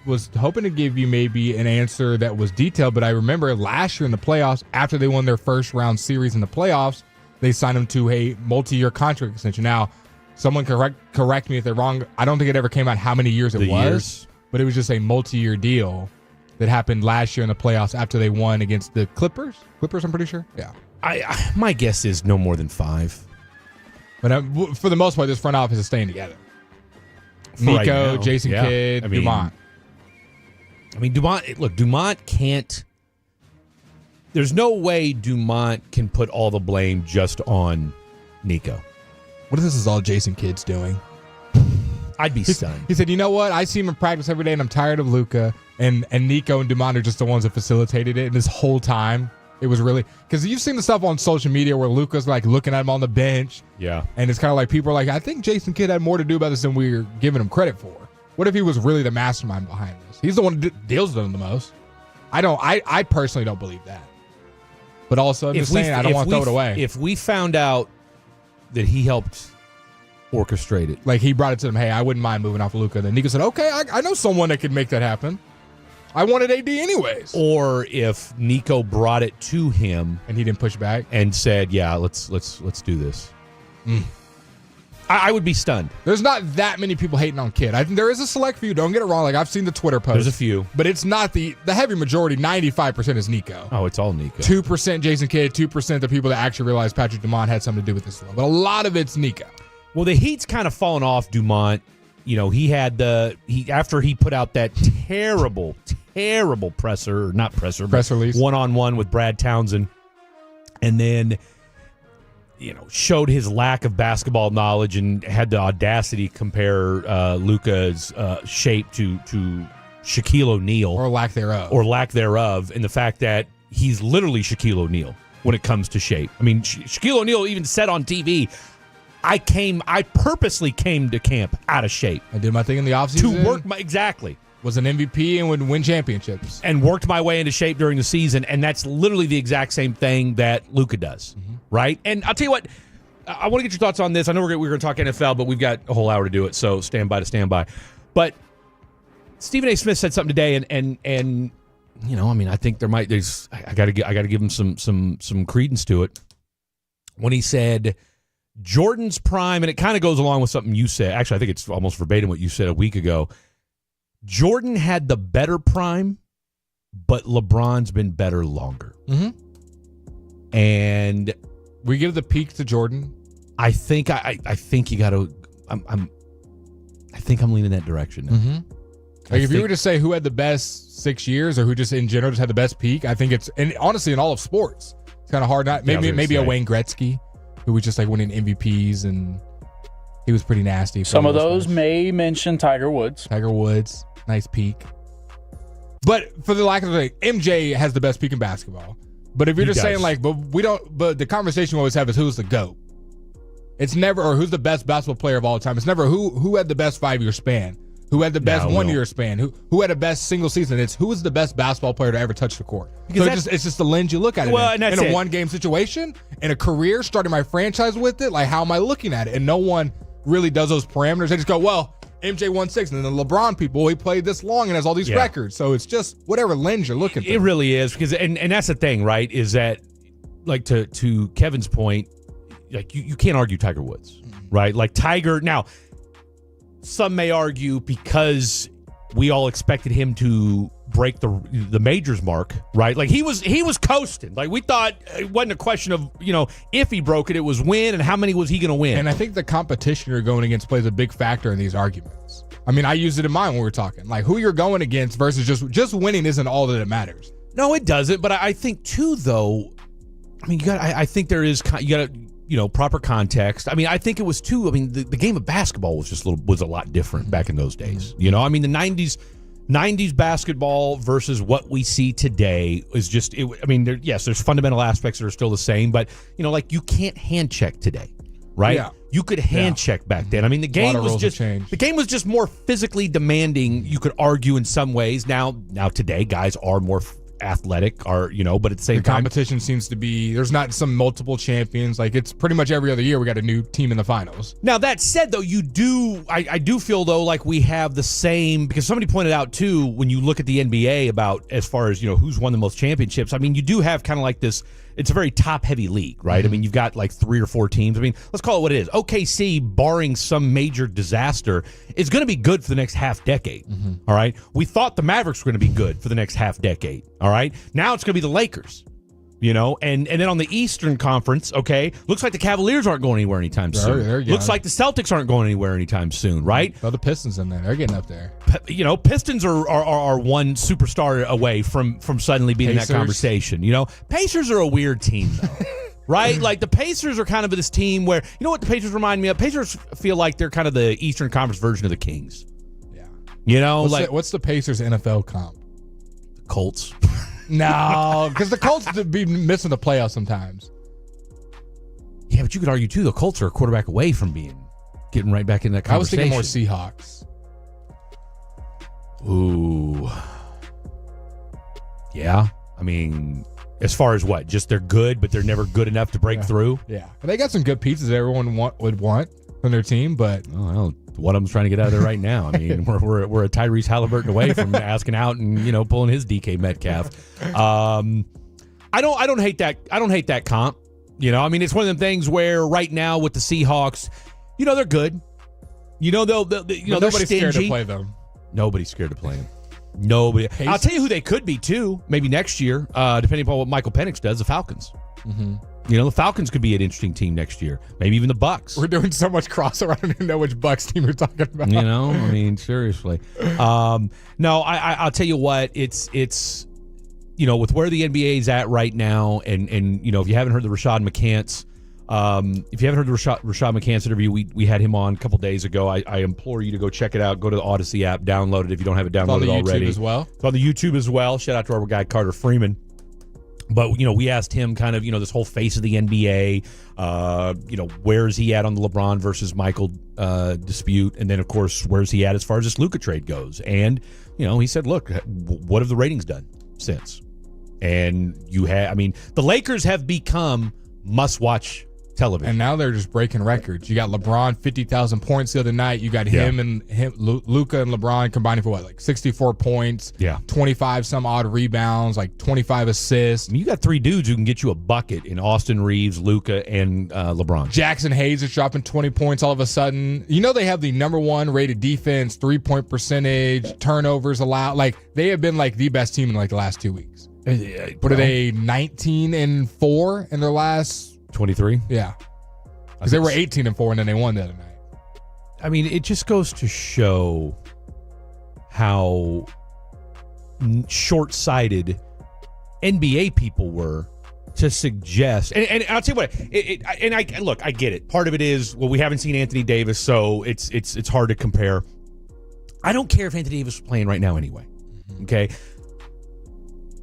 was hoping to give you maybe an answer that was detailed, but I remember last year in the playoffs, after they won their first round series in the playoffs, they signed him to a multi-year contract extension. Now, someone correct me if they're wrong. I don't think it ever came out how many years it was, but it was just a multi-year deal that happened last year in the playoffs after they won against the Clippers. Clippers, I'm pretty sure. Yeah. My guess is no more than 5. But for the most part, this front office is staying together. Nico, right Jason Kidd, Dumont. I mean, Dumont can't. There's no way Dumont can put all the blame just on Nico. What if this is all Jason Kidd's doing? I'd be stunned. He said, you know what? I see him in practice every day, and I'm tired of Luka. And Nico and Dumont are just the ones that facilitated it. And this whole time, it was really... Because you've seen the stuff on social media where Luka's like looking at him on the bench. Yeah. And it's kind of like people are like, I think Jason Kidd had more to do about this than we're giving him credit for. What if he was really the mastermind behind this? He's the one who deals with them the most. I personally don't believe that. But also, I'm just saying, I don't want to throw it away. If we found out that he helped orchestrate it. Like, he brought it to them, hey, I wouldn't mind moving off of Luka. Then Nico said, okay, I know someone that could make that happen. I wanted AD anyways. Or if Nico brought it to him and he didn't push back and said, yeah, let's do this. I would be stunned. There's not that many people hating on Kidd. I think there is a select few. Don't get it wrong. Like, I've seen the Twitter posts. There's a few. But it's not the heavy majority. 95% is Nico. Oh, it's all Nico. 2% Jason Kidd. 2% the people that actually realize Patrick Dumont had something to do with this. But a lot of it's Nico. Well, the heat's kind of fallen off Dumont. You know, he had after he put out that terrible press release, one-on-one with Brad Townsend, and then, you know, showed his lack of basketball knowledge and had the audacity to compare Luka's shape to Shaquille O'Neal. Or lack thereof, and the fact that he's literally Shaquille O'Neal when it comes to shape. I mean, Shaquille O'Neal even said on TV, I purposely came to camp out of shape. I did my thing in the offseason. To work exactly. Was an MVP and would win championships. And worked my way into shape during the season, and that's literally the exact same thing that Luka does, right? And I'll tell you what, I want to get your thoughts on this. I know we're going to talk NFL, but we've got a whole hour to do it, so stand by. But Stephen A. Smith said something today, and you know, I mean, I think I got to give him some credence to it when he said Jordan's prime, and it kind of goes along with something you said. Actually, I think it's almost verbatim what you said a week ago. Jordan had the better prime, but LeBron's been better longer. And we give the peak to Jordan. I think you got to. I think I'm leaning that direction now. Like, if you were to say who had the best 6 years, or who just in general just had the best peak, I think it's, and honestly in all of sports, it's kind of hard. Maybe a Wayne Gretzky, who was just like winning MVPs, and he was pretty nasty. Some of those may mention Tiger Woods. Nice peak. But for the lack of MJ has the best peak in basketball. But if you're just saying like, but the conversation we always have is who's the GOAT. It's never, or who's the best basketball player of all time. It's never who had the best 5-year span, who had the best 1-year span, who had the best single season. It's who is the best basketball player to ever touch the court. Because it's just the lens you look at it in a one-game situation, in a career, starting my franchise with it. Like, how am I looking at it? And no one really does those parameters. They just go, well, MJ won 6, and then the LeBron people, he played this long and has all these records. So it's just whatever lens you're looking through. It really is, because and that's the thing, right? Is that, like, to Kevin's point, like, you can't argue Tiger Woods, right? Like, Tiger, now, some may argue because we all expected him to break the majors mark, right? Like, he was coasting. Like, we thought it wasn't a question of, you know, if he broke it, it was when, and how many was he going to win. And I think the competition you're going against plays a big factor in these arguments. I mean, I used it in mine when we were talking. Like, who you're going against versus just winning isn't all that it matters. No, it doesn't. But I think too, though, I mean, I think there is, you got to, you know, proper context. I mean, I think it was too, I mean, the game of basketball was a lot different back in those days. You know, I mean, the 90s basketball versus what we see today is just, there's fundamental aspects that are still the same, but, you know, like, you can't hand check today, right? Yeah. You could hand check back then. I mean, the game was just more physically demanding, you could argue in some ways. Now today, guys are more athletic, but at the same time, competition seems to be, there's not some multiple champions. Like, it's pretty much every other year we got a new team in the finals. Now, that said, though, I do feel, though, like we have the same, because somebody pointed out too, when you look at the NBA about as far as, you know, who's won the most championships, I mean, you do have kind of like this it's a very top-heavy league, right? I mean, you've got like 3 or 4 teams. I mean, let's call it what it is. OKC, barring some major disaster, is going to be good for the next half decade, all right? We thought the Mavericks were going to be good for the next half decade, all right? Now it's going to be the Lakers, you know? And then on the Eastern Conference, okay, looks like the Cavaliers aren't going anywhere anytime soon. Looks like the Celtics aren't going anywhere anytime soon, right? Throw the Pistons in there. They're getting up there. You know, Pistons are one superstar away from suddenly being in that conversation. You know, Pacers are a weird team, though. Right? Like, the Pacers are kind of this team where, you know what the Pacers remind me of? Pacers feel like they're kind of the Eastern Conference version of the Kings. Yeah. You know, what's the Pacers NFL comp? Colts. No, because the Colts be missing the playoffs sometimes. Yeah, but you could argue, too, the Colts are a quarterback away from getting right back in that conversation. I was thinking more Seahawks. Ooh. Yeah. I mean, as far as what? Just they're good, but they're never good enough to break through? Yeah. They got some good pieces everyone would want on their team, but... Oh, well, one of them's trying to get out of there right now. I mean, we're a Tyrese Halliburton away from asking out and, you know, pulling his DK Metcalf. I don't hate that. I don't hate that comp. You know, I mean, it's one of them things where right now with the Seahawks, you know, they're good. You know, they're nobody's stingy. scared to play them. Nobody's scared to play them. Nobody. Pacers? I'll tell you who they could be too. Maybe next year, depending upon what Michael Penix does. The Falcons. You know, the Falcons could be an interesting team next year. Maybe even the Bucks. We're doing so much crossover. I don't even know which Bucks team we're talking about. You know, I mean, seriously. No, I'll tell you what. It's you know, with where the NBA is at right now, and you know, if you haven't heard the Rashad McCants. If you haven't heard the Rashad McCants interview, we had him on a couple days ago. I implore you to go check it out. Go to the Odyssey app, download it if you don't have it downloaded already. It's on the YouTube as well. It's on the YouTube as well. Shout out to our guy Carter Freeman. But, you know, we asked him kind of, you know, this whole face of the NBA, you know, where's he at on the LeBron versus Michael dispute? And then, of course, where's he at as far as this Luka trade goes? And, you know, he said, look, what have the ratings done since? And the Lakers have become must-watch television. And now they're just breaking records. You got LeBron 50,000 points the other night. You got him Luka and LeBron combining for what, like 64 points. Yeah, 25 some odd rebounds, like 25 assists. I mean, you got 3 dudes who can get you a bucket in Austin Reeves, Luka, and LeBron. Jackson Hayes is dropping 20 points all of a sudden. You know, they have the number 1 rated defense, 3-point percentage, turnovers allowed. Like, they have been like the best team in like the last 2 weeks. What are they, 19-4 in their last 23? Yeah. Because they were 18-4 and then they won the other night. I mean, it just goes to show how short-sighted NBA people were to suggest. And I'll tell you what, I get it. Part of it is, well, we haven't seen Anthony Davis, so it's hard to compare. I don't care if Anthony Davis is playing right now anyway. Okay?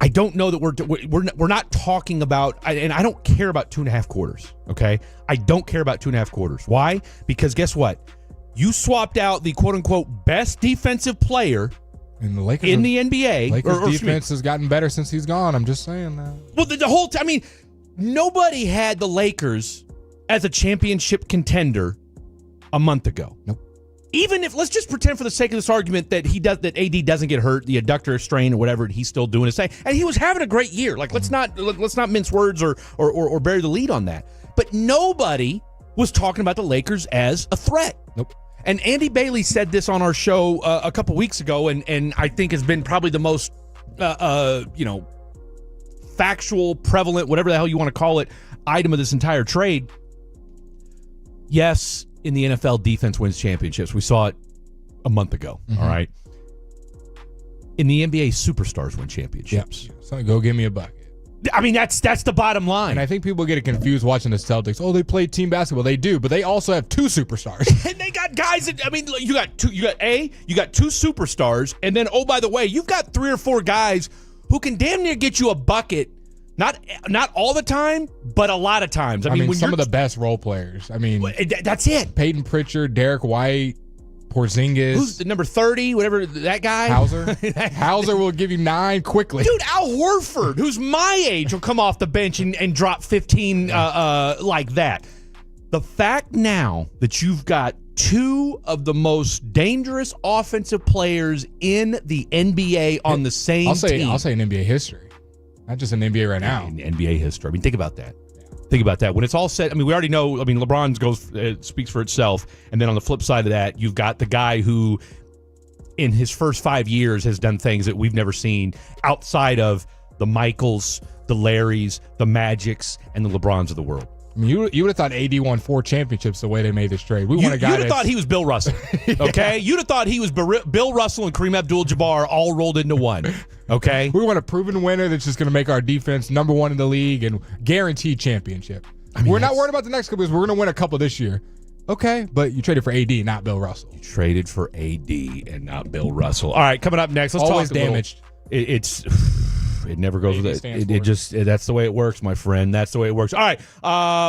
I don't know that we're not talking about, and I don't care about 2.5 quarters, okay? I don't care about 2.5 quarters. Why? Because guess what? You swapped out the quote-unquote best defensive player in the Lakers in the NBA. Lakers' defense has gotten better since he's gone. I'm just saying that. Well, the whole time, I mean, nobody had the Lakers as a championship contender a month ago. Nope. Even if, let's just pretend for the sake of this argument that AD doesn't get hurt, the adductor strain or whatever, and he's still doing his thing, and he was having a great year. Like, let's not mince words or bury the lead on that. But nobody was talking about the Lakers as a threat. Nope. And Andy Bailey said this on our show a couple weeks ago, and I think has been probably the most factual, prevalent, whatever the hell you want to call it, item of this entire trade. Yes. In the NFL, defense wins championships. We saw it a month ago, all right? In the NBA, superstars win championships. Yep. So go give me a bucket. I mean, that's the bottom line. And I think people get it confused watching the Celtics. Oh, they play team basketball. They do, but they also have 2 superstars. And they got guys that, I mean, you got 2 superstars, and then, oh, by the way, you've got 3 or 4 guys who can damn near get you a bucket. Not all the time, but a lot of times. I mean when some of the best role players. I mean, that's it. Peyton Pritchard, Derek White, Porzingis. Who's the number 30, whatever, that guy? Hauser. Hauser will give you 9 quickly. Dude, Al Horford, who's my age, will come off the bench and drop 15 like that. The fact now that you've got 2 of the most dangerous offensive players in the NBA on the same team. I'll say in NBA history. Not just in the NBA right now. In NBA history. I mean, think about that. Think about that. When it's all said, I mean, we already know, I mean, LeBron speaks for itself. And then on the flip side of that, you've got the guy who, in his first 5 years, has done things that we've never seen outside of the Michaels, the Larrys, the Magics, and the LeBrons of the world. I mean, you would have thought AD won 4 championships the way they made this trade. We want a guy You'd have thought he was Bill Russell, okay? You'd have thought he was Bill Russell and Kareem Abdul-Jabbar all rolled into one, okay? We want a proven winner that's just going to make our defense number 1 in the league and guaranteed championship. I mean, we're not worried about the next couple because we're going to win a couple this year. Okay, but you traded for AD, not Bill Russell. You traded for AD and not Bill Russell. All right, coming up next, let's Always talk a little. damaged. It never goes with it. It just that's the way it works, my friend. That's the way it works. All right,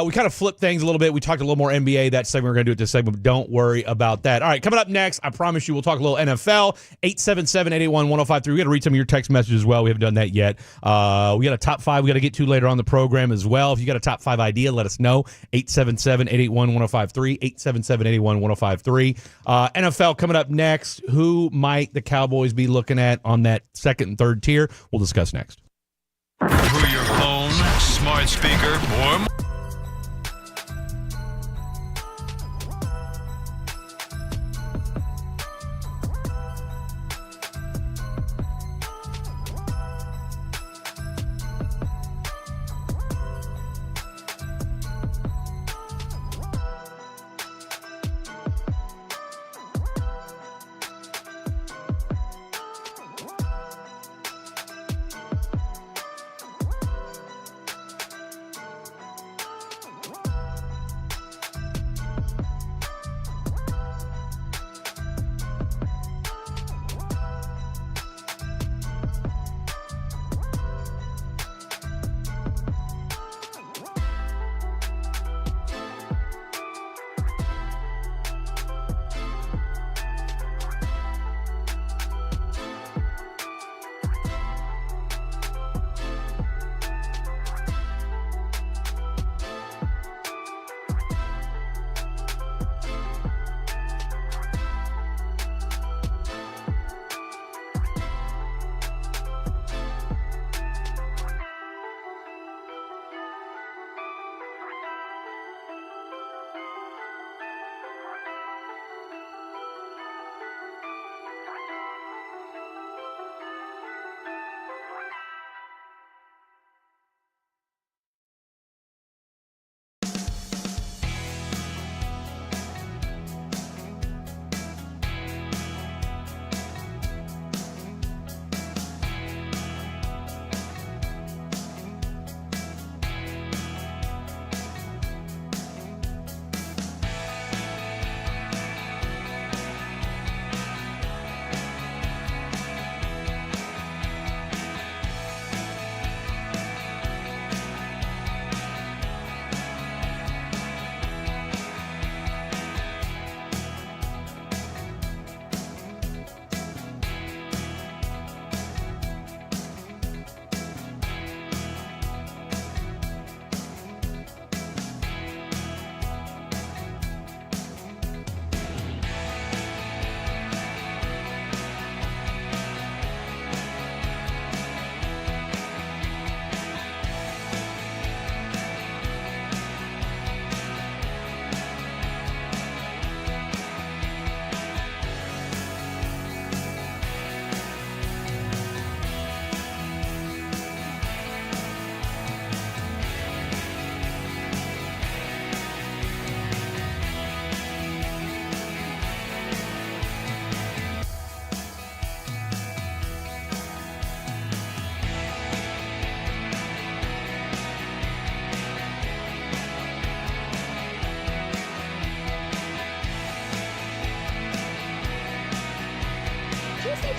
we kind of flipped things a little bit. We talked a little more NBA that segment. We're going to do it this segment, but don't worry about that. All right, coming up next, I promise you we'll talk a little NFL. 877-881-1053. We got to read some of your text messages as well. We haven't done that yet. We got a top 5 we got to get to later on the program as well. If you got a top 5 idea, let us know. 877-881-1053. 877-881-1053. NFL coming up next. Who might the Cowboys be looking at on that second and third tier? We'll discuss next. Through your phone, smart speaker, or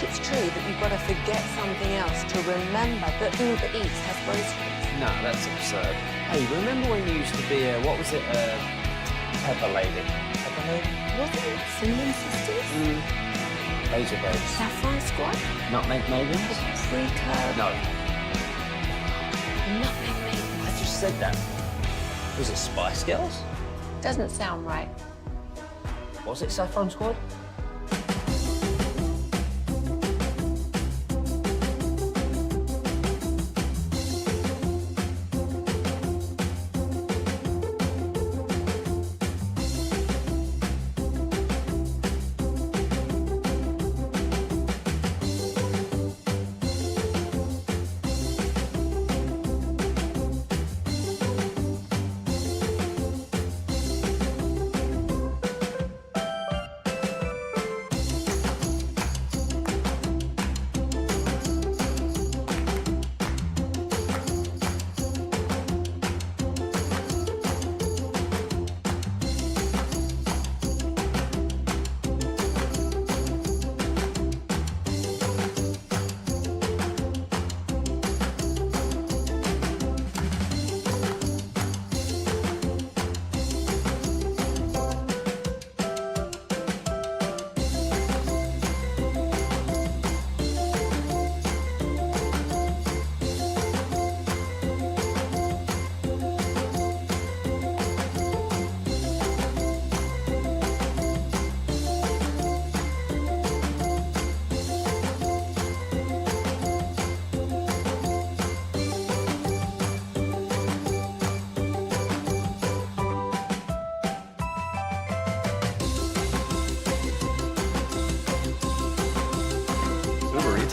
it's true that you've got to forget something else to remember that Uber Eats has groceries? No, that's absurd. Hey, remember when you used to be a, what was it, Pepper Lady? Pepper Lady? Wasn't it Cinnamon Sisters? Laser Babes. Saffron Squad? Nutmeg Maidens? Pre-curd? No. Nutmeg Maidens. I just said that. Was it Spice Girls? Doesn't sound right. Was it Saffron Squad?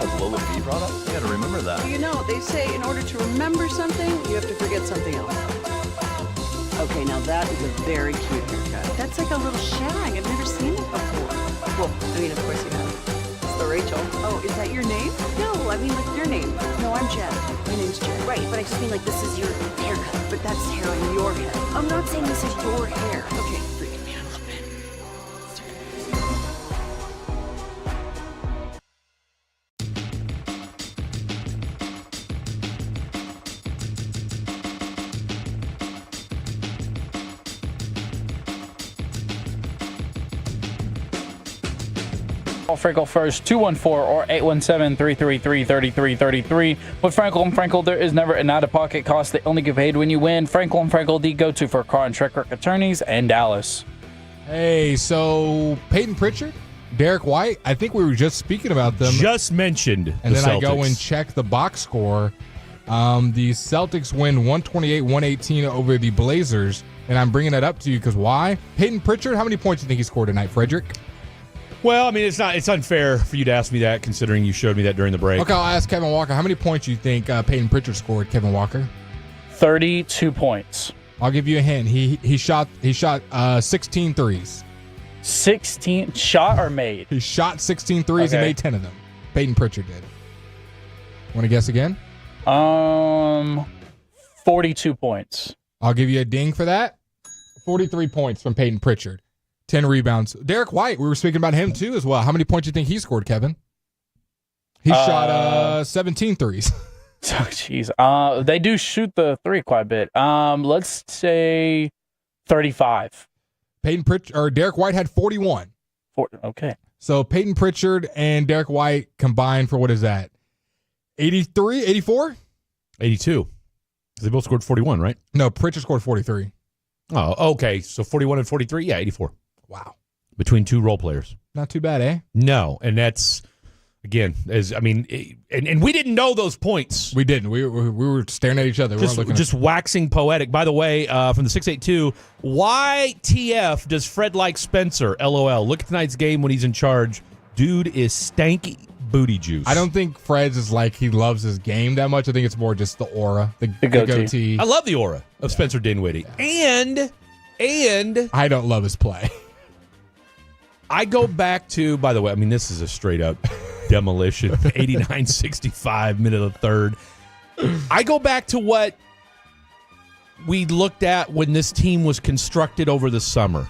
has lower fee products? I gotta remember that. Well, you know, they say in order to remember something, you have to forget something else. Okay, now that is a very cute haircut. That's like a little shag. I've never seen it before. Well, I mean, of course you have. It's the Rachel. Oh, is that your name? No, I mean like your name. No, I'm Jen. My name's Jen. Right, but I just mean like this is your haircut. But that's hair on your head. I'm not saying this is your hair. Okay, freaking me out a little bit. Call Frankel first, 214 or 817-333-3333. With Frankel and Frankel, there is never an out-of-pocket cost. They only get paid when you win. Frankel and Frankel, the go-to for car and truck attorneys in Dallas. Hey, so Peyton Pritchard, Derek White, I think we were just speaking about them. Just mentioned And the then Celtics. I go and check the box score. The Celtics win 128-118 over the Blazers. And I'm bringing that up to you because why? Peyton Pritchard, how many points do you think he scored tonight, Frederick? Well, I mean, it's unfair for you to ask me that, considering you showed me that during the break. Okay, I'll ask Kevin Walker. How many points do you think Peyton Pritchard scored, Kevin Walker? 32 points. I'll give you a hint. He shot 16 threes. 16 shot or made? He shot 16 threes and made 10 of them. Peyton Pritchard did. Want to guess again? 42 points. I'll give you a ding for that. 43 points from Peyton Pritchard. 10 rebounds. Derek White, we were speaking about him too as well. How many points do you think he scored, Kevin? He shot 17 threes. Oh, jeez. They do shoot the three quite a bit. Let's say 35. Peyton Pritchard or Derek White had 41. Okay. So Peyton Pritchard and Derek White combined for what is that? 83, 84? 82. They both scored 41, right? No, Pritchard scored 43. Oh, okay. So 41 and 43? Yeah, 84. Wow. Between two role players. Not too bad, eh? No, and that's, again, and we didn't know those points. We didn't. We were staring at each other. Just waxing poetic. By the way, from the 682, why TF does Fred like Spencer? LOL. Look at tonight's game when he's in charge. Dude is stanky booty juice. I don't think Fred's is like he loves his game that much. I think it's more just the aura, the goatee. I love the aura of Spencer Dinwiddie. And I don't love his play. I go back to, by the way, I mean, this is a straight up demolition. 89-65, minute of the third. I go back to what we looked at when this team was constructed over the summer.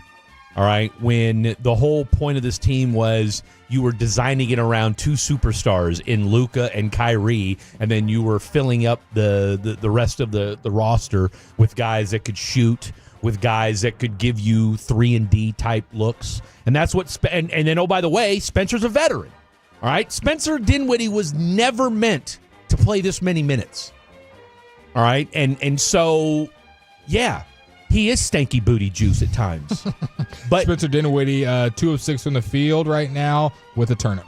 All right, when the whole point of this team was you were designing it around two superstars in Luka and Kyrie, and then you were filling up the rest of the roster with guys that could shoot, with guys that could give you 3-and-D type looks. And that's what and then, oh, by the way, Spencer's a veteran. All right, Spencer Dinwiddie was never meant to play this many minutes. All right, and so, yeah. He is stanky booty juice at times. But Spencer Dinwiddie, 2 of 6 from the field right now with a turnover.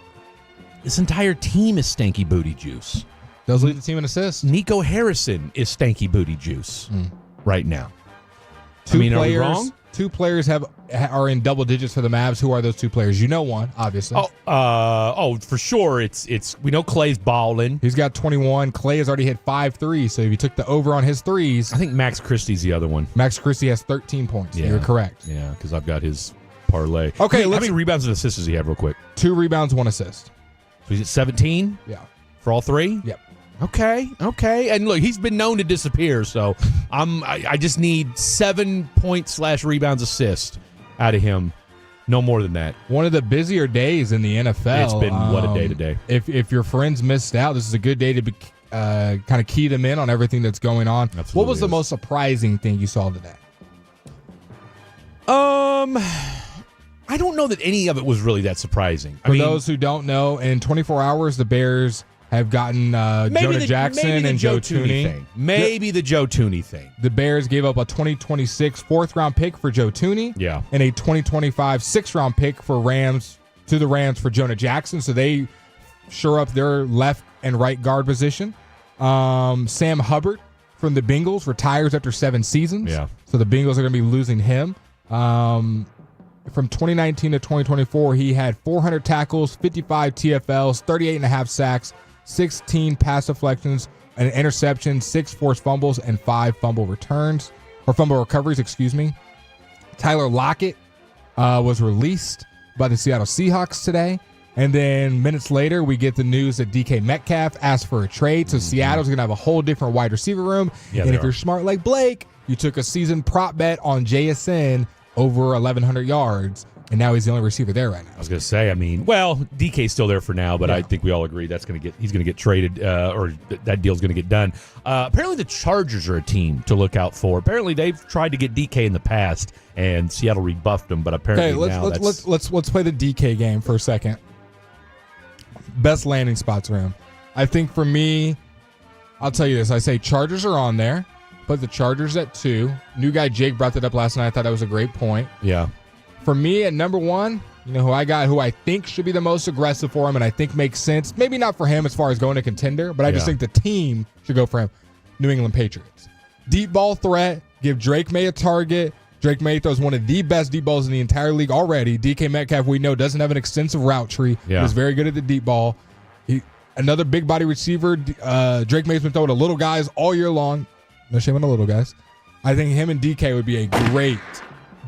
This entire team is stanky booty juice. Does lead the team in assists. Nico Harrison is stanky booty juice right now. Are we wrong? 2 players are in double digits for the Mavs. Who are those 2 players? You know one, obviously. For sure. It's we know Clay's balling. He's got 21. Clay has already hit 5 threes. So if you took the over on his threes, I think Max Christie's the other one. Max Christie has 13 points. Yeah. You're correct. Yeah, because I've got his parlay. Okay, how many rebounds and assists does he have, real quick? 2 rebounds, 1 assist. So he's at 17? Yeah. For all 3? Yep. Okay. And look, he's been known to disappear, so I just need 7 points / rebounds assist out of him. No more than that. One of the busier days in the NFL. It's been what a day today. If your friends missed out, this is a good day to kind of key them in on everything that's going on. Absolutely what was the most surprising thing you saw today? I don't know that any of it was really that surprising. For those who don't know, in 24 hours, the Bears have gotten Jonah Jackson and Joe Tooney. Maybe the Joe Tooney thing. The Bears gave up a 2026 4th-round pick for Joe Tooney. Yeah. And a 2025 6th-round pick for the Rams for Jonah Jackson. So they shore up their left and right guard position. Sam Hubbard from the Bengals retires after 7 seasons. Yeah. So the Bengals are going to be losing him. from 2019 to 2024, he had 400 tackles, 55 TFLs, 38.5 sacks, 16 pass deflections, an interception, 6 forced fumbles, and 5 fumble recoveries, Tyler Lockett was released by the Seattle Seahawks today. And then minutes later, we get the news that DK Metcalf asked for a trade. So Seattle's going to have a whole different wide receiver room. Yeah, and if you're smart like Blake, you took a season prop bet on JSN over 1,100 yards. And now he's the only receiver there right now. I was going to say, DK's still there for now, but I think we all agree he's going to get traded, or that deal's going to get done. Apparently, the Chargers are a team to look out for. Apparently, they've tried to get DK in the past, and Seattle rebuffed them. But apparently, let's play the DK game for a second. Best landing spots for him. I think for me, I'll tell you this. I say Chargers are on there. Put the Chargers at 2. New guy Jake brought that up last night. I thought that was a great point. Yeah. For me, at number 1, you know who I got, who I think should be the most aggressive for him, and I think makes sense. Maybe not for him as far as going to contender, but I just think the team should go for him. New England Patriots. Deep ball threat. Give Drake May a target. Drake May throws one of the best deep balls in the entire league already. DK Metcalf, we know, doesn't have an extensive route tree. Yeah. He's very good at the deep ball. Another big body receiver. Drake May's been throwing to little guys all year long. No shame on the little guys. I think him and DK would be a great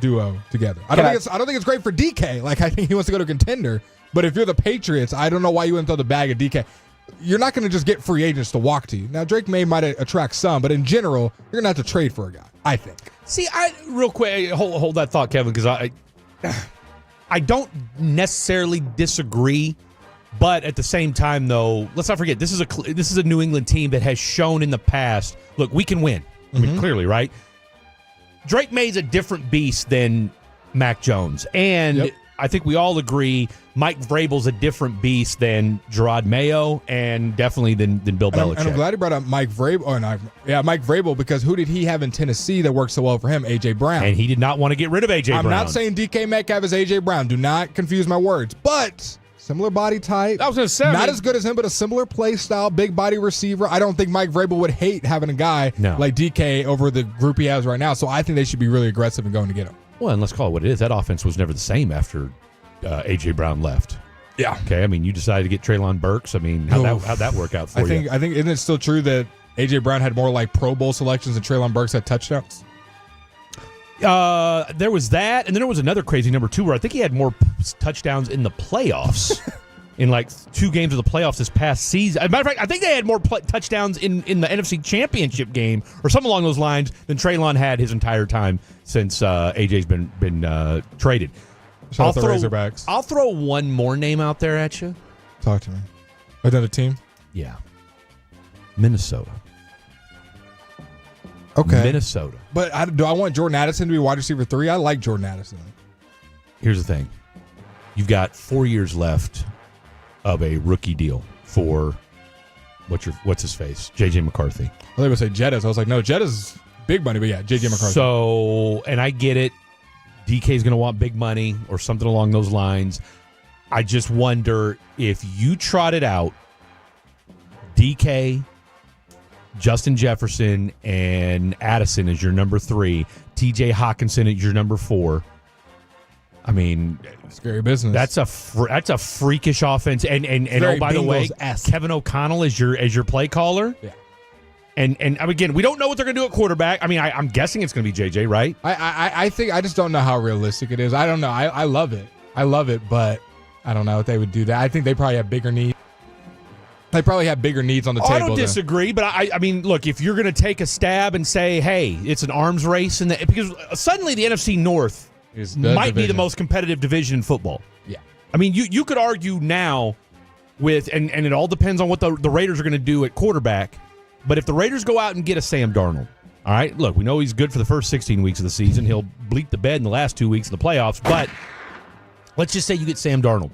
duo together. I don't think it's great for DK. Like, I think he wants to go to contender. But if you're the Patriots, I don't know why you wouldn't throw the bag at DK. You're not going to just get free agents to walk to you. Now, Drake May might attract some, but in general, you're going to have to trade for a guy, I think. See, real quick, hold that thought, Kevin, because I don't necessarily disagree, but at the same time, though, let's not forget this is a New England team that has shown in the past. Look, we can win. I mean, clearly, right? Drake May's a different beast than Mac Jones, and I think we all agree Mike Vrabel's a different beast than Gerard Mayo, and definitely than Bill Belichick. And I'm glad he brought up Mike Vrabel. Mike Vrabel, because who did he have in Tennessee that worked so well for him? A.J. Brown. And he did not want to get rid of A.J. Brown. I'm not saying DK Metcalf is A.J. Brown. Do not confuse my words. But similar body type. I was going to say. Not as good as him, but a similar play style, big body receiver. I don't think Mike Vrabel would hate having a guy like DK over the group he has right now. So I think they should be really aggressive in going to get him. Well, and let's call it what it is. That offense was never the same after A.J. Brown left. Yeah. Okay. I mean, you decided to get Treylon Burks. I mean, how'd that work out for you? I think isn't it still true that A.J. Brown had more like Pro Bowl selections than Treylon Burks had touchdowns? There was that, and then there was another crazy number 2 where I think he had more touchdowns in the playoffs. In like 2 games of the playoffs this past season. As a matter of fact, I think they had more touchdowns in the NFC Championship game or something along those lines than Treylon had his entire time since AJ's been traded. Shout out the Razorbacks. I'll throw one more name out there at you. Talk to me. Another team? Yeah. Minnesota. Okay. Minnesota. But do I want Jordan Addison to be wide receiver 3? I like Jordan Addison. Here's the thing. You've got 4 years left of a rookie deal for what's his face? JJ McCarthy. I thought they would say Jettas. I was like, no, Jettas big money, but yeah, JJ McCarthy. So, and I get it. DK's going to want big money or something along those lines. I just wonder if you trotted out DK, Justin Jefferson, and Addison as your number 3, TJ Hawkinson as your number 4. I mean, scary business. That's a freakish offense, and oh, by the way, Kevin O'Connell is your play caller. Yeah. And again, we don't know what they're going to do at quarterback. I mean, I'm guessing it's going to be JJ, right? I think I just don't know how realistic it is. I don't know. I love it. But I don't know if they would do that. I think they probably have bigger needs. They probably have bigger needs on the table. I don't disagree, but I mean, look, if you're going to take a stab and say, hey, it's an arms race, because suddenly the NFC North might be the most competitive division in football. Yeah. I mean, you could argue now with, and it all depends on what the Raiders are going to do at quarterback, but if the Raiders go out and get a Sam Darnold, all right, look, we know he's good for the first 16 weeks of the season. He'll bleep the bed in the last 2 weeks of the playoffs, but let's just say you get Sam Darnold,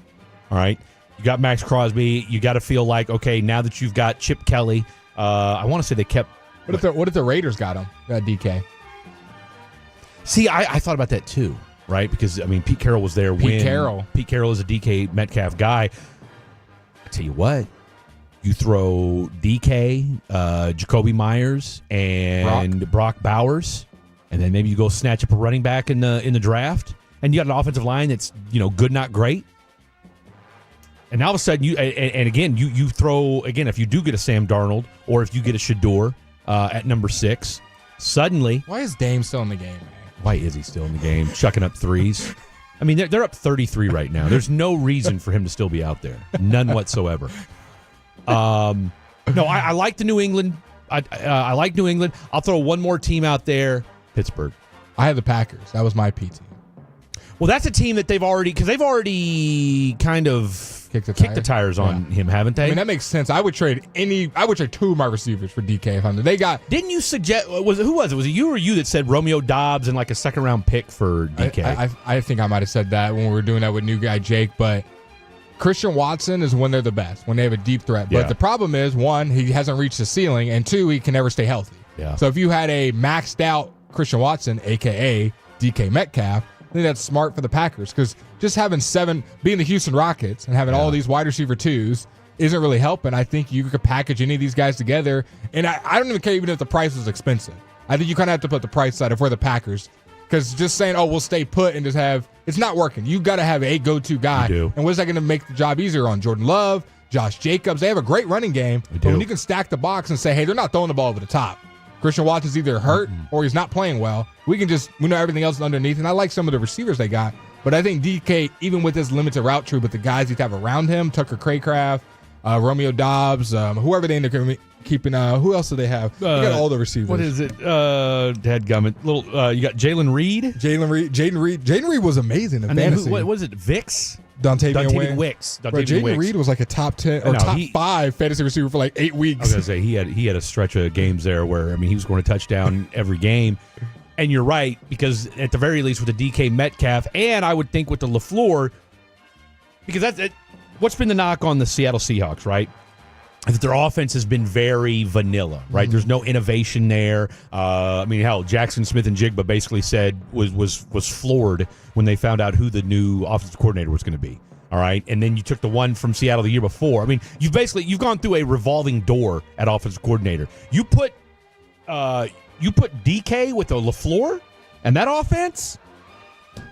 all right? You got Max Crosby. You got to feel like, okay, now that you've got Chip Kelly, I want to say they kept. What if the Raiders got him? DK. See, I thought about that too, right? Because I mean, Pete Carroll was there. Pete Carroll is a DK Metcalf guy. I tell you what, you throw DK, Jacoby Myers, and Brock Bowers, and then maybe you go snatch up a running back in the draft. and you got an offensive line that's good, not great. And now all of a sudden, and again, you throw again if you do get a Sam Darnold or if you get a Shador at number 6, suddenly why is Dame still in the game, man? Why is he still in the game? Chucking up threes. I mean, they're up 33 right now. There's no reason for him to still be out there. None whatsoever. No, I like the New England. I like New England. I'll throw one more team out there. Pittsburgh. I had the Packers. That was my P team. Well, that's a team that they've already kind of kicked the tires on him, haven't they? I mean, that makes sense. I would trade 2 of my receivers for DK if I'm there. They got. Didn't you suggest? Who was it? Was it you or you that said Romeo Doubs and like a second round pick for DK? I think I might have said that when we were doing that with new guy Jake, but Christian Watson is when they're the best, when they have a deep threat. But the problem is, 1, he hasn't reached the ceiling, and 2, he can never stay healthy. Yeah. So if you had a maxed out Christian Watson, a.k.a. DK Metcalf, I think that's smart for the Packers because just having 7, being the Houston Rockets and having all these wide receiver 2s isn't really helping. I think you could package any of these guys together, and I don't even care even if the price was expensive. I think you kind of have to put the price side if we're the Packers because just saying, we'll stay put and just have – it's not working. You got to have a go-to guy. And what's that going to make the job easier on? Jordan Love, Josh Jacobs. They have a great running game. But when you can stack the box and say, hey, they're not throwing the ball over the top. Christian Watson's either hurt or he's not playing well. We know everything else is underneath. And I like some of the receivers they got. But I think DK, even with his limited route tree, but the guys he'd have around him, Tucker Craycraft, Romeo Doubs, whoever they end up keeping, who else do they have? You got all the receivers. What is it? Dadgummit. You got Jalen Reed. Jaden Reed was amazing in fantasy. What was it? Vicks? Dontavian Wicks. Jaden Reed was like a top 10 or top 5 fantasy receiver for like 8 weeks. I was going to say he had a stretch of games there where he was scoring a touchdown every game. And you're right, because at the very least with the DK Metcalf, and I would think with the LaFleur, because what's been the knock on the Seattle Seahawks, right? That their offense has been very vanilla, right? There's no innovation there. Hell, Jackson Smith and Jigba basically said was floored when they found out who the new offensive coordinator was going to be. All right, and then you took the one from Seattle the year before. I mean, you've gone through a revolving door at offensive coordinator. You put DK with a LaFleur and that offense.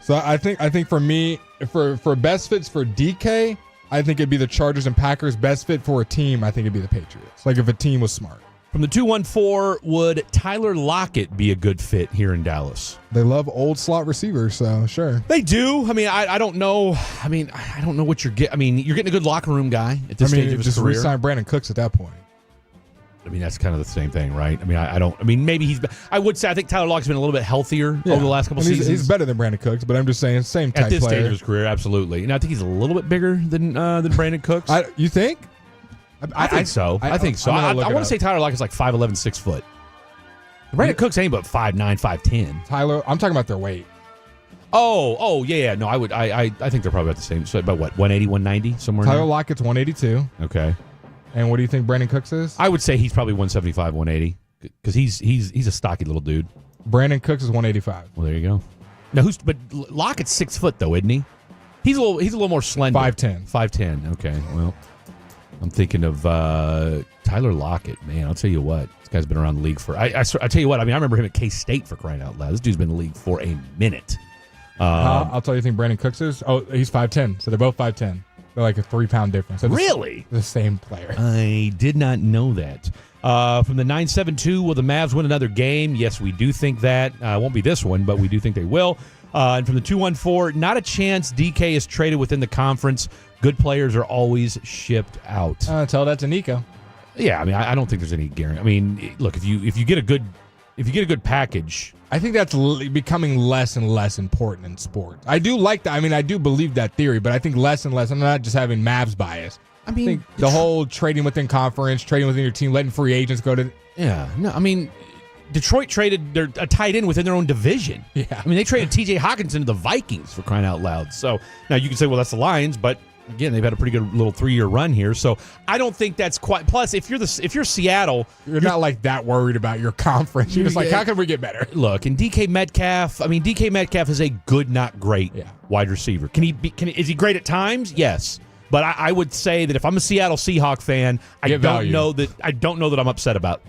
So I think for me, for best fits for DK, I think it'd be the Chargers and Packers. Best fit for a team, I think it'd be the Patriots. Like if a team was smart. From the 214, would Tyler Lockett be a good fit here in Dallas? They love old slot receivers, so sure. They do. I mean, I don't know. I mean, I don't know what you're getting. I mean, you're getting a good locker room guy at this stage of his just career. re-sign Brandon Cooks at that point. I mean, that's kind of the same thing, right? I mean, I don't. I mean, maybe I would say I think Tyler Lockett's been a little bit healthier over the last couple seasons. He's better than Brandon Cooks, but I'm just saying, same type at this player. stage of his career, absolutely. And I think he's a little bit bigger than Brandon Cooks. You think? I think so. I think so. I want to say Tyler Lockett's like 5'11", 6 foot. Brandon Cooks ain't but 5'9", 5'10". Tyler, I'm talking about their weight. Oh, yeah. No, I would. I think they're probably about the same. So about what, 180, 190, somewhere. Tyler Lockett's 182. Okay. And what do you think Brandon Cooks is? I would say he's probably 175, 180 because he's a stocky little dude. Brandon Cooks is 185. Well, there you go. Now but Lockett's 6 foot though, isn't he? He's a little more slender. 5'10". 5'10". Okay. Well, I'm thinking of Tyler Lockett. Man, I'll tell you what. This guy's been around the league for. I tell you what. I mean, I remember him at K-State for crying out loud. This dude's been in the league for a minute. I'll tell you, think Brandon Cooks is. Oh, he's 5'10". So they're both 5'10". They're like a 3-pound difference. So really? The same player. I did not know that. From the 972, will the Mavs win another game? Yes, we do think that. It won't be this one, but we do think they will. And from the 214, not a chance DK is traded within the conference. Good players are always shipped out. Tell that to Nico. Yeah, I mean, I don't think there's any guarantee. I mean, look, if you get a good package, I think that's becoming less and less important in sports. I do like that. I mean, I do believe that theory, but I think less and less. I'm not just having Mavs bias. I mean, think the whole trading within conference, trading within your team, letting free agents go to. Yeah, no, I mean, Detroit traded their tight end within their own division. Yeah, I mean, they traded T.J. Hawkinson to the Vikings for crying out loud. So now you can say, well, that's the Lions, but again, they've had a pretty good little 3-year run here. So I don't think that's quite. Plus, if you're Seattle, you're not like that worried about your conference. You're just like, how can we get better? Look, and DK Metcalf. I mean, DK Metcalf is a good, not great wide receiver. Is he great at times? Yes. But I would say that if I'm a Seattle Seahawk fan, I don't know that I'm upset about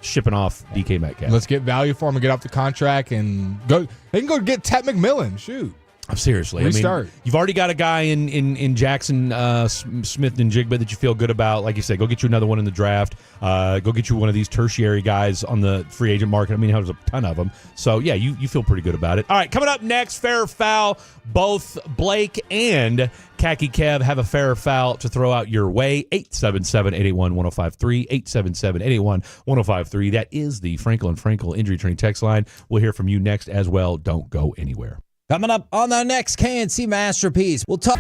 shipping off DK Metcalf. Let's get value for him and get off the contract and go. They can go get Ted McMillan. Shoot. Seriously, Restart. You've already got a guy in Jackson Smith and Jigba that you feel good about. Like you said, go get you another one in the draft. Go get you one of these tertiary guys on the free agent market. I mean, there's a ton of them. So, yeah, you feel pretty good about it. All right, coming up next, fair or foul. Both Blake and Khaki Kev have a fair or foul to throw out your way. 877-881-1053, 877-881-1053. That is the Frankel and Frankel injury training text line. We'll hear from you next as well. Don't go anywhere. Coming up on the next KNC Masterpiece, we'll talk.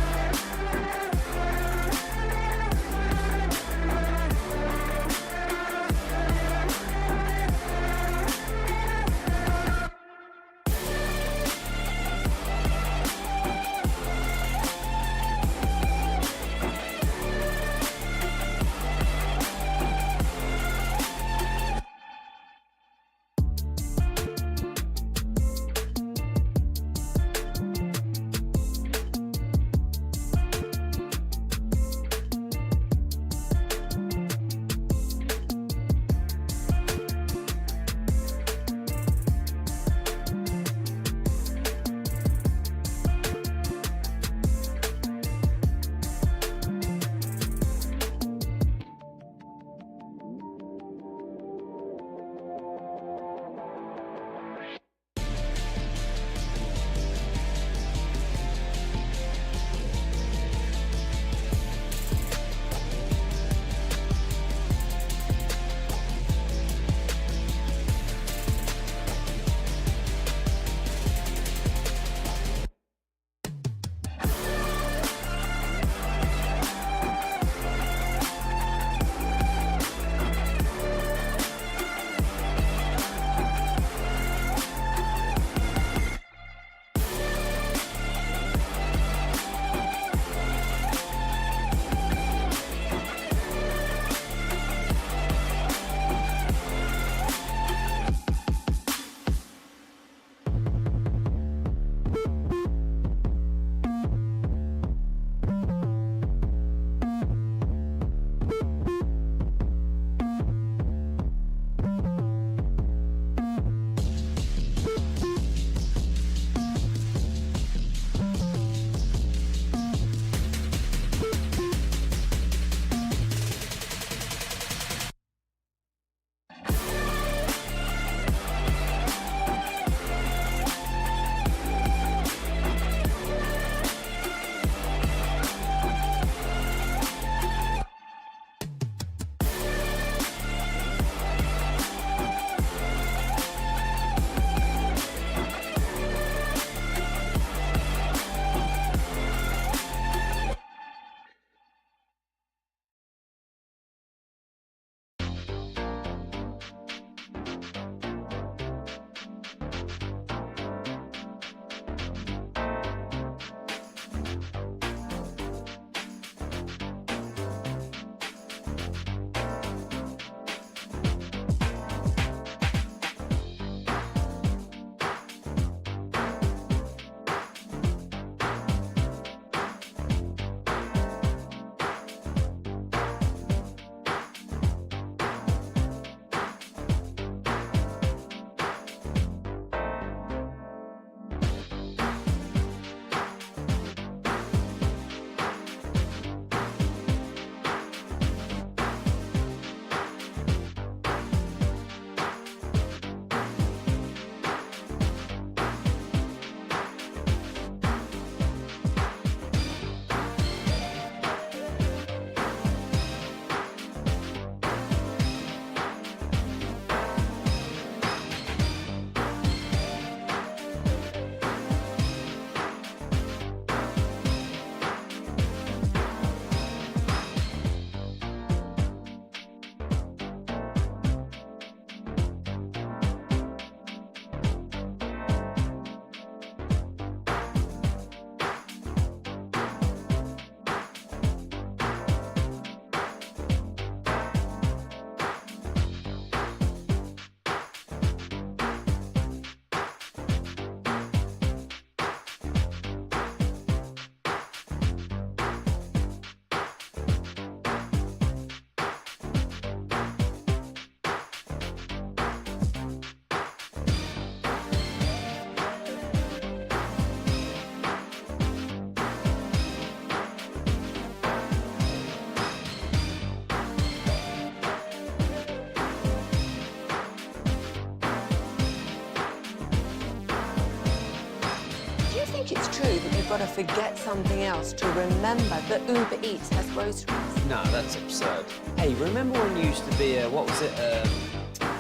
think it's true that you've got to forget something else to remember that Uber Eats has groceries? No, that's absurd. Hey, remember when you used to be a, what was it,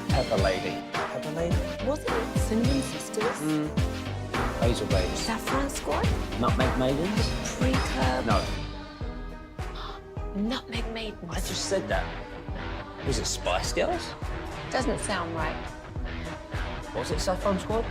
Pepper Lady? Pepper Lady? Wasn't it Cinnamon Sisters? Basil Babes. Saffron Squad? Nutmeg Maidens? Pre-Club? No. Nutmeg Maidens? I just said that. Was it Spice Girls? Doesn't sound right. Was it Saffron Squad?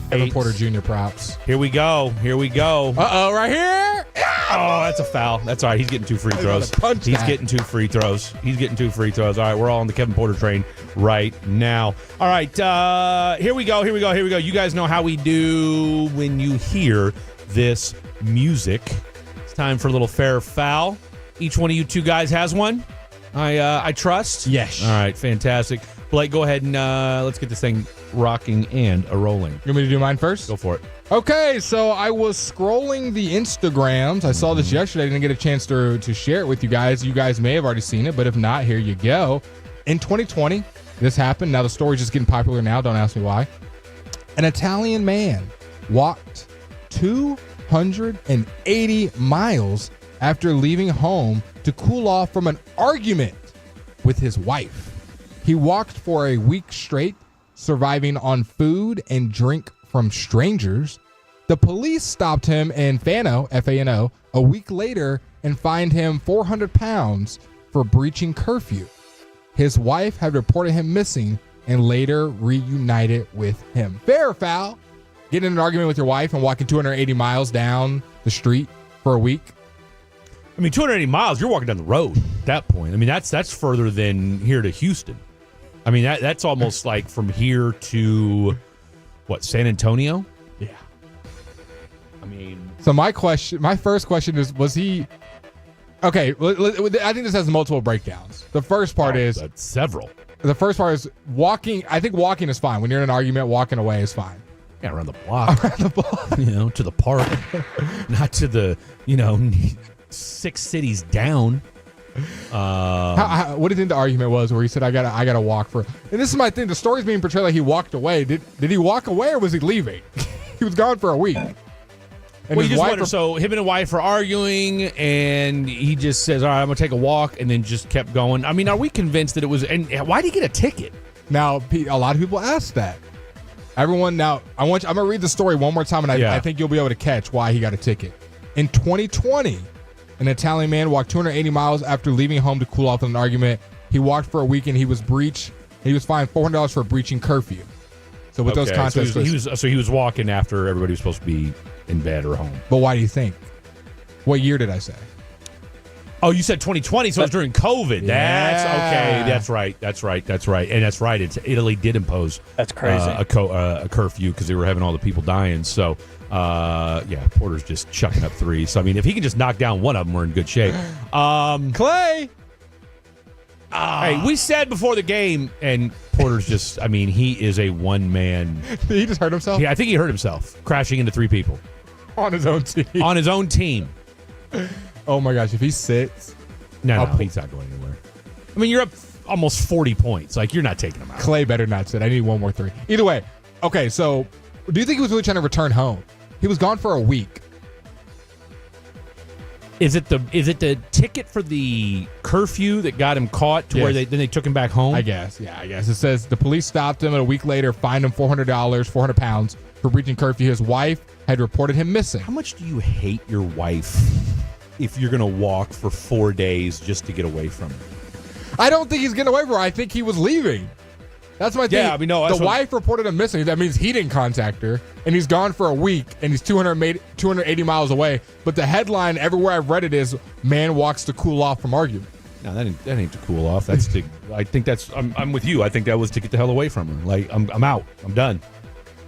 Kevin Porter Jr. props. Here we go. Here we go. Uh-oh, right here. Oh, that's a foul. That's all right. He's getting 2 free throws. He's getting 2 free throws. He's getting 2 free throws. All right, we're all on the Kevin Porter train right now. All right, here we go. Here we go. Here we go. You guys know how we do when you hear this music. It's time for a little fair or foul. Each one of you two guys has one. I trust. Yes. All right, fantastic. Blake, go ahead and let's get this thing rocking and rolling. You want me to do mine first? Go for it. Okay, so I was scrolling the Instagrams. I saw this yesterday. I didn't get a chance to share it with you guys. You guys may have already seen it, but if not, here you go. In 2020, this happened. Now, the story's just getting popular now. Don't ask me why. An Italian man walked 280 miles after leaving home to cool off from an argument with his wife. He walked for a week straight, surviving on food and drink from strangers. The police stopped him in Fano, F-A-N-O, a week later and fined him 400 pounds for breaching curfew. His wife had reported him missing and later reunited with him. Fair or foul? Getting in an argument with your wife and walking 280 miles down the street for a week? I mean, 280 miles, you're walking down the road at that point. I mean, that's further than here to Houston. I mean, that's almost like from here to, what, San Antonio? Yeah. I mean. So my first question is, was he, okay, I think this has multiple breakdowns. The first part is. That's several. The first part is walking. I think walking is fine. When you're in an argument, walking away is fine. Yeah, around the block. Around the block. To the park. Not to the, 6 cities down. What do you think the argument was where he said, I gotta walk for, and this is my thing, the story's being portrayed like he walked away. Did he walk away or was he leaving? He was gone for a week. And well, you just wonder, so him and his wife are arguing and he just says, all right, I'm gonna take a walk, and then just kept going. I mean, are we convinced that it was, and why did he get a ticket? Now, a lot of people ask that. Everyone, now, I'm gonna read the story one more time, and I think you'll be able to catch why he got a ticket. In 2020, an Italian man walked 280 miles after leaving home to cool off in an argument. He walked for a week and he was fined $400 for breaching curfew. So with those contexts, so he was walking after everybody was supposed to be in bed or home. But why do you think? What year did I say? Oh, you said 2020, so it was during COVID. Yeah. That's okay. That's right. And that's right. Italy did impose that's crazy a curfew because they were having all the people dying. So Porter's just chucking up threes. So I mean, if he can just knock down one of them, we're in good shape. Clay. Hey, we said before the game, and Porter's just, I mean, he is a one-man. Did he just hurt himself? Yeah, I think he hurt himself, crashing into 3 people. On his own team. On his own team. Oh, my gosh. If he sits. No, he's not going anywhere. I mean, you're up almost 40 points. Like, you're not taking them out. Clay better not sit. I need one more three. Either way, okay, so do you think he was really trying to return home? He was gone for a week. Is it the ticket for the curfew that got him caught to where they took him back home? I guess. Yeah, I guess. It says the police stopped him and a week later fined him $400, 400 pounds for breaching curfew. His wife had reported him missing. How much do you hate your wife if you're going to walk for 4 days just to get away from her? I don't think he's getting away from her. I think he was leaving. That's my thing. Yeah, I mean, no. The wife reported him missing. That means he didn't contact her, and he's gone for a week, and he's 280 miles away. But the headline everywhere I've read it is, man walks to cool off from argument. No, that ain't to cool off. That's to. I think that's. I'm with you. I think that was to get the hell away from her. Like, I'm out. I'm done.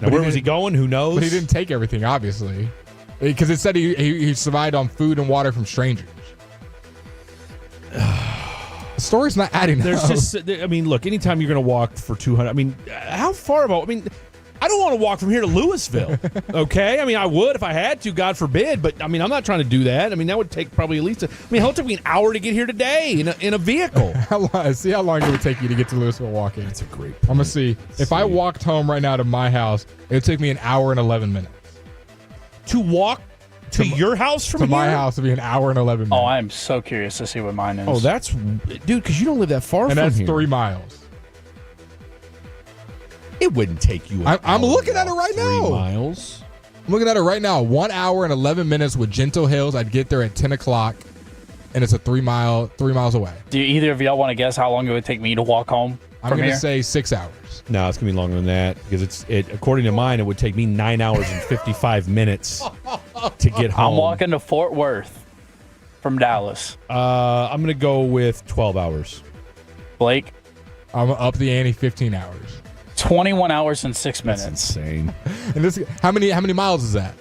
Now, where was he going? Who knows? But he didn't take everything, obviously, because it said he survived on food and water from strangers. The story's not adding up. There's just, I mean, look, anytime you're going to walk for 200, I mean, how far about, I mean, I don't want to walk from here to Louisville, okay? I mean, I would if I had to, God forbid, but I mean, I'm not trying to do that. I mean, that would take probably at least, it took me an hour to get here today in a vehicle. See how long it would take you to get to Louisville walking. That's a great point. I'm going to see. If I walked home right now to my house, it would take me an hour and 11 minutes. To walk to your house from to here? my house would be an hour and 11 minutes. Oh, I'm so curious to see what mine is. Oh, that's, dude, because you don't live that far from here. And that's 3 miles. It wouldn't take you. I'm looking at it right now. 3 miles. I'm looking at it right now. 1 hour and 11 minutes with gentle hills. I'd get there at 10 o'clock, and it's a 3 miles away. Do either of y'all want to guess how long it would take me to walk home? I'm going to say 6 hours. No, it's gonna be longer than that because according to mine, it would take me 9 hours and 55 minutes to get home. I'm walking to Fort Worth from Dallas. I'm gonna go with 12 hours. Blake, I'm up the ante 15 hours. 21 hours and 6 minutes. That's insane. And this, how many miles is that?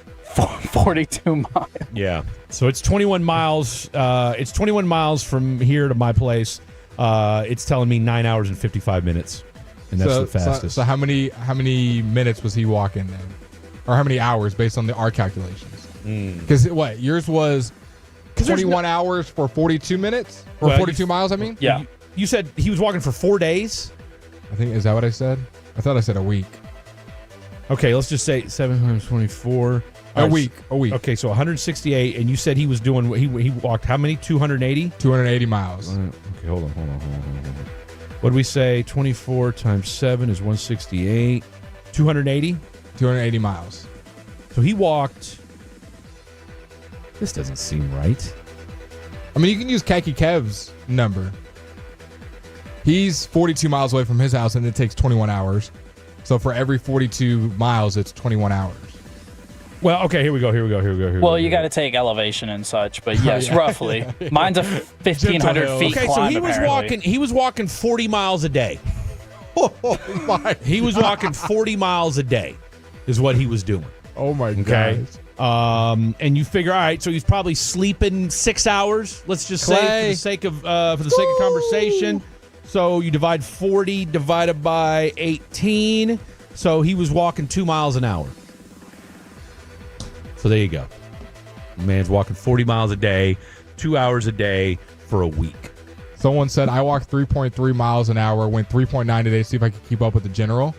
42 miles. Yeah. So it's 21 miles. It's 21 miles from here to my place. It's telling me 9 hours and 55 minutes. And that's the fastest. So how many minutes was he walking then? Or how many hours based on our calculations? Because yours was 21 hours for 42 minutes? Or 42 miles, I mean? Yeah. You said he was walking for 4 days? I think, is that what I said? I thought I said a week. Okay, let's just say 724. A week. Okay, so 168, and you said he was doing, he walked how many? 280? 280 miles. Okay, hold on. What did we say? 24 times 7 is 168. 280? 280 miles. So he walked. This doesn't seem right. I mean, you can use Khaki Kev's number. He's 42 miles away from his house, and it takes 21 hours. So for every 42 miles, it's 21 hours. Well, okay, here we go. Well, you got to take elevation and such, but yes, roughly. Mine's a 1,500 feet Okay, climb, so he was walking 40 miles a day. Oh my! He was walking 40 miles a day, is what he was doing. Oh my Okay. gosh! And you figure, all right, so he's probably sleeping 6 hours. Let's just say for the sake of conversation. So you divide 40 divided by 18. So he was walking 2 miles an hour. So there you go. Man's walking 40 miles a day, 2 hours a day for a week. Someone said I walked 3.3 miles an hour, went 3.9 today, see if I could keep up with the general.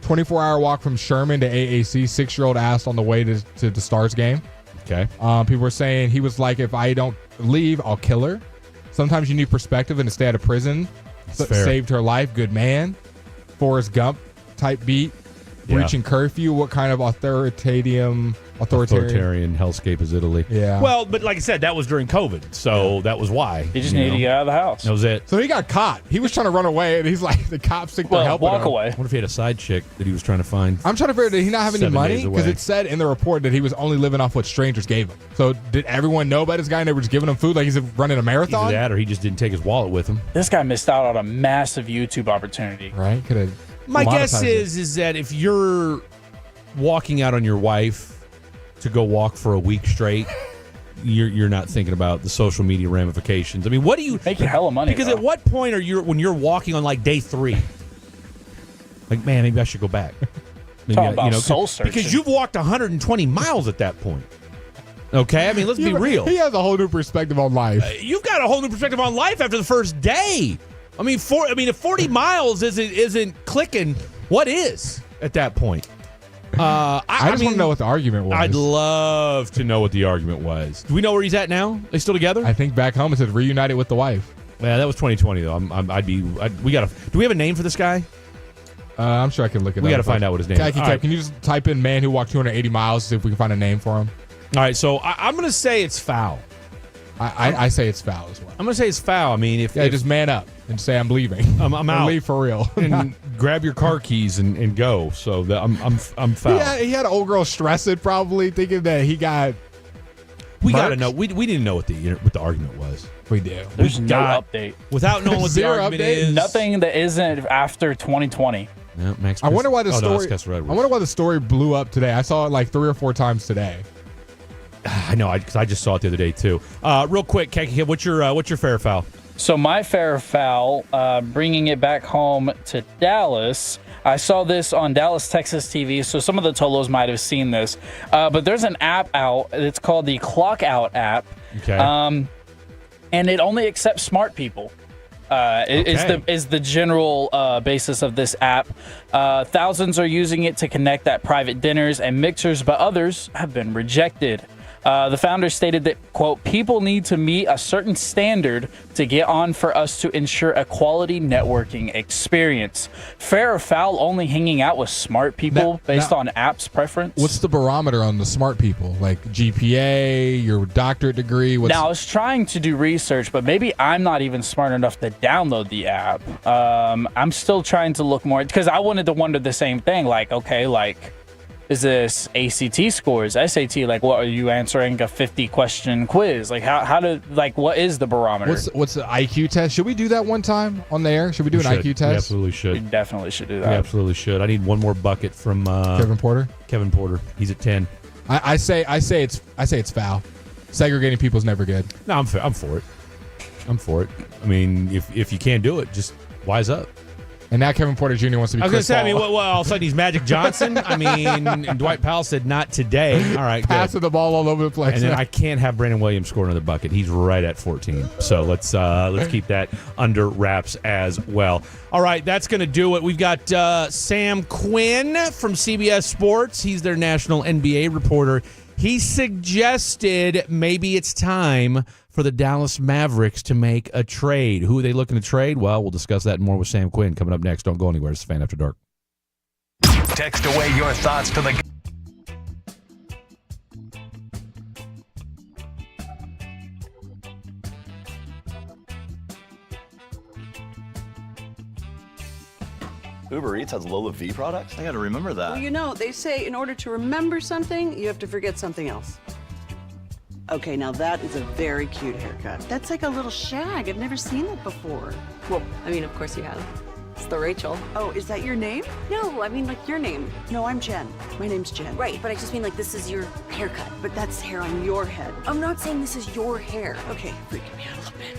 24-hour walk from Sherman to AAC. 6-year-old asked on the way to the Stars game. Okay. People were saying he was like, if I don't leave, I'll kill her. Sometimes you need perspective and to stay out of prison. Saved her life. Good man. Forrest Gump type beat. Breaching curfew. What kind of authoritarian hellscape is Italy? Yeah. Well, but like I said, that was during COVID, so that was why. He just needed to get out of the house. That was it. So he got caught. He was trying to run away, and he's like, the cops think they're helping walk him. away. I wonder if he had a side chick that he was trying to find. I'm trying to figure out, did he not have any 7 money? days away. Because it said in the report that he was only living off what strangers gave him. So did everyone know about this guy and they were just giving him food like he's running a marathon? Either that or he just didn't take his wallet with him. This guy missed out on a massive YouTube opportunity. Right? Could have. My guess is that if you're walking out on your wife to go walk for a week straight, you're not thinking about the social media ramifications. I mean, what do you making hella money? Because at what point when you're walking on like day 3, like, man, maybe I should go back. Maybe Talking about soul searching. Because you've walked 120 miles at that point. Okay, I mean, let's be real. He has a whole new perspective on life. You've got a whole new perspective on life after the first day. I mean, if 40 miles isn't clicking, what is at that point? I just want to know what the argument was. I'd love to know what the argument was. Do we know where he's at now? They still together? I think back home it says reunited with the wife. Yeah, that was 2020 though. We gotta. Do we have a name for this guy? I'm sure I can look it up. We got to find out what his name is. Can you just type in man who walked 280 miles, see if we can find a name for him? All right, so I'm going to say it's foul. I say it's foul as well. I'm going to say it's foul. I mean, if just man up and say I'm leaving. I'm out. Leave for real. And grab your car keys and go. So I'm foul. Yeah, he had an old girl stressing, probably thinking that he got. We got to know. We didn't know what the argument was. We do. There's no update without knowing what the argument is. Nothing that isn't after 2020. Yeah, Max. I wonder why the story. that's I wonder why the story blew up today. I saw it like 3 or 4 times today. I know, because I just saw it the other day too. Real quick, Keke, what's your fair foul? So my fair foul, bringing it back home to Dallas. I saw this on Dallas, Texas TV, so some of the Tolos might have seen this. But there's an app out. It's called the Clock Out app. Okay. And it only accepts smart people. Is the general basis of this app. Thousands are using it to connect at private dinners and mixers, but others have been rejected. The founder stated that, quote, people need to meet a certain standard to get on for us to ensure a quality networking experience. Fair or foul only hanging out with smart people based on apps preference? What's the barometer on the smart people? Like GPA, your doctorate degree? Now, I was trying to do research, but maybe I'm not even smart enough to download the app. I'm still trying to look more, because I wanted to wonder the same thing. Like, okay, is this ACT scores, SAT? Like, what are you answering a 50-question quiz? Like, what is the barometer? What's the IQ test? Should we do that one time on the air? Should we do an IQ test? We absolutely should. We definitely should do that. We absolutely should. I need one more bucket from Kevin Porter. Kevin Porter. He's at 10. I say it's foul. Segregating people is never good. No, I'm for it. I'm for it. I mean, if you can't do it, just wise up. And now Kevin Porter Jr. wants to be Chris Paul. I mean, all of a sudden he's Magic Johnson? I mean, and Dwight Powell said not today. All right, passing the ball all over the place. And then I can't have Brandon Williams score another bucket. He's right at 14. So let's keep that under wraps as well. All right, that's going to do it. We've got Sam Quinn from CBS Sports. He's their national NBA reporter. He suggested maybe it's time for the Dallas Mavericks to make a trade. Who are they looking to trade? Well, we'll discuss that and more with Sam Quinn coming up next. Don't go anywhere. It's Fan After Dark. Text away your thoughts to the Uber Eats has low fee products? I gotta remember that. Well, they say in order to remember something, you have to forget something else. Okay, now that is a very cute haircut. That's like a little shag. I've never seen that before. Well, I mean, of course you have. It's the Rachel. Oh, is that your name? No, I mean, like, your name. No, I'm Jen. My name's Jen. Right, but I just mean, like, this is your haircut. But that's hair on your head. I'm not saying this is your hair. Okay, freaking me out a little bit.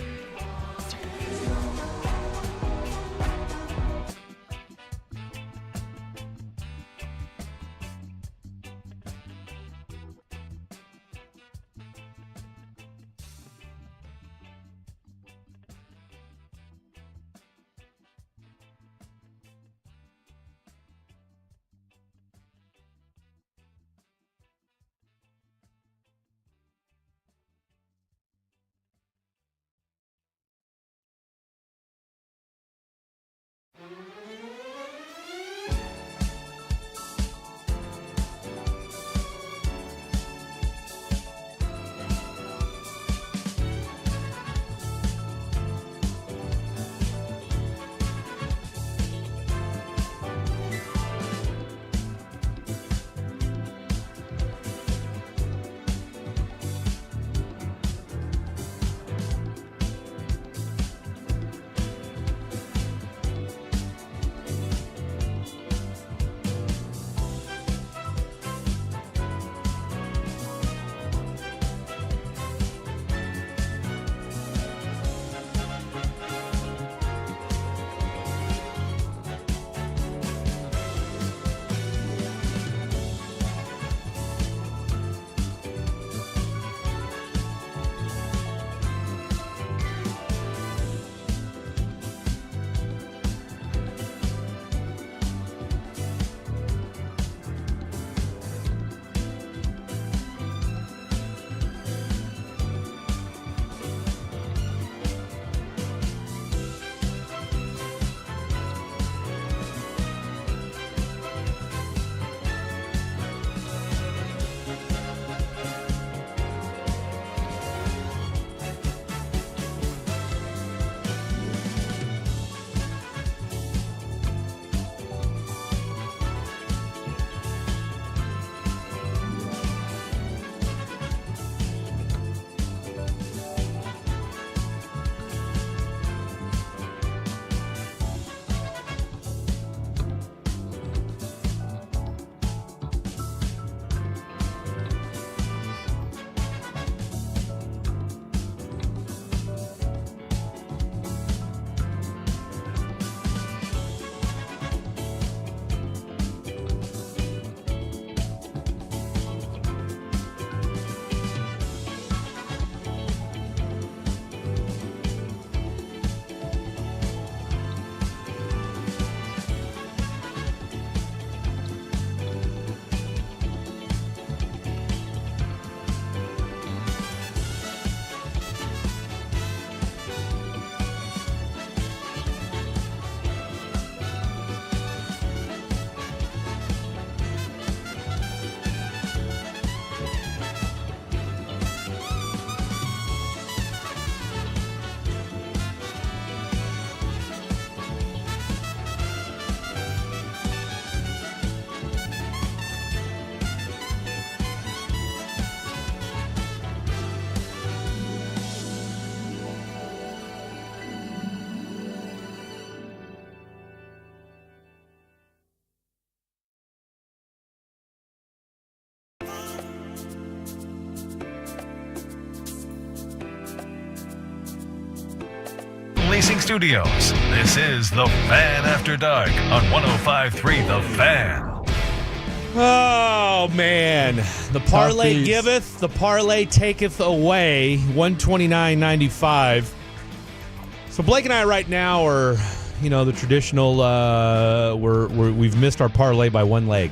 Leasing Studios. This is The Fan After Dark on 105.3 The Fan. Oh, man. The parlay giveth, the parlay taketh away. 129.95. So Blake and I right now are, the traditional, we've missed our parlay by one leg.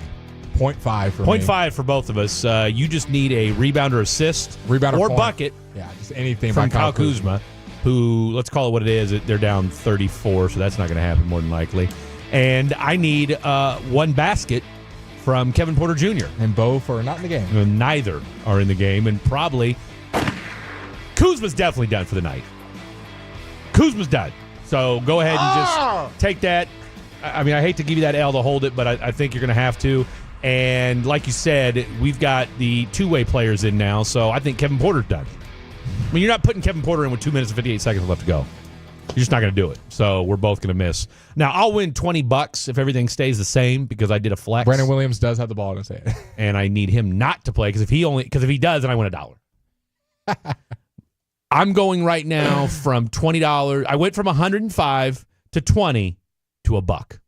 0.5 for me. 0.5 for both of us. You just need a rebound or assist. Rebound or point. bucket. Yeah, just anything from by Kyle Kuzma, who, let's call it what it is. They're down 34, so that's not going to happen more than likely. And I need one basket from Kevin Porter Jr. And both are not in the game. Neither are in the game, and probably Kuzma's definitely done for the night. Kuzma's done. So go ahead and just take that. I mean, I hate to give you that L to hold it, but I think you're going to have to. And like you said, we've got the two-way players in now, so I think Kevin Porter's done. I mean, you're not putting Kevin Porter in with 2 minutes and 58 seconds left to go. You're just not going to do it. So we're both going to miss. Now, I'll win $20 if everything stays the same because I did a flex. Brandon Williams does have the ball in his hand. And I need him not to play because if he does, then I win $1. I'm going right now from $20. I went from $105 to $20 to $1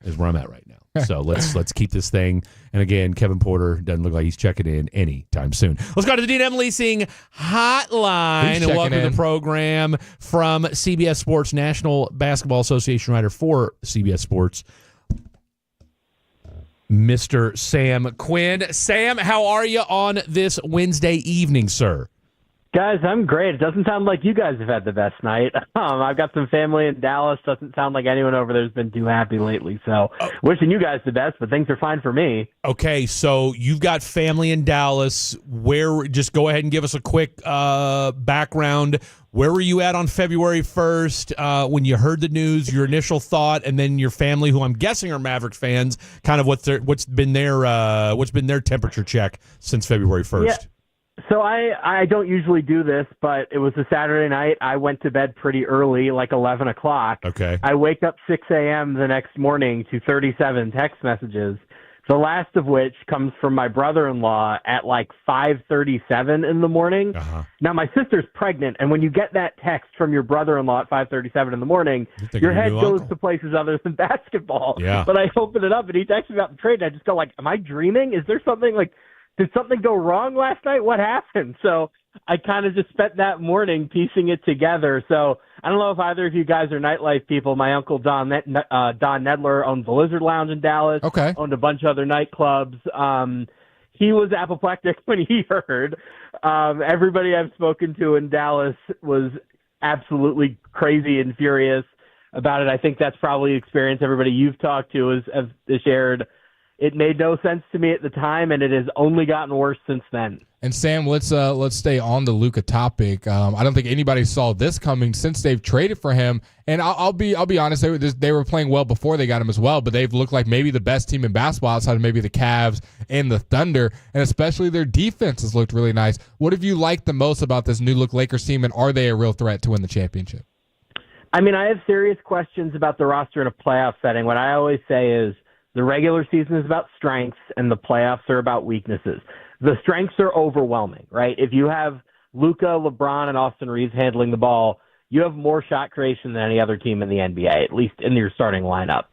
is where I'm at right now. So let's keep this thing. And again, Kevin Porter doesn't look like he's checking in anytime soon. Let's go to the D&M Leasing Hotline and welcome to the program from CBS Sports, National Basketball Association writer for CBS Sports, Mr. Sam Quinn. Sam, how are you on this Wednesday evening, sir? Guys, I'm great. It doesn't sound like you guys have had the best night. I've got some family in Dallas. Doesn't sound like anyone over there has been too happy lately. So wishing you guys the best, but things are fine for me. Okay, so you've got family in Dallas. Just go ahead and give us a quick background. Where were you at on February 1st when you heard the news, your initial thought, and then your family, who I'm guessing are Mavericks fans, kind of what's been their temperature check since February 1st? Yeah. So I don't usually do this, but it was a Saturday night. I went to bed pretty early, like 11 o'clock. Okay. I wake up 6 a.m. the next morning to 37 text messages, the last of which comes from my brother-in-law at like 5:37 in the morning. Uh-huh. Now, my sister's pregnant, and when you get that text from your brother-in-law at 5:37 in the morning, your head goes to places other than basketball. Yeah. But I open it up, and he texts me about the trade, and I just go like, am I dreaming? Is there something like... Did something go wrong last night? What happened? So I kind of just spent that morning piecing it together. So I don't know if either of you guys are nightlife people. My uncle Don Nedler owned the Lizard Lounge in Dallas. Okay. Owned a bunch of other nightclubs. He was apoplectic when he heard. Everybody I've spoken to in Dallas was absolutely crazy and furious about it. I think that's probably the experience everybody you've talked to has shared. It made no sense to me at the time, and it has only gotten worse since then. And Sam, let's stay on the Luka topic. I don't think anybody saw this coming since they've traded for him. And I'll be honest, they were playing well before they got him as well, but they've looked like maybe the best team in basketball outside of maybe the Cavs and the Thunder, and especially their defense has looked really nice. What have you liked the most about this new look Lakers team, and are they a real threat to win the championship? I mean, I have serious questions about the roster in a playoff setting. What I always say is, the regular season is about strengths, and the playoffs are about weaknesses. The strengths are overwhelming, right? If you have Luka, LeBron, and Austin Reeves handling the ball, you have more shot creation than any other team in the NBA, at least in your starting lineup.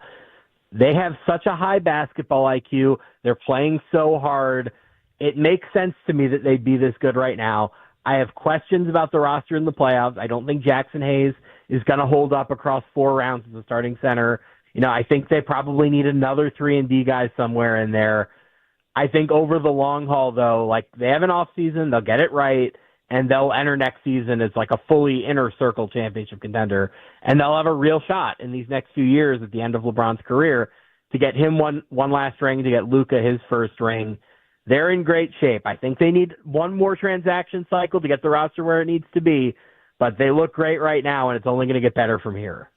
They have such a high basketball IQ. They're playing so hard. It makes sense to me that they'd be this good right now. I have questions about the roster in the playoffs. I don't think Jackson Hayes is going to hold up across 4 rounds as a starting center. I think they probably need another 3-and-D guy somewhere in there. I think over the long haul, though, like they have an offseason, they'll get it right, and they'll enter next season as like a fully inner circle championship contender, and they'll have a real shot in these next few years at the end of LeBron's career to get him one last ring, to get Luka his first ring. They're in great shape. I think they need one more transaction cycle to get the roster where it needs to be, but they look great right now, and it's only going to get better from here.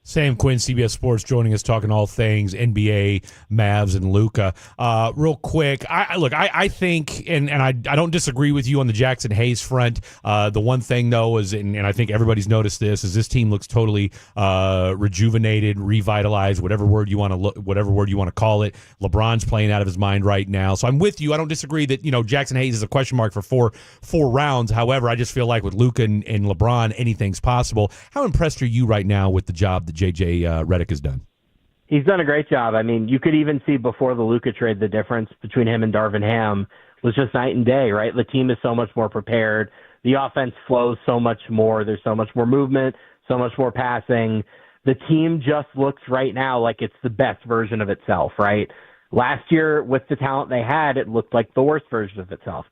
Sam Quinn, CBS Sports, joining us, talking all things NBA, Mavs, and Luka. Real quick, I think, and I don't disagree with you on the Jackson Hayes front. The one thing, though, is, and I think everybody's noticed this team looks totally rejuvenated, revitalized, whatever word you want to call it. LeBron's playing out of his mind right now. So I'm with you. I don't disagree that, Jackson Hayes is a question mark for four rounds. However, I just feel like with Luka and LeBron, anything's possible. How impressed are you right now with the job that JJ Redick has done? He's done a great job. I mean, you could even see before the Luka trade, the difference between him and Darvin Ham was just night and day, right? The team is so much more prepared. The offense flows so much more. There's so much more movement, so much more passing. The team just looks right now like it's the best version of itself, right? Last year, with the talent they had, it looked like the worst version of itself.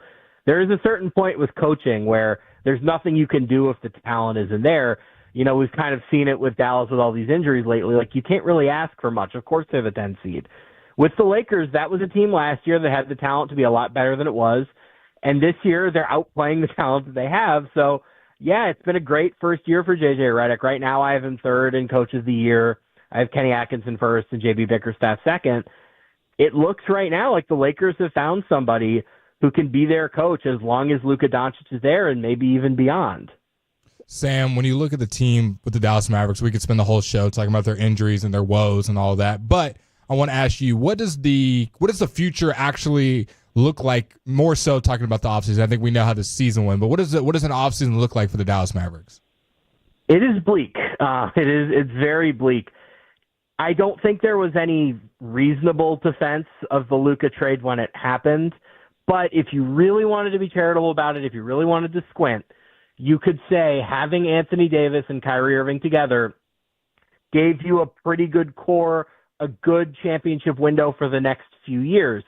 There is a certain point with coaching where there's nothing you can do if the talent isn't there. We've kind of seen it with Dallas with all these injuries lately. Like, you can't really ask for much. Of course they have a 10 seed. With the Lakers, that was a team last year that had the talent to be a lot better than it was. And this year, they're outplaying the talent that they have. So, yeah, it's been a great first year for J.J. Redick. Right now, I have him third in Coach of the Year. I have Kenny Atkinson first and J.B. Bickerstaff second. It looks right now like the Lakers have found somebody who can be their coach as long as Luka Doncic is there and maybe even beyond. Sam, when you look at the team with the Dallas Mavericks, we could spend the whole show talking about their injuries and their woes and all that. But I want to ask you, what does the future actually look like? More so talking about the offseason. I think we know how the season went, but what does an offseason look like for the Dallas Mavericks? It is bleak. It's very bleak. I don't think there was any reasonable defense of the Luka trade when it happened. But if you really wanted to be charitable about it, if you really wanted to squint, you could say having Anthony Davis and Kyrie Irving together gave you a pretty good core, a good championship window for the next few years.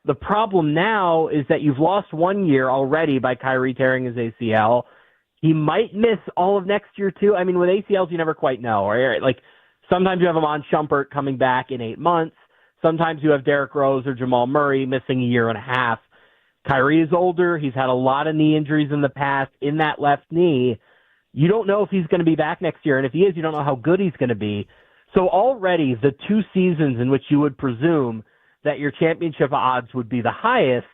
The problem now is that you've lost 1 year already by Kyrie tearing his ACL. He might miss all of next year too. I mean, with ACLs, you never quite know, right? Like, sometimes you have Iman Shumpert coming back in 8 months. Sometimes you have Derrick Rose or Jamal Murray missing a year and a half. Kyrie is older. He's had a lot of knee injuries in the past in that left knee. You don't know if he's going to be back next year. And if he is, you don't know how good he's going to be. So already the 2 seasons in which you would presume that your championship odds would be the highest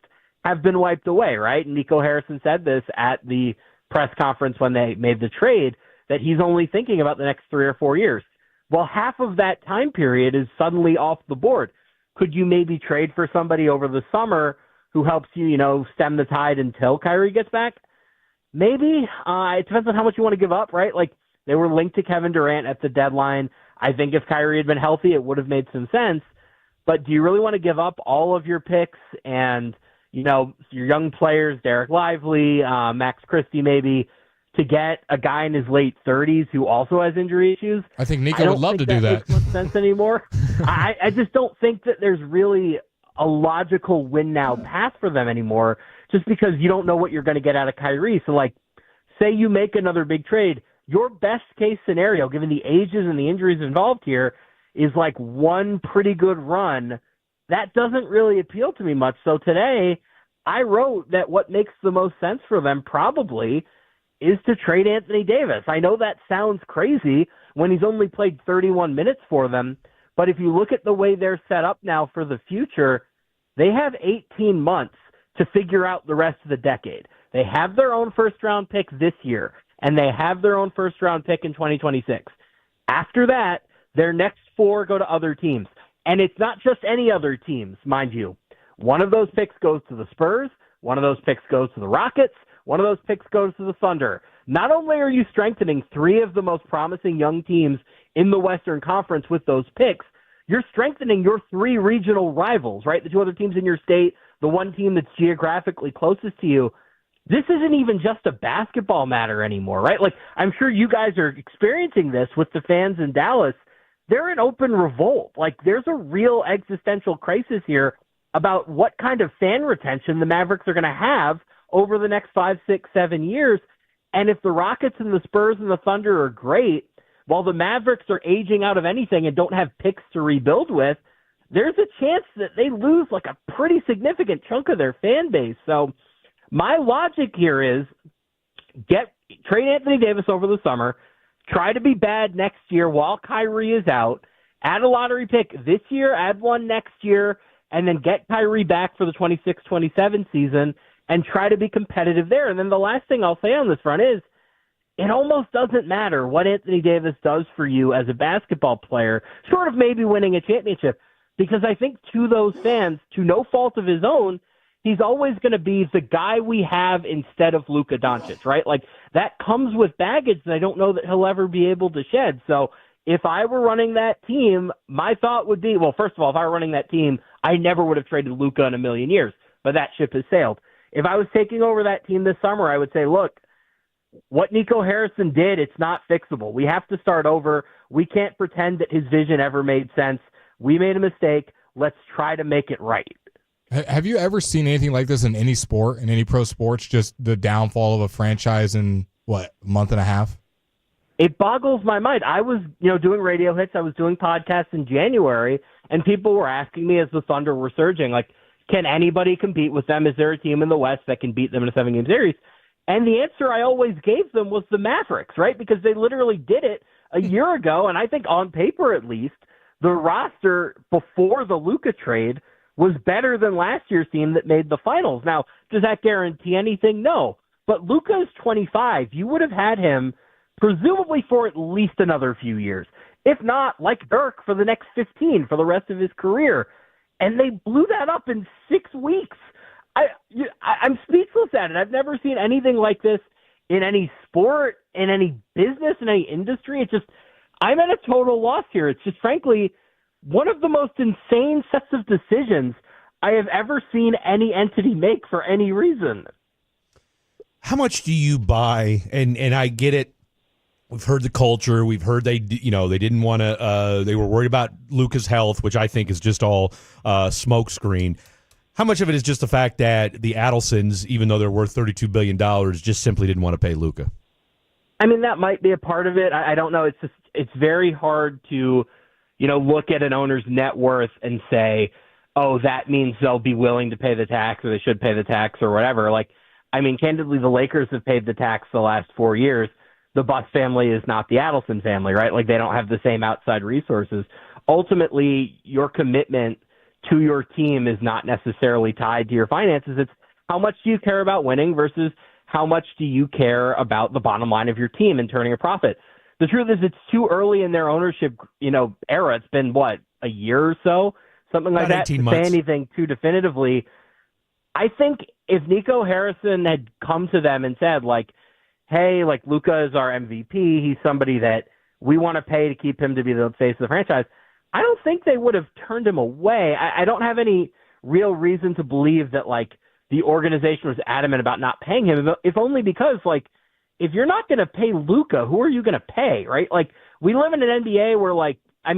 have been wiped away, right? And Nico Harrison said this at the press conference when they made the trade, that he's only thinking about the next 3 or 4 years. Well, half of that time period is suddenly off the board. Could you maybe trade for somebody over the summer who helps you, stem the tide until Kyrie gets back? Maybe. It depends on how much you want to give up, right? Like, they were linked to Kevin Durant at the deadline. I think if Kyrie had been healthy, it would have made some sense. But do you really want to give up all of your picks and, your young players, Derek Lively, Max Christie maybe, to get a guy in his late 30s who also has injury issues? I think Nico would love to do that. Makes much sense anymore. I just don't think that there's really a logical win now path for them anymore, just because you don't know what you're going to get out of Kyrie. So, like, say you make another big trade, your best case scenario, given the ages and the injuries involved here, is like one pretty good run. That doesn't really appeal to me much. So today I wrote that what makes the most sense for them probably is to trade Anthony Davis. I know that sounds crazy when he's only played 31 minutes for them, but if you look at the way they're set up now for the future, they have 18 months to figure out the rest of the decade. They have their own first-round pick this year, and they have their own first-round pick in 2026. After that, their next 4 go to other teams. And it's not just any other teams, mind you. One of those picks goes to the Spurs. One of those picks goes to the Rockets. One of those picks goes to the Thunder. Not only are you strengthening 3 of the most promising young teams in the Western Conference with those picks, you're strengthening your 3 regional rivals, right? The 2 other teams in your state, the one team that's geographically closest to you. This isn't even just a basketball matter anymore, right? Like, I'm sure you guys are experiencing this with the fans in Dallas. They're in open revolt. Like, there's a real existential crisis here about what kind of fan retention the Mavericks are going to have over the next 5, 6, 7 years. And if the Rockets and the Spurs and the Thunder are great, while the Mavericks are aging out of anything and don't have picks to rebuild with, there's a chance that they lose like a pretty significant chunk of their fan base. So my logic here is trade Anthony Davis over the summer, try to be bad next year while Kyrie is out, add a lottery pick this year, add one next year, and then get Kyrie back for the 26-27 season and try to be competitive there. And then the last thing I'll say on this front is, it almost doesn't matter what Anthony Davis does for you as a basketball player, short of maybe winning a championship, because I think to those fans, to no fault of his own, he's always going to be the guy we have instead of Luka Doncic, right? Like, that comes with baggage that I don't know that he'll ever be able to shed. So if I were running that team, my thought would be, well, first of all, if I were running that team, I never would have traded Luka in a million years, but that ship has sailed. If I was taking over that team this summer, I would say, look, what Nico Harrison did, it's not fixable. We have to start over. We can't pretend that his vision ever made sense. We made a mistake. Let's try to make it right. Have you ever seen anything like this in any sport, in any pro sports, just the downfall of a franchise in, a month and a half? It boggles my mind. I was, doing radio hits. I was doing podcasts in January, and people were asking me as the Thunder were surging, like, can anybody compete with them? Is there a team in the West that can beat them in a 7-game series? And the answer I always gave them was the Mavericks, right? Because they literally did it a year ago, and I think on paper at least, the roster before the Luka trade was better than last year's team that made the finals. Now, does that guarantee anything? No. But Luka is 25. You would have had him presumably for at least another few years. If not, like Dirk, for the next 15 for the rest of his career. And they blew that up in 6 weeks. I'm speechless at it. I've never seen anything like this in any sport, in any business, in any industry. I'm at a total loss here. It's just, frankly, one of the most insane sets of decisions I have ever seen any entity make for any reason. How much do you buy? And I get it. We've heard the culture. We've heard they didn't want to. They were worried about Luka's health, which I think is just all smokescreen. How much of it is just the fact that the Adelsons, even though they're worth $32 billion, just simply didn't want to pay Luka? I mean, that might be a part of it. I don't know. It's very hard to, look at an owner's net worth and say, oh, that means they'll be willing to pay the tax, or they should pay the tax, or whatever. Like, I mean, candidly, the Lakers have paid the tax the last 4 years. The Buss family is not the Adelson family, right? Like, they don't have the same outside resources. Ultimately, your commitment to your team is not necessarily tied to your finances. It's how much do you care about winning versus how much do you care about the bottom line of your team and turning a profit. The truth is, it's too early in their ownership, era. It's been, a year or so? Something like that, to say anything too definitively. I think if Nico Harrison had come to them and said, hey, Luka is our MVP, he's somebody that we want to pay to keep him to be the face of the franchise, I don't think they would have turned him away. I don't have any real reason to believe that, the organization was adamant about not paying him, if only because, if you're not going to pay Luka, who are you going to pay, right? We live in an NBA where,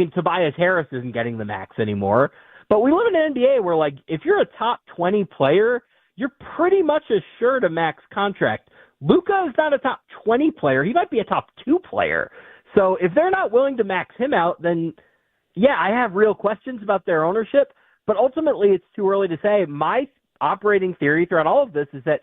Tobias Harris isn't getting the max anymore, but we live in an NBA where, if you're a top 20 player, you're pretty much assured a max contract. Luka is not a top 20 player. He might be a top 2 player. So if they're not willing to max him out, then yeah, I have real questions about their ownership, but ultimately it's too early to say. My operating theory throughout all of this is that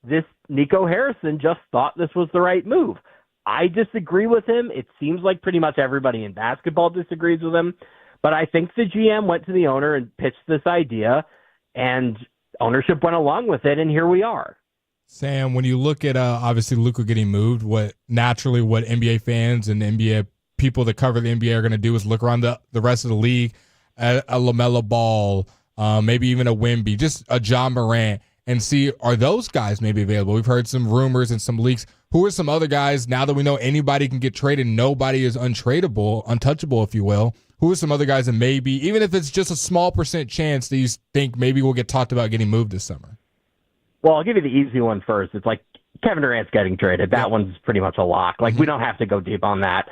this Nico Harrison just thought this was the right move. I disagree with him. It seems like pretty much everybody in basketball disagrees with him, but I think the GM went to the owner and pitched this idea, and ownership went along with it, and here we are. Sam, when you look at obviously Luka getting moved, what NBA fans and NBA people that cover the NBA are going to do is look around the rest of the league at a LaMelo Ball, maybe even a Wemby, just a John Morant, and see, are those guys maybe available? We've heard some rumors and some leaks. Who are some other guys, now that we know anybody can get traded, nobody is untradeable, untouchable, if you will? Who are some other guys that maybe, even if it's just a small % chance that you think maybe will get talked about getting moved this summer? Well, I'll give you the easy one first. It's Kevin Durant's getting traded. That one's pretty much a lock. We don't have to go deep on that.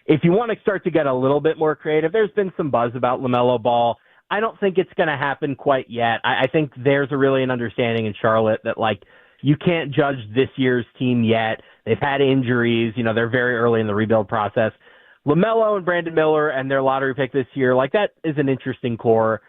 If you want to start to get a little bit more creative, there's been some buzz about LaMelo Ball. I don't think it's going to happen quite yet. I think there's really an understanding in Charlotte that, you can't judge this year's team yet. They've had injuries. They're very early in the rebuild process. LaMelo and Brandon Miller and their lottery pick this year, that is an interesting core.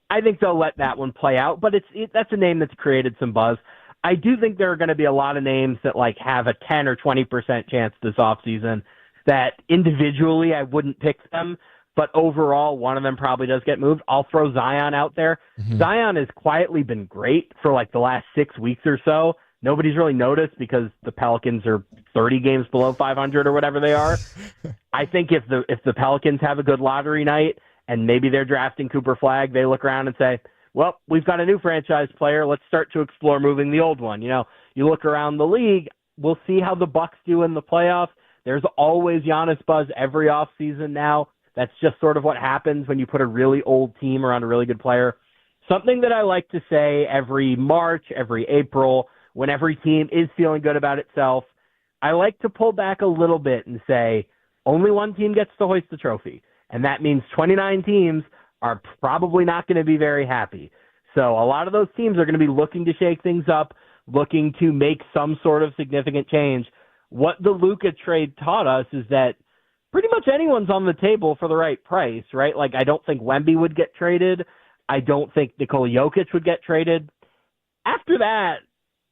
I think they'll let that one play out, but that's a name that's created some buzz. I do think there are going to be a lot of names that have a 10 or 20% chance this offseason that individually I wouldn't pick them, but overall one of them probably does get moved. I'll throw Zion out there. Zion has quietly been great for like the last 6 weeks or so. Nobody's really noticed because the Pelicans are 30 games below 500 or whatever they are. I think if the Pelicans have a good lottery night and maybe they're drafting Cooper Flagg, they look around and say, well, we've got a new franchise player. Let's start to explore moving the old one. You know, you look around the league, we'll see how the Bucks do in the playoffs. There's always Giannis buzz every offseason now. That's just sort of what happens when you put a really old team around a really good player. Something that I like to say every March, every April, when every team is feeling good about itself, I like to pull back a little bit and say only one team gets to hoist the trophy. And that means 29 teams are probably not going to be very happy. So a lot of those teams are going to be looking to shake things up, looking to make some sort of significant change. What the Luka trade taught us is that pretty much anyone's on the table for the right price, right? Like, I don't think Wemby would get traded. I don't think Nikola Jokic would get traded. After that,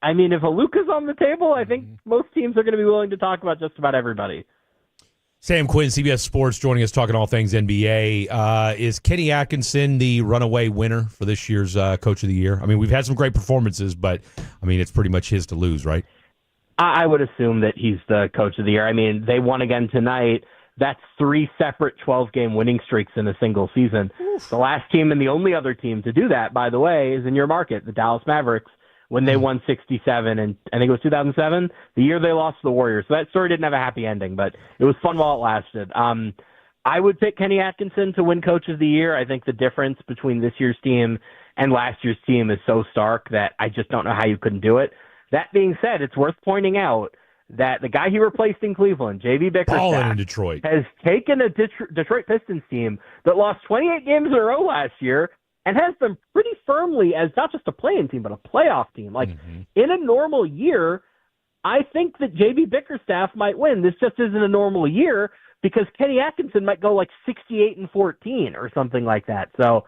I mean, if a Luka's on the table, I think most teams are going to be willing to talk about just about everybody. Sam Quinn, CBS Sports, joining us talking all things NBA. Is Kenny Atkinson the runaway winner for this year's Coach of the Year? I mean, we've had some great performances, but, I mean, it's pretty much his to lose, right? I would assume that he's the Coach of the Year. I mean, they won again tonight. That's 3 separate 12-game winning streaks in a single season. Oof. The last team and the only other team to do that, by the way, is in your market, the Dallas Mavericks, when they won 67, and I think it was 2007, the year they lost to the Warriors. So that story didn't have a happy ending, but it was fun while it lasted. I would pick Kenny Atkinson to win Coach of the Year. I think the difference between this year's team and last year's team is so stark that I just don't know how you couldn't do it. That being said, it's worth pointing out that the guy he replaced in Cleveland, JB Bickerstaff, in Detroit, has taken a Detroit Pistons team that lost 28 games in a row last year and has them pretty firmly as not just a play-in team, but a playoff team. Like, in a normal year, I think that JB Bickerstaff might win. This just isn't a normal year because Kenny Atkinson might go like 68-14 or something like that. So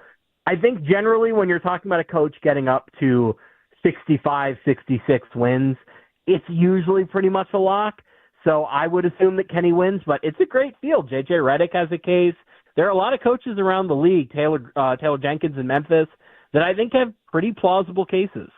I think generally when you're talking about a coach getting up to 65, 66 wins, it's usually pretty much a lock. So I would assume that Kenny wins, but it's a great field. J.J. Redick has a case. There are a lot of coaches around the league, Taylor Jenkins in Memphis, that I think have pretty plausible cases.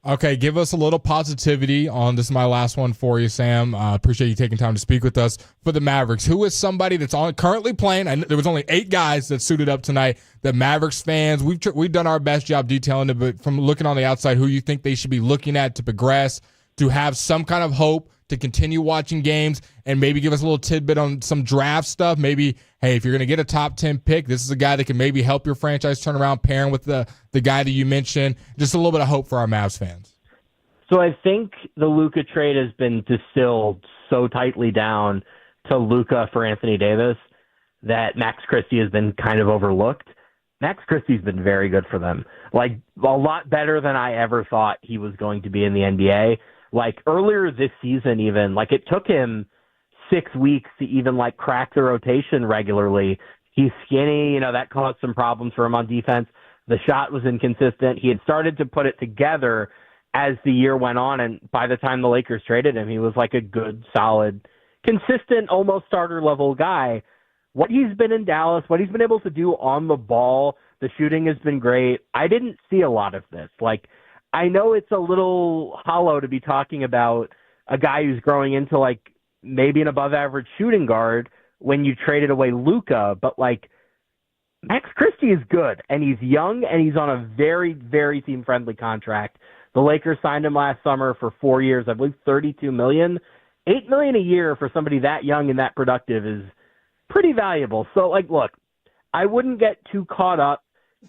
Okay, give us a little positivity on this. Is my last one for you, Sam. Appreciate you taking time to speak with us. For the Mavericks, who is somebody that's currently playing? And there was only 8 guys that suited up tonight. The Mavericks fans, we've done our best job detailing it, but from looking on the outside, who you think they should be looking at to progress, to have some kind of hope, to continue watching games, and maybe give us a little tidbit on some draft stuff. Maybe, hey, if you're going to get a top 10 pick, this is a guy that can maybe help your franchise turn around, pairing with the guy that you mentioned. Just a little bit of hope for our Mavs fans. So I think the Luka trade has been distilled so tightly down to Luka for Anthony Davis that Max Christie has been kind of overlooked. Max Christie's been very good for them. Like, a lot better than I ever thought he was going to be in the NBA. Like, earlier this season even, like, it took him 6 weeks to even, like, crack the rotation regularly. He's skinny, that caused some problems for him on defense. The shot was inconsistent. He had started to put it together as the year went on, and by the time the Lakers traded him, he was like a good, solid, consistent, almost starter-level guy. What he's been in Dallas, what he's been able to do on the ball, the shooting has been great. I didn't see a lot of this. Like, I know it's a little hollow to be talking about a guy who's growing into, like, maybe an above-average shooting guard when you traded away Luka, but, like, Max Christie is good, and he's young, and he's on a very, very team-friendly contract. The Lakers signed him last summer for 4 years, I believe $32 million. $8 million a year for somebody that young and that productive is pretty valuable. So, like, look, I wouldn't get too caught up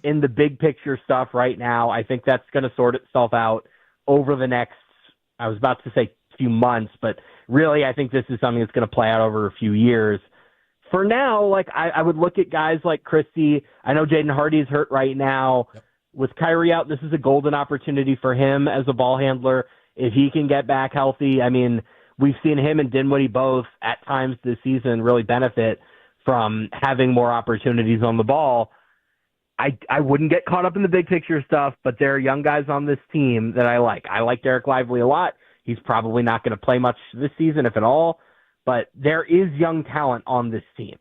in the big picture stuff right now. I think that's going to sort itself out over the next, I was about to say few months, but really I think this is something that's going to play out over a few years. For now, like, I would look at guys like Christie. I know Jaden Hardy's hurt right now. Yep. With Kyrie out, this is a golden opportunity for him as a ball handler. If he can get back healthy, I mean, we've seen him and Dinwiddie both at times this season really benefit from having more opportunities on the ball. I wouldn't get caught up in the big picture stuff, but there are young guys on this team that I like. I like Derek Lively a lot. He's probably not going to play much this season, if at all. but there is young talent on this team.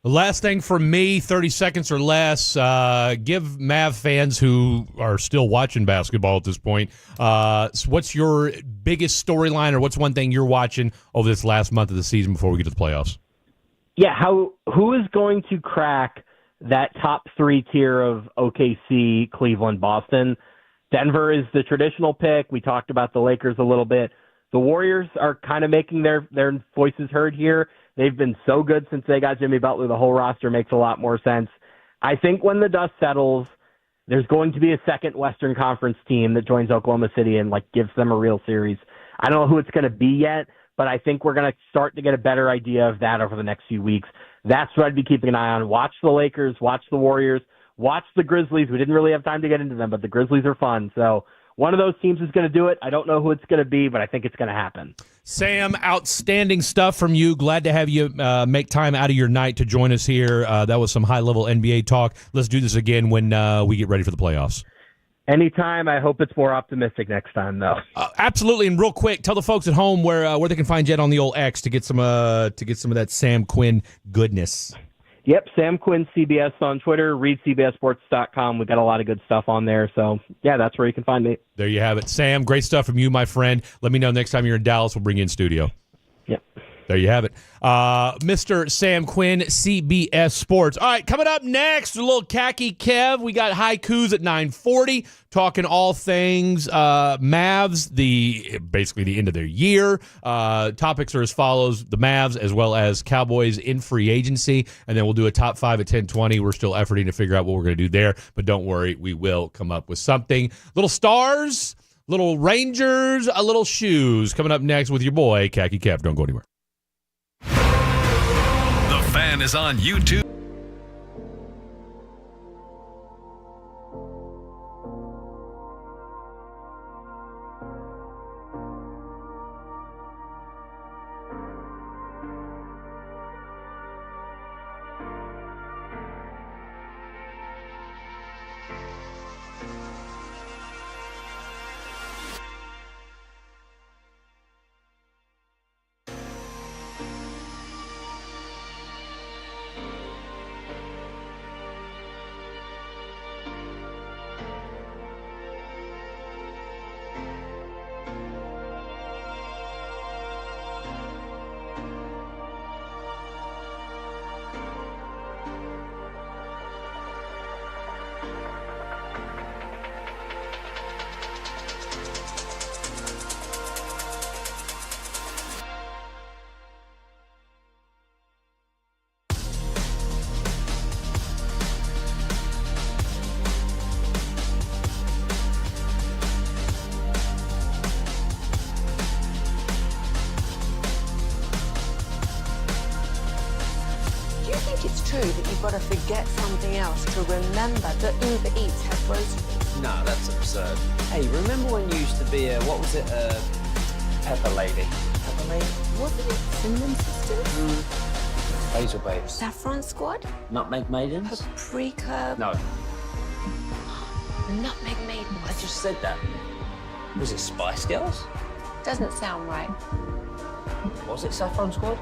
The last thing from me, 30 seconds or less, give Mav fans who are still watching basketball at this point, what's your biggest storyline, or what's one thing you're watching over this last month of the season before we get to the playoffs? Yeah, who is going to crack that top 3 tier of OKC, Cleveland, Boston? Denver is the traditional pick. We talked about the Lakers a little bit. The Warriors are kind of making their voices heard here. They've been so good since they got Jimmy Butler. The whole roster makes a lot more sense. I think when the dust settles, there's going to be a second Western Conference team that joins Oklahoma City and gives them a real series. I don't know who it's going to be yet, but I think we're going to start to get a better idea of that over the next few weeks. That's what I'd be keeping an eye on. Watch the Lakers, watch the Warriors, watch the Grizzlies. We didn't really have time to get into them, but the Grizzlies are fun. So one of those teams is going to do it. I don't know who it's going to be, but I think it's going to happen. Sam, outstanding stuff from you. Glad to have you make time out of your night to join us here. That was some high-level NBA talk. Let's do this again when we get ready for the playoffs. Anytime. I hope it's more optimistic next time, though. Absolutely. And real quick, tell the folks at home where they can find Jet on the old X to get some of that Sam Quinn goodness. Yep, Sam Quinn CBS on Twitter. Read CBSSports.com. We've got a lot of good stuff on there. So, yeah, that's where you can find me. There you have it. Sam, great stuff from you, my friend. Let me know next time you're in Dallas. We'll bring you in studio. Yep. There you have it. Mr. Sam Quinn, CBS Sports. All right, coming up next, a little khaki Kev. We got haikus at 9:40, talking all things Mavs, basically the end of their year. Topics are as follows: the Mavs as well as Cowboys in free agency, and then we'll do a top 5 at 10:20. We're still efforting to figure out what we're going to do there, but don't worry, we will come up with something. Little stars, little Rangers, a little shoes. Coming up next with your boy, Khaki Kev. Don't go anywhere. The Fan is on YouTube. It's true that you've got to forget something else to remember that Uber Eats has groceries. No, that's absurd. Hey, remember when you used to be a pepper lady? Pepper lady? Wasn't it Cinnamon Sisters? Basil Babes. Saffron Squad? Nutmeg Maidens? Paprika? No. Nutmeg Maidens. I just said that. Was it Spice Girls? Doesn't sound right. Was it Saffron Squad?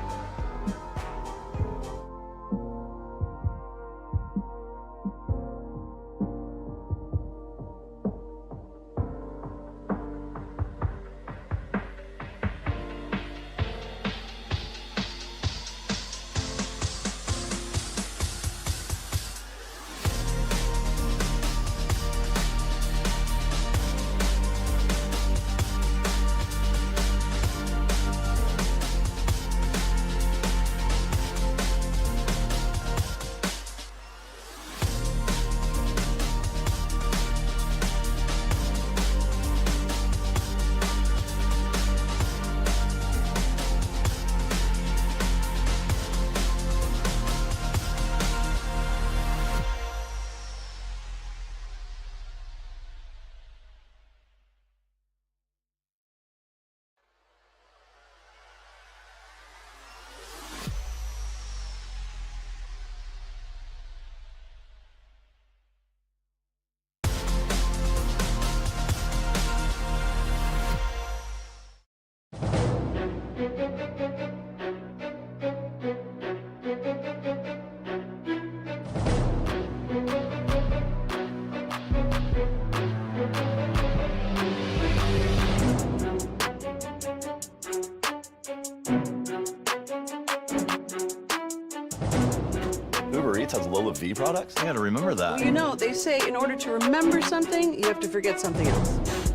Lola V products? I gotta remember that. Well, you know, they say in order to remember something, you have to forget something else.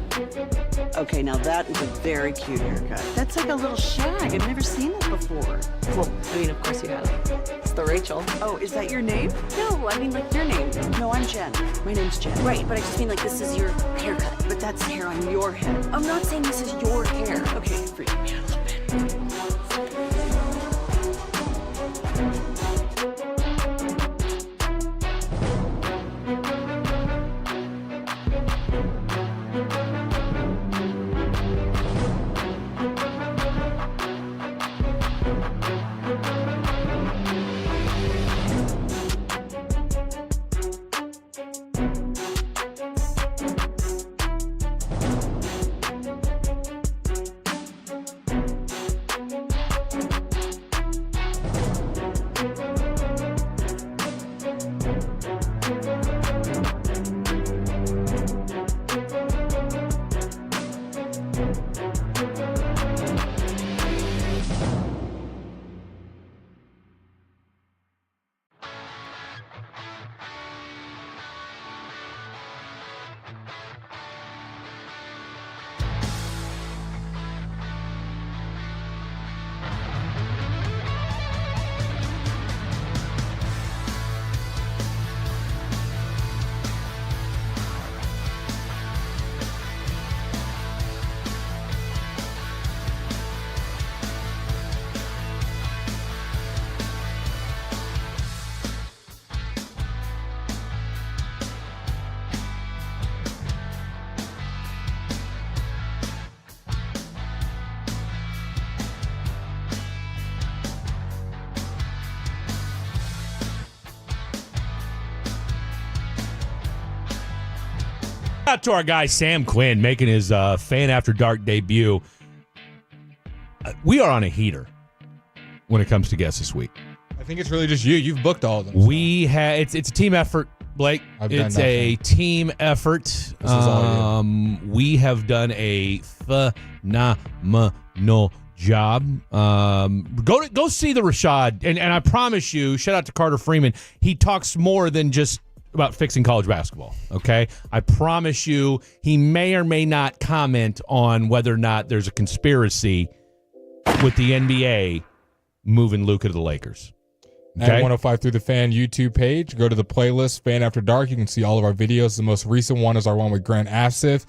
Okay, now that is a very cute haircut. That's like a little shag. I've never seen it before. Well, I mean, of course you have. It's the Rachel. Oh, is that your name? No, I mean like your name. No, I'm Jen. My name's Jen. Right, but I just mean like this is your haircut. But that's hair on your head. I'm not saying this is your hair. Okay, freak me out a little bit. Out to our guy Sam Quinn making his Fan After Dark debut. We are on a heater when it comes to guests this week. I think it's really just you. You've booked all of them. We have it's a team effort, Blake. It's a team effort. This is all you. We have done a phenomenal job. Go see the Rashad, and I promise you, shout out to Carter Freeman. He talks more than just about fixing college basketball, okay? I promise you, he may or may not comment on whether or not there's a conspiracy with the NBA moving Luka to the Lakers. Okay? At 105 Through the Fan YouTube page, go to the playlist, Fan After Dark. You can see all of our videos. The most recent one is our one with Grant Asif,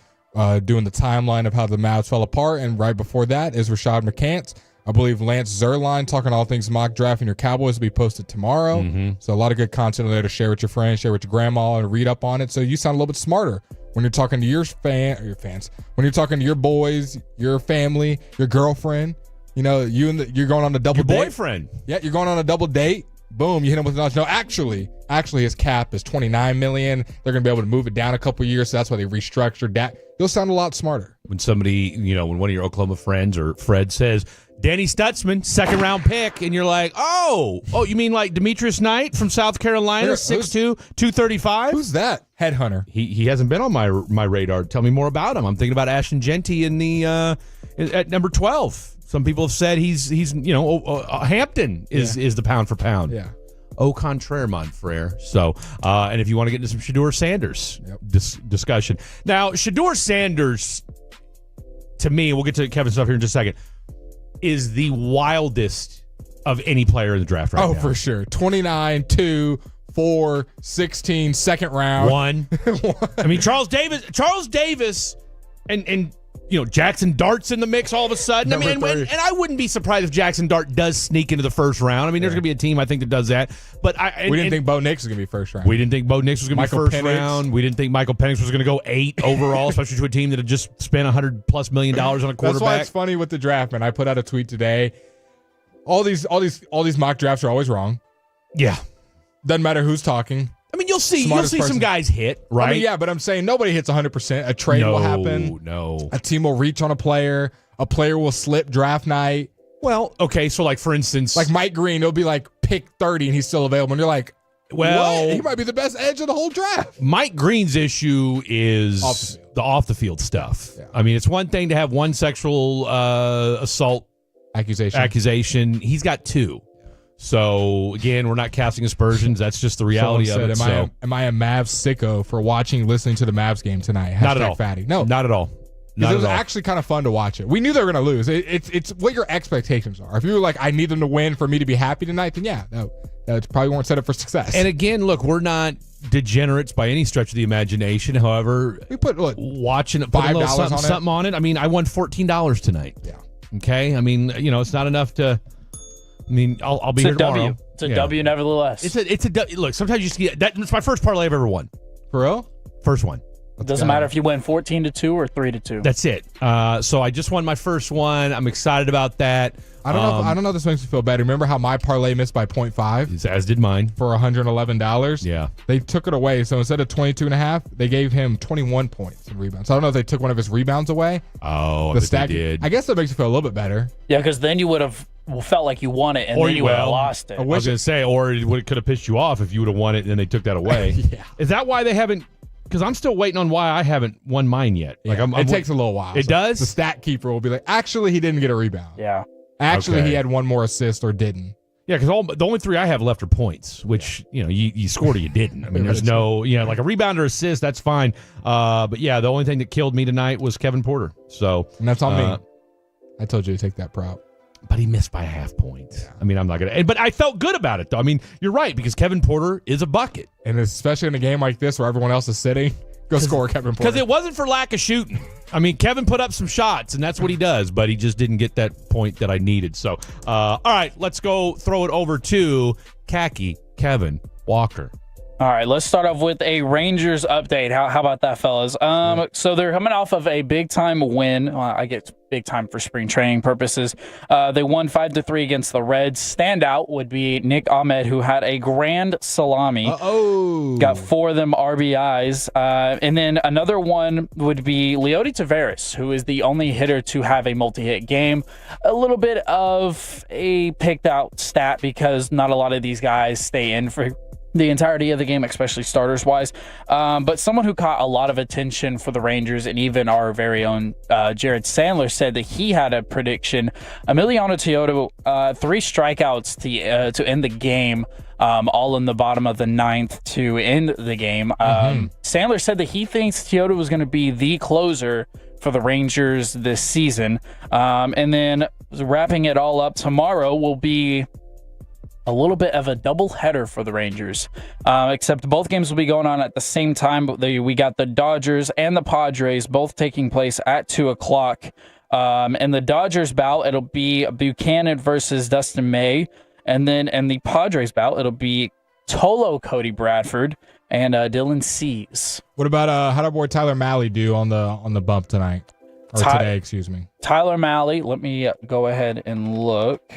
doing the timeline of how the Mavs fell apart, and right before that is Rashad McCants. I believe Lance Zerline talking all things mock draft and your Cowboys will be posted tomorrow. Mm-hmm. So a lot of good content there to share with your friends, share with your grandma, and read up on it. So you sound a little bit smarter when you're talking to your fans, when you're talking to your boys, your family, your girlfriend. You know, you're going on a double date. Boyfriend. Yeah, you're going on a double date. Boom, you hit him with knowledge. No, actually, his cap is $29 million. They're going to be able to move it down a couple years, so that's why they restructured that. You'll sound a lot smarter. When somebody, when one of your Oklahoma friends or Fred says, Danny Stutzman, second-round pick, and you're like, oh, you mean like Demetrius Knight from South Carolina, 6'2", 235? Who's that? Headhunter. He hasn't been on my radar. Tell me more about him. I'm thinking about Ashton Genty in the at number 12. Some people have said he's Hampton is the pound for pound. Yeah. Au contraire, mon frere. So, and if you want to get into some Shedeur Sanders discussion. Now, Shedeur Sanders, to me, we'll get to Kevin's stuff here in just a second, is the wildest of any player in the draft right now. Oh, for sure. 29, 2, 4, 16, second round. 1. I mean, Charles Davis and Jackson Dart's in the mix all of a sudden. Number and I wouldn't be surprised if Jackson Dart does sneak into the first round. I mean, there's going to be a team, I think, that does that. But we didn't think Bo Nix was going to be first round. We didn't think Bo Nix was going to be first round. We didn't think Michael Penix was going to go 8 overall, especially to a team that had just spent $100+ million on a quarterback. That's why it's funny with the draft, man. I put out a tweet today. All these mock drafts are always wrong. Yeah. Doesn't matter who's talking. I mean, you'll see some guys hit, right? I mean, yeah, but I'm saying nobody hits 100%. A trade will happen. No. A team will reach on a player. A player will slip draft night. Well, okay, so like for instance, like Mike Green, it'll be like pick 30 and he's still available. And you're like, well, what? He might be the best edge of the whole draft. Mike Green's issue is the off the field stuff. Yeah. I mean, it's one thing to have one sexual assault accusation. He's got 2. So again, we're not casting aspersions. That's just the reality of it. Am I a Mavs sicko for listening to the Mavs game tonight? Not at all. Fatty. No, not at all. Because it was actually kind of fun to watch it. We knew they were going to lose. It's what your expectations are. If you were like, I need them to win for me to be happy tonight, then yeah, that probably won't set up for success. And again, look, we're not degenerates by any stretch of the imagination. However, we put watching it, put a little something on it. I mean, I won $14 tonight. Yeah. Okay. I mean, it's not enough to. I mean, I'll be here tomorrow. It's a W, nevertheless. It's a W. Look, sometimes you just get that. It's my first parlay I've ever won. For real? First one. It doesn't matter if you win 14-2 or 3-2. That's it. So I just won my first one. I'm excited about that. I don't know if this makes me feel better. Remember how my parlay missed by 0.5? As did mine. For $111? Yeah. They took it away. So instead of 22.5, they gave him 21 points in rebounds. So I don't know if they took one of his rebounds away. Oh, I bet they did. I guess that makes you feel a little bit better. Yeah, because then you would have felt like you won it, and then you would have lost it. I was going to say, or it could have pissed you off if you would have won it and then they took that away. Yeah. Is that why they haven't? Because I'm still waiting on why I haven't won mine yet. Like it takes a little while. It does? The stat keeper will be like, actually, he didn't get a rebound. Yeah. Actually, he had one more assist or didn't. Yeah, because the only three I have left are points, which, you scored or you didn't. I mean, there's no, like a rebound or assist, that's fine. But yeah, the only thing that killed me tonight was Kevin Porter. So, and that's on me. I told you to take that prop. But he missed by a half point. Yeah. I mean, I'm not going to. But I felt good about it, though. I mean, you're right, because Kevin Porter is a bucket. And especially in a game like this where everyone else is sitting, go score Kevin Porter. Because it wasn't for lack of shooting. I mean, Kevin put up some shots, and that's what he does, but he just didn't get that point that I needed. So, all right, let's go throw it over to Khaki Kevin Walker. All right, let's start off with a Rangers update. How about that, fellas? So they're coming off of a big-time win. I get big time for spring training purposes. They won 5-3 against the Reds. Standout would be Nick Ahmed, who had a grand salami. Got 4 of them RBIs. And then another one would be Leody Taveras, who is the only hitter to have a multi-hit game. A little bit of a picked-out stat because not a lot of these guys stay in for the entirety of the game, especially starters-wise. But someone who caught a lot of attention for the Rangers, and even our very own Jared Sandler said that he had a prediction. Emiliano Teodo, 3 strikeouts to end the game, all in the bottom of the 9th to end the game. Sandler said that he thinks Teodo was going to be the closer for the Rangers this season. And then wrapping it all up, tomorrow will be a little bit of a double header for the Rangers, except both games will be going on at the same time. We got the Dodgers and the Padres both taking place at 2 o'clock. In the Dodgers bout, it'll be Buchanan versus Dustin May. And then in the Padres bout, it'll be Tolo Cody Bradford and Dylan Cease. What about how'd our boy Tyler Malley do on the bump tonight? Or today, excuse me. Tyler Malley, let me go ahead and look.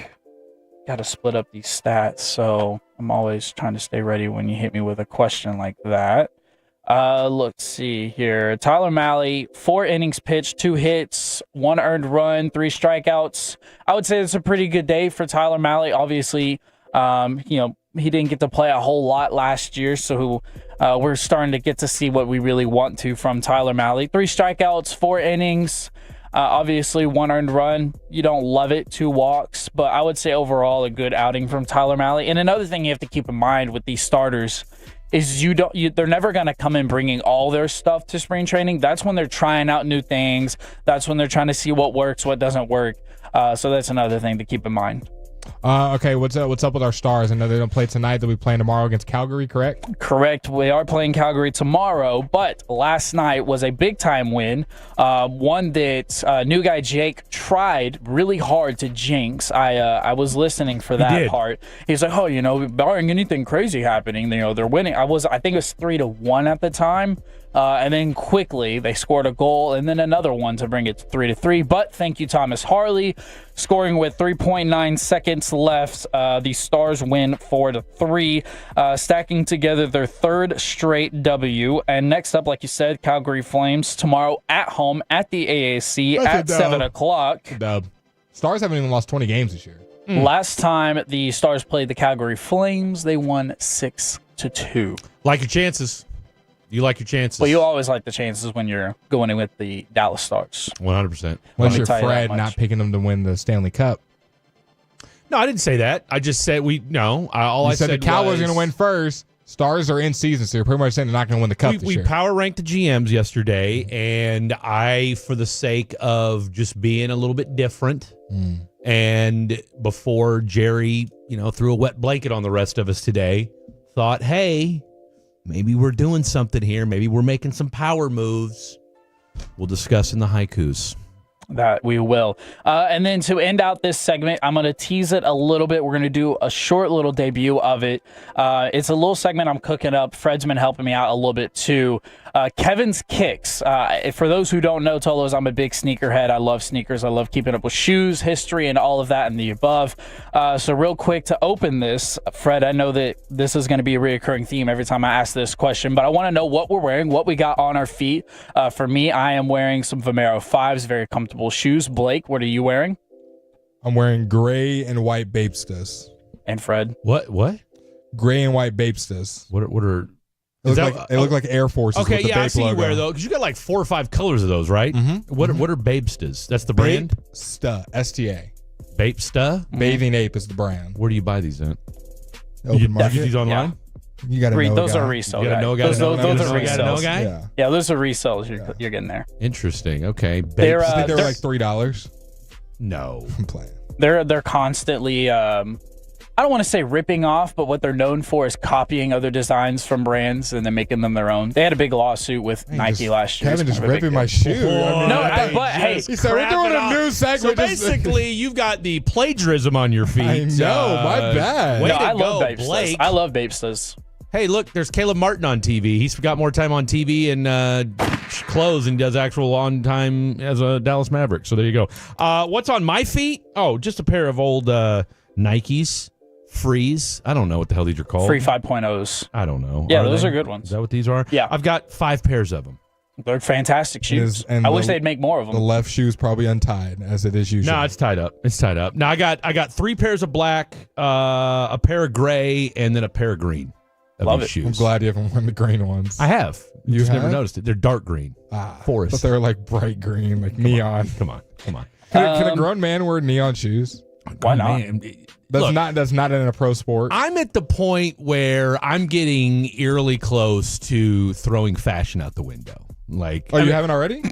Got to split up these stats, so I'm always trying to stay ready when you hit me with a question like that. Let's see here. Tyler Malley, 4 innings pitched, 2 hits, 1 earned run, 3 strikeouts. I would say it's a pretty good day for Tyler Malley. Obviously, he didn't get to play a whole lot last year, so we're starting to get to see what we really want to from Tyler Malley. 3 strikeouts, 4 innings. Obviously, 1 earned run. You don't love it, 2 walks, but I would say overall a good outing from Tyler Malley. And another thing you have to keep in mind with these starters is they're never going to come in bringing all their stuff to spring training. That's when they're trying out new things. That's when they're trying to see what works, what doesn't work. So that's another thing to keep in mind. Okay, what's up with our Stars? I know they don't play tonight. They'll be playing tomorrow against Calgary, correct? Correct. We are playing Calgary tomorrow, but last night was a big-time win, one that new guy Jake tried really hard to jinx. I was listening for that part. He's like, barring anything crazy happening, they're winning. I think it was 3-1 at the time. And then quickly they scored a goal and then another one to bring it to 3-3. But thank you, Thomas Harley, scoring with 3.9 seconds left. The Stars win 4-3, stacking together their 3rd straight W. And next up, like you said, Calgary Flames tomorrow at home at the AAC at 7 o'clock. Dub. Stars haven't even lost 20 games this year. Last time the Stars played the Calgary Flames, they won 6-2. Like your chances. You like your chances. Well, you always like the chances when you're going in with the Dallas Stars. 100%. Unless you're Fred not picking them to win the Stanley Cup. No, I didn't say that. I just said I said the Cowboys are going to win first. Stars are in season, so you're pretty much saying they're not going to win the cup this we year. power ranked the GMs yesterday, and I, for the sake of just being a little bit different, and before Jerry, threw a wet blanket on the rest of us today, thought, hey, maybe we're doing something here. Maybe we're making some power moves. We'll discuss in the haikus. That we will. And then to end out this segment, I'm going to tease it a little bit. We're going to do a short little debut of it. It's a little segment I'm cooking up. Fred's been helping me out a little bit too. Kevin's Kicks. For those who don't know, Tolos, I'm a big sneakerhead. I love sneakers. I love keeping up with shoes, history, and all of that and the above. So real quick to open this, Fred, I know that this is going to be a reoccurring theme every time I ask this question, but I want to know what we're wearing, what we got on our feet. For me, I am wearing some Vomero 5s, very comfortable shoes. Blake, what are you wearing? I'm wearing gray and white Babestas. And Fred? What? Gray and white Babestas. What are... They look like Air Forces. Okay, with the yeah, I see you logo. wear those because you got like 4 or 5 colors of those, right? Mm-hmm. What are Babestas? That's the brand. Babesta, STA. Babesta. Bathing Ape is the brand. Where do you buy these at? Open market. You get these online? Yeah. You got to know those a guy. are resale. You got to know a guy. Those are resales. Guy? Yeah, those are resales. You're getting there. Interesting. Okay. They're like $3. No, I'm playing. They're constantly. I don't want to say ripping off, but what they're known for is copying other designs from brands and then making them their own. They had a big lawsuit with Nike last year. Kevin just ripping my shoe. Hey, he said we're doing a new segment. So basically, you've got the plagiarism on your feet. I know, my bad. Way to I go, love Babestas. Blake. I love Babestas. Hey, look, there's Caleb Martin on TV. He's got more time on TV and clothes and does actual on time as a Dallas Maverick. So there you go. What's on my feet? Oh, just a pair of old Nikes. Freeze. I don't know what the hell these are called. Free 5.0s. I don't know. Yeah, those are good ones. Is that what these are? Yeah. I've got 5 pairs of them. They're fantastic shoes. I wish they'd make more of them. The left shoe's probably untied, as it is usually. No, it's tied up. It's tied up. Now I got 3 pairs of black, a pair of gray, and then a pair of green. Love it. Shoes. I'm glad you haven't worn the green ones. I have. You just have? never noticed it. They're dark green. Forest. But they're like bright green, like neon. Come on. Can a grown man wear neon shoes? Why not? Man. That's not in a pro sport. I'm at the point where I'm getting eerily close to throwing fashion out the window. Like, you haven't already?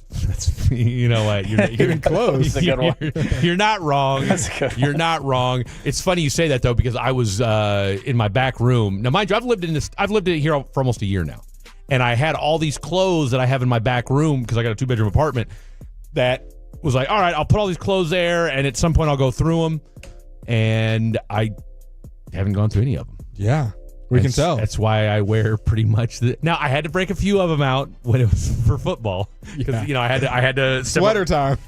That's, you know what? You're getting close. That's a good one. You're not wrong. That's a good one. You're not wrong. It's funny you say that though, because I was in my back room. Now, mind you, I've lived in here for almost a year now, and I had all these clothes that I have in my back room because I got a 2-bedroom apartment. That was like, all right, I'll put all these clothes there, and at some point I'll go through them, and I haven't gone through any of them. Yeah. We can tell. That's why I wear pretty much now I had to break a few of them out when it was for football because I had to sweater time.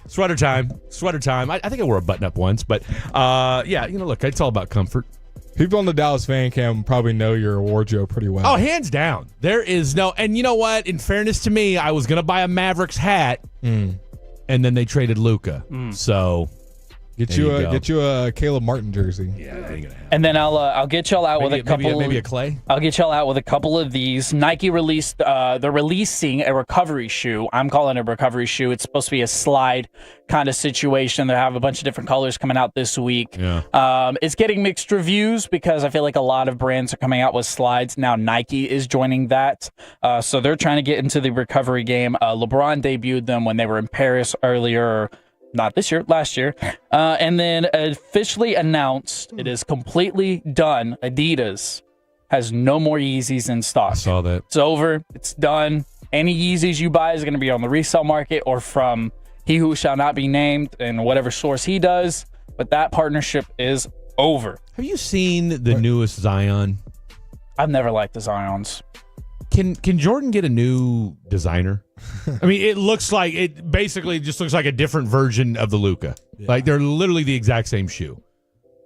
I think I wore a button up once, but look, it's all about comfort. People on the Dallas fan cam probably know your wardrobe pretty well. Oh, hands down. There is no, and you know what? In fairness to me, I was gonna buy a Mavericks hat, and then they traded Luka. So get you a Caleb Martin jersey. Yeah, that ain't gonna happen. And then I'll get y'all out with a couple. Maybe a Clay. I'll get y'all out with a couple of these. Nike released. They're releasing a recovery shoe. I'm calling it a recovery shoe. It's supposed to be a slide kind of situation. They have a bunch of different colors coming out this week. Yeah. It's getting mixed reviews because I feel like a lot of brands are coming out with slides now. Nike is joining that, so they're trying to get into the recovery game. LeBron debuted them when they were in Paris earlier. Not this year, last year. And then officially announced it is completely done. Adidas has no more Yeezys in stock. I saw that. It's over. It's done. Any Yeezys you buy is going to be on the resale market or from he who shall not be named and whatever source he does. But that partnership is over. Have you seen the newest Zion? I've never liked the Zions. Can Jordan get a new designer? I mean, it basically just looks like a different version of the Luka. Yeah. Like they're literally the exact same shoe.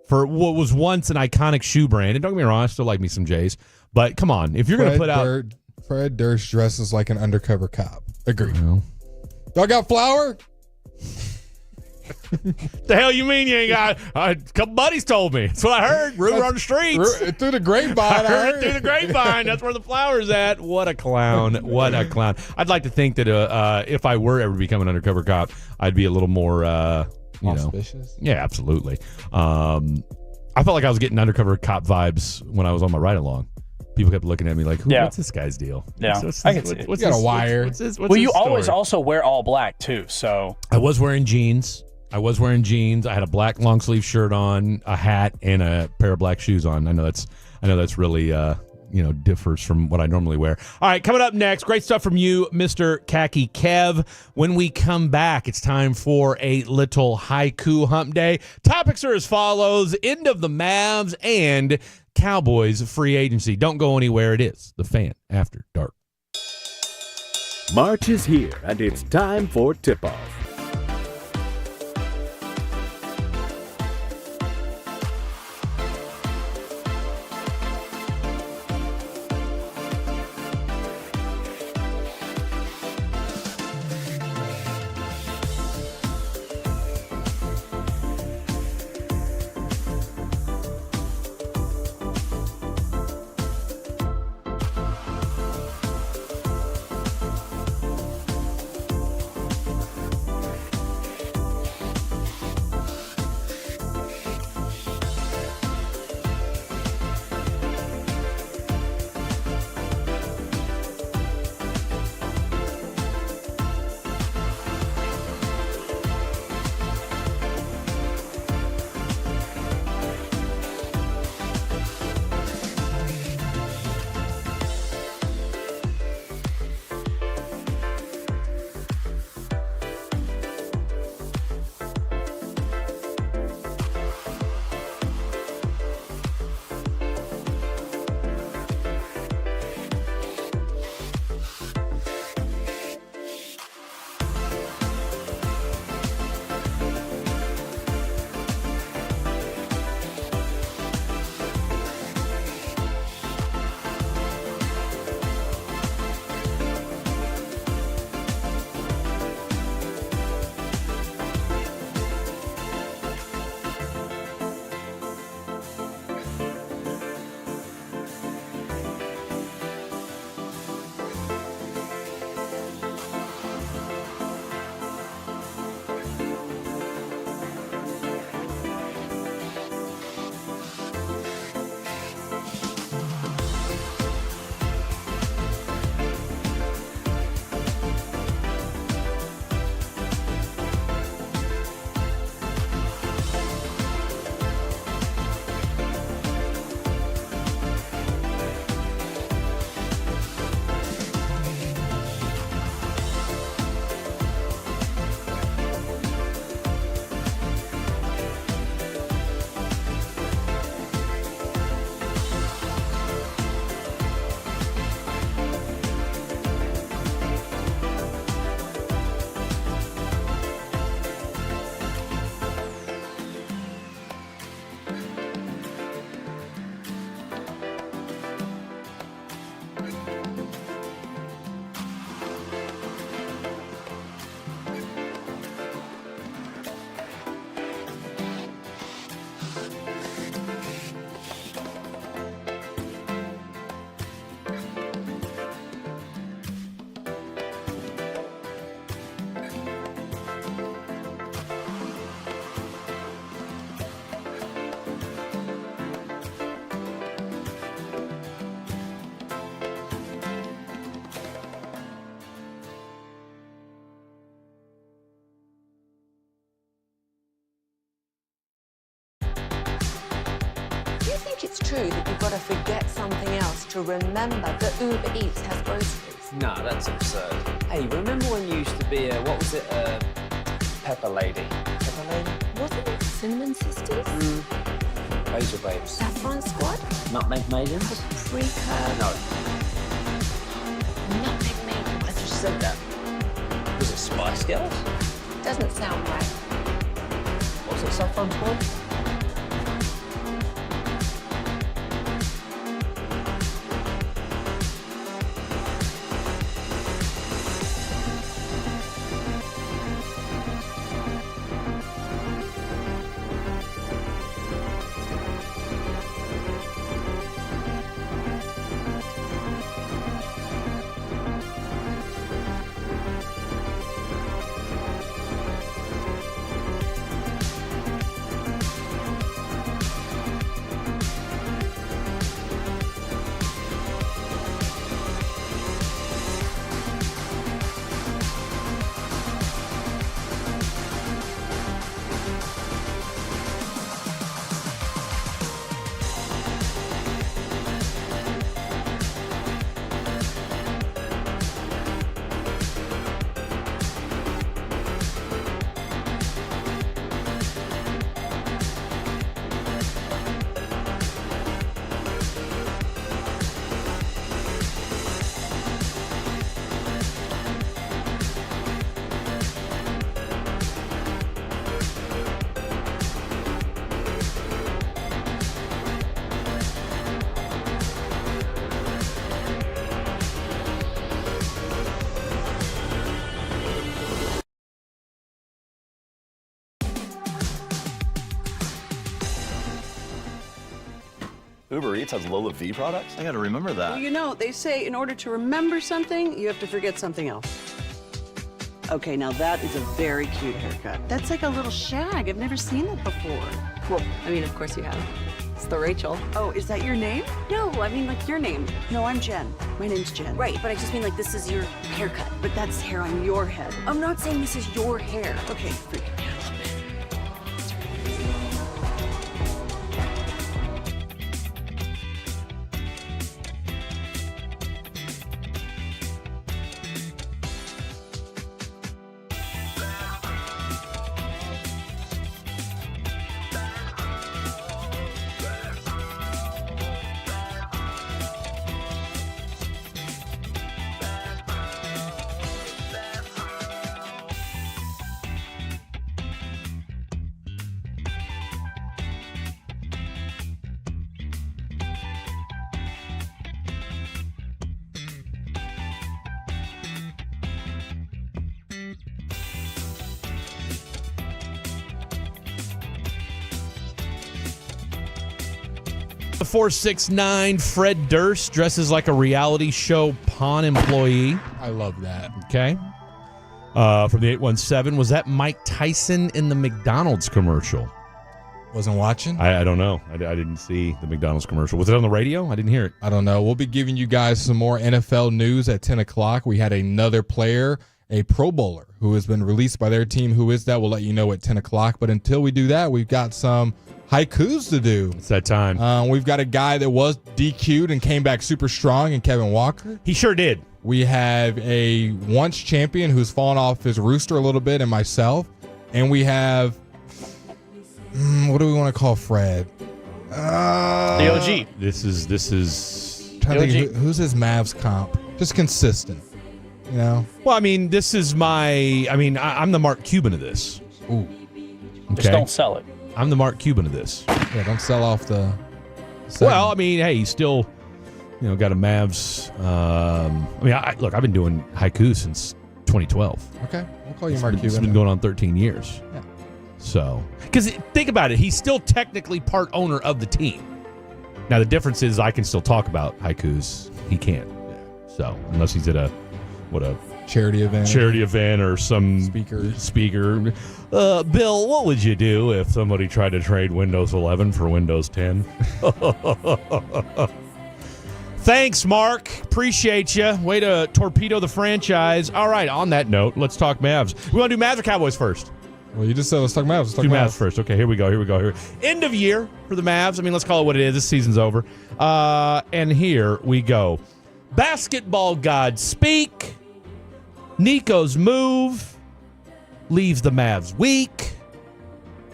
For what was once an iconic shoe brand, and don't get me wrong, I still like me some J's, but come on, if you're going to put out... Fred Durst dresses like an undercover cop. Agreed. Well. Y'all got flour? The hell you mean you ain't got? A couple buddies told me. That's what I heard. Rumor on the streets. Through the grapevine. I heard it through the grapevine. That's where the flower's at. What a clown. What a clown. I'd like to think that if I were ever to become an undercover cop, I'd be a little more Auspicious? Yeah, absolutely. I felt like I was getting undercover cop vibes when I was on my ride along. People kept looking at me like, what's this guy's deal? Yeah, what's I can see it. What's You got his- a wire. What's his Well, you story? always also wear all black too, so I was wearing jeans. I had a black long sleeve shirt on, a hat, and a pair of black shoes on. I know that's really differs from what I normally wear. All right, coming up next, great stuff from you, Mr. Khaki Kev. When we come back, it's time for a little haiku hump day. Topics are as follows: end of the Mavs and Cowboys free agency. Don't go anywhere. It is The Fan After Dark. March is here, and it's time for tip-off. Do you think it's true that you've got to forget something else to remember that Uber Eats has groceries? No, that's absurd. Hey, remember when you used to be a, what was it, a pepper lady? Pepper lady? Wasn't it Cinnamon Sisters? Basil Babes. Saffron Squad? Nutmeg Maidens? Paprika? No. Nutmeg Maiden? I just said that. Was it Spice Girls? Doesn't sound right. Was it Saffron Squad? Uber Eats has low V products? I gotta remember that. Well, you know, they say in order to remember something, you have to forget something else. Okay, now that is a very cute haircut. That's like a little shag. I've never seen that before. Well, I mean, of course you have. It's the Rachel. Oh, is that your name? No, I mean like your name. No, I'm Jen. My name's Jen. Right, but I just mean like this is your haircut. But that's hair on your head. I'm not saying this is your hair. Okay, freak. The 469 Fred Durst dresses like a reality show pawn employee. I love that. Okay. From the 817, was that Mike Tyson in the McDonald's commercial? Wasn't watching? I don't know. I didn't see the McDonald's commercial. Was it on the radio? I didn't hear it. I don't know. We'll be giving you guys some more NFL news at 10 o'clock. We had another player, a Pro Bowler, who has been released by their team. Who is that? We'll let you know at 10 o'clock. But until we do that, we've got some haikus to do. It's that time. We've got a guy that was DQ'd and came back super strong in Kevin Walker. He sure did. We have a once champion who's fallen off his rooster a little bit, and myself. And we have, what do we want to call Fred? The OG. This is. Trying to think who's his Mavs comp? Just consistent, you know. Well, I mean, this is my. I mean, I'm the Mark Cuban of this. Ooh. Okay? Just don't sell it. I'm the Mark Cuban of this. Yeah, don't sell off the. Well, I mean, hey, he's still, got a Mavs. Look, I've been doing haiku since 2012. Okay, we'll call you Mark Cuban. It's been going on 13 years. Yeah. So, because think about it, he's still technically part owner of the team. Now, the difference is I can still talk about haikus. He can't. Yeah. So, unless he's at a charity event or some speaker. Bill, what would you do if somebody tried to trade Windows 11 for Windows 10? Thanks, Mark. Appreciate you. Way to torpedo the franchise. All right, on that note, let's talk Mavs. We want to do Mavs or Cowboys first? Well, you just said let's talk Mavs. Let's talk do Mavs first. Okay, here we go. End of year for the Mavs. I mean, let's call it what it is. This season's over. And here we go. Basketball gods speak. Nico's move leaves the Mavs weak.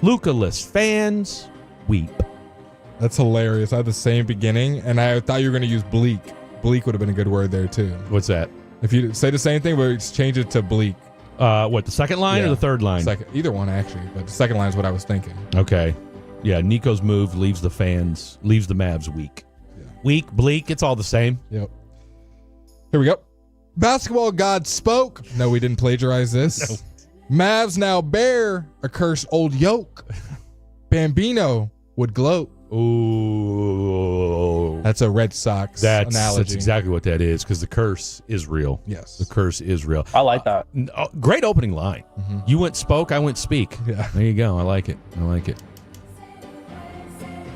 Luka-less fans weep. That's hilarious. I had the same beginning, and I thought you were going to use bleak. Bleak would have been a good word there, too. What's that? If you say the same thing, but change it to bleak. What, the second line or the third line? Either one, actually. But the second line is what I was thinking. Okay. Yeah, Nico's move leaves the Mavs weak. Yeah. Weak, bleak, it's all the same. Yep. Here we go. Basketball god spoke. No, we didn't plagiarize this. No. Mavs now bear a cursed old yoke. Bambino would gloat. Ooh. That's a Red Sox analogy. That's exactly what that is, because the curse is real. Yes. The curse is real. I like that. Great opening line. Mm-hmm. You went spoke, I went speak. Yeah. There you go. I like it.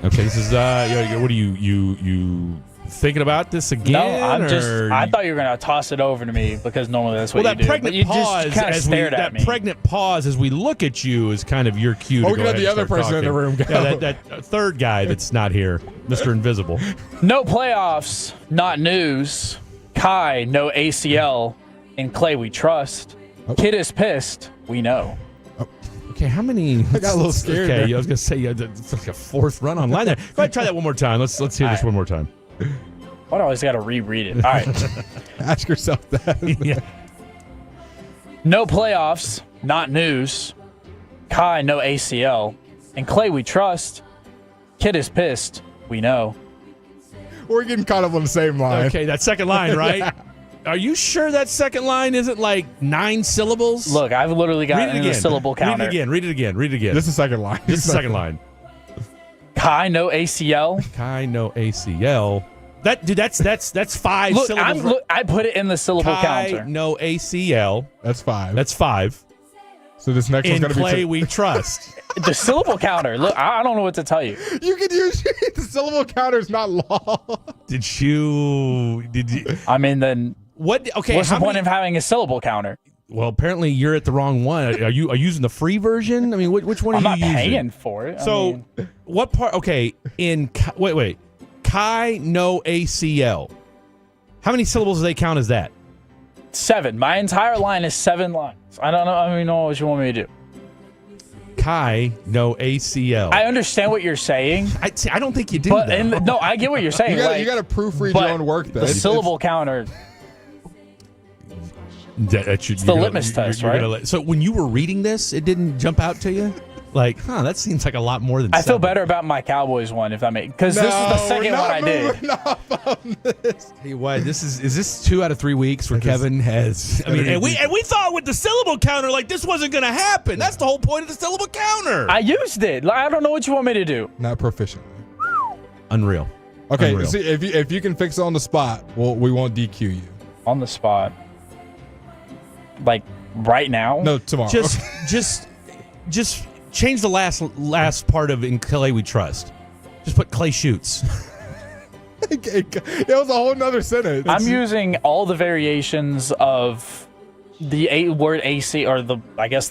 Okay, this is what are you thinking about this again? No, I thought you were going to toss it over to me because normally that's what you do. Pregnant pause that pregnant pause as we look at you is kind of your cue. We're going to have the other person in the room go. Yeah, that third guy that's not here, Mr. Invisible. No playoffs, not news. Kai, no ACL. And Clay, we trust. Kid is pissed. We know. Okay, how many? I got a little scared. Okay, I was going to say it's like a fourth run online there. Go ahead, try that one more time. Let's hear this one more time. Why do I always got to reread it? All right. Ask yourself that. Yeah. No playoffs, not news. Kai, no ACL. And Clay, we trust. Kid is pissed. We know. We're getting caught up on the same line. Okay, that second line, right? Yeah. Are you sure that second line isn't like 9 syllables? Look, I've literally got a syllable counter. Read it again. This is the second line. This is the second line. Kai, no ACL. Kai, no ACL. That's 5 syllables. I put it in the syllable Kai, counter. no ACL. That's 5. That's 5. So this next one's In going to be Clay we trust. The syllable counter. Look, I don't know what to tell you. You could use the syllable counter is not law. Did you? I mean, then what? Okay, what's the point of having a syllable counter? Well, apparently you're at the wrong one. Are you using the free version? I mean, which one are I'm you not using? paying for it. So, what part? Okay, wait. Kai, no ACL. How many syllables do they count as that? 7. My entire line is 7 lines. I don't know. I mean, know what you want me to do. Kai, no ACL. I understand what you're saying. I don't think you do. But no, I get what you're saying. You got to proofread your own work. Though. The syllable counter. It's the litmus test, right? So when you were reading this, it didn't jump out to you? Like, that seems like a lot more than I 7. feel better about my Cowboys one, if that makes, because this is the second one I did. Hey, what? Is this 2 out of 3 weeks where Kevin has? I mean, and we thought with the syllable counter, like this wasn't going to happen. That's the whole point of the syllable counter. I used it. I don't know what you want me to do. Not proficient. Unreal. Okay, Unreal. see if you can fix it on the spot, we won't DQ you. On the spot. Like right now? No, tomorrow. Just change the last part of "In Clay We Trust." Just put Clay shoots. It was a whole nother sentence. I'm using all the variations of the word AC, or the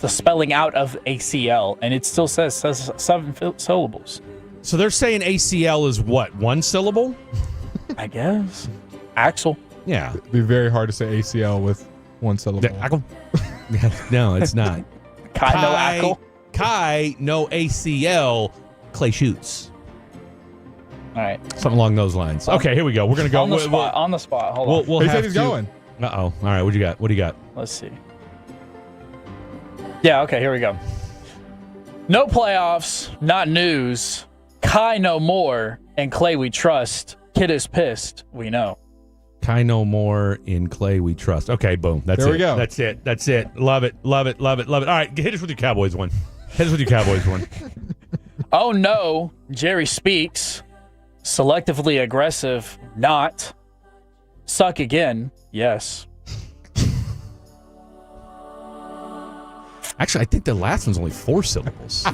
spelling out of ACL, and it still says 7 syllables. So they're saying ACL is what? 1 syllable? I guess. Axel. Yeah. It'd be very hard to say ACL with 1 syllable. No, it's not. Kai, no Axel. Kai, no ACL. Clay shoots. All right. Something along those lines. Okay, here we go. We're gonna go on the spot. On the spot. Hold on. We'll he have said he's going. Uh-oh. All right, what do you got? What do you got? Let's see. Yeah, okay, here we go. No playoffs, not news. Kai no more, and Clay we trust. Kid is pissed, we know. Kai no more, in Clay we trust. Okay, boom. That's there it. we go. That's it. That's it. Love it. Love it. Love it. Love it. All right, hit us with your Cowboys one. Hit us with your Cowboys one. Oh no, Jerry speaks. Selectively aggressive, not. Suck again, yes. Actually, I think the last one's only 4 syllables.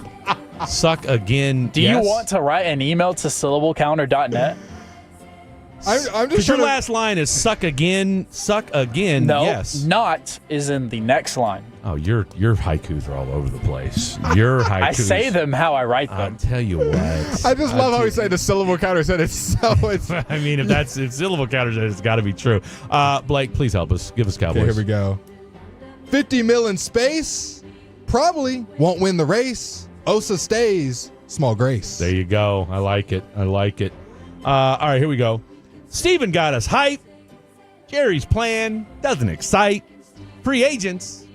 Suck again. Do you want to write an email to syllablecounter.net? I'm just because your last line is suck again. No, yes. Not is in the next line. Oh, your haikus are all over the place. Your haikus. I say them how I write them. I'll tell you what. I just love how he said the syllable counter said it's so. It's. I mean, if syllable counter says it's got to be true. Blake, please help us. Give us Cowboys. Okay, here we go. 50 mil in space. Probably won't win the race. Osa stays. Small grace. There you go. I like it. I like it. All right, here we go. Steven got us hype. Jerry's plan doesn't excite. Free agents.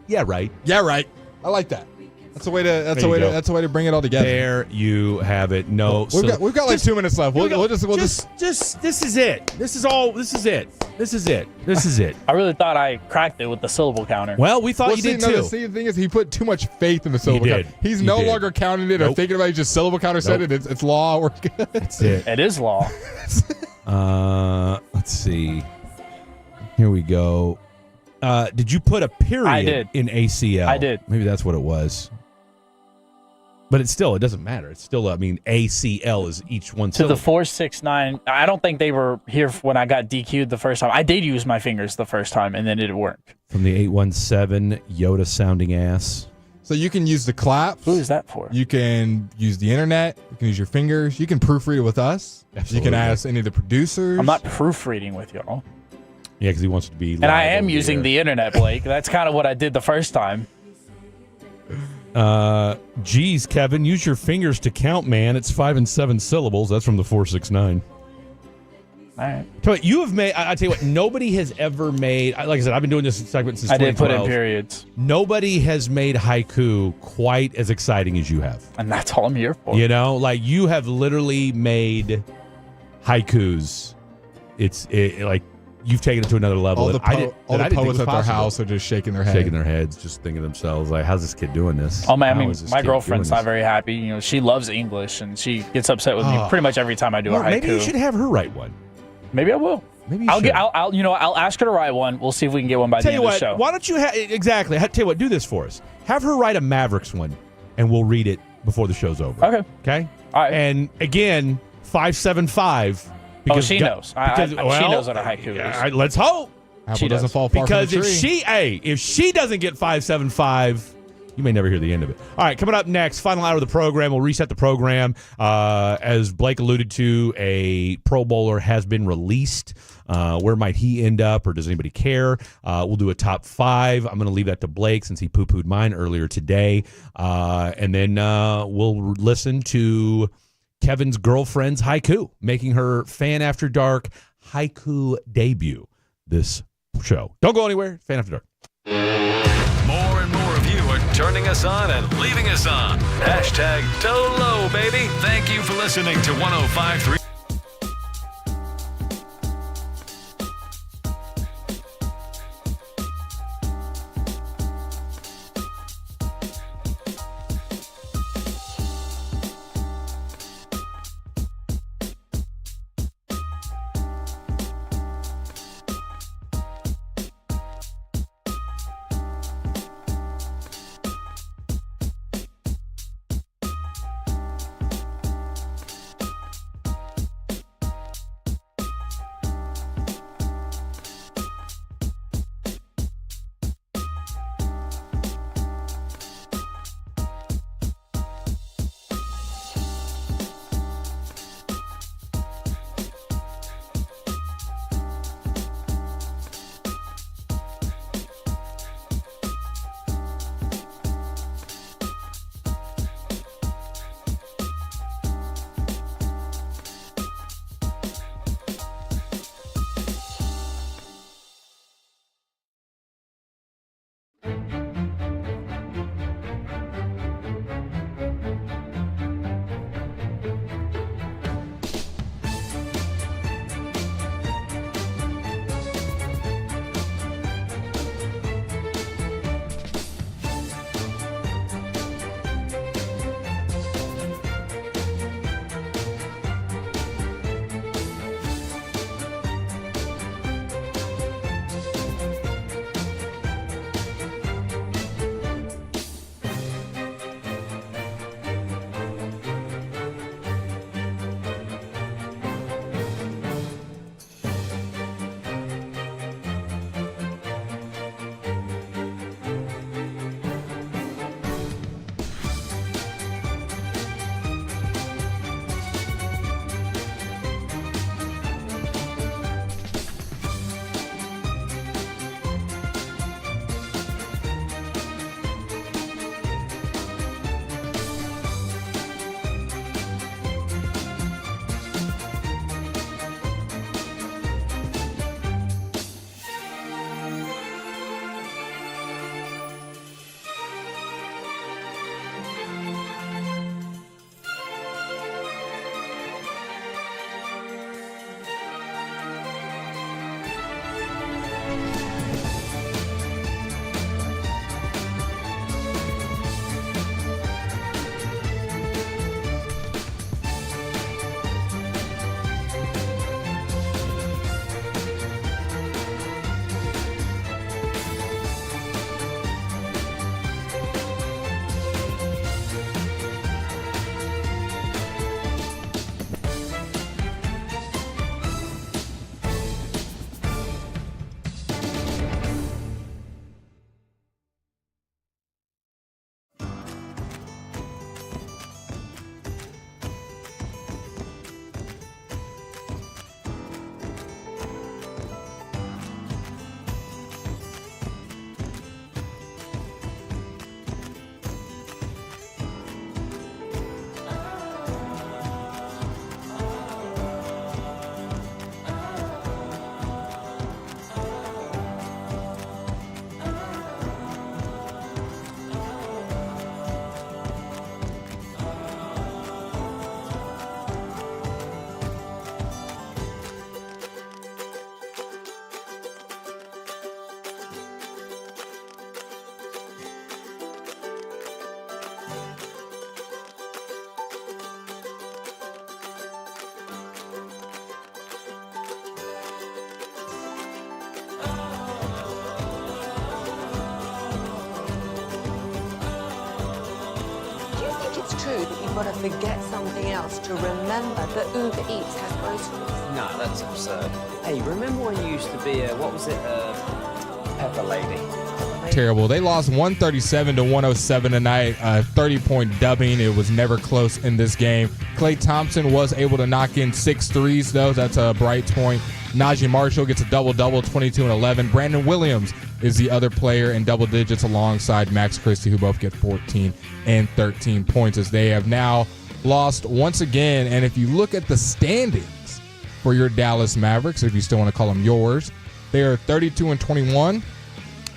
Yeah, right. Yeah, right. I like that. That's a way to. That's a way to bring it all together. There you have it. No, we've got like 2 minutes left. We'll just. This is it. This is all. This is it. This is it. This is it. I really thought I cracked it with the syllable counter. Well, we thought you did too. The thing is, he put too much faith in the syllable counter. He's no longer counting it or thinking about it. Just syllable counter said it. It's law. We're good. That's it. It is law. Let's see. Here we go. Did you put a period in ACL? I did. Maybe that's what it was. But it doesn't matter. It's still, ACL is each one. To the 469. I don't think they were here when I got DQ'd the first time. I did use my fingers the first time, and then it worked. From the 817, Yoda sounding ass. So you can use the claps. Who is that for? You can use the internet. You can use your fingers. You can proofread it with us. Absolutely. You can ask any of the producers. I'm not proofreading with y'all. Yeah, because he wants to be live. And I am using the internet, Blake. That's kind of what I did the first time. Geez, Kevin, use your fingers to count, man. It's 5 and 7 syllables. That's from the 469. All right. So you have made. I tell you what. Nobody has ever made. Like I said, I've been doing this segment since. I did 2012. put in periods. Nobody has made haiku quite as exciting as you have, and that's all I'm here for. You know, like you have literally made haikus. Like you've taken it to another level. All the, I didn't poets think was at their possible. house are just shaking their head. Shaking their heads, just thinking to themselves, like, how's this kid doing this? Oh, man, I How mean, is this my kid girlfriend's doing not very happy. You know, she loves English, and she gets upset with me pretty much every time I do a haiku. Maybe you should have her write one. Maybe I will. Maybe I'll ask her to write one. We'll see if we can get one by the end of the show. Why don't you exactly? Tell you what, do this for us. Have her write a Mavericks one, and we'll read it before the show's over. Okay. All right. And again, 575. Because she knows. She knows what a haiku is. Let's hope. Apple doesn't fall far because from the tree. if she doesn't get 575, you may never hear the end of it. All right, coming up next, final hour of the program. We'll reset the program. As Blake alluded to, a Pro Bowler has been released. Where might he end up, or does anybody care? We'll do a top 5. I'm going to leave that to Blake since he poo-pooed mine earlier today. And then we'll listen to Kevin's girlfriend's haiku, making her Fan After Dark haiku debut this show. Don't go anywhere. Fan After Dark. More and more of you are turning us on and leaving us on. Hashtag Dolo, baby. Thank you for listening to 105.3. true that you've got to forget something else to remember that Uber Eats has groceries? No, that's absurd. Hey, remember when you used to be a, what was it, Pepper Lady? Terrible. They lost 137 to 107 tonight. 30-point dubbing. It was never close in this game. Klay Thompson was able to knock in 6 threes, though. That's a bright point. Najee Marshall gets a double-double, 22 and 11. Brandon Williams is the other player in double digits alongside Max Christie, who both get 14 and 13 points, as they have now lost once again. And if you look at the standings for your Dallas Mavericks, if you still want to call them yours, they are 32 and 21.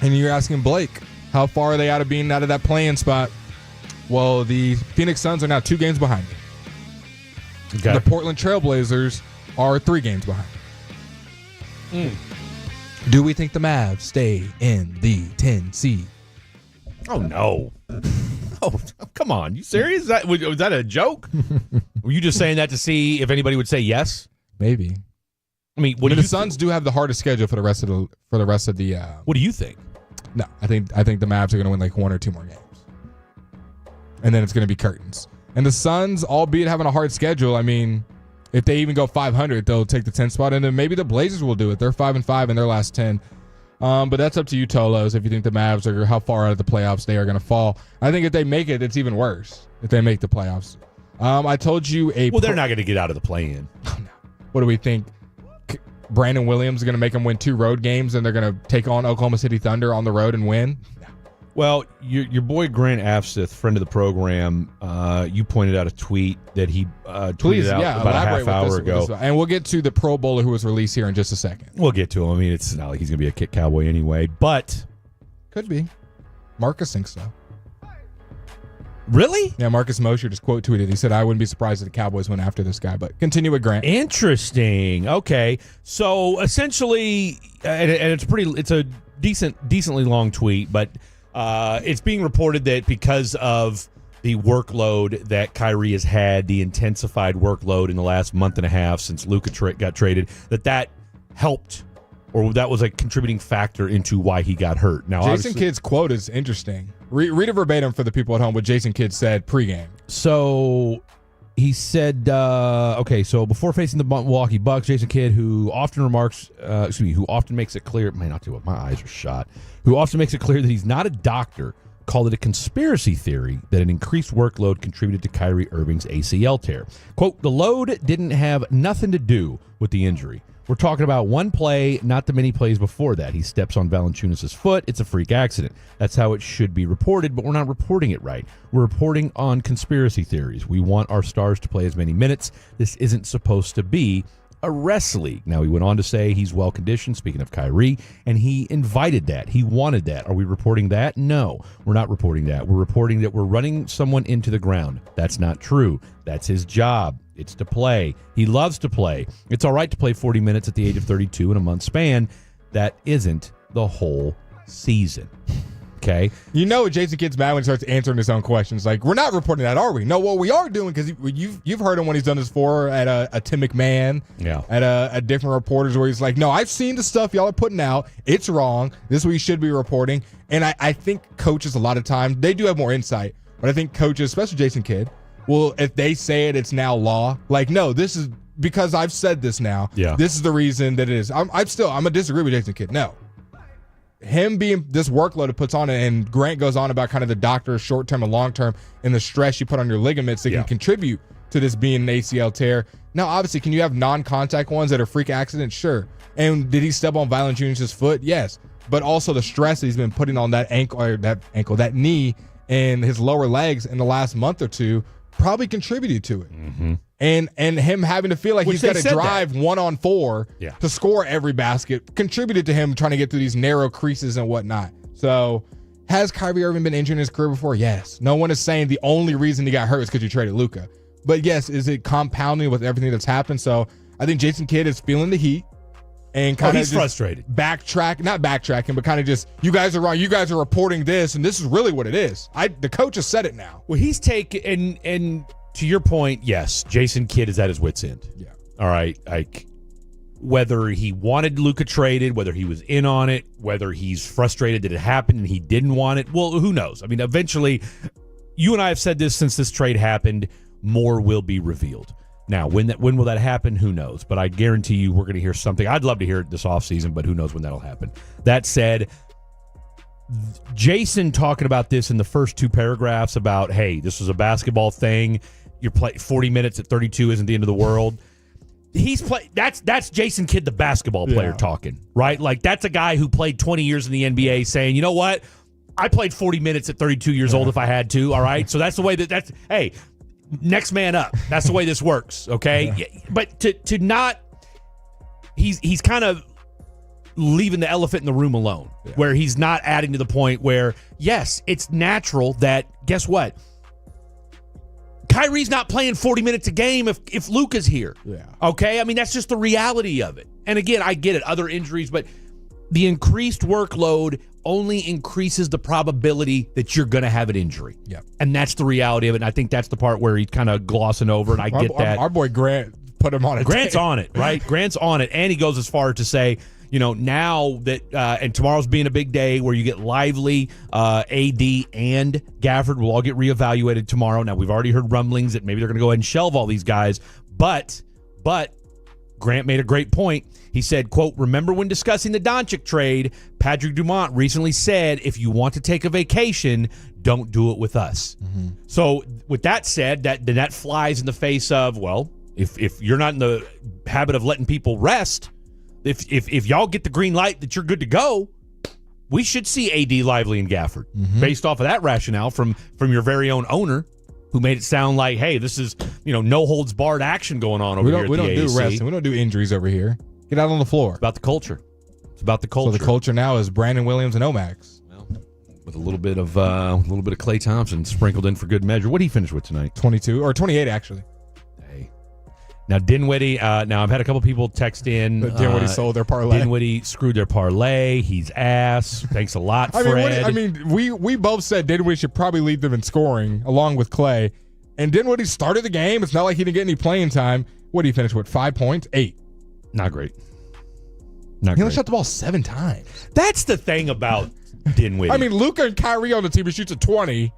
And you're asking Blake, how far are they out of being out of that play-in spot? Well, the Phoenix Suns are now 2 games behind. Okay. The Portland Trailblazers are 3 games behind. Do we think the Mavs stay in the 10 seed? Oh, no. Oh, come on. You serious? Was that a joke? Were you just saying that to see if anybody would say yes? Maybe. I mean, the Suns do have the hardest schedule for the rest of the. What do you think? No, I think the Mavs are going to win like 1 or 2 more games, and then it's going to be curtains. And the Suns, albeit having a hard schedule, I mean, if they even go 500, they'll take the 10th spot, and then maybe the Blazers will do it. They're 5-5 in their last 10. But that's up to you, Tolos, if you think the Mavs are how far out of the playoffs they are going to fall. I think if they make it, it's even worse if they make the playoffs. I told you they're not going to get out of the play-in. Oh, no. What do we think? Brandon Williams is going to make them win 2 road games, and they're going to take on Oklahoma City Thunder on the road and win? Well, your boy Grant Afseth, friend of the program, you pointed out a tweet that he tweeted out about a half hour ago. And we'll get to the Pro Bowler who was released here in just a second. We'll get to him. I mean, it's not like he's going to be a kick cowboy anyway, but... Could be. Marcus thinks so. Really? Yeah, Marcus Mosher just quote tweeted. He said, I wouldn't be surprised if the Cowboys went after this guy, but continue with Grant. Interesting. Okay. So essentially, and it's a decently long tweet, but it's being reported that because of the workload that Kyrie has had, the intensified workload in the last month and a half since Luka got traded, that helped, or that was a contributing factor into why he got hurt. Now, Jason Kidd's quote is interesting. Read it verbatim for the people at home what Jason Kidd said pregame. So he said, so before facing the Milwaukee Bucks, Jason Kidd, who often makes it clear, my eyes are shot, who often makes it clear that he's not a doctor, called it a conspiracy theory that an increased workload contributed to Kyrie Irving's ACL tear. Quote, the load didn't have nothing to do with the injury. We're talking about one play, not the many plays before that. He steps on Valanciunas' foot. It's a freak accident. That's how it should be reported, but we're not reporting it right. We're reporting on conspiracy theories. We want our stars to play as many minutes. This isn't supposed to be a rest league. Now, he went on to say he's well-conditioned, speaking of Kyrie, and he invited that. He wanted that. Are we reporting that? No, we're not reporting that. We're reporting that we're running someone into the ground. That's not true. That's his job. It's to play. He loves to play. It's all right to play 40 minutes at the age of 32 in a month span. That isn't the whole season. Okay? You know Jason Kidd's mad when he starts answering his own questions. Like, we're not reporting that, are we? No, what we are doing, because you've heard him when he's done this before at a Tim McMahon, at a different reporters where he's like, no, I've seen the stuff y'all are putting out. It's wrong. This is what you should be reporting. And I think coaches a lot of times, they do have more insight. But I think coaches, especially Jason Kidd, well, if they say it, it's now law. Like, no, this is because I've said this now. Yeah. This is the reason that it is. I'm gonna disagree with Jason Kidd. No. Him being this workload it puts on it, and Grant goes on about kind of the doctor's short-term and long-term and the stress you put on your ligaments that can contribute to this being an ACL tear. Now, obviously, can you have non-contact ones that are freak accidents? Sure. And did he step on Valanciunas' foot? Yes. But also the stress that he's been putting on that that knee and his lower legs in the last month or two probably contributed to it. Mm-hmm. And him having to feel like he's got to drive 1-on-4 to score every basket contributed to him trying to get through these narrow creases and whatnot. So has Kyrie Irving been injured in his career before? Yes. No one is saying the only reason he got hurt is because you traded Luka. But yes, is it compounding with everything that's happened? So I think Jason Kidd is feeling the heat and kind of he's frustrated. Not backtracking, but kind of just, you guys are wrong. You guys are reporting this, and this is really what it is. The coach has said it now. Well, he's taken, and to your point, yes, Jason Kidd is at his wit's end. Yeah. All right. Like, whether he wanted Luka traded, whether he was in on it, whether he's frustrated that it happened and he didn't want it, well, who knows? I mean, eventually, you and I have said this since this trade happened, more will be revealed. Now, when will that happen? Who knows? But I guarantee you we're going to hear something. I'd love to hear it this offseason, but who knows when that'll happen. That said, Jason talking about this in the first 2 paragraphs about, hey, this was a basketball thing. You're 40 minutes at 32 isn't the end of the world. That's Jason Kidd, the basketball player, talking, right? Like, that's a guy who played 20 years in the NBA saying, you know what? I played 40 minutes at 32 years old if I had to, all right? So that's the way hey, next man up. That's the way this works, okay? Yeah. But to not, he's kind of leaving the elephant in the room alone, where he's not adding to the point where, yes, it's natural that, guess what? Kyrie's not playing 40 minutes a game if Luka's here. Yeah. Okay? I mean, that's just the reality of it. And again, I get it, other injuries, but the increased workload only increases the probability that you're going to have an injury. Yeah. And that's the reality of it. And I think that's the part where he's kind of glossing over, and I get that. Our boy Grant put him on it. Grant's on it, right? Grant's on it. And he goes as far to say, now that, and tomorrow's being a big day where you get Lively, AD, and Gafford will all get reevaluated tomorrow. Now, we've already heard rumblings that maybe they're going to go ahead and shelve all these guys. But Grant made a great point. He said, quote, remember when discussing the Doncic trade, Patrick Dumont recently said, if you want to take a vacation, don't do it with us. Mm-hmm. So with that said, that flies in the face of, well, if you're not in the habit of letting people rest, if y'all get the green light that you're good to go, we should see AD, Lively, and Gafford based off of that rationale from your very own owner, who made it sound like, hey, this is no holds barred action going on over here. We don't do rest, and we don't do injuries over here. Get out on the floor. It's about the culture. It's about the culture. So the culture now is Brandon Williams and Omax. Well, with a little bit of Klay Thompson sprinkled in for good measure. What did he finish with tonight? 22 or 28 actually. Now, Dinwiddie, now I've had a couple people text in. But Dinwiddie sold their parlay. Dinwiddie screwed their parlay. He's ass. Thanks a lot, Fred. We both said Dinwiddie should probably lead them in scoring along with Klay. And Dinwiddie started the game. It's not like he didn't get any playing time. What did he finish with? 5 points? 8. Not great. He only shot the ball 7 times. That's the thing about Dinwiddie. Luka and Kyrie on the team, he shoots at 20.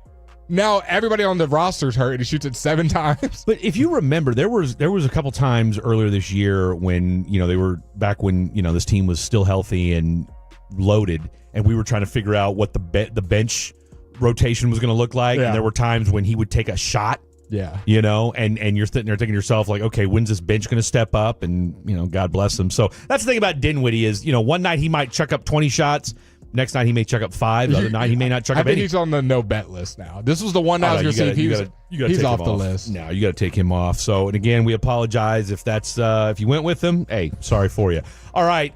Now everybody on the roster's hurt, and he shoots it 7 times. But if you remember, there was a couple times earlier this year when they were back when this team was still healthy and loaded, and we were trying to figure out what the bench rotation was going to look like. Yeah. And there were times when he would take a shot. Yeah. And you're sitting there thinking to yourself, like, okay, when's this bench going to step up? And God bless him. So that's the thing about Dinwiddie is one night he might chuck up 20 shots. Next night he may chuck up 5. The other night he may not chuck up any. I think he's on the no bet list now. This was the one I was going to see if he's off the list. No, you got to take him off. So, and again, we apologize if that's if you went with him. Hey, sorry for you. All right,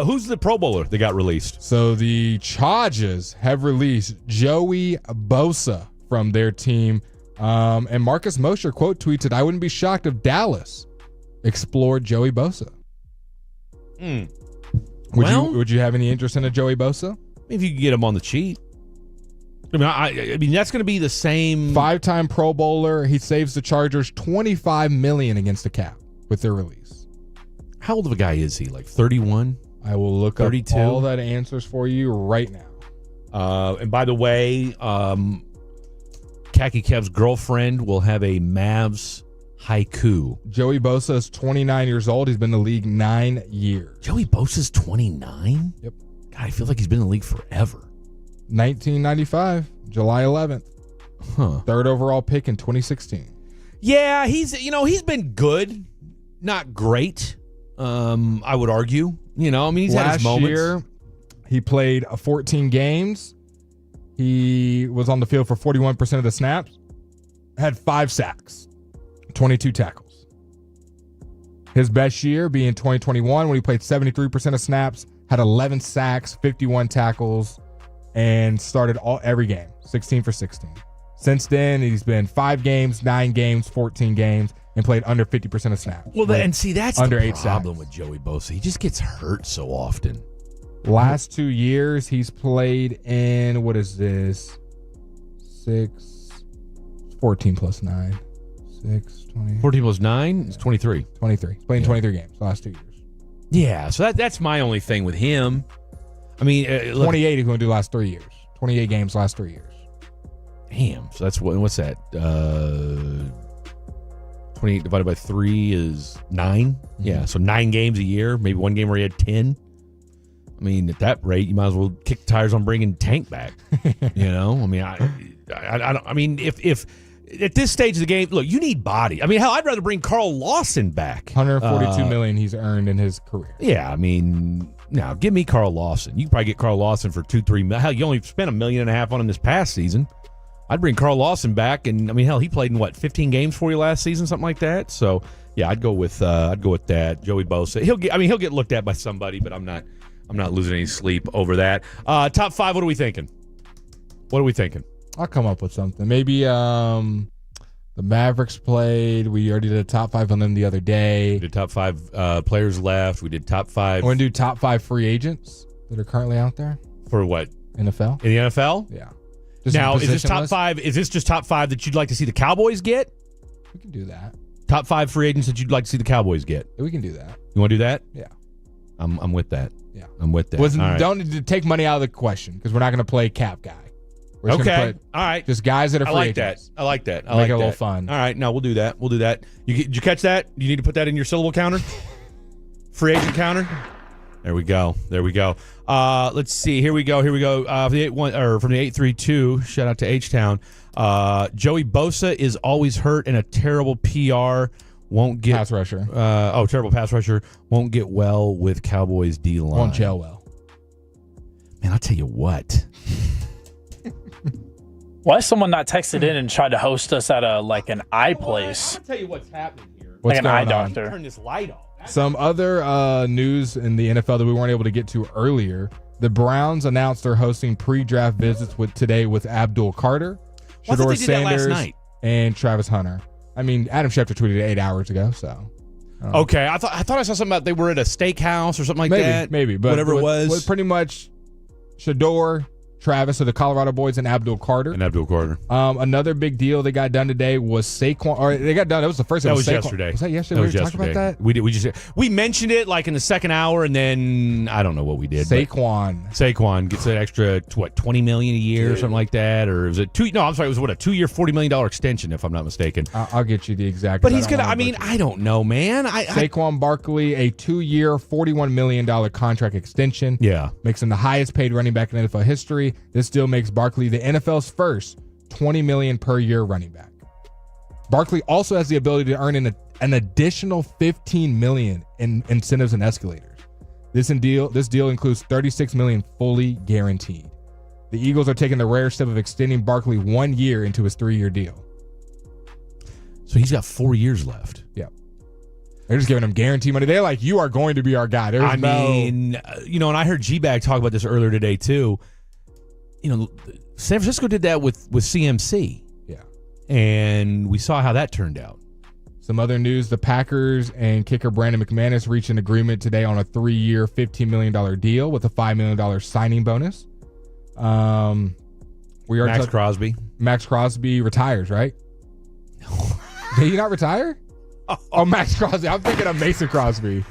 who's the Pro Bowler that got released? So the Chargers have released Joey Bosa from their team, and Marcus Mosher quote tweeted, "I wouldn't be shocked if Dallas explored Joey Bosa." Would you have any interest in a Joey Bosa? If you could get him on the cheap. I mean that's going to be the same. 5-time Pro Bowler. He saves the Chargers $25 million against the cap with their release. How old of a guy is he? Like 31? I will look 32? Up all that answers for you right now. And by the way, Khaki Kev's girlfriend will have a Mavs haiku. Joey Bosa is 29 years old. He's been in the league 9 years. Joey Bosa's 29? Yep. God, I feel like he's been in the league forever. 1995, July 11th. Huh. 3rd overall pick in 2016. Yeah, he's been good, not great. I would argue. He's had his moments. Last year, he played 14 games. He was on the field for 41% of the snaps. Had 5 sacks. 22 tackles. His best year being 2021 when he played 73% of snaps, had 11 sacks, 51 tackles, and started every game, 16 for 16. Since then, he's been 5 games, 9 games, 14 games, and played under 50% of snaps. Well, that's under the 8 problem sacks. with Joey Bosa. He just gets hurt so often. Last 2 years, he's played in, 14 plus 9. 6, 20. 14 plus 9 is 23. 23. He's playing 23 games the last 2 years. Yeah, so that's my only thing with him. 28 he's going to do last 3 years. 28 games last 3 years. Damn. So that's what's that? 28 divided by 3 is 9. Mm-hmm. Yeah, so 9 games a year. Maybe one game where he had 10. I mean, at that rate, you might as well kick the tires on bringing Tank back. You know, I mean, I don't. I mean, if at this stage of the game, look, you need body. I mean, hell, I'd rather bring Carl Lawson back. $142 million he's earned in his career. Yeah, I mean, now give me Carl Lawson. You can probably get Carl Lawson for $2-3 million. Hell, you only spent $1.5 million on him this past season. I'd bring Carl Lawson back, and I mean, hell, he played in 15 games for you last season, something like that. So yeah, I'd go with that. Joey Bosa. He'll get looked at by somebody, but I'm not losing any sleep over that. Top 5. What are we thinking? I'll come up with something. Maybe the Mavericks played. We already did a top 5 on them the other day. We did top 5 players left. We did top 5. I want to do top 5 free agents that are currently out there. For what? NFL? In the NFL? Yeah. Now, is this top 5? Is this just top 5 that you'd like to see the Cowboys get? We can do that. Top 5 free agents that you'd like to see the Cowboys get? We can do that. You want to do that? Yeah. I'm with that. Yeah. I'm with that. Don't need to take money out of the question because we're not going to play cap guy. We're just Okay. gonna put All right. just guys that are free agents. I like that. Make it a little fun. All right. No, we'll do that. Did you catch that? You need to put that in your syllable counter? Free agent counter? There we go. Let's see. Here we go. From the 832, shout out to H-Town. Joey Bosa is always hurt and a terrible PR. Won't get pass rusher. Terrible pass rusher. Won't get well with Cowboys D-line. Won't gel well. Man, I'll tell you what. Why has someone not texted in and tried to host us at an eye place? I'll tell you what's happening here. What's like an eye going on? doctor. Turn this light off. Some other news in the NFL that we weren't able to get to earlier. The Browns announced they're hosting pre-draft visits today with Abdul Carter, Shedeur Sanders, and Travis Hunter. I mean, Adam Schefter tweeted it 8 hours ago, so. Okay, I thought I saw something about they were at a steakhouse or something like that. Maybe, but whatever it was. Pretty much Shedeur, Travis, so the Colorado boys, and Abdul Carter. Another big deal they got done today was Saquon. Or they got done. That was the first. That was Saquon. yesterday. Was that yesterday? We were talking about that. We did. We mentioned it like in the second hour, and then I don't know what we did. Saquon gets an extra $20 million a year or something like that, or was it two? No, I'm sorry. It was a 2-year, $40 million extension, if I'm not mistaken. I'll get you the exact. But he's gonna. I don't know, man. Saquon Barkley, a 2-year, $41 million contract extension. Yeah, makes him the highest paid running back in NFL history. This deal makes Barkley the NFL's first $20 million per year running back. Barkley also has the ability to earn an additional $15 million in incentives and escalators. This deal includes $36 million fully guaranteed. The Eagles are taking the rare step of extending Barkley 1 year into his 3-year deal. So he's got 4 years left. Yeah. They're just giving him guarantee money. They're like, you are going to be our guy. And I heard G-Bag talk about this earlier today too. San Francisco did that with CMC. Yeah. And we saw how that turned out. Some other news, the Packers and kicker Brandon McManus reached an agreement today on a 3-year, $15 million deal with a $5 million signing bonus. Crosby. Max Crosby retires, right? Did he not retire? Oh, Max Crosby. I'm thinking of Mason Crosby.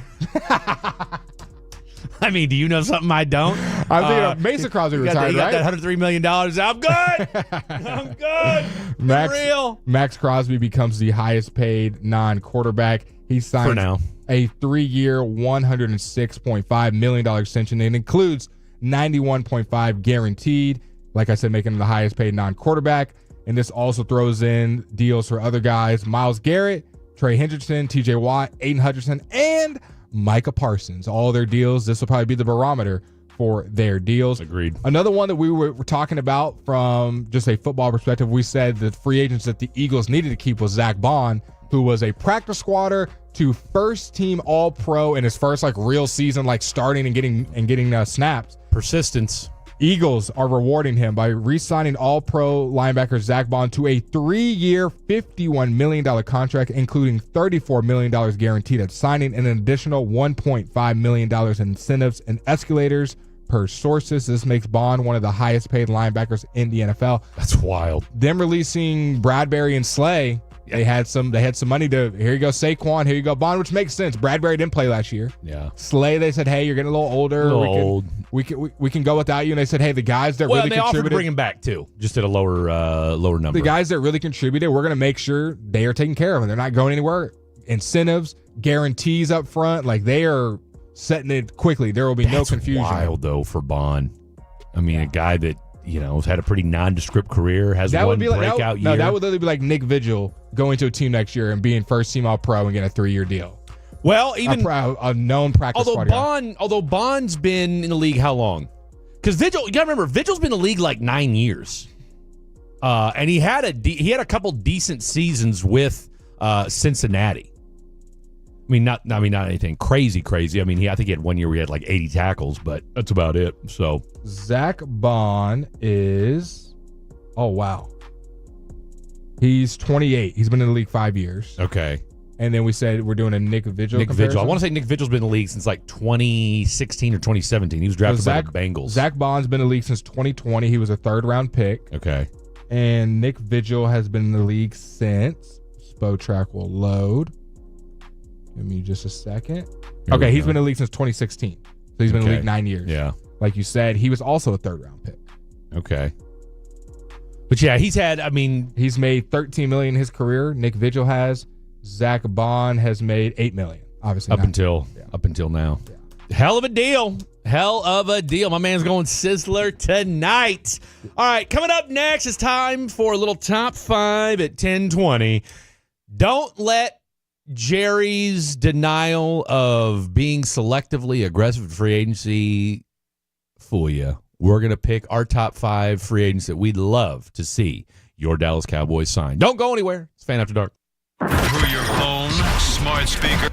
I mean, do you know something I don't? I'm thinking of Mason Crosby retired, He got right? that $103 million. I'm good. I'm good. Max Crosby becomes the highest paid non-quarterback. He signs for now a 3-year, $106.5 million extension. It includes $91.5 guaranteed. Like I said, making him the highest paid non-quarterback. And this also throws in deals for other guys: Myles Garrett, Trey Hendrickson, TJ Watt, Aiden Hutchinson, and Micah Parsons. All their deals. This will probably be the barometer for their deals. Agreed. Another one that we were talking about from just a football perspective, we said the free agents that the Eagles needed to keep was Zach Bond, who was a practice squatter to first team All-Pro in his first real season, starting and getting snaps. Persistence. Eagles are rewarding him by re-signing All-Pro linebacker Zach Bond to a 3-year, $51 million contract, including $34 million guaranteed at signing and an additional $1.5 million in incentives and escalators per sources. This makes Bond one of the highest paid linebackers in the NFL. That's wild. Them releasing Bradbury and Slay, they had some money to, here you go Saquon, here you go Bond, which makes sense. Bradbury didn't play last year. Yeah. Slay, they said, hey, you're getting a little older. we can go without you. And they said, hey, the guys that really they offered to contributed, bring him back too, just at a lower number. the guys that really contributed, we're going to make sure they are taken care of and they're not going anywhere. Incentives, guarantees up front, like they are setting it quickly. There will be no confusion. Wild though for Bond. I mean, a guy that has had a pretty nondescript career, has That one would be like, breakout year. No, that would literally be like Nick Vigil going to a team next year and being first team All Pro and getting a 3-year deal. Well, even a known practice squad guy. Although Bond's been in the league how long? Because Vigil, you gotta remember, Vigil's been in the league like 9 years, and he had a couple decent seasons with Cincinnati. I mean, not anything crazy. I mean, I think he had 1 year where he had like 80 tackles, but that's about it. So Zach Bond is, oh wow, he's 28. He's been in the league 5 years. Okay. And then we said we're doing a Nick Vigil. Nick Vigil. I want to say Nick Vigil's been in the league since like 2016 or 2017. He was drafted by the Bengals. Zach Bond's been in the league since 2020. He was a 3rd-round pick. Okay. And Nick Vigil has been in the league since. Spotrac will load. Give me just a second. Okay, he's been in the league since 2016. So he's been in the league 9 years. Yeah. Like you said, he was also a 3rd-round pick. Okay. But yeah, he's made $13 million in his career. Nick Vigil has. Zach Bond has made $8 million. Obviously, up until now. Yeah. Hell of a deal. My man's going Sizzler tonight. All right, coming up next, it's time for a little top 5 at 10:20. Don't let Jerry's denial of being selectively aggressive in free agency fool you. We're going to pick our top 5 free agents that we'd love to see your Dallas Cowboys sign. Don't go anywhere. It's Fan After Dark. Through your phone, smart speaker.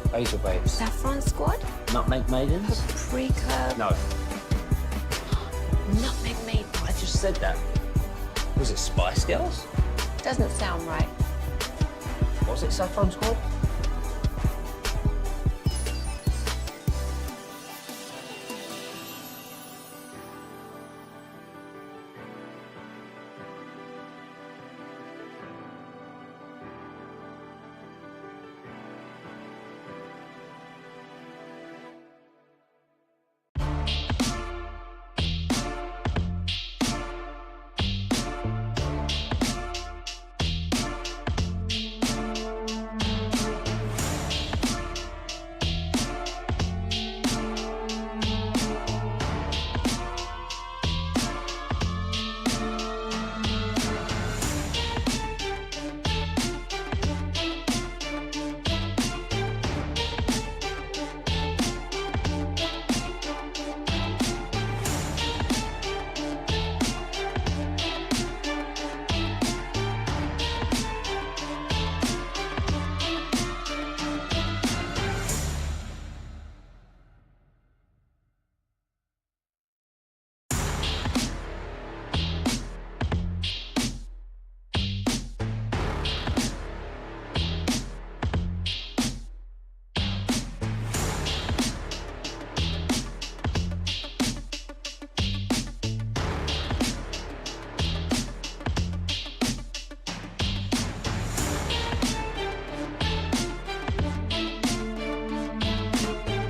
Basil babes. Saffron Squad? Nutmeg maidens? Paprika? No. Nutmeg Maid. I just said that. Was it Spice Girls? Doesn't sound right. Was it Saffron Squad?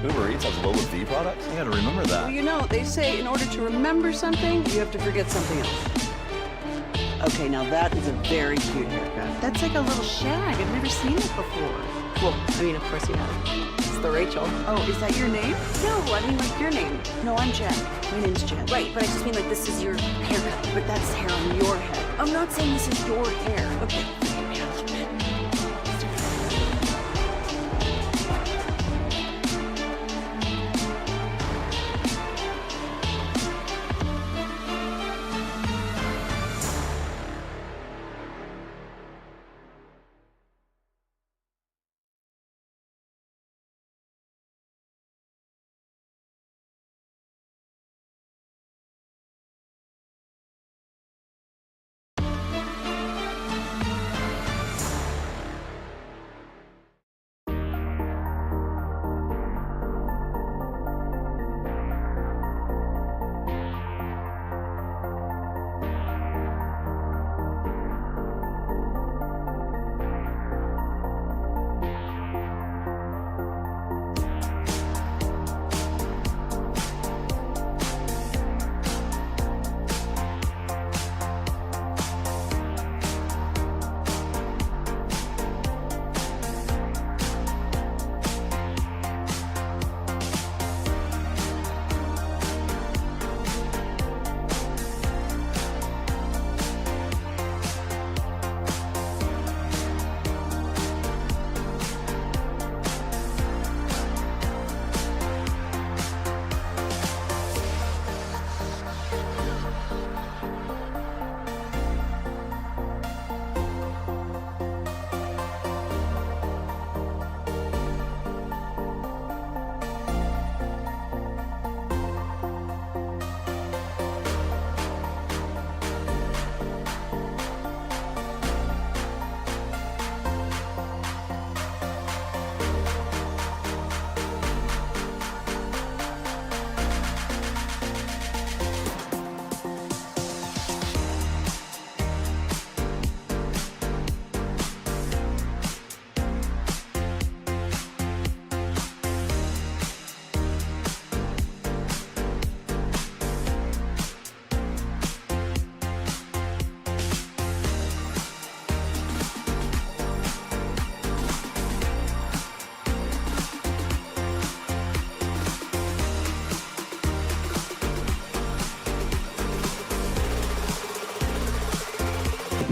Uber Eats has lower fee products? I gotta remember that. Well, they say in order to remember something, you have to forget something else. Okay, now that is a very cute haircut. That's like a little shag. I've never seen it before. Well, I mean, of course you have. It's the Rachel. Oh, is that your name? No, I mean like your name. No, I'm Jen. My name's Jen. Right, but I just mean like this is your haircut. But that's hair on your head. I'm not saying this is your hair. Okay.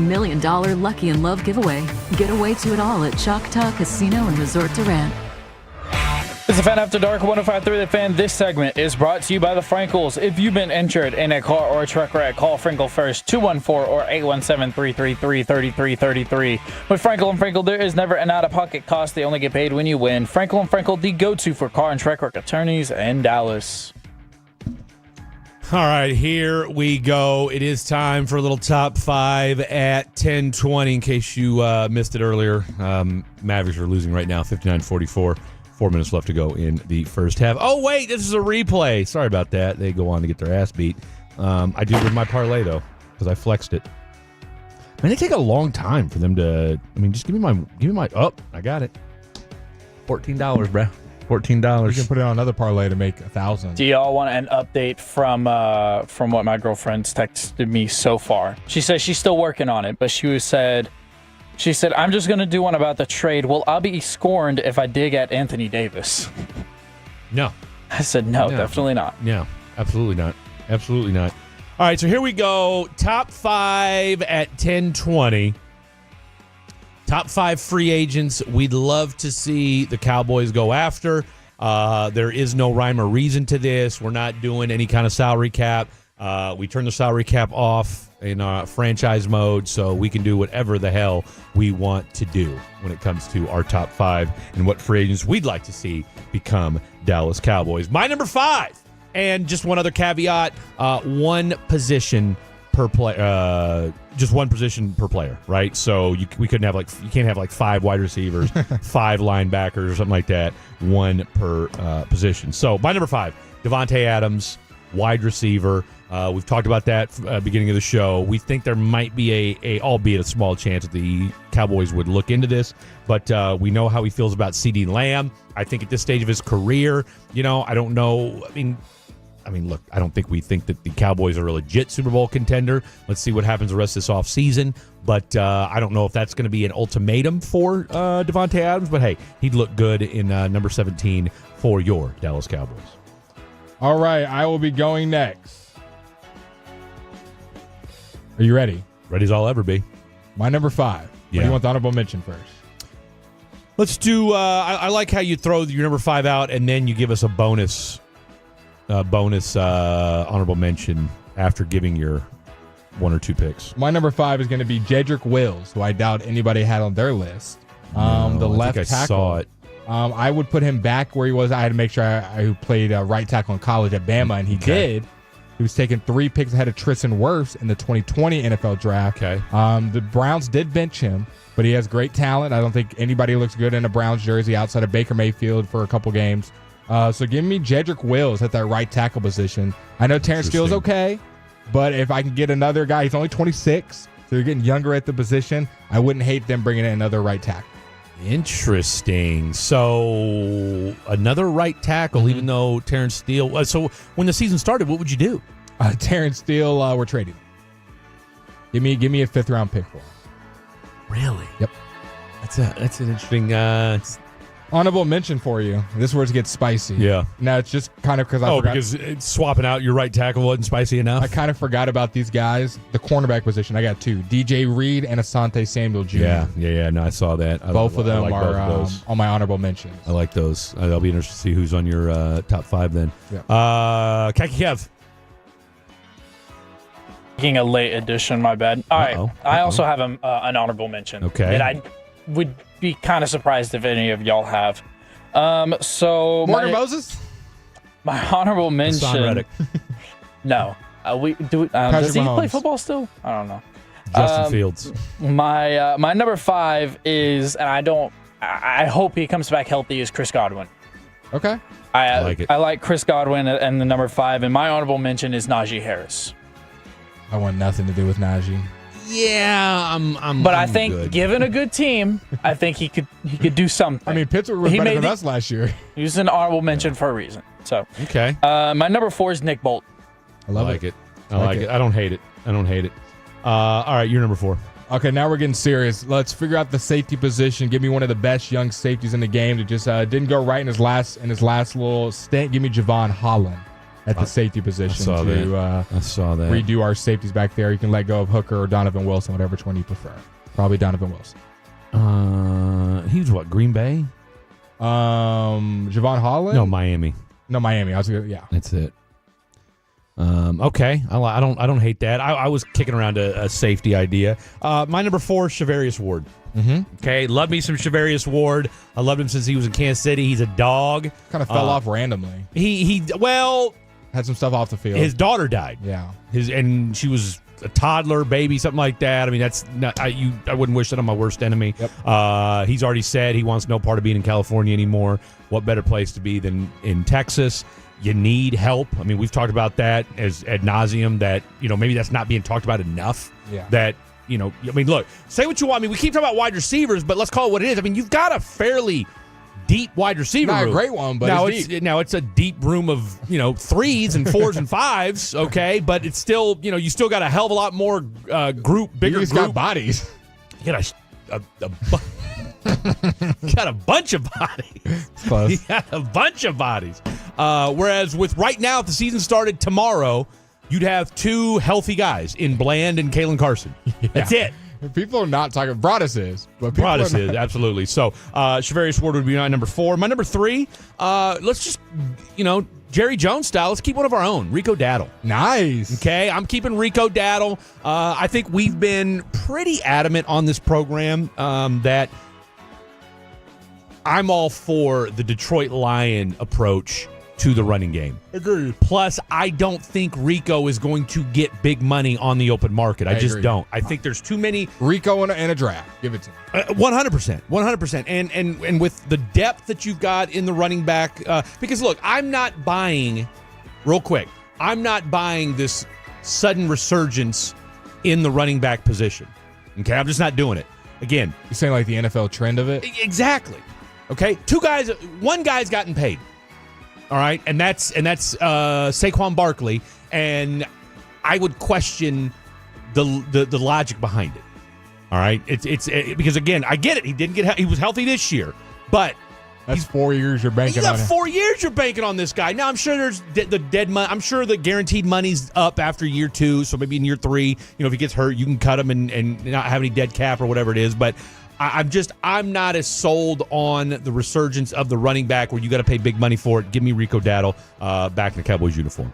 $1 million Lucky in Love giveaway. Get away to it all at Choctaw Casino and Resort Durant. It's a Fan After Dark 105.3 The Fan. This segment is brought to you by the Frankels. If you've been injured in a car or a truck wreck, call Frankel first, 214 or 817-333-3333. With Frankel and Frankel, there is never an out-of-pocket cost. They only get paid when you win. Frankel and Frankel, the go-to for car and truck wreck attorneys in Dallas. All right, here we go. It is time for a little top 5 at 10:20. In case you missed it earlier, Mavericks are losing right now, 59-44. 4 minutes left to go in the first half. Oh, wait, this is a replay. Sorry about that. They go on to get their ass beat. I do with my parlay, though, because I flexed it. Man, they take a long time for them to, just give me my, I got it. $14, bro. $14. You can put it on another parlay to make 1,000. Do y'all want an update from what my girlfriend's texted me so far? She says she's still working on it, but she said, I'm just going to do one about the trade. Will I be scorned if I dig at Anthony Davis? No. I said, no, definitely not. Yeah, absolutely not. Absolutely not. All right, so here we go. Top 5 at 10:20. Top 5 free agents we'd love to see the Cowboys go after. There is no rhyme or reason to this. We're not doing any kind of salary cap. We turn the salary cap off in franchise mode, so we can do whatever the hell we want to do when it comes to our top 5 and what free agents we'd like to see become Dallas Cowboys. My number 5, and just one other caveat, one position per player, just one position per player, right? So we couldn't have you can't have 5 wide receivers, 5 linebackers or something like that, one per position. So my number 5, Devontae Adams, wide receiver. We've talked about that beginning of the show. We think there might be albeit a small chance that the Cowboys would look into this, but we know how he feels about CeeDee Lamb. I think at this stage of his career, I don't know. Look, I don't think we think that the Cowboys are a legit Super Bowl contender. Let's see what happens the rest of this offseason. But I don't know if that's going to be an ultimatum for Devontae Adams. But, hey, he'd look good in number 17 for your Dallas Cowboys. All right, I will be going next. Are you ready? Ready as I'll ever be. My number 5. What do you want the honorable mention first? Let's do, I like how you throw your number 5 out and then you give us a bonus honorable mention after giving your 1 or 2 picks. My number 5 is going to be Jedrick Wills, who I doubt anybody had on their list. The left tackle. I saw it. I would put him back where he was. I had to make sure I played right tackle in college at Bama, and he did. He was taking 3 picks ahead of Tristan Wirfs in the 2020 NFL draft. Okay. The Browns did bench him, but he has great talent. I don't think anybody looks good in a Browns jersey outside of Baker Mayfield for a couple games. So give me Jedrick Wills at that right tackle position. I know Terrence Steele's okay, but if I can get another guy, he's only 26, so you're getting younger at the position. I wouldn't hate them bringing in another right tackle. Interesting. So another right tackle, even though Terrence Steele. So when the season started, what would you do? Terrence Steele, we're trading. Give me a 5th round pick for him. Really? Yep. That's an interesting. Honorable mention for you. This is where it gets spicy. Yeah. Now it's just kind of because I forgot. Because swapping out your right tackle wasn't spicy enough. I kind of forgot about these guys. The cornerback position, I got 2: DJ Reed and Asante Samuel Jr. Yeah. No, I saw that. Both of them are on my honorable mentions. I like those. I'll be interested to see who's on your top 5 then. Yeah. Kaki Kev. Taking a late addition, my bad. All right. I also have an honorable mention. Okay. And I would be kind of surprised if any of y'all have. So Morgan Moses? My honorable mention. Hassan Reddick. No. Does he play football still? I don't know. Justin Fields. My number 5 is, and I hope he comes back healthy, is Chris Godwin. Okay. I like it. I like Chris Godwin and the number 5, and my honorable mention is Najee Harris. I want nothing to do with Najee. Yeah, But I think, given a good team, I think he could do something. I mean, Pittsburgh was better than us last year. He was an honorable mention for a reason. So okay. My number 4 is Nick Bolt. I like it. I like it. I don't hate it. All right, you're number 4. Okay, now we're getting serious. Let's figure out the safety position. Give me one of the best young safeties in the game that just didn't go right in his last little stint. Give me Javon Holland. at the safety position I saw that. redo our safeties back there. You can let go of Hooker or Donovan Wilson, whatever which one you prefer. Probably Donovan Wilson. He was what, Green Bay? Javon Holland? No, Miami. No, Miami. Yeah. That's it. Okay, I don't hate that. I was kicking around a safety idea. My number 4, Shavarius Ward. Mm-hmm. Okay, love me some Shavarius Ward. I loved him since he was in Kansas City. He's a dog. Kind of fell off randomly. He had some stuff off the field. His daughter died. Yeah, and she was a toddler, baby, something like that. I mean, that's not I wouldn't wish that on my worst enemy. Yep. He's already said he wants no part of being in California anymore. What better place to be than in Texas? You need help. I mean, we've talked about that as ad nauseum, that, maybe that's not being talked about enough. Yeah. That, I mean, look, say what you want. I mean, we keep talking about wide receivers, but let's call it what it is. I mean, you've got a fairly deep wide receiver room. Not a great one, but now it's a deep room of, 3s and 4s and 5s, okay? But it's still, you still got a hell of a lot more bigger group. Got bodies. You got you got a bunch of bodies. Close. You got a bunch of bodies. Whereas with right now, if the season started tomorrow, you'd have 2 healthy guys in Bland and Kalen Carson. Yeah. That's it. People are not talking. Broadus is. But Broadus is, absolutely. So Shavarius Ward would be my number 4. My number 3, let's just, Jerry Jones style, let's keep one of our own, Rico Daddle. Nice. Okay, I'm keeping Rico Daddle. I think we've been pretty adamant on this program that I'm all for the Detroit Lion approach to the running game. Agreed. Plus, I don't think Rico is going to get big money on the open market. I just agree. don't. I think there's too many. Rico and a draft. Give it to me. 100%. 100%. And with the depth that you've got in the running back, because look, I'm not buying, real quick, I'm not buying this sudden resurgence in the running back position. Okay, I'm just not doing it. Again, you're saying like the NFL trend of it? Exactly. Okay, one guy's gotten paid. All right, and that's Saquon Barkley, and I would question the logic behind it. All right, it's because again, I get it. He was healthy this year, but that's 4 years you're banking on. You got 4 years you're banking on this guy. Now I'm sure there's the dead money. I'm sure the guaranteed money's up after year 2, so maybe in year 3, if he gets hurt, you can cut him and not have any dead cap or whatever it is, but. I'm not as sold on the resurgence of the running back where you got to pay big money for it. Give me Rico Daddle back in the Cowboys uniform.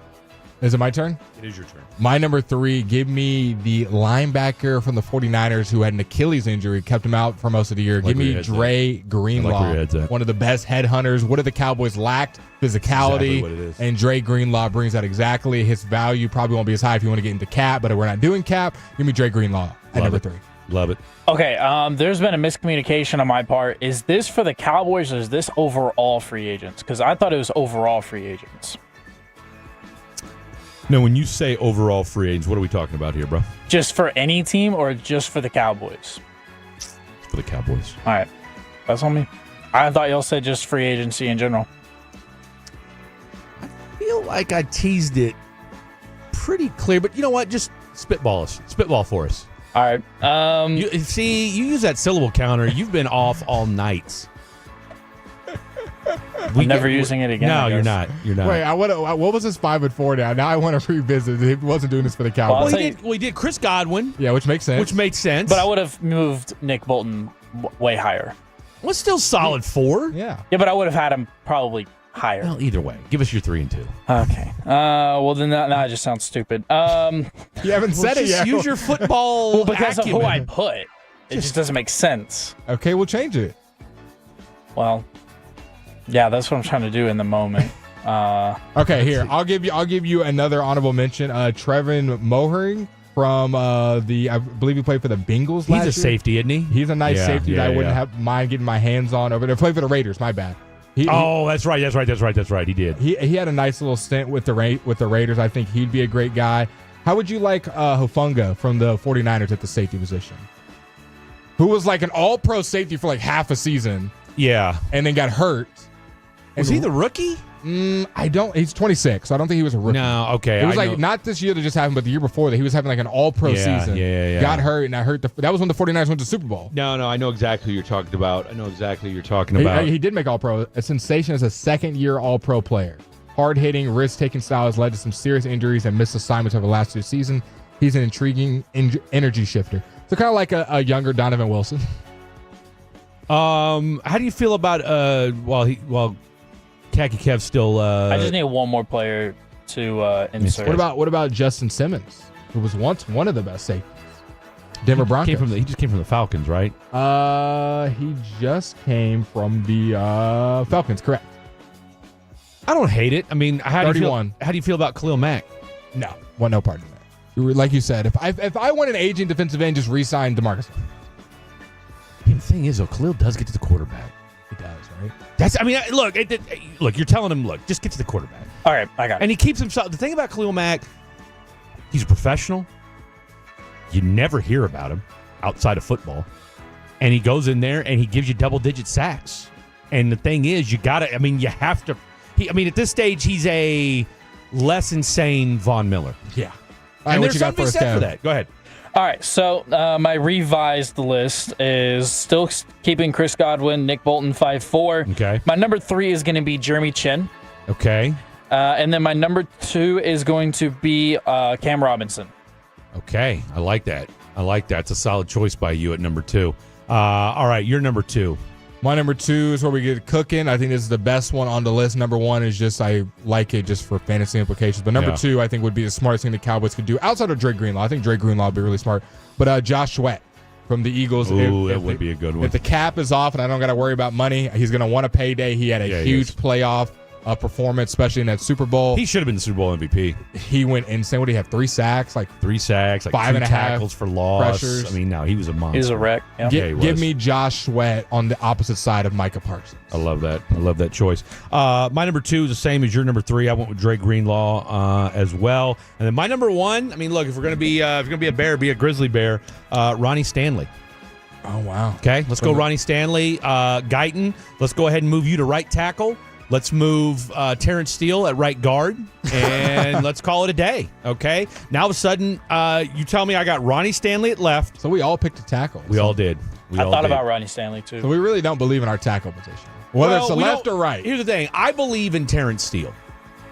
Is it my turn? It is your turn. My number 3, give me the linebacker from the 49ers who had an Achilles injury, kept him out for most of the year. Give me Dre Greenlaw, one of the best headhunters. What did the Cowboys lacked? Physicality. Exactly and Dre Greenlaw brings that exactly. His value probably won't be as high if you want to get into cap, but we're not doing cap. Give me Dre Greenlaw at number 3. Love it. Okay, there's been a miscommunication on my part. Is this for the Cowboys or is this overall free agents? Because I thought it was overall free agents. No, when you say overall free agents, what are we talking about here, bro? Just for any team or just for the Cowboys? For the Cowboys. All right. That's on me. I thought y'all said just free agency in general. I feel like I teased it pretty clear, but you know what? Just spitball for us. All right. You use that syllable counter. You've been off all nights. I'm never using it again. No, you're not. Wait, what was his 5 and 4 now? Now I want to revisit. He wasn't doing this for the Cowboys. Well, he did Chris Godwin. Yeah, which makes sense. But I would have moved Nick Bolton way higher. Well, it's still solid 4. Yeah. Yeah, but I would have had him probably higher. Well, either way, give us your 3 and 2. Okay. Well, then that just sounds stupid. You haven't said it yet. Use your football because acumen. of who I put. It just doesn't make sense. Okay, we'll change it. Well, yeah, that's what I'm trying to do in the moment. Okay, here I'll give you another honorable mention. Trevin Mohering from I believe he played for the Bengals last year. He's a safety, isn't he? He's a nice safety that I wouldn't mind getting my hands on over there. Played for the Raiders. My bad. That's right. He did. He had a nice little stint with the Raiders. I think he'd be a great guy. How would you like Hufanga from the 49ers at the safety position? Who was like an all-pro safety for like half a season. Yeah. And then got hurt. Was he the rookie? He's 26, so I don't think he was a rookie. No, okay. It was not this year that just happened, but the year before that. He was having like an all-pro season. Yeah. Got hurt, and that was when the 49ers went to the Super Bowl. No, I know exactly who you're talking about. He did make all-pro. A sensation as a second-year all-pro player. hard-hitting, risk-taking style has led to some serious injuries and missed assignments over the last 2 seasons. He's an intriguing energy shifter. So kind of like a younger Donovan Wilson. How do you feel about while Khaki Kev's still? I just need one more player to insert. What about Justin Simmons, who was once one of the best safeties? Denver Broncos. He just came from the Falcons, right? He just came from the Falcons, correct? I don't hate it. I mean, how do you feel about Khalil Mack? No, want no part of that. Like you said, if I want an aging defensive end, just re-sign DeMarcus. The thing is, though, Khalil does get to the quarterback. He does, right? Look, you're telling him, look, just get to the quarterback. All right, I got it. And he keeps himself. The thing about Khalil Mack, he's a professional. You never hear about him outside of football. And he goes in there and he gives you double-digit sacks. And the thing is, you have to. At this stage, he's a less insane Von Miller. Yeah. And there's something to be said for that. Go ahead. All right, so my revised list is still keeping Chris Godwin, Nick Bolton 5'4". Okay. My number 3 is going to be Jeremy Chin. Okay. And then my number 2 is going to be Cam Robinson. Okay, I like that. It's a solid choice by you at number 2. All right, your number 2. My number 2 is where we get cooking. I think this is the best one on the list. Number 1 is just I like it just for fantasy implications. But number 2, I think, would be the smartest thing the Cowboys could do outside of Dre Greenlaw. I think Dre Greenlaw would be really smart. But Josh Sweat from the Eagles. Ooh, that would be a good one. If the cap is off and I don't got to worry about money, he's going to want a payday. He had a huge playoff performance, especially in that Super Bowl. He should have been the Super Bowl MVP. He went insane. What did he have? 3 sacks? Like 5.5 tackles for loss. Pressures. I mean, no, he was a monster. He was a wreck. Yeah. Give me Josh Sweat on the opposite side of Micah Parsons. I love that choice. My number 2 is the same as your number 3. I went with Drake Greenlaw as well. And then my number 1. I mean, look, if we're gonna be a bear, be a grizzly bear. Ronnie Stanley. Oh wow. Okay, let's go, Ronnie Stanley. Guyton. Let's go ahead and move you to right tackle. Let's move Terrence Steele at right guard, and let's call it a day, okay? Now, all of a sudden, you tell me I got Ronnie Stanley at left. So we all picked a tackle. We all did. I thought about Ronnie Stanley, too. So we really don't believe in our tackle position, whether it's the left or right. Here's the thing. I believe in Terrence Steele.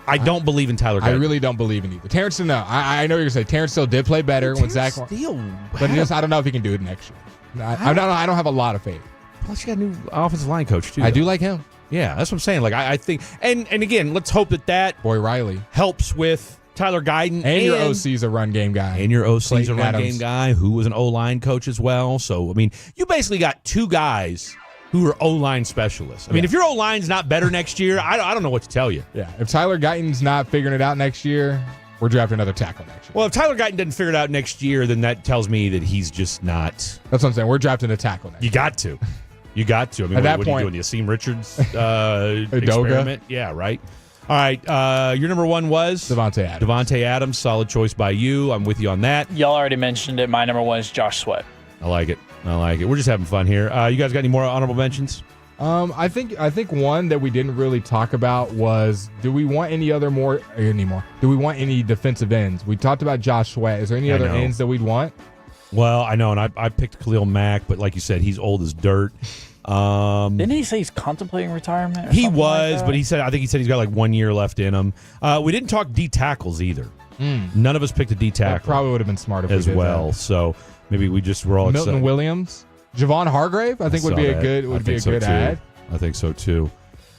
I don't believe in Tyler Guyton. I really don't believe in either. Terrence Steele, no. I know you're going to say Terrence Steele did play better when Zach. Steele. But I don't know if he can do it next year. I don't have a lot of faith. Plus, you got a new offensive line coach, too. I do like him. Yeah, that's what I'm saying. Like I think, and again, let's hope that Boy Riley helps with Tyler Guyton. And your OC's a run game guy. And your OC's Clayton a run Adams. game guy who was an O-line coach as well. So, I mean, you basically got 2 guys who are O-line specialists. I mean, if your O-line's not better next year, I don't know what to tell you. Yeah, if Tyler Guyton's not figuring it out next year, we're drafting another tackle next year. Well, if Tyler Guyton doesn't figure it out next year, then that tells me that he's just not. That's what I'm saying. We're drafting a tackle next year. You got to. I mean, At that what point, are you doing? The Asim Richards experiment? Yeah, right. All right. Your number 1 was? Devontae Adams. Devontae Adams. Solid choice by you. I'm with you on that. Y'all already mentioned it. My number 1 is Josh Sweat. I like it. We're just having fun here. You guys got any more honorable mentions? I think one that we didn't really talk about was, do we want anymore? Do we want any defensive ends? We talked about Josh Sweat. Is there any other ends that we'd want? Well, I know, and I picked Khalil Mack, but like you said, he's old as dirt. Didn't he say he's contemplating retirement? He was, but I think he said he's got like 1 year left in him. We didn't talk D tackles either. None of us picked a D tackle. That probably would have been smart if as we did well. that. So maybe we just were all Milton excited. Williams, Javon Hargrave. I think would be a good ad. I think so too.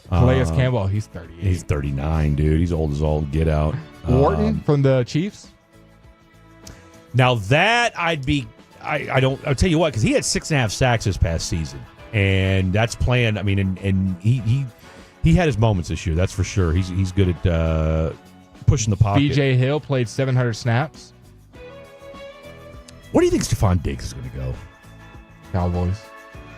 Calais Campbell, he's 38. He's 39, dude. He's old as all get out. Wharton from the Chiefs. Now that I'll tell you what, because he had 6.5 sacks this past season, and that's playing. I mean, and he had his moments this year. That's for sure. He's good at pushing the pocket. BJ Hill played 700 snaps. Where do you think Stephon Diggs is going to go? Cowboys.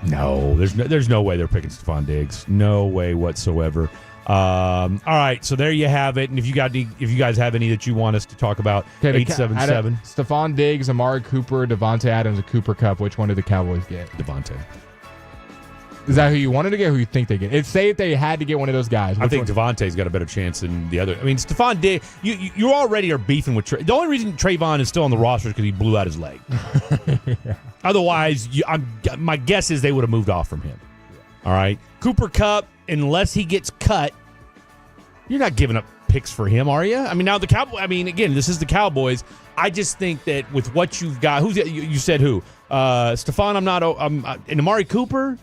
No, there's no way they're picking Stephon Diggs. No way whatsoever. All right, so there you have it. And if you guys have any that you want us to talk about, 877. Stephon Diggs, Amari Cooper, Devontae Adams, and Cooper Kupp. Which one did the Cowboys get? Devontae. Is that who you wanted to get or who you think they get? Say if they had to get one of those guys. I think Devontae's got a better chance than the other. I mean, Stephon Diggs, you already are beefing with The only reason Trayvon is still on the roster is because he blew out his leg. Yeah. Otherwise, my guess is they would have moved off from him. Yeah. All right. Cooper Kupp, unless he gets cut, You're not giving up picks for him, are you? I mean, now the Cowboys. I mean, again, this is the Cowboys. I just think that with what you've got, you said who? Stephon. And Amari Cooper.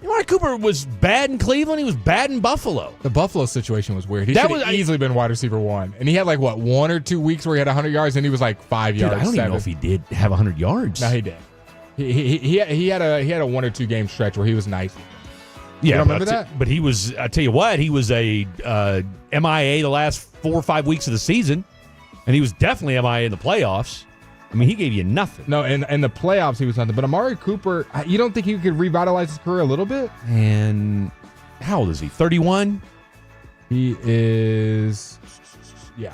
Amari Cooper was bad in Cleveland. He was bad in Buffalo. The Buffalo situation was weird. He should have easily been wide receiver 1. And he had 1 or 2 weeks where he had 100 yards and he was 5 yards. I don't even know if he did have 100 yards. No, he did. He had a 1 or 2 game stretch where he was nice. Yeah, you remember that? But he was. I tell you what, he was a MIA the last 4 or 5 weeks of the season, and he was definitely MIA in the playoffs. I mean, he gave you nothing. No, in the playoffs he was nothing. But Amari Cooper, you don't think he could revitalize his career a little bit? And how old is he? 31. He is. Yeah,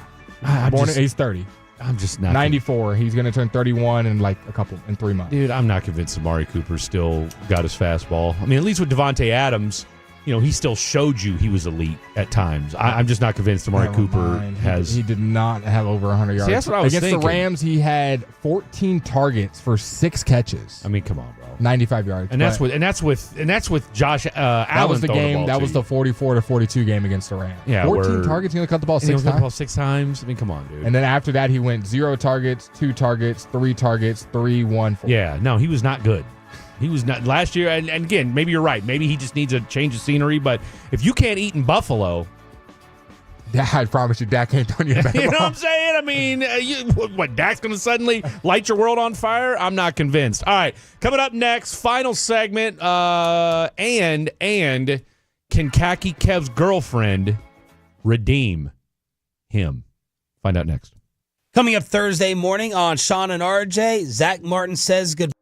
he's 30. I'm just not 94. He's going to turn 31 in in 3 months. Dude, I'm not convinced Amari Cooper still got his fastball. I mean, at least with Devontae Adams, he still showed you he was elite at times. I'm just not convinced Amari Cooper has. He did not have over 100 yards. See, that's what I was Against thinking. the Rams, he had 14 targets for 6 catches. I mean, come on, bro. 95 yards. And that's with Josh Allen. That was the game. That was the 44-42 game against the Rams. Yeah, 14 targets. He's going to cut the ball 6 times. 6 times. I mean, come on, dude. And then after that, he went 0 targets, 2 targets, 3 targets, 3, 1, 4. Yeah, no, he was not good. He was not last year. And again, maybe you're right. Maybe he just needs a change of scenery. But if you can't eat in Buffalo, I promise you, Dak ain't doing you better. You know what I'm saying? I mean, what, Dak's going to suddenly light your world on fire? I'm not convinced. All right, coming up next, final segment. And can Khaki Kev's girlfriend redeem him? Find out next. Coming up Thursday morning on Sean and RJ, Zach Martin says goodbye.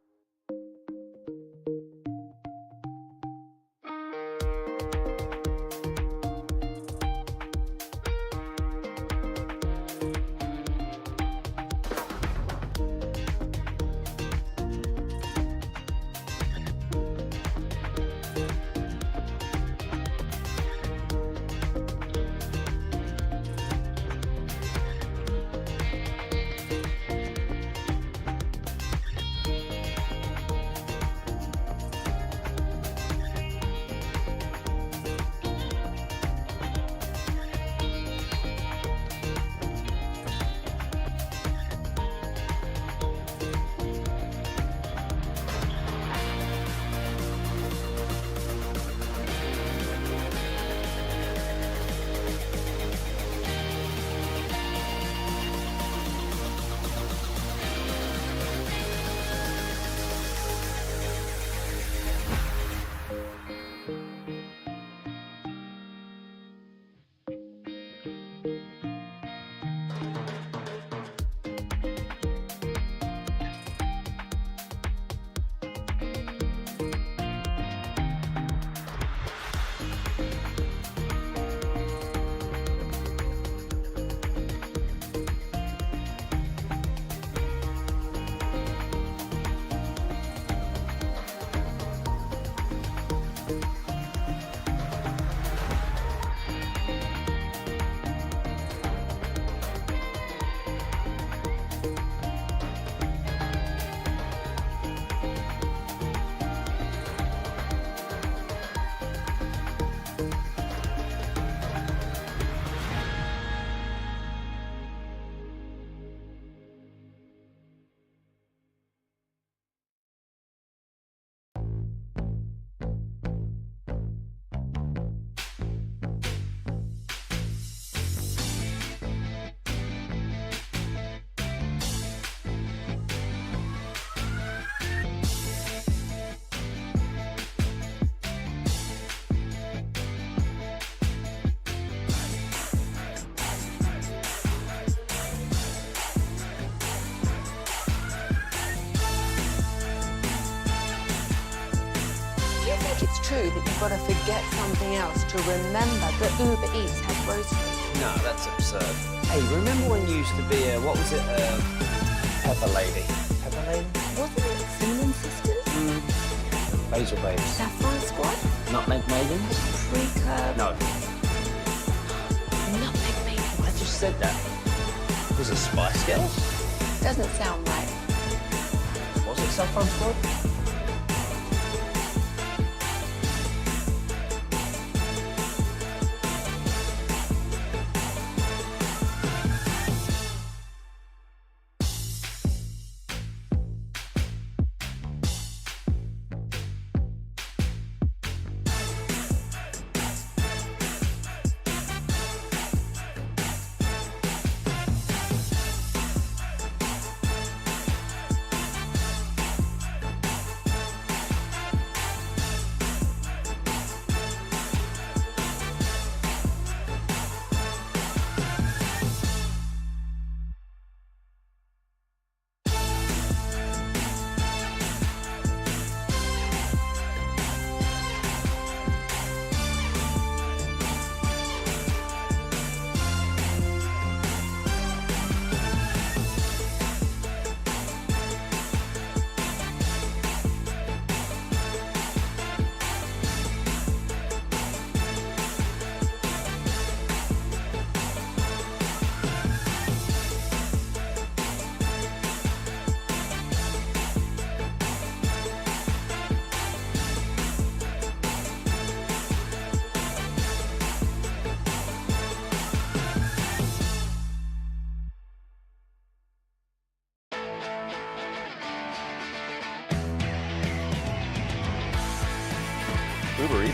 True that you've got to forget something else to remember that Uber Eats has groceries. No, that's absurd. Hey, remember when you used to be a, what was it, Pepper Lady? Pepper Lady? Wasn't it Cinnamon Sisters? Basil Babes. Saffron Squad? Nutmeg Maidens? Pre-curb? No. Nutmeg Maidens. I just said that. Was it Spice Girls? Doesn't sound right. Was it Saffron Squad?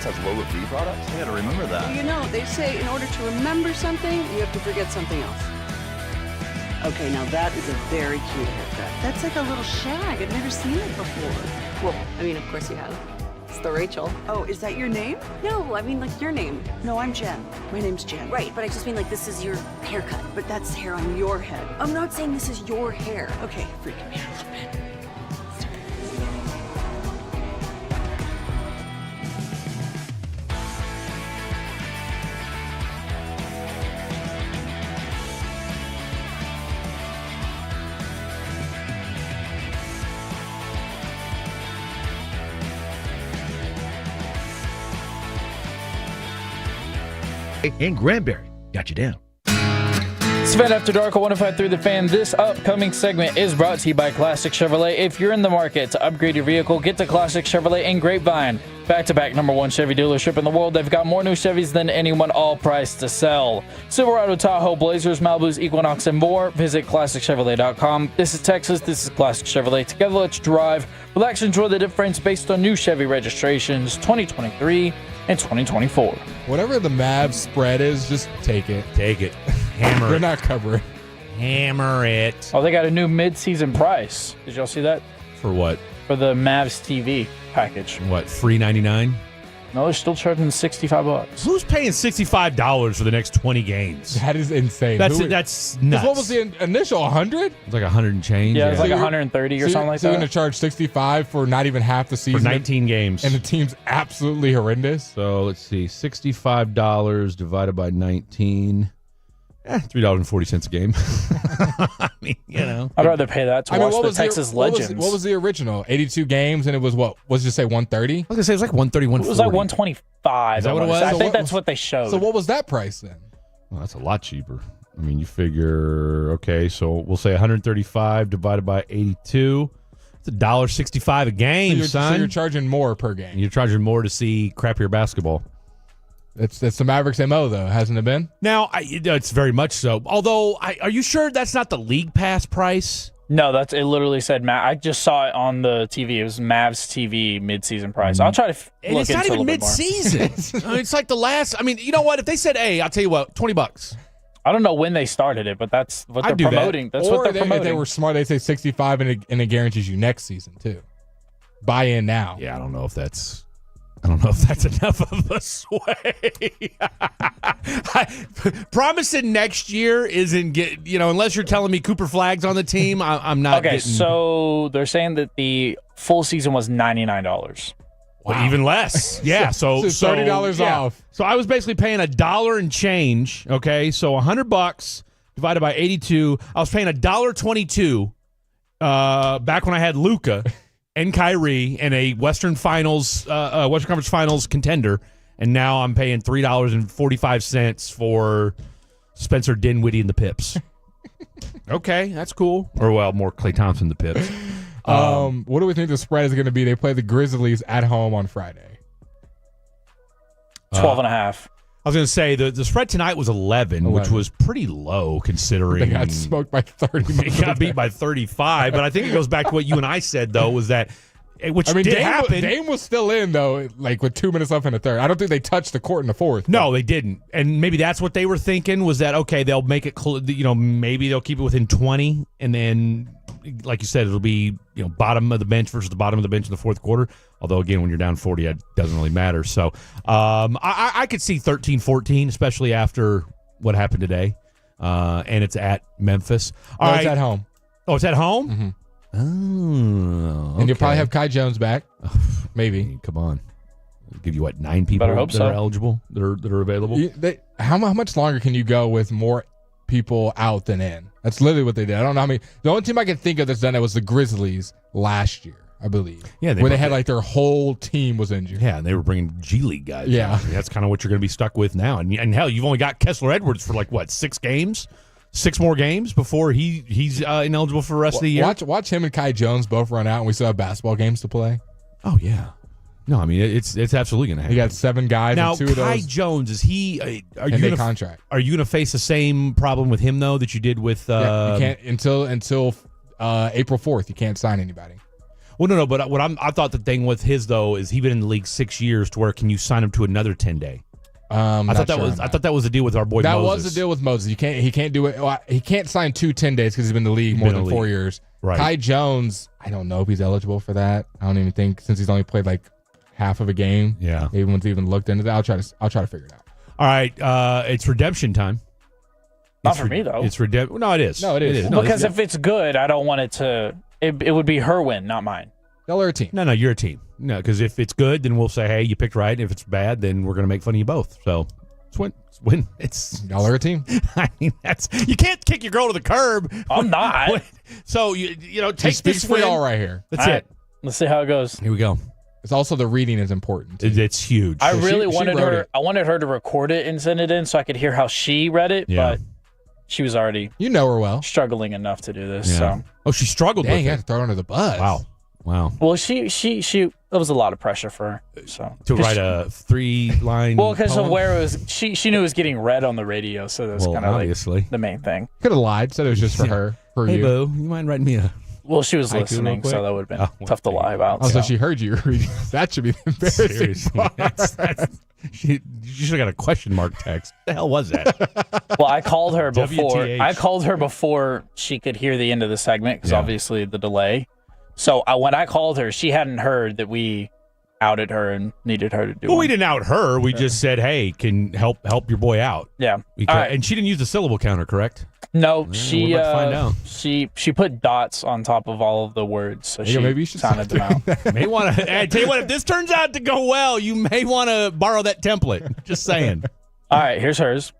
Eats has lower fee products? I gotta remember that. Well, you know, they say in order to remember something, you have to forget something else. Okay, now that is a very cute haircut. That's like a little shag. I've never seen it before. Well, I mean, of course you have. It's the Rachel. Oh, is that your name? No, I mean, like, your name. No, I'm Jen. My name's Jen. Right, but I just mean like this is your haircut. But that's hair on your head. I'm not saying this is your hair. Okay, freaking me out a little bit. And Granbury got you down. It's Fan After Dark on 105.3 The Fan. This upcoming segment is brought to you by Classic Chevrolet. If you're in the market to upgrade your vehicle, get to Classic Chevrolet in Grapevine. Back-to-back #1 Chevy dealership in the world. They've got more new Chevys than anyone, all priced to sell. Silverado, Tahoe, Blazers, Malibus, Equinox, and more. Visit ClassicChevrolet.com. This is Texas. This is Classic Chevrolet. Together, let's drive. Relax and enjoy the difference based on new Chevy registrations 2023 and 2024. Whatever the Mavs spread is, just take it. Take it. Hammer They're it. not covering. Hammer it. Oh, they got a new mid-season price. Did y'all see that? For what? For the Mavs TV package. What, $3.99? No, they're still charging $65. Who's paying $65 for the next 20 games? That is insane. That's Who- that's nuts. What was the initial 100? It's like 100 and change. Yeah, it's like 130 or something like So you're that. going to charge 65 for not even half the season? For 19 games. And the team's absolutely horrendous? So let's see. $65 divided by 19. $3.40 a game. I mean, you know. I'd rather pay that to watch the Texas Legends. What was the original? 82 games, and it was what? Was it just say 130? I was going to say it was like 130, 140. It was like 125. Is that what it was? I So think what- that's what they showed. So what was that price then? Well, that's a lot cheaper. I mean, you figure, okay, so we'll say 135 divided by 82. It's $1.65 a game, So son. you're charging more per game. And you're charging more to see crappier basketball. That's the Mavericks MO, though, hasn't it been? Now, it's very much so. Although, are you sure that's not the league pass price? No, it literally said I just saw it on the TV. It was Mavs TV mid-season price. I'll try to And look it's into not it a even little bit more. mid-season. I mean, it's like the last. I mean, you know what? If they said, "Hey, I'll tell you what, $20." I don't know when they started it, but that's what they're promoting. That's what they're promoting. If they were smart, they say 65 and it guarantees you next season too. Buy in now. Yeah, I don't know if that's enough of a sway. Promising next year isn't unless you're telling me Cooper Flagg's on the team, I'm not. Okay, getting, so they're saying that the full season was $99. Well, even less. Yeah, so $30 off. So I was basically paying $1 and change. Okay, so $100 divided by 82. I was paying $1.22 back when I had Luka and Kyrie and a Western Conference Finals contender, and now I'm paying $3.45 for Spencer Dinwiddie and the Pips. Okay, that's cool. Or more Klay Thompson the Pips. What do we think the spread is going to be? They play the Grizzlies at home on Friday. 12.5. I was going to say the spread tonight was 11, which was pretty low considering They got smoked by 30. They got beat by 35, but I think it goes back to what you and I said though, was that did happen. Dame was still in though, like with 2 minutes left in the third. I don't think they touched the court in the fourth. No, they didn't, and maybe that's what they were thinking was that okay, they'll make it. Maybe they'll keep it within 20, and then, like you said, it'll be bottom of the bench versus the bottom of the bench in the fourth quarter. Although again, when you're down 40, it doesn't really matter. So I could see 13-14, especially after what happened today, and it's at Memphis. It's at home. Oh, it's at home. Mm-hmm. Oh, and you'll probably have Kai Jones back. Maybe. Come on. Give you 9 people Better hope that so. are eligible, that are available. How much longer can you go with more people out than in? That's literally what they did. I don't know how many. The only team I can think of that's done that was the Grizzlies last year, I believe. Yeah, where they had like their whole team was injured. Yeah, and they were bringing G League guys. Yeah. I mean, that's kind of what you're going to be stuck with now. And hell, you've only got Kessler Edwards for 6 games, 6 more games before he's ineligible for the rest of the year. Watch him and Kai Jones both run out, and we still have basketball games to play. Oh yeah. No, I mean it's absolutely going to happen. You got 7 guys. Now, and 2 of Kai those Jones, is he? Are you in going contract? Are you going to face the same problem with him though that you did with? You can't until April 4th. You can't sign anybody. Well, no, but I thought the thing with his though is he's been in the league 6 years. To where can you sign him to another 10-day? I thought that was the deal with our boy. That Moses. was the deal with Moses. He can't do it. Well, he can't sign 2 10 days because he's been in the league more than 4 years. Right. Kai Jones, I don't know if he's eligible for that. I don't even think since he's only played like half of a game. Yeah, everyone's even looked into that. I'll try to figure it out. All right, it's redemption time. Not for me though. It's redemption. No, it is. No, it is. No, because if it's good, I don't want it to. It would be her win, not mine. Y'all are a team. No, you're a team. No, because if it's good, then we'll say, hey, you picked right. If it's bad, then we're going to make fun of you both. So it's win. It's y'all are a team. I mean, you can't kick your girl to the curb. I'm not. So you know, take speaks this for win. y'all right here. That's it. Let's see how it goes. Here we go. It's also the reading is important. It's huge. I really wanted her. I wanted her to record it and send it in so I could hear how she read it, but she was already her well struggling enough to do this. Yeah. So she struggled. Dang, with you it. had to throw her under the bus. Wow. Well, she it was a lot of pressure for her. So to write a 3-line. Well, because of poem? where it was, she knew it was getting read on the radio, so that's kind of obviously the main thing. Could have lied, said it was just for her. For hey, you. boo, you mind writing me a? Well, she was haiku listening, real quick? so that would have been tough to lie about. Oh, so she heard you reading. That should be the embarrassing Seriously, part. you should have got a question mark text. What the hell was that? Well, I called her before. WTH. I called her before she could hear the end of the segment because obviously the delay. So when I called her, she hadn't heard that we outed her and needed her to do. Well, we didn't out her. We just said, hey, can help your boy out. Yeah. Because, All right. and she didn't use the syllable counter, correct? No, we're she about to find out. she put dots on top of all of the words, so she maybe you should sounded them out. May want to. I tell you what, if this turns out to go well, you may want to borrow that template. Just saying. All right, here's hers.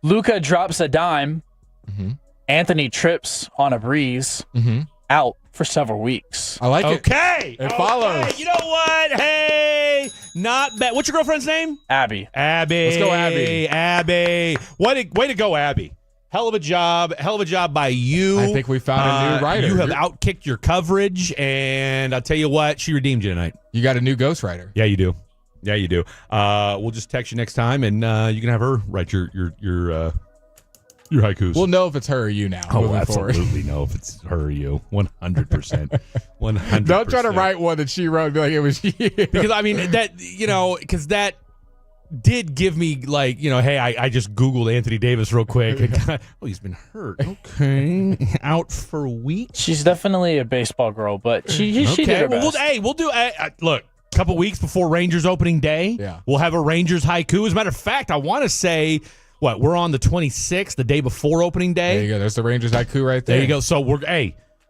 Luka drops a dime. Mm-hmm. Anthony trips on a breeze. Mm-hmm. Out for several weeks. I like it. Okay. It follows. You know what? Hey, not bad. What's your girlfriend's name? Abby. Let's go, Abby. Abby. Way to go, Abby. Hell of a job by you. I think we found a new writer. You have outkicked your coverage, and I'll tell you what, she redeemed you tonight. You got a new ghostwriter. Yeah, you do. We'll just text you next time, and you can have her write your haikus. We'll know if it's her or you now. Oh, moving forward. absolutely know if it's her or you. 100%. 100%. Don't try to write one that she wrote and be like it was you. Because I mean because that did give me hey, I just Googled Anthony Davis real quick. And he's been hurt. Okay, out for weeks. She's definitely a baseball girl, but she did her best. We'll do. Look, a couple weeks before Rangers opening day, we'll have a Rangers haiku. As a matter of fact, I want to say. What, we're on the 26th, the day before opening day? There you go. There's the Rangers haiku right there. There you go. So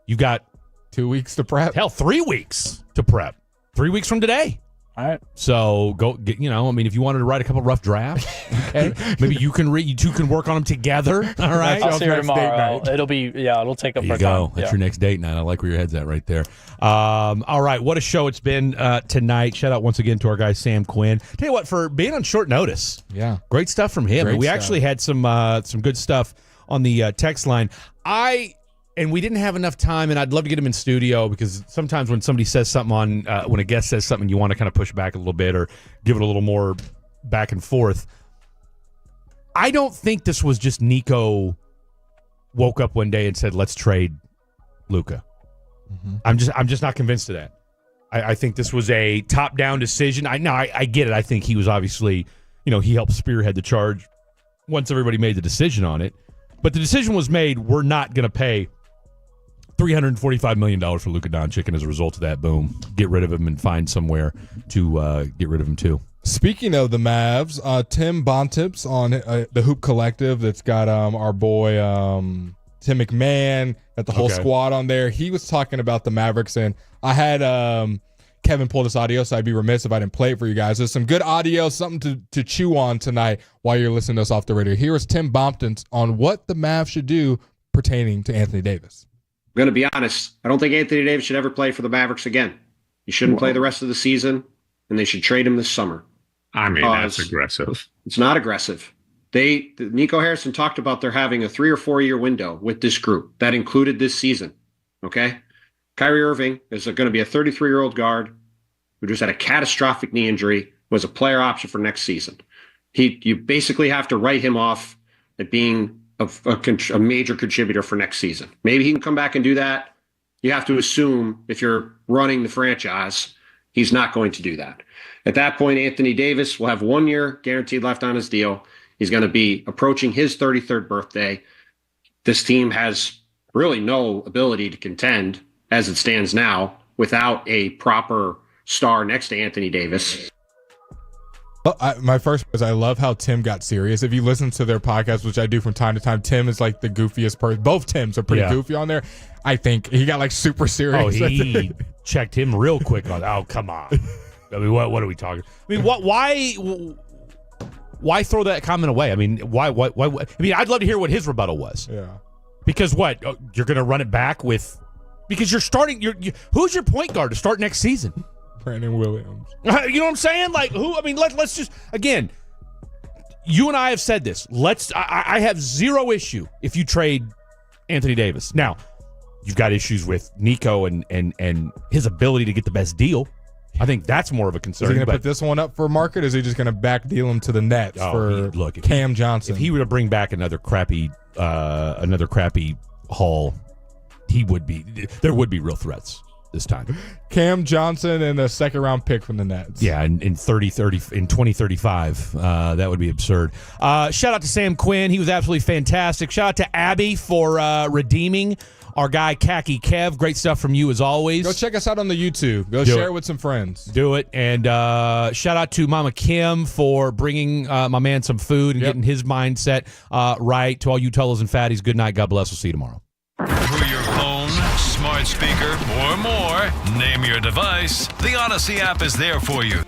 you've got 2 weeks to prep. Hell, 3 weeks to prep. 3 weeks from today. All right. So go get, if you wanted to write a couple rough drafts, okay, maybe you two can work on them together. All right. I'll see her tomorrow. It'll take up there her you go. time. That's your next date night. I like where your head's at right there. All right. What a show it's been tonight. Shout out once again to our guy, Sam Quinn. Tell you what, for being on short notice. Yeah. Great stuff from him. We actually had some good stuff on the text line. And we didn't have enough time, and I'd love to get him in studio because sometimes when somebody says something when a guest says something, you want to kind of push back a little bit or give it a little more back and forth. I don't think this was just Nico woke up one day and said, let's trade Luka. Mm-hmm. I'm just not convinced of that. I think this was a top-down decision. I get it. I think he was obviously, he helped spearhead the charge once everybody made the decision on it. But the decision was made, we're not going to pay $345 million for Luka Doncic, and as a result of that, boom, get rid of him and find somewhere to get rid of him too. Speaking of the Mavs, Tim Bontemps on the Hoop Collective that's got our boy Tim McMahon, got the whole squad on there. He was talking about the Mavericks, and I had Kevin pull this audio, so I'd be remiss if I didn't play it for you guys. There's some good audio, something to chew on tonight while you're listening to us off the radio. Here is Tim Bontemps on what the Mavs should do pertaining to Anthony Davis. I'm going to be honest. I don't think Anthony Davis should ever play for the Mavericks again. He shouldn't play the rest of the season, and they should trade him this summer. I mean, that's aggressive. It's not aggressive. Nico Harrison talked about they're having a 3 or 4 year window with this group. That included this season. Okay? Kyrie Irving is going to be a 33-year-old guard who just had a catastrophic knee injury, was a player option for next season. You basically have to write him off at being a major contributor for next season. Maybe he can come back and do that you have to assume if you're running the franchise, he's not going to do that. At that point, Anthony Davis will have 1 year guaranteed left on his deal. He's going to be approaching his 33rd birthday. This team has really no ability to contend as it stands now without a proper star next to Anthony Davis. Well, my first is I love how Tim got serious. If you listen to their podcast, which I do from time to time, Tim is like the goofiest person. Both Tims are pretty goofy on there. I think he got like super serious. Oh, he checked him real quick on. Oh, come on. I mean, what are we talking? I mean, why throw that comment away? I mean, why? I mean, I'd love to hear what his rebuttal was. Yeah. Because what? You're going to run it back with? Because you're starting. Who's your point guard to start next season? Brandon Williams. You know what I'm saying? Like who? I mean, let's just again. You and I have said this. I have zero issue if you trade Anthony Davis. Now, you've got issues with Nico and his ability to get the best deal. I think that's more of a concern. Is he going to put this one up for market, or is he just going to back deal him to the Nets for Cam Johnson? If he were to bring back another crappy haul, there would be real threats this time. Cam Johnson and a second-round pick from the Nets. Yeah, in 2035, that would be absurd. Shout out to Sam Quinn. He was absolutely fantastic. Shout out to Abby for redeeming our guy Khaki Kev. Great stuff from you as always. Go check us out on the YouTube. Go share it with some friends. Do it. And shout out to Mama Kim for bringing my man some food and getting his mindset right. To all you Tullas and Fatties, good night. God bless. We'll see you tomorrow. Through your phone, smart speaker, or more, name your device. The Odyssey app is there for you.